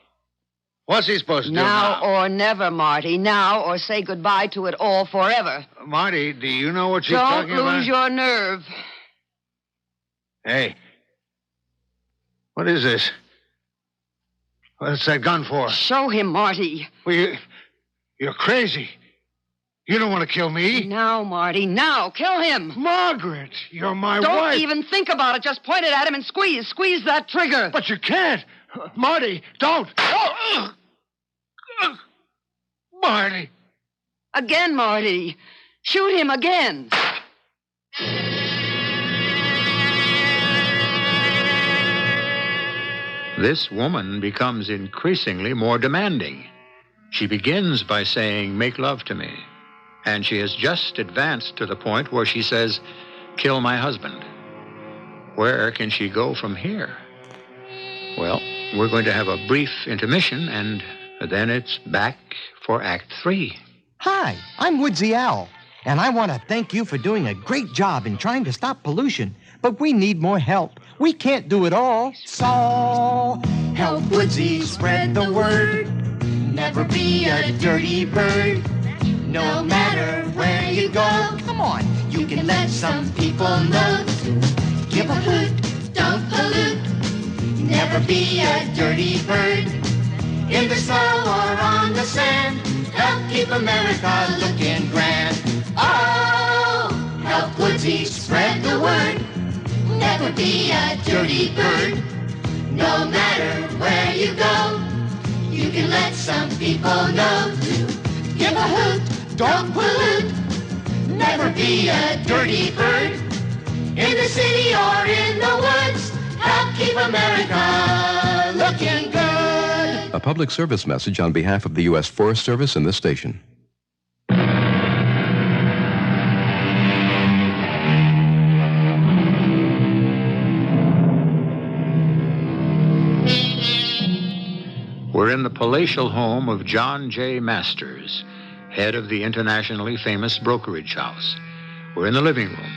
What's he supposed to do Now now? or never, Marty. Now or say goodbye to it all forever. Marty, do you know what she's Don't talking about? lose your nerve. Hey. What is this? What's that gun for? Show him, Marty. Well, you're crazy. You don't want to kill me. Now, Marty. Now. Kill him. Margaret, you're my Don't wife. even think about it. Just point it at him and squeeze. Squeeze that trigger. But you can't. Marty, don't. Marty. Again, Marty. Shoot him again. This woman becomes increasingly more demanding. She begins by saying, "Make love to me." And she has just advanced to the point where she says, "Kill my husband." Where can she go from here? Well, we're going to have a brief intermission, and then it's back for Act 3. Hi, I'm Woodsy Owl, and I want to thank you for doing a great job in trying to stop pollution. But we need more help. We can't do it all. So help Woodsy spread the word. Never be a dirty bird. No matter where you go, Come on. you can let some people know. Give a hoot, don't pollute. Never be a dirty bird. In the snow or on the sand, help keep America looking grand. Oh, help Woodsy spread the word. Never be a dirty bird. No matter where you go, you can let some people know. Give a hoot, don't pollute. Never be a dirty bird. In the city or in the woods, help keep America looking good. A public service message on behalf of the U.S. Forest Service and this station. We're in the palatial home of John J. Masters, head of the internationally famous brokerage house. We're in the living room,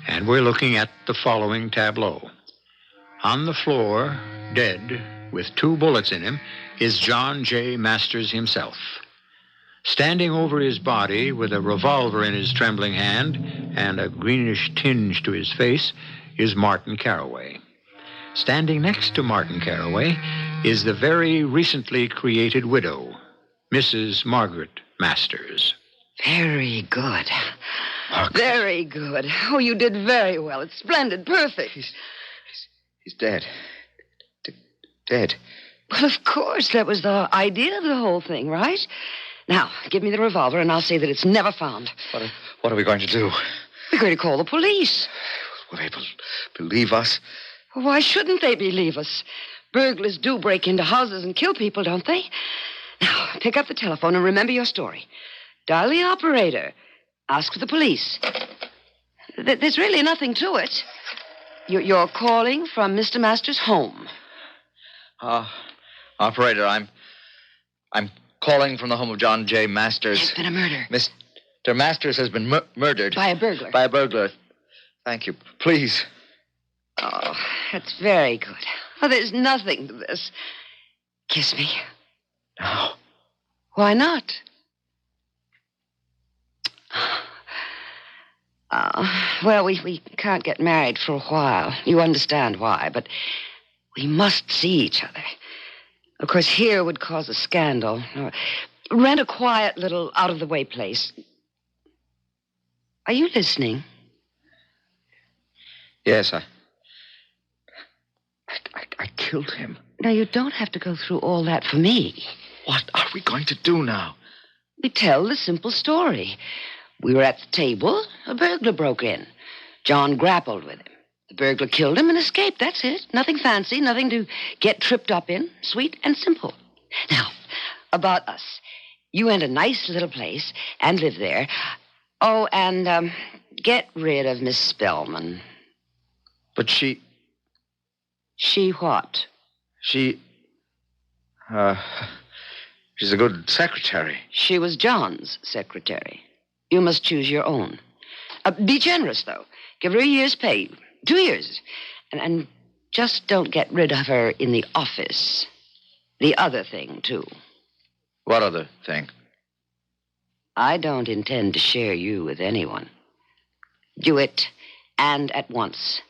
and we're looking at the following tableau. On the floor, dead, with 2 bullets in him, is John J. Masters himself. Standing over his body with a revolver in his trembling hand and a greenish tinge to his face is Martin Carraway. Standing next to Martin Carraway is the very recently created widow, Mrs. Margaret Masters. Very good. Very good. Oh, you did very well. It's splendid. Perfect. He's dead. Dead. Well, of course. That was the idea of the whole thing, right? Now, give me the revolver, and I'll say that it's never found. What are we going to do? We're going to call the police. Will they believe us? Why shouldn't they believe us? Burglars do break into houses and kill people, don't they? Now, pick up the telephone and remember your story. Dial the operator. Ask for the police. There's really nothing to it. You're calling from Mr. Masters' home. Operator, I'm calling from the home of John J. Masters. There's been a murder. Mr. Masters has been murdered. By a burglar. By a burglar. Thank you. Please. Oh, that's very good. Oh, there's nothing to this. Kiss me. No. Why not? Well, we can't get married for a while. You understand why, but we must see each other. Of course, here would cause a scandal. Rent a quiet little out-of-the-way place. Are you listening? Yes, I killed him. Now, you don't have to go through all that for me. What are we going to do now? We tell the simple story. We were at the table. A burglar broke in. John grappled with him. The burglar killed him and escaped. That's it. Nothing fancy, nothing to get tripped up in. Sweet and simple. Now, about us. You rent a nice little place and live there. Oh, and get rid of Miss Spellman. But she... She what? She's a good secretary. She was John's secretary. You must choose your own. Be generous, though. Give her a year's pay. 2 years. And just don't get rid of her in the office. The other thing, too. What other thing? I don't intend to share you with anyone. Do it, and at once.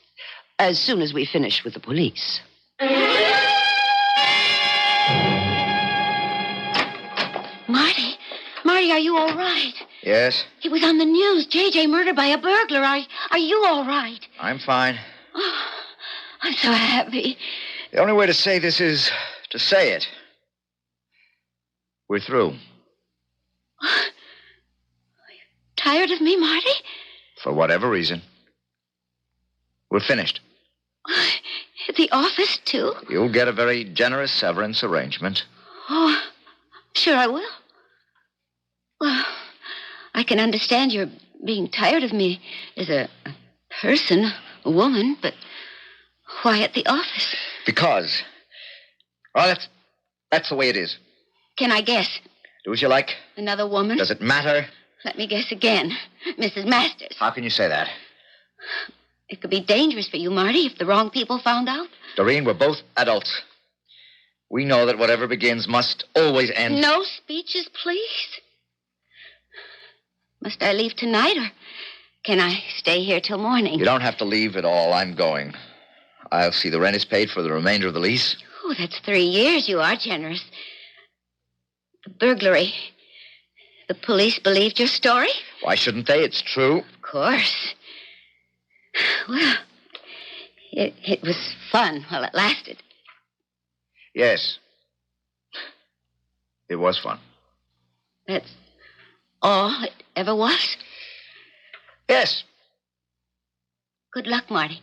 As soon as we finish with the police. Marty, are you all right? Yes? It was on the news. J.J. murdered by a burglar. Are you all right? I'm fine. Oh, I'm so happy. The only way to say this is to say it. We're through. Tired of me, Marty? For whatever reason. We're finished. At the office, too? You'll get a very generous severance arrangement. Oh, sure I will. Well, I can understand your being tired of me as a person, a woman, but why at the office? Because. Well, that's the way it is. Can I guess? Do as you like. Another woman? Does it matter? Let me guess again. Mrs. Masters. How can you say that? It could be dangerous for you, Marty, if the wrong people found out. Doreen, we're both adults. We know that whatever begins must always end. No speeches, please. Must I leave tonight, or can I stay here till morning? You don't have to leave at all. I'm going. I'll see the rent is paid for the remainder of the lease. Oh, that's 3 years. You are generous. The burglary. The police believed your story? Why shouldn't they? It's true. Of course. Well, it was fun while it lasted. Yes. It was fun. That's all it ever was? Yes. Good luck, Marty.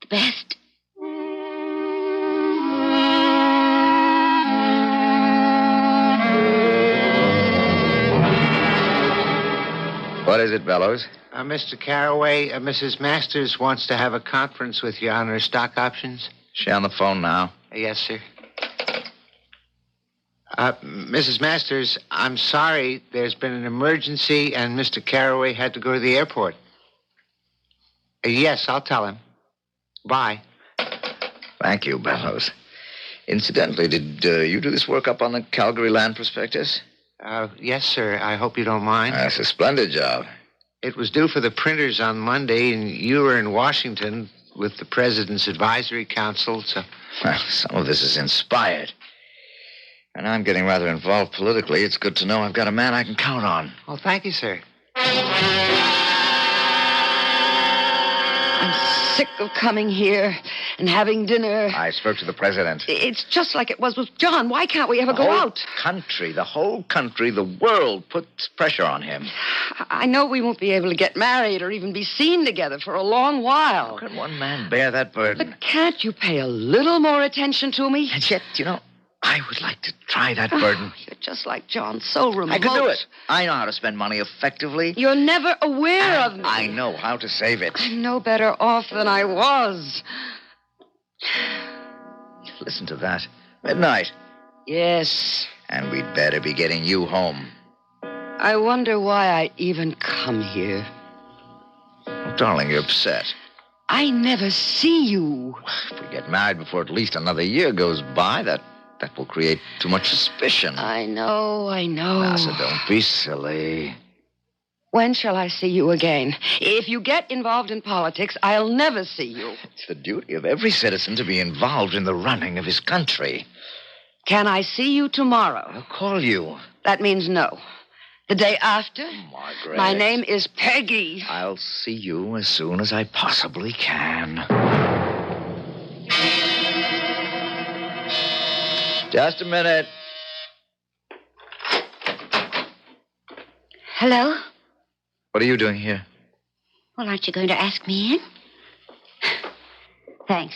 The best. What is it, Bellows? Mr. Carraway, Mrs. Masters wants to have a conference with you on her stock options. She on the phone now? Yes, sir. Mrs. Masters, I'm sorry. There's been an emergency, and Mr. Carraway had to go to the airport. Yes, I'll tell him. Bye. Thank you, Bellows. Incidentally, did you do this work up on the Calgary land prospectus? Yes, sir. I hope you don't mind. That's a splendid job. It was due for the printers on Monday, and you were in Washington. with the President's Advisory Council, so... Well, some of this is inspired. And I'm getting rather involved politically. It's good to know I've got a man I can count on. Oh, thank you, sir. I'm sick of coming here and having dinner. I spoke to the president. It's just like it was with John. Why can't we ever go out? The whole country, the world puts pressure on him. I know we won't be able to get married or even be seen together for a long while. How can one man bear that burden? But can't you pay a little more attention to me? And yet, I would like to try that burden. You're just like John, so remote. I can do it. I know how to spend money effectively. You're never aware of me. I know how to save it. I'm no better off than I was. Listen to that. Midnight. Yes. And we'd better be getting you home. I wonder why I even come here. Oh, darling, you're upset. I never see you. If we get married before at least another year goes by, that will create too much suspicion. I know. Now, so don't be silly. When shall I see you again? If you get involved in politics, I'll never see you. It's the duty of every citizen to be involved in the running of his country. Can I see you tomorrow? I'll call you. That means no. The day after? Margaret. My name is Peggy. I'll see you as soon as I possibly can. Just a minute. Hello? What are you doing here? Well, aren't you going to ask me in? Thanks.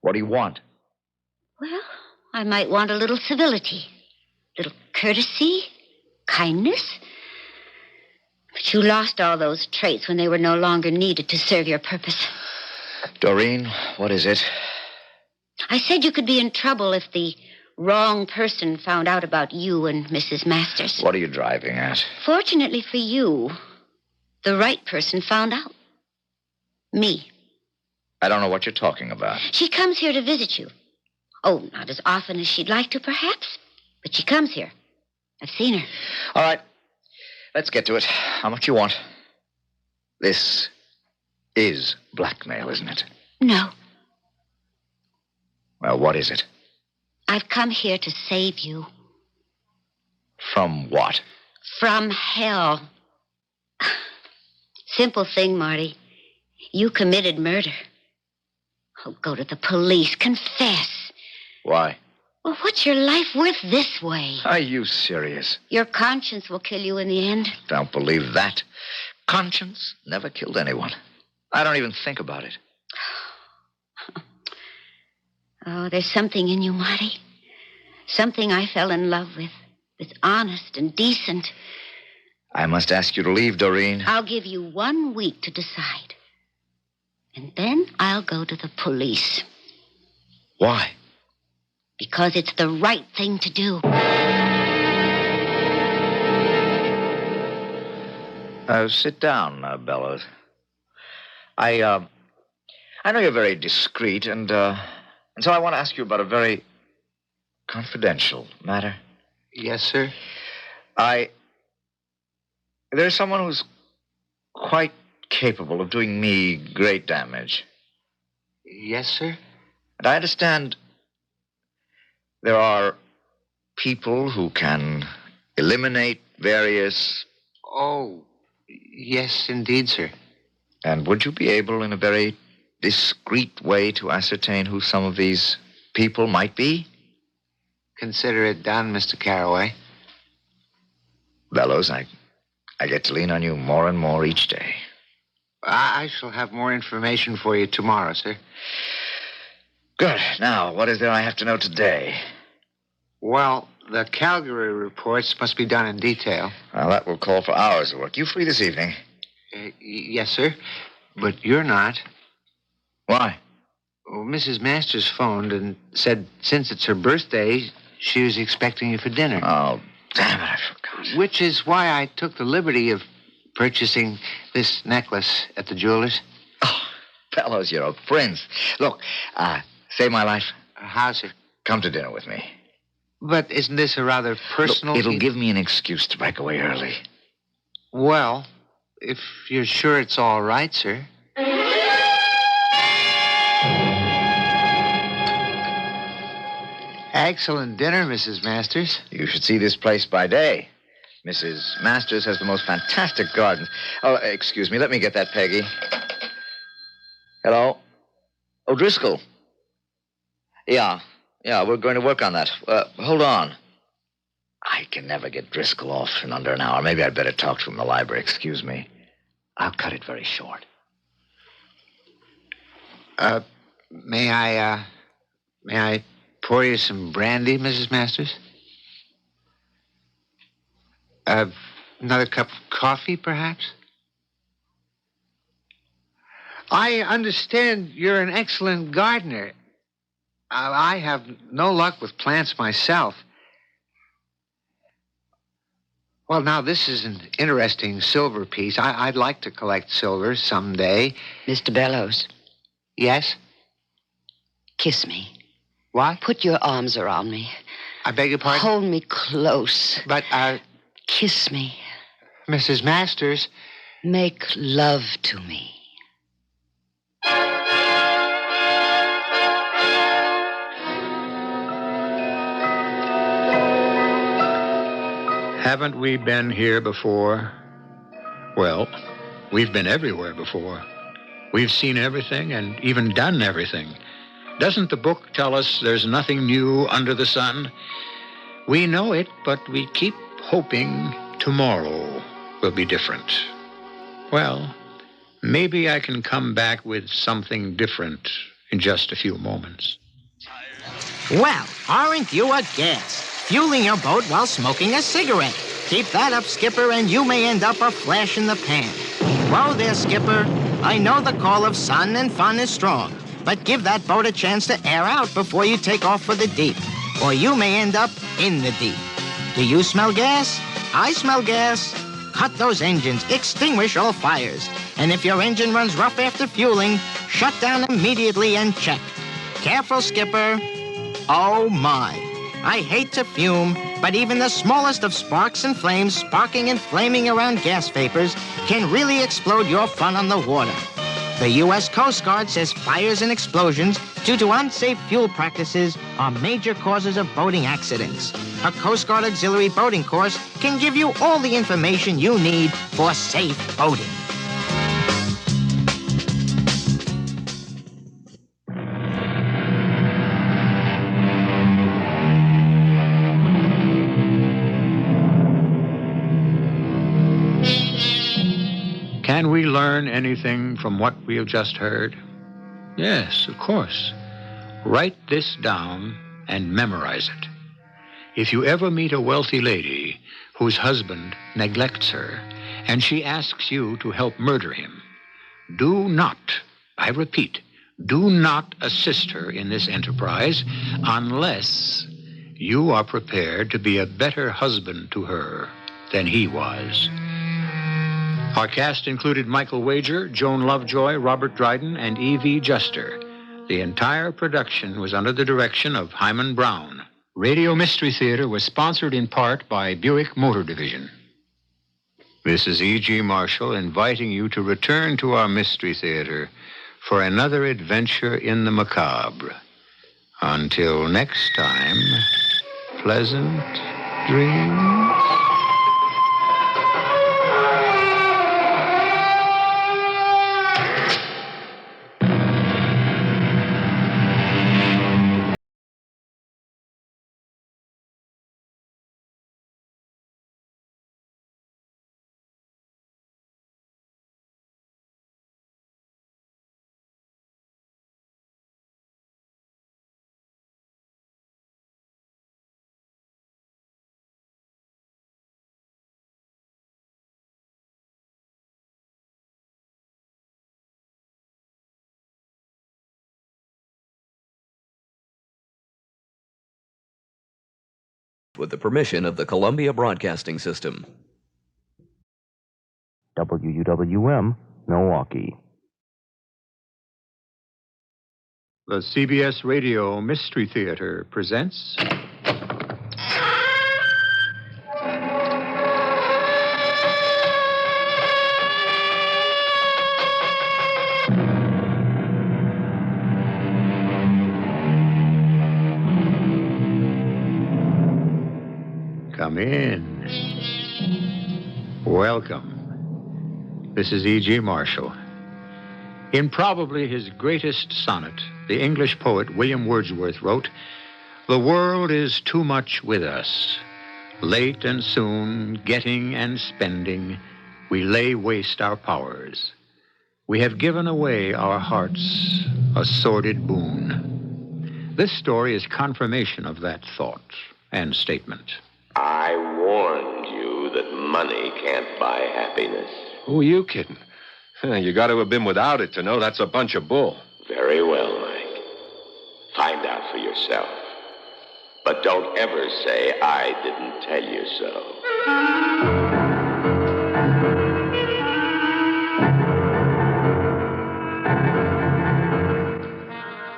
What do you want? Well, I might want a little civility, little courtesy, kindness. But you lost all those traits when they were no longer needed to serve your purpose. Doreen, what is it? I said you could be in trouble if the wrong person found out about you and Mrs. Masters. What are you driving at? Fortunately for you, the right person found out. Me. I don't know what you're talking about. She comes here to visit you. Oh, not as often as she'd like to, perhaps, but she comes here. I've seen her. All right. Let's get to it. How much you want? This is blackmail, isn't it? No. Well, what is it? I've come here to save you. From what? From hell. Simple thing, Marty. You committed murder. Oh, go to the police. Confess. Why? Well, what's your life worth this way? Are you serious? Your conscience will kill you in the end. Don't believe that. Conscience never killed anyone. I don't even think about it. Oh, there's something in you, Marty. Something I fell in love with. That's honest and decent. I must ask you to leave, Doreen. I'll give you 1 week to decide. And then I'll go to the police. Why? Because it's the right thing to do. Sit down, Bellows. I know you're very discreet, and so I want to ask you about a very confidential matter. Yes, sir? There's someone who's quite capable of doing me great damage. Yes, sir? And I understand there are people who can eliminate various... Oh, yes, indeed, sir. And would you be able, in a very discreet way, to ascertain who some of these people might be? Consider it done, Mr. Carraway. Bellows, I get to lean on you more and more each day. I shall have more information for you tomorrow, sir. Good. Now, what is there I have to know today? Well, the Calgary reports must be done in detail. Well, that will call for hours of work. You free this evening? Yes, sir. But you're not. Why? Well, Mrs. Masters phoned and said since it's her birthday, she was expecting you for dinner. Oh, damn it, I forgot. Which is why I took the liberty of purchasing this necklace at the jeweler's. Oh, Bellows, you're a prince. Look, save my life. How, sir? Come to dinner with me. But isn't this a rather personal... Look, it'll give me an excuse to break away early. Well, if you're sure it's all right, sir. Excellent dinner, Mrs. Masters. You should see this place by day. Mrs. Masters has the most fantastic gardens. Oh, excuse me. Let me get that, Peggy. Hello? Oh, Driscoll. Yeah, we're going to work on that. Hold on. I can never get Driscoll off in under an hour. Maybe I'd better talk to him in the library. Excuse me. I'll cut it very short. May I pour you some brandy, Mrs. Masters? Another cup of coffee, perhaps? I understand you're an excellent gardener. I have no luck with plants myself. Well, now, this is an interesting silver piece. I'd like to collect silver someday. Mr. Bellows. Yes? Kiss me. What? Put your arms around me. I beg your pardon? Hold me close. But, Kiss me. Mrs. Masters. Make love to me. Haven't we been here before? Well, we've been everywhere before. We've seen everything and even done everything. Doesn't the book tell us there's nothing new under the sun? We know it, but we keep hoping tomorrow will be different. Well, maybe I can come back with something different in just a few moments. Well, aren't you a gas? Fueling your boat while smoking a cigarette. Keep that up, Skipper, and you may end up a flash in the pan. Whoa there, Skipper. I know the call of sun and fun is strong, but give that boat a chance to air out before you take off for the deep, or you may end up in the deep. Do you smell gas? I smell gas. Cut those engines, extinguish all fires, and if your engine runs rough after fueling, shut down immediately and check. Careful, Skipper. Oh, my. I hate to fume, but even the smallest of sparks and flames sparking and flaming around gas vapors can really explode your fun on the water. The U.S. Coast Guard says fires and explosions due to unsafe fuel practices are major causes of boating accidents. A Coast Guard auxiliary boating course can give you all the information you need for safe boating. Can we learn anything from what we have just heard? Yes, of course. Write this down and memorize it. If you ever meet a wealthy lady whose husband neglects her and she asks you to help murder him, do not, I repeat, do not assist her in this enterprise unless you are prepared to be a better husband to her than he was. Our cast included Michael Wager, Joan Lovejoy, Robert Dryden, and E.V. Juster. The entire production was under the direction of Hyman Brown. Radio Mystery Theater was sponsored in part by Buick Motor Division. This is E.G. Marshall inviting you to return to our Mystery Theater for another adventure in the macabre. Until next time, pleasant dreams. With the permission of the Columbia Broadcasting System. WUWM, Milwaukee. The CBS Radio Mystery Theater presents... Come in. Welcome. This is E.G. Marshall. In probably his greatest sonnet, the English poet William Wordsworth wrote, "The world is too much with us. Late and soon, getting and spending, we lay waste our powers. We have given away our hearts, a sordid boon." This story is confirmation of that thought and statement. I warned you that money can't buy happiness. Who are you kidding? You got to have been without it to know that's a bunch of bull. Very well, Mike. Find out for yourself. But don't ever say I didn't tell you so.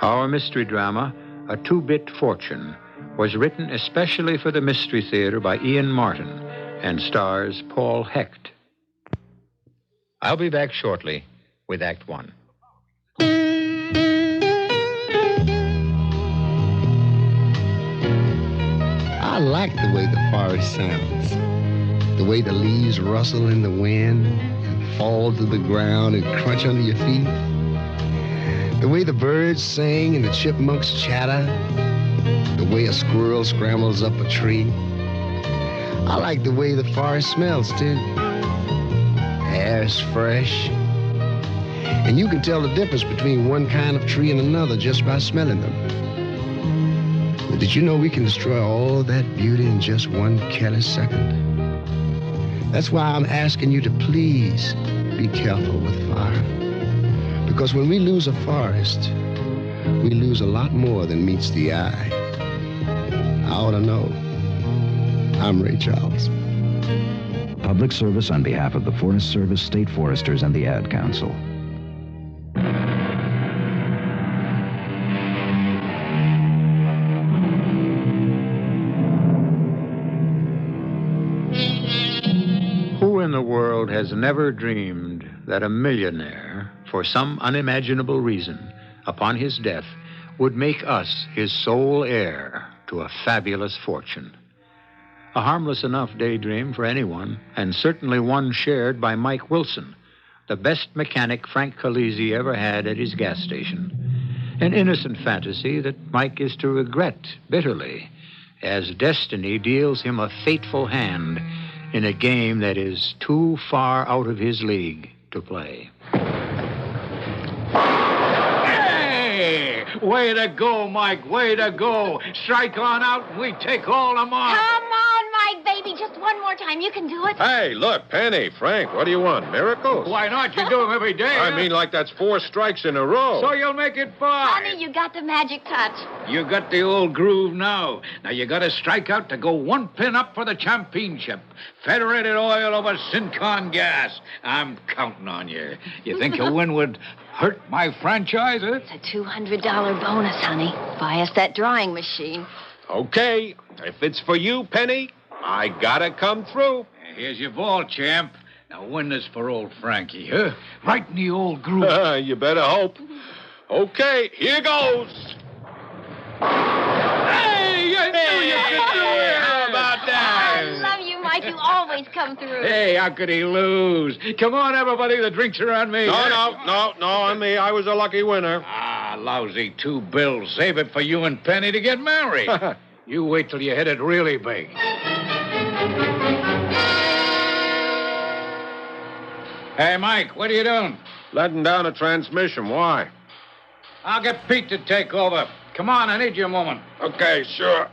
Our mystery drama, A Two-Bit Fortune, was written especially for the Mystery Theater by Ian Martin and stars Paul Hecht. I'll be back shortly with Act One. I like the way the forest sounds. The way the leaves rustle in the wind and fall to the ground and crunch under your feet. The way the birds sing and the chipmunks chatter. The way a squirrel scrambles up a tree. I like the way the forest smells, too. Air's fresh. And you can tell the difference between one kind of tree and another just by smelling them. But did you know we can destroy all that beauty in just one careless second? That's why I'm asking you to please be careful with fire. Because when we lose a forest, we lose a lot more than meets the eye. I ought to know. I'm Ray Charles. Public service on behalf of the Forest Service, State Foresters, and the Ad Council. Who in the world has never dreamed that a millionaire, for some unimaginable reason, upon his death, would make us his sole heir to a fabulous fortune? A harmless enough daydream for anyone, and certainly one shared by Mike Wilson, the best mechanic Frank Khaleesi ever had at his gas station. An innocent fantasy that Mike is to regret bitterly, as destiny deals him a fateful hand in a game that is too far out of his league to play. Hey! Way to go, Mike. Way to go. Strike on out and we take all the marks. Come on, Mike, baby. Just one more time. You can do it. Hey, look, Penny, Frank, what do you want? Miracles? Why not? You do them every day. I mean, like that's 4 strikes in a row. So you'll make it 5. Honey, you got the magic touch. You got the old groove now. Now you got to strike out to go 1 pin up for the championship. Federated Oil over Syncon Gas. I'm counting on you. You think a win would hurt my franchise, huh? It's a $200 bonus, honey. Buy us that drawing machine. Okay, if it's for you, Penny, I gotta come through. Here's your ball, champ. Now win this for old Frankie, huh? Right in the old groove. You better hope. Okay, here goes. Hey, I knew you could do it. How about that? I love you, Mike. You always come through. Hey, how could he lose? Come on, everybody. The drinks are on me. No, on me. I was a lucky winner. Ah, lousy 2 bills. Save it for you and Penny to get married. You wait till you hit it really big. Hey, Mike, what are you doing? Letting down a transmission. Why? I'll get Pete to take over. Come on, I need you a moment. Okay, sure.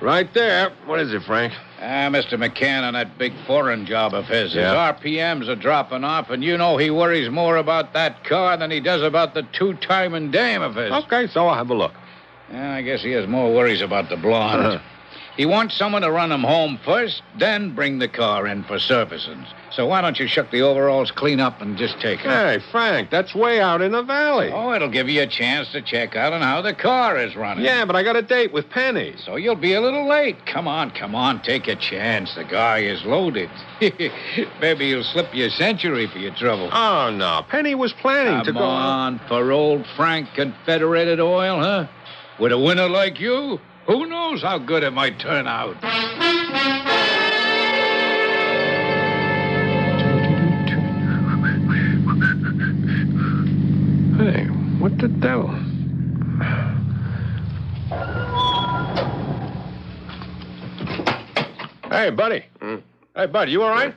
Right there. What is it, Frank? Mr. McCann on that big foreign job of his. Yeah. His RPMs are dropping off, and you know he worries more about that car than he does about the 2-timing dame of his. Okay, so I'll have a look. I guess he has more worries about the blonde. He wants someone to run him home first, then bring the car in for servicing. So why don't you shuck the overalls clean up and just take it? Hey, Frank, that's way out in the valley. Oh, it'll give you a chance to check out on how the car is running. Yeah, but I got a date with Penny. So you'll be a little late. Come on, take a chance. The guy is loaded. Maybe he'll slip you a century for your trouble. Oh, no. Penny was planning to go... Come on, for old Frank Confederated Oil, huh? With a winner like you, Who knows how good it might turn out? Hey, what the devil? Hey, buddy. Hey, bud, you all right?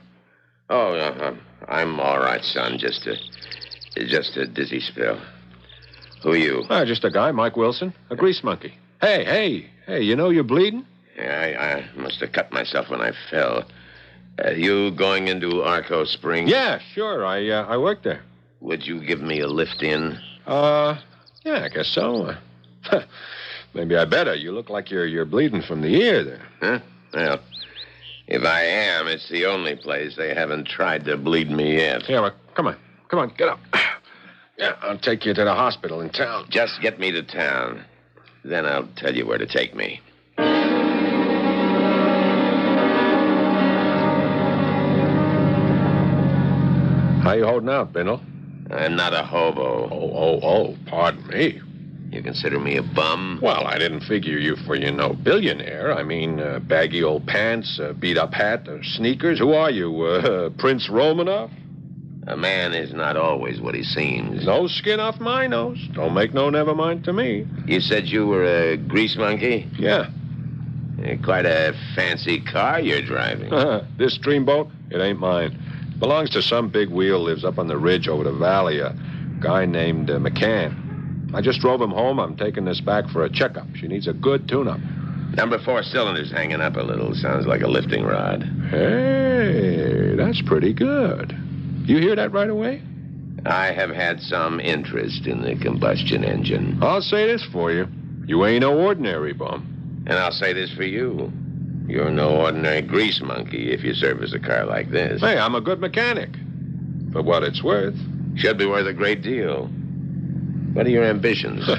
Oh, I'm all right, son. Just a dizzy spell. Who are you? Just a guy, Mike Wilson, a grease monkey. Hey, you know you're bleeding? Yeah, I must have cut myself when I fell. You going into Arco Springs? Yeah, sure. I work there. Would you give me a lift in? Yeah, I guess so. Maybe I better. You look like you're bleeding from the ear there. Huh? Well, if I am, it's the only place they haven't tried to bleed me yet. Yeah, well, come on, get up. Yeah, I'll take you to the hospital in town. Just get me to town. Then I'll tell you where to take me. How you holding out, Bindle? I'm not a hobo. Oh, pardon me. You consider me a bum? Well, I didn't figure you for, billionaire. I mean, baggy old pants, beat-up hat, sneakers. Who are you, Prince Romanov? A man is not always what he seems. No skin off my nose. Don't make no never mind to me. You said you were a grease monkey? Yeah. Quite a fancy car you're driving. This dreamboat, it ain't mine. Belongs to some big wheel lives up on the ridge over the valley, a guy named McCann. I just drove him home. I'm taking this back for a checkup. She needs a good tune-up. Number 4 cylinder's hanging up a little. Sounds like a lifting rod. Hey, that's pretty good. You hear that right away? I have had some interest in the combustion engine. I'll say this for you. You ain't no ordinary bum. And I'll say this for you. You're no ordinary grease monkey if you service a car like this. Hey, I'm a good mechanic. For what it's worth. Should be worth a great deal. What are your ambitions?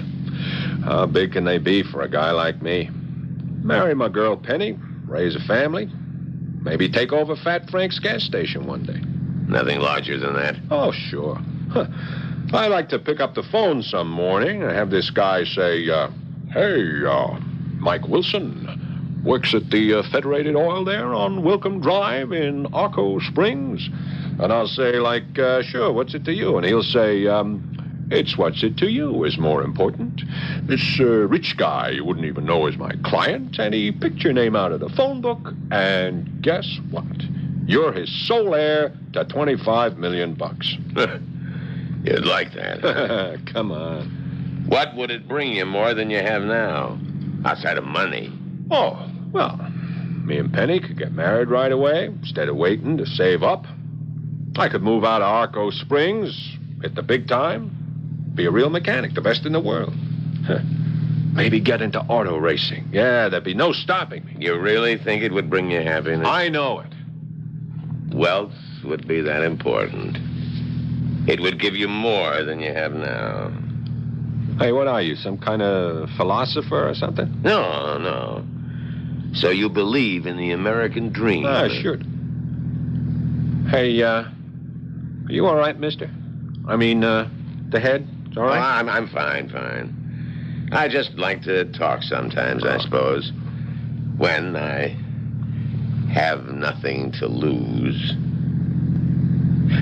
How big can they be for a guy like me? Marry my girl Penny, raise a family, maybe take over Fat Frank's gas station one day. Nothing larger than that? Oh, sure. I like to pick up the phone some morning and have this guy say, hey, Mike Wilson, works at the Federated Oil there on Wilcombe Drive in Arco Springs. And I'll say, sure, what's it to you? And he'll say, it's what's it to you is more important. This rich guy you wouldn't even know is my client, and he picked your name out of the phone book, and guess what? You're his sole heir to $25 million. You'd like that. Come on. What would it bring you more than you have now? Outside of money. Oh, well, me and Penny could get married right away instead of waiting to save up. I could move out of Arco Springs, hit the big time, be a real mechanic, the best in the world. Maybe get into auto racing. Yeah, there'd be no stopping me. You really think it would bring you happiness? I know it. Wealth would be that important. It would give you more than you have now. Hey, what are you, some kind of philosopher or something? No. So you believe in the American dream? Sure. Hey, are you all right, mister? I mean, the head? It's all right? Oh, I'm fine. I just like to talk sometimes, I suppose. When I have nothing to lose.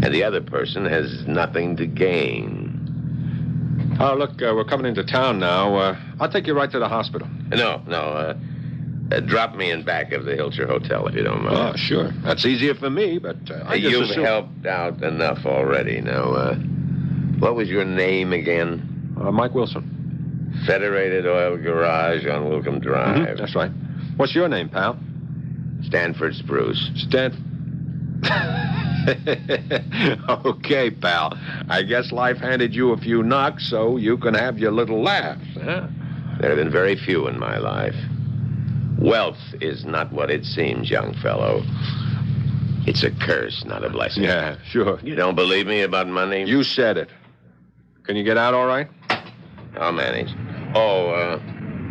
And the other person has nothing to gain. Oh, look, we're coming into town now. I'll take you right to the hospital. No. Drop me in back of the Hilcher Hotel, if you don't mind. Oh, sure. That's easier for me, but I just You've assume... helped out enough already. Now, what was your name again? Mike Wilson. Federated Oil Garage on Wilcombe Drive. Mm-hmm, that's right. What's your name, pal? Stanford Spruce. Okay, pal. I guess life handed you a few knocks so you can have your little laughs, huh? There have been very few in my life. Wealth is not what it seems, young fellow. It's a curse, not a blessing. Yeah, sure. You don't believe me about money? You said it. Can you get out all right? I'll manage. Oh,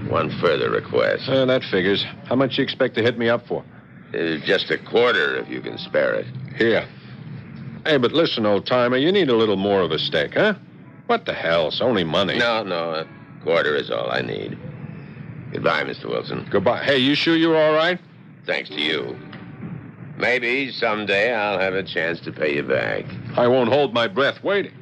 one further request. That figures. How much you expect to hit me up for? Just a quarter, if you can spare it. Here. Hey, but listen, old-timer, you need a little more of a stake, huh? What the hell? It's only money. No, a quarter is all I need. Goodbye, Mr. Wilson. Goodbye. Hey, you sure you're all right? Thanks to you. Maybe someday I'll have a chance to pay you back. I won't hold my breath waiting.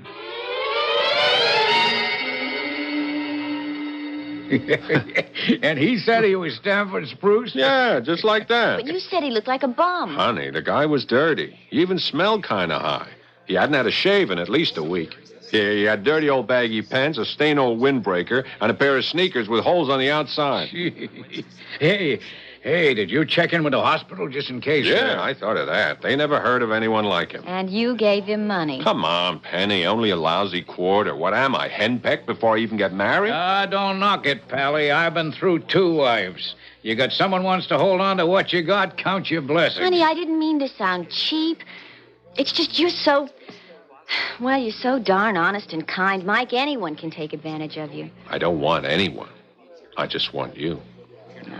And he said he was Stanford Spruce? Yeah, just like that. But you said he looked like a bum. Honey, the guy was dirty. He even smelled kind of high. He hadn't had a shave in at least a week. He had dirty old baggy pants, a stained old windbreaker, and a pair of sneakers with holes on the outside. Hey, did you check in with the hospital just in case? Yeah, I thought of that. They never heard of anyone like him. And you gave him money. Come on, Penny, only a lousy quarter. What am I, henpecked before I even get married? Don't knock it, Pally. I've been through 2 wives. You got someone wants to hold on to what you got, count your blessings. Honey, I didn't mean to sound cheap. It's just you're so... Well, you're so darn honest and kind, Mike. Anyone can take advantage of you. I don't want anyone. I just want you.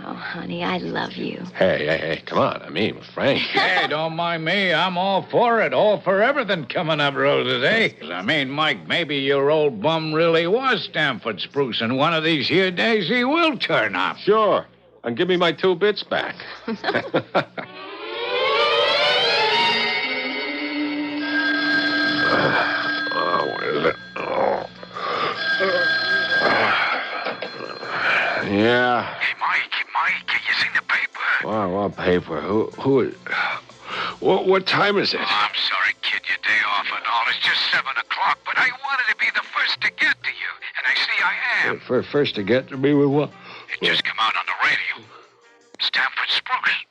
Oh, honey, I love you. Hey, come on. I mean, Frank. Hey, don't mind me. I'm all for it. All for everything coming up roses, eh? I mean, Mike, maybe your old bum really was Stanford Spruce, and one of these here days he will turn up. Sure. And give me my 2 bits back. Where is it? Yeah. Hey, Mike, you seen the paper? What paper? What time is it? Oh, I'm sorry, kid, your day off and all. It's just 7 o'clock, but I wanted to be the first to get to you, and I see I am. First to get to me with what? It just come out on the radio. Stanford Spruce.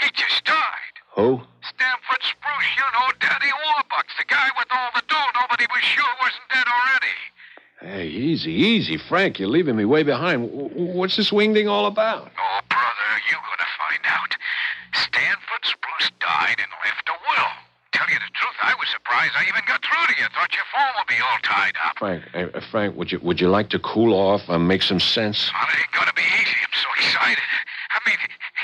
He just died. Who? Stanford Spruce, you know, Daddy Warbucks, the guy with all the dough. Nobody was sure wasn't dead already. Hey, easy, Frank. You're leaving me way behind. What's this wingding all about? Oh, brother, you're gonna find out. Stanford Spruce died and left a will. Tell you the truth, I was surprised I even got through to you. Thought your phone would be all tied up. Frank, would you like to cool off and make some sense? Well, it ain't gonna be easy. I'm so excited. I mean,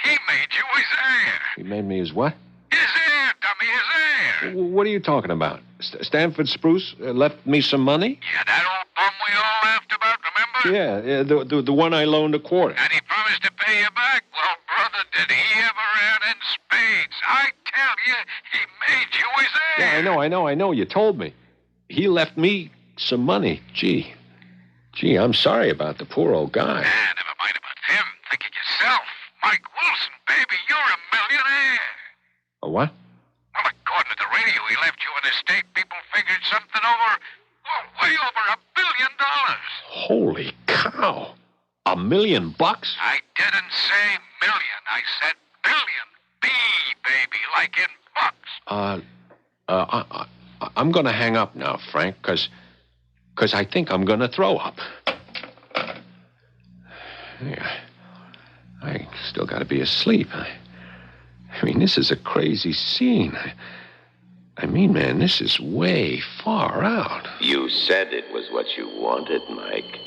he made you his heir. He made me his what? His heir, dummy, his heir. What are you talking about? Stanford Spruce left me some money? Yeah, that old bum we all laughed about, remember? Yeah, the one I loaned a quarter. And he promised to pay you back. Well, brother, did he ever earn in spades? I tell you, he made you his heir. Yeah, I know. You told me. He left me some money. Gee, I'm sorry about the poor old guy. Never mind about him. Think of yourself. Mike Wilson, baby, you're a millionaire. A what? Well, according to the radio, he left you an estate. People figured something over, way over $1 billion. Holy cow. $1 million? I didn't say million. I said billion. B, baby, like in bucks. I'm going to hang up now, Frank, because I think I'm going to throw up. Yeah. I still got to be asleep. I mean, this is a crazy scene. I mean, man, this is way far out. You said it was what you wanted, Mike.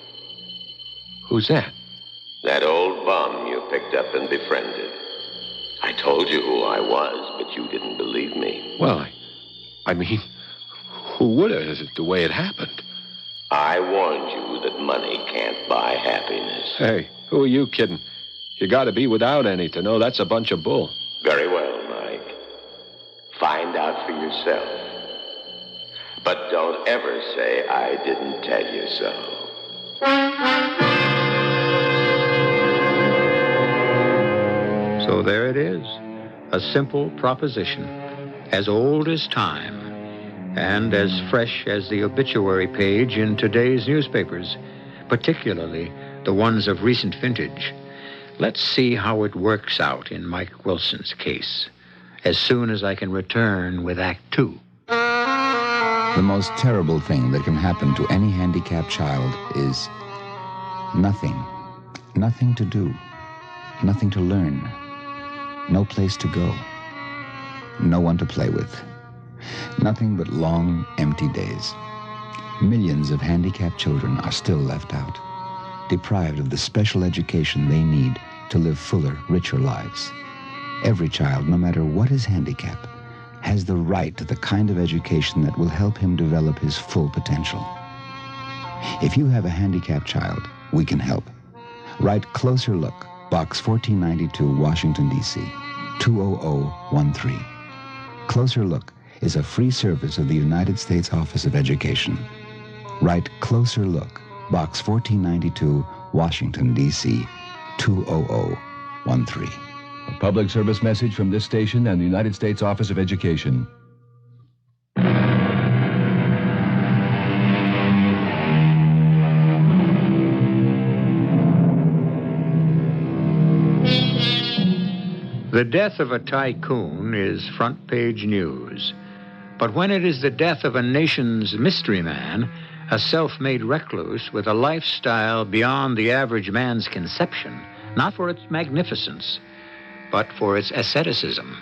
Who's that? That old bum you picked up and befriended. I told you who I was, but you didn't believe me. Well, I mean, who would have, the way it happened? I warned you that money can't buy happiness. Hey, who are you kidding? You got to be without any to know that's a bunch of bull. Very well, Mike. Find out for yourself. But don't ever say I didn't tell you so. So there it is, a simple proposition, as old as time, and as fresh as the obituary page in today's newspapers, particularly the ones of recent vintage. Let's see how it works out in Mike Wilson's case, as soon as I can return with Act 2. The most terrible thing that can happen to any handicapped child is nothing. Nothing to do. Nothing to learn. No place to go. No one to play with. Nothing but long, empty days. Millions of handicapped children are still left out, deprived of the special education they need to live fuller, richer lives. Every child, no matter what his handicap, has the right to the kind of education that will help him develop his full potential. If you have a handicapped child, we can help. Write Closer Look, Box 1492, Washington, D.C., 20013. Closer Look is a free service of the United States Office of Education. Write Closer Look, Box 1492, Washington, D.C., 20013. A public service message from this station and the United States Office of Education. The death of a tycoon is front-page news. But when it is the death of a nation's mystery man, a self-made recluse with a lifestyle beyond the average man's conception, not for its magnificence, but for its asceticism,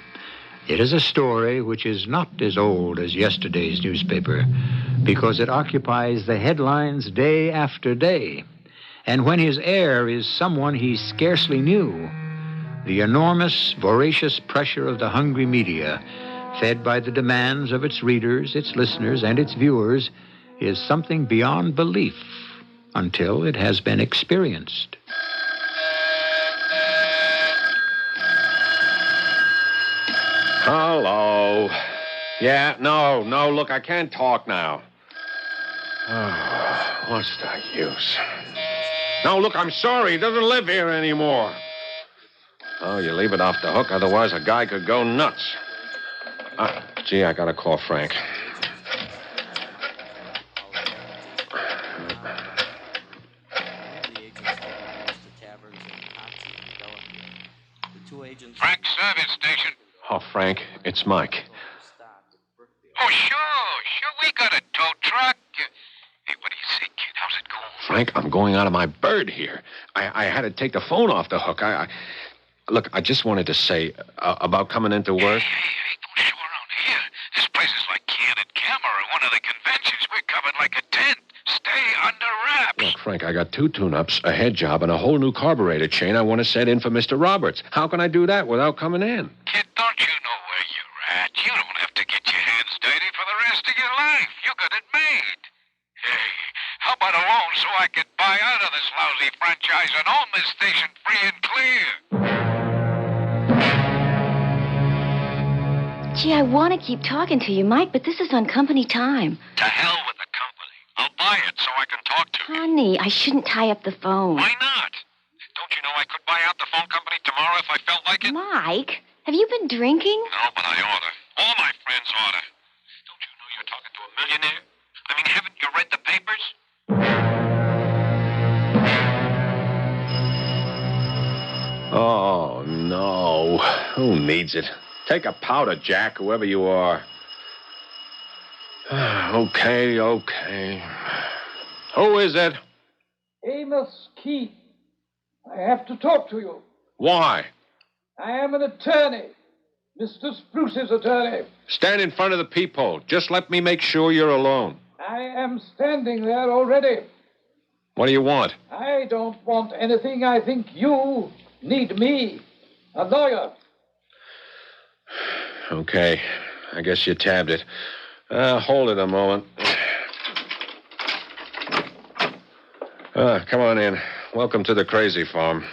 it is a story which is not as old as yesterday's newspaper, because it occupies the headlines day after day. And when his heir is someone he scarcely knew, the enormous, voracious pressure of the hungry media, fed by the demands of its readers, its listeners, and its viewers, is something beyond belief until it has been experienced. Hello. Yeah, no, look, I can't talk now. Oh, what's the use? No, look, I'm sorry. He doesn't live here anymore. Oh, you leave it off the hook, otherwise a guy could go nuts. Gee, I gotta call Frank. Frank Service Station. Oh, Frank, it's Mike. Oh, sure, we got a tow truck. Hey, what do you say, kid? How's it going? Frank, I'm going out of my bird here. I had to take the phone off the hook. Look, I just wanted to say about coming into work. Hey, don't show around here. This place is like Candid Camera at one of the conventions. We're covered like a tent. Stay under wraps. Look, Frank, I got 2 tune-ups, a head job, and a whole new carburetor chain I want to set in for Mr. Roberts. How can I do that without coming in? Kid, don't you know where you're at? You don't have to get your hands dirty for the rest of your life. You got it made. Hey, how about a loan so I could buy out of this lousy franchise and own this station free and clear? Gee, I want to keep talking to you, Mike, but this is on company time. To hell with the company. I'll buy it so I can talk to you. Honey, I shouldn't tie up the phone. Why not? Don't you know I could buy out the phone company tomorrow if I felt like it? Mike, have you been drinking? No, but I oughta. All my friends oughta. Don't you know you're talking to a millionaire? I mean, haven't you read the papers? Oh, no. Who needs it? Take a powder, Jack, whoever you are. Okay. Who is it? Amos Keith. I have to talk to you. Why? I am an attorney. Mr. Spruce's attorney. Stand in front of the peephole. Just let me make sure you're alone. I am standing there already. What do you want? I don't want anything. I think you need me. A lawyer. Okay. I guess you tabbed it. Hold it a moment. Come on in. Welcome to the crazy farm.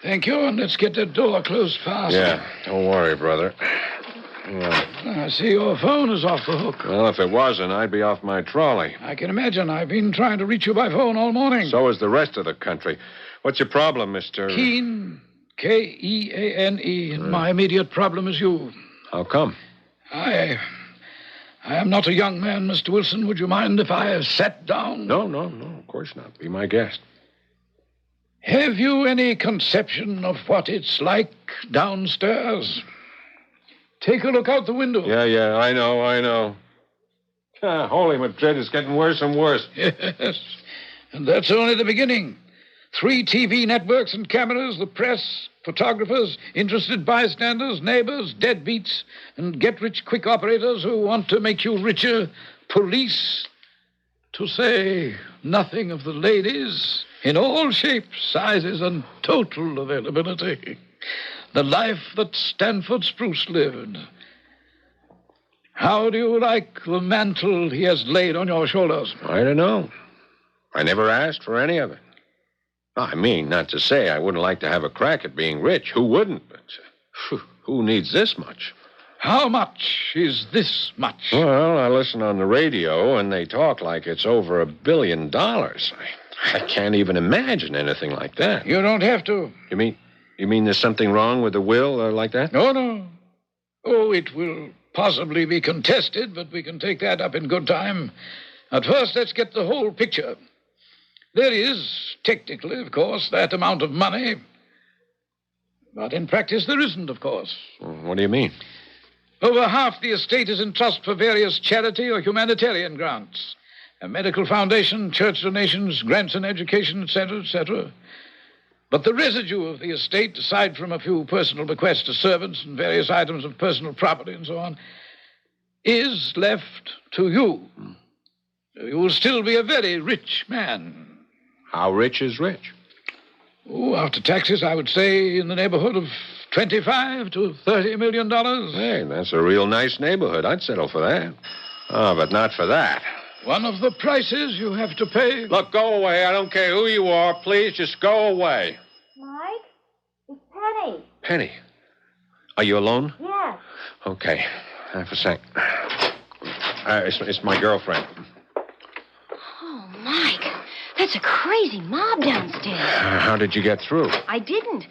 Thank you, and let's get the door closed fast. Yeah, don't worry, brother. I see your phone is off the hook. Well, if it wasn't, I'd be off my trolley. I can imagine. I've been trying to reach you by phone all morning. So is the rest of the country. What's your problem, Mr. Keane, Keane, and my immediate problem is you. How come? I am not a young man, Mr. Wilson. Would you mind if I sat down? No, of course not. Be my guest. Have you any conception of what it's like downstairs? Take a look out the window. Yeah, I know. Holy Madrid, it's getting worse and worse. Yes, and that's only the beginning. 3 TV networks and cameras, the press, photographers, interested bystanders, neighbors, deadbeats, and get-rich-quick operators who want to make you richer, police, to say nothing of the ladies, in all shapes, sizes, and total availability. The life that Stanford Spruce lived. How do you like the mantle he has laid on your shoulders? I don't know. I never asked for any of it. I mean, not to say I wouldn't like to have a crack at being rich. Who wouldn't? But who needs this much? How much is this much? Well, I listen on the radio, and they talk like it's over $1 billion. I can't even imagine anything like that. You don't have to. You mean there's something wrong with the will like that? No. Oh, it will possibly be contested, but we can take that up in good time. At first, let's get the whole picture. There is, technically, of course, that amount of money. But in practice, there isn't, of course. What do you mean? Over half the estate is in trust for various charity or humanitarian grants. A medical foundation, church donations, grants in education, etc., etc. But the residue of the estate, aside from a few personal bequests to servants and various items of personal property and so on, is left to you. You will still be a very rich man. How rich is rich? Oh, after taxes, I would say in the neighborhood of $25 to $30 million. Hey, that's a real nice neighborhood. I'd settle for that. Oh, but not for that. One of the prices you have to pay. Look, go away. I don't care who you are. Please, just go away. Mike, it's Penny. Penny, are you alone? Yes. Okay. Half a sec. It's my girlfriend. Oh, Mike, that's a crazy mob downstairs. How did you get through? I didn't.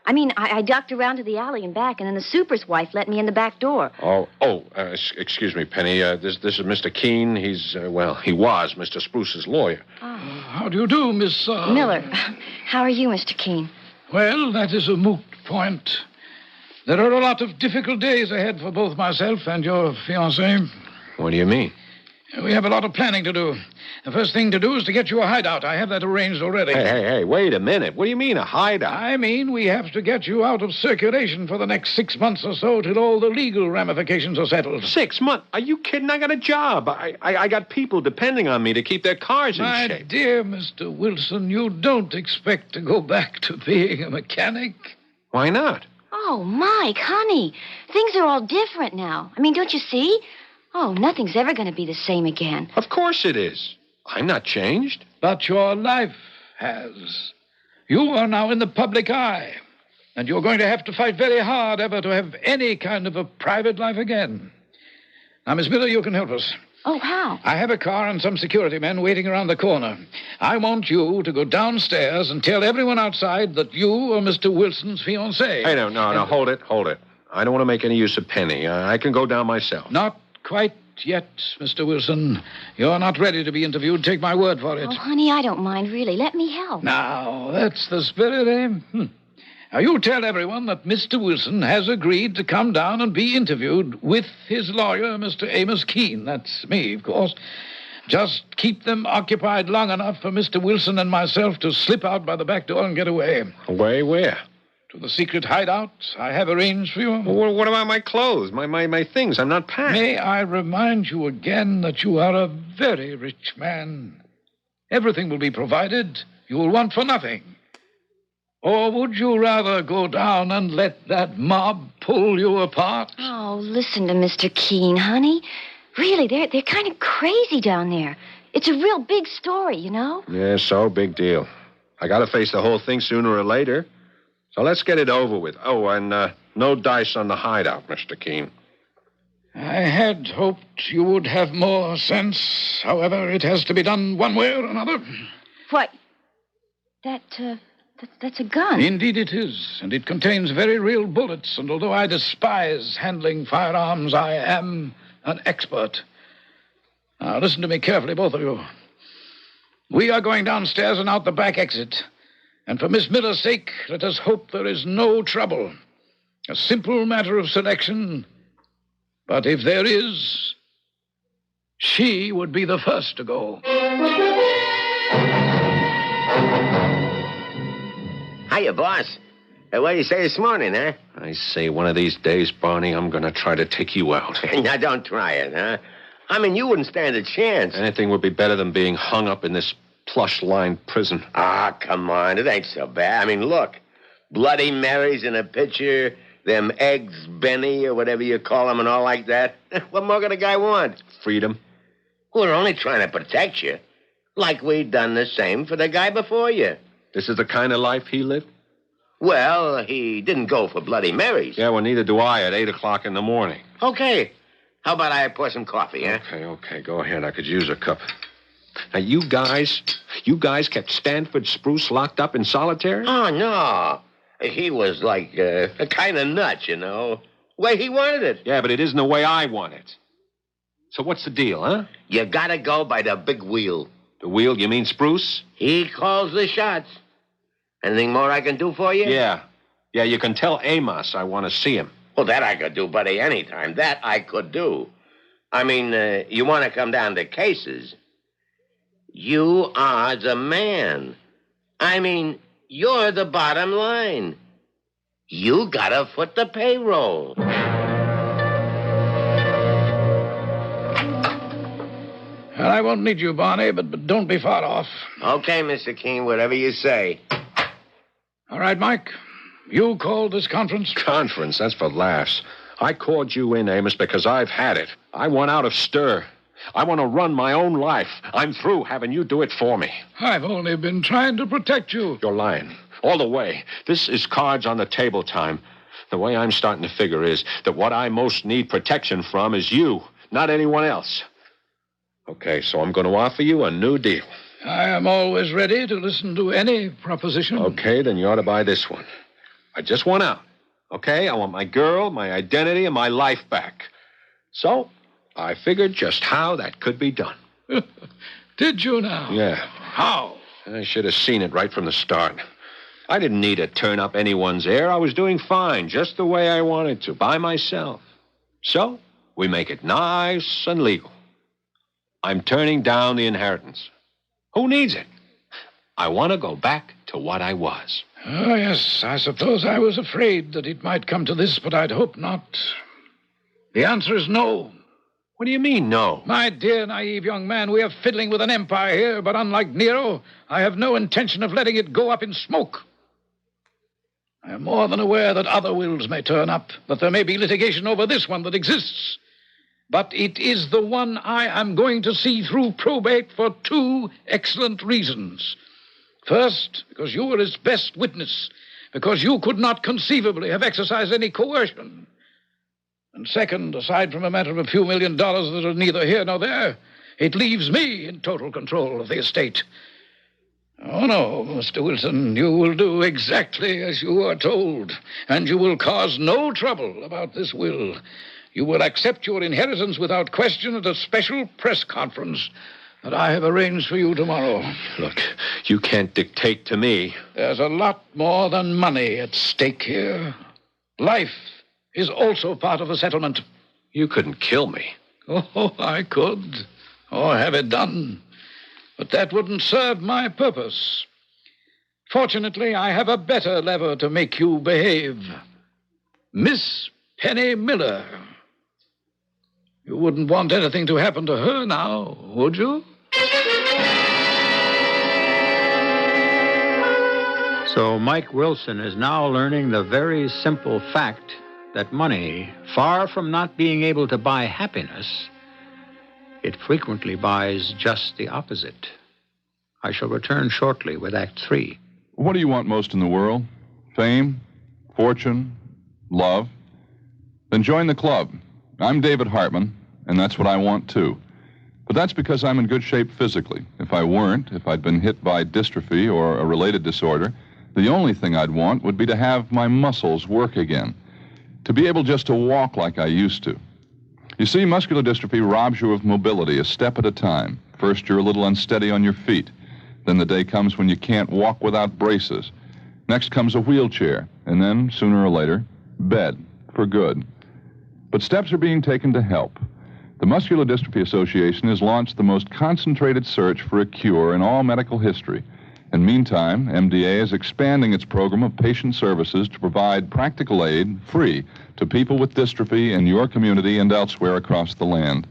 I mean, I ducked around to the alley and back, and then the super's wife let me in the back door. Excuse me, Penny. This is Mr. Keene. He was Mr. Spruce's lawyer. Oh. How do you do, Miss... Miller. How are you, Mr. Keene? Well, that is a moot point. There are a lot of difficult days ahead for both myself and your fiancée. What do you mean? We have a lot of planning to do. The first thing to do is to get you a hideout. I have that arranged already. Hey, wait a minute. What do you mean, a hideout? I mean, we have to get you out of circulation for the next 6 months or so till all the legal ramifications are settled. 6 months? Are you kidding? I got a job. I got people depending on me to keep their cars in shape. My dear Mr. Wilson, you don't expect to go back to being a mechanic? Why not? Oh, Mike, honey, things are all different now. I mean, don't you see? Oh, nothing's ever going to be the same again. Of course it is. I'm not changed. But your life has. You are now in the public eye, and you're going to have to fight very hard ever to have any kind of a private life again. Now, Miss Miller, you can help us. Oh, how? I have a car and some security men waiting around the corner. I want you to go downstairs and tell everyone outside that you are Mr. Wilson's fiancée. Hey, no, hold it. I don't want to make any use of Penny. I can go down myself. Not quite yet, Mr. Wilson. You're not ready to be interviewed. Take my word for it. Oh, honey, I don't mind, really. Let me help. Now, that's the spirit, eh? Now, you tell everyone that Mr. Wilson has agreed to come down and be interviewed with his lawyer, Mr. Amos Keene. That's me, of course. Just keep them occupied long enough for Mr. Wilson and myself to slip out by the back door and get away. Away where? To the secret hideout I have arranged for you. Well, what about my clothes, my things? I'm not packed. May I remind you again that you are a very rich man. Everything will be provided. You will want for nothing. Or would you rather go down and let that mob pull you apart? Oh, listen to Mr. Keene, honey. Really, they're kind of crazy down there. It's a real big story, you know? Yeah, so big deal. I got to face the whole thing sooner or later. So let's get it over with. Oh, and no dice on the hideout, Mr. Keene. I had hoped you would have more sense. However, it has to be done one way or another. What? That's a gun. Indeed it is, and it contains very real bullets, and although I despise handling firearms, I am an expert. Now, listen to me carefully, both of you. We are going downstairs and out the back exit. And for Miss Miller's sake, let us hope there is no trouble. A simple matter of selection. But if there is, she would be the first to go. Hiya, boss. What do you say this morning, huh? I say one of these days, Barney, I'm going to try to take you out. Now, don't try it, huh? I mean, you wouldn't stand a chance. Anything would be better than being hung up in this plush-lined prison. Ah, come on. It ain't so bad. I mean, look. Bloody Marys in a pitcher, them eggs Benny or whatever you call them and all like that. What more could a guy want? Freedom. We're only trying to protect you. Like we done the same for the guy before you. This is the kind of life he lived? Well, he didn't go for Bloody Marys. Yeah, well, neither do I at 8 o'clock in the morning. Okay. How about I pour some coffee, eh? Okay, go ahead. I could use a cup. Now, you guys kept Stanford Spruce locked up in solitary? Oh, no. He was like a kind of nuts, you know. The way he wanted it. Yeah, but it isn't the way I want it. So what's the deal, huh? You gotta go by the big wheel. The wheel, you mean Spruce? He calls the shots. Anything more I can do for you? Yeah, you can tell Amos I want to see him. Well, that I could do, buddy, anytime. That I could do. I mean, you want to come down to cases. You are the man. I mean, you're the bottom line. You gotta foot the payroll. Well, I won't need you, Barney, but don't be far off. Okay, Mr. King, whatever you say. All right, Mike. You called this conference? Conference? That's for laughs. I called you in, Amos, because I've had it. I want out of stir. I want to run my own life. I'm through having you do it for me. I've only been trying to protect you. You're lying. All the way. This is cards on the table time. The way I'm starting to figure is that what I most need protection from is you, not anyone else. Okay, so I'm going to offer you a new deal. I am always ready to listen to any proposition. Okay, then you ought to buy this one. I just want out. Okay? I want my girl, my identity, and my life back. So, I figured just how that could be done. Did you now? Yeah. How? I should have seen it right from the start. I didn't need to turn up anyone's air. I was doing fine, just the way I wanted to, by myself. So, we make it nice and legal. I'm turning down the inheritance. Who needs it? I want to go back to what I was. Oh, yes, I suppose I was afraid that it might come to this, but I'd hope not. The answer is no. What do you mean, no? My dear, naive young man, we are fiddling with an empire here, but unlike Nero, I have no intention of letting it go up in smoke. I am more than aware that other wills may turn up, that there may be litigation over this one that exists. But it is the one I am going to see through probate for two excellent reasons. First, because you were its best witness, because you could not conceivably have exercised any coercion. And second, aside from a matter of a few $1 million that are neither here nor there, it leaves me in total control of the estate. Oh, no, Mr. Wilson, you will do exactly as you are told, and you will cause no trouble about this will. You will accept your inheritance without question at a special press conference that I have arranged for you tomorrow. Look, you can't dictate to me. There's a lot more than money at stake here. Life is also part of the settlement. You couldn't kill me. Oh, I could. Or have it done. But that wouldn't serve my purpose. Fortunately, I have a better lever to make you behave. Miss Penny Miller. You wouldn't want anything to happen to her now, would you? So Mike Wilson is now learning the very simple fact that money, far from not being able to buy happiness, it frequently buys just the opposite. I shall return shortly with Act 3. What do you want most in the world? Fame? Fortune? Love? Then join the club. I'm David Hartman, and that's what I want, too. But that's because I'm in good shape physically. If I weren't, if I'd been hit by dystrophy or a related disorder, the only thing I'd want would be to have my muscles work again, to be able just to walk like I used to. You see, muscular dystrophy robs you of mobility a step at a time. First, you're a little unsteady on your feet. Then the day comes when you can't walk without braces. Next comes a wheelchair, and then, sooner or later, bed, for good. But steps are being taken to help. The Muscular Dystrophy Association has launched the most concentrated search for a cure in all medical history. And meantime, MDA is expanding its program of patient services to provide practical aid, free, to people with dystrophy in your community and elsewhere across the land.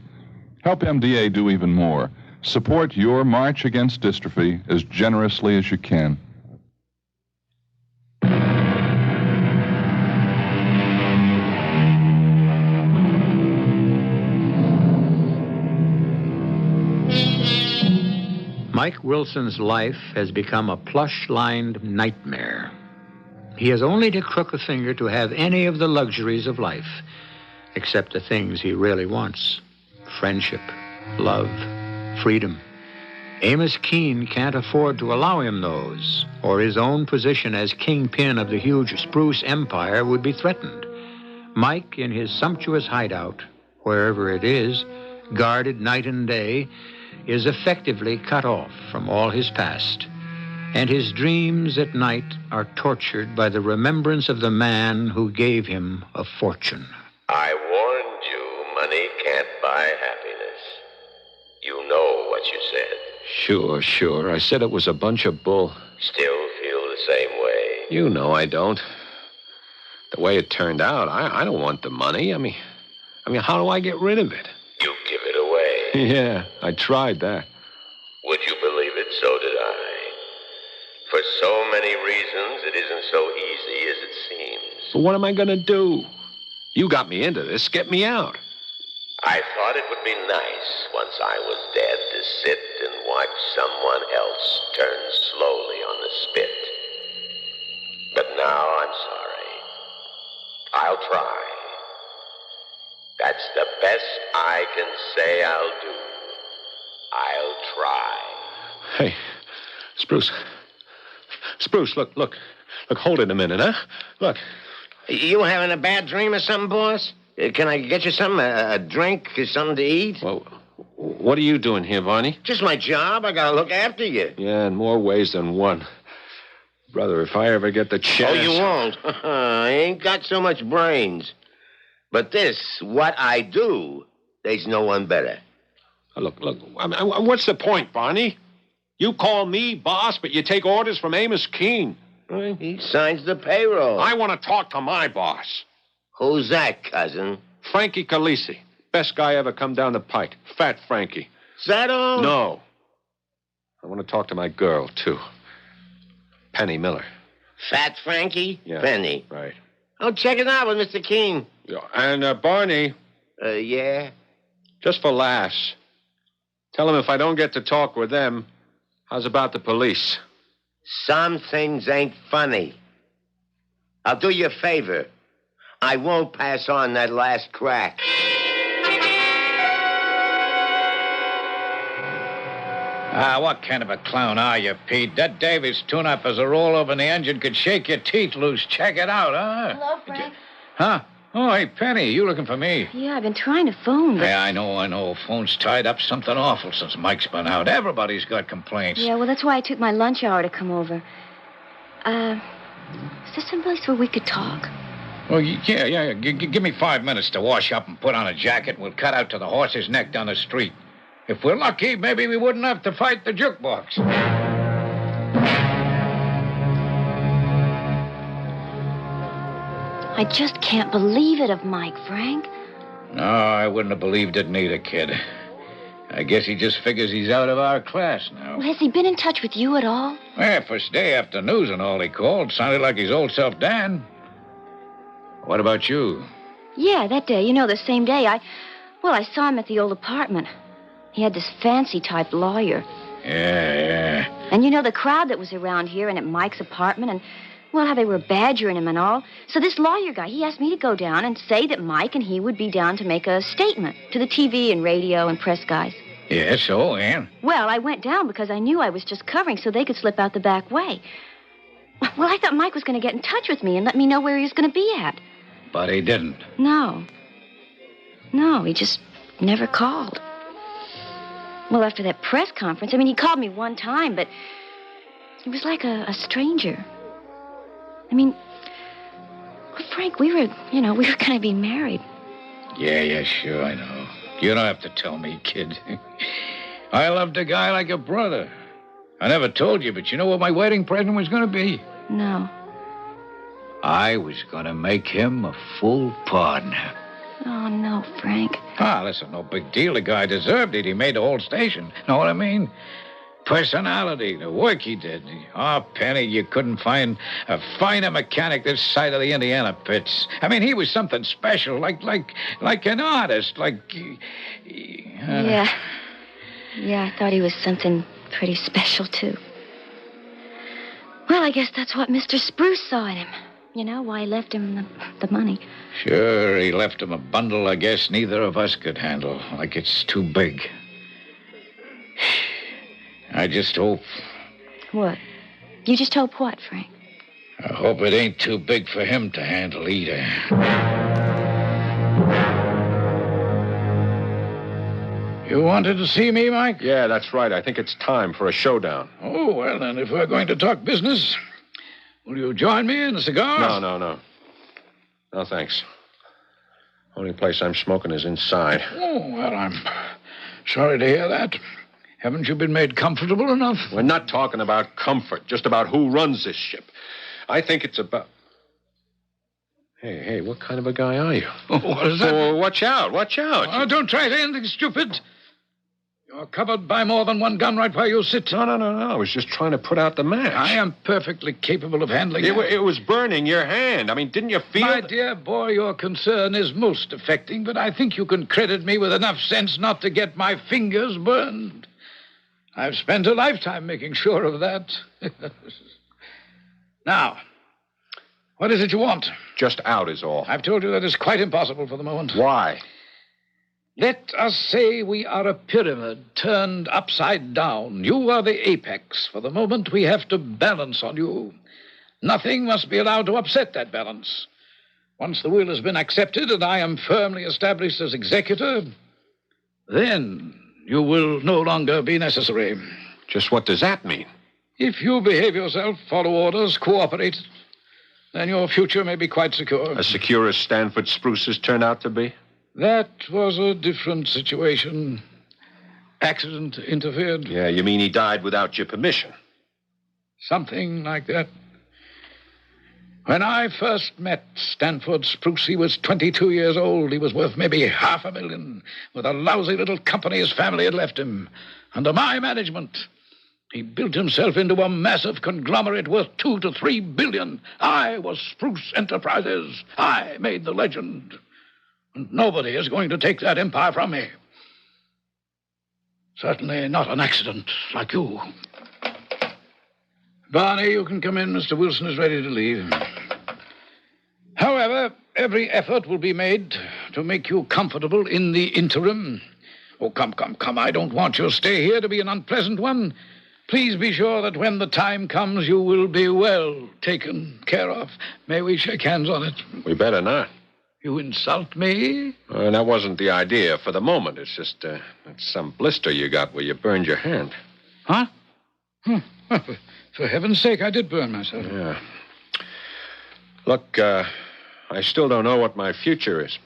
Help MDA do even more. Support your march against dystrophy as generously as you can. Mike Wilson's life has become a plush-lined nightmare. He has only to crook a finger to have any of the luxuries of life, except the things he really wants. Friendship, love, freedom. Amos Keene can't afford to allow him those, or his own position as kingpin of the huge spruce empire would be threatened. Mike, in his sumptuous hideout, wherever it is, guarded night and day, is effectively cut off from all his past. And his dreams at night are tortured by the remembrance of the man who gave him a fortune. I warned you, money can't buy happiness. You know what you said. Sure. I said it was a bunch of bull. Still feel the same way. You know I don't. The way it turned out, I don't want the money. I mean, how do I get rid of it? You give it away. Yeah, I tried that. Would you believe it? So did I. For so many reasons, it isn't so easy as it seems. So what am I going to do? You got me into this. Get me out. I thought it would be nice once I was dead to sit and watch someone else turn slowly on the spit. But now I'm sorry. I'll try. That's the best I can say I'll do. I'll try. Hey, Spruce. Spruce, look, hold it a minute, huh? Look. You having a bad dream or something, boss? Can I get you something, a drink, something to eat? Well, what are you doing here, Barney? Just my job. I gotta look after you. Yeah, in more ways than one. Brother, if I ever get the chance... Oh, you won't. I ain't got so much brains. But this, what I do, there's no one better. Look, what's the point, Barney? You call me boss, but you take orders from Amos Keene. He signs the payroll. I want to talk to my boss. Who's that, cousin? Frankie Calisi. Best guy ever come down the pike. Fat Frankie. Is that all? No. I want to talk to my girl, too. Penny Miller. Fat Frankie? Yeah. Penny. Right. I'll check it out with Mr. Keene. Yeah, and, Barney. Yeah? Just for laughs. Tell him if I don't get to talk with them, how's about the police? Some things ain't funny. I'll do you a favor. I won't pass on that last crack. What kind of a clown are you, Pete? That Davis tune-up as a rollover in the engine could shake your teeth loose. Check it out, huh? Hello, Frank. Huh? Oh, hey, Penny, you looking for me? Yeah, I've been trying to phone, but... Yeah, I know. Phone's tied up something awful since Mike's been out. Everybody's got complaints. Yeah, well, that's why I took my lunch hour to come over. Is there some place where we could talk? Well, yeah. Give me 5 minutes to wash up and put on a jacket, and we'll cut out to the horse's neck down the street. If we're lucky, maybe we wouldn't have to fight the jukebox. I just can't believe it of Mike, Frank. No, I wouldn't have believed it neither, kid. I guess he just figures he's out of our class now. Well, has he been in touch with you at all? Yeah, first day after news and all he called. Sounded like his old self, Dan. What about you? Yeah, that day. You know, the same day. I saw him at the old apartment. He had this fancy-type lawyer. Yeah. And you know, the crowd that was around here and at Mike's apartment and, well, how they were badgering him and all. So this lawyer guy, he asked me to go down and say that Mike and he would be down to make a statement to the TV and radio and press guys. Yeah, so, Ann? Well, I went down because I knew I was just covering so they could slip out the back way. Well, I thought Mike was going to get in touch with me and let me know where he was going to be at. But he didn't. No, he just never called. Well, after that press conference, he called me one time, but he was like a stranger. Well, Frank, we were going to be married. Yeah, sure, I know. You don't have to tell me, kid. I loved a guy like a brother. I never told you, but you know what my wedding present was going to be? No. I was going to make him a full partner. Oh, no, Frank. Listen, no big deal. The guy deserved it. He made the whole station. Know what I mean? Personality, the work he did. Oh, Penny, you couldn't find a finer mechanic this side of the Indiana pits. He was something special, like an artist, Yeah, I thought he was something Pretty special, too. Well, I guess that's what Mr. Spruce saw in him. You know, why he left him the money. Sure, he left him a bundle I guess neither of us could handle. Like it's too big. I just hope... What? You just hope what, Frank? I hope it ain't too big for him to handle either. You wanted to see me, Mike? Yeah, that's right. I think it's time for a showdown. Oh, well, then, if we're going to talk business, will you join me in a cigar? No. No, thanks. Only place I'm smoking is inside. Oh, well, I'm sorry to hear that. Haven't you been made comfortable enough? We're not talking about comfort, just about who runs this ship. I think it's about... Hey, what kind of a guy are you? Oh, what is that? Oh, watch out. Oh, don't try anything stupid. You're covered by more than one gun right where you sit. No. I was just trying to put out the match. I am perfectly capable of handling it. It was burning your hand. I mean, didn't you feel... My dear boy, your concern is most affecting, but I think you can credit me with enough sense not to get my fingers burned. I've spent a lifetime making sure of that. Now, what is it you want? Just out is all. I've told you that is quite impossible for the moment. Why? Let us say we are a pyramid turned upside down. You are the apex. For the moment, we have to balance on you. Nothing must be allowed to upset that balance. Once the will has been accepted and I am firmly established as executor, then you will no longer be necessary. Just what does that mean? If you behave yourself, follow orders, cooperate, then your future may be quite secure. As secure as Stanford Spruce's turn out to be? That was a different situation. Accident interfered. Yeah, you mean he died without your permission? Something like that. When I first met Stanford Spruce, he was 22 years old. He was worth maybe $500,000 with a lousy little company his family had left him. Under my management, he built himself into a massive conglomerate worth $2 to $3 billion. I was Spruce Enterprises. I made the legend. And nobody is going to take that empire from me. Certainly not an accident like you. Barney, you can come in. Mr. Wilson is ready to leave. However, every effort will be made to make you comfortable in the interim. Oh, come. I don't want your stay here to be an unpleasant one. Please be sure that when the time comes, you will be well taken care of. May we shake hands on it? We better not. You insult me? That wasn't the idea for the moment. It's just it's some blister you got where you burned your hand. Huh? For heaven's sake, I did burn myself. Yeah. Look, I still don't know what my future is.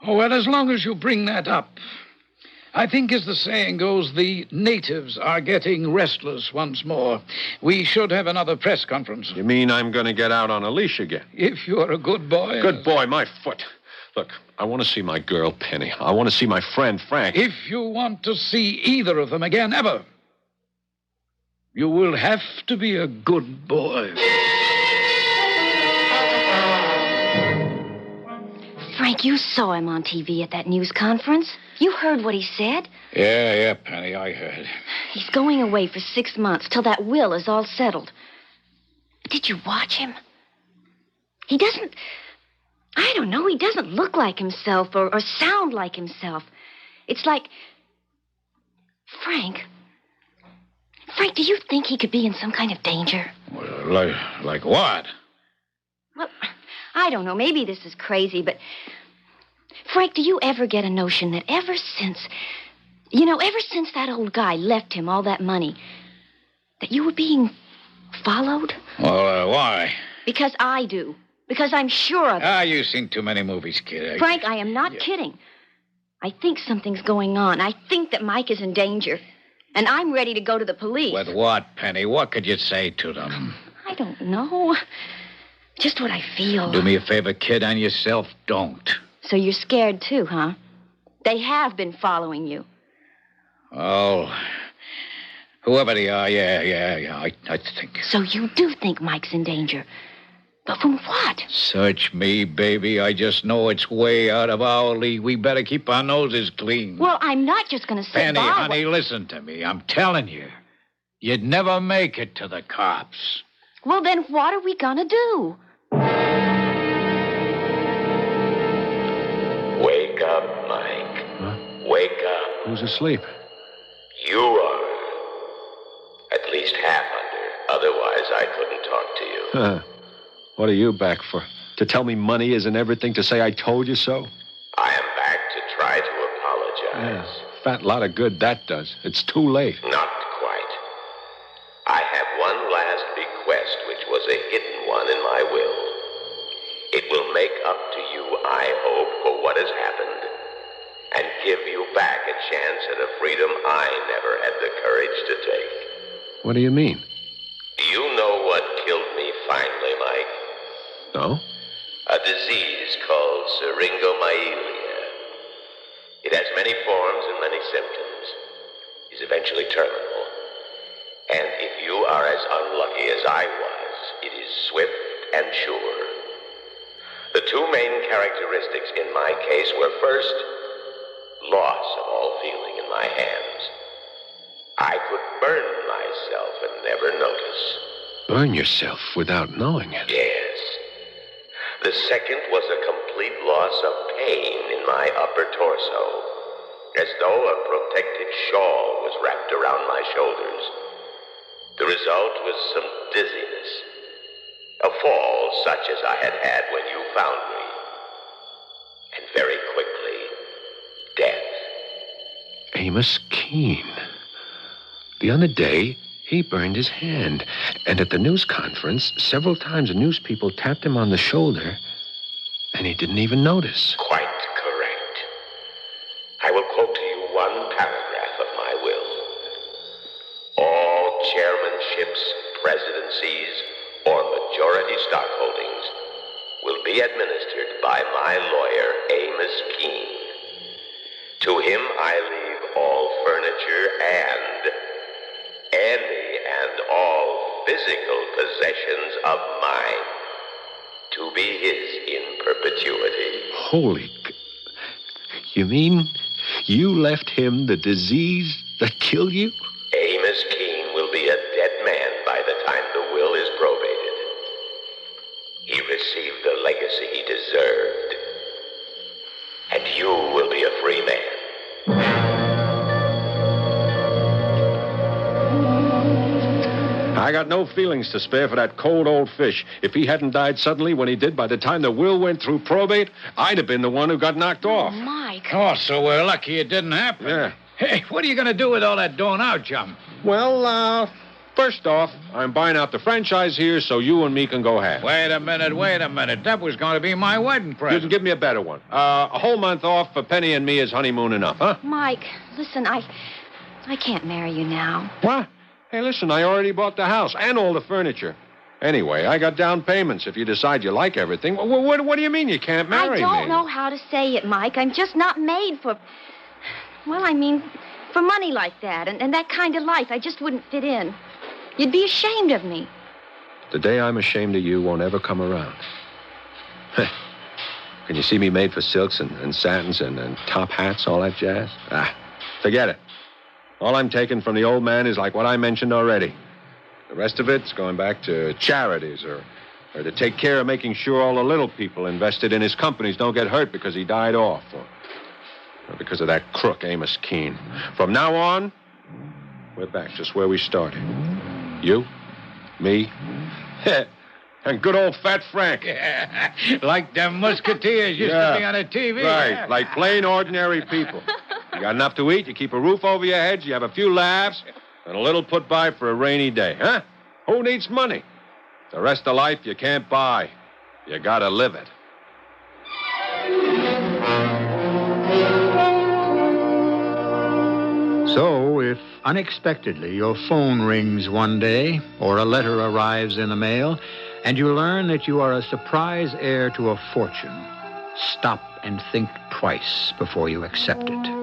Oh, well, as long as you bring that up. I think, as the saying goes, the natives are getting restless once more. We should have another press conference. You mean I'm going to get out on a leash again? If you're a good boy. Good boy, my foot. Look, I want to see my girl, Penny. I want to see my friend, Frank. If you want to see either of them again, ever, you will have to be a good boy. Frank, you saw him on TV at that news conference. You heard what he said. Yeah, Penny, I heard. He's going away for 6 months till that will is all settled. Did you watch him? He doesn't... I don't know, he doesn't look like himself or sound like himself. It's like... Frank, do you think he could be in some kind of danger? Well, like what? Well, I don't know. Maybe this is crazy, but... Frank, do you ever get a notion that ever since that old guy left him all that money, that you were being followed? Well, why? Because I do. Because I'm sure of it. You've seen too many movies, kid. Frank, I am not kidding. I think something's going on. I think that Mike is in danger. And I'm ready to go to the police. With what, Penny? What could you say to them? I don't know. Just what I feel. Do me a favor, kid, and yourself don't. So you're scared too, huh? They have been following you. Oh, whoever they are, yeah, I think. So you do think Mike's in danger. But from what? Search me, baby. I just know it's way out of our league. We better keep our noses clean. Well, I'm not just going to sit Penny, by. honey, listen to me. I'm telling you. you'd never make it to the cops. Well, then what are we gonna do? Wake up, Mike. Huh? Wake up. Who's asleep? You are. At least half under. Otherwise, I couldn't talk to you. Huh. What are you back for? To tell me money isn't everything, to say I told you so? I am back to try to apologize. Fat lot of good that does. It's too late. Not quite. I have one last bequest, which was a hidden one in my will. It will make up to you, I hope, for what has happened, and give you back a chance at a freedom I never had the courage to take. What do you mean? Do you know what killed me finally, Mike? No? A disease called syringomyelia. It has many forms and many symptoms. Is eventually terminal. And if you are as unlucky as I was, it is swift and sure. The two main characteristics in my case were, first, loss of all feeling in my hands. I could burn myself and never notice. Burn yourself without knowing it. Yes. The second was a complete loss of pain in my upper torso, as though a protective shawl was wrapped around my shoulders. The result was some dizziness, a fall such as I had had when you found me, and very quickly, death. Amos Keene. The other day, he burned his hand. And at the news conference, several times the news people tapped him on the shoulder, and he didn't even notice. Quite correct. I will quote to you one paragraph of my will. All chairmanships, presidencies, or majority stockholdings will be administered by my lawyer, Amos Keene. To him I leave all furniture and any and all physical possessions of mine to be his in perpetuity. Holy... You mean you left him the disease that killed you? Amos Keene will be a dead man by the time the will is probated. He received the legacy he deserved. And you will be a free man. I got no feelings to spare for that cold old fish. If he hadn't died suddenly when he did, by the time the will went through probate, I'd have been the one who got knocked off. Mike. Oh, so we're lucky it didn't happen. Yeah. Hey, what are you going to do with all that dough now, chum? Well, first off, I'm buying out the franchise here so you and me can go half. Wait a minute. That was going to be my wedding You present. can give me a better one. A whole month off for Penny and me is honeymoon enough, huh? Mike, listen, I can't marry you now. What? Hey, listen, I already bought the house and all the furniture. Anyway, I got down payments if you decide you like everything. What do you mean you can't marry me? I don't know how to say it, Mike. I'm just not made for... Well, I mean, for money like that and that kind of life. I just wouldn't fit in. You'd be ashamed of me. The day I'm ashamed of you won't ever come around. Can you see me made for silks and satins and top hats, all that jazz? Forget it. All I'm taking from the old man is like what I mentioned already. The rest of it's going back to charities or to take care of making sure all the little people invested in his companies don't get hurt because he died off or because of that crook Amos Keene. From now on, we're back just where we started. You, me, and good old Fat Frank. Yeah, like them musketeers used to be on the TV. Right, like plain ordinary people. You got enough to eat, you keep a roof over your heads, you have a few laughs, and a little put by for a rainy day, huh? Who needs money? The rest of life you can't buy. You gotta live it. So, if unexpectedly your phone rings one day, or a letter arrives in the mail, and you learn that you are a surprise heir to a fortune, stop and think twice before you accept it.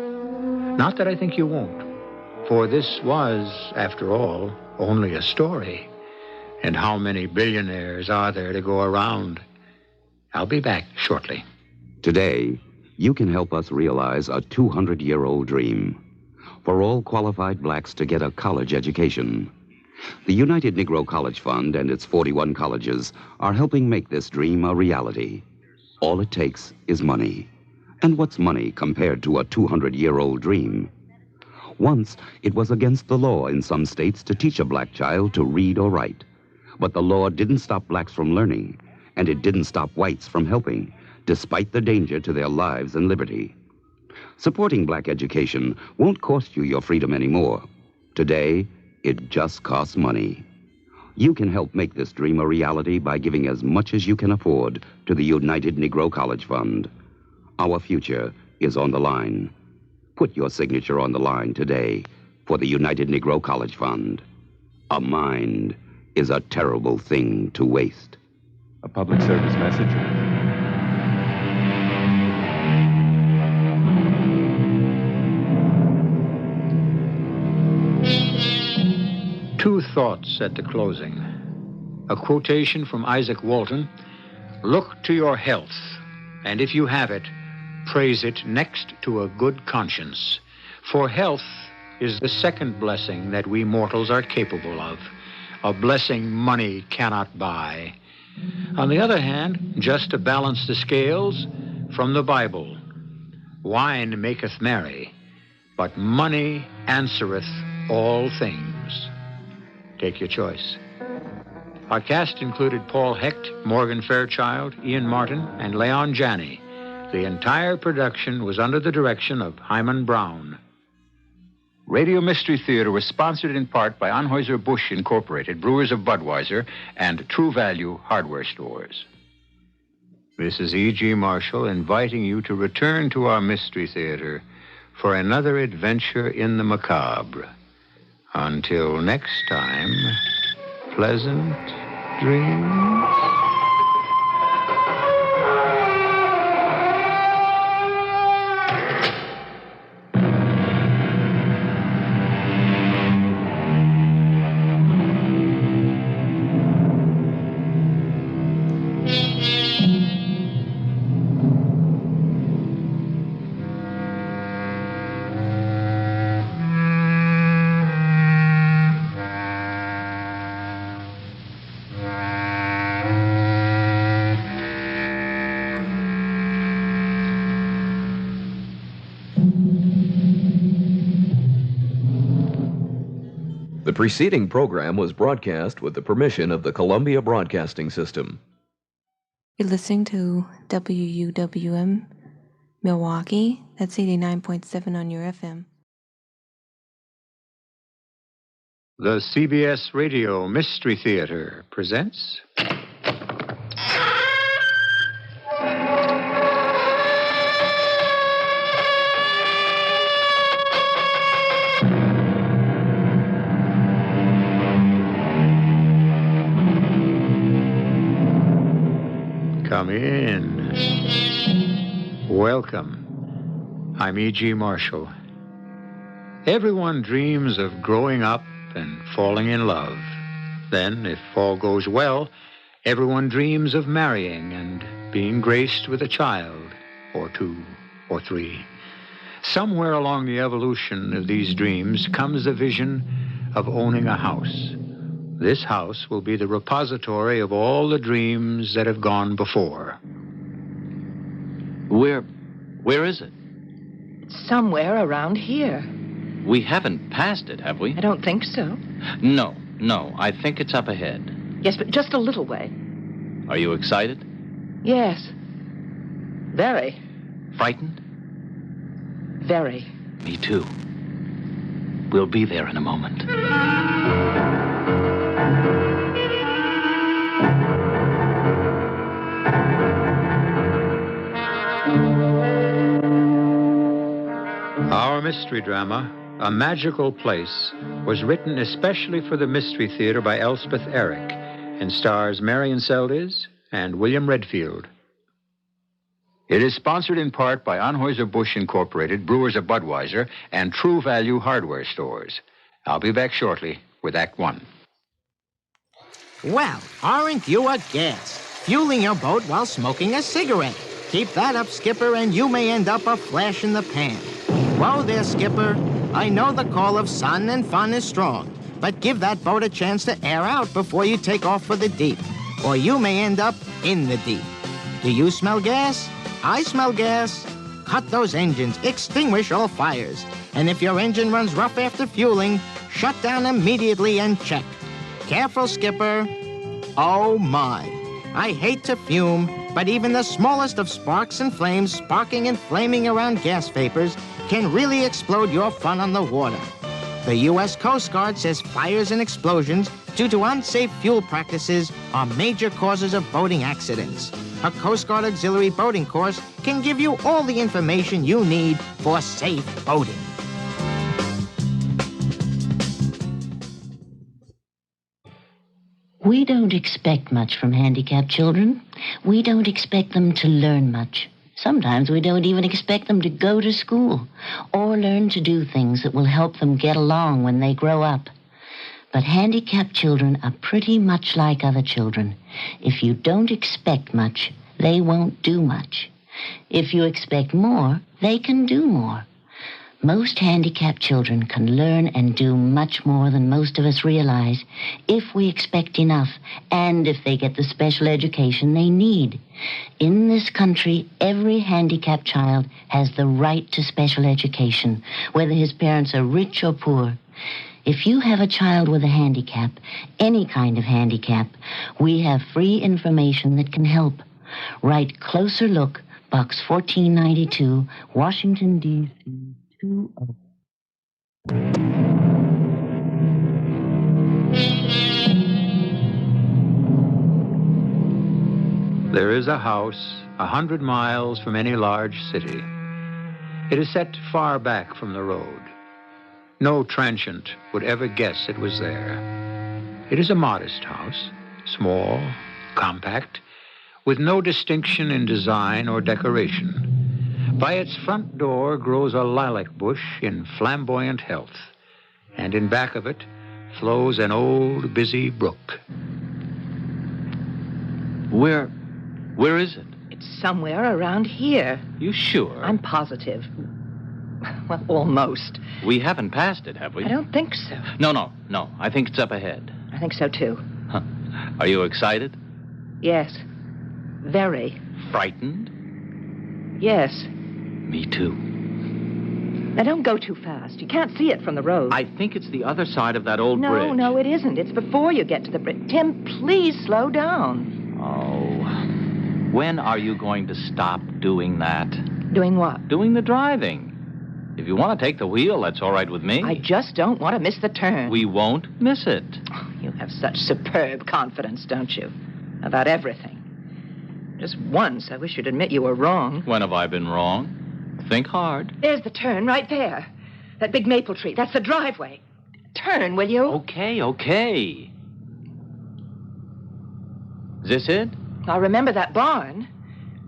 Not that I think you won't, for this was, after all, only a story. And how many billionaires are there to go around? I'll be back shortly. Today, you can help us realize a 200-year-old dream. For all qualified blacks to get a college education, The United Negro College Fund and its 41 colleges are helping make this dream a reality. All it takes is money. And what's money compared to a 200-year-old dream? Once, it was against the law in some states to teach a black child to read or write. But the law didn't stop blacks from learning, and it didn't stop whites from helping, despite the danger to their lives and liberty. Supporting black education won't cost you your freedom anymore. Today, it just costs money. You can help make this dream a reality by giving as much as you can afford to the United Negro College Fund. Our future is on the line. Put your signature on the line today for the United Negro College Fund. A mind is a terrible thing to waste. A public service message. Two thoughts at the closing. A quotation from Isaac Walton: "Look to your health, and if you have it, praise it next to a good conscience. For health is the second blessing that we mortals are capable of, a blessing money cannot buy." On the other hand, just to balance the scales, from the Bible: "Wine maketh merry, but money answereth all things." Take your choice. Our cast included Paul Hecht, Morgan Fairchild, Ian Martin, and Leon Janney. The entire production was under the direction of Hyman Brown. Radio Mystery Theater was sponsored in part by Anheuser-Busch Incorporated, Brewers of Budweiser, and True Value Hardware Stores. This is E.G. Marshall inviting you to return to our Mystery Theater for another adventure in the macabre. Until next time, pleasant dreams. The preceding program was broadcast with the permission of the Columbia Broadcasting System. You're listening to WUWM Milwaukee. That's 89.7 on your FM. The CBS Radio Mystery Theater presents... Come in. Welcome. I'm E.G. Marshall. Everyone dreams of growing up and falling in love. Then, if all goes well, everyone dreams of marrying and being graced with a child, or two, or three. Somewhere along the evolution of these dreams comes the vision of owning a house. This house will be the repository of all the dreams that have gone before. Where is it? Somewhere around here. We haven't passed it, have we? I don't think so. No. I think it's up ahead. Yes, but just a little way. Are you excited? Yes. Very. Frightened? Very. Me too. We'll be there in a moment. Our mystery drama, A Magical Place, was written especially for the Mystery Theater by Elspeth Eric and stars Marion Seldes and William Redfield. It is sponsored in part by Anheuser-Busch Incorporated, Brewers of Budweiser, and True Value Hardware Stores. I'll be back shortly with Act One. Well, aren't you a gas? Fueling your boat while smoking a cigarette. Keep that up, Skipper, and you may end up a flash in the pan. Whoa there, Skipper. I know the call of sun and fun is strong, but give that boat a chance to air out before you take off for the deep, or you may end up in the deep. Do you smell gas? I smell gas. Cut those engines, extinguish all fires, and if your engine runs rough after fueling, shut down immediately and check. Careful, skipper. Oh, my. I hate to fume, but even the smallest of sparks and flames sparking and flaming around gas vapors can really explode your fun on the water. The U.S. Coast Guard says fires and explosions due to unsafe fuel practices are major causes of boating accidents. A Coast Guard auxiliary boating course can give you all the information you need for safe boating. We don't expect much from handicapped children. We don't expect them to learn much. Sometimes we don't even expect them to go to school or learn to do things that will help them get along when they grow up. But handicapped children are pretty much like other children. If you don't expect much, they won't do much. If you expect more, they can do more. Most handicapped children can learn and do much more than most of us realize if we expect enough and if they get the special education they need. In this country, every handicapped child has the right to special education, whether his parents are rich or poor. If you have a child with a handicap, any kind of handicap, we have free information that can help. Write Closer Look, Box 1492, Washington, D.C. There is a house 100 miles from any large city. It is set far back from the road. No transient would ever guess it was there. It is a modest house, small, compact, with no distinction in design or decoration. By its front door grows a lilac bush in flamboyant health, and in back of it flows an old, busy brook. Where is it? It's somewhere around here. You sure? I'm positive. Well, almost. We haven't passed it, have we? I don't think so. No. I think it's up ahead. I think so, too. Huh. Are you excited? Yes. Very. Frightened? Yes. Me too. Now, don't go too fast. You can't see it from the road. I think it's the other side of that old bridge. No, it isn't. It's before you get to the bridge. Tim, please slow down. Oh. When are you going to stop doing that? Doing what? Doing the driving. If you want to take the wheel, that's all right with me. I just don't want to miss the turn. We won't miss it. Oh, you have such superb confidence, don't you? About everything. Just once, I wish you'd admit you were wrong. When have I been wrong? Think hard. There's the turn right there. That big maple tree. That's the driveway. Turn, will you? Okay. Is this it? I remember that barn.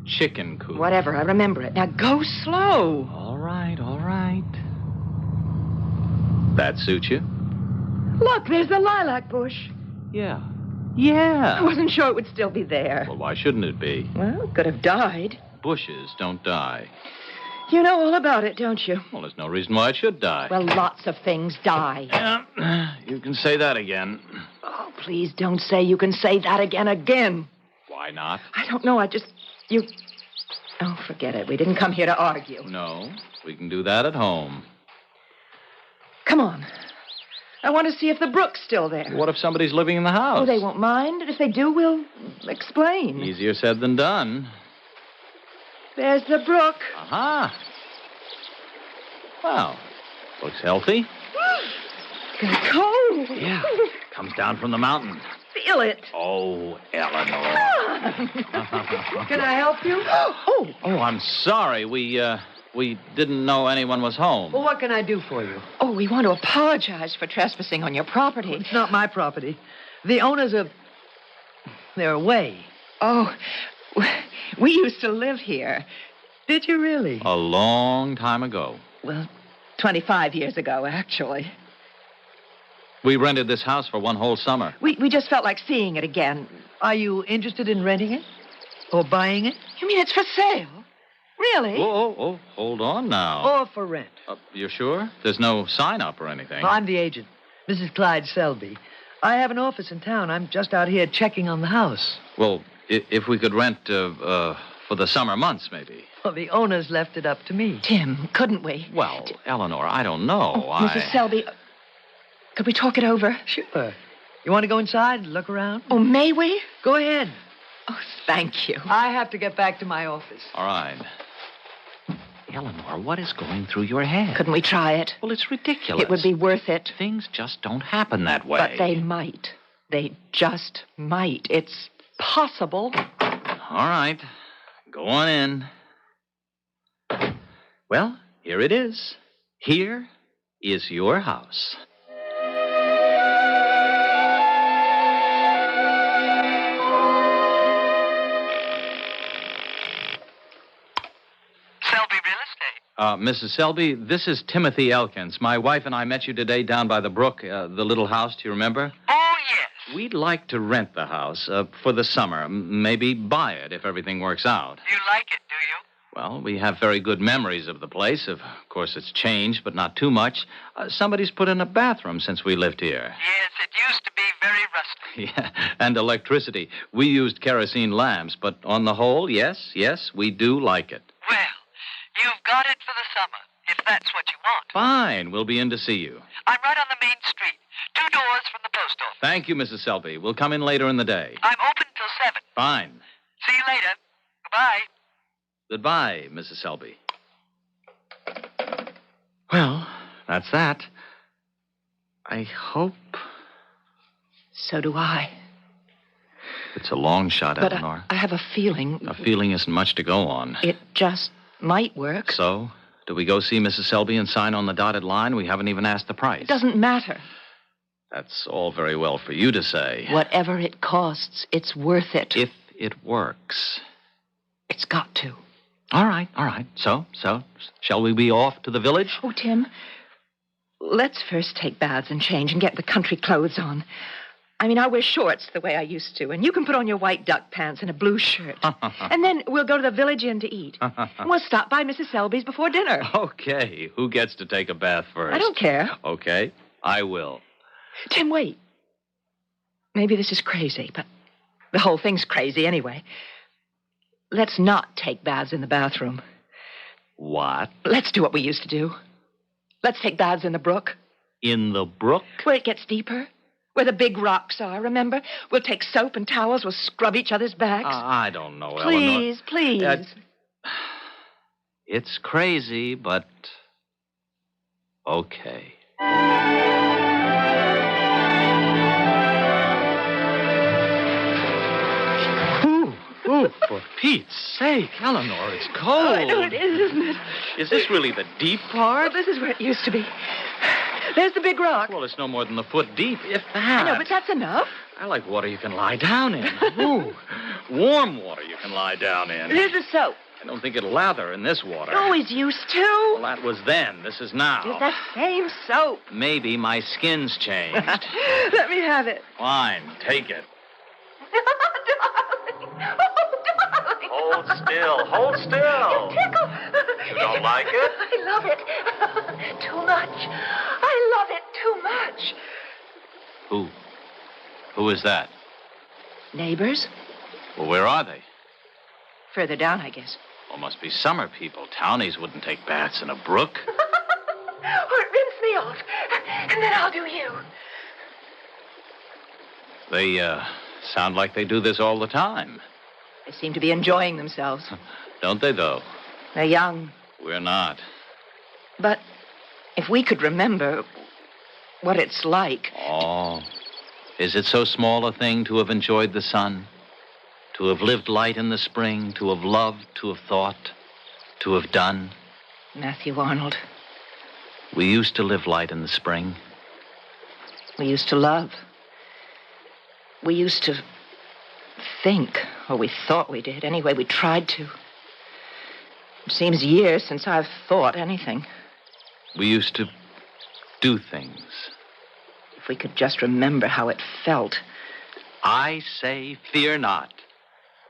Chicken coop. Whatever, I remember it. Now go slow. All right. That suits you? Look, there's the lilac bush. Yeah. I wasn't sure it would still be there. Well, why shouldn't it be? Well, it could have died. Bushes don't die. You know all about it, don't you? Well, there's no reason why it should die. Well, lots of things die. Yeah, you can say that again. Oh, please don't say you can say that again. Why not? I don't know, Oh, forget it. We didn't come here to argue. No, we can do that at home. Come on. I want to see if the brook's still there. What if somebody's living in the house? Oh, they won't mind. And if they do, we'll explain. Easier said than done. There's the brook. Aha. Well, looks healthy. It's cold. Yeah. Comes down from the mountain. Feel it. Oh, Eleanor. Can I help you? Oh, I'm sorry. We didn't know anyone was home. Well, what can I do for you? Oh, we want to apologize for trespassing on your property. It's not my property. The owners of... They're away. Oh, we used to live here. Did you really? A long time ago. Well, 25 years ago, actually. We rented this house for one whole summer. We just felt like seeing it again. Are you interested in renting it? Or buying it? You mean it's for sale? Really? Oh, hold on now. Or for rent? You're sure? There's no sign up or anything? Well, I'm the agent. Mrs. Clyde Selby. I have an office in town. I'm just out here checking on the house. Well, if we could rent for the summer months, maybe. Well, the owners left it up to me. Tim, couldn't we? Well, Eleanor, I don't know. Mrs. Selby, could we talk it over? Sure. You want to go inside and look around? Oh, may we? Go ahead. Oh, thank you. I have to get back to my office. All right. Eleanor, what is going through your head? Couldn't we try it? Well, it's ridiculous. It would be worth it. Things just don't happen that way. But they might. They just might. It's possible. All right. Go on in. Well, here it is. Here is your house. Mrs. Selby, this is Timothy Elkins. My wife and I met you today down by the brook, the little house, do you remember? Oh, yes. We'd like to rent the house for the summer, maybe buy it if everything works out. You like it, do you? Well, we have very good memories of the place. Of course, it's changed, but not too much. Somebody's put in a bathroom since we lived here. Yes, it used to be very rusty. Yeah, and electricity. We used kerosene lamps, but on the whole, yes, we do like it. Well, you've got it for the summer, if that's what you want. Fine, we'll be in to see you. I'm right on the main street, 2 doors from the post office. Thank you, Mrs. Selby. We'll come in later in the day. I'm open till 7. Fine. See you later. Goodbye. Goodbye, Mrs. Selby. Well, that's that. I hope. So do I. It's a long shot, But Eleanor. I have a feeling. A feeling isn't much to go on. It just might work. So, do we go see Mrs. Selby and sign on the dotted line? We haven't even asked the price. It doesn't matter. That's all very well for you to say. Whatever it costs, it's worth it. If it works. It's got to. All right. So, shall we be off to the village? Oh, Tim, let's first take baths and change and get the country clothes on. I mean, I'll wear shorts the way I used to, and you can put on your white duck pants and a blue shirt. And then we'll go to the village inn to eat. And we'll stop by Mrs. Selby's before dinner. Okay. Who gets to take a bath first? I don't care. Okay. I will. Tim, wait. Maybe this is crazy, but the whole thing's crazy anyway. Let's not take baths in the bathroom. What? Let's do what we used to do. Let's take baths in the brook. In the brook? Where it gets deeper. Where the big rocks are, remember? We'll take soap and towels. We'll scrub each other's backs. I don't know, Please, Eleanor. please. It's crazy, but okay. Ooh, for Pete's sake, Eleanor, it's cold. Oh, I know it is, isn't it? Is this really the deep part? Well, this is where it used to be. There's the big rock. Well, it's no more than a foot deep, if that. I know, but that's enough. I like water you can lie down in. Ooh, warm water you can lie down in. Here's the soap. I don't think it'll lather in this water. You always used to. Well, that was then. This is now. It's the same soap. Maybe my skin's changed. Let me have it. Fine, take it. Oh, darling. Hold still. Hold still. It tickles. You don't like it? I love it. Too much. I love it too much. Who is that? Neighbors? Well, where are they? Further down, I guess. Well, must be summer people. Townies wouldn't take baths in a brook. Or rinse me off, and then I'll do you. They, sound like they do this all the time. They seem to be enjoying themselves. Don't they, though? They're young. We're not. But if we could remember what it's like. Oh, is it so small a thing to have enjoyed the sun? To have lived light in the spring, to have loved, to have thought, to have done? Matthew Arnold. We used to live light in the spring. We used to love. We used to think, or we thought we did. Anyway, we tried to. It seems years since I've thought anything. We used to do things. If we could just remember how it felt. I say, fear not.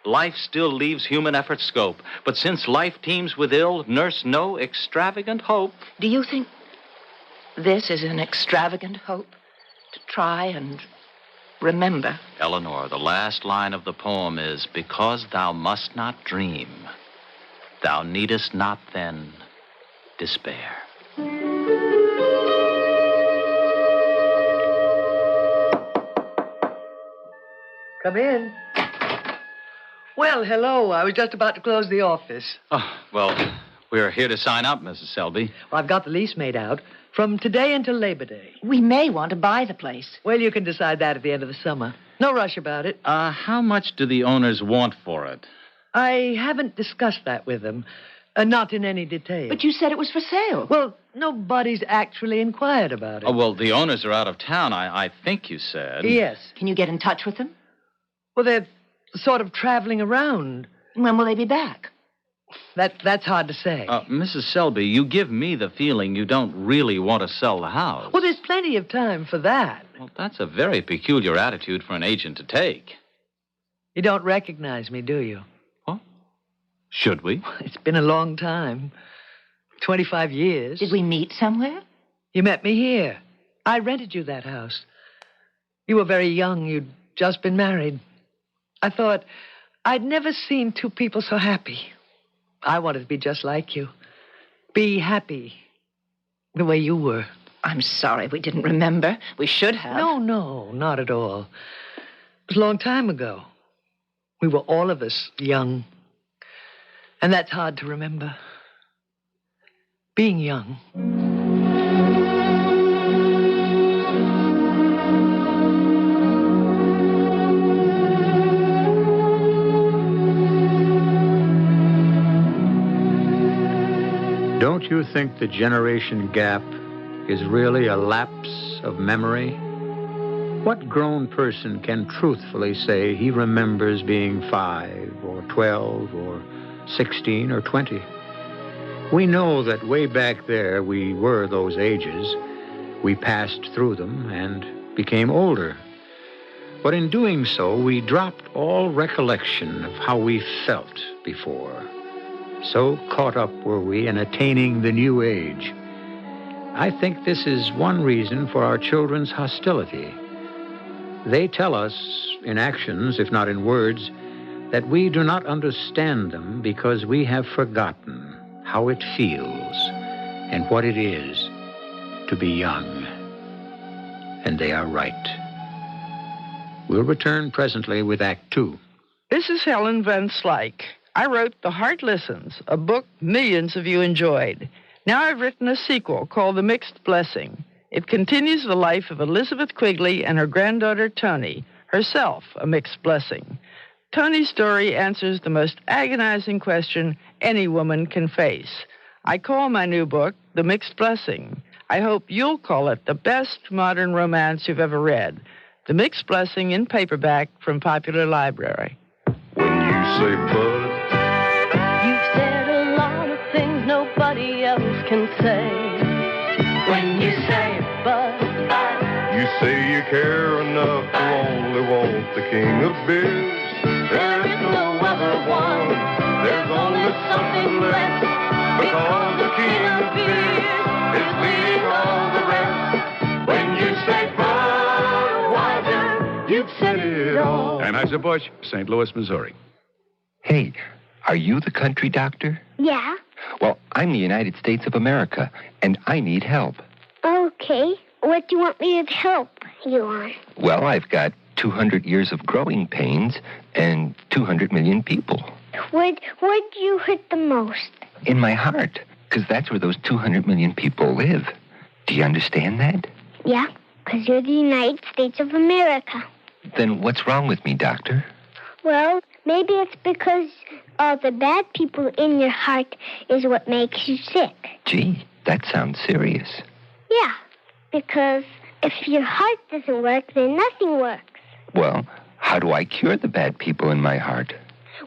Life still leaves human effort scope, but since life teems with ill, nurse no extravagant hope. Do you think this is an extravagant hope? to try and remember. Eleanor, the last line of the poem is, because thou must not dream, thou needest not then despair. Come in. Well, hello. I was just about to close the office. Oh, well, we're here to sign up, Mrs. Selby. Well, I've got the lease made out from today until Labor Day. We may want to buy the place. Well, you can decide that at the end of the summer. No rush about it. How much do the owners want for it? I haven't discussed that with them. Not in any detail. But you said it was for sale. Well, nobody's actually inquired about it. Oh, well, the owners are out of town, I think you said. Yes. Can you get in touch with them? Well, they're sort of traveling around. When will they be back? That's hard to say. Mrs. Selby, you give me the feeling you don't really want to sell the house. Well, there's plenty of time for that. Well, that's a very peculiar attitude for an agent to take. You don't recognize me, do you? What? Should we? It's been a long time. 25 years. Did we meet somewhere? You met me here. I rented you that house. You were very young. You'd just been married. I thought I'd never seen two people so happy. I wanted to be just like you. Be happy the way you were. I'm sorry we didn't remember. We should have. No, not at all. It was a long time ago. We were all of us young. And that's hard to remember. Being young. Don't you think the generation gap is really a lapse of memory? What grown person can truthfully say he remembers being 5 or 12 or 16 or 20? We know that way back there we were those ages. We passed through them and became older. But in doing so, we dropped all recollection of how we felt before. So caught up were we in attaining the new age. I think this is one reason for our children's hostility. They tell us in actions, if not in words, that we do not understand them because we have forgotten how it feels and what it is to be young. And they are right. We'll return presently with Act Two. This is Helen Van Slyke. I wrote The Heart Listens, a book millions of you enjoyed. Now I've written a sequel called The Mixed Blessing. It continues the life of Elizabeth Quigley and her granddaughter Tony, herself a mixed blessing. Tony's story answers the most agonizing question any woman can face. I call my new book The Mixed Blessing. I hope you'll call it the best modern romance you've ever read. The Mixed Blessing in paperback from Popular Library. When you say bud, you've said a lot of things nobody else can say. When you say bud, you say you care enough to only want the king of beers. there is no other one. There's only something left, because the king of beers is leading all the rest. When you say Budweiser, you've said it all. Anheuser-Busch, St. Louis, Missouri. Hey, are you the country doctor? Yeah. Well, I'm the United States of America, and I need help. Okay. What do you want me to help you on? Well, I've got 200 years of growing pains and 200 million people. Where'd you hit the most? In my heart, because that's where those 200 million people live. Do you understand that? Yeah, because you're the United States of America. Then what's wrong with me, doctor? Well, maybe it's because all the bad people in your heart is what makes you sick. Gee, that sounds serious. Yeah, because if your heart doesn't work, then nothing works. Well, how do I cure the bad people in my heart?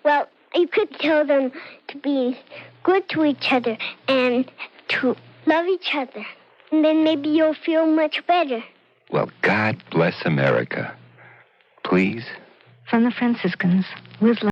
Well, you could tell them to be good to each other and to love each other. And then maybe you'll feel much better. Well, God bless America. Please? From the Franciscans, with love.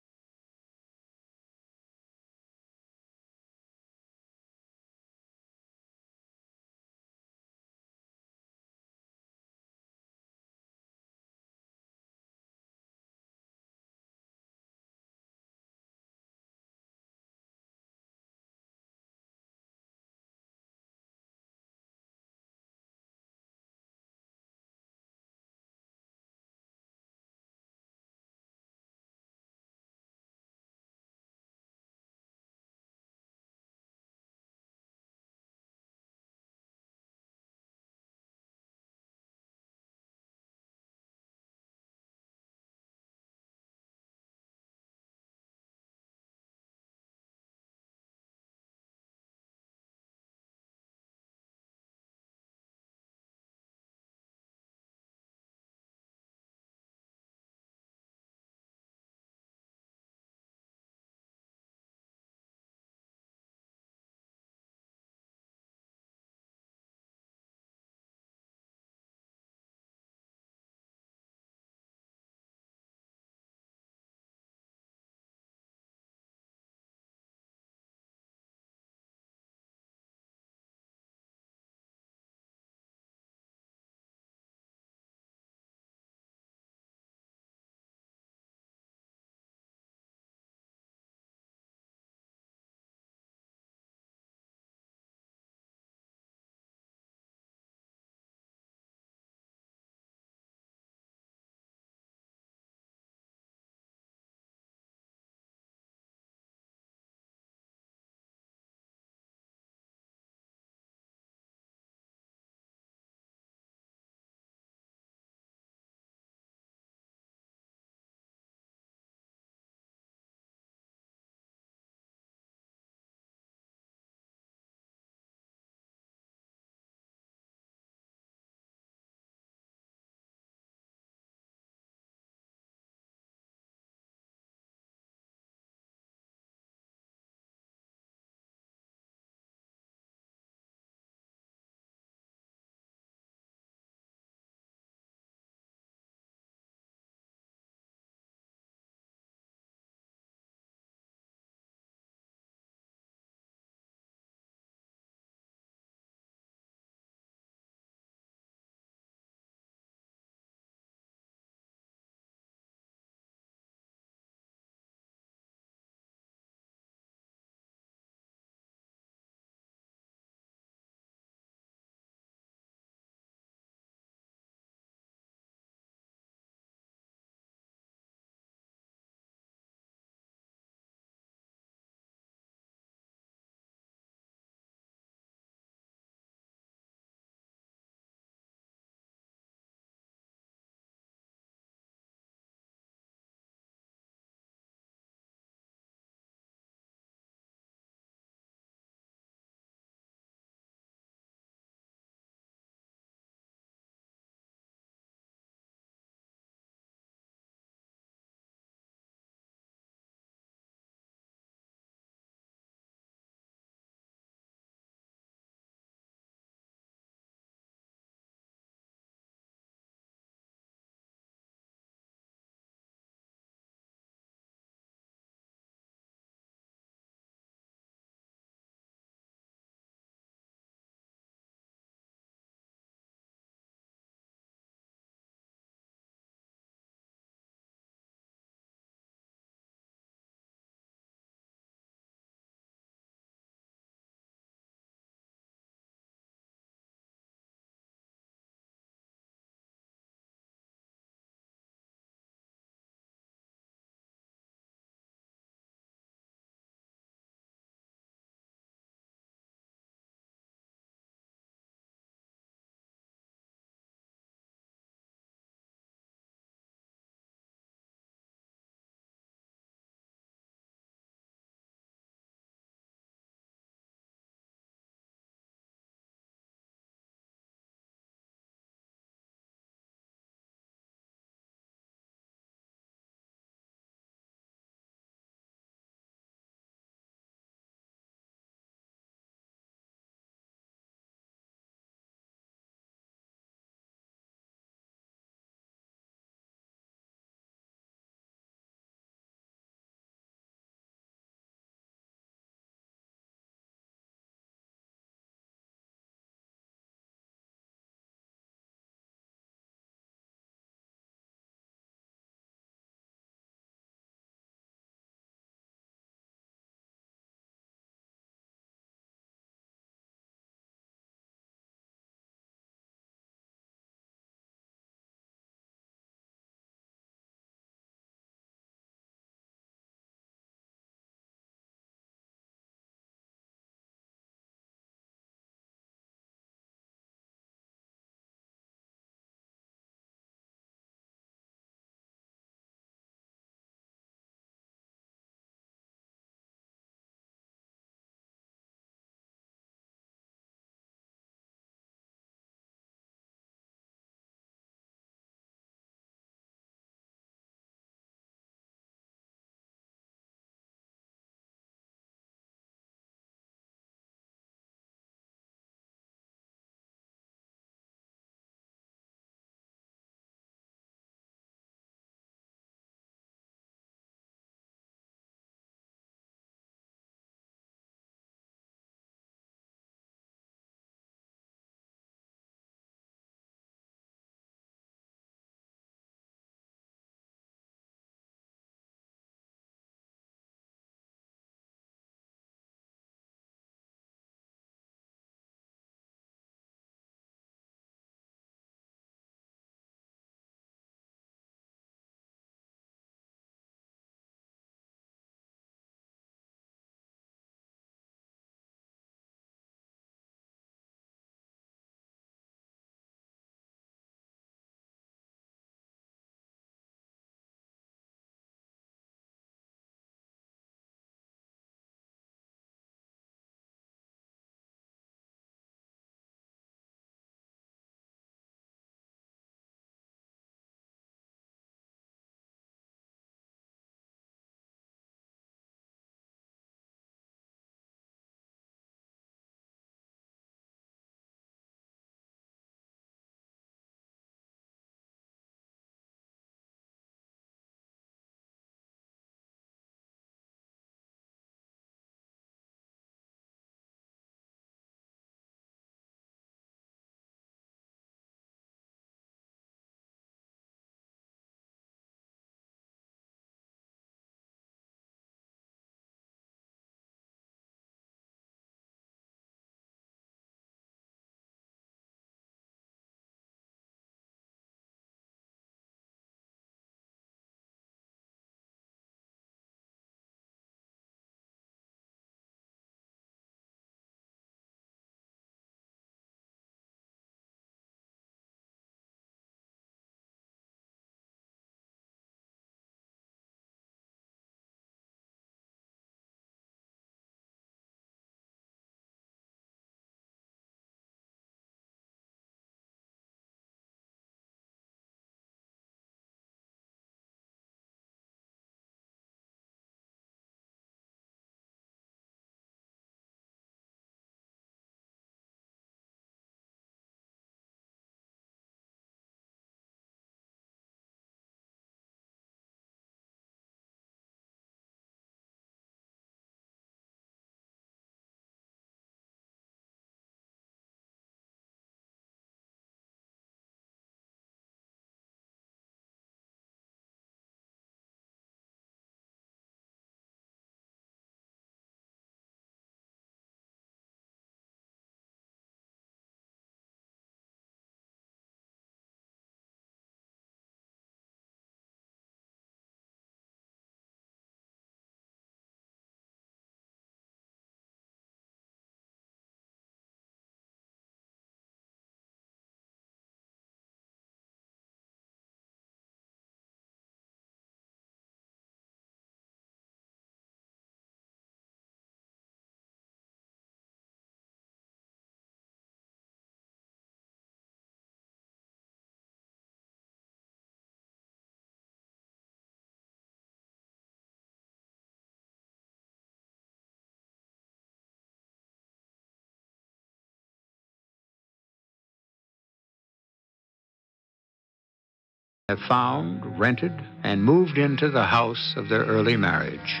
have found, rented, and moved into the house of their early marriage.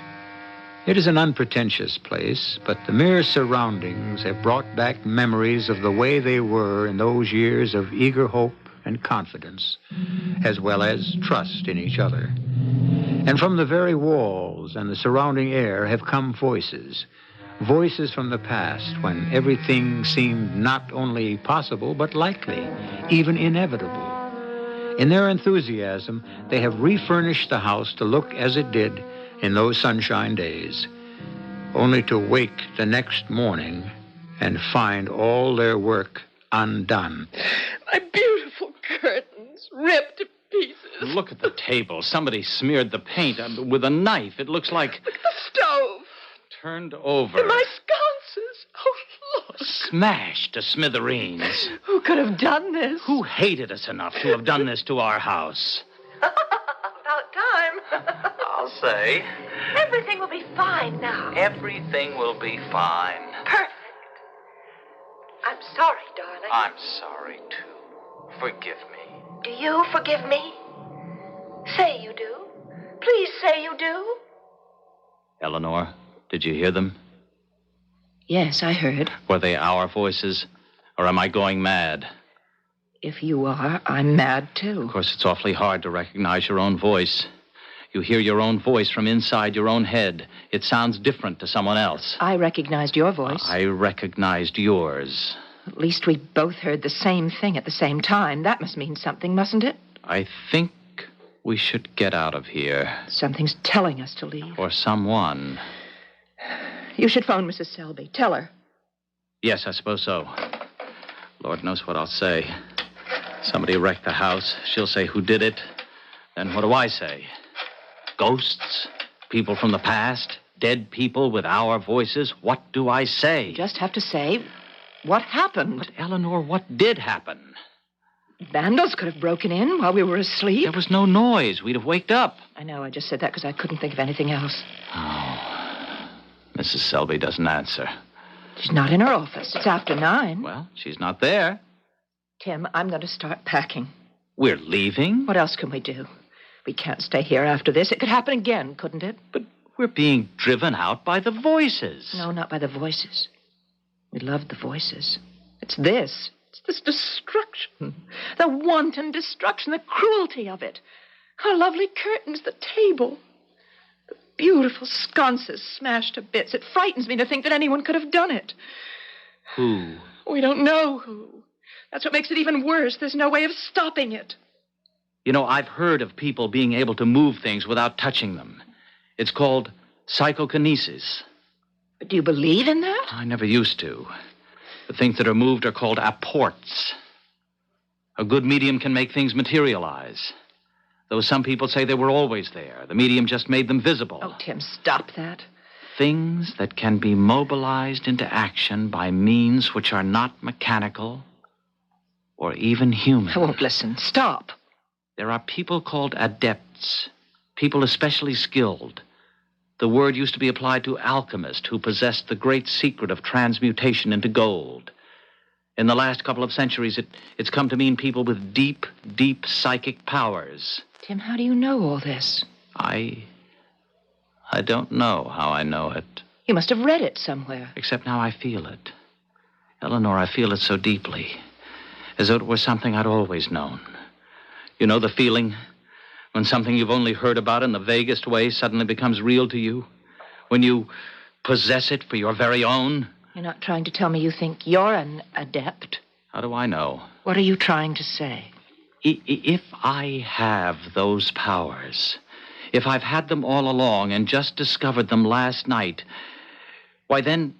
It is an unpretentious place, but the mere surroundings have brought back memories of the way they were in those years of eager hope and confidence, as well as trust in each other. And from the very walls and the surrounding air have come voices from the past when everything seemed not only possible but likely, even inevitable. In their enthusiasm, they have refurnished the house to look as it did in those sunshine days, only to wake the next morning and find all their work undone. My beautiful curtains ripped to pieces. Look at the table. Somebody smeared the paint with a knife. It looks like... Look at the stove. Turned over. And my sconces. Oh, look. Smashed to smithereens. Who could have done this? Who hated us enough to have done this to our house? About time. I'll say. Everything will be fine now. Everything will be fine. Perfect. I'm sorry, darling. I'm sorry, too. Forgive me. Do you forgive me? Say you do. Please say you do. Eleanor, did you hear them? Yes, I heard. Were they our voices, or am I going mad? If you are, I'm mad, too. Of course, it's awfully hard to recognize your own voice. You hear your own voice from inside your own head. It sounds different to someone else. I recognized your voice. I recognized yours. At least we both heard the same thing at the same time. That must mean something, mustn't it? I think we should get out of here. Something's telling us to leave. Or someone. You should phone Mrs. Selby. Tell her. Yes, I suppose so. Lord knows what I'll say. Somebody wrecked the house. She'll say who did it. Then what do I say? Ghosts? People from the past? Dead people with our voices? What do I say? You just have to say, what happened? But, Eleanor, what did happen? Vandals could have broken in while we were asleep. There was no noise. We'd have waked up. I know. I just said that because I couldn't think of anything else. Oh. Mrs. Selby doesn't answer. She's not in her office. It's after 9. Well, she's not there. Tim, I'm going to start packing. We're leaving? What else can we do? We can't stay here after this. It could happen again, couldn't it? But we're being driven out by the voices. No, not by the voices. We loved the voices. It's this. It's this destruction. The wanton destruction, the cruelty of it. Our lovely curtains, the table. The beautiful sconces smashed to bits. It frightens me to think that anyone could have done it. Who? We don't know who. That's what makes it even worse. There's no way of stopping it. You know, I've heard of people being able to move things without touching them. It's called psychokinesis. Do you believe in that? I never used to. The things that are moved are called apports. A good medium can make things materialize. Though some people say they were always there. The medium just made them visible. Oh, Tim, stop that. Things that can be mobilized into action by means which are not mechanical or even human. I won't listen. Stop. There are people called adepts, people especially skilled. The word used to be applied to alchemists who possessed the great secret of transmutation into gold. In the last couple of centuries, it's come to mean people with deep, deep psychic powers. Tim, how do you know all this? I don't know how I know it. You must have read it somewhere. Except now I feel it. Eleanor, I feel it so deeply, as though it were something I'd always known. You know the feeling when something you've only heard about in the vaguest way suddenly becomes real to you? When you possess it for your very own? You're not trying to tell me you think you're an adept. How do I know? What are you trying to say? If I have those powers, if I've had them all along and just discovered them last night, why then...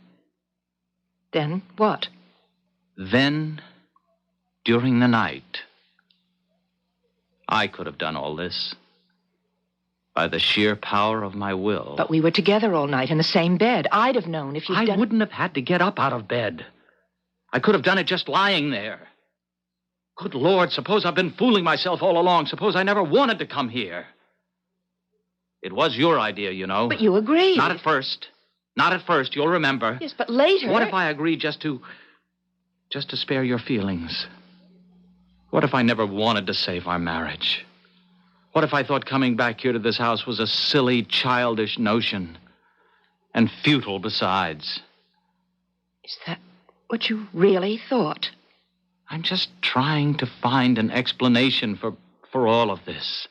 Then what? Then, during the night, I could have done all this by the sheer power of my will. But we were together all night in the same bed. I'd have known if you'd I wouldn't have had to get up out of bed. I could have done it just lying there. Good Lord, suppose I've been fooling myself all along. Suppose I never wanted to come here. It was your idea, you know. But you agreed. Not at first. Not at first, you'll remember. Yes, but later... What if I agreed just to spare your feelings? What if I never wanted to save our marriage? What if I thought coming back here to this house was a silly, childish notion? And futile besides. Is that what you really thought? I'm just trying to find an explanation for all of this.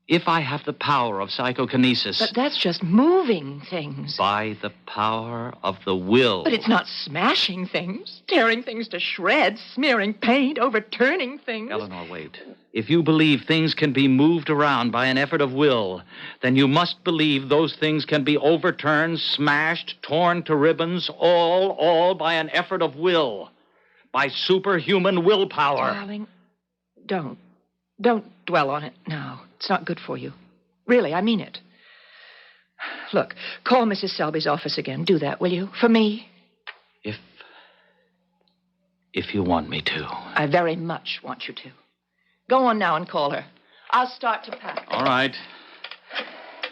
If I have the power of psychokinesis... But that's just moving things. By the power of the will. But it's not smashing things, tearing things to shreds, smearing paint, overturning things. Eleanor, wait. If you believe things can be moved around by an effort of will, then you must believe those things can be overturned, smashed, torn to ribbons, all by an effort of will. By superhuman willpower. Darling, don't dwell on it now. It's not good for you. Really, I mean it. Look, call Mrs. Selby's office again. Do that, will you? For me. If you want me to. I very much want you to. Go on now and call her. I'll start to pack. All right.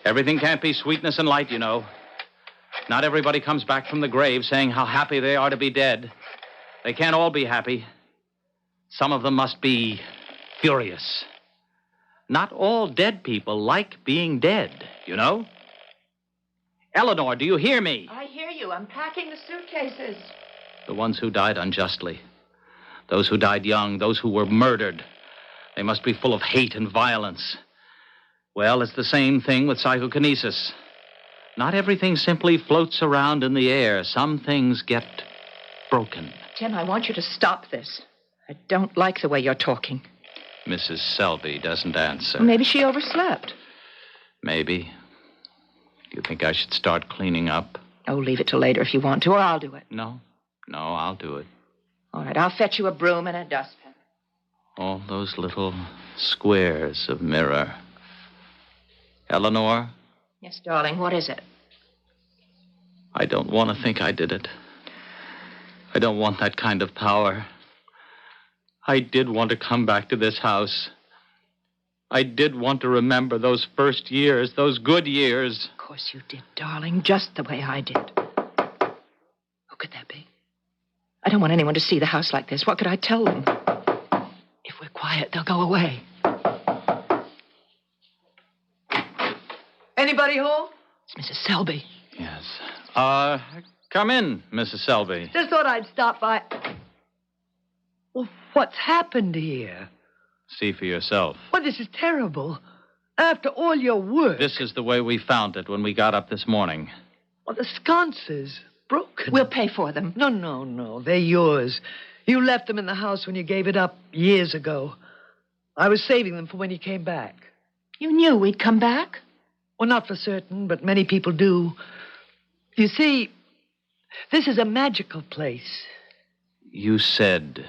Everything can't be sweetness and light, you know. Not everybody comes back from the grave saying how happy they are to be dead. They can't all be happy. Some of them must be furious. Not all dead people like being dead, you know? Eleanor, do you hear me? I hear you. I'm packing the suitcases. The ones who died unjustly. Those who died young. Those who were murdered. They must be full of hate and violence. Well, it's the same thing with psychokinesis. Not everything simply floats around in the air. Some things get broken. Tim, I want you to stop this. I don't like the way you're talking. Mrs. Selby doesn't answer. Maybe she overslept. Maybe. Do you think I should start cleaning up? Oh, leave it till later if you want to, or I'll do it. No, I'll do it. All right, I'll fetch you a broom and a dustpan. All those little squares of mirror. Eleanor? Yes, darling, what is it? I don't want to think I did it. I don't want that kind of power. I did want to come back to this house. I did want to remember those first years, those good years. Of course you did, darling, just the way I did. Who could that be? I don't want anyone to see the house like this. What could I tell them? If we're quiet, they'll go away. Anybody home? It's Mrs. Selby. Yes. Come in, Mrs. Selby. Just thought I'd stop by. Well, what's happened here? See for yourself. Well, this is terrible. After all your work. This is the way we found it when we got up this morning. Well, the sconces broken. We'll pay for them. No. They're yours. You left them in the house when you gave it up years ago. I was saving them for when you came back. You knew we'd come back? Well, not for certain, but many people do. You see, this is a magical place. You said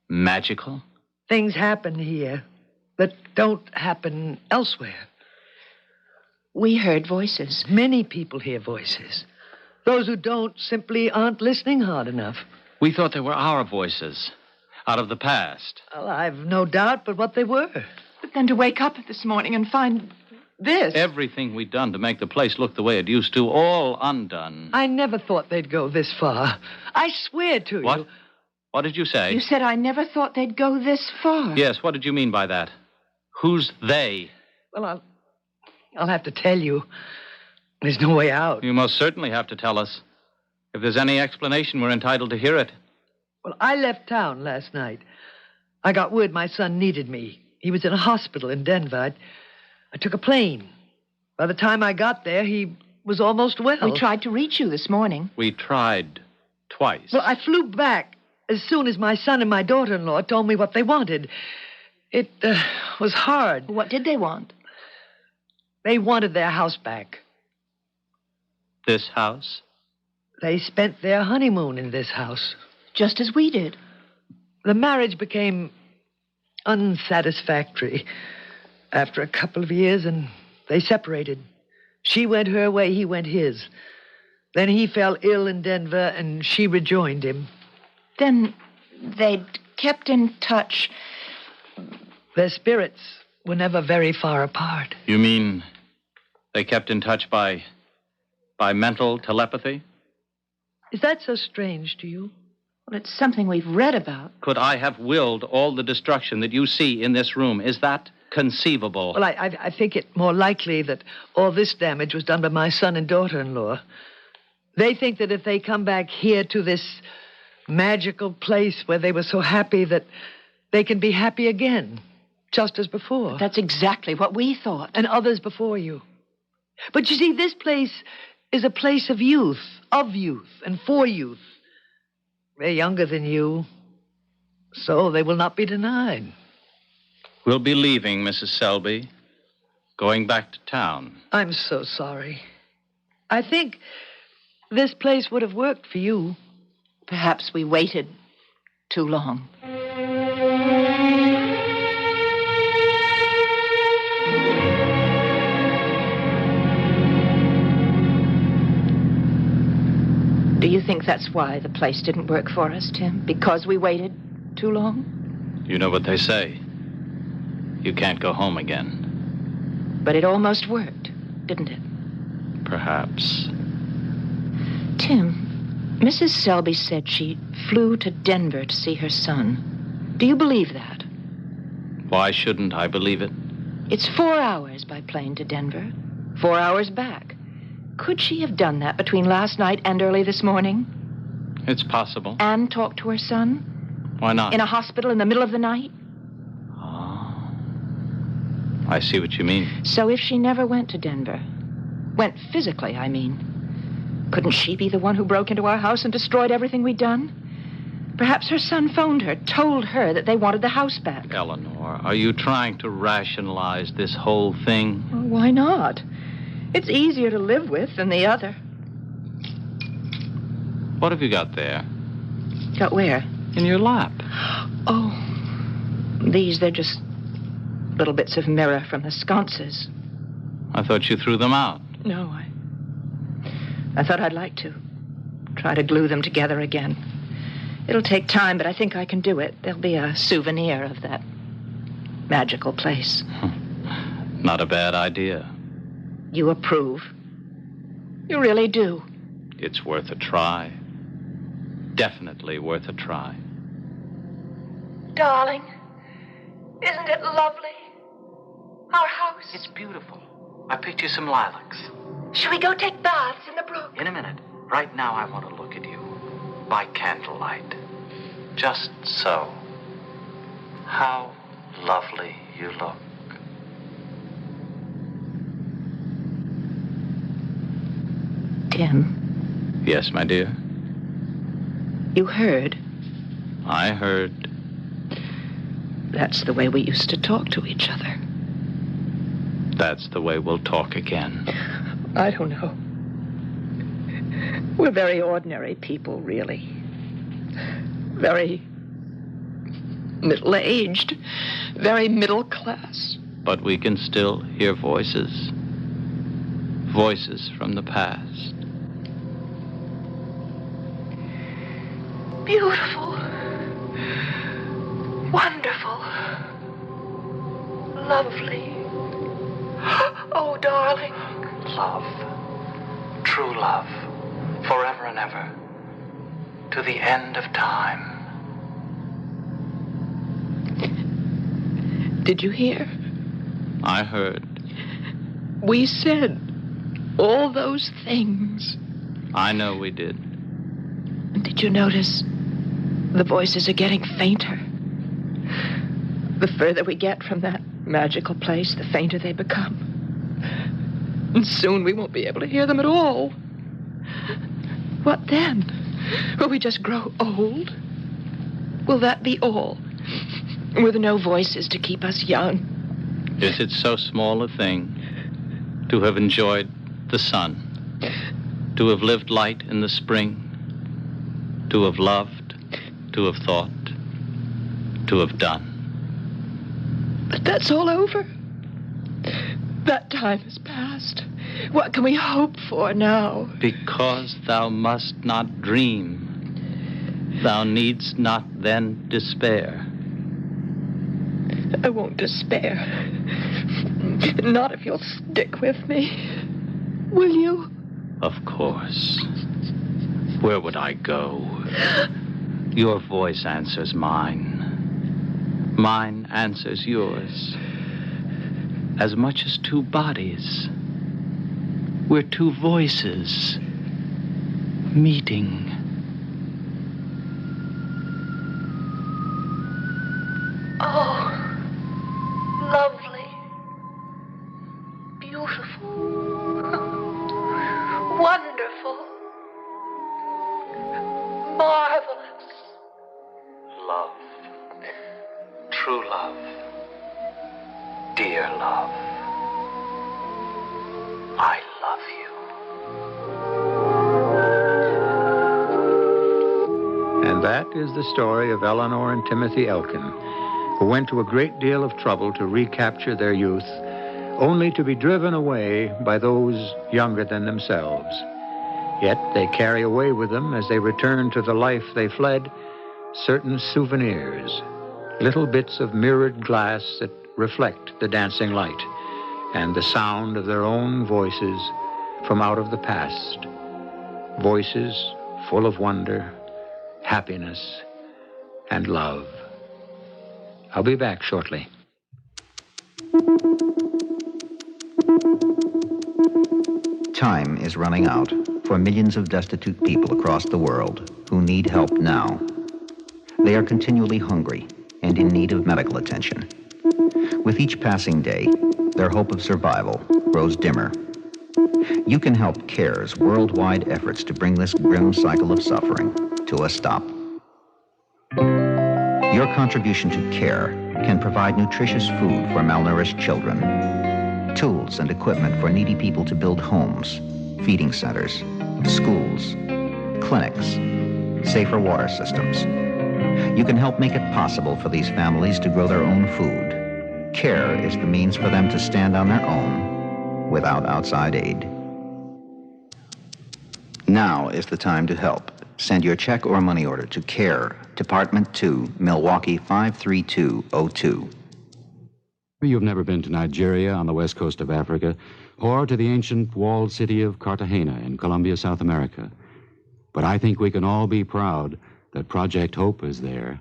magical? Things happen here that don't happen elsewhere. We heard voices. Many people hear voices. Those who don't simply aren't listening hard enough. We thought they were our voices, out of the past. Well, I've no doubt but what they were. But then to wake up this morning and find this. Everything we'd done to make the place look the way it used to, all undone. I never thought they'd go this far. I swear to What? you. What did you say? You said I never thought they'd go this far. Yes, what did you mean by that? Who's they? Well, I'll have to tell you. There's no way out. You most certainly have to tell us. If there's any explanation, we're entitled to hear it. Well, I left town last night. I got word my son needed me. He was in a hospital in Denver. I took a plane. By the time I got there, he was almost well. We tried to reach you this morning. We tried twice. Well, I flew back as soon as my son and my daughter-in-law told me what they wanted. It was hard. What did they want? They wanted their house back. This house? They spent their honeymoon in this house. Just as we did. The marriage became unsatisfactory after a couple of years, and they separated. She went her way, he went his. Then he fell ill in Denver, and she rejoined him. Then they'd kept in touch. Their spirits were never very far apart. You mean they kept in touch by mental telepathy? Is that so strange to you? Well, it's something we've read about. Could I have willed all the destruction that you see in this room? Is that conceivable? Well, I think it more likely that all this damage was done by my son and daughter-in-law. They think that if they come back here to this magical place where they were so happy, that they can be happy again, just as before. But that's exactly what we thought. And others before you. But you see, this place is a place of youth, and for youth. They're younger than you, so they will not be denied. We'll be leaving, Mrs. Selby. Going back to town. I'm so sorry. I think this place would have worked for you. Perhaps we waited too long. Do you think that's why the place didn't work for us, Tim? Because we waited too long? You know what they say. You can't go home again. But it almost worked, didn't it? Perhaps. Tim, Mrs. Selby said she flew to Denver to see her son. Do you believe that? Why shouldn't I believe it? It's 4 hours by plane to Denver, 4 hours back. Could she have done that between last night and early this morning? It's possible. And talked to her son? Why not? In a hospital in the middle of the night? I see what you mean. So if she never went to Denver, went physically, I mean, couldn't she be the one who broke into our house and destroyed everything we'd done? Perhaps her son phoned her, told her that they wanted the house back. Eleanor, are you trying to rationalize this whole thing? Well, why not? It's easier to live with than the other. What have you got there? Got where? In your lap. Oh, they're just little bits of mirror from the sconces. I thought you threw them out. No, I thought I'd like to. Try to glue them together again. It'll take time, but I think I can do it. There'll be a souvenir of that magical place. Not a bad idea. You approve? You really do? It's worth a try. Definitely worth a try. Darling, isn't it lovely? Our house. It's beautiful. I picked you some lilacs. Should we go take baths in the brook? In a minute. Right now I want to look at you. By candlelight. Just so. How lovely you look. Tim? Yes, my dear? You heard? I heard. That's the way we used to talk to each other. That's the way we'll talk again. I don't know. We're very ordinary people, really. Very middle-aged, very middle class. But we can still hear voices. Voices from the past. Beautiful. Wonderful. Lovely. Oh, darling. Love. True love. Forever and ever. To the end of time. Did you hear? I heard. We said all those things. I know we did. And did you notice the voices are getting fainter? The further we get from that magical place, the fainter they become. And soon we won't be able to hear them at all. What then? Will we just grow old? Will that be all? With no voices to keep us young? Is it so small a thing to have enjoyed the sun, to have lived light in the spring, to have loved, to have thought, to have done? But that's all over. That time has passed. What can we hope for now? Because thou must not dream. Thou needst not then despair. I won't despair. Not if you'll stick with me. Will you? Of course. Where would I go? Your voice answers mine. Mine answers yours. As much as two bodies, we're two voices meeting. Oh, lovely. Beautiful. Wonderful. Marvelous. Love. True love. Dear love. I love you. And that is the story of Eleanor and Timothy Elkin, who went to a great deal of trouble to recapture their youth, only to be driven away by those younger than themselves. Yet they carry away with them, as they return to the life they fled, certain souvenirs, little bits of mirrored glass that reflect the dancing light, and the sound of their own voices from out of the past. Voices full of wonder, happiness, and love. I'll be back shortly. Time is running out for millions of destitute people across the world who need help now. They are continually hungry and in need of medical attention. With each passing day, their hope of survival grows dimmer. You can help CARE's worldwide efforts to bring this grim cycle of suffering to a stop. Your contribution to CARE can provide nutritious food for malnourished children, tools and equipment for needy people to build homes, feeding centers, schools, clinics, safer water systems. You can help make it possible for these families to grow their own food. CARE is the means for them to stand on their own without outside aid. Now is the time to help. Send your check or money order to CARE, Department 2, Milwaukee 53202. You've never been to Nigeria on the west coast of Africa, or to the ancient walled city of Cartagena in Colombia, South America. But I think we can all be proud that Project Hope is there.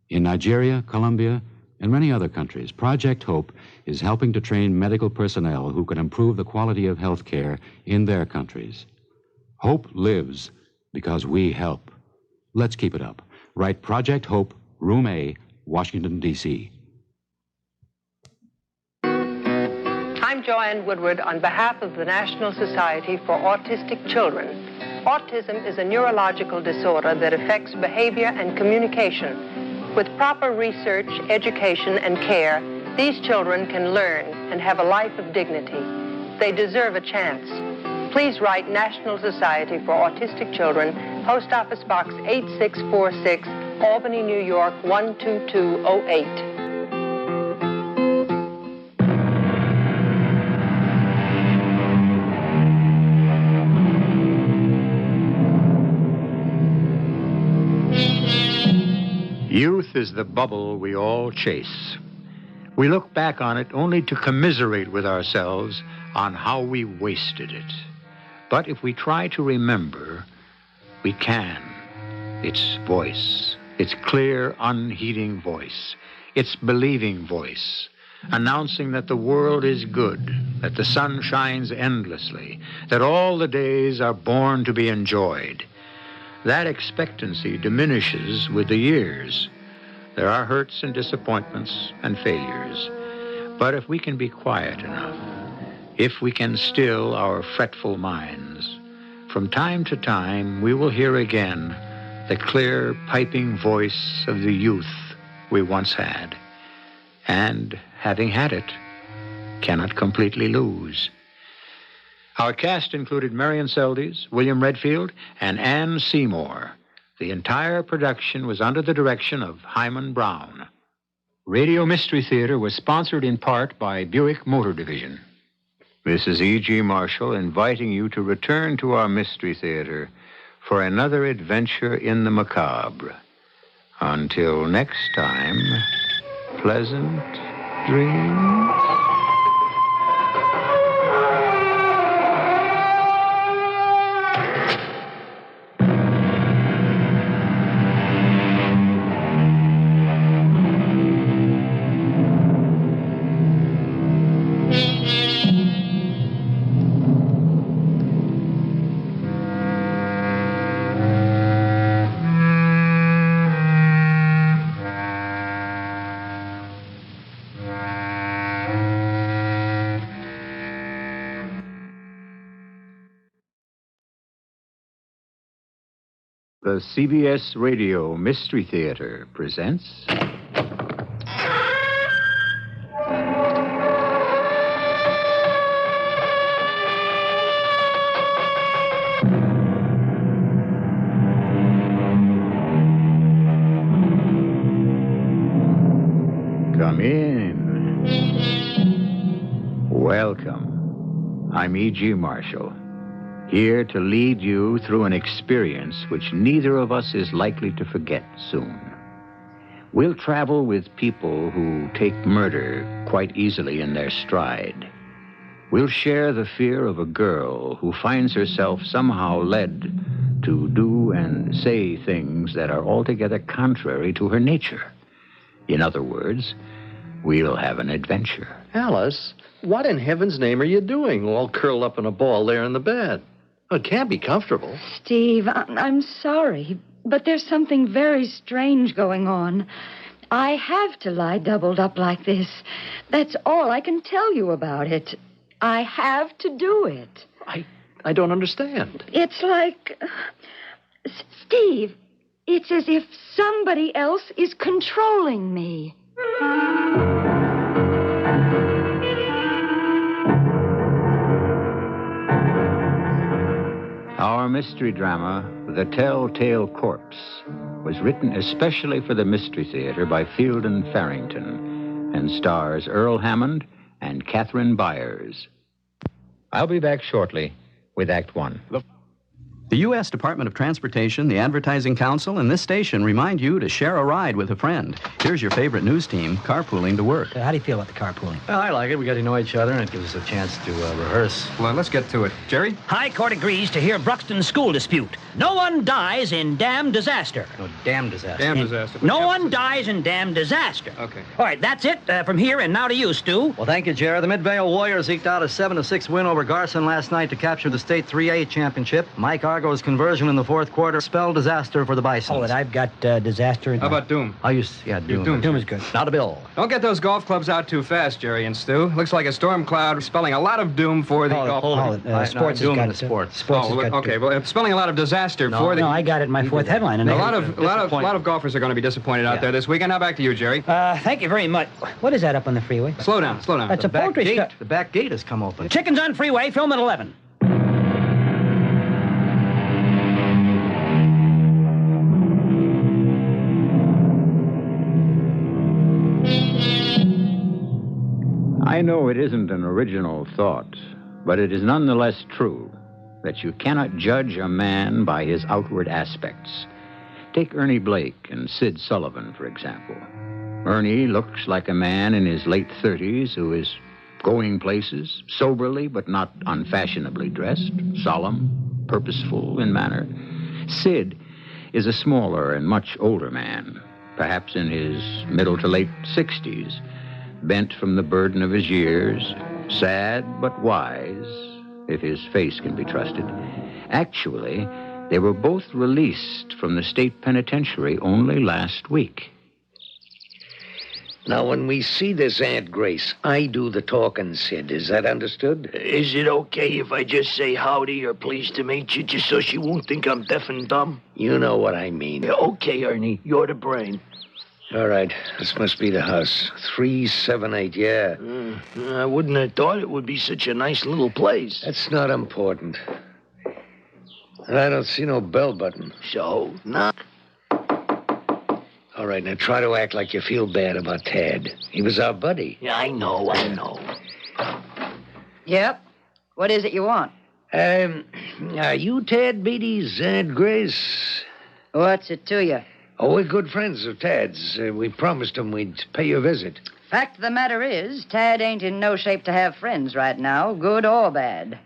In Nigeria, Colombia, and many other countries, Project Hope is helping to train medical personnel who can improve the quality of health care in their countries. Hope lives because we help. Let's keep it up. Write Project Hope, Room A, Washington, D.C. I'm Joanne Woodward on behalf of the National Society for Autistic Children. Autism is a neurological disorder that affects behavior and communication. With proper research, education, and care, these children can learn and have a life of dignity. They deserve a chance. Please write National Society for Autistic Children, Post Office Box 8646, Albany, New York 12208. Youth is the bubble we all chase. We look back on it only to commiserate with ourselves on how we wasted it. But if we try to remember, we can. Its voice, its clear, unheeding voice, its believing voice, announcing that the world is good, that the sun shines endlessly, that all the days are born to be enjoyed. That expectancy diminishes with the years. There are hurts and disappointments and failures. But if we can be quiet enough, if we can still our fretful minds, from time to time we will hear again the clear, piping voice of the youth we once had, and, having had it, cannot completely lose. Our cast included Marion Seldes, William Redfield, and Ann Seymour. The entire production was under the direction of Hyman Brown. Radio Mystery Theater was sponsored in part by Buick Motor Division. This is E.G. Marshall inviting you to return to our Mystery Theater for another adventure in the macabre. Until next time, pleasant dreams. The CBS Radio Mystery Theater presents... Come in. Welcome. I'm E.G. Marshall, here to lead you through an experience which neither of us is likely to forget soon. We'll travel with people who take murder quite easily in their stride. We'll share the fear of a girl who finds herself somehow led to do and say things that are altogether contrary to her nature. In other words, we'll have an adventure. Alice, what in heaven's name are you doing, all curled up in a ball there in the bed? Oh, it can't be comfortable. Steve, I'm sorry, but there's something very strange going on. I have to lie doubled up like this. That's all I can tell you about it. I have to do it. I don't understand. It's like... Steve, it's as if somebody else is controlling me. Our mystery drama, The Telltale Corpse, was written especially for the Mystery Theater by Field and Farrington and stars Earl Hammond and Catherine Byers. I'll be back shortly with Act One. The U.S. Department of Transportation, the Advertising Council, and this station remind you to share a ride with a friend. Here's your favorite news team, carpooling to work. How do you feel about the carpooling? Well, I like it. We got to know each other, and it gives us a chance to rehearse. Well, let's get to it. Jerry? High Court agrees to hear Bruxton's school dispute. No one dies in dam disaster. No, dam disaster. Dam disaster. No one dies in dam disaster. Okay. All right, that's it from here, and now to you, Stu. Well, thank you, Jared. The Midvale Warriors eked out a 7-6 win over Garson last night to capture the state 3A championship. Mike Argo's conversion in the fourth quarter spelled disaster for the Bisons. Oh, and I've got disaster. How about Doom? Oh, yeah, Doom. Doom is good. Now to Bill. Don't get those golf clubs out too fast, Jerry and Stu. Looks like a storm cloud spelling a lot of doom for the golf club. Sports doom has in the sports. Sports has got okay. Well, it's spelling a lot of disaster for the... No, I got it in my fourth headline. And a lot of golfers are going to be disappointed out there this weekend. Now back to you, Jerry. Thank you very much. What is that up on the freeway? Slow down. That's a poultry shop. The back gate has come open. Chickens on freeway, film at 11. I know it isn't an original thought, but it is nonetheless true that you cannot judge a man by his outward aspects. Take Ernie Blake and Sid Sullivan, for example. Ernie looks like a man in his late 30s who is going places, soberly but not unfashionably dressed, solemn, purposeful in manner. Sid is a smaller and much older man, perhaps in his middle to late 60s, bent from the burden of his years, sad but wise, if his face can be trusted. Actually, they were both released from the state penitentiary only last week. Now, when we see this Aunt Grace, I do the talking, Sid. Is that understood? Is it okay if I just say howdy or pleased to meet you, just so she won't think I'm deaf and dumb? You know what I mean. Yeah, okay, Ernie. You're the brain. All right. This must be the house. 378, yeah. I wouldn't have thought it would be such a nice little place. That's not important. And I don't see no bell button. So, knock. All right, now try to act like you feel bad about Tad. He was our buddy. Yeah, I know. Yep. What is it you want? Are you Tad Beatty's Aunt Grace? What's it to you? Oh, we're good friends of Tad's. We promised him we'd pay you a visit. Fact of the matter is, Tad ain't in no shape to have friends right now, good or bad.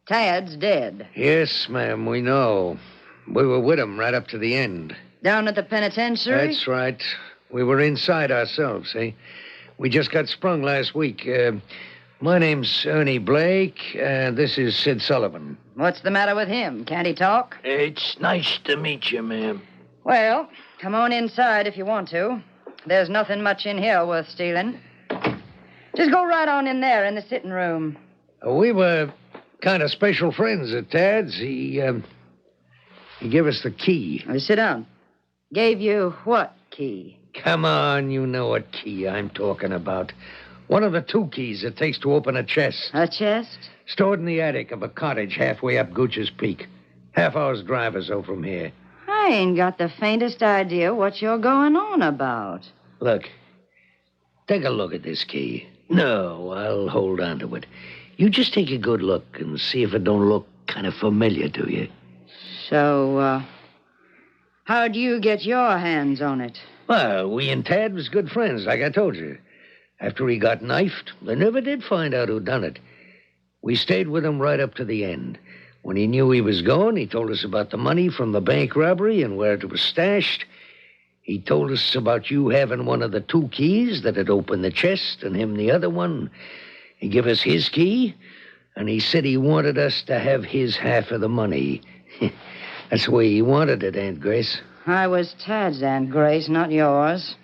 Tad's dead. Yes, ma'am, we know. We were with him right up to the end. Down at the penitentiary? That's right. We were inside ourselves, eh? We just got sprung last week. My name's Ernie Blake, and this is Sid Sullivan. What's the matter with him? Can't he talk? It's nice to meet you, ma'am. Well, come on inside if you want to. There's nothing much in here worth stealing. Just go right on in there in the sitting room. We were kind of special friends at Tad's. He He gave us the key. Now, sit down. Gave you what key? Come on, you know what key I'm talking about. One of the 2 keys it takes to open a chest. A chest? Stored in the attic of a cottage halfway up Gooch's Peak. Half-hour's drive or so from here. I ain't got the faintest idea what you're going on about. Look. Take a look at this key. No, I'll hold on to it. You just take a good look and see if it don't look kind of familiar to you. So, how'd you get your hands on it? Well, we and Tad was good friends, like I told you. After he got knifed, they never did find out who done it. We stayed with him right up to the end. When he knew he was going, he told us about the money from the bank robbery and where it was stashed. He told us about you having one of the 2 keys that had opened the chest and him the other one. He gave us his key, and he said he wanted us to have his half of the money. That's the way he wanted it, Aunt Grace. I was Tad's Aunt Grace, not yours.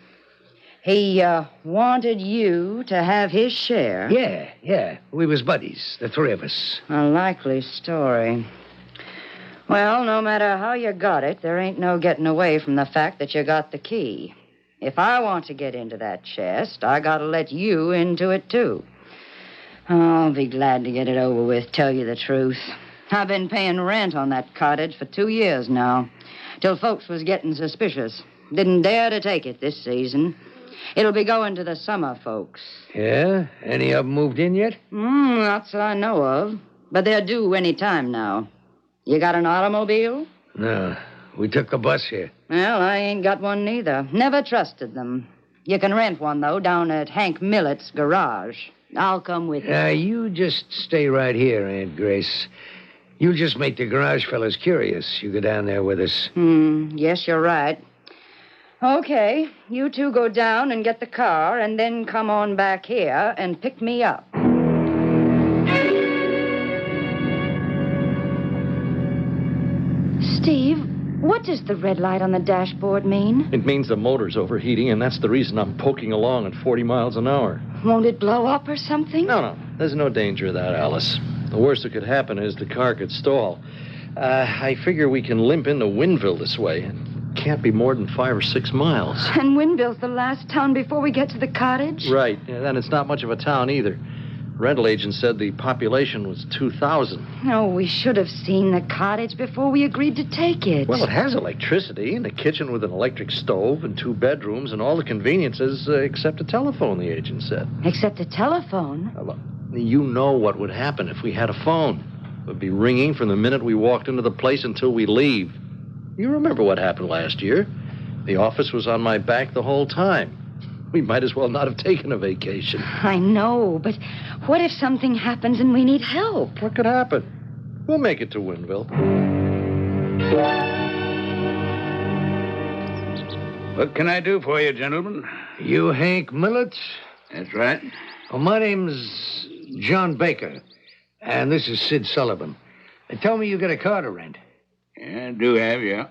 He, wanted you to have his share. Yeah. We was buddies, the 3 of us. A likely story. Well, no matter how you got it, there ain't no getting away from the fact that you got the key. If I want to get into that chest, I gotta let you into it, too. I'll be glad to get it over with, tell you the truth. I've been paying rent on that cottage for 2 years now, till folks was getting suspicious. Didn't dare to take it this season. It'll be going to the summer folks. Yeah? Any of them moved in yet? Not that I know of. But they're due any time now. You got an automobile? No. We took the bus here. Well, I ain't got one neither. Never trusted them. You can rent one, though, down at Hank Millett's garage. I'll come with you. You just stay right here, Aunt Grace. You'll just make the garage fellas curious. You go down there with us. Yes, you're right. Okay, you 2 go down and get the car, and then come on back here and pick me up. Steve, what does the red light on the dashboard mean? It means the motor's overheating, and that's the reason I'm poking along at 40 miles an hour. Won't it blow up or something? No. There's no danger of that, Alice. The worst that could happen is the car could stall. I figure we can limp into Winville this way. It can't be more than 5 or 6 miles. And Winville's the last town before we get to the cottage? Right. And it's not much of a town either. Rental agent said the population was 2,000. Oh, we should have seen the cottage before we agreed to take it. Well, it has electricity and a kitchen with an electric stove and 2 bedrooms and all the conveniences except a telephone, the agent said. Except a telephone? Look, you know what would happen if we had a phone. It would be ringing from the minute we walked into the place until we leave. You remember what happened last year. The office was on my back the whole time. We might as well not have taken a vacation. I know, but what if something happens and we need help? What could happen? We'll make it to Winville. What can I do for you, gentlemen? You Hank Millett? That's right. Well, my name's John Baker, and this is Sid Sullivan. They tell me you got a car to rent. Yeah, do have, yeah.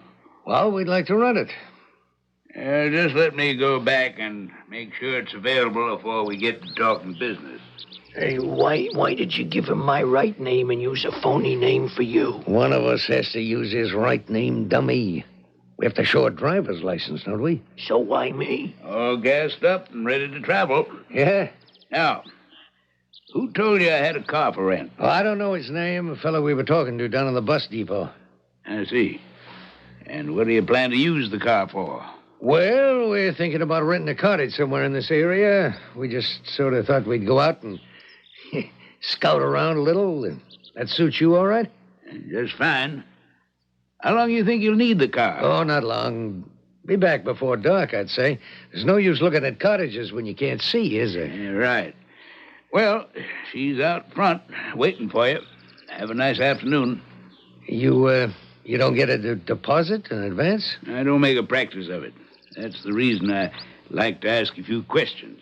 Well, we'd like to rent it. Just let me go back and make sure it's available before we get to talking business. Hey, why did you give him my right name and use a phony name for you? One of us has to use his right name, dummy. We have to show a driver's license, don't we? So why me? All gassed up and ready to travel. Yeah? Now, who told you I had a car for rent? Oh, I don't know his name. A fellow we were talking to down in the bus depot. I see. And what do you plan to use the car for? Well, we're thinking about renting a cottage somewhere in this area. We just sort of thought we'd go out and scout around a little. That suits you all right? Just fine. How long do you think you'll need the car? Oh, not long. Be back before dark, I'd say. There's no use looking at cottages when you can't see, is there? Yeah, right. Well, she's out front waiting for you. Have a nice afternoon. You don't get a deposit in advance? I don't make a practice of it. That's the reason I like to ask a few questions.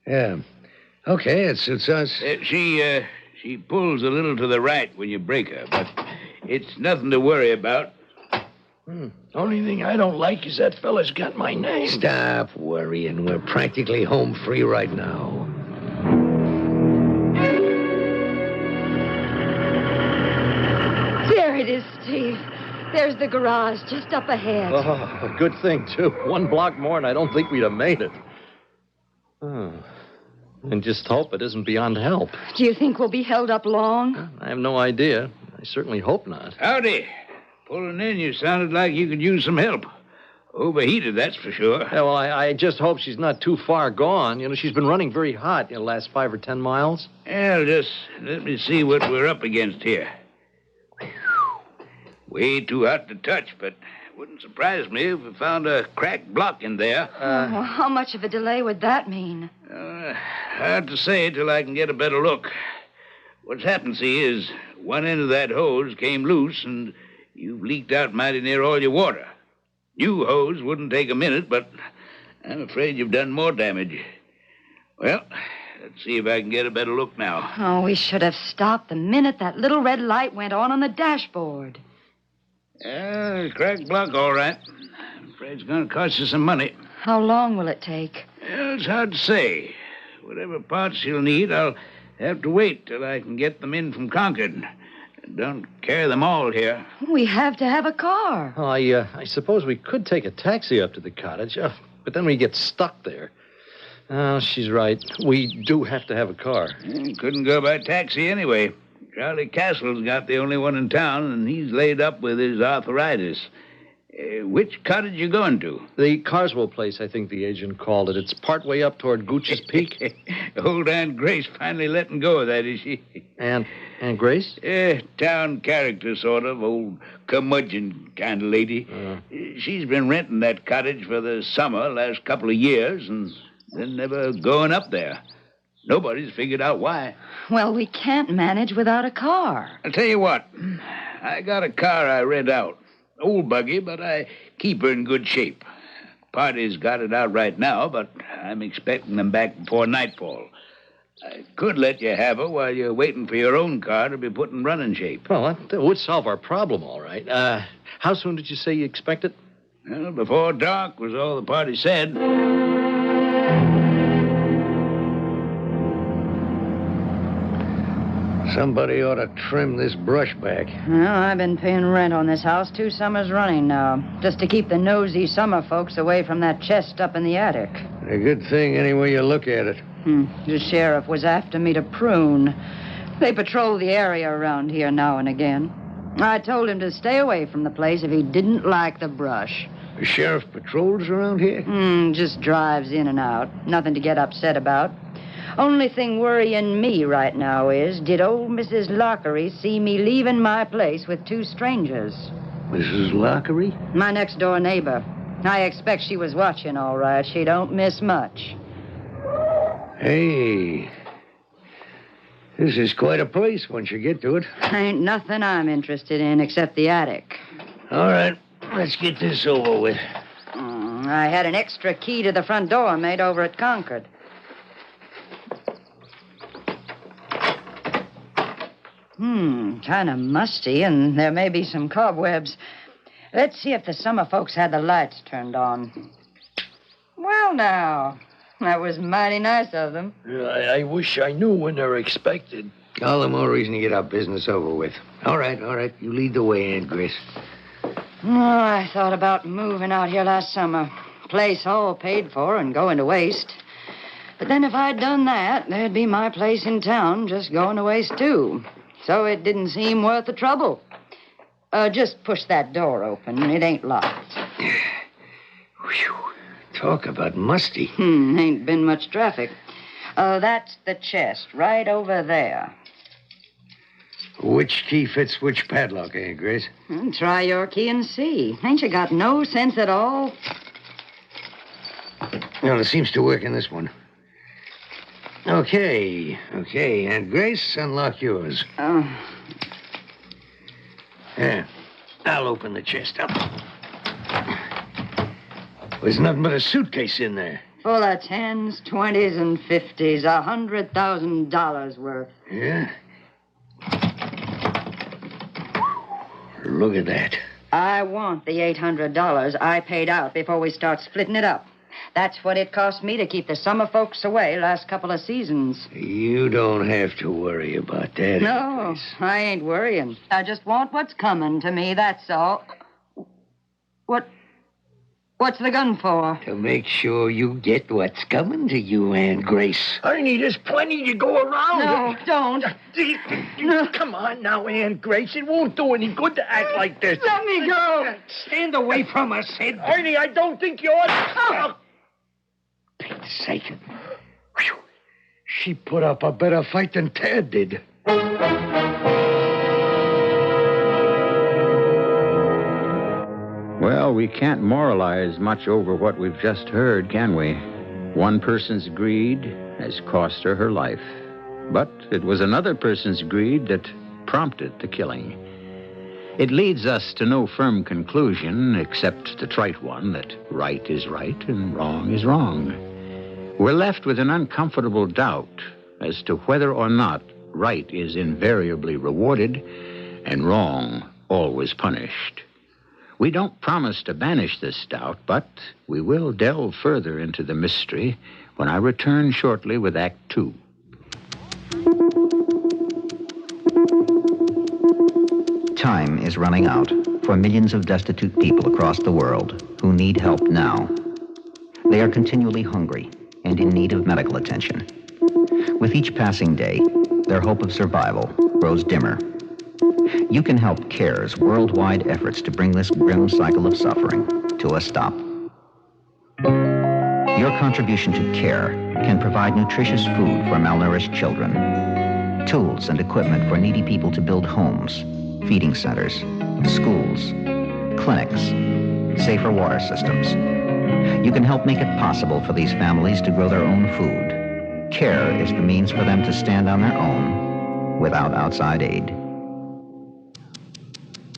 Yeah. Okay, it suits us. She pulls a little to the right when you break her, but it's nothing to worry about. Only thing I don't like is that fella's got my name. Stop worrying. We're practically home free right now. There it is, Steve. There's the garage just up ahead. Oh, a good thing, too. 1 block more, and I don't think we'd have made it. Oh. And just hope it isn't beyond help. Do you think we'll be held up long? I have no idea. I certainly hope not. Howdy. Pulling in, you sounded like you could use some help. Overheated, that's for sure. Yeah, well, I just hope she's not too far gone. You know, she's been running very hot the last 5 or 10 miles. Well, just let me see what we're up against here. Way too hot to touch, but wouldn't surprise me if we found a cracked block in there. How much of a delay would that mean? Hard to say till I can get a better look. What's happened, see, is one end of that hose came loose, and you've leaked out mighty near all your water. New hose wouldn't take a minute, but I'm afraid you've done more damage. Well, let's see if I can get a better look now. Oh, we should have stopped the minute that little red light went on the dashboard. Cracked block, all right. I'm afraid it's going to cost you some money. How long will it take? Well, it's hard to say. Whatever parts you'll need, I'll have to wait till I can get them in from Concord. Don't carry them all here. We have to have a car. Oh, I suppose we could take a taxi up to the cottage, but then we get stuck there. Oh, she's right. We do have to have a car. Couldn't go by taxi anyway. Charlie Castle's got the only one in town, and he's laid up with his arthritis. Which cottage you going to? The Carswell place, I think the agent called it. It's partway up toward Gooch's Peak. Old Aunt Grace finally letting go of that, is she? Aunt Grace? Town character, sort of. Old curmudgeon kind of lady. She's been renting that cottage for the summer last couple of years, and then never going up there. Nobody's figured out why. Well, we can't manage without a car. I'll tell you what. I got a car I rent out. Old buggy, but I keep her in good shape. Party's got it out right now, but I'm expecting them back before nightfall. I could let you have her while you're waiting for your own car to be put in running shape. Well, that would solve our problem, all right. How soon did you say you expect it? Well, before dark was all the party said. Somebody ought to trim this brush back. Well, I've been paying rent on this house 2 summers running now, just to keep the nosy summer folks away from that chest up in the attic. A good thing any way you look at it. The sheriff was after me to prune. They patrol the area around here now and again. I told him to stay away from the place if he didn't like the brush. The sheriff patrols around here? Just drives in and out. Nothing to get upset about. Only thing worrying me right now is, did old Mrs. Lockery see me leaving my place with 2 strangers? Mrs. Lockery? My next-door neighbor. I expect she was watching all right. She don't miss much. Hey, this is quite a place once you get to it. Ain't nothing I'm interested in except the attic. All right, let's get this over with. I had an extra key to the front door made over at Concord. Kind of musty, and there may be some cobwebs. Let's see if the summer folks had the lights turned on. Well, now, that was mighty nice of them. I wish I knew when they're expected. All the more reason to get our business over with. All right. You lead the way, Aunt Grace. I thought about moving out here last summer. Place all paid for and going to waste. But then if I'd done that, there'd be my place in town just going to waste, too. So it didn't seem worth the trouble. Just push that door open. It ain't locked. Whew. Talk about musty. Ain't been much traffic. That's the chest right over there. Which key fits which padlock, Aunt Grace? Try your key and see. Ain't you got no sense at all? Well, it seems to work in this one. Okay, Aunt Grace, unlock yours. Yeah, I'll open the chest up. There's nothing but a suitcase in there. Full of 10s, 20s, and 50s. $100,000 worth. Yeah? Look at that. I want the $800 I paid out before we start splitting it up. That's what it cost me to keep the summer folks away last couple of seasons. You don't have to worry about that. No, I ain't worrying. I just want what's coming to me, that's all. What's the gun for? To make sure you get what's coming to you, Aunt Grace. Ernie, there's plenty to go around. No, don't. No. Come on now, Aunt Grace. It won't do any good to act like this. Let me go. Stand away from us, Sid. Ernie, I don't think you ought to. Pete's sake. Whew. She put up a better fight than Ted did. Well, we can't moralize much over what we've just heard, can we? One person's greed has cost her her life. But it was another person's greed that prompted the killing. It leads us to no firm conclusion, except the trite one that right is right and wrong is wrong. We're left with an uncomfortable doubt as to whether or not right is invariably rewarded and wrong always punished. We don't promise to banish this doubt, but we will delve further into the mystery when I return shortly with Act 2. Time is running out for millions of destitute people across the world who need help now. They are continually hungry and in need of medical attention. With each passing day, their hope of survival grows dimmer. You can help CARE's worldwide efforts to bring this grim cycle of suffering to a stop. Your contribution to CARE can provide nutritious food for malnourished children, tools and equipment for needy people to build homes, feeding centers, schools, clinics, safer water systems. You can help make it possible for these families to grow their own food. CARE is the means for them to stand on their own without outside aid.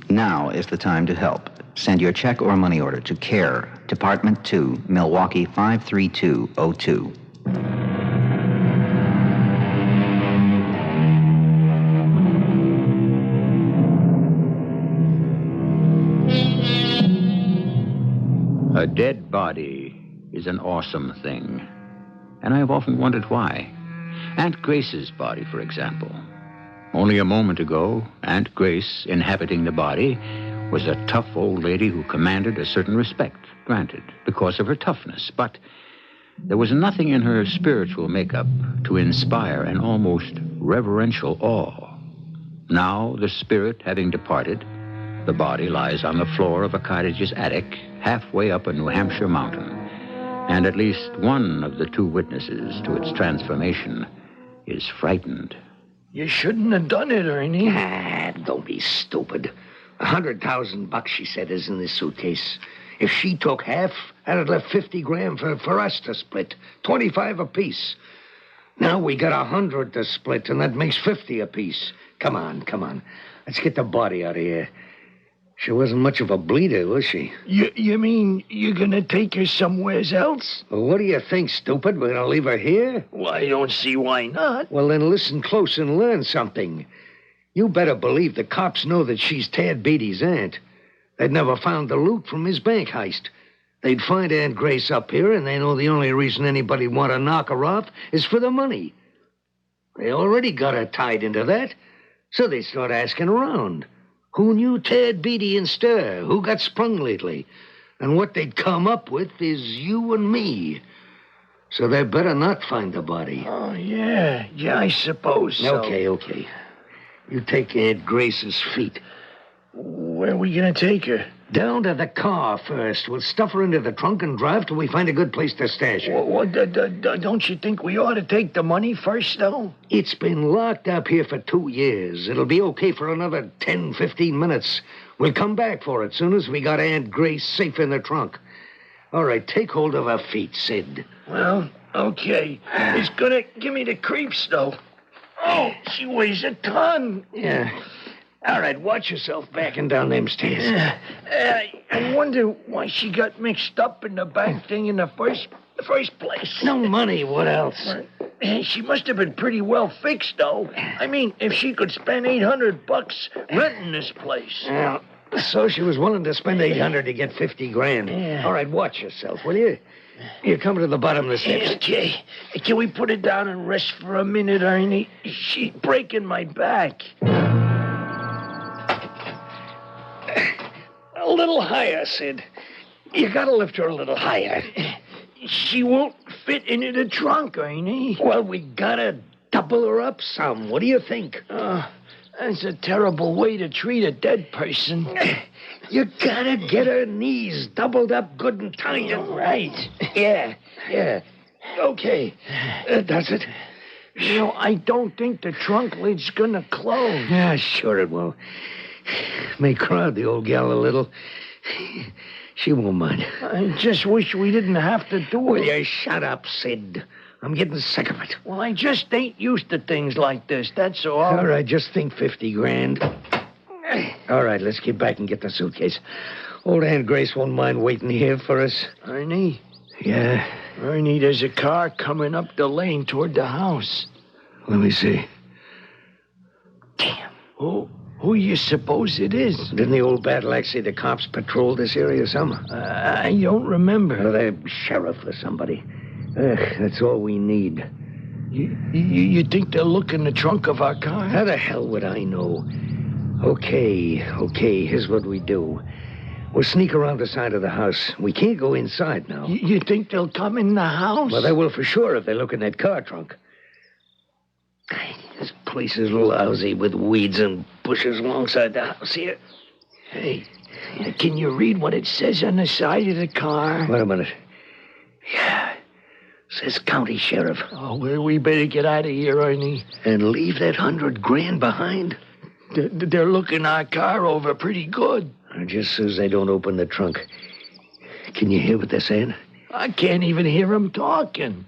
Now is the time to help. Send your check or money order to CARE, Department 2, Milwaukee 53202. A dead body is an awesome thing, and I've often wondered why. Aunt Grace's body, for example. Only a moment ago, Aunt Grace, inhabiting the body, was a tough old lady who commanded a certain respect, granted, because of her toughness. But there was nothing in her spiritual makeup to inspire an almost reverential awe. Now, the spirit having departed, the body lies on the floor of a cottage's attic, halfway up a New Hampshire mountain. And at least one of the two witnesses to its transformation is frightened. You shouldn't have done it, Ernie. Don't be stupid. $100,000, she said, is in this suitcase. If she took half, that'd left 50 grand for us to split. 25 apiece. Now we got 100 to split, and that makes 50 apiece. Come on. Let's get the body out of here. She wasn't much of a bleeder, was she? You mean you're gonna take her somewhere else? Well, what do you think, stupid? We're gonna leave her here? Well, I don't see why not. Well, then listen close and learn something. You better believe the cops know that she's Tad Beatty's aunt. They'd never found the loot from his bank heist. They'd find Aunt Grace up here, and they know the only reason anybody'd want to knock her off is for the money. They already got her tied into that, so they start asking around. Who knew Tad Beatty in stir? Who got sprung lately? And what they'd come up with is you and me. So they better not find the body. Oh, yeah, I suppose so. Okay. You take Aunt Grace's feet. Where are we gonna take her? Down to the car first. We'll stuff her into the trunk and drive till we find a good place to stash her. Don't you think we ought to take the money first, though? It's been locked up here for 2 years. It'll be okay for another 10, 15 minutes. We'll come back for it soon as we got Aunt Grace safe in the trunk. All right, take hold of her feet, Sid. Well, okay. It's gonna give me the creeps, though. Oh, she weighs a ton. Yeah. All right, watch yourself backing down them stairs. I wonder why she got mixed up in the bank thing in the first place. No money, what else? She must have been pretty well fixed, though. I mean, if she could spend $800 renting this place. Well, so she was willing to spend $800 to get 50 grand. Yeah. All right, watch yourself, will you? You come to the bottom of the steps. Okay. Can we put her down and rest for a minute, Ernie? She's breaking my back. A little higher, Sid. You gotta lift her a little higher. She won't fit into the trunk, Ernie. Well, we gotta double her up some. What do you think? That's a terrible way to treat a dead person. You gotta get her knees doubled up good and tight. Right. Yeah. Okay. Does it? You know, I don't think the trunk lid's gonna close. Yeah, sure it will. May crowd the old gal a little. She won't mind. I just wish we didn't have to do it. Will you shut up, Sid? I'm getting sick of it. Well, I just ain't used to things like this, that's all. All right, just think 50 grand. All right, let's get back and get the suitcase. Old Aunt Grace won't mind waiting here for us. Ernie? Yeah? Ernie, there's a car coming up the lane toward the house. Let me see. Damn. Who you suppose it is? Didn't the old battle act say the cops patrol this area some? I don't remember. Or the sheriff or somebody. That's all we need. You think they'll look in the trunk of our car? How the hell would I know? Okay, here's what we do. We'll sneak around the side of the house. We can't go inside now. You think they'll come in the house? Well, they will for sure if they look in that car trunk. This place is lousy with weeds and bushes alongside the house here. Hey, can you read what it says on the side of the car? Wait a minute. Yeah. Says county sheriff. Oh, well, we better get out of here, Ernie. And leave that 100 grand behind? They're looking our car over pretty good. Just so they don't open the trunk. Can you hear what they're saying? I can't even hear them talking.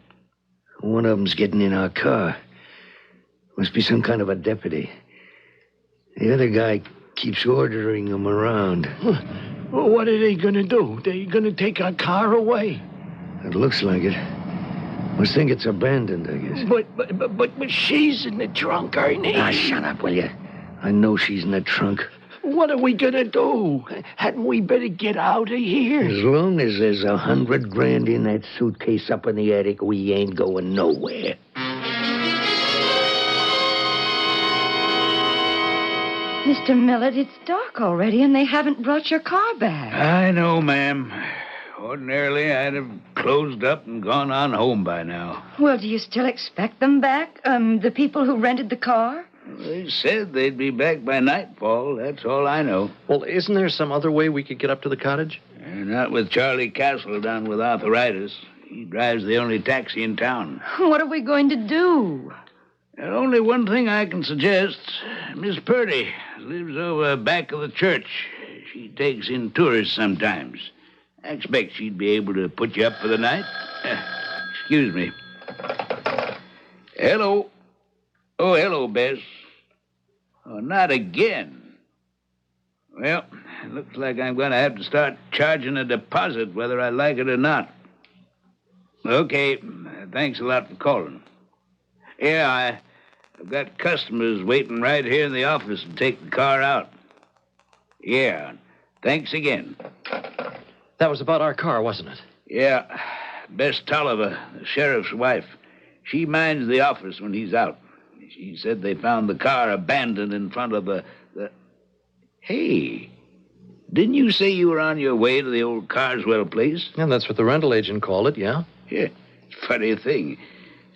One of them's getting in our car. Must be some kind of a deputy. The other guy keeps ordering them around. Well, what are they going to do? They're going to take our car away? It looks like it. Must think it's abandoned, I guess. But she's in the trunk, Ernie. Shut up, will you? I know she's in the trunk. What are we going to do? Hadn't we better get out of here? As long as there's 100 grand in that suitcase up in the attic, we ain't going nowhere. Mr. Millett, it's dark already, and they haven't brought your car back. I know, ma'am. Ordinarily, I'd have closed up and gone on home by now. Well, do you still expect them back? The people who rented the car? They said they'd be back by nightfall. That's all I know. Well, isn't there some other way we could get up to the cottage? Not with Charlie Castle down with arthritis. He drives the only taxi in town. What are we going to do? Only one thing I can suggest. Miss Purdy lives over back of the church. She takes in tourists sometimes. I expect she'd be able to put you up for the night. Excuse me. Hello. Oh, hello, Bess. Oh, not again. Well, it looks like I'm going to have to start charging a deposit whether I like it or not. Okay, thanks a lot for calling. Yeah, I've got customers waiting right here in the office to take the car out. Yeah, thanks again. That was about our car, wasn't it? Yeah, Bess Tolliver, the sheriff's wife. She minds the office when he's out. She said they found the car abandoned in front of the... Hey, didn't you say you were on your way to the old Carswell place? Yeah, that's what the rental agent called it, yeah. Yeah, funny thing.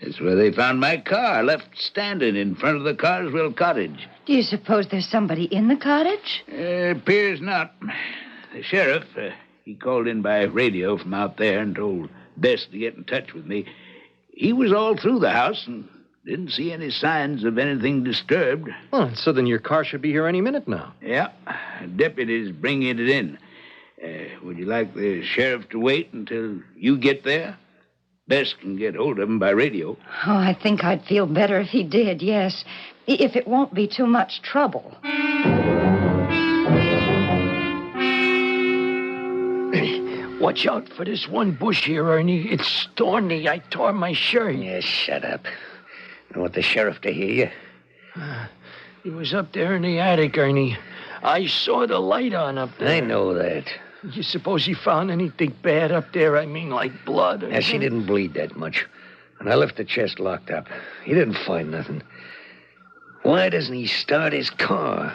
That's where they found my car, left standing in front of the Carswell cottage. Do you suppose there's somebody in the cottage? Appears not. The sheriff, he called in by radio from out there and told Bess to get in touch with me. He was all through the house and didn't see any signs of anything disturbed. Well, so then your car should be here any minute now. Yeah, deputies bringing it in. Would you like the sheriff to wait until you get there? Bess can get hold of him by radio. Oh, I think I'd feel better if he did, yes. If it won't be too much trouble. Watch out for this one bush here, Ernie. It's thorny. I tore my shirt. Yeah, shut up. I want the sheriff to hear you. He was up there in the attic, Ernie. I saw the light on up there. I know that. You suppose he found anything bad up there? I mean, like blood or Yeah, she didn't bleed that much. And I left the chest locked up. He didn't find nothing. Why doesn't he start his car?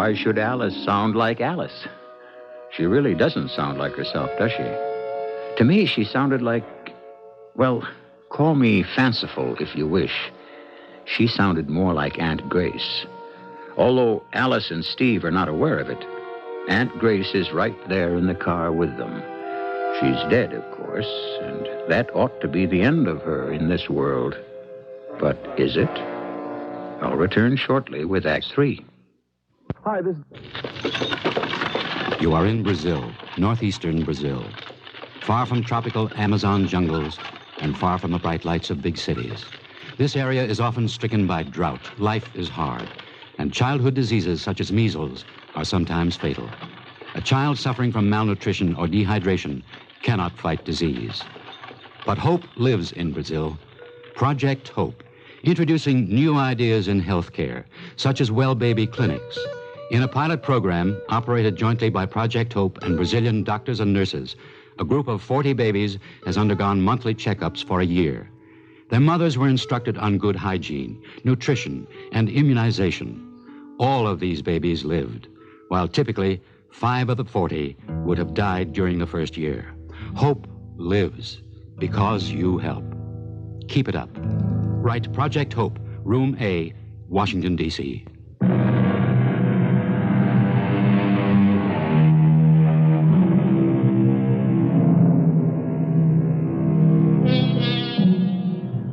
Why should Alice sound like Alice? She really doesn't sound like herself, does she? To me, she sounded like, well, call me fanciful if you wish. She sounded more like Aunt Grace. Although Alice and Steve are not aware of it, Aunt Grace is right there in the car with them. She's dead, of course, and that ought to be the end of her in this world. But is it? I'll return shortly with Act 3. Hi, this... You are in Brazil, northeastern Brazil. Far from tropical Amazon jungles and far from the bright lights of big cities. This area is often stricken by drought. Life is hard. And childhood diseases such as measles are sometimes fatal. A child suffering from malnutrition or dehydration cannot fight disease. But hope lives in Brazil. Project Hope, introducing new ideas in healthcare, such as well baby clinics. In a pilot program operated jointly by Project Hope and Brazilian doctors and nurses, a group of 40 babies has undergone monthly checkups for a year. Their mothers were instructed on good hygiene, nutrition, and immunization. All of these babies lived, while typically 5 of the 40 would have died during the first year. Hope lives because you help. Keep it up. Write Project Hope, Room A, Washington, D.C.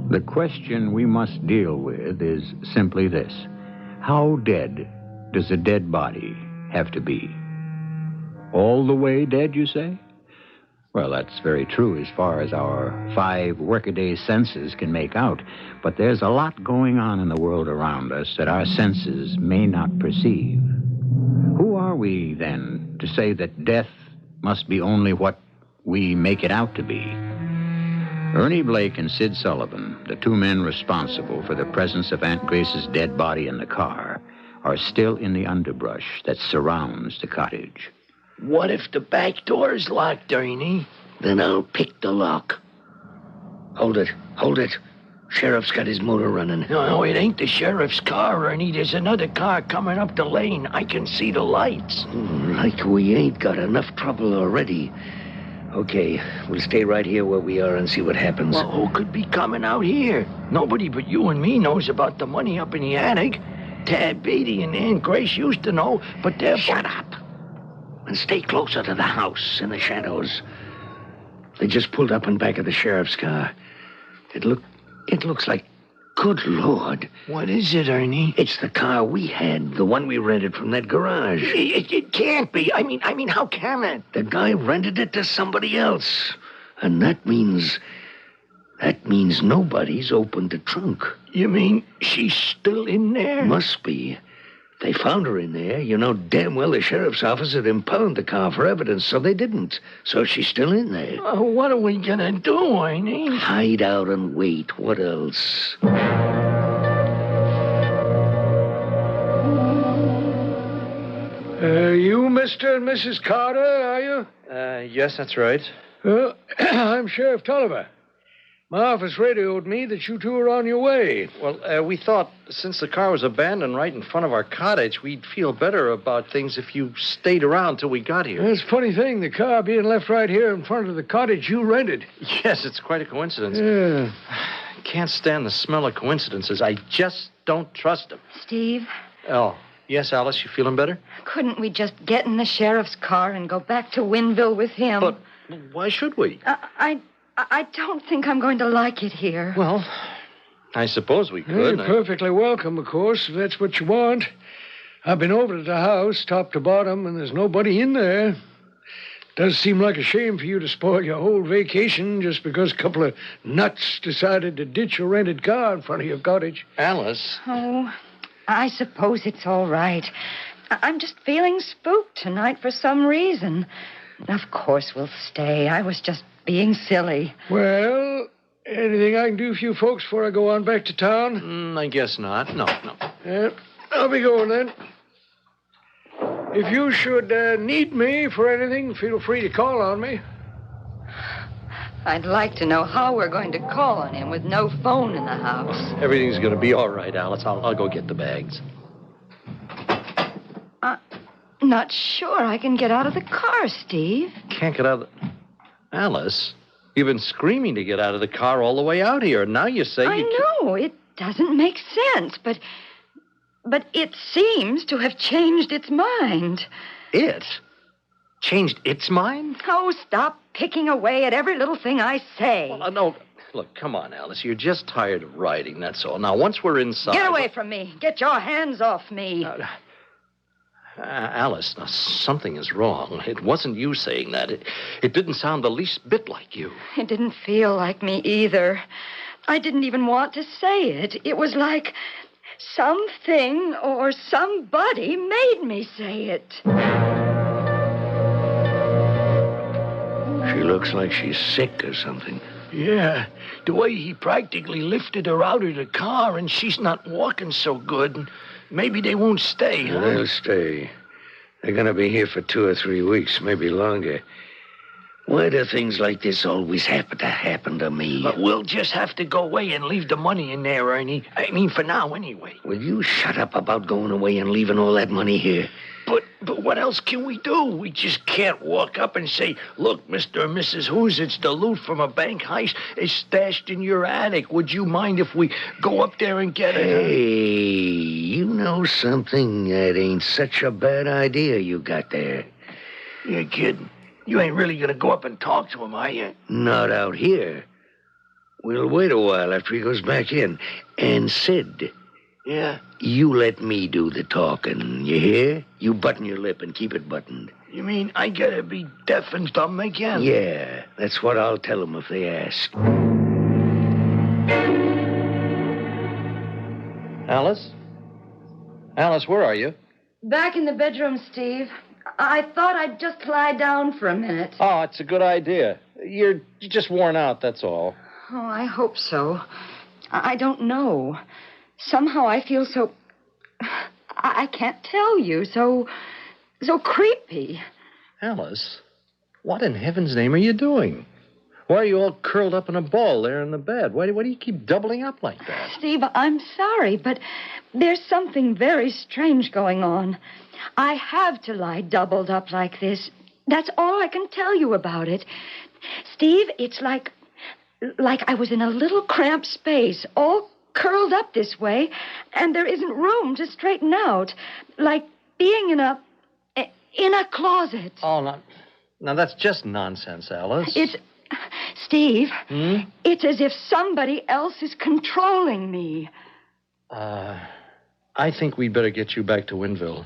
The question we must deal with is simply this. How dead does a dead body have to be? All the way dead, you say? Well, that's very true as far as our 5 workaday senses can make out. But there's a lot going on in the world around us that our senses may not perceive. Who are we, then, to say that death must be only what we make it out to be? Ernie Blake and Sid Sullivan, the 2 men responsible for the presence of Aunt Grace's dead body in the car, are still in the underbrush that surrounds the cottage. What if the back door's locked, Ernie? Then I'll pick the lock. Hold it. Sheriff's got his motor running. No, it ain't the sheriff's car, Ernie. There's another car coming up the lane. I can see the lights. Like we ain't got enough trouble already. Okay, we'll stay right here where we are and see what happens. Well, who could be coming out here? Nobody but you and me knows about the money up in the attic. Tad Beatty and Aunt Grace used to know, but they're... Shut up. And stay closer to the house in the shadows. They just pulled up in back of the sheriff's car. It looks like... Good Lord. What is it, Ernie? It's the car we had, the one we rented from that garage. It can't be. I mean, how can it? The guy rented it to somebody else. And that means nobody's opened the trunk. You mean she's still in there? Must be. They found her in there. You know damn well the sheriff's office had impounded the car for evidence, so they didn't. So she's still in there. What are we gonna do, Ernie? Hide out and wait. What else? You Mr. and Mrs. Carter, are you? Yes, that's right. I'm Sheriff Tolliver. My office radioed me that you 2 are on your way. Well, we thought since the car was abandoned right in front of our cottage, we'd feel better about things if you stayed around till we got here. It's a funny thing, the car being left right here in front of the cottage you rented. Yes, it's quite a coincidence. Yeah. Can't stand the smell of coincidences. I just don't trust them. Steve, Oh, yes, Alice, you feeling better? couldn't we just get in the sheriff's car and go back to Winville with him? But why should we? I don't think I'm going to like it here. Well, I suppose we could. You're perfectly welcome, of course, if that's what you want. I've been over to the house, top to bottom, and there's nobody in there. Does seem like a shame for you to spoil your whole vacation just because a couple of nuts decided to ditch a rented car in front of your cottage. Alice. Oh, I suppose it's all right. I'm just feeling spooked tonight for some reason. Of course we'll stay. I was just being silly. Well, anything I can do for you folks before I go on back to town? I guess not. No. Yeah, I'll be going then. If you should need me for anything, feel free to call on me. I'd like to know how we're going to call on him with no phone in the house. Everything's going to be all right, Alice. I'll go get the bags. not sure I can get out of the car, Steve. Can't get out of the... Alice, you've been screaming to get out of the car all the way out here, and now you say I know, it doesn't make sense, but it seems to have changed its mind. It? Changed its mind? Oh, stop picking away at every little thing I say. Well, no, look, come on, Alice. You're just tired of riding, that's all. Now, once we're inside... Get away from me. Get your hands off me. Alice, now, something is wrong. It wasn't you saying that. It didn't sound the least bit like you. It didn't feel like me either. I didn't even want to say it. It was like something or somebody made me say it. She looks like she's sick or something. Yeah, the way he practically lifted her out of the car, and she's not walking so good. And maybe they won't stay, huh? They'll stay. They're going to be here for 2 or 3 weeks, maybe longer. Why do things like this always happen to me? But we'll just have to go away and leave the money in there, Ernie. I mean, for now, anyway. Will you shut up about going away and leaving all that money here? But what else can we do? We just can't walk up and say, look, Mr. and Mrs. Who's, it's the loot from a bank heist. It's stashed in your attic. Would you mind if we go up there and get it? Hey, you know something? That ain't such a bad idea you got there. You're kidding. You ain't really going to go up and talk to him, are you? Not out here. We'll wait a while after he goes back in. And Sid... Yeah? You let me do the talking, you hear? You button your lip and keep it buttoned. You mean I gotta be deaf and dumb again? Yeah, that's what I'll tell them if they ask. Alice? Alice, where are you? Back in the bedroom, Steve. I thought I'd just lie down for a minute. Oh, it's a good idea. You're just worn out, that's all. Oh, I hope so. I don't know. Somehow I feel so... I can't tell you. So creepy. Alice, what in heaven's name are you doing? Why are you all curled up in a ball there in the bed? Why do you keep doubling up like that? Steve, I'm sorry, but there's something very strange going on. I have to lie doubled up like this. That's all I can tell you about it. Steve, it's like I was in a little cramped space, all curled up this way, and there isn't room to straighten out. Like being in a closet. Oh, now that's just nonsense, Alice. Steve, it's as if somebody else is controlling me. I think we'd better get you back to Winville.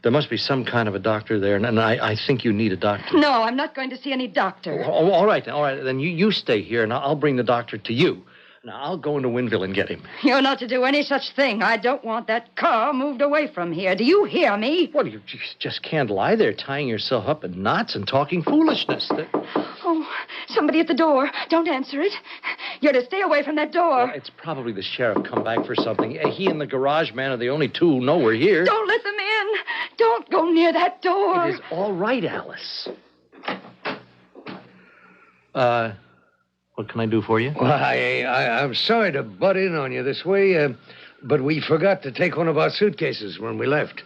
There must be some kind of a doctor there, and I think you need a doctor. No, I'm not going to see any doctor. Oh, all right. Then you stay here, and I'll bring the doctor to you. Now, I'll go into Winville and get him. You're not to do any such thing. I don't want that car moved away from here. Do you hear me? Well, you just can't lie there tying yourself up in knots and talking foolishness. Oh, somebody at the door. Don't answer it. You're to stay away from that door. Well, it's probably the sheriff come back for something. He and the garage man are the only two who know we're here. Don't let them in. Don't go near that door. It is all right, Alice. What can I do for you? Well, I'm sorry to butt in on you this way, but we forgot to take one of our suitcases when we left.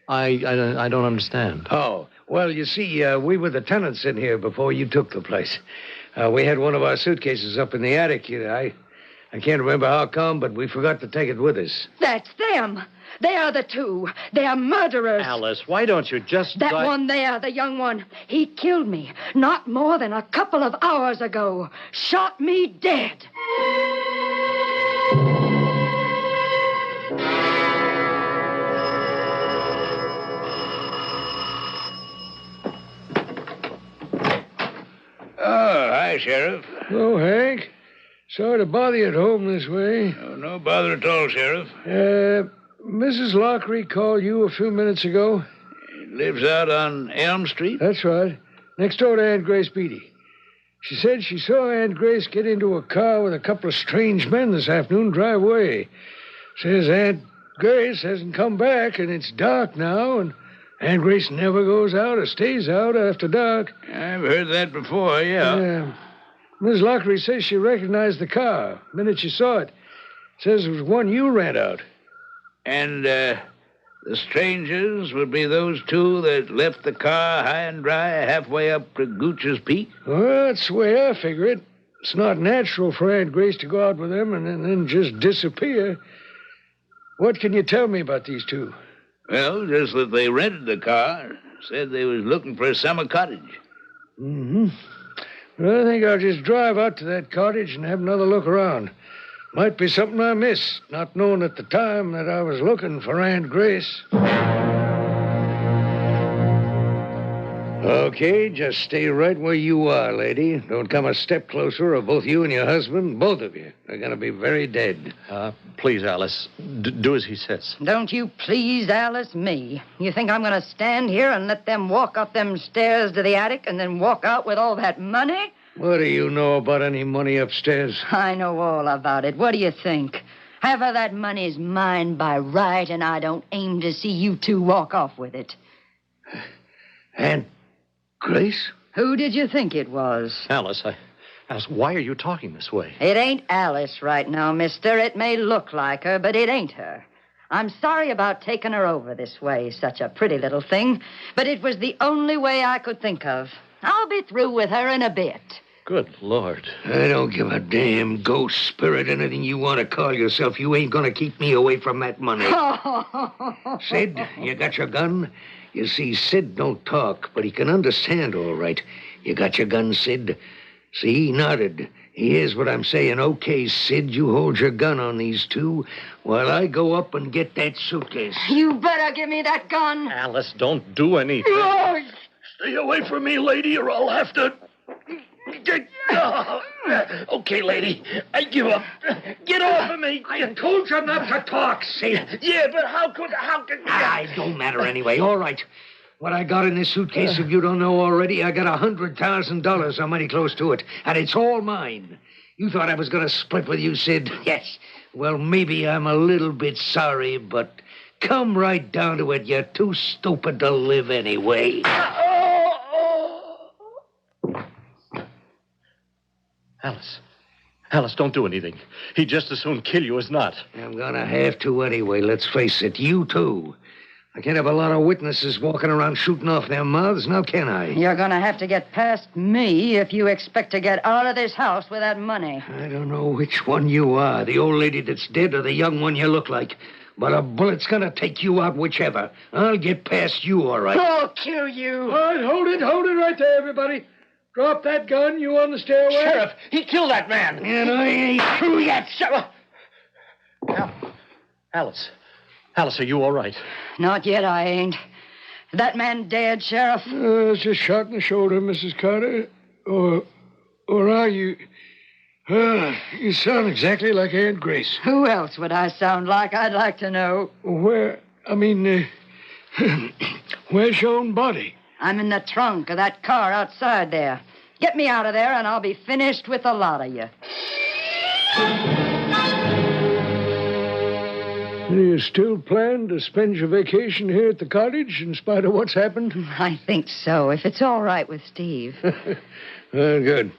I don't understand. Oh, well, you see, we were the tenants in here before you took the place. We had one of our suitcases up in the attic. I can't remember how come, but we forgot to take it with us. That's them. They are the two. They are murderers. Alice, why don't you just... That one there, the young one, he killed me not more than a couple of hours ago. Shot me dead. Oh, hi, Sheriff. Oh, Hank. Sorry to bother you at home this way. Oh, no bother at all, Sheriff. Mrs. Lockery called you a few minutes ago. He lives out on Elm Street? That's right. Next door to Aunt Grace Beatty. She said she saw Aunt Grace get into a car with a couple of strange men this afternoon drive away. Says Aunt Grace hasn't come back, and it's dark now, and Aunt Grace never goes out or stays out after dark. I've heard that before, yeah. Miss Lockery says she recognized the car the minute she saw it. Says it was one you ran out. And The strangers would be those two that left the car high and dry halfway up to Gooch's Peak? Well, that's the way I figure it. It's not natural for Aunt Grace to go out with them and then just disappear. What can you tell me about these two? Well, just that they rented the car. Said they was looking for a summer cottage. Mm-hmm. Well, I think I'll just drive out to that cottage and have another look around. Might be something I missed, not knowing at the time that I was looking for Aunt Grace. Okay, just stay right where you are, lady. Don't come a step closer, or both you and your husband, both of you, are going to be very dead. Please, Alice, do as he says. Don't you please Alice me. You think I'm going to stand here and let them walk up them stairs to the attic and then walk out with all that money? What do you know about any money upstairs? I know all about it. What do you think? Half of that money's mine by right, and I don't aim to see you two walk off with it. Aunt Grace? Who did you think it was? Alice, why are you talking this way? It ain't Alice right now, mister. It may look like her, but it ain't her. I'm sorry about taking her over this way, such a pretty little thing, but it was the only way I could think of. I'll be through with her in a bit. Good Lord. I don't give a damn ghost, spirit, anything you want to call yourself. You ain't going to keep me away from that money. Sid, you got your gun? You see, Sid don't talk, but he can understand all right. You got your gun, Sid? See, he nodded. He hears what I'm saying. Okay, Sid, you hold your gun on these two while I go up and get that suitcase. You better give me that gun. Alice, don't do anything. Stay away from me, lady, or I'll have to... Okay, lady, I give up. Get off of me. I told you not to talk, Sid. Yeah, but how could... It don't matter anyway. All right. What I got in this suitcase, if you don't know already, I got $100,000 or money close to it, and it's all mine. You thought I was going to split with you, Sid? Yes. Well, maybe I'm a little bit sorry, but come right down to it. You're too stupid to live anyway. Alice, don't do anything. He'd just as soon kill you as not. I'm gonna have to anyway, let's face it. You too. I can't have a lot of witnesses walking around shooting off their mouths, now can I? You're gonna have to get past me if you expect to get out of this house with that money. I don't know which one you are, the old lady that's dead or the young one you look like. But a bullet's gonna take you out whichever. I'll get past you, all right. I'll kill you. All right, hold it right there, everybody. Drop that gun, you on the stairway? Sheriff, he killed that man. And I ain't through yet. Alice, are you all right? Not yet, I ain't. That man dead, Sheriff? It's just shot in the shoulder, Mrs. Carter. Or are you... you sound exactly like Aunt Grace. Who else would I sound like? I'd like to know. Where's your own body? I'm in the trunk of that car outside there. Get me out of there, and I'll be finished with the lot of you. You still plan to spend your vacation here at the cottage in spite of what's happened? I think so, if it's all right with Steve. Well, good.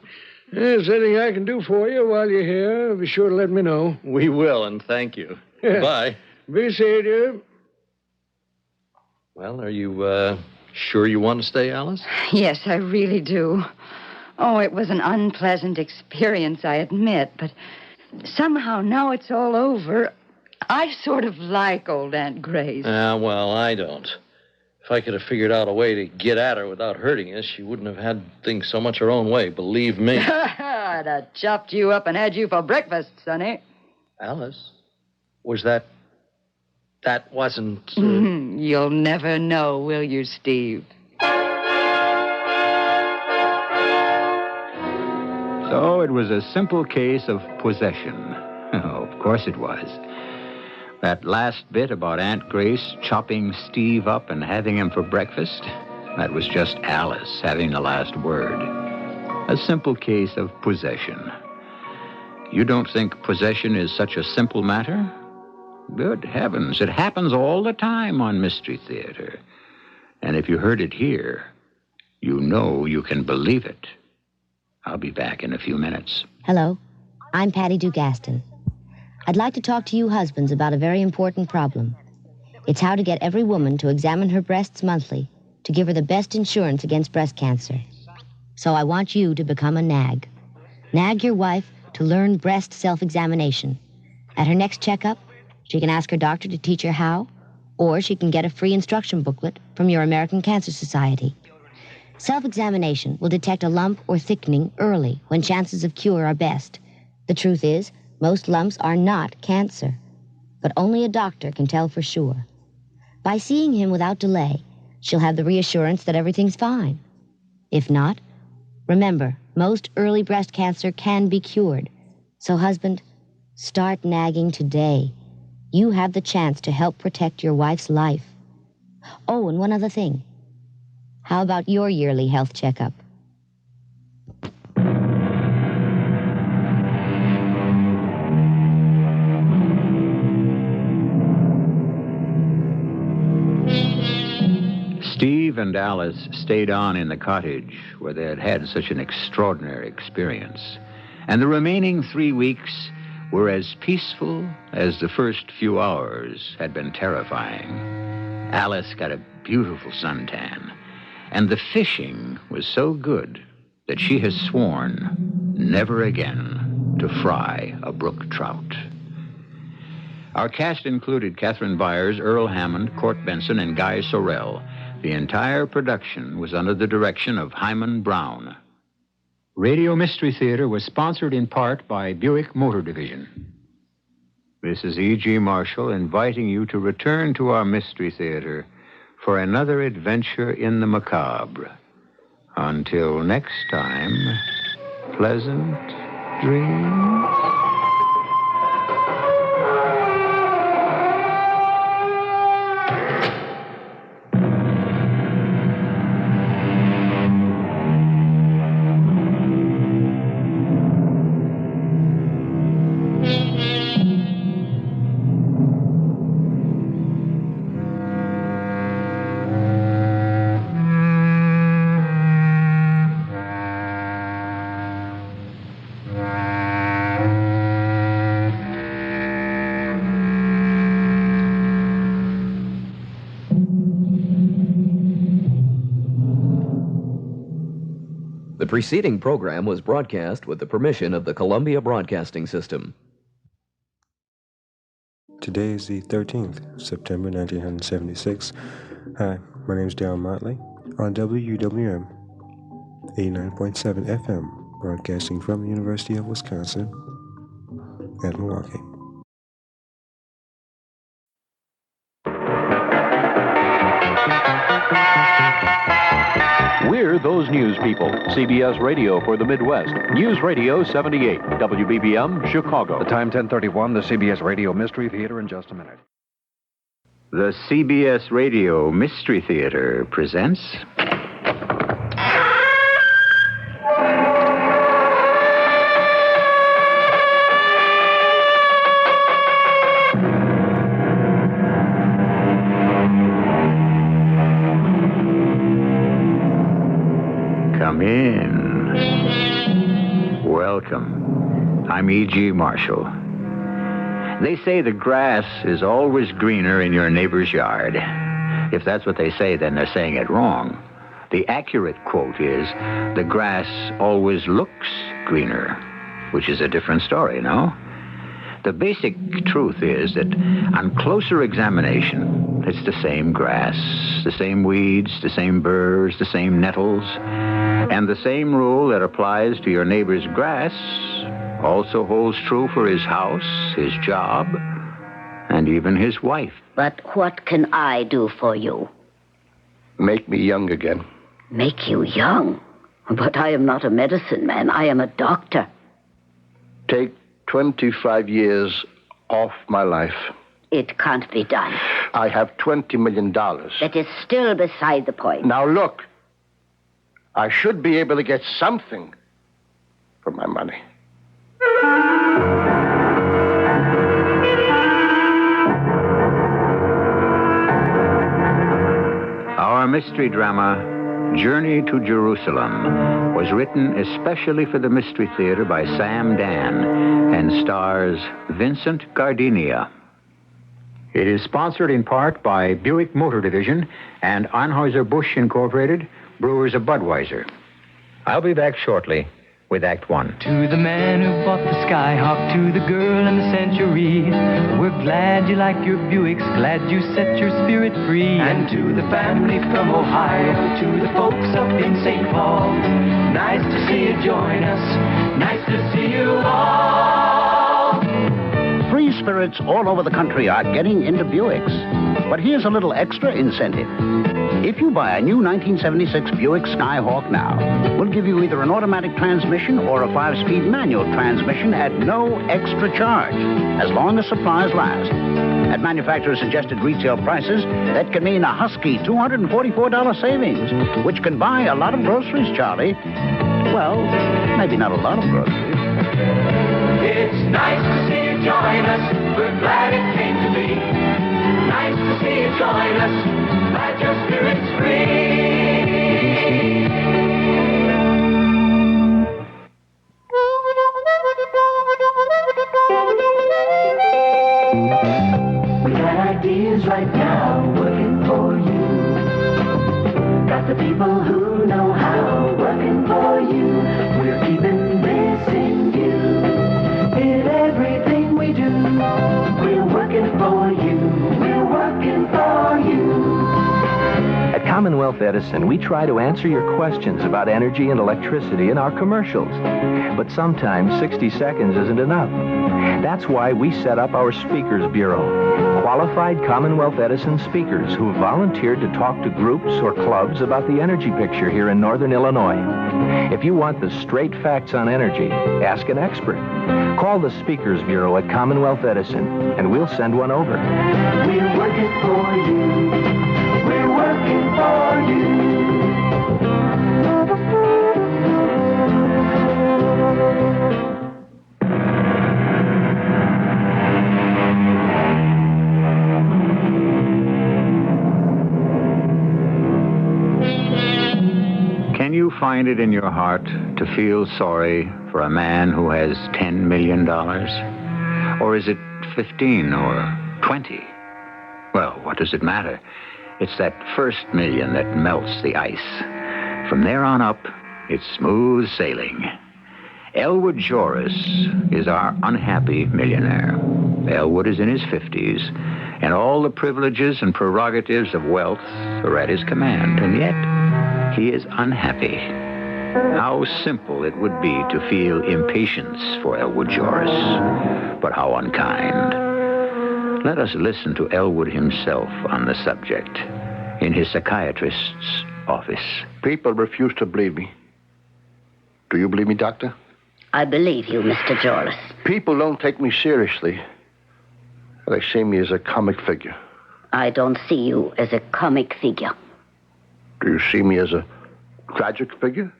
If there's anything I can do for you while you're here, be sure to let me know. We will, and thank you. Bye. Be safe, dear. Well, are you, sure you want to stay, Alice? Yes, I really do. Oh, it was an unpleasant experience, I admit, but somehow now it's all over. I sort of like old Aunt Grace. Well, I don't. If I could have figured out a way to get at her without hurting us, she wouldn't have had things so much her own way, believe me. I'd have chopped you up and had you for breakfast, Sonny. Alice, was that wasn't... You'll never know, will you, Steve? So it was a simple case of possession. Oh, of course it was. That last bit about Aunt Grace chopping Steve up and having him for breakfast, that was just Alice having the last word. A simple case of possession. You don't think possession is such a simple matter? Good heavens, it happens all the time on Mystery Theater. And if you heard it here, you know you can believe it. I'll be back in a few minutes. Hello, I'm Patty Dugaston. I'd like to talk to you husbands about a very important problem. It's how to get every woman to examine her breasts monthly to give her the best insurance against breast cancer. So I want you to become a nag. Nag your wife to learn breast self-examination. At her next checkup, she can ask her doctor to teach her how, or she can get a free instruction booklet from your American Cancer Society. Self-examination will detect a lump or thickening early when chances of cure are best. The truth is, most lumps are not cancer, but only a doctor can tell for sure. By seeing him without delay, she'll have the reassurance that everything's fine. If not, remember, most early breast cancer can be cured. So, husband, start nagging today. You have the chance to help protect your wife's life. Oh, and one other thing. How about your yearly health checkup? Steve and Alice stayed on in the cottage where they had had such an extraordinary experience. And the remaining 3 weeks were as peaceful as the first few hours had been terrifying. Alice got a beautiful suntan, and the fishing was so good that she has sworn never again to fry a brook trout. Our cast included Catherine Byers, Earl Hammond, Court Benson, and Guy Sorrell. The entire production was under the direction of Hyman Brown. Radio Mystery Theater was sponsored in part by Buick Motor Division. This is E.G. Marshall inviting you to return to our Mystery Theater for another adventure in the macabre. Until next time, pleasant dreams. The preceding program was broadcast with the permission of the Columbia Broadcasting System. Today is the 13th, September 1976. Hi, my name is Dale Motley on WUWM 89.7 FM, broadcasting from the University of Wisconsin at Milwaukee. We're those news people. CBS Radio for the Midwest. News Radio 78. WBBM, Chicago. The time 10:31, the CBS Radio Mystery Theater in just a minute. The CBS Radio Mystery Theater presents... Come in. Welcome. I'm E.G. Marshall. They say the grass is always greener in your neighbor's yard. If that's what they say, then they're saying it wrong. The accurate quote is, the grass always looks greener, which is a different story, no? The basic truth is that on closer examination, it's the same grass, the same weeds, the same burrs, the same nettles, and the same rule that applies to your neighbor's grass also holds true for his house, his job, and even his wife. But what can I do for you? Make me young again. Make you young? But I am not a medicine man. I am a doctor. Take 25 years off my life. It can't be done. I have $20 million. That is still beside the point. Now look, I should be able to get something for my money. Our mystery drama, Journey to Jerusalem, was written especially for the Mystery Theater by Sam Dan and stars Vincent Gardenia. It is sponsored in part by Buick Motor Division and Anheuser-Busch Incorporated, brewers of Budweiser. I'll be back shortly with Act One. To the man who bought the Skyhawk, to the girl in the Century, we're glad you like your Buicks, glad you set your spirit free. And to the family from Ohio, to the folks up in St. Paul, nice to see you join us, nice to see you all. Free spirits all over the country are getting into Buicks. But here's a little extra incentive. If you buy a new 1976 Buick Skyhawk now, we'll give you either an automatic transmission or a 5-speed manual transmission at no extra charge, as long as supplies last. At manufacturer-suggested retail prices, that can mean a husky $244 savings, which can buy a lot of groceries, Charlie. Well, maybe not a lot of groceries. It's nice to see you join us, we're glad it came to be. Nice to see you join us, glad your spirit's free. We got ideas right now working for you. Got the people who know how working for you. We're keeping this in view. In everything we do, we're working for you. We're working for you. At Commonwealth Edison, we try to answer your questions about energy and electricity in our commercials. But sometimes 60 seconds isn't enough. That's why we set up our Speakers Bureau. Qualified Commonwealth Edison speakers who have volunteered to talk to groups or clubs about the energy picture here in Northern Illinois. If you want the straight facts on energy, ask an expert. Call the Speakers Bureau at Commonwealth Edison, and we'll send one over. We're working for you. We're working for you. Can you find it in your heart to feel sorry for a man who has $10 million? Or is it 15 or 20? Well, what does it matter? It's that first million that melts the ice. From there on up, it's smooth sailing. Elwood Joris is our unhappy millionaire. Elwood is in his 50s, and all the privileges and prerogatives of wealth are at his command, and yet he is unhappy. How simple it would be to feel impatience for Elwood Joris, but how unkind. Let us listen to Elwood himself on the subject in his psychiatrist's office. People refuse to believe me. Do you believe me, Doctor? I believe you, Mr. Joris. People don't take me seriously. They see me as a comic figure. I don't see you as a comic figure. Do you see me as a tragic figure?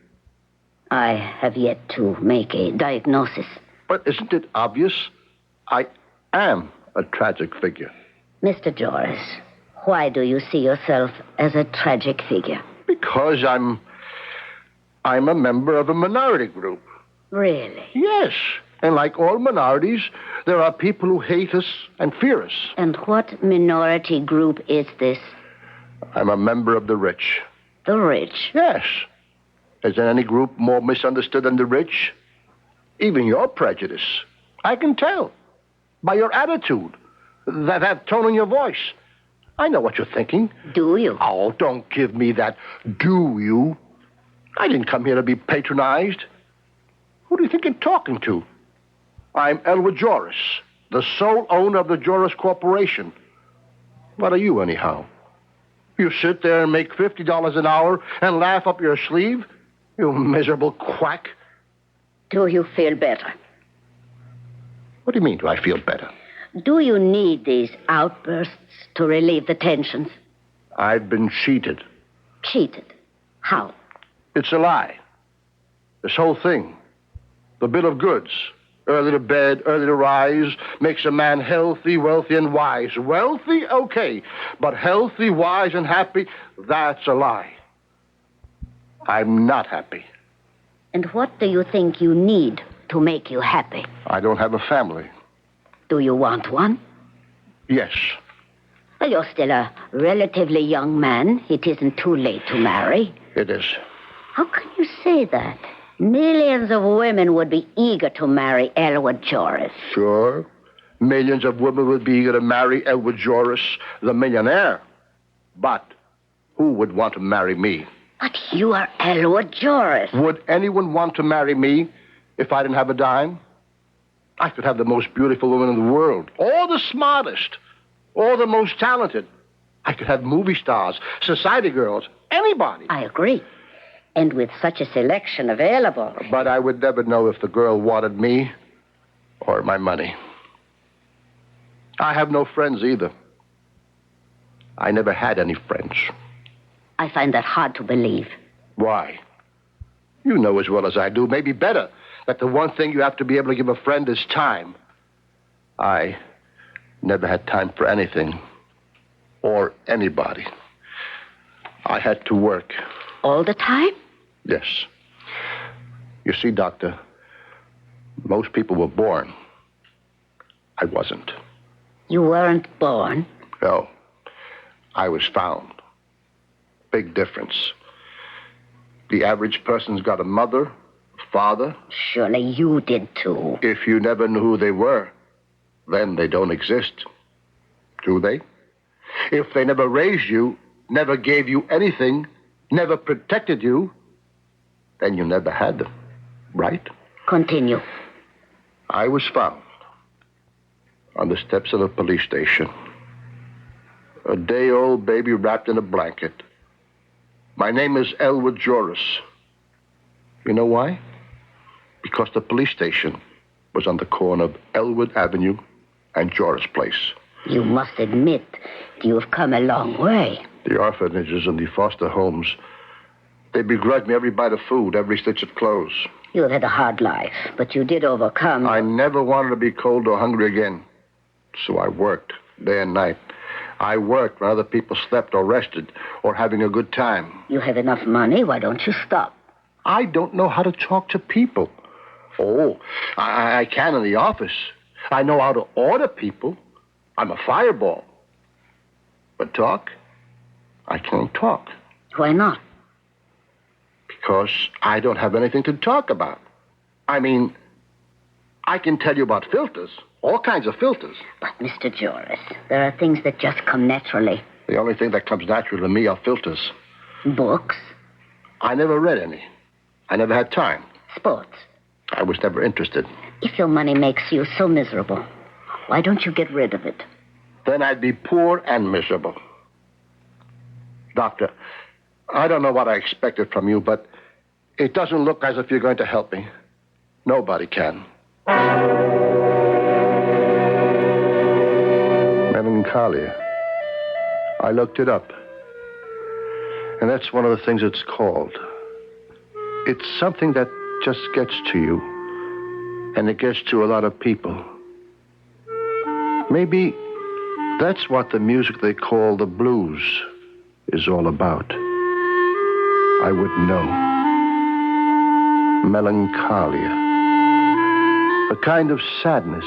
I have yet to make a diagnosis. But isn't it obvious? I am a tragic figure. Mr. Joris, why do you see yourself as a tragic figure? Because I'm a member of a minority group. Really? Yes. And like all minorities, there are people who hate us and fear us. And what minority group is this? I'm a member of the rich. The rich? Yes. Is there any group more misunderstood than the rich? Even your prejudice. I can tell. By your attitude. That tone in your voice. I know what you're thinking. Do you? Oh, don't give me that do you. I didn't come here to be patronized. Who do you think you're talking to? I'm Elwood Joris, the sole owner of the Joris Corporation. What are you, anyhow? You sit there and make $50 an hour and laugh up your sleeve? You miserable quack. Do you feel better? What do you mean, do I feel better? Do you need these outbursts to relieve the tensions? I've been cheated. Cheated? How? It's a lie. This whole thing. The bill of goods. Early to bed, early to rise, makes a man healthy, wealthy, and wise. Wealthy? Okay. But healthy, wise, and happy, that's a lie. I'm not happy. And what do you think you need to make you happy? I don't have a family. Do you want one? Yes. Well, you're still a relatively young man. It isn't too late to marry. It is. How can you say that? Millions of women would be eager to marry Elwood Joris. Sure. Millions of women would be eager to marry Elwood Joris, the millionaire. But who would want to marry me? But you are Elwood Joris. Would anyone want to marry me if I didn't have a dime? I could have the most beautiful woman in the world, all the smartest, all the most talented. I could have movie stars, society girls, anybody. I agree. And with such a selection available. But I would never know if the girl wanted me or my money. I have no friends either. I never had any friends. I find that hard to believe. Why? You know as well as I do, maybe better, that the one thing you have to be able to give a friend is time. I never had time for anything or anybody. I had to work. All the time? Yes. You see, Doctor, most people were born. I wasn't. You weren't born? No. I was found. Big difference. The average person's got a mother, a father. Surely you did too. If you never knew who they were, then they don't exist. Do they? If they never raised you, never gave you anything, never protected you, then you never had them, right? Continue. I was found on the steps of a police station. A day-old baby wrapped in a blanket. My name is Elwood Joris. You know why? Because the police station was on the corner of Elwood Avenue and Joris Place. You must admit you've come a long way. The orphanages and the foster homes, they begrudged me every bite of food, every stitch of clothes. You had a hard life, but you did overcome. I never wanted to be cold or hungry again. So I worked day and night. I worked when other people slept or rested or having a good time. You have enough money. Why don't you stop? I don't know how to talk to people. Oh, I can in the office. I know how to order people. I'm a fireball. But talk? I can't talk. Why not? Because I don't have anything to talk about. I mean, I can tell you about filters. All kinds of filters. But, Mr. Joris, there are things that just come naturally. The only thing that comes naturally to me are filters. Books? I never read any. I never had time. Sports? I was never interested. If your money makes you so miserable, why don't you get rid of it? Then I'd be poor and miserable. Doctor, I don't know what I expected from you, but it doesn't look as if you're going to help me. Nobody can. Melancholia. I looked it up. And that's one of the things it's called. It's something that just gets to you. And it gets to a lot of people. Maybe that's what the music they call the blues is all about. I wouldn't know. Melancholia. A kind of sadness.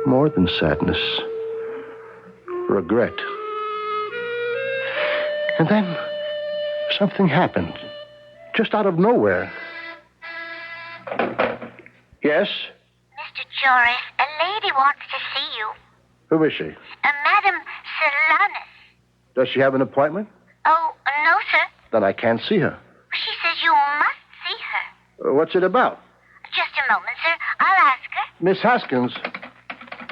More than sadness. Regret. And then something happened. Just out of nowhere. Yes? Mr. Joris, a lady wants to see you. Who is she? Madam Solanas. Does she have an appointment? Oh, no, sir. Then I can't see her. She says you must see her. What's it about? Just a moment, sir. I'll ask her. Miss Haskins.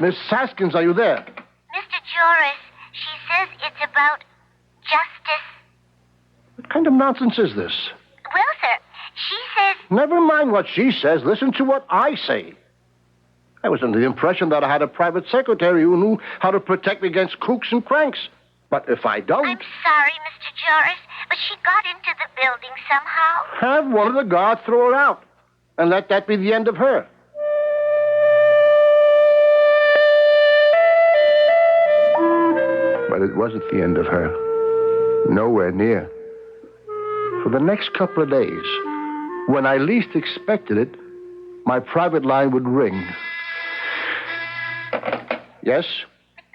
Miss Haskins, are you there? Mr. Joris, she says it's about justice. What kind of nonsense is this? Well, sir, she says... Never mind what she says. Listen to what I say. I was under the impression that I had a private secretary who knew how to protect me against kooks and cranks. But if I don't... I'm sorry, Mr. Joris, but she got into the building somehow. Have one of the guards throw her out. And let that be the end of her. But it wasn't the end of her. Nowhere near. For the next couple of days, when I least expected it, my private line would ring. Yes?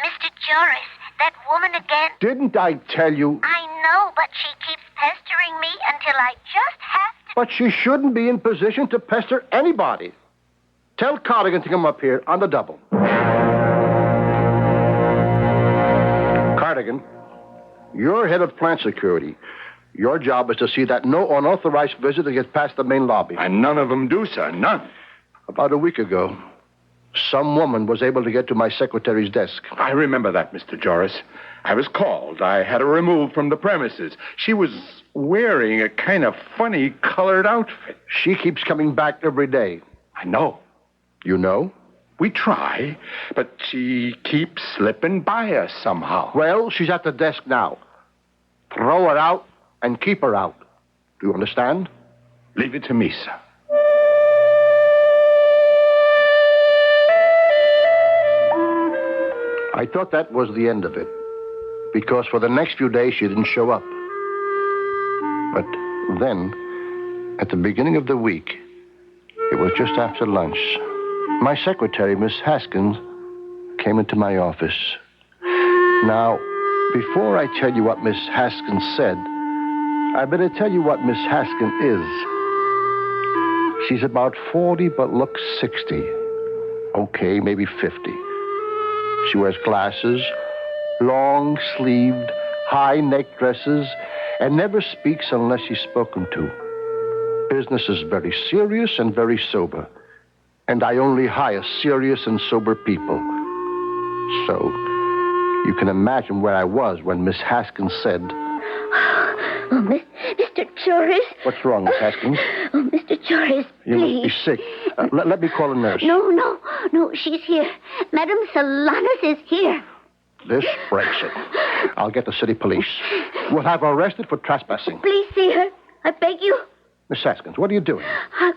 Mr. Joris, that woman again. Didn't I tell you? I know, but she keeps pestering me until I just have to. But she shouldn't be in position to pester anybody. Tell Cardigan to come up here on the double. Cardigan, you're head of plant security. Your job is to see that no unauthorized visitor gets past the main lobby. And none of them do, sir. None. About a week ago, some woman was able to get to my secretary's desk. I remember that, Mr. Joris. I was called. I had her removed from the premises. She was wearing a kind of funny colored outfit. She keeps coming back every day. I know. You know? We try, but she keeps slipping by us somehow. Well, she's at the desk now. Throw her out and keep her out. Do you understand? Leave it to me, sir. I thought that was the end of it, because for the next few days she didn't show up. But then, at the beginning of the week, it was just after lunch, my secretary, Miss Haskins, came into my office. Now, before I tell you what Miss Haskins said, I better tell you what Miss Haskins is. She's about 40, but looks 60. Okay, maybe 50. She wears glasses, long-sleeved, high-neck dresses, and never speaks unless she's spoken to. Business is very serious and very sober, and I only hire serious and sober people. So, you can imagine where I was when Miss Haskins said... Oh, Mr. Joris. What's wrong, Miss Haskins? Oh, Mr. Joris, You please. must be sick. Let me call a nurse. No, she's here. Madame Solanas is here. This breaks it. I'll get the city police. We'll have her arrested for trespassing. Please see her. I beg you. Miss Haskins, what are you doing? I'm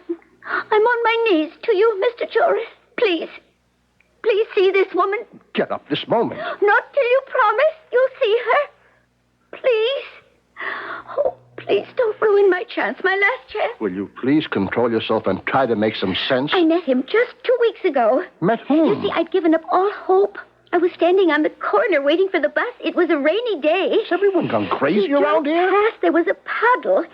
on my knees to you, Mr. Joris. Please. Please see this woman. Get up this moment. Not till you promise you'll see her. Please. Oh, please don't ruin my chance, my last chance. Will you please control yourself and try to make some sense? I met him just 2 weeks ago. Met whom? You see, I'd given up all hope. I was standing on the corner waiting for the bus. It was a rainy day. Has everyone gone crazy around here? Past, there was a puddle.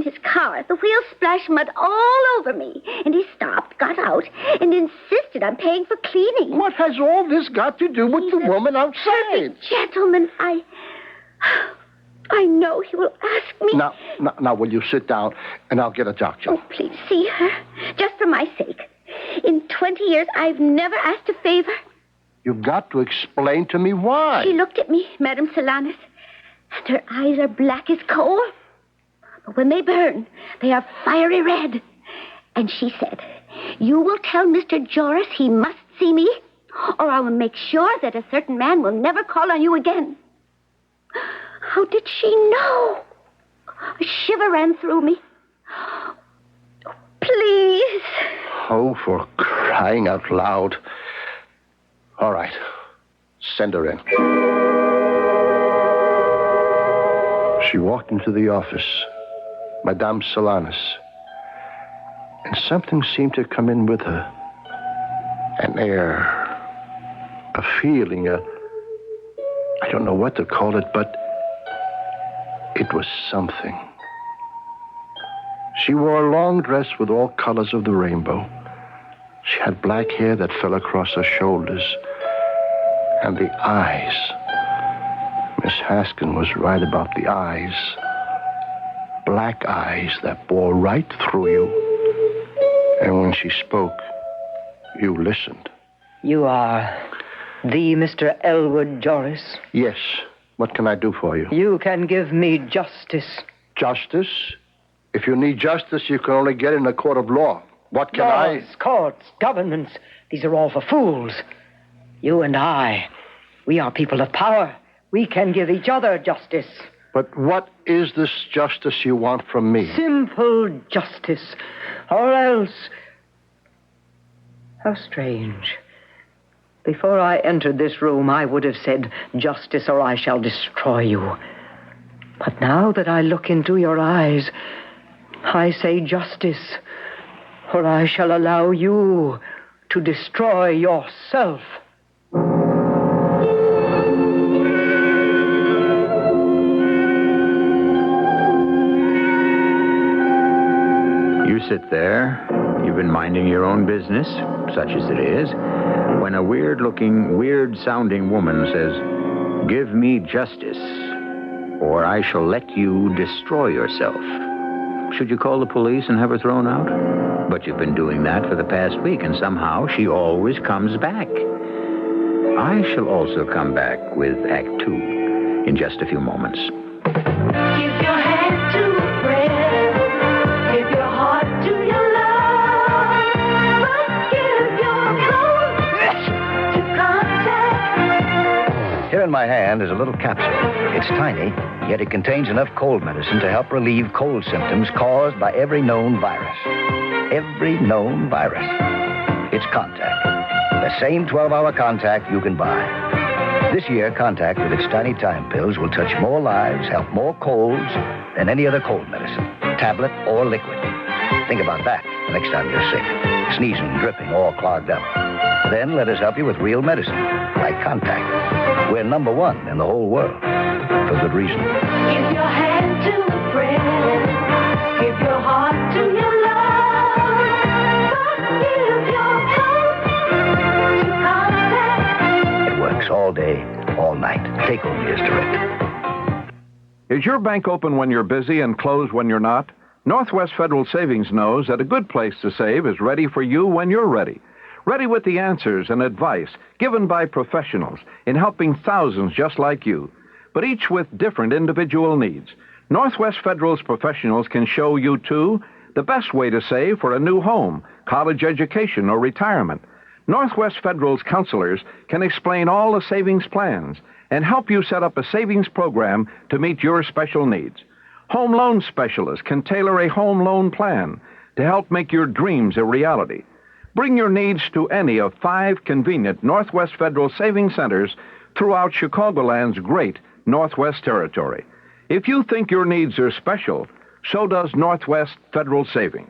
His car. The wheels splashed mud all over me. And he stopped, got out, and insisted on paying for cleaning. What has all this got to do with the woman outside? Gentlemen, I know he will ask me. Now, will you sit down, and I'll get a doctor. Oh, please see her. Just for my sake. In 20 years, I've never asked a favor. You've got to explain to me why. She looked at me, Madame Solanas, and her eyes are black as coal. But when they burn, they are fiery red. And she said, you will tell Mr. Joris he must see me, or I will make sure that a certain man will never call on you again. How did she know? A shiver ran through me. Please. Oh, for crying out loud. All right. Send her in. She walked into the office, Madame Solanas, and something seemed to come in with her. An air, a feeling, I don't know what to call it, but it was something. She wore a long dress with all colors of the rainbow. She had black hair that fell across her shoulders. And the eyes. Miss Haskins was right about the eyes. Black eyes that bore right through you. And when she spoke, you listened. You are the Mr. Elwood Joris? Yes. What can I do for you? You can give me justice. Justice? If you need justice, you can only get in a court of law. What can Laws, courts, governments, these are all for fools. You and I, we are people of power. We can give each other justice. But what is this justice you want from me? Simple justice. Or else... How strange. Before I entered this room, I would have said, justice or I shall destroy you. But now that I look into your eyes, I say justice, or I shall allow you to destroy yourself. sit there. You've been minding your own business, such as it is, when a weird-looking, weird-sounding woman says, "Give me justice, or I shall let you destroy yourself." Should you call the police and have her thrown out? But you've been doing that for the past week, and somehow she always comes back. I shall also come back with Act 2 in just a few moments. Give your hand to a friend. Give your heart to your love. But give your clothes to contact. Here in my hand is a little capsule. It's tiny, yet it contains enough cold medicine to help relieve cold symptoms caused by every known virus. Every known virus. It's Contact. The same 12-hour Contact you can buy. This year, Contact with its tiny time pills will touch more lives, help more colds than any other cold medicine, tablet or liquid. Think about that the next time you're sick, sneezing, dripping, all clogged up. Then let us help you with real medicine, like Contact. We're number one in the whole world, for good reason. Give your hand to a friend. Give your heart to your love. But give your clothes to contact. It works all day, all night. Take home is direct. Is your bank open when you're busy and closed when you're not? Northwest Federal Savings knows that a good place to save is ready for you when you're ready. Ready with the answers and advice given by professionals in helping thousands just like you, but each with different individual needs. Northwest Federal's professionals can show you, too, the best way to save for a new home, college education, or retirement. Northwest Federal's counselors can explain all the savings plans and help you set up a savings program to meet your special needs. Home loan specialists can tailor a home loan plan to help make your dreams a reality. Bring your needs to any of 5 convenient Northwest Federal Savings Centers throughout Chicagoland's great Northwest Territory. If you think your needs are special, so does Northwest Federal Savings.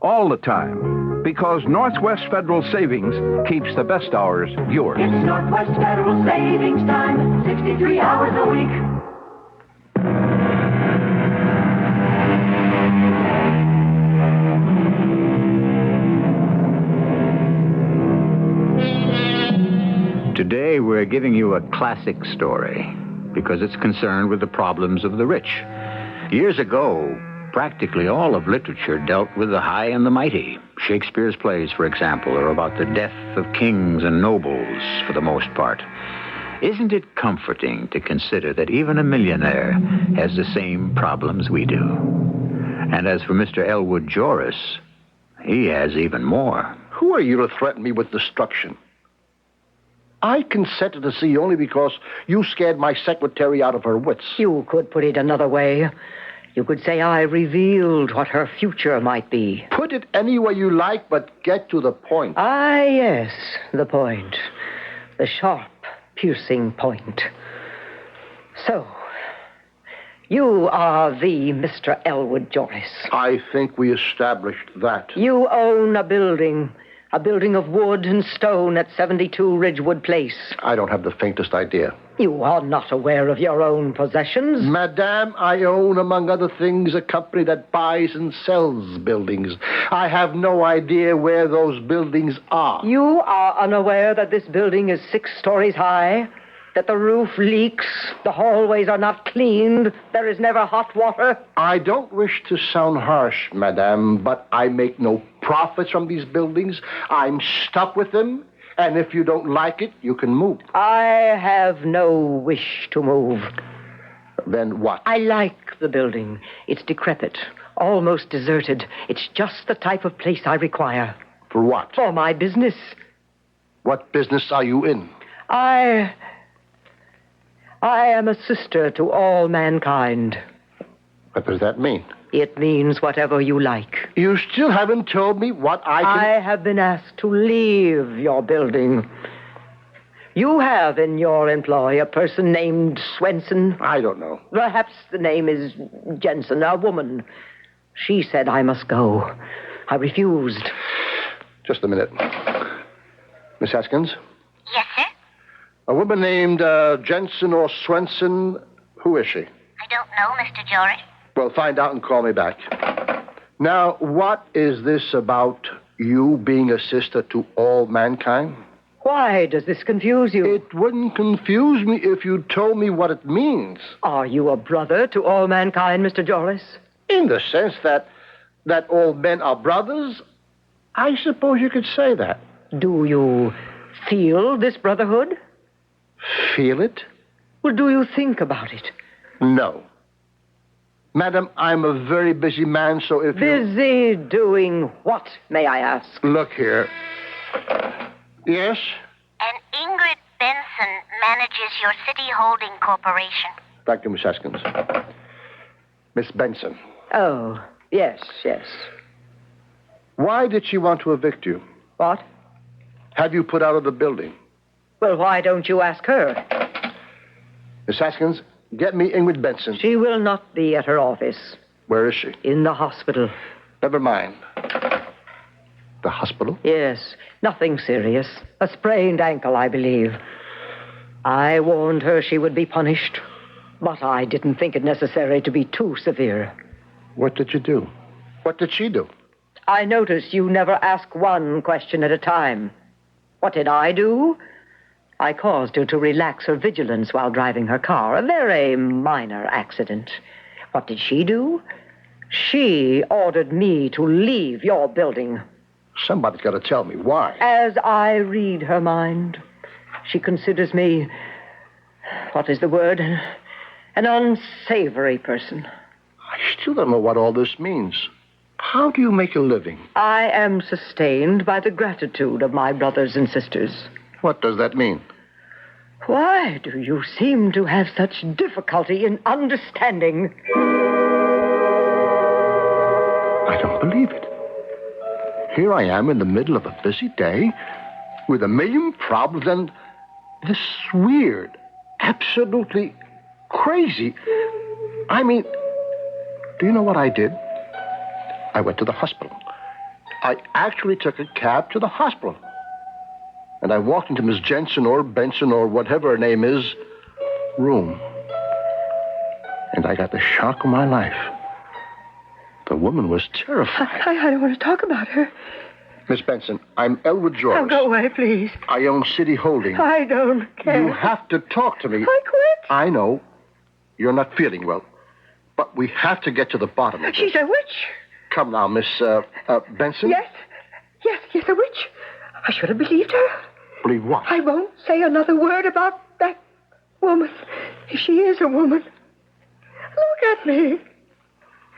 All the time, because Northwest Federal Savings keeps the best hours yours. It's Northwest Federal Savings Time, 63 hours a week. Today, we're giving you a classic story because it's concerned with the problems of the rich. Years ago, practically all of literature dealt with the high and the mighty. Shakespeare's plays, for example, are about the death of kings and nobles for the most part. Isn't it comforting to consider that even a millionaire has the same problems we do? And as for Mr. Elwood Joris, he has even more. Who are you to threaten me with destruction? I consented to see you only because you scared my secretary out of her wits. You could put it another way. You could say I revealed what her future might be. Put it any way you like, but get to the point. Ah, yes, the point. The sharp, piercing point. So, you are the Mr. Elwood Joris. I think we established that. You own a building of wood and stone at 72 Ridgewood Place. I don't have the faintest idea. You are not aware of your own possessions. Madame, I own, among other things, a company that buys and sells buildings. I have no idea where those buildings are. You are unaware that this building is 6 stories high, that the roof leaks, the hallways are not cleaned, there is never hot water. I don't wish to sound harsh, Madame, but I make no profits from these buildings. I'm stuck with them, and if you don't like it, you can move. I have no wish to move. Then what? I like the building. It's decrepit, almost deserted. It's just the type of place I require. For what? For my business. What business are you in? I am a sister to all mankind. What does that mean? It means whatever you like. You still haven't told me what I can... I have been asked to leave your building. You have in your employ a person named Swenson. I don't know. Perhaps the name is Jensen, a woman. She said I must go. I refused. Just a minute. Miss Haskins? Yes, sir? A woman named Jensen or Swenson, who is she? I don't know, Mr. Joris. Well, find out and call me back. Now, what is this about you being a sister to all mankind? Why does this confuse you? It wouldn't confuse me if you told me what it means. Are you a brother to all mankind, Mr. Joris? In the sense that all men are brothers, I suppose you could say that. Do you feel this brotherhood? Feel it? Well, do you think about it? No. Madam, I'm a very busy man, so if Busy doing what, may I ask? Look here. Yes? And Ingrid Benson manages your City Holding Corporation. Thank you, Miss Haskins. Miss Benson. Oh, yes. Why did she want to evict you? What? Have you put out of the building? Well, why don't you ask her? Miss Haskins, get me Ingrid Benson. She will not be at her office. Where is she? In the hospital. Never mind. The hospital? Yes, nothing serious. A sprained ankle, I believe. I warned her she would be punished, but I didn't think it necessary to be too severe. What did you do? What did she do? I noticed you never ask one question at a time. What did I do? I caused her to relax her vigilance while driving her car. A very minor accident. What did she do? She ordered me to leave your building. Somebody's got to tell me why. As I read her mind, she considers me, what is the word? An unsavory person. I still don't know what all this means. How do you make a living? I am sustained by the gratitude of my brothers and sisters. What does that mean? Why do you seem to have such difficulty in understanding? I don't believe it. Here I am in the middle of a busy day with a million problems and this weird, absolutely crazy. I mean, do you know what I did? I went to the hospital. I actually took a cab to the hospital. And I walked into Miss Jensen or Benson or whatever her name is, room. And I got the shock of my life. The woman was terrified. I don't want to talk about her. Miss Benson, I'm Elwood Joris. Oh, go away, please. I own City Holding. I don't care. You have to talk to me. I quit. I know. You're not feeling well. But we have to get to the bottom of it. She's a witch. Come now, Miss Benson. Yes, a witch. I should have believed her. Believe what? I won't say another word about that woman, if she is a woman. Look at me.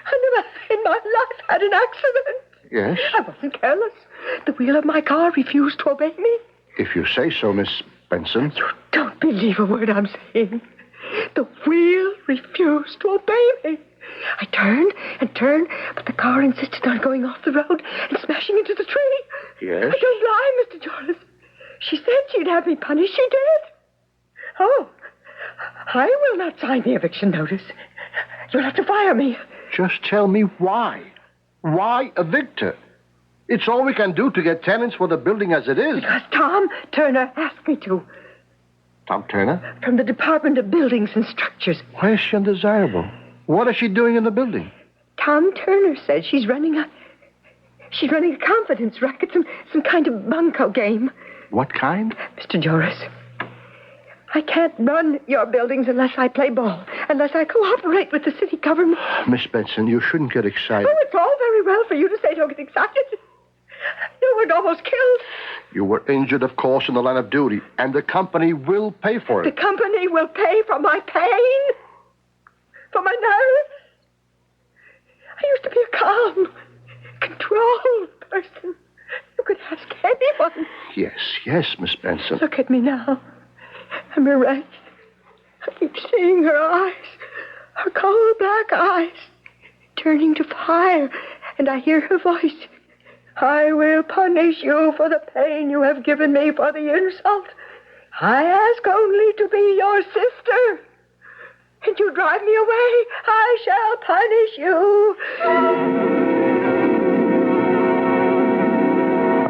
I never in my life had an accident. Yes? I wasn't careless. The wheel of my car refused to obey me. If you say so, Miss Benson. You don't believe a word I'm saying. The wheel refused to obey me. I turned and turned, but the car insisted on going off the road and smashing into the tree. Yes? I don't lie, Mr. Joris. She said she'd have me punished. She did. Oh, I will not sign the eviction notice. You'll have to fire me. Just tell me why. Why evict her? It's all we can do to get tenants for the building as it is. Because Tom Turner asked me to. Tom Turner? From the Department of Buildings and Structures. Why is she undesirable? What is she doing in the building? Tom Turner said she's running a confidence racket, some kind of bunco game. What kind? Mr. Joris, I can't run your buildings unless I play ball, unless I cooperate with the city government. Miss Benson, you shouldn't get excited. Oh, it's all very well for you to say don't get excited. You were almost killed. You were injured, of course, in the line of duty, and the company will pay for it. The company will pay for my pain? For my nerves? I used to be a calm, controlled person. You could ask anyone. Yes, Miss Benson. Look at me now. I'm erect. I keep seeing her eyes, her cold black eyes, turning to fire, and I hear her voice. I will punish you for the pain you have given me for the insult. I ask only to be your sister. And you drive me away, I shall punish you.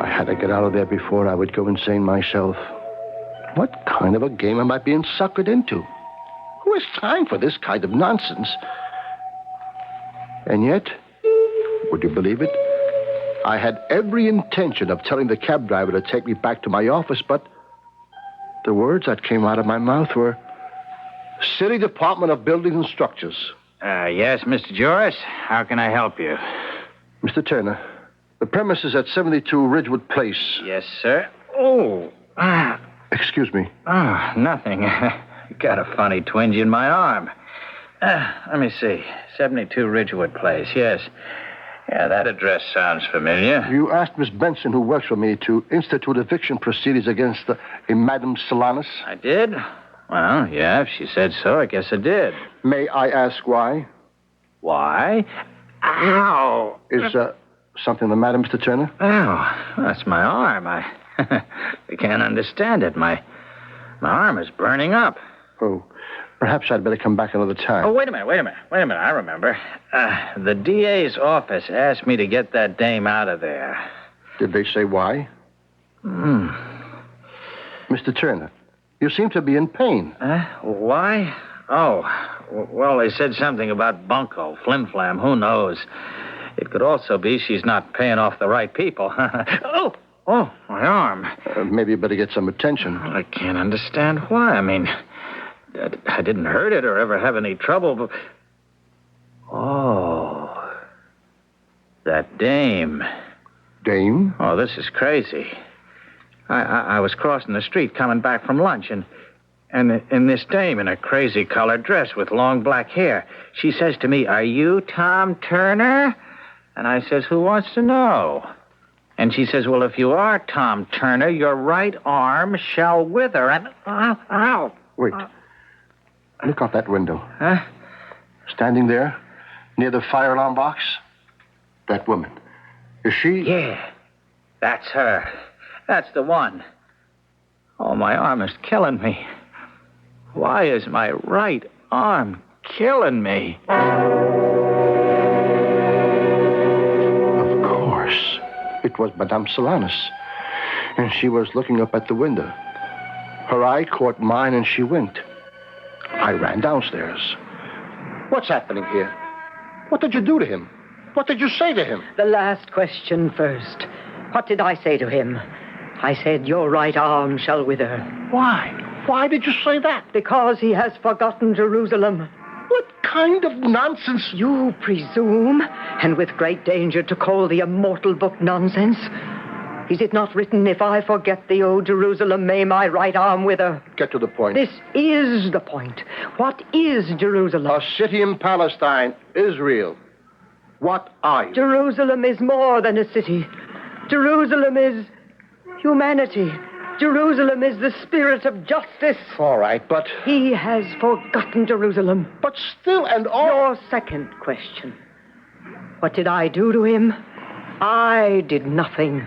I had to get out of there before I would go insane myself. What kind of a game am I being suckered into? Who has time for this kind of nonsense? And yet, Would you believe it? I had every intention of telling the cab driver to take me back to my office, but the words that came out of my mouth were, City Department of Buildings and Structures. Yes, Mr. Joris. How can I help you? Mr. Turner, the premises at 72 Ridgewood Place. Yes, sir. Oh. Excuse me. Oh, nothing. Got a funny twinge in my arm. Let me see. 72 Ridgewood Place, yes. Yeah, that address sounds familiar. You asked Miss Benson, who works for me, to institute eviction proceedings against a Madame Solanus? I did? Well, yeah, if she said so, I guess I did. May I ask why? Why? Ow! Is something the matter, Mr. Turner? Ow, that's my arm. I can't understand it. My arm is burning up. Oh, perhaps I'd better come back another time. Oh, wait a minute. I remember. The DA's office asked me to get that dame out of there. Did they say why? Mr. Turner, you seem to be in pain. Why? Oh, well, they said something about bunco, flim-flam, who knows? It could also be she's not paying off the right people. Oh, my arm. Maybe you better get some attention. I can't understand why. I mean, I didn't hurt it or ever have any trouble, but... Oh, that dame. Dame? Oh, this is crazy. I was crossing the street coming back from lunch, and this dame in a crazy colored dress with long black hair, she says to me, "Are you Tom Turner?" And I says, "Who wants to know?" And she says, "Well, if you are Tom Turner, your right arm shall wither." And ow. Wait. Look out that window. Huh? Standing there, near the fire alarm box, that woman. Is she? Yeah, that's her. That's the one. Oh, my arm is killing me. Why is my right arm killing me? Of course. It was Madame Solanus. And she was looking up at the window. Her eye caught mine and she winked. I ran downstairs. What's happening here? What did you do to him? What did you say to him? The last question first. What did I say to him? I said, your right arm shall wither. Why? Why did you say that? Because he has forgotten Jerusalem. What kind of nonsense? You presume, and with great danger, to call the immortal book nonsense. Is it not written, if I forget thee, O Jerusalem, may my right arm wither? Get to the point. This is the point. What is Jerusalem? A city in Palestine, Israel. What are you? Jerusalem is more than a city. Jerusalem is humanity. Jerusalem is the spirit of justice. All right, but... He has forgotten Jerusalem. But still and all... Your second question. What did I do to him? I did nothing.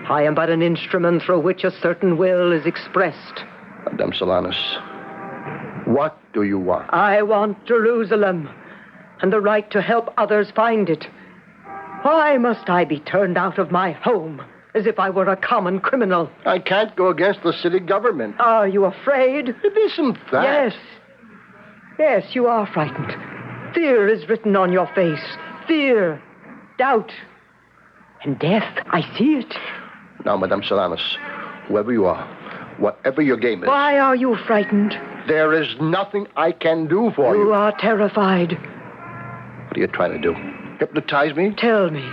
I am but an instrument through which a certain will is expressed. Madame Solanus, what do you want? I want Jerusalem and the right to help others find it. Why must I be turned out of my home as if I were a common criminal? I can't go against the city government. Are you afraid? It isn't that. Yes, you are frightened. Fear is written on your face. Fear, doubt, and death. I see it. Now, Madame Solanus, whoever you are, whatever your game is... Why are you frightened? There is nothing I can do for you. You are terrified. What are you trying to do? Hypnotize me? Tell me.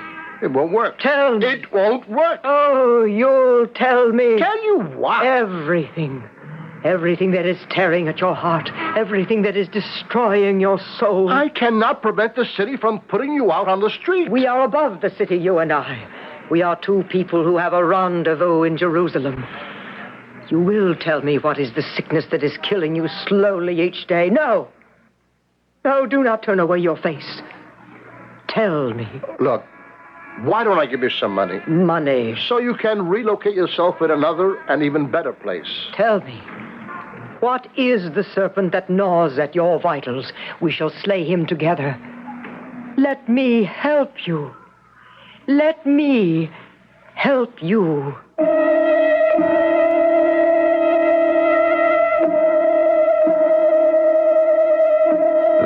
It won't work. Tell me. It won't work. Oh, you'll tell me. Tell you what? Everything. Everything that is tearing at your heart. Everything that is destroying your soul. I cannot prevent the city from putting you out on the street. We are above the city, you and I. We are two people who have a rendezvous in Jerusalem. You will tell me what is the sickness that is killing you slowly each day. No. No, do not turn away your face. Tell me. Look, why don't I give you some money? Money. So you can relocate yourself in another and even better place. Tell me. What is the serpent that gnaws at your vitals? We shall slay him together. Let me help you. Let me help you.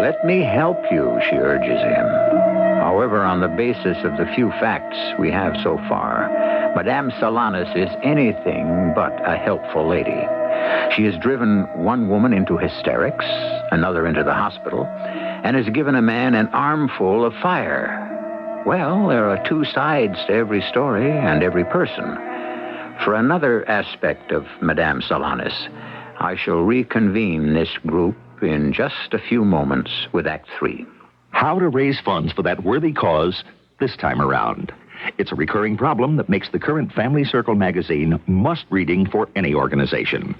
Let me help you, she urges him. However, on the basis of the few facts we have so far, Madame Solanas is anything but a helpful lady. She has driven one woman into hysterics, another into the hospital, and has given a man an armful of fire. Well, there are two sides to every story and every person. For another aspect of Madame Solanas, I shall reconvene this group in just a few moments with Act 3. How to raise funds for that worthy cause this time around. It's a recurring problem that makes the current Family Circle magazine must-reading for any organization.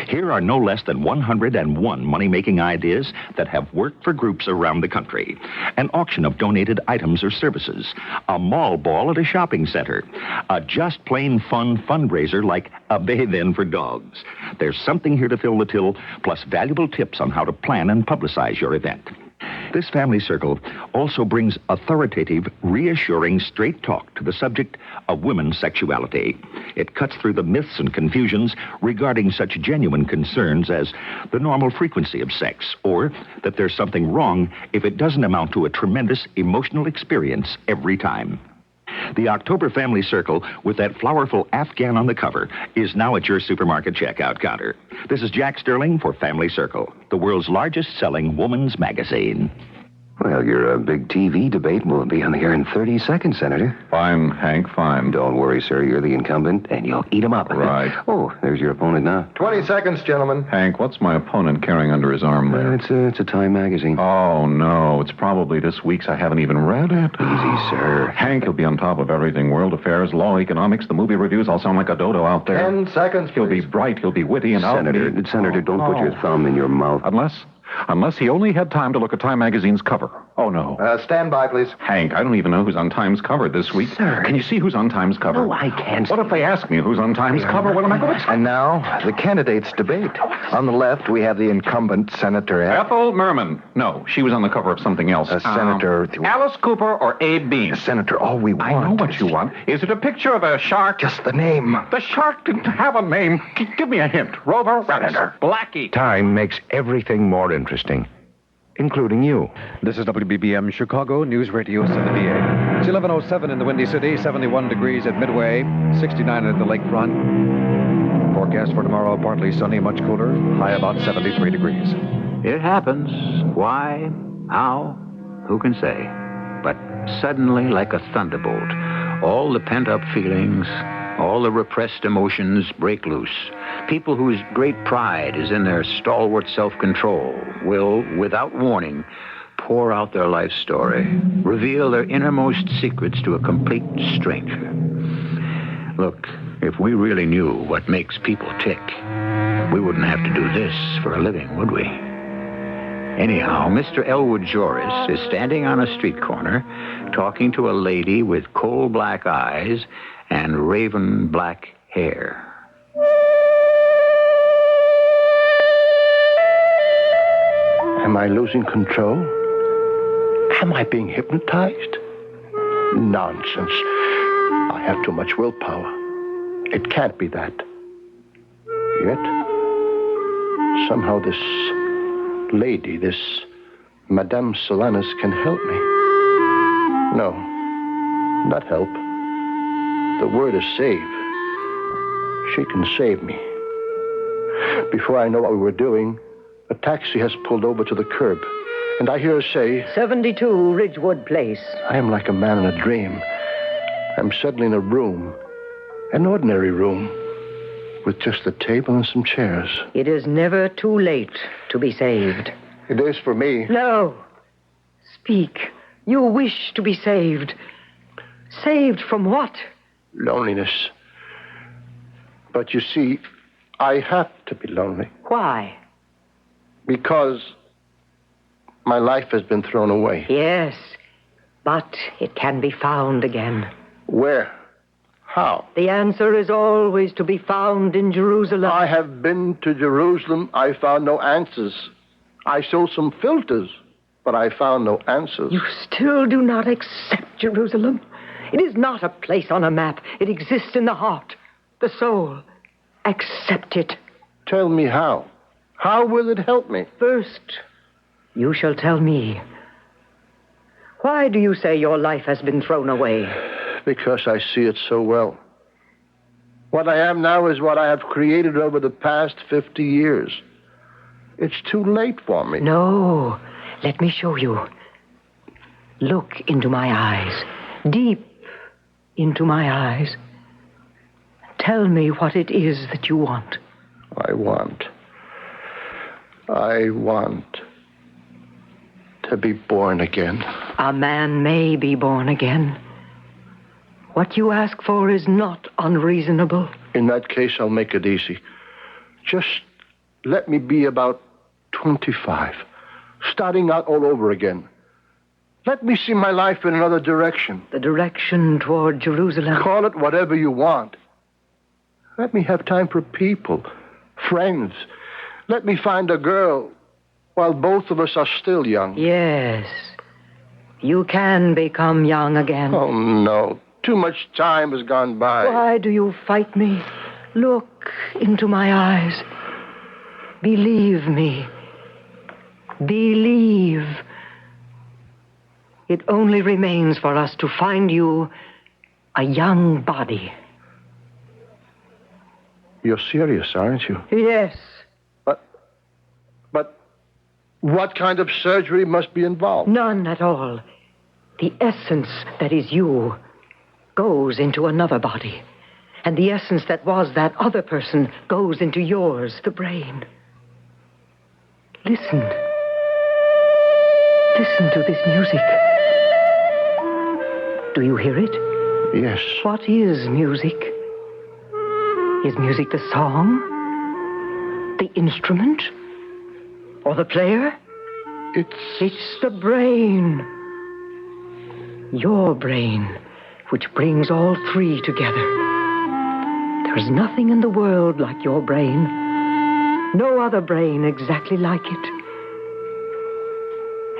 Here are no less than 101 money-making ideas that have worked for groups around the country. An auction of donated items or services. A mall ball at a shopping center. A just plain fun fundraiser like a bathe-in for dogs. There's something here to fill the till, plus valuable tips on how to plan and publicize your event. This Family Circle also brings authoritative, reassuring, straight talk to the subject of women's sexuality. It cuts through the myths and confusions regarding such genuine concerns as the normal frequency of sex, or that there's something wrong if it doesn't amount to a tremendous emotional experience every time. The October Family Circle, with that flowerful Afghan on the cover, is now at your supermarket checkout counter. This is Jack Sterling for Family Circle, the world's largest-selling woman's magazine. Well, your big TV debate will be on the air in 30 seconds, Senator. Fine, Hank, fine. Don't worry, sir. You're the incumbent, and you'll eat 'em up. Right. Oh, there's your opponent now. 20 seconds, gentlemen. Hank, what's my opponent carrying under his arm there? It's a Time magazine. Oh, no. It's probably this week's. I haven't even read it. Easy, sir. Hank, he'll be on top of everything. World affairs, law, economics, the movie reviews. I'll sound like a dodo out there. 10 seconds, He'll be bright. He'll be witty and Senator, don't put your thumb in your mouth. Unless he only had time to look at Time magazine's cover. Oh, no. Stand by, please. Hank, I don't even know who's on Time's cover this week. Sir. Can you see who's on Time's cover? No, I can't. What if they ask me who's on Time's cover? What am I going to say? And now, the candidates debate. On the left, we have the incumbent, Senator Ethel Merman. No, she was on the cover of something else. Senator... Alice Cooper or Abe Bean? Senator, all we want... I know what you want. Is it a picture of a shark? Just the name. The shark didn't have a name. Give me a hint. Rover, Senator. Blackie. Time makes everything more interesting, including you. This is WBBM Chicago News Radio 78. It's 11:07 in the Windy City, 71 degrees at Midway, 69 at the lakefront. Forecast for tomorrow, partly sunny, much cooler, high about 73 degrees. It happens. Why? How? Who can say? But suddenly, like a thunderbolt, all the pent-up feelings, all the repressed emotions break loose. People whose great pride is in their stalwart self-control will, without warning, pour out their life story, reveal their innermost secrets to a complete stranger. Look, if we really knew what makes people tick, we wouldn't have to do this for a living, would we? Anyhow, Mr. Elwood Joris is standing on a street corner talking to a lady with coal black eyes and raven black hair. Am I losing control? Am I being hypnotized? Nonsense. I have too much willpower. It can't be that. Yet, somehow this lady, this Madame Solanas, can help me. No, not help. The word is save. She can save me. Before I know what we were doing, a taxi has pulled over to the curb, and I hear her say, 72 Ridgewood Place. I am like a man in a dream. I'm suddenly in a room, an ordinary room, with just a table and some chairs. It is never too late to be saved. It is for me. No. Speak. You wish to be saved. Saved from what? Loneliness. But you see, I have to be lonely. Why? Because my life has been thrown away. Yes, but it can be found again. Where? How? The answer is always to be found in Jerusalem. I have been to Jerusalem. I found no answers. I sold some filters, but I found no answers. You still do not accept Jerusalem. It is not a place on a map. It exists in the heart, the soul. Accept it. Tell me how. How will it help me? First, You shall tell me. Why do you say your life has been thrown away? Because I see it so well. What I am now is what I have created over the past 50 years. It's too late for me. No. Let me show you. Look into my eyes. Deep into my eyes. Tell me what it is that you want. I want to be born again. A man may be born again. What you ask for is not unreasonable. In that case, I'll make it easy. Just let me be about 25, starting out all over again. Let me see my life in another direction. The direction toward Jerusalem. Call it whatever you want. Let me have time for people, friends. Let me find a girl while both of us are still young. Yes. You can become young again. Oh, no. Too much time has gone by. Why do you fight me? Look into my eyes. Believe me. Believe. It only remains for us to find you a young body. You're serious, aren't you? Yes. But what kind of surgery must be involved? None at all. The essence that is you goes into another body. And the essence that was that other person goes into yours, the brain. Listen. Listen to this music. Do you hear it? Yes. What is music? Is music the song? The instrument? Or the player? It's the brain. Your brain, which brings all three together. There's nothing in the world like your brain. No other brain exactly like it.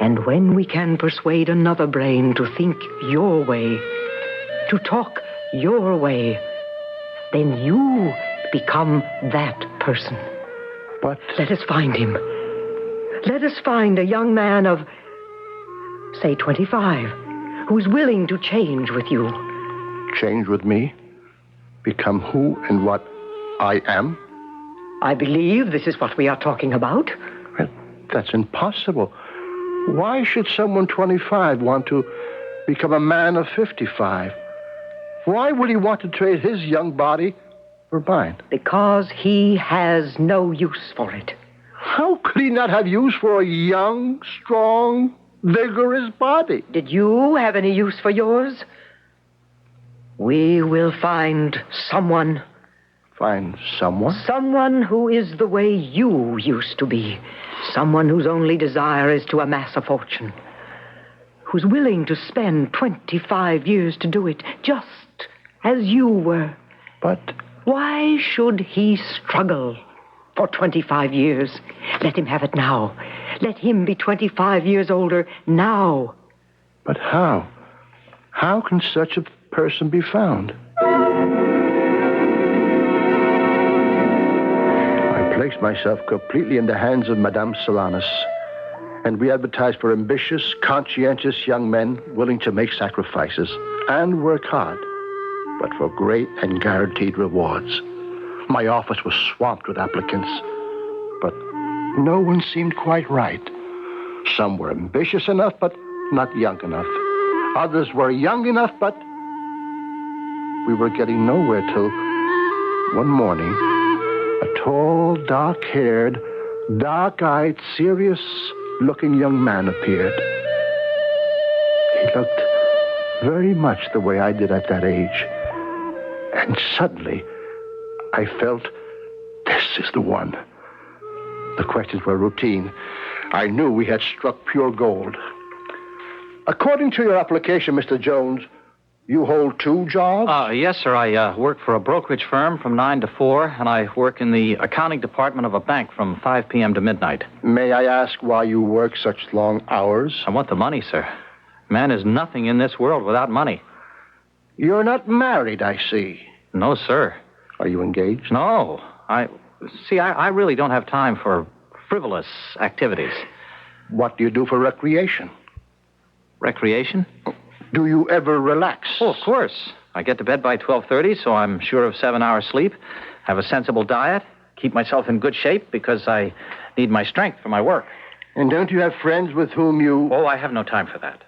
And when we can persuade another brain to think your way, to talk your way, then you become that person. But let us find him. Let us find a young man of, say, 25, who is willing to change with you. Change with me? Become who and what I am? I believe this is what we are talking about. Well, that's impossible. Why should someone 25 want to become a man of 55? Why would he want to trade his young body for mine? Because he has no use for it. How could he not have use for a young, strong, vigorous body? Did you have any use for yours? We will find someone. Find someone? Someone who is the way you used to be. Someone whose only desire is to amass a fortune. Who's willing to spend 25 years to do it, just as you were. But why should he struggle for 25 years? Let him have it now. Let him be 25 years older now. But how? How can such a person be found? I placed myself completely in the hands of Madame Solanus, and we advertised for ambitious, conscientious young men willing to make sacrifices and work hard, but for great and guaranteed rewards. My office was swamped with applicants, but no one seemed quite right. Some were ambitious enough, but not young enough. Others were young enough, but we were getting nowhere till one morning, a tall, dark-haired, dark-eyed, serious-looking young man appeared. He looked very much the way I did at that age. And suddenly, I felt, this is the one. The questions were routine. I knew we had struck pure gold. According to your application, Mr. Jones, you hold 2 jobs? Yes, sir. I work for a brokerage firm from 9 to 4, and I work in the accounting department of a bank from 5 p.m. to midnight. May I ask why you work such long hours? I want the money, sir. Man is nothing in this world without money. You're not married, I see. No, sir. Are you engaged? No. I really don't have time for frivolous activities. What do you do for recreation? Recreation? Do you ever relax? Oh, of course. I get to bed by 12:30, so I'm sure of 7 hours sleep, have a sensible diet, keep myself in good shape because I need my strength for my work. And don't you have friends with whom you... Oh, I have no time for that.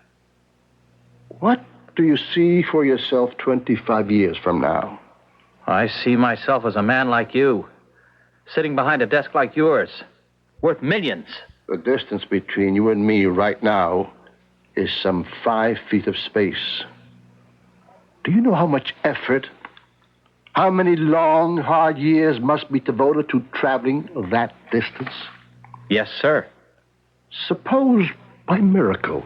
What do you see for yourself 25 years from now? I see myself as a man like you, sitting behind a desk like yours, worth millions. The distance between you and me right now is some 5 feet of space. Do you know how much effort, how many long, hard years must be devoted to traveling that distance? Yes, sir. Suppose, by miracle,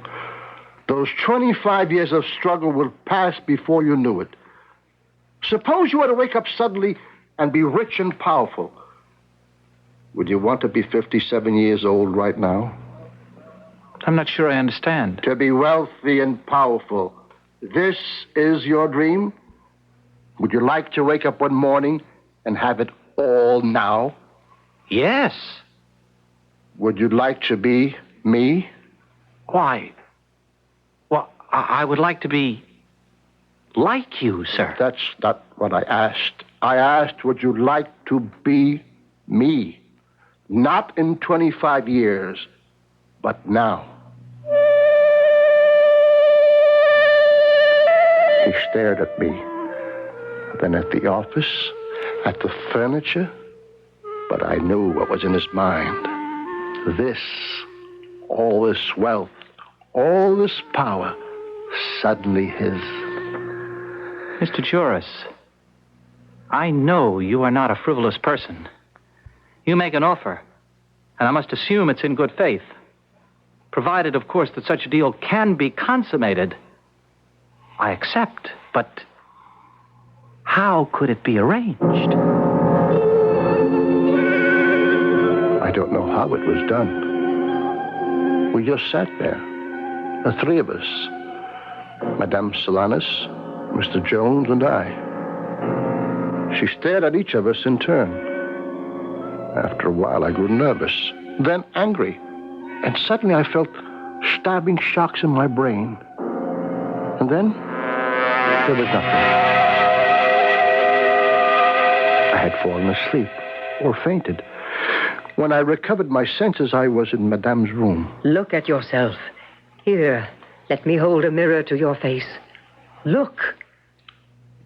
those 25 years of struggle will pass before you knew it. Suppose you were to wake up suddenly and be rich and powerful. Would you want to be 57 years old right now? I'm not sure I understand. To be wealthy and powerful. This is your dream? Would you like to wake up one morning and have it all now? Yes. Would you like to be me? Why? Well, I would like to be like you, sir. That's not what I asked. I asked, would you like to be me? Not in 25 years, but now. He stared at me, then at the office, at the furniture, but I knew what was in his mind. This, all this wealth, all this power, suddenly his. Mr. Joris, I know you are not a frivolous person. You make an offer, and I must assume it's in good faith. Provided, of course, that such a deal can be consummated, I accept. But how could it be arranged? I don't know how it was done. We just sat there, the three of us, Madame Solanas, Mr. Jones, and I. She stared at each of us in turn. After a while, I grew nervous, then angry, and suddenly I felt stabbing shocks in my brain. And then there was nothing. I had fallen asleep or fainted. When I recovered my senses, I was in Madame's room. Look at yourself. Here, let me hold a mirror to your face. Look.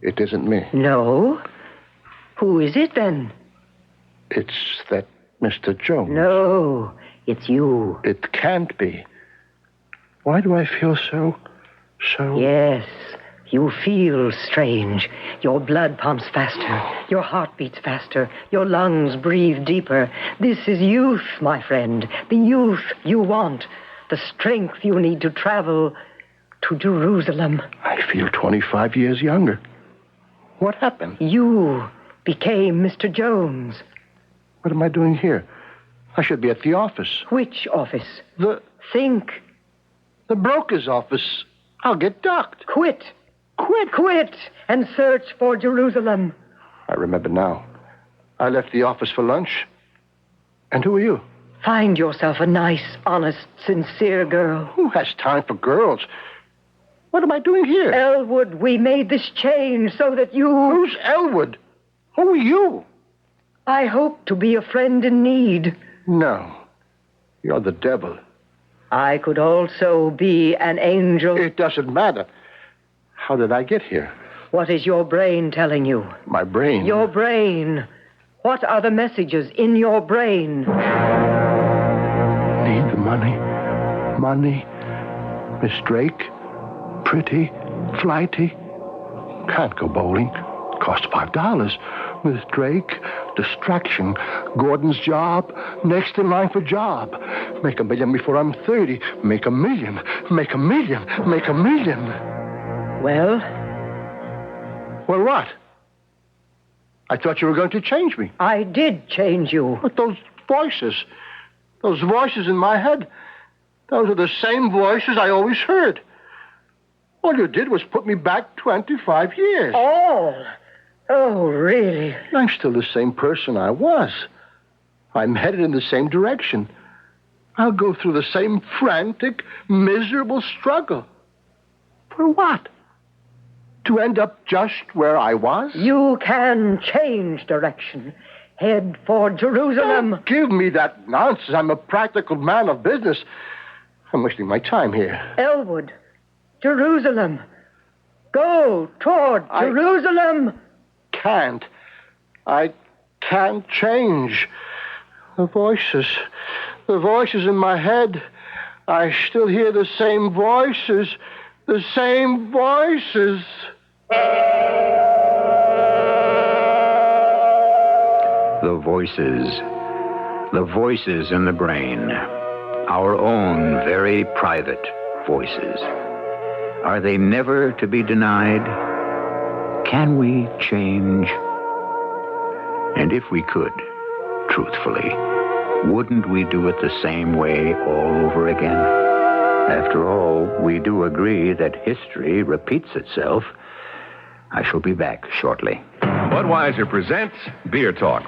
It isn't me. No? Who is it, then? It's that Mr. Jones. No, it's you. It can't be. Why do I feel so... Yes, you feel strange. Your blood pumps faster. Your heart beats faster. Your lungs breathe deeper. This is youth, my friend. The youth you want. The strength you need to travel to Jerusalem. I feel 25 years younger. What happened? You became Mr. Jones. What am I doing here? I should be at the office. Which office? Think. The broker's office. I'll get docked. Quit, and search for Jerusalem. I remember now. I left the office for lunch. And who are you? Find yourself a nice, honest, sincere girl. Who has time for girls? What am I doing here? Elwood, we made this change so that you... Who's Elwood? Who are you? I hope to be a friend in need. No. You're the devil. I could also be an angel. It doesn't matter. How did I get here? What is your brain telling you? My brain? Your brain. What are the messages in your brain? Need the money. Money. Miss Drake. Pretty. Flighty. Can't go bowling. Cost $5. Miss Drake. Distraction. Gordon's job. Next in line for job. Make $1 million before I'm 30. Make $1 million. Make $1 million. Make $1 million. Well? Well, what? I thought you were going to change me. I did change you. But those voices in my head, those are the same voices I always heard. All you did was put me back 25 years. All? Oh, really? I'm still the same person I was. I'm headed in the same direction. I'll go through the same frantic, miserable struggle. For what? To end up just where I was? You can change direction. Head for Jerusalem. Don't give me that nonsense. I'm a practical man of business. I'm wasting my time here. Elwood, Jerusalem. Go toward Jerusalem. I can't change. The voices in my head. I still hear the same voices. The same voices. The voices in the brain, our own very private voices. Are they never to be denied? Can we change? And if we could, truthfully, wouldn't we do it the same way all over again? After all, we do agree that history repeats itself. I shall be back shortly. Budweiser presents Beer Talk.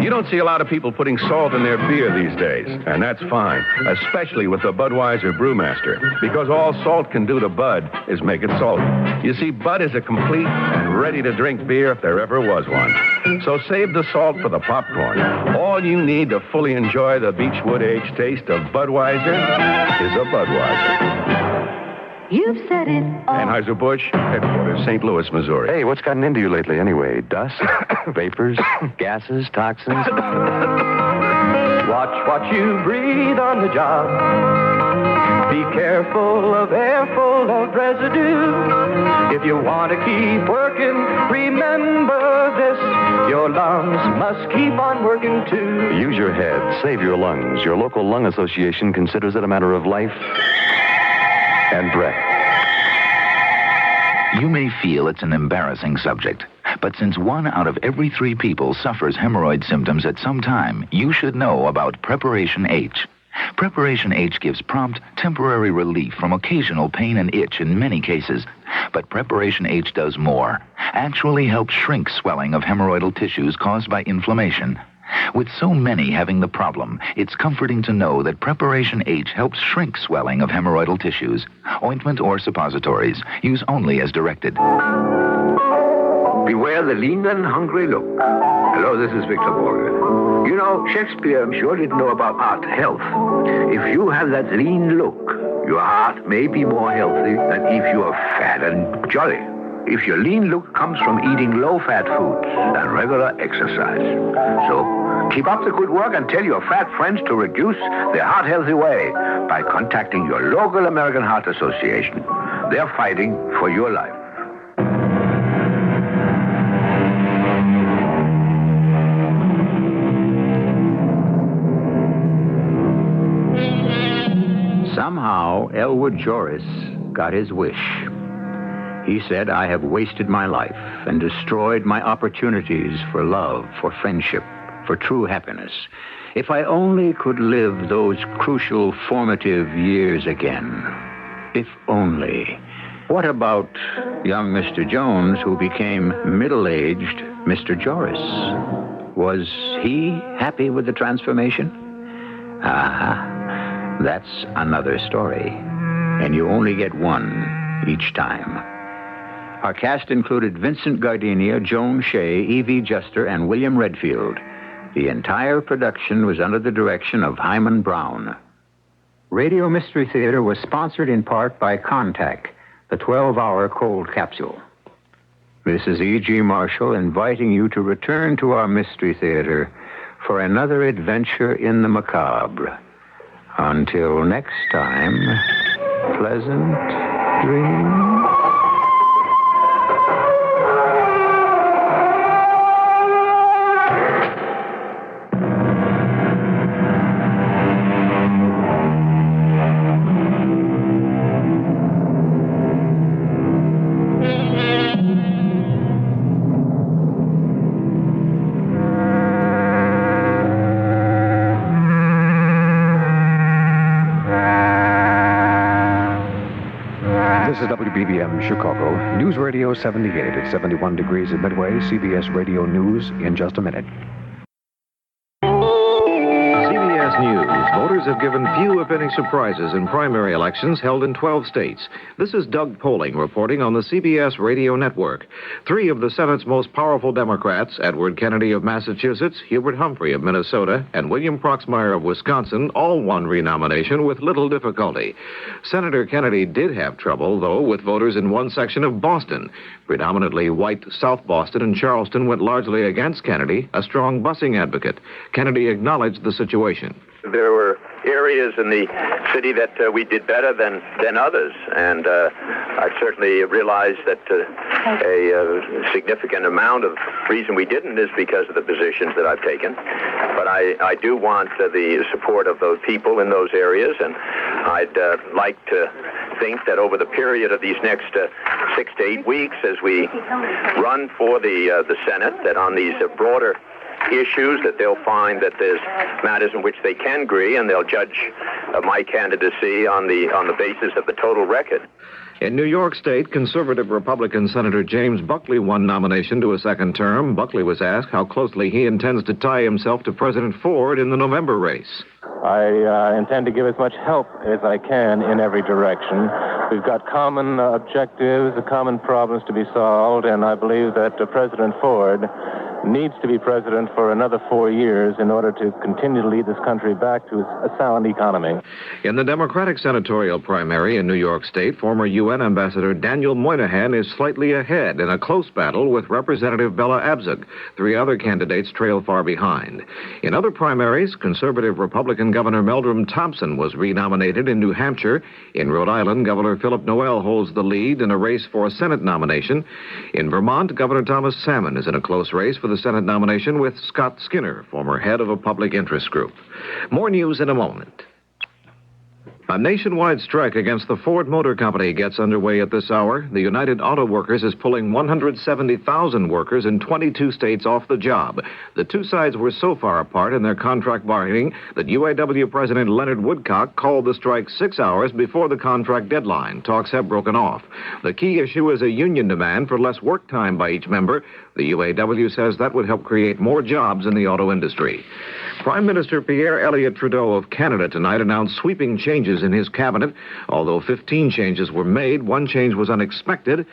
You don't see a lot of people putting salt in their beer these days, and that's fine, especially with the Budweiser Brewmaster, because all salt can do to Bud is make it salty. You see, Bud is a complete and ready-to-drink beer if there ever was one. So save the salt for the popcorn. All you need to fully enjoy the Beechwood Age taste of Budweiser is a Budweiser. You've said it all. Anheuser-Busch, headquarters, St. Louis, Missouri. Hey, what's gotten into you lately anyway? Dust? Vapors? Gases? Toxins? Watch what you breathe on the job. Be careful of air full of residue. If you want to keep working, remember this. Your lungs must keep on working too. Use your head. Save your lungs. Your local lung association considers it a matter of life and breath. You may feel it's an embarrassing subject, but since 1 out of every 3 people suffers hemorrhoid symptoms at some time, you should know about Preparation H. Preparation H gives prompt, temporary relief from occasional pain and itch in many cases. But Preparation H does more. Actually helps shrink swelling of hemorrhoidal tissues caused by inflammation. With so many having the problem, it's comforting to know that Preparation H helps shrink swelling of hemorrhoidal tissues. Ointment or suppositories. Use only as directed. Beware the lean and hungry look. Hello, this is Victor Borge. You know, Shakespeare, I'm sure, didn't know about art health. If you have that lean look, your heart may be more healthy than if you are fat and jolly. If your lean look comes from eating low-fat foods and regular exercise. So, keep up the good work and tell your fat friends to reduce their heart-healthy way by contacting your local American Heart Association. They're fighting for your life. Somehow, Elwood Joris got his wish. He said, I have wasted my life and destroyed my opportunities for love, for friendship, for true happiness. If I only could live those crucial formative years again. If only. What about young Mr. Jones, who became middle-aged Mr. Joris? Was he happy with the transformation? That's another story. And you only get one each time. Our cast included Vincent Gardenia, Joan Shea, Evie Juster, and William Redfield. The entire production was under the direction of Hyman Brown. Radio Mystery Theater was sponsored in part by Contact, the 12-hour cold capsule. This is E.G. Marshall inviting you to return to our Mystery Theater for another adventure in the macabre. Until next time, pleasant dreams. This is WBBM Chicago, News Radio 78 at 71 degrees at Midway, CBS Radio News in just a minute. CBS News. Voters have given few, if any, surprises in primary elections held in 12 states. This is Doug Polling reporting on the CBS radio network. 3 of the Senate's most powerful Democrats, Edward Kennedy of Massachusetts, Hubert Humphrey of Minnesota, and William Proxmire of Wisconsin, all won renomination with little difficulty. Senator Kennedy did have trouble, though, with voters in one section of Boston. Predominantly white South Boston and Charleston went largely against Kennedy, a strong busing advocate. Kennedy acknowledged the situation. There were areas in the city that we did better than others, and I certainly realize that a significant amount of reason we didn't is because of the positions that I've taken. But I do want the support of those people in those areas, and I'd like to think that over the period of these next 6 to 8 weeks, as we run for the Senate, that on these broader issues, that they'll find that there's matters in which they can agree, and they'll judge my candidacy on the basis of the total record. In New York State, conservative Republican Senator James Buckley won nomination to a second term. Buckley was asked how closely he intends to tie himself to President Ford in the November race. I intend to give as much help as I can in every direction. We've got common objectives, common problems to be solved, and I believe that President Ford needs to be president for another 4 years in order to continue to lead this country back to a sound economy. In the Democratic senatorial primary in New York State, former UN Ambassador Daniel Moynihan is slightly ahead in a close battle with Representative Bella Abzug. 3 other candidates trail far behind. In other primaries, conservative Republican Governor Meldrum Thompson was renominated in New Hampshire. In Rhode Island, Governor Philip Noel holds the lead in a race for a Senate nomination. In Vermont, Governor Thomas Salmon is in a close race for the Senate nomination with Scott Skinner, former head of a public interest group. More news in a moment. A nationwide strike against the Ford Motor Company gets underway at this hour. The United Auto Workers is pulling 170,000 workers in 22 states off the job. The two sides were so far apart in their contract bargaining that UAW President Leonard Woodcock called the strike 6 hours before the contract deadline. Talks have broken off. The key issue is a union demand for less work time by each member. The UAW says that would help create more jobs in the auto industry. Prime Minister Pierre Elliott Trudeau of Canada tonight announced sweeping changes in his cabinet. Although 15 changes were made, one change was unexpected.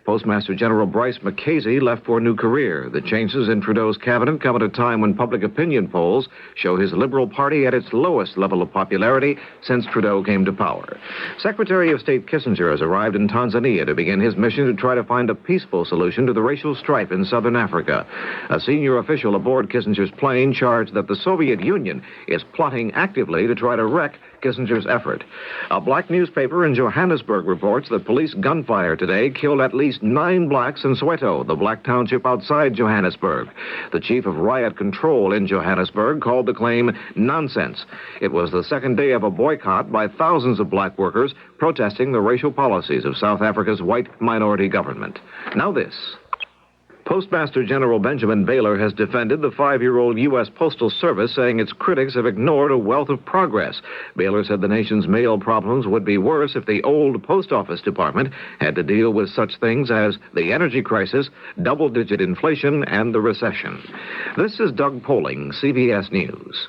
Postmaster General Bryce McCasey left for a new career. The changes in Trudeau's cabinet come at a time when public opinion polls show his Liberal Party at its lowest level of popularity since Trudeau came to power. Secretary of State Kissinger has arrived in Tanzania to begin his mission to try to find a peaceful solution to the racial strife in southern Africa. A senior official aboard Kissinger's plane charged that the Soviet Union is plotting actively to try to wreck Kissinger's effort. A black newspaper in Johannesburg reports that police gunfire today killed at least 9 blacks in Soweto, the black township outside Johannesburg. The chief of riot control in Johannesburg called the claim nonsense. It was the second day of a boycott by thousands of black workers protesting the racial policies of South Africa's white minority government. Now this. Postmaster General Benjamin Baylor has defended the 5-year-old U.S. Postal Service, saying its critics have ignored a wealth of progress. Baylor said the nation's mail problems would be worse if the old Post Office Department had to deal with such things as the energy crisis, double-digit inflation, and the recession. This is Doug Polling, CBS News.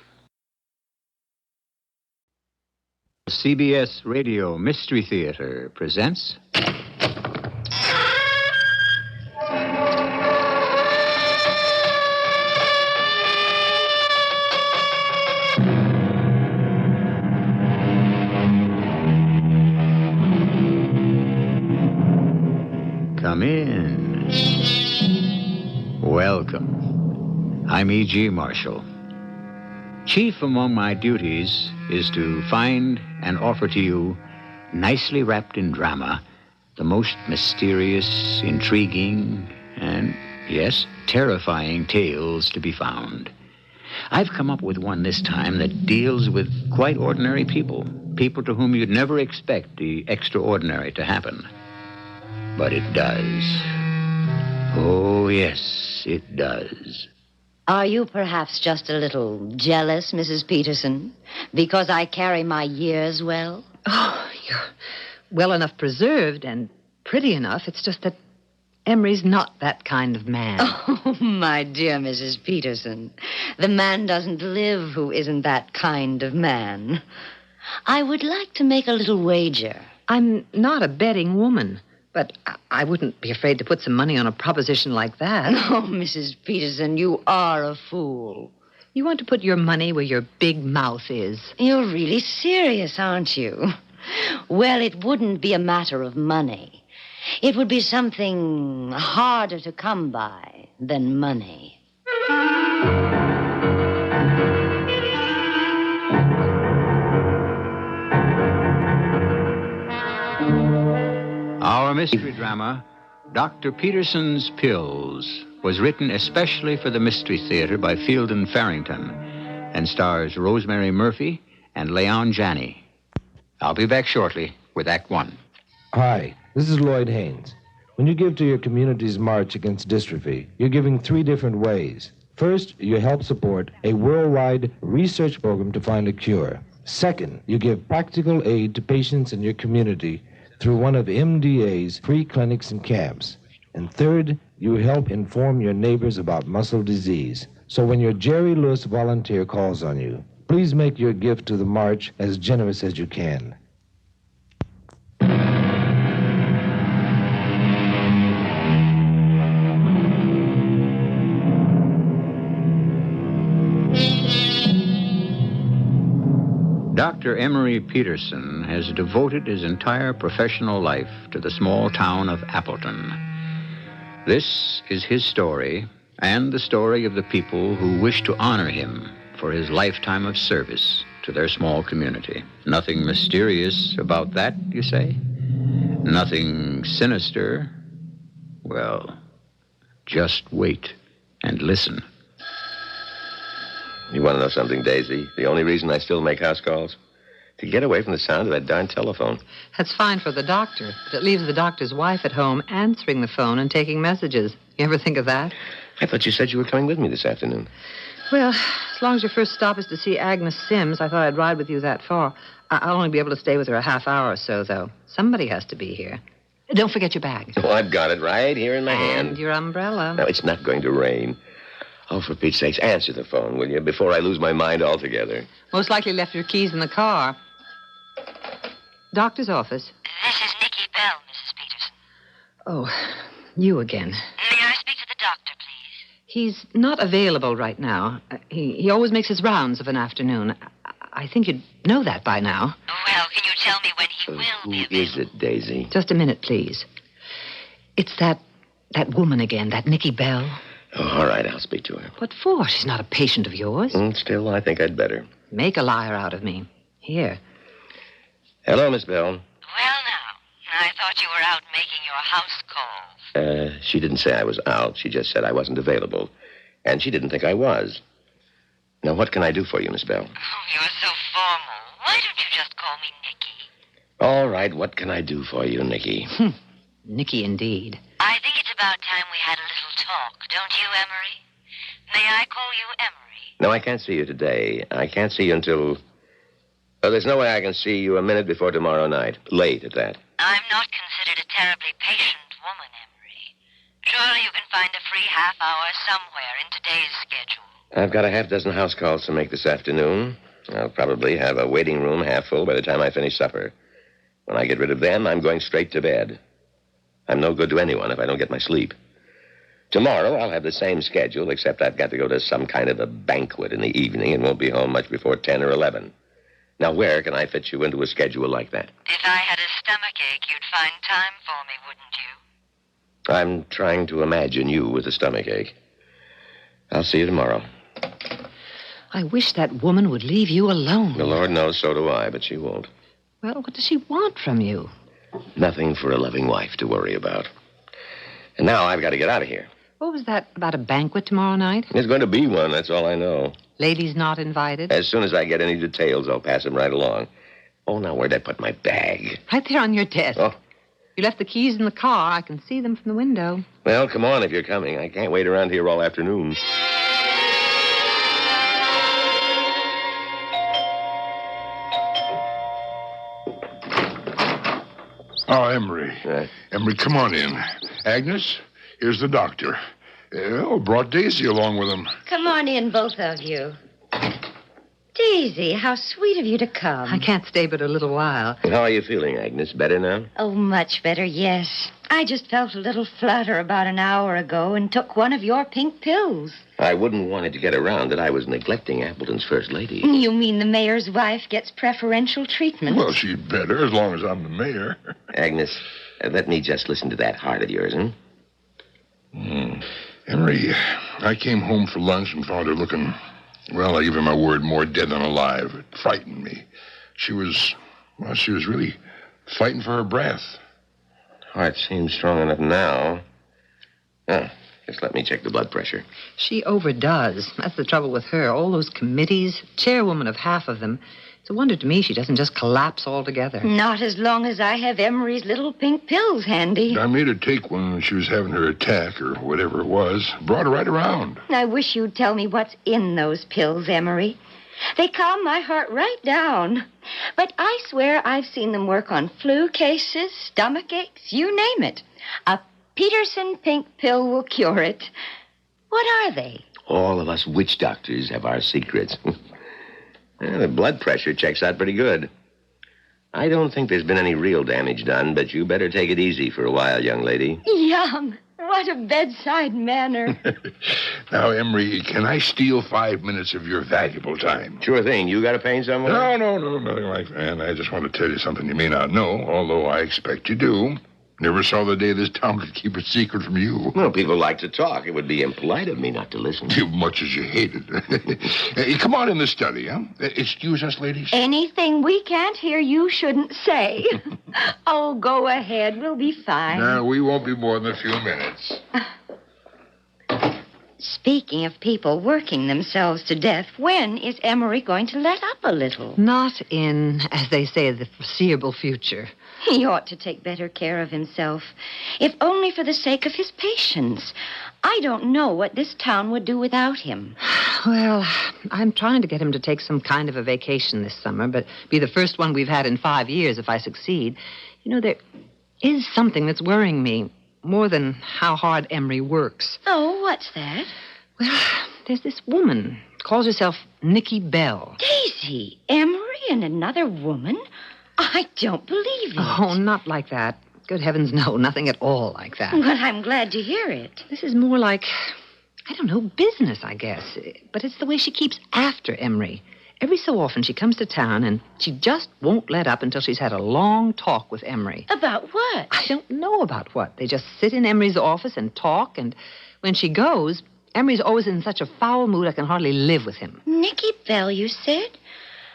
CBS Radio Mystery Theater presents... Come in. Welcome. I'm E.G. Marshall. Chief among my duties is to find and offer to you, nicely wrapped in drama, the most mysterious, intriguing, and, yes, terrifying tales to be found. I've come up with one this time that deals with quite ordinary people, people to whom you'd never expect the extraordinary to happen. But it does. Oh, yes, it does. Are you perhaps just a little jealous, Mrs. Peterson, because I carry my years well? Oh, you're well enough preserved and pretty enough. It's just that Emery's not that kind of man. Oh, my dear Mrs. Peterson. The man doesn't live who isn't that kind of man. I would like to make a little wager. I'm not a betting woman, but I wouldn't be afraid to put some money on a proposition like that. Oh, Mrs. Peterson, you are a fool. You want to put your money where your big mouth is. You're really serious, aren't you? Well, it wouldn't be a matter of money. It would be something harder to come by than money. Our mystery drama, Dr. Peterson's Pills, was written especially for the Mystery Theater by Field and Farrington and stars Rosemary Murphy and Leon Janney. I'll be back shortly with Act One. Hi, this is Lloyd Haynes. When you give to your community's march against dystrophy, you're giving 3 different ways. First, you help support a worldwide research program to find a cure. Second, you give practical aid to patients in your community through one of MDA's free clinics and camps. And third, you help inform your neighbors about muscle disease. So when your Jerry Lewis volunteer calls on you, please make your gift to the march as generous as you can. Dr. Emery Peterson has devoted his entire professional life to the small town of Appleton. This is his story and the story of the people who wish to honor him for his lifetime of service to their small community. Nothing mysterious about that, you say? Nothing sinister? Well, just wait and listen. You want to know something, Daisy? The only reason I still make house calls? To get away from the sound of that darn telephone. That's fine for the doctor, but it leaves the doctor's wife at home answering the phone and taking messages. You ever think of that? I thought you said you were coming with me this afternoon. Well, as long as your first stop is to see Agnes Sims, I thought I'd ride with you that far. I'll only be able to stay with her a half hour or so, though. Somebody has to be here. Don't forget your bag. Oh, I've got it right here in my hand. And your umbrella. No, it's not going to rain. Oh, for Pete's sakes, answer the phone, will you, before I lose my mind altogether? Most likely left your keys in the car. Doctor's office. This is Nikki Bell, Mrs. Peterson. Oh, you again. May I speak to the doctor, please? He's not available right now. He always makes his rounds of an afternoon. I think you'd know that by now. Well, can you tell me when he will be available? Who is it, Daisy? Just a minute, please. It's that woman again, that Nikki Bell. Oh, all right, I'll speak to her. What for? She's not a patient of yours. Still, I think I'd better. Make a liar out of me. Here. Hello, Miss Bell. Well, now, I thought you were out making your house calls. She didn't say I was out. She just said I wasn't available. And she didn't think I was. Now, what can I do for you, Miss Bell? Oh, you're so formal. Why don't you just call me Nikki? All right, what can I do for you, Nikki? Nikki, indeed. I think it's about time we had a little talk, don't you, Emery? May I call you Emery? No, I can't see you today. I can't see you until... Well, there's no way I can see you a minute before tomorrow night. Late at that. I'm not considered a terribly patient woman, Emery. Surely you can find a free half hour somewhere in today's schedule. I've got a half dozen house calls to make this afternoon. I'll probably have a waiting room half full by the time I finish supper. When I get rid of them, I'm going straight to bed. I'm no good to anyone if I don't get my sleep. Tomorrow, I'll have the same schedule, except I've got to go to some kind of a banquet in the evening and won't be home much before 10 or 11. Now, where can I fit you into a schedule like that? If I had a stomachache, you'd find time for me, wouldn't you? I'm trying to imagine you with a stomachache. I'll see you tomorrow. I wish that woman would leave you alone. The Lord knows, so do I, but she won't. Well, what does she want from you? Nothing for a loving wife to worry about. And now I've got to get out of here. What was that about a banquet tomorrow night? There's going to be one, that's all I know. Ladies not invited? As soon as I get any details, I'll pass them right along. Oh, now, where'd I put my bag? Right there on your desk. Oh. You left the keys in the car. I can see them from the window. Well, come on if you're coming. I can't wait around here all afternoon. Oh, Emery. Emery, come on in. Agnes, here's the doctor. Brought Daisy along with him. Come on in, both of you. Daisy, how sweet of you to come. I can't stay but a little while. How are you feeling, Agnes? Better now? Oh, much better, yes. I just felt a little flutter about an hour ago and took one of your pink pills. I wouldn't want it to get around that I was neglecting Appleton's first lady. You mean the mayor's wife gets preferential treatment? Well, she'd better, as long as I'm the mayor. Agnes, let me just listen to that heart of yours, Emery, I came home for lunch and found her looking, well, I give you my word, more dead than alive. It frightened me. She was really fighting for her breath. Heart seems strong enough now. Just let me check the blood pressure. She overdoes. That's the trouble with her. All those committees, chairwoman of half of them. It's a wonder to me she doesn't just collapse altogether. Not as long as I have Emery's little pink pills handy. I made her take one when she was having her attack, or whatever it was. Brought her right around. I wish you'd tell me what's in those pills, Emery. They calm my heart right down. But I swear I've seen them work on flu cases, stomach aches, you name it. A Peterson pink pill will cure it. What are they? All of us witch doctors have our secrets. The blood pressure checks out pretty good. I don't think there's been any real damage done, but you better take it easy for a while, young lady. Yum. What a bedside manner. Now, Emery, can I steal 5 minutes of your valuable time? Sure thing. You got a pain somewhere? No, nothing like that. I just want to tell you something you may not know, although I expect you do. Never saw the day this town could keep a secret from you. Well, people like to talk. It would be impolite of me not to listen. Too much as you hate it. Hey, come on in the study, huh? Excuse us, ladies. Anything we can't hear you shouldn't say. Oh, go ahead. We'll be fine. No, we won't be more than a few minutes. Speaking of people working themselves to death, when is Emery going to let up a little? Not in, as they say, the foreseeable future. He ought to take better care of himself, if only for the sake of his patients. I don't know what this town would do without him. Well, I'm trying to get him to take some kind of a vacation this summer, but be the first one we've had in 5 years if I succeed. You know, there is something that's worrying me, more than how hard Emery works. Oh, what's that? Well, there's this woman, calls herself Nikki Bell. Daisy, Emery and another woman? I don't believe it. Oh, not like that. Good heavens, no, nothing at all like that. Well, I'm glad to hear it. This is more like, I don't know, business, I guess. But it's the way she keeps after Emery. Every so often she comes to town and she just won't let up until she's had a long talk with Emery. About what? I don't know about what. They just sit in Emery's office and talk, and when she goes, Emery's always in such a foul mood I can hardly live with him. Nikki Bell, you said?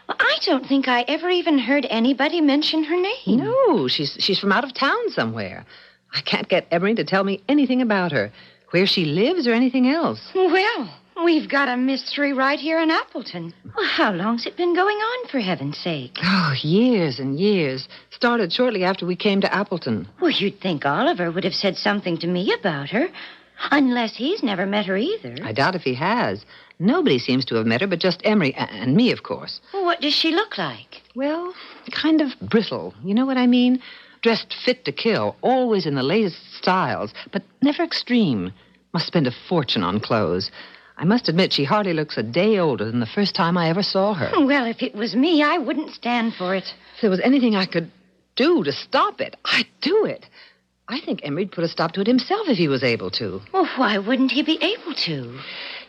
Well, I don't think I ever even heard anybody mention her name. No, she's from out of town somewhere. I can't get Emery to tell me anything about her, where she lives or anything else. Well, we've got a mystery right here in Appleton. Well, how long's it been going on, for heaven's sake? Oh, years and years. Started shortly after we came to Appleton. Well, you'd think Oliver would have said something to me about her. Unless he's never met her either. I doubt if he has. Nobody seems to have met her but just Emery and me, of course. What does she look like? Well, kind of brittle. You know what I mean? Dressed fit to kill, always in the latest styles, but never extreme. Must spend a fortune on clothes. I must admit she hardly looks a day older than the first time I ever saw her. Well, if it was me, I wouldn't stand for it. If there was anything I could do to stop it, I'd do it. I think Emery'd put a stop to it himself if he was able to. Well, why wouldn't he be able to?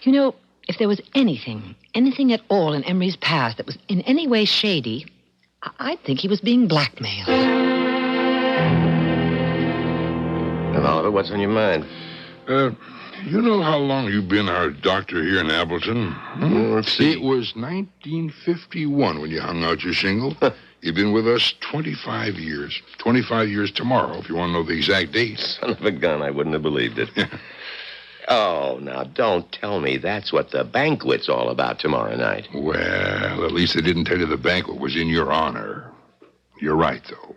You know, if there was anything at all in Emery's past that was in any way shady, I'd think he was being blackmailed. Well, Oliver, what's on your mind? You know how long you've been our doctor here in Appleton? Let's see. It was 1951 when you hung out your shingle. You've been with us 25 years. 25 years tomorrow, if you want to know the exact date. Son of a gun, I wouldn't have believed it. Oh, now, don't tell me that's what the banquet's all about tomorrow night. Well, at least they didn't tell you the banquet was in your honor. You're right, though.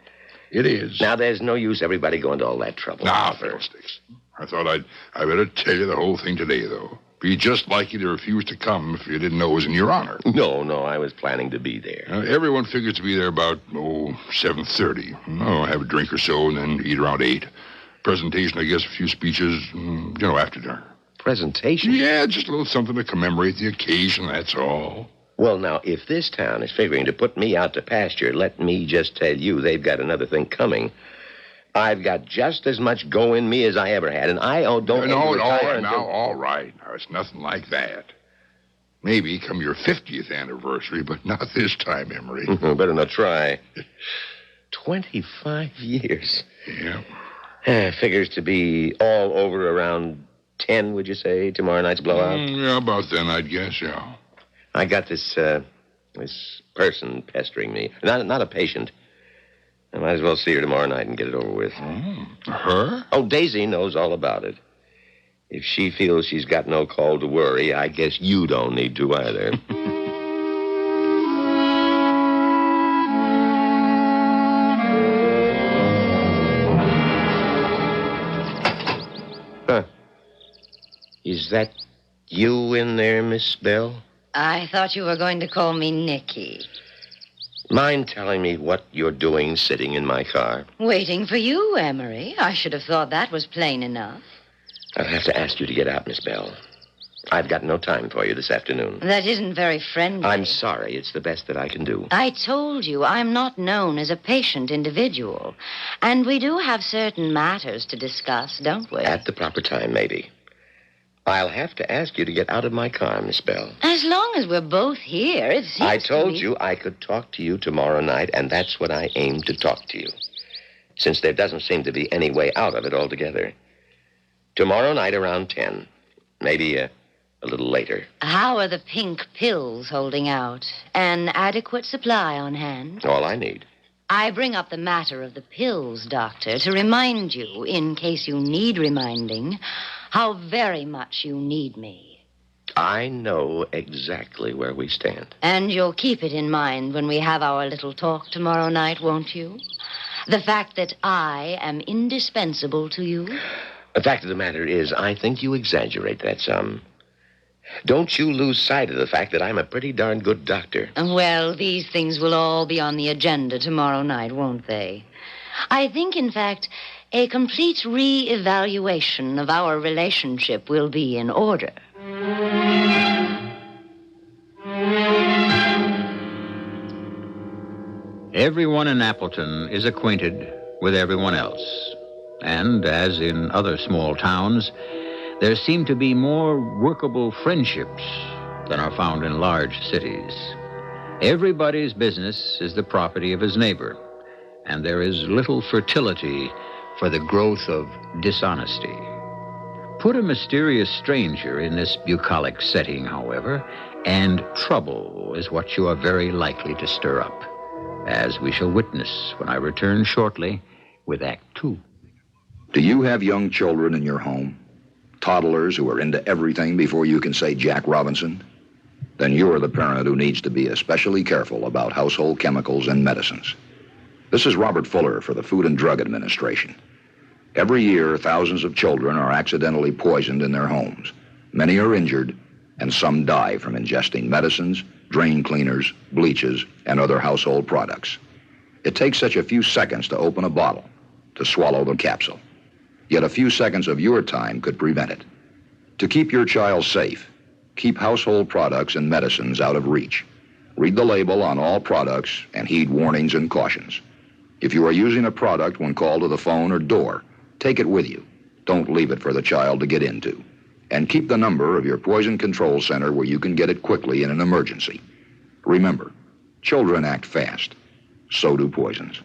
It is. Now, there's no use everybody going to all that trouble. Now, fiddlesticks. I thought I better tell you the whole thing today, though. Be just like you to refuse to come if you didn't know it was in your honor. No, I was planning to be there. Everyone figures to be there about, 7:30. Have a drink or so and then eat around 8. Presentation, I guess, a few speeches, after dinner. Presentation? Yeah, just a little something to commemorate the occasion, that's all. Well, now, if this town is figuring to put me out to pasture, let me just tell you, they've got another thing coming. I've got just as much go in me as I ever had, and I don't... No, all right. Now, it's nothing like that. Maybe come your 50th anniversary, but not this time, Emery. Better not try. 25 years. Yeah. Figures to be all over around 10, would you say, tomorrow night's blowout? Yeah, about then, I'd guess, yeah. I got this person pestering me. Not a patient. I might as well see her tomorrow night and get it over with. Her? Oh, Daisy knows all about it. If she feels she's got no call to worry, I guess you don't need to either. Huh. Is that you in there, Miss Bell? I thought you were going to call me Nicky. Mind telling me what you're doing sitting in my car? Waiting for you, Emery. I should have thought that was plain enough. I'll have to ask you to get out, Miss Bell. I've got no time for you this afternoon. That isn't very friendly. I'm sorry. It's the best that I can do. I told you I'm not known as a patient individual. And we do have certain matters to discuss, don't we? At the proper time, maybe. I'll have to ask you to get out of my car, Miss Bell. As long as we're both here, it seems I told you I could talk to you tomorrow night, and that's what I aim to talk to you. Since there doesn't seem to be any way out of it altogether. Tomorrow night around 10. Maybe a little later. How are the pink pills holding out? An adequate supply on hand? All I need. I bring up the matter of the pills, Doctor, to remind you, in case you need reminding, how very much you need me. I know exactly where we stand. And you'll keep it in mind when we have our little talk tomorrow night, won't you? The fact that I am indispensable to you? The fact of the matter is, I think you exaggerate that some. Don't you lose sight of the fact that I'm a pretty darn good doctor. Well, these things will all be on the agenda tomorrow night, won't they? I think, in fact, a complete re-evaluation of our relationship will be in order. Everyone in Appleton is acquainted with everyone else. And, as in other small towns, there seem to be more workable friendships than are found in large cities. Everybody's business is the property of his neighbor, and there is little fertility for the growth of dishonesty. Put a mysterious stranger in this bucolic setting, however, and trouble is what you are very likely to stir up, as we shall witness when I return shortly with Act 2. Do you have young children in your home? Toddlers who are into everything before you can say Jack Robinson? Then you're the parent who needs to be especially careful about household chemicals and medicines. This is Robert Fuller for the Food and Drug Administration. Every year, thousands of children are accidentally poisoned in their homes. Many are injured, and some die from ingesting medicines, drain cleaners, bleaches, and other household products. It takes such a few seconds to open a bottle, to swallow the capsule. Yet a few seconds of your time could prevent it. To keep your child safe, keep household products and medicines out of reach. Read the label on all products and heed warnings and cautions. If you are using a product when called to the phone or door, take it with you. Don't leave it for the child to get into. And keep the number of your poison control center where you can get it quickly in an emergency. Remember, children act fast. So do poisons.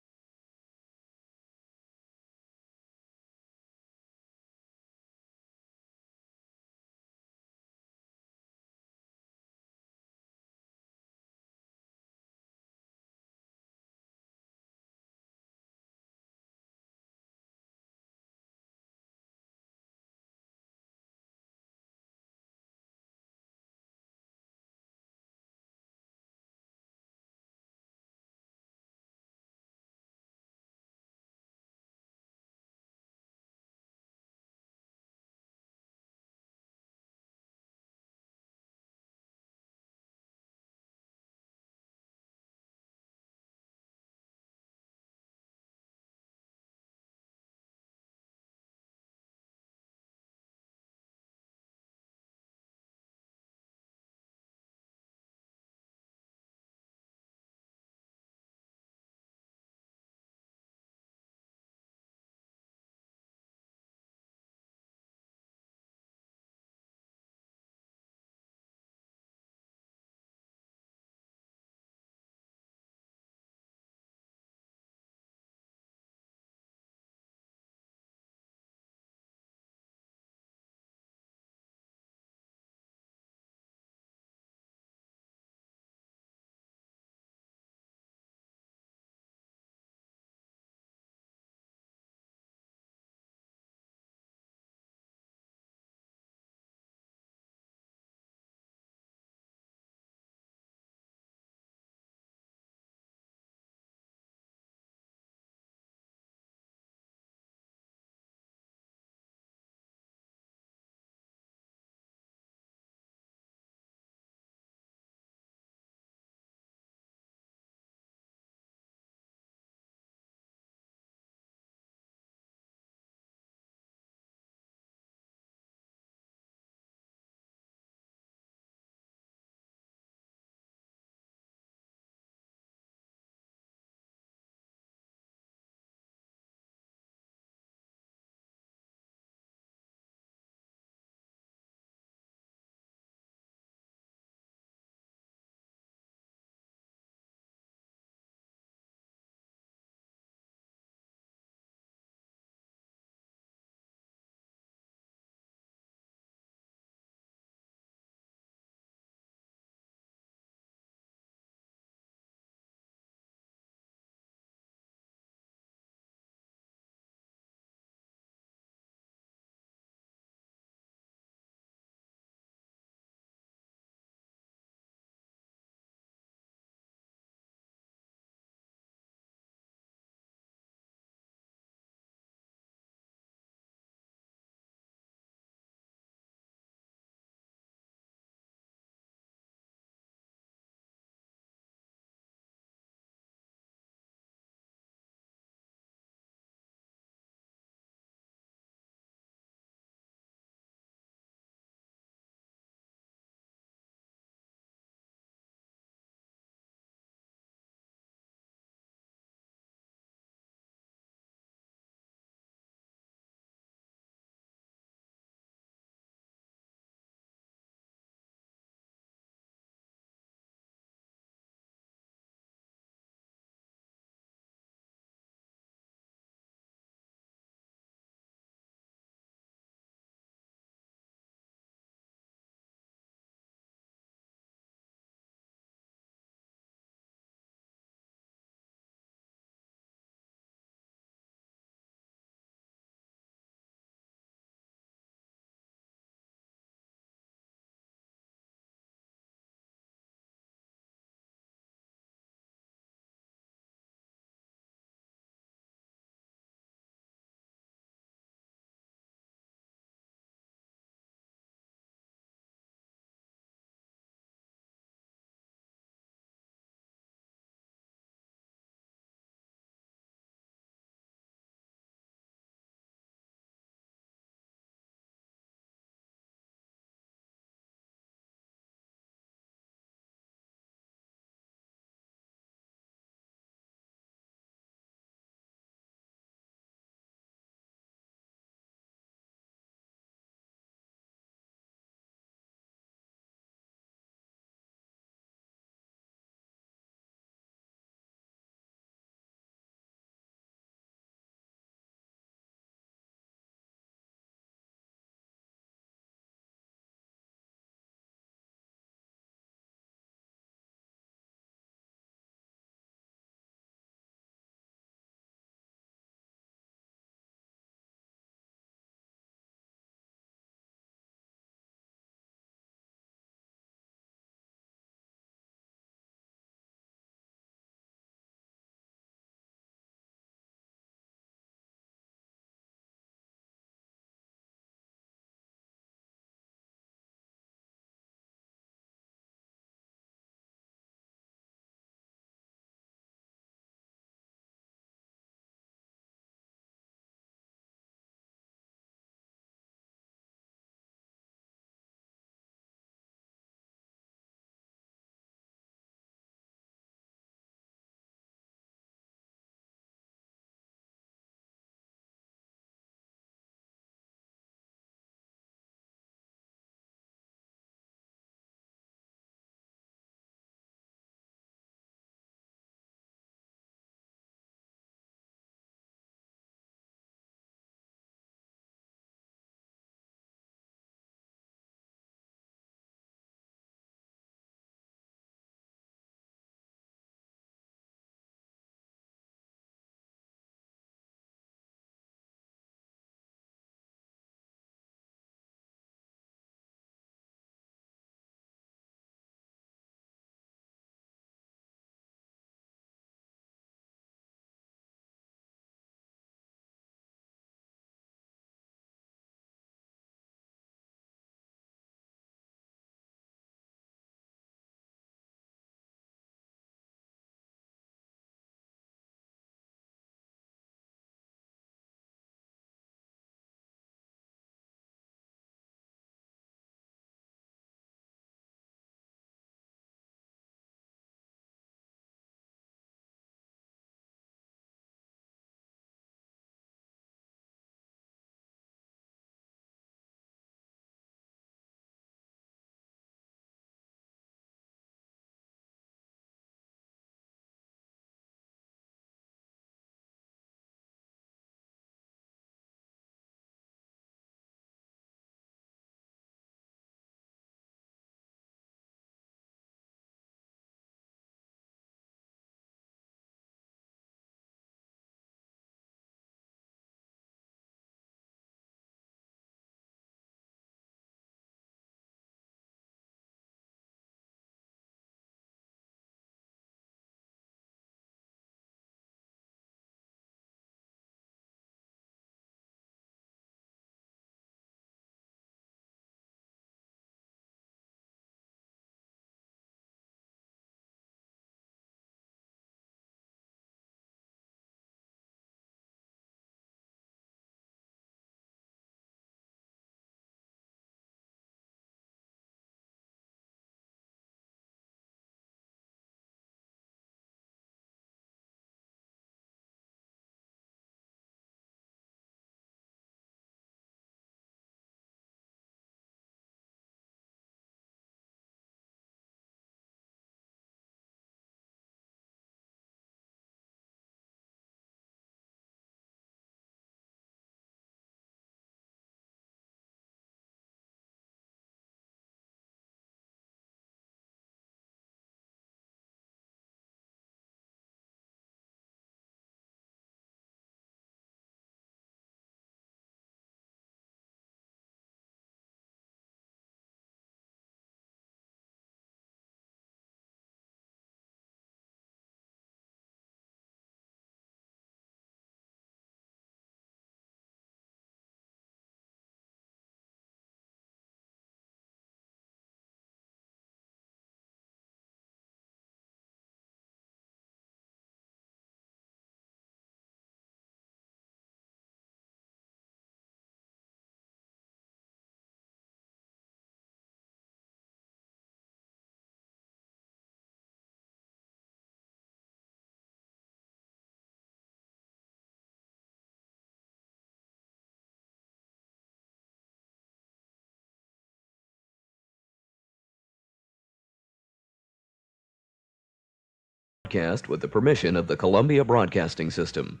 Broadcast with the permission of the Columbia Broadcasting System.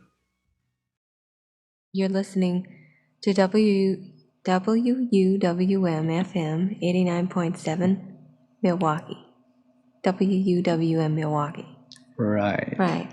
You're listening to WUWM-FM 89.7 Milwaukee. WUWM Milwaukee. Right. Right.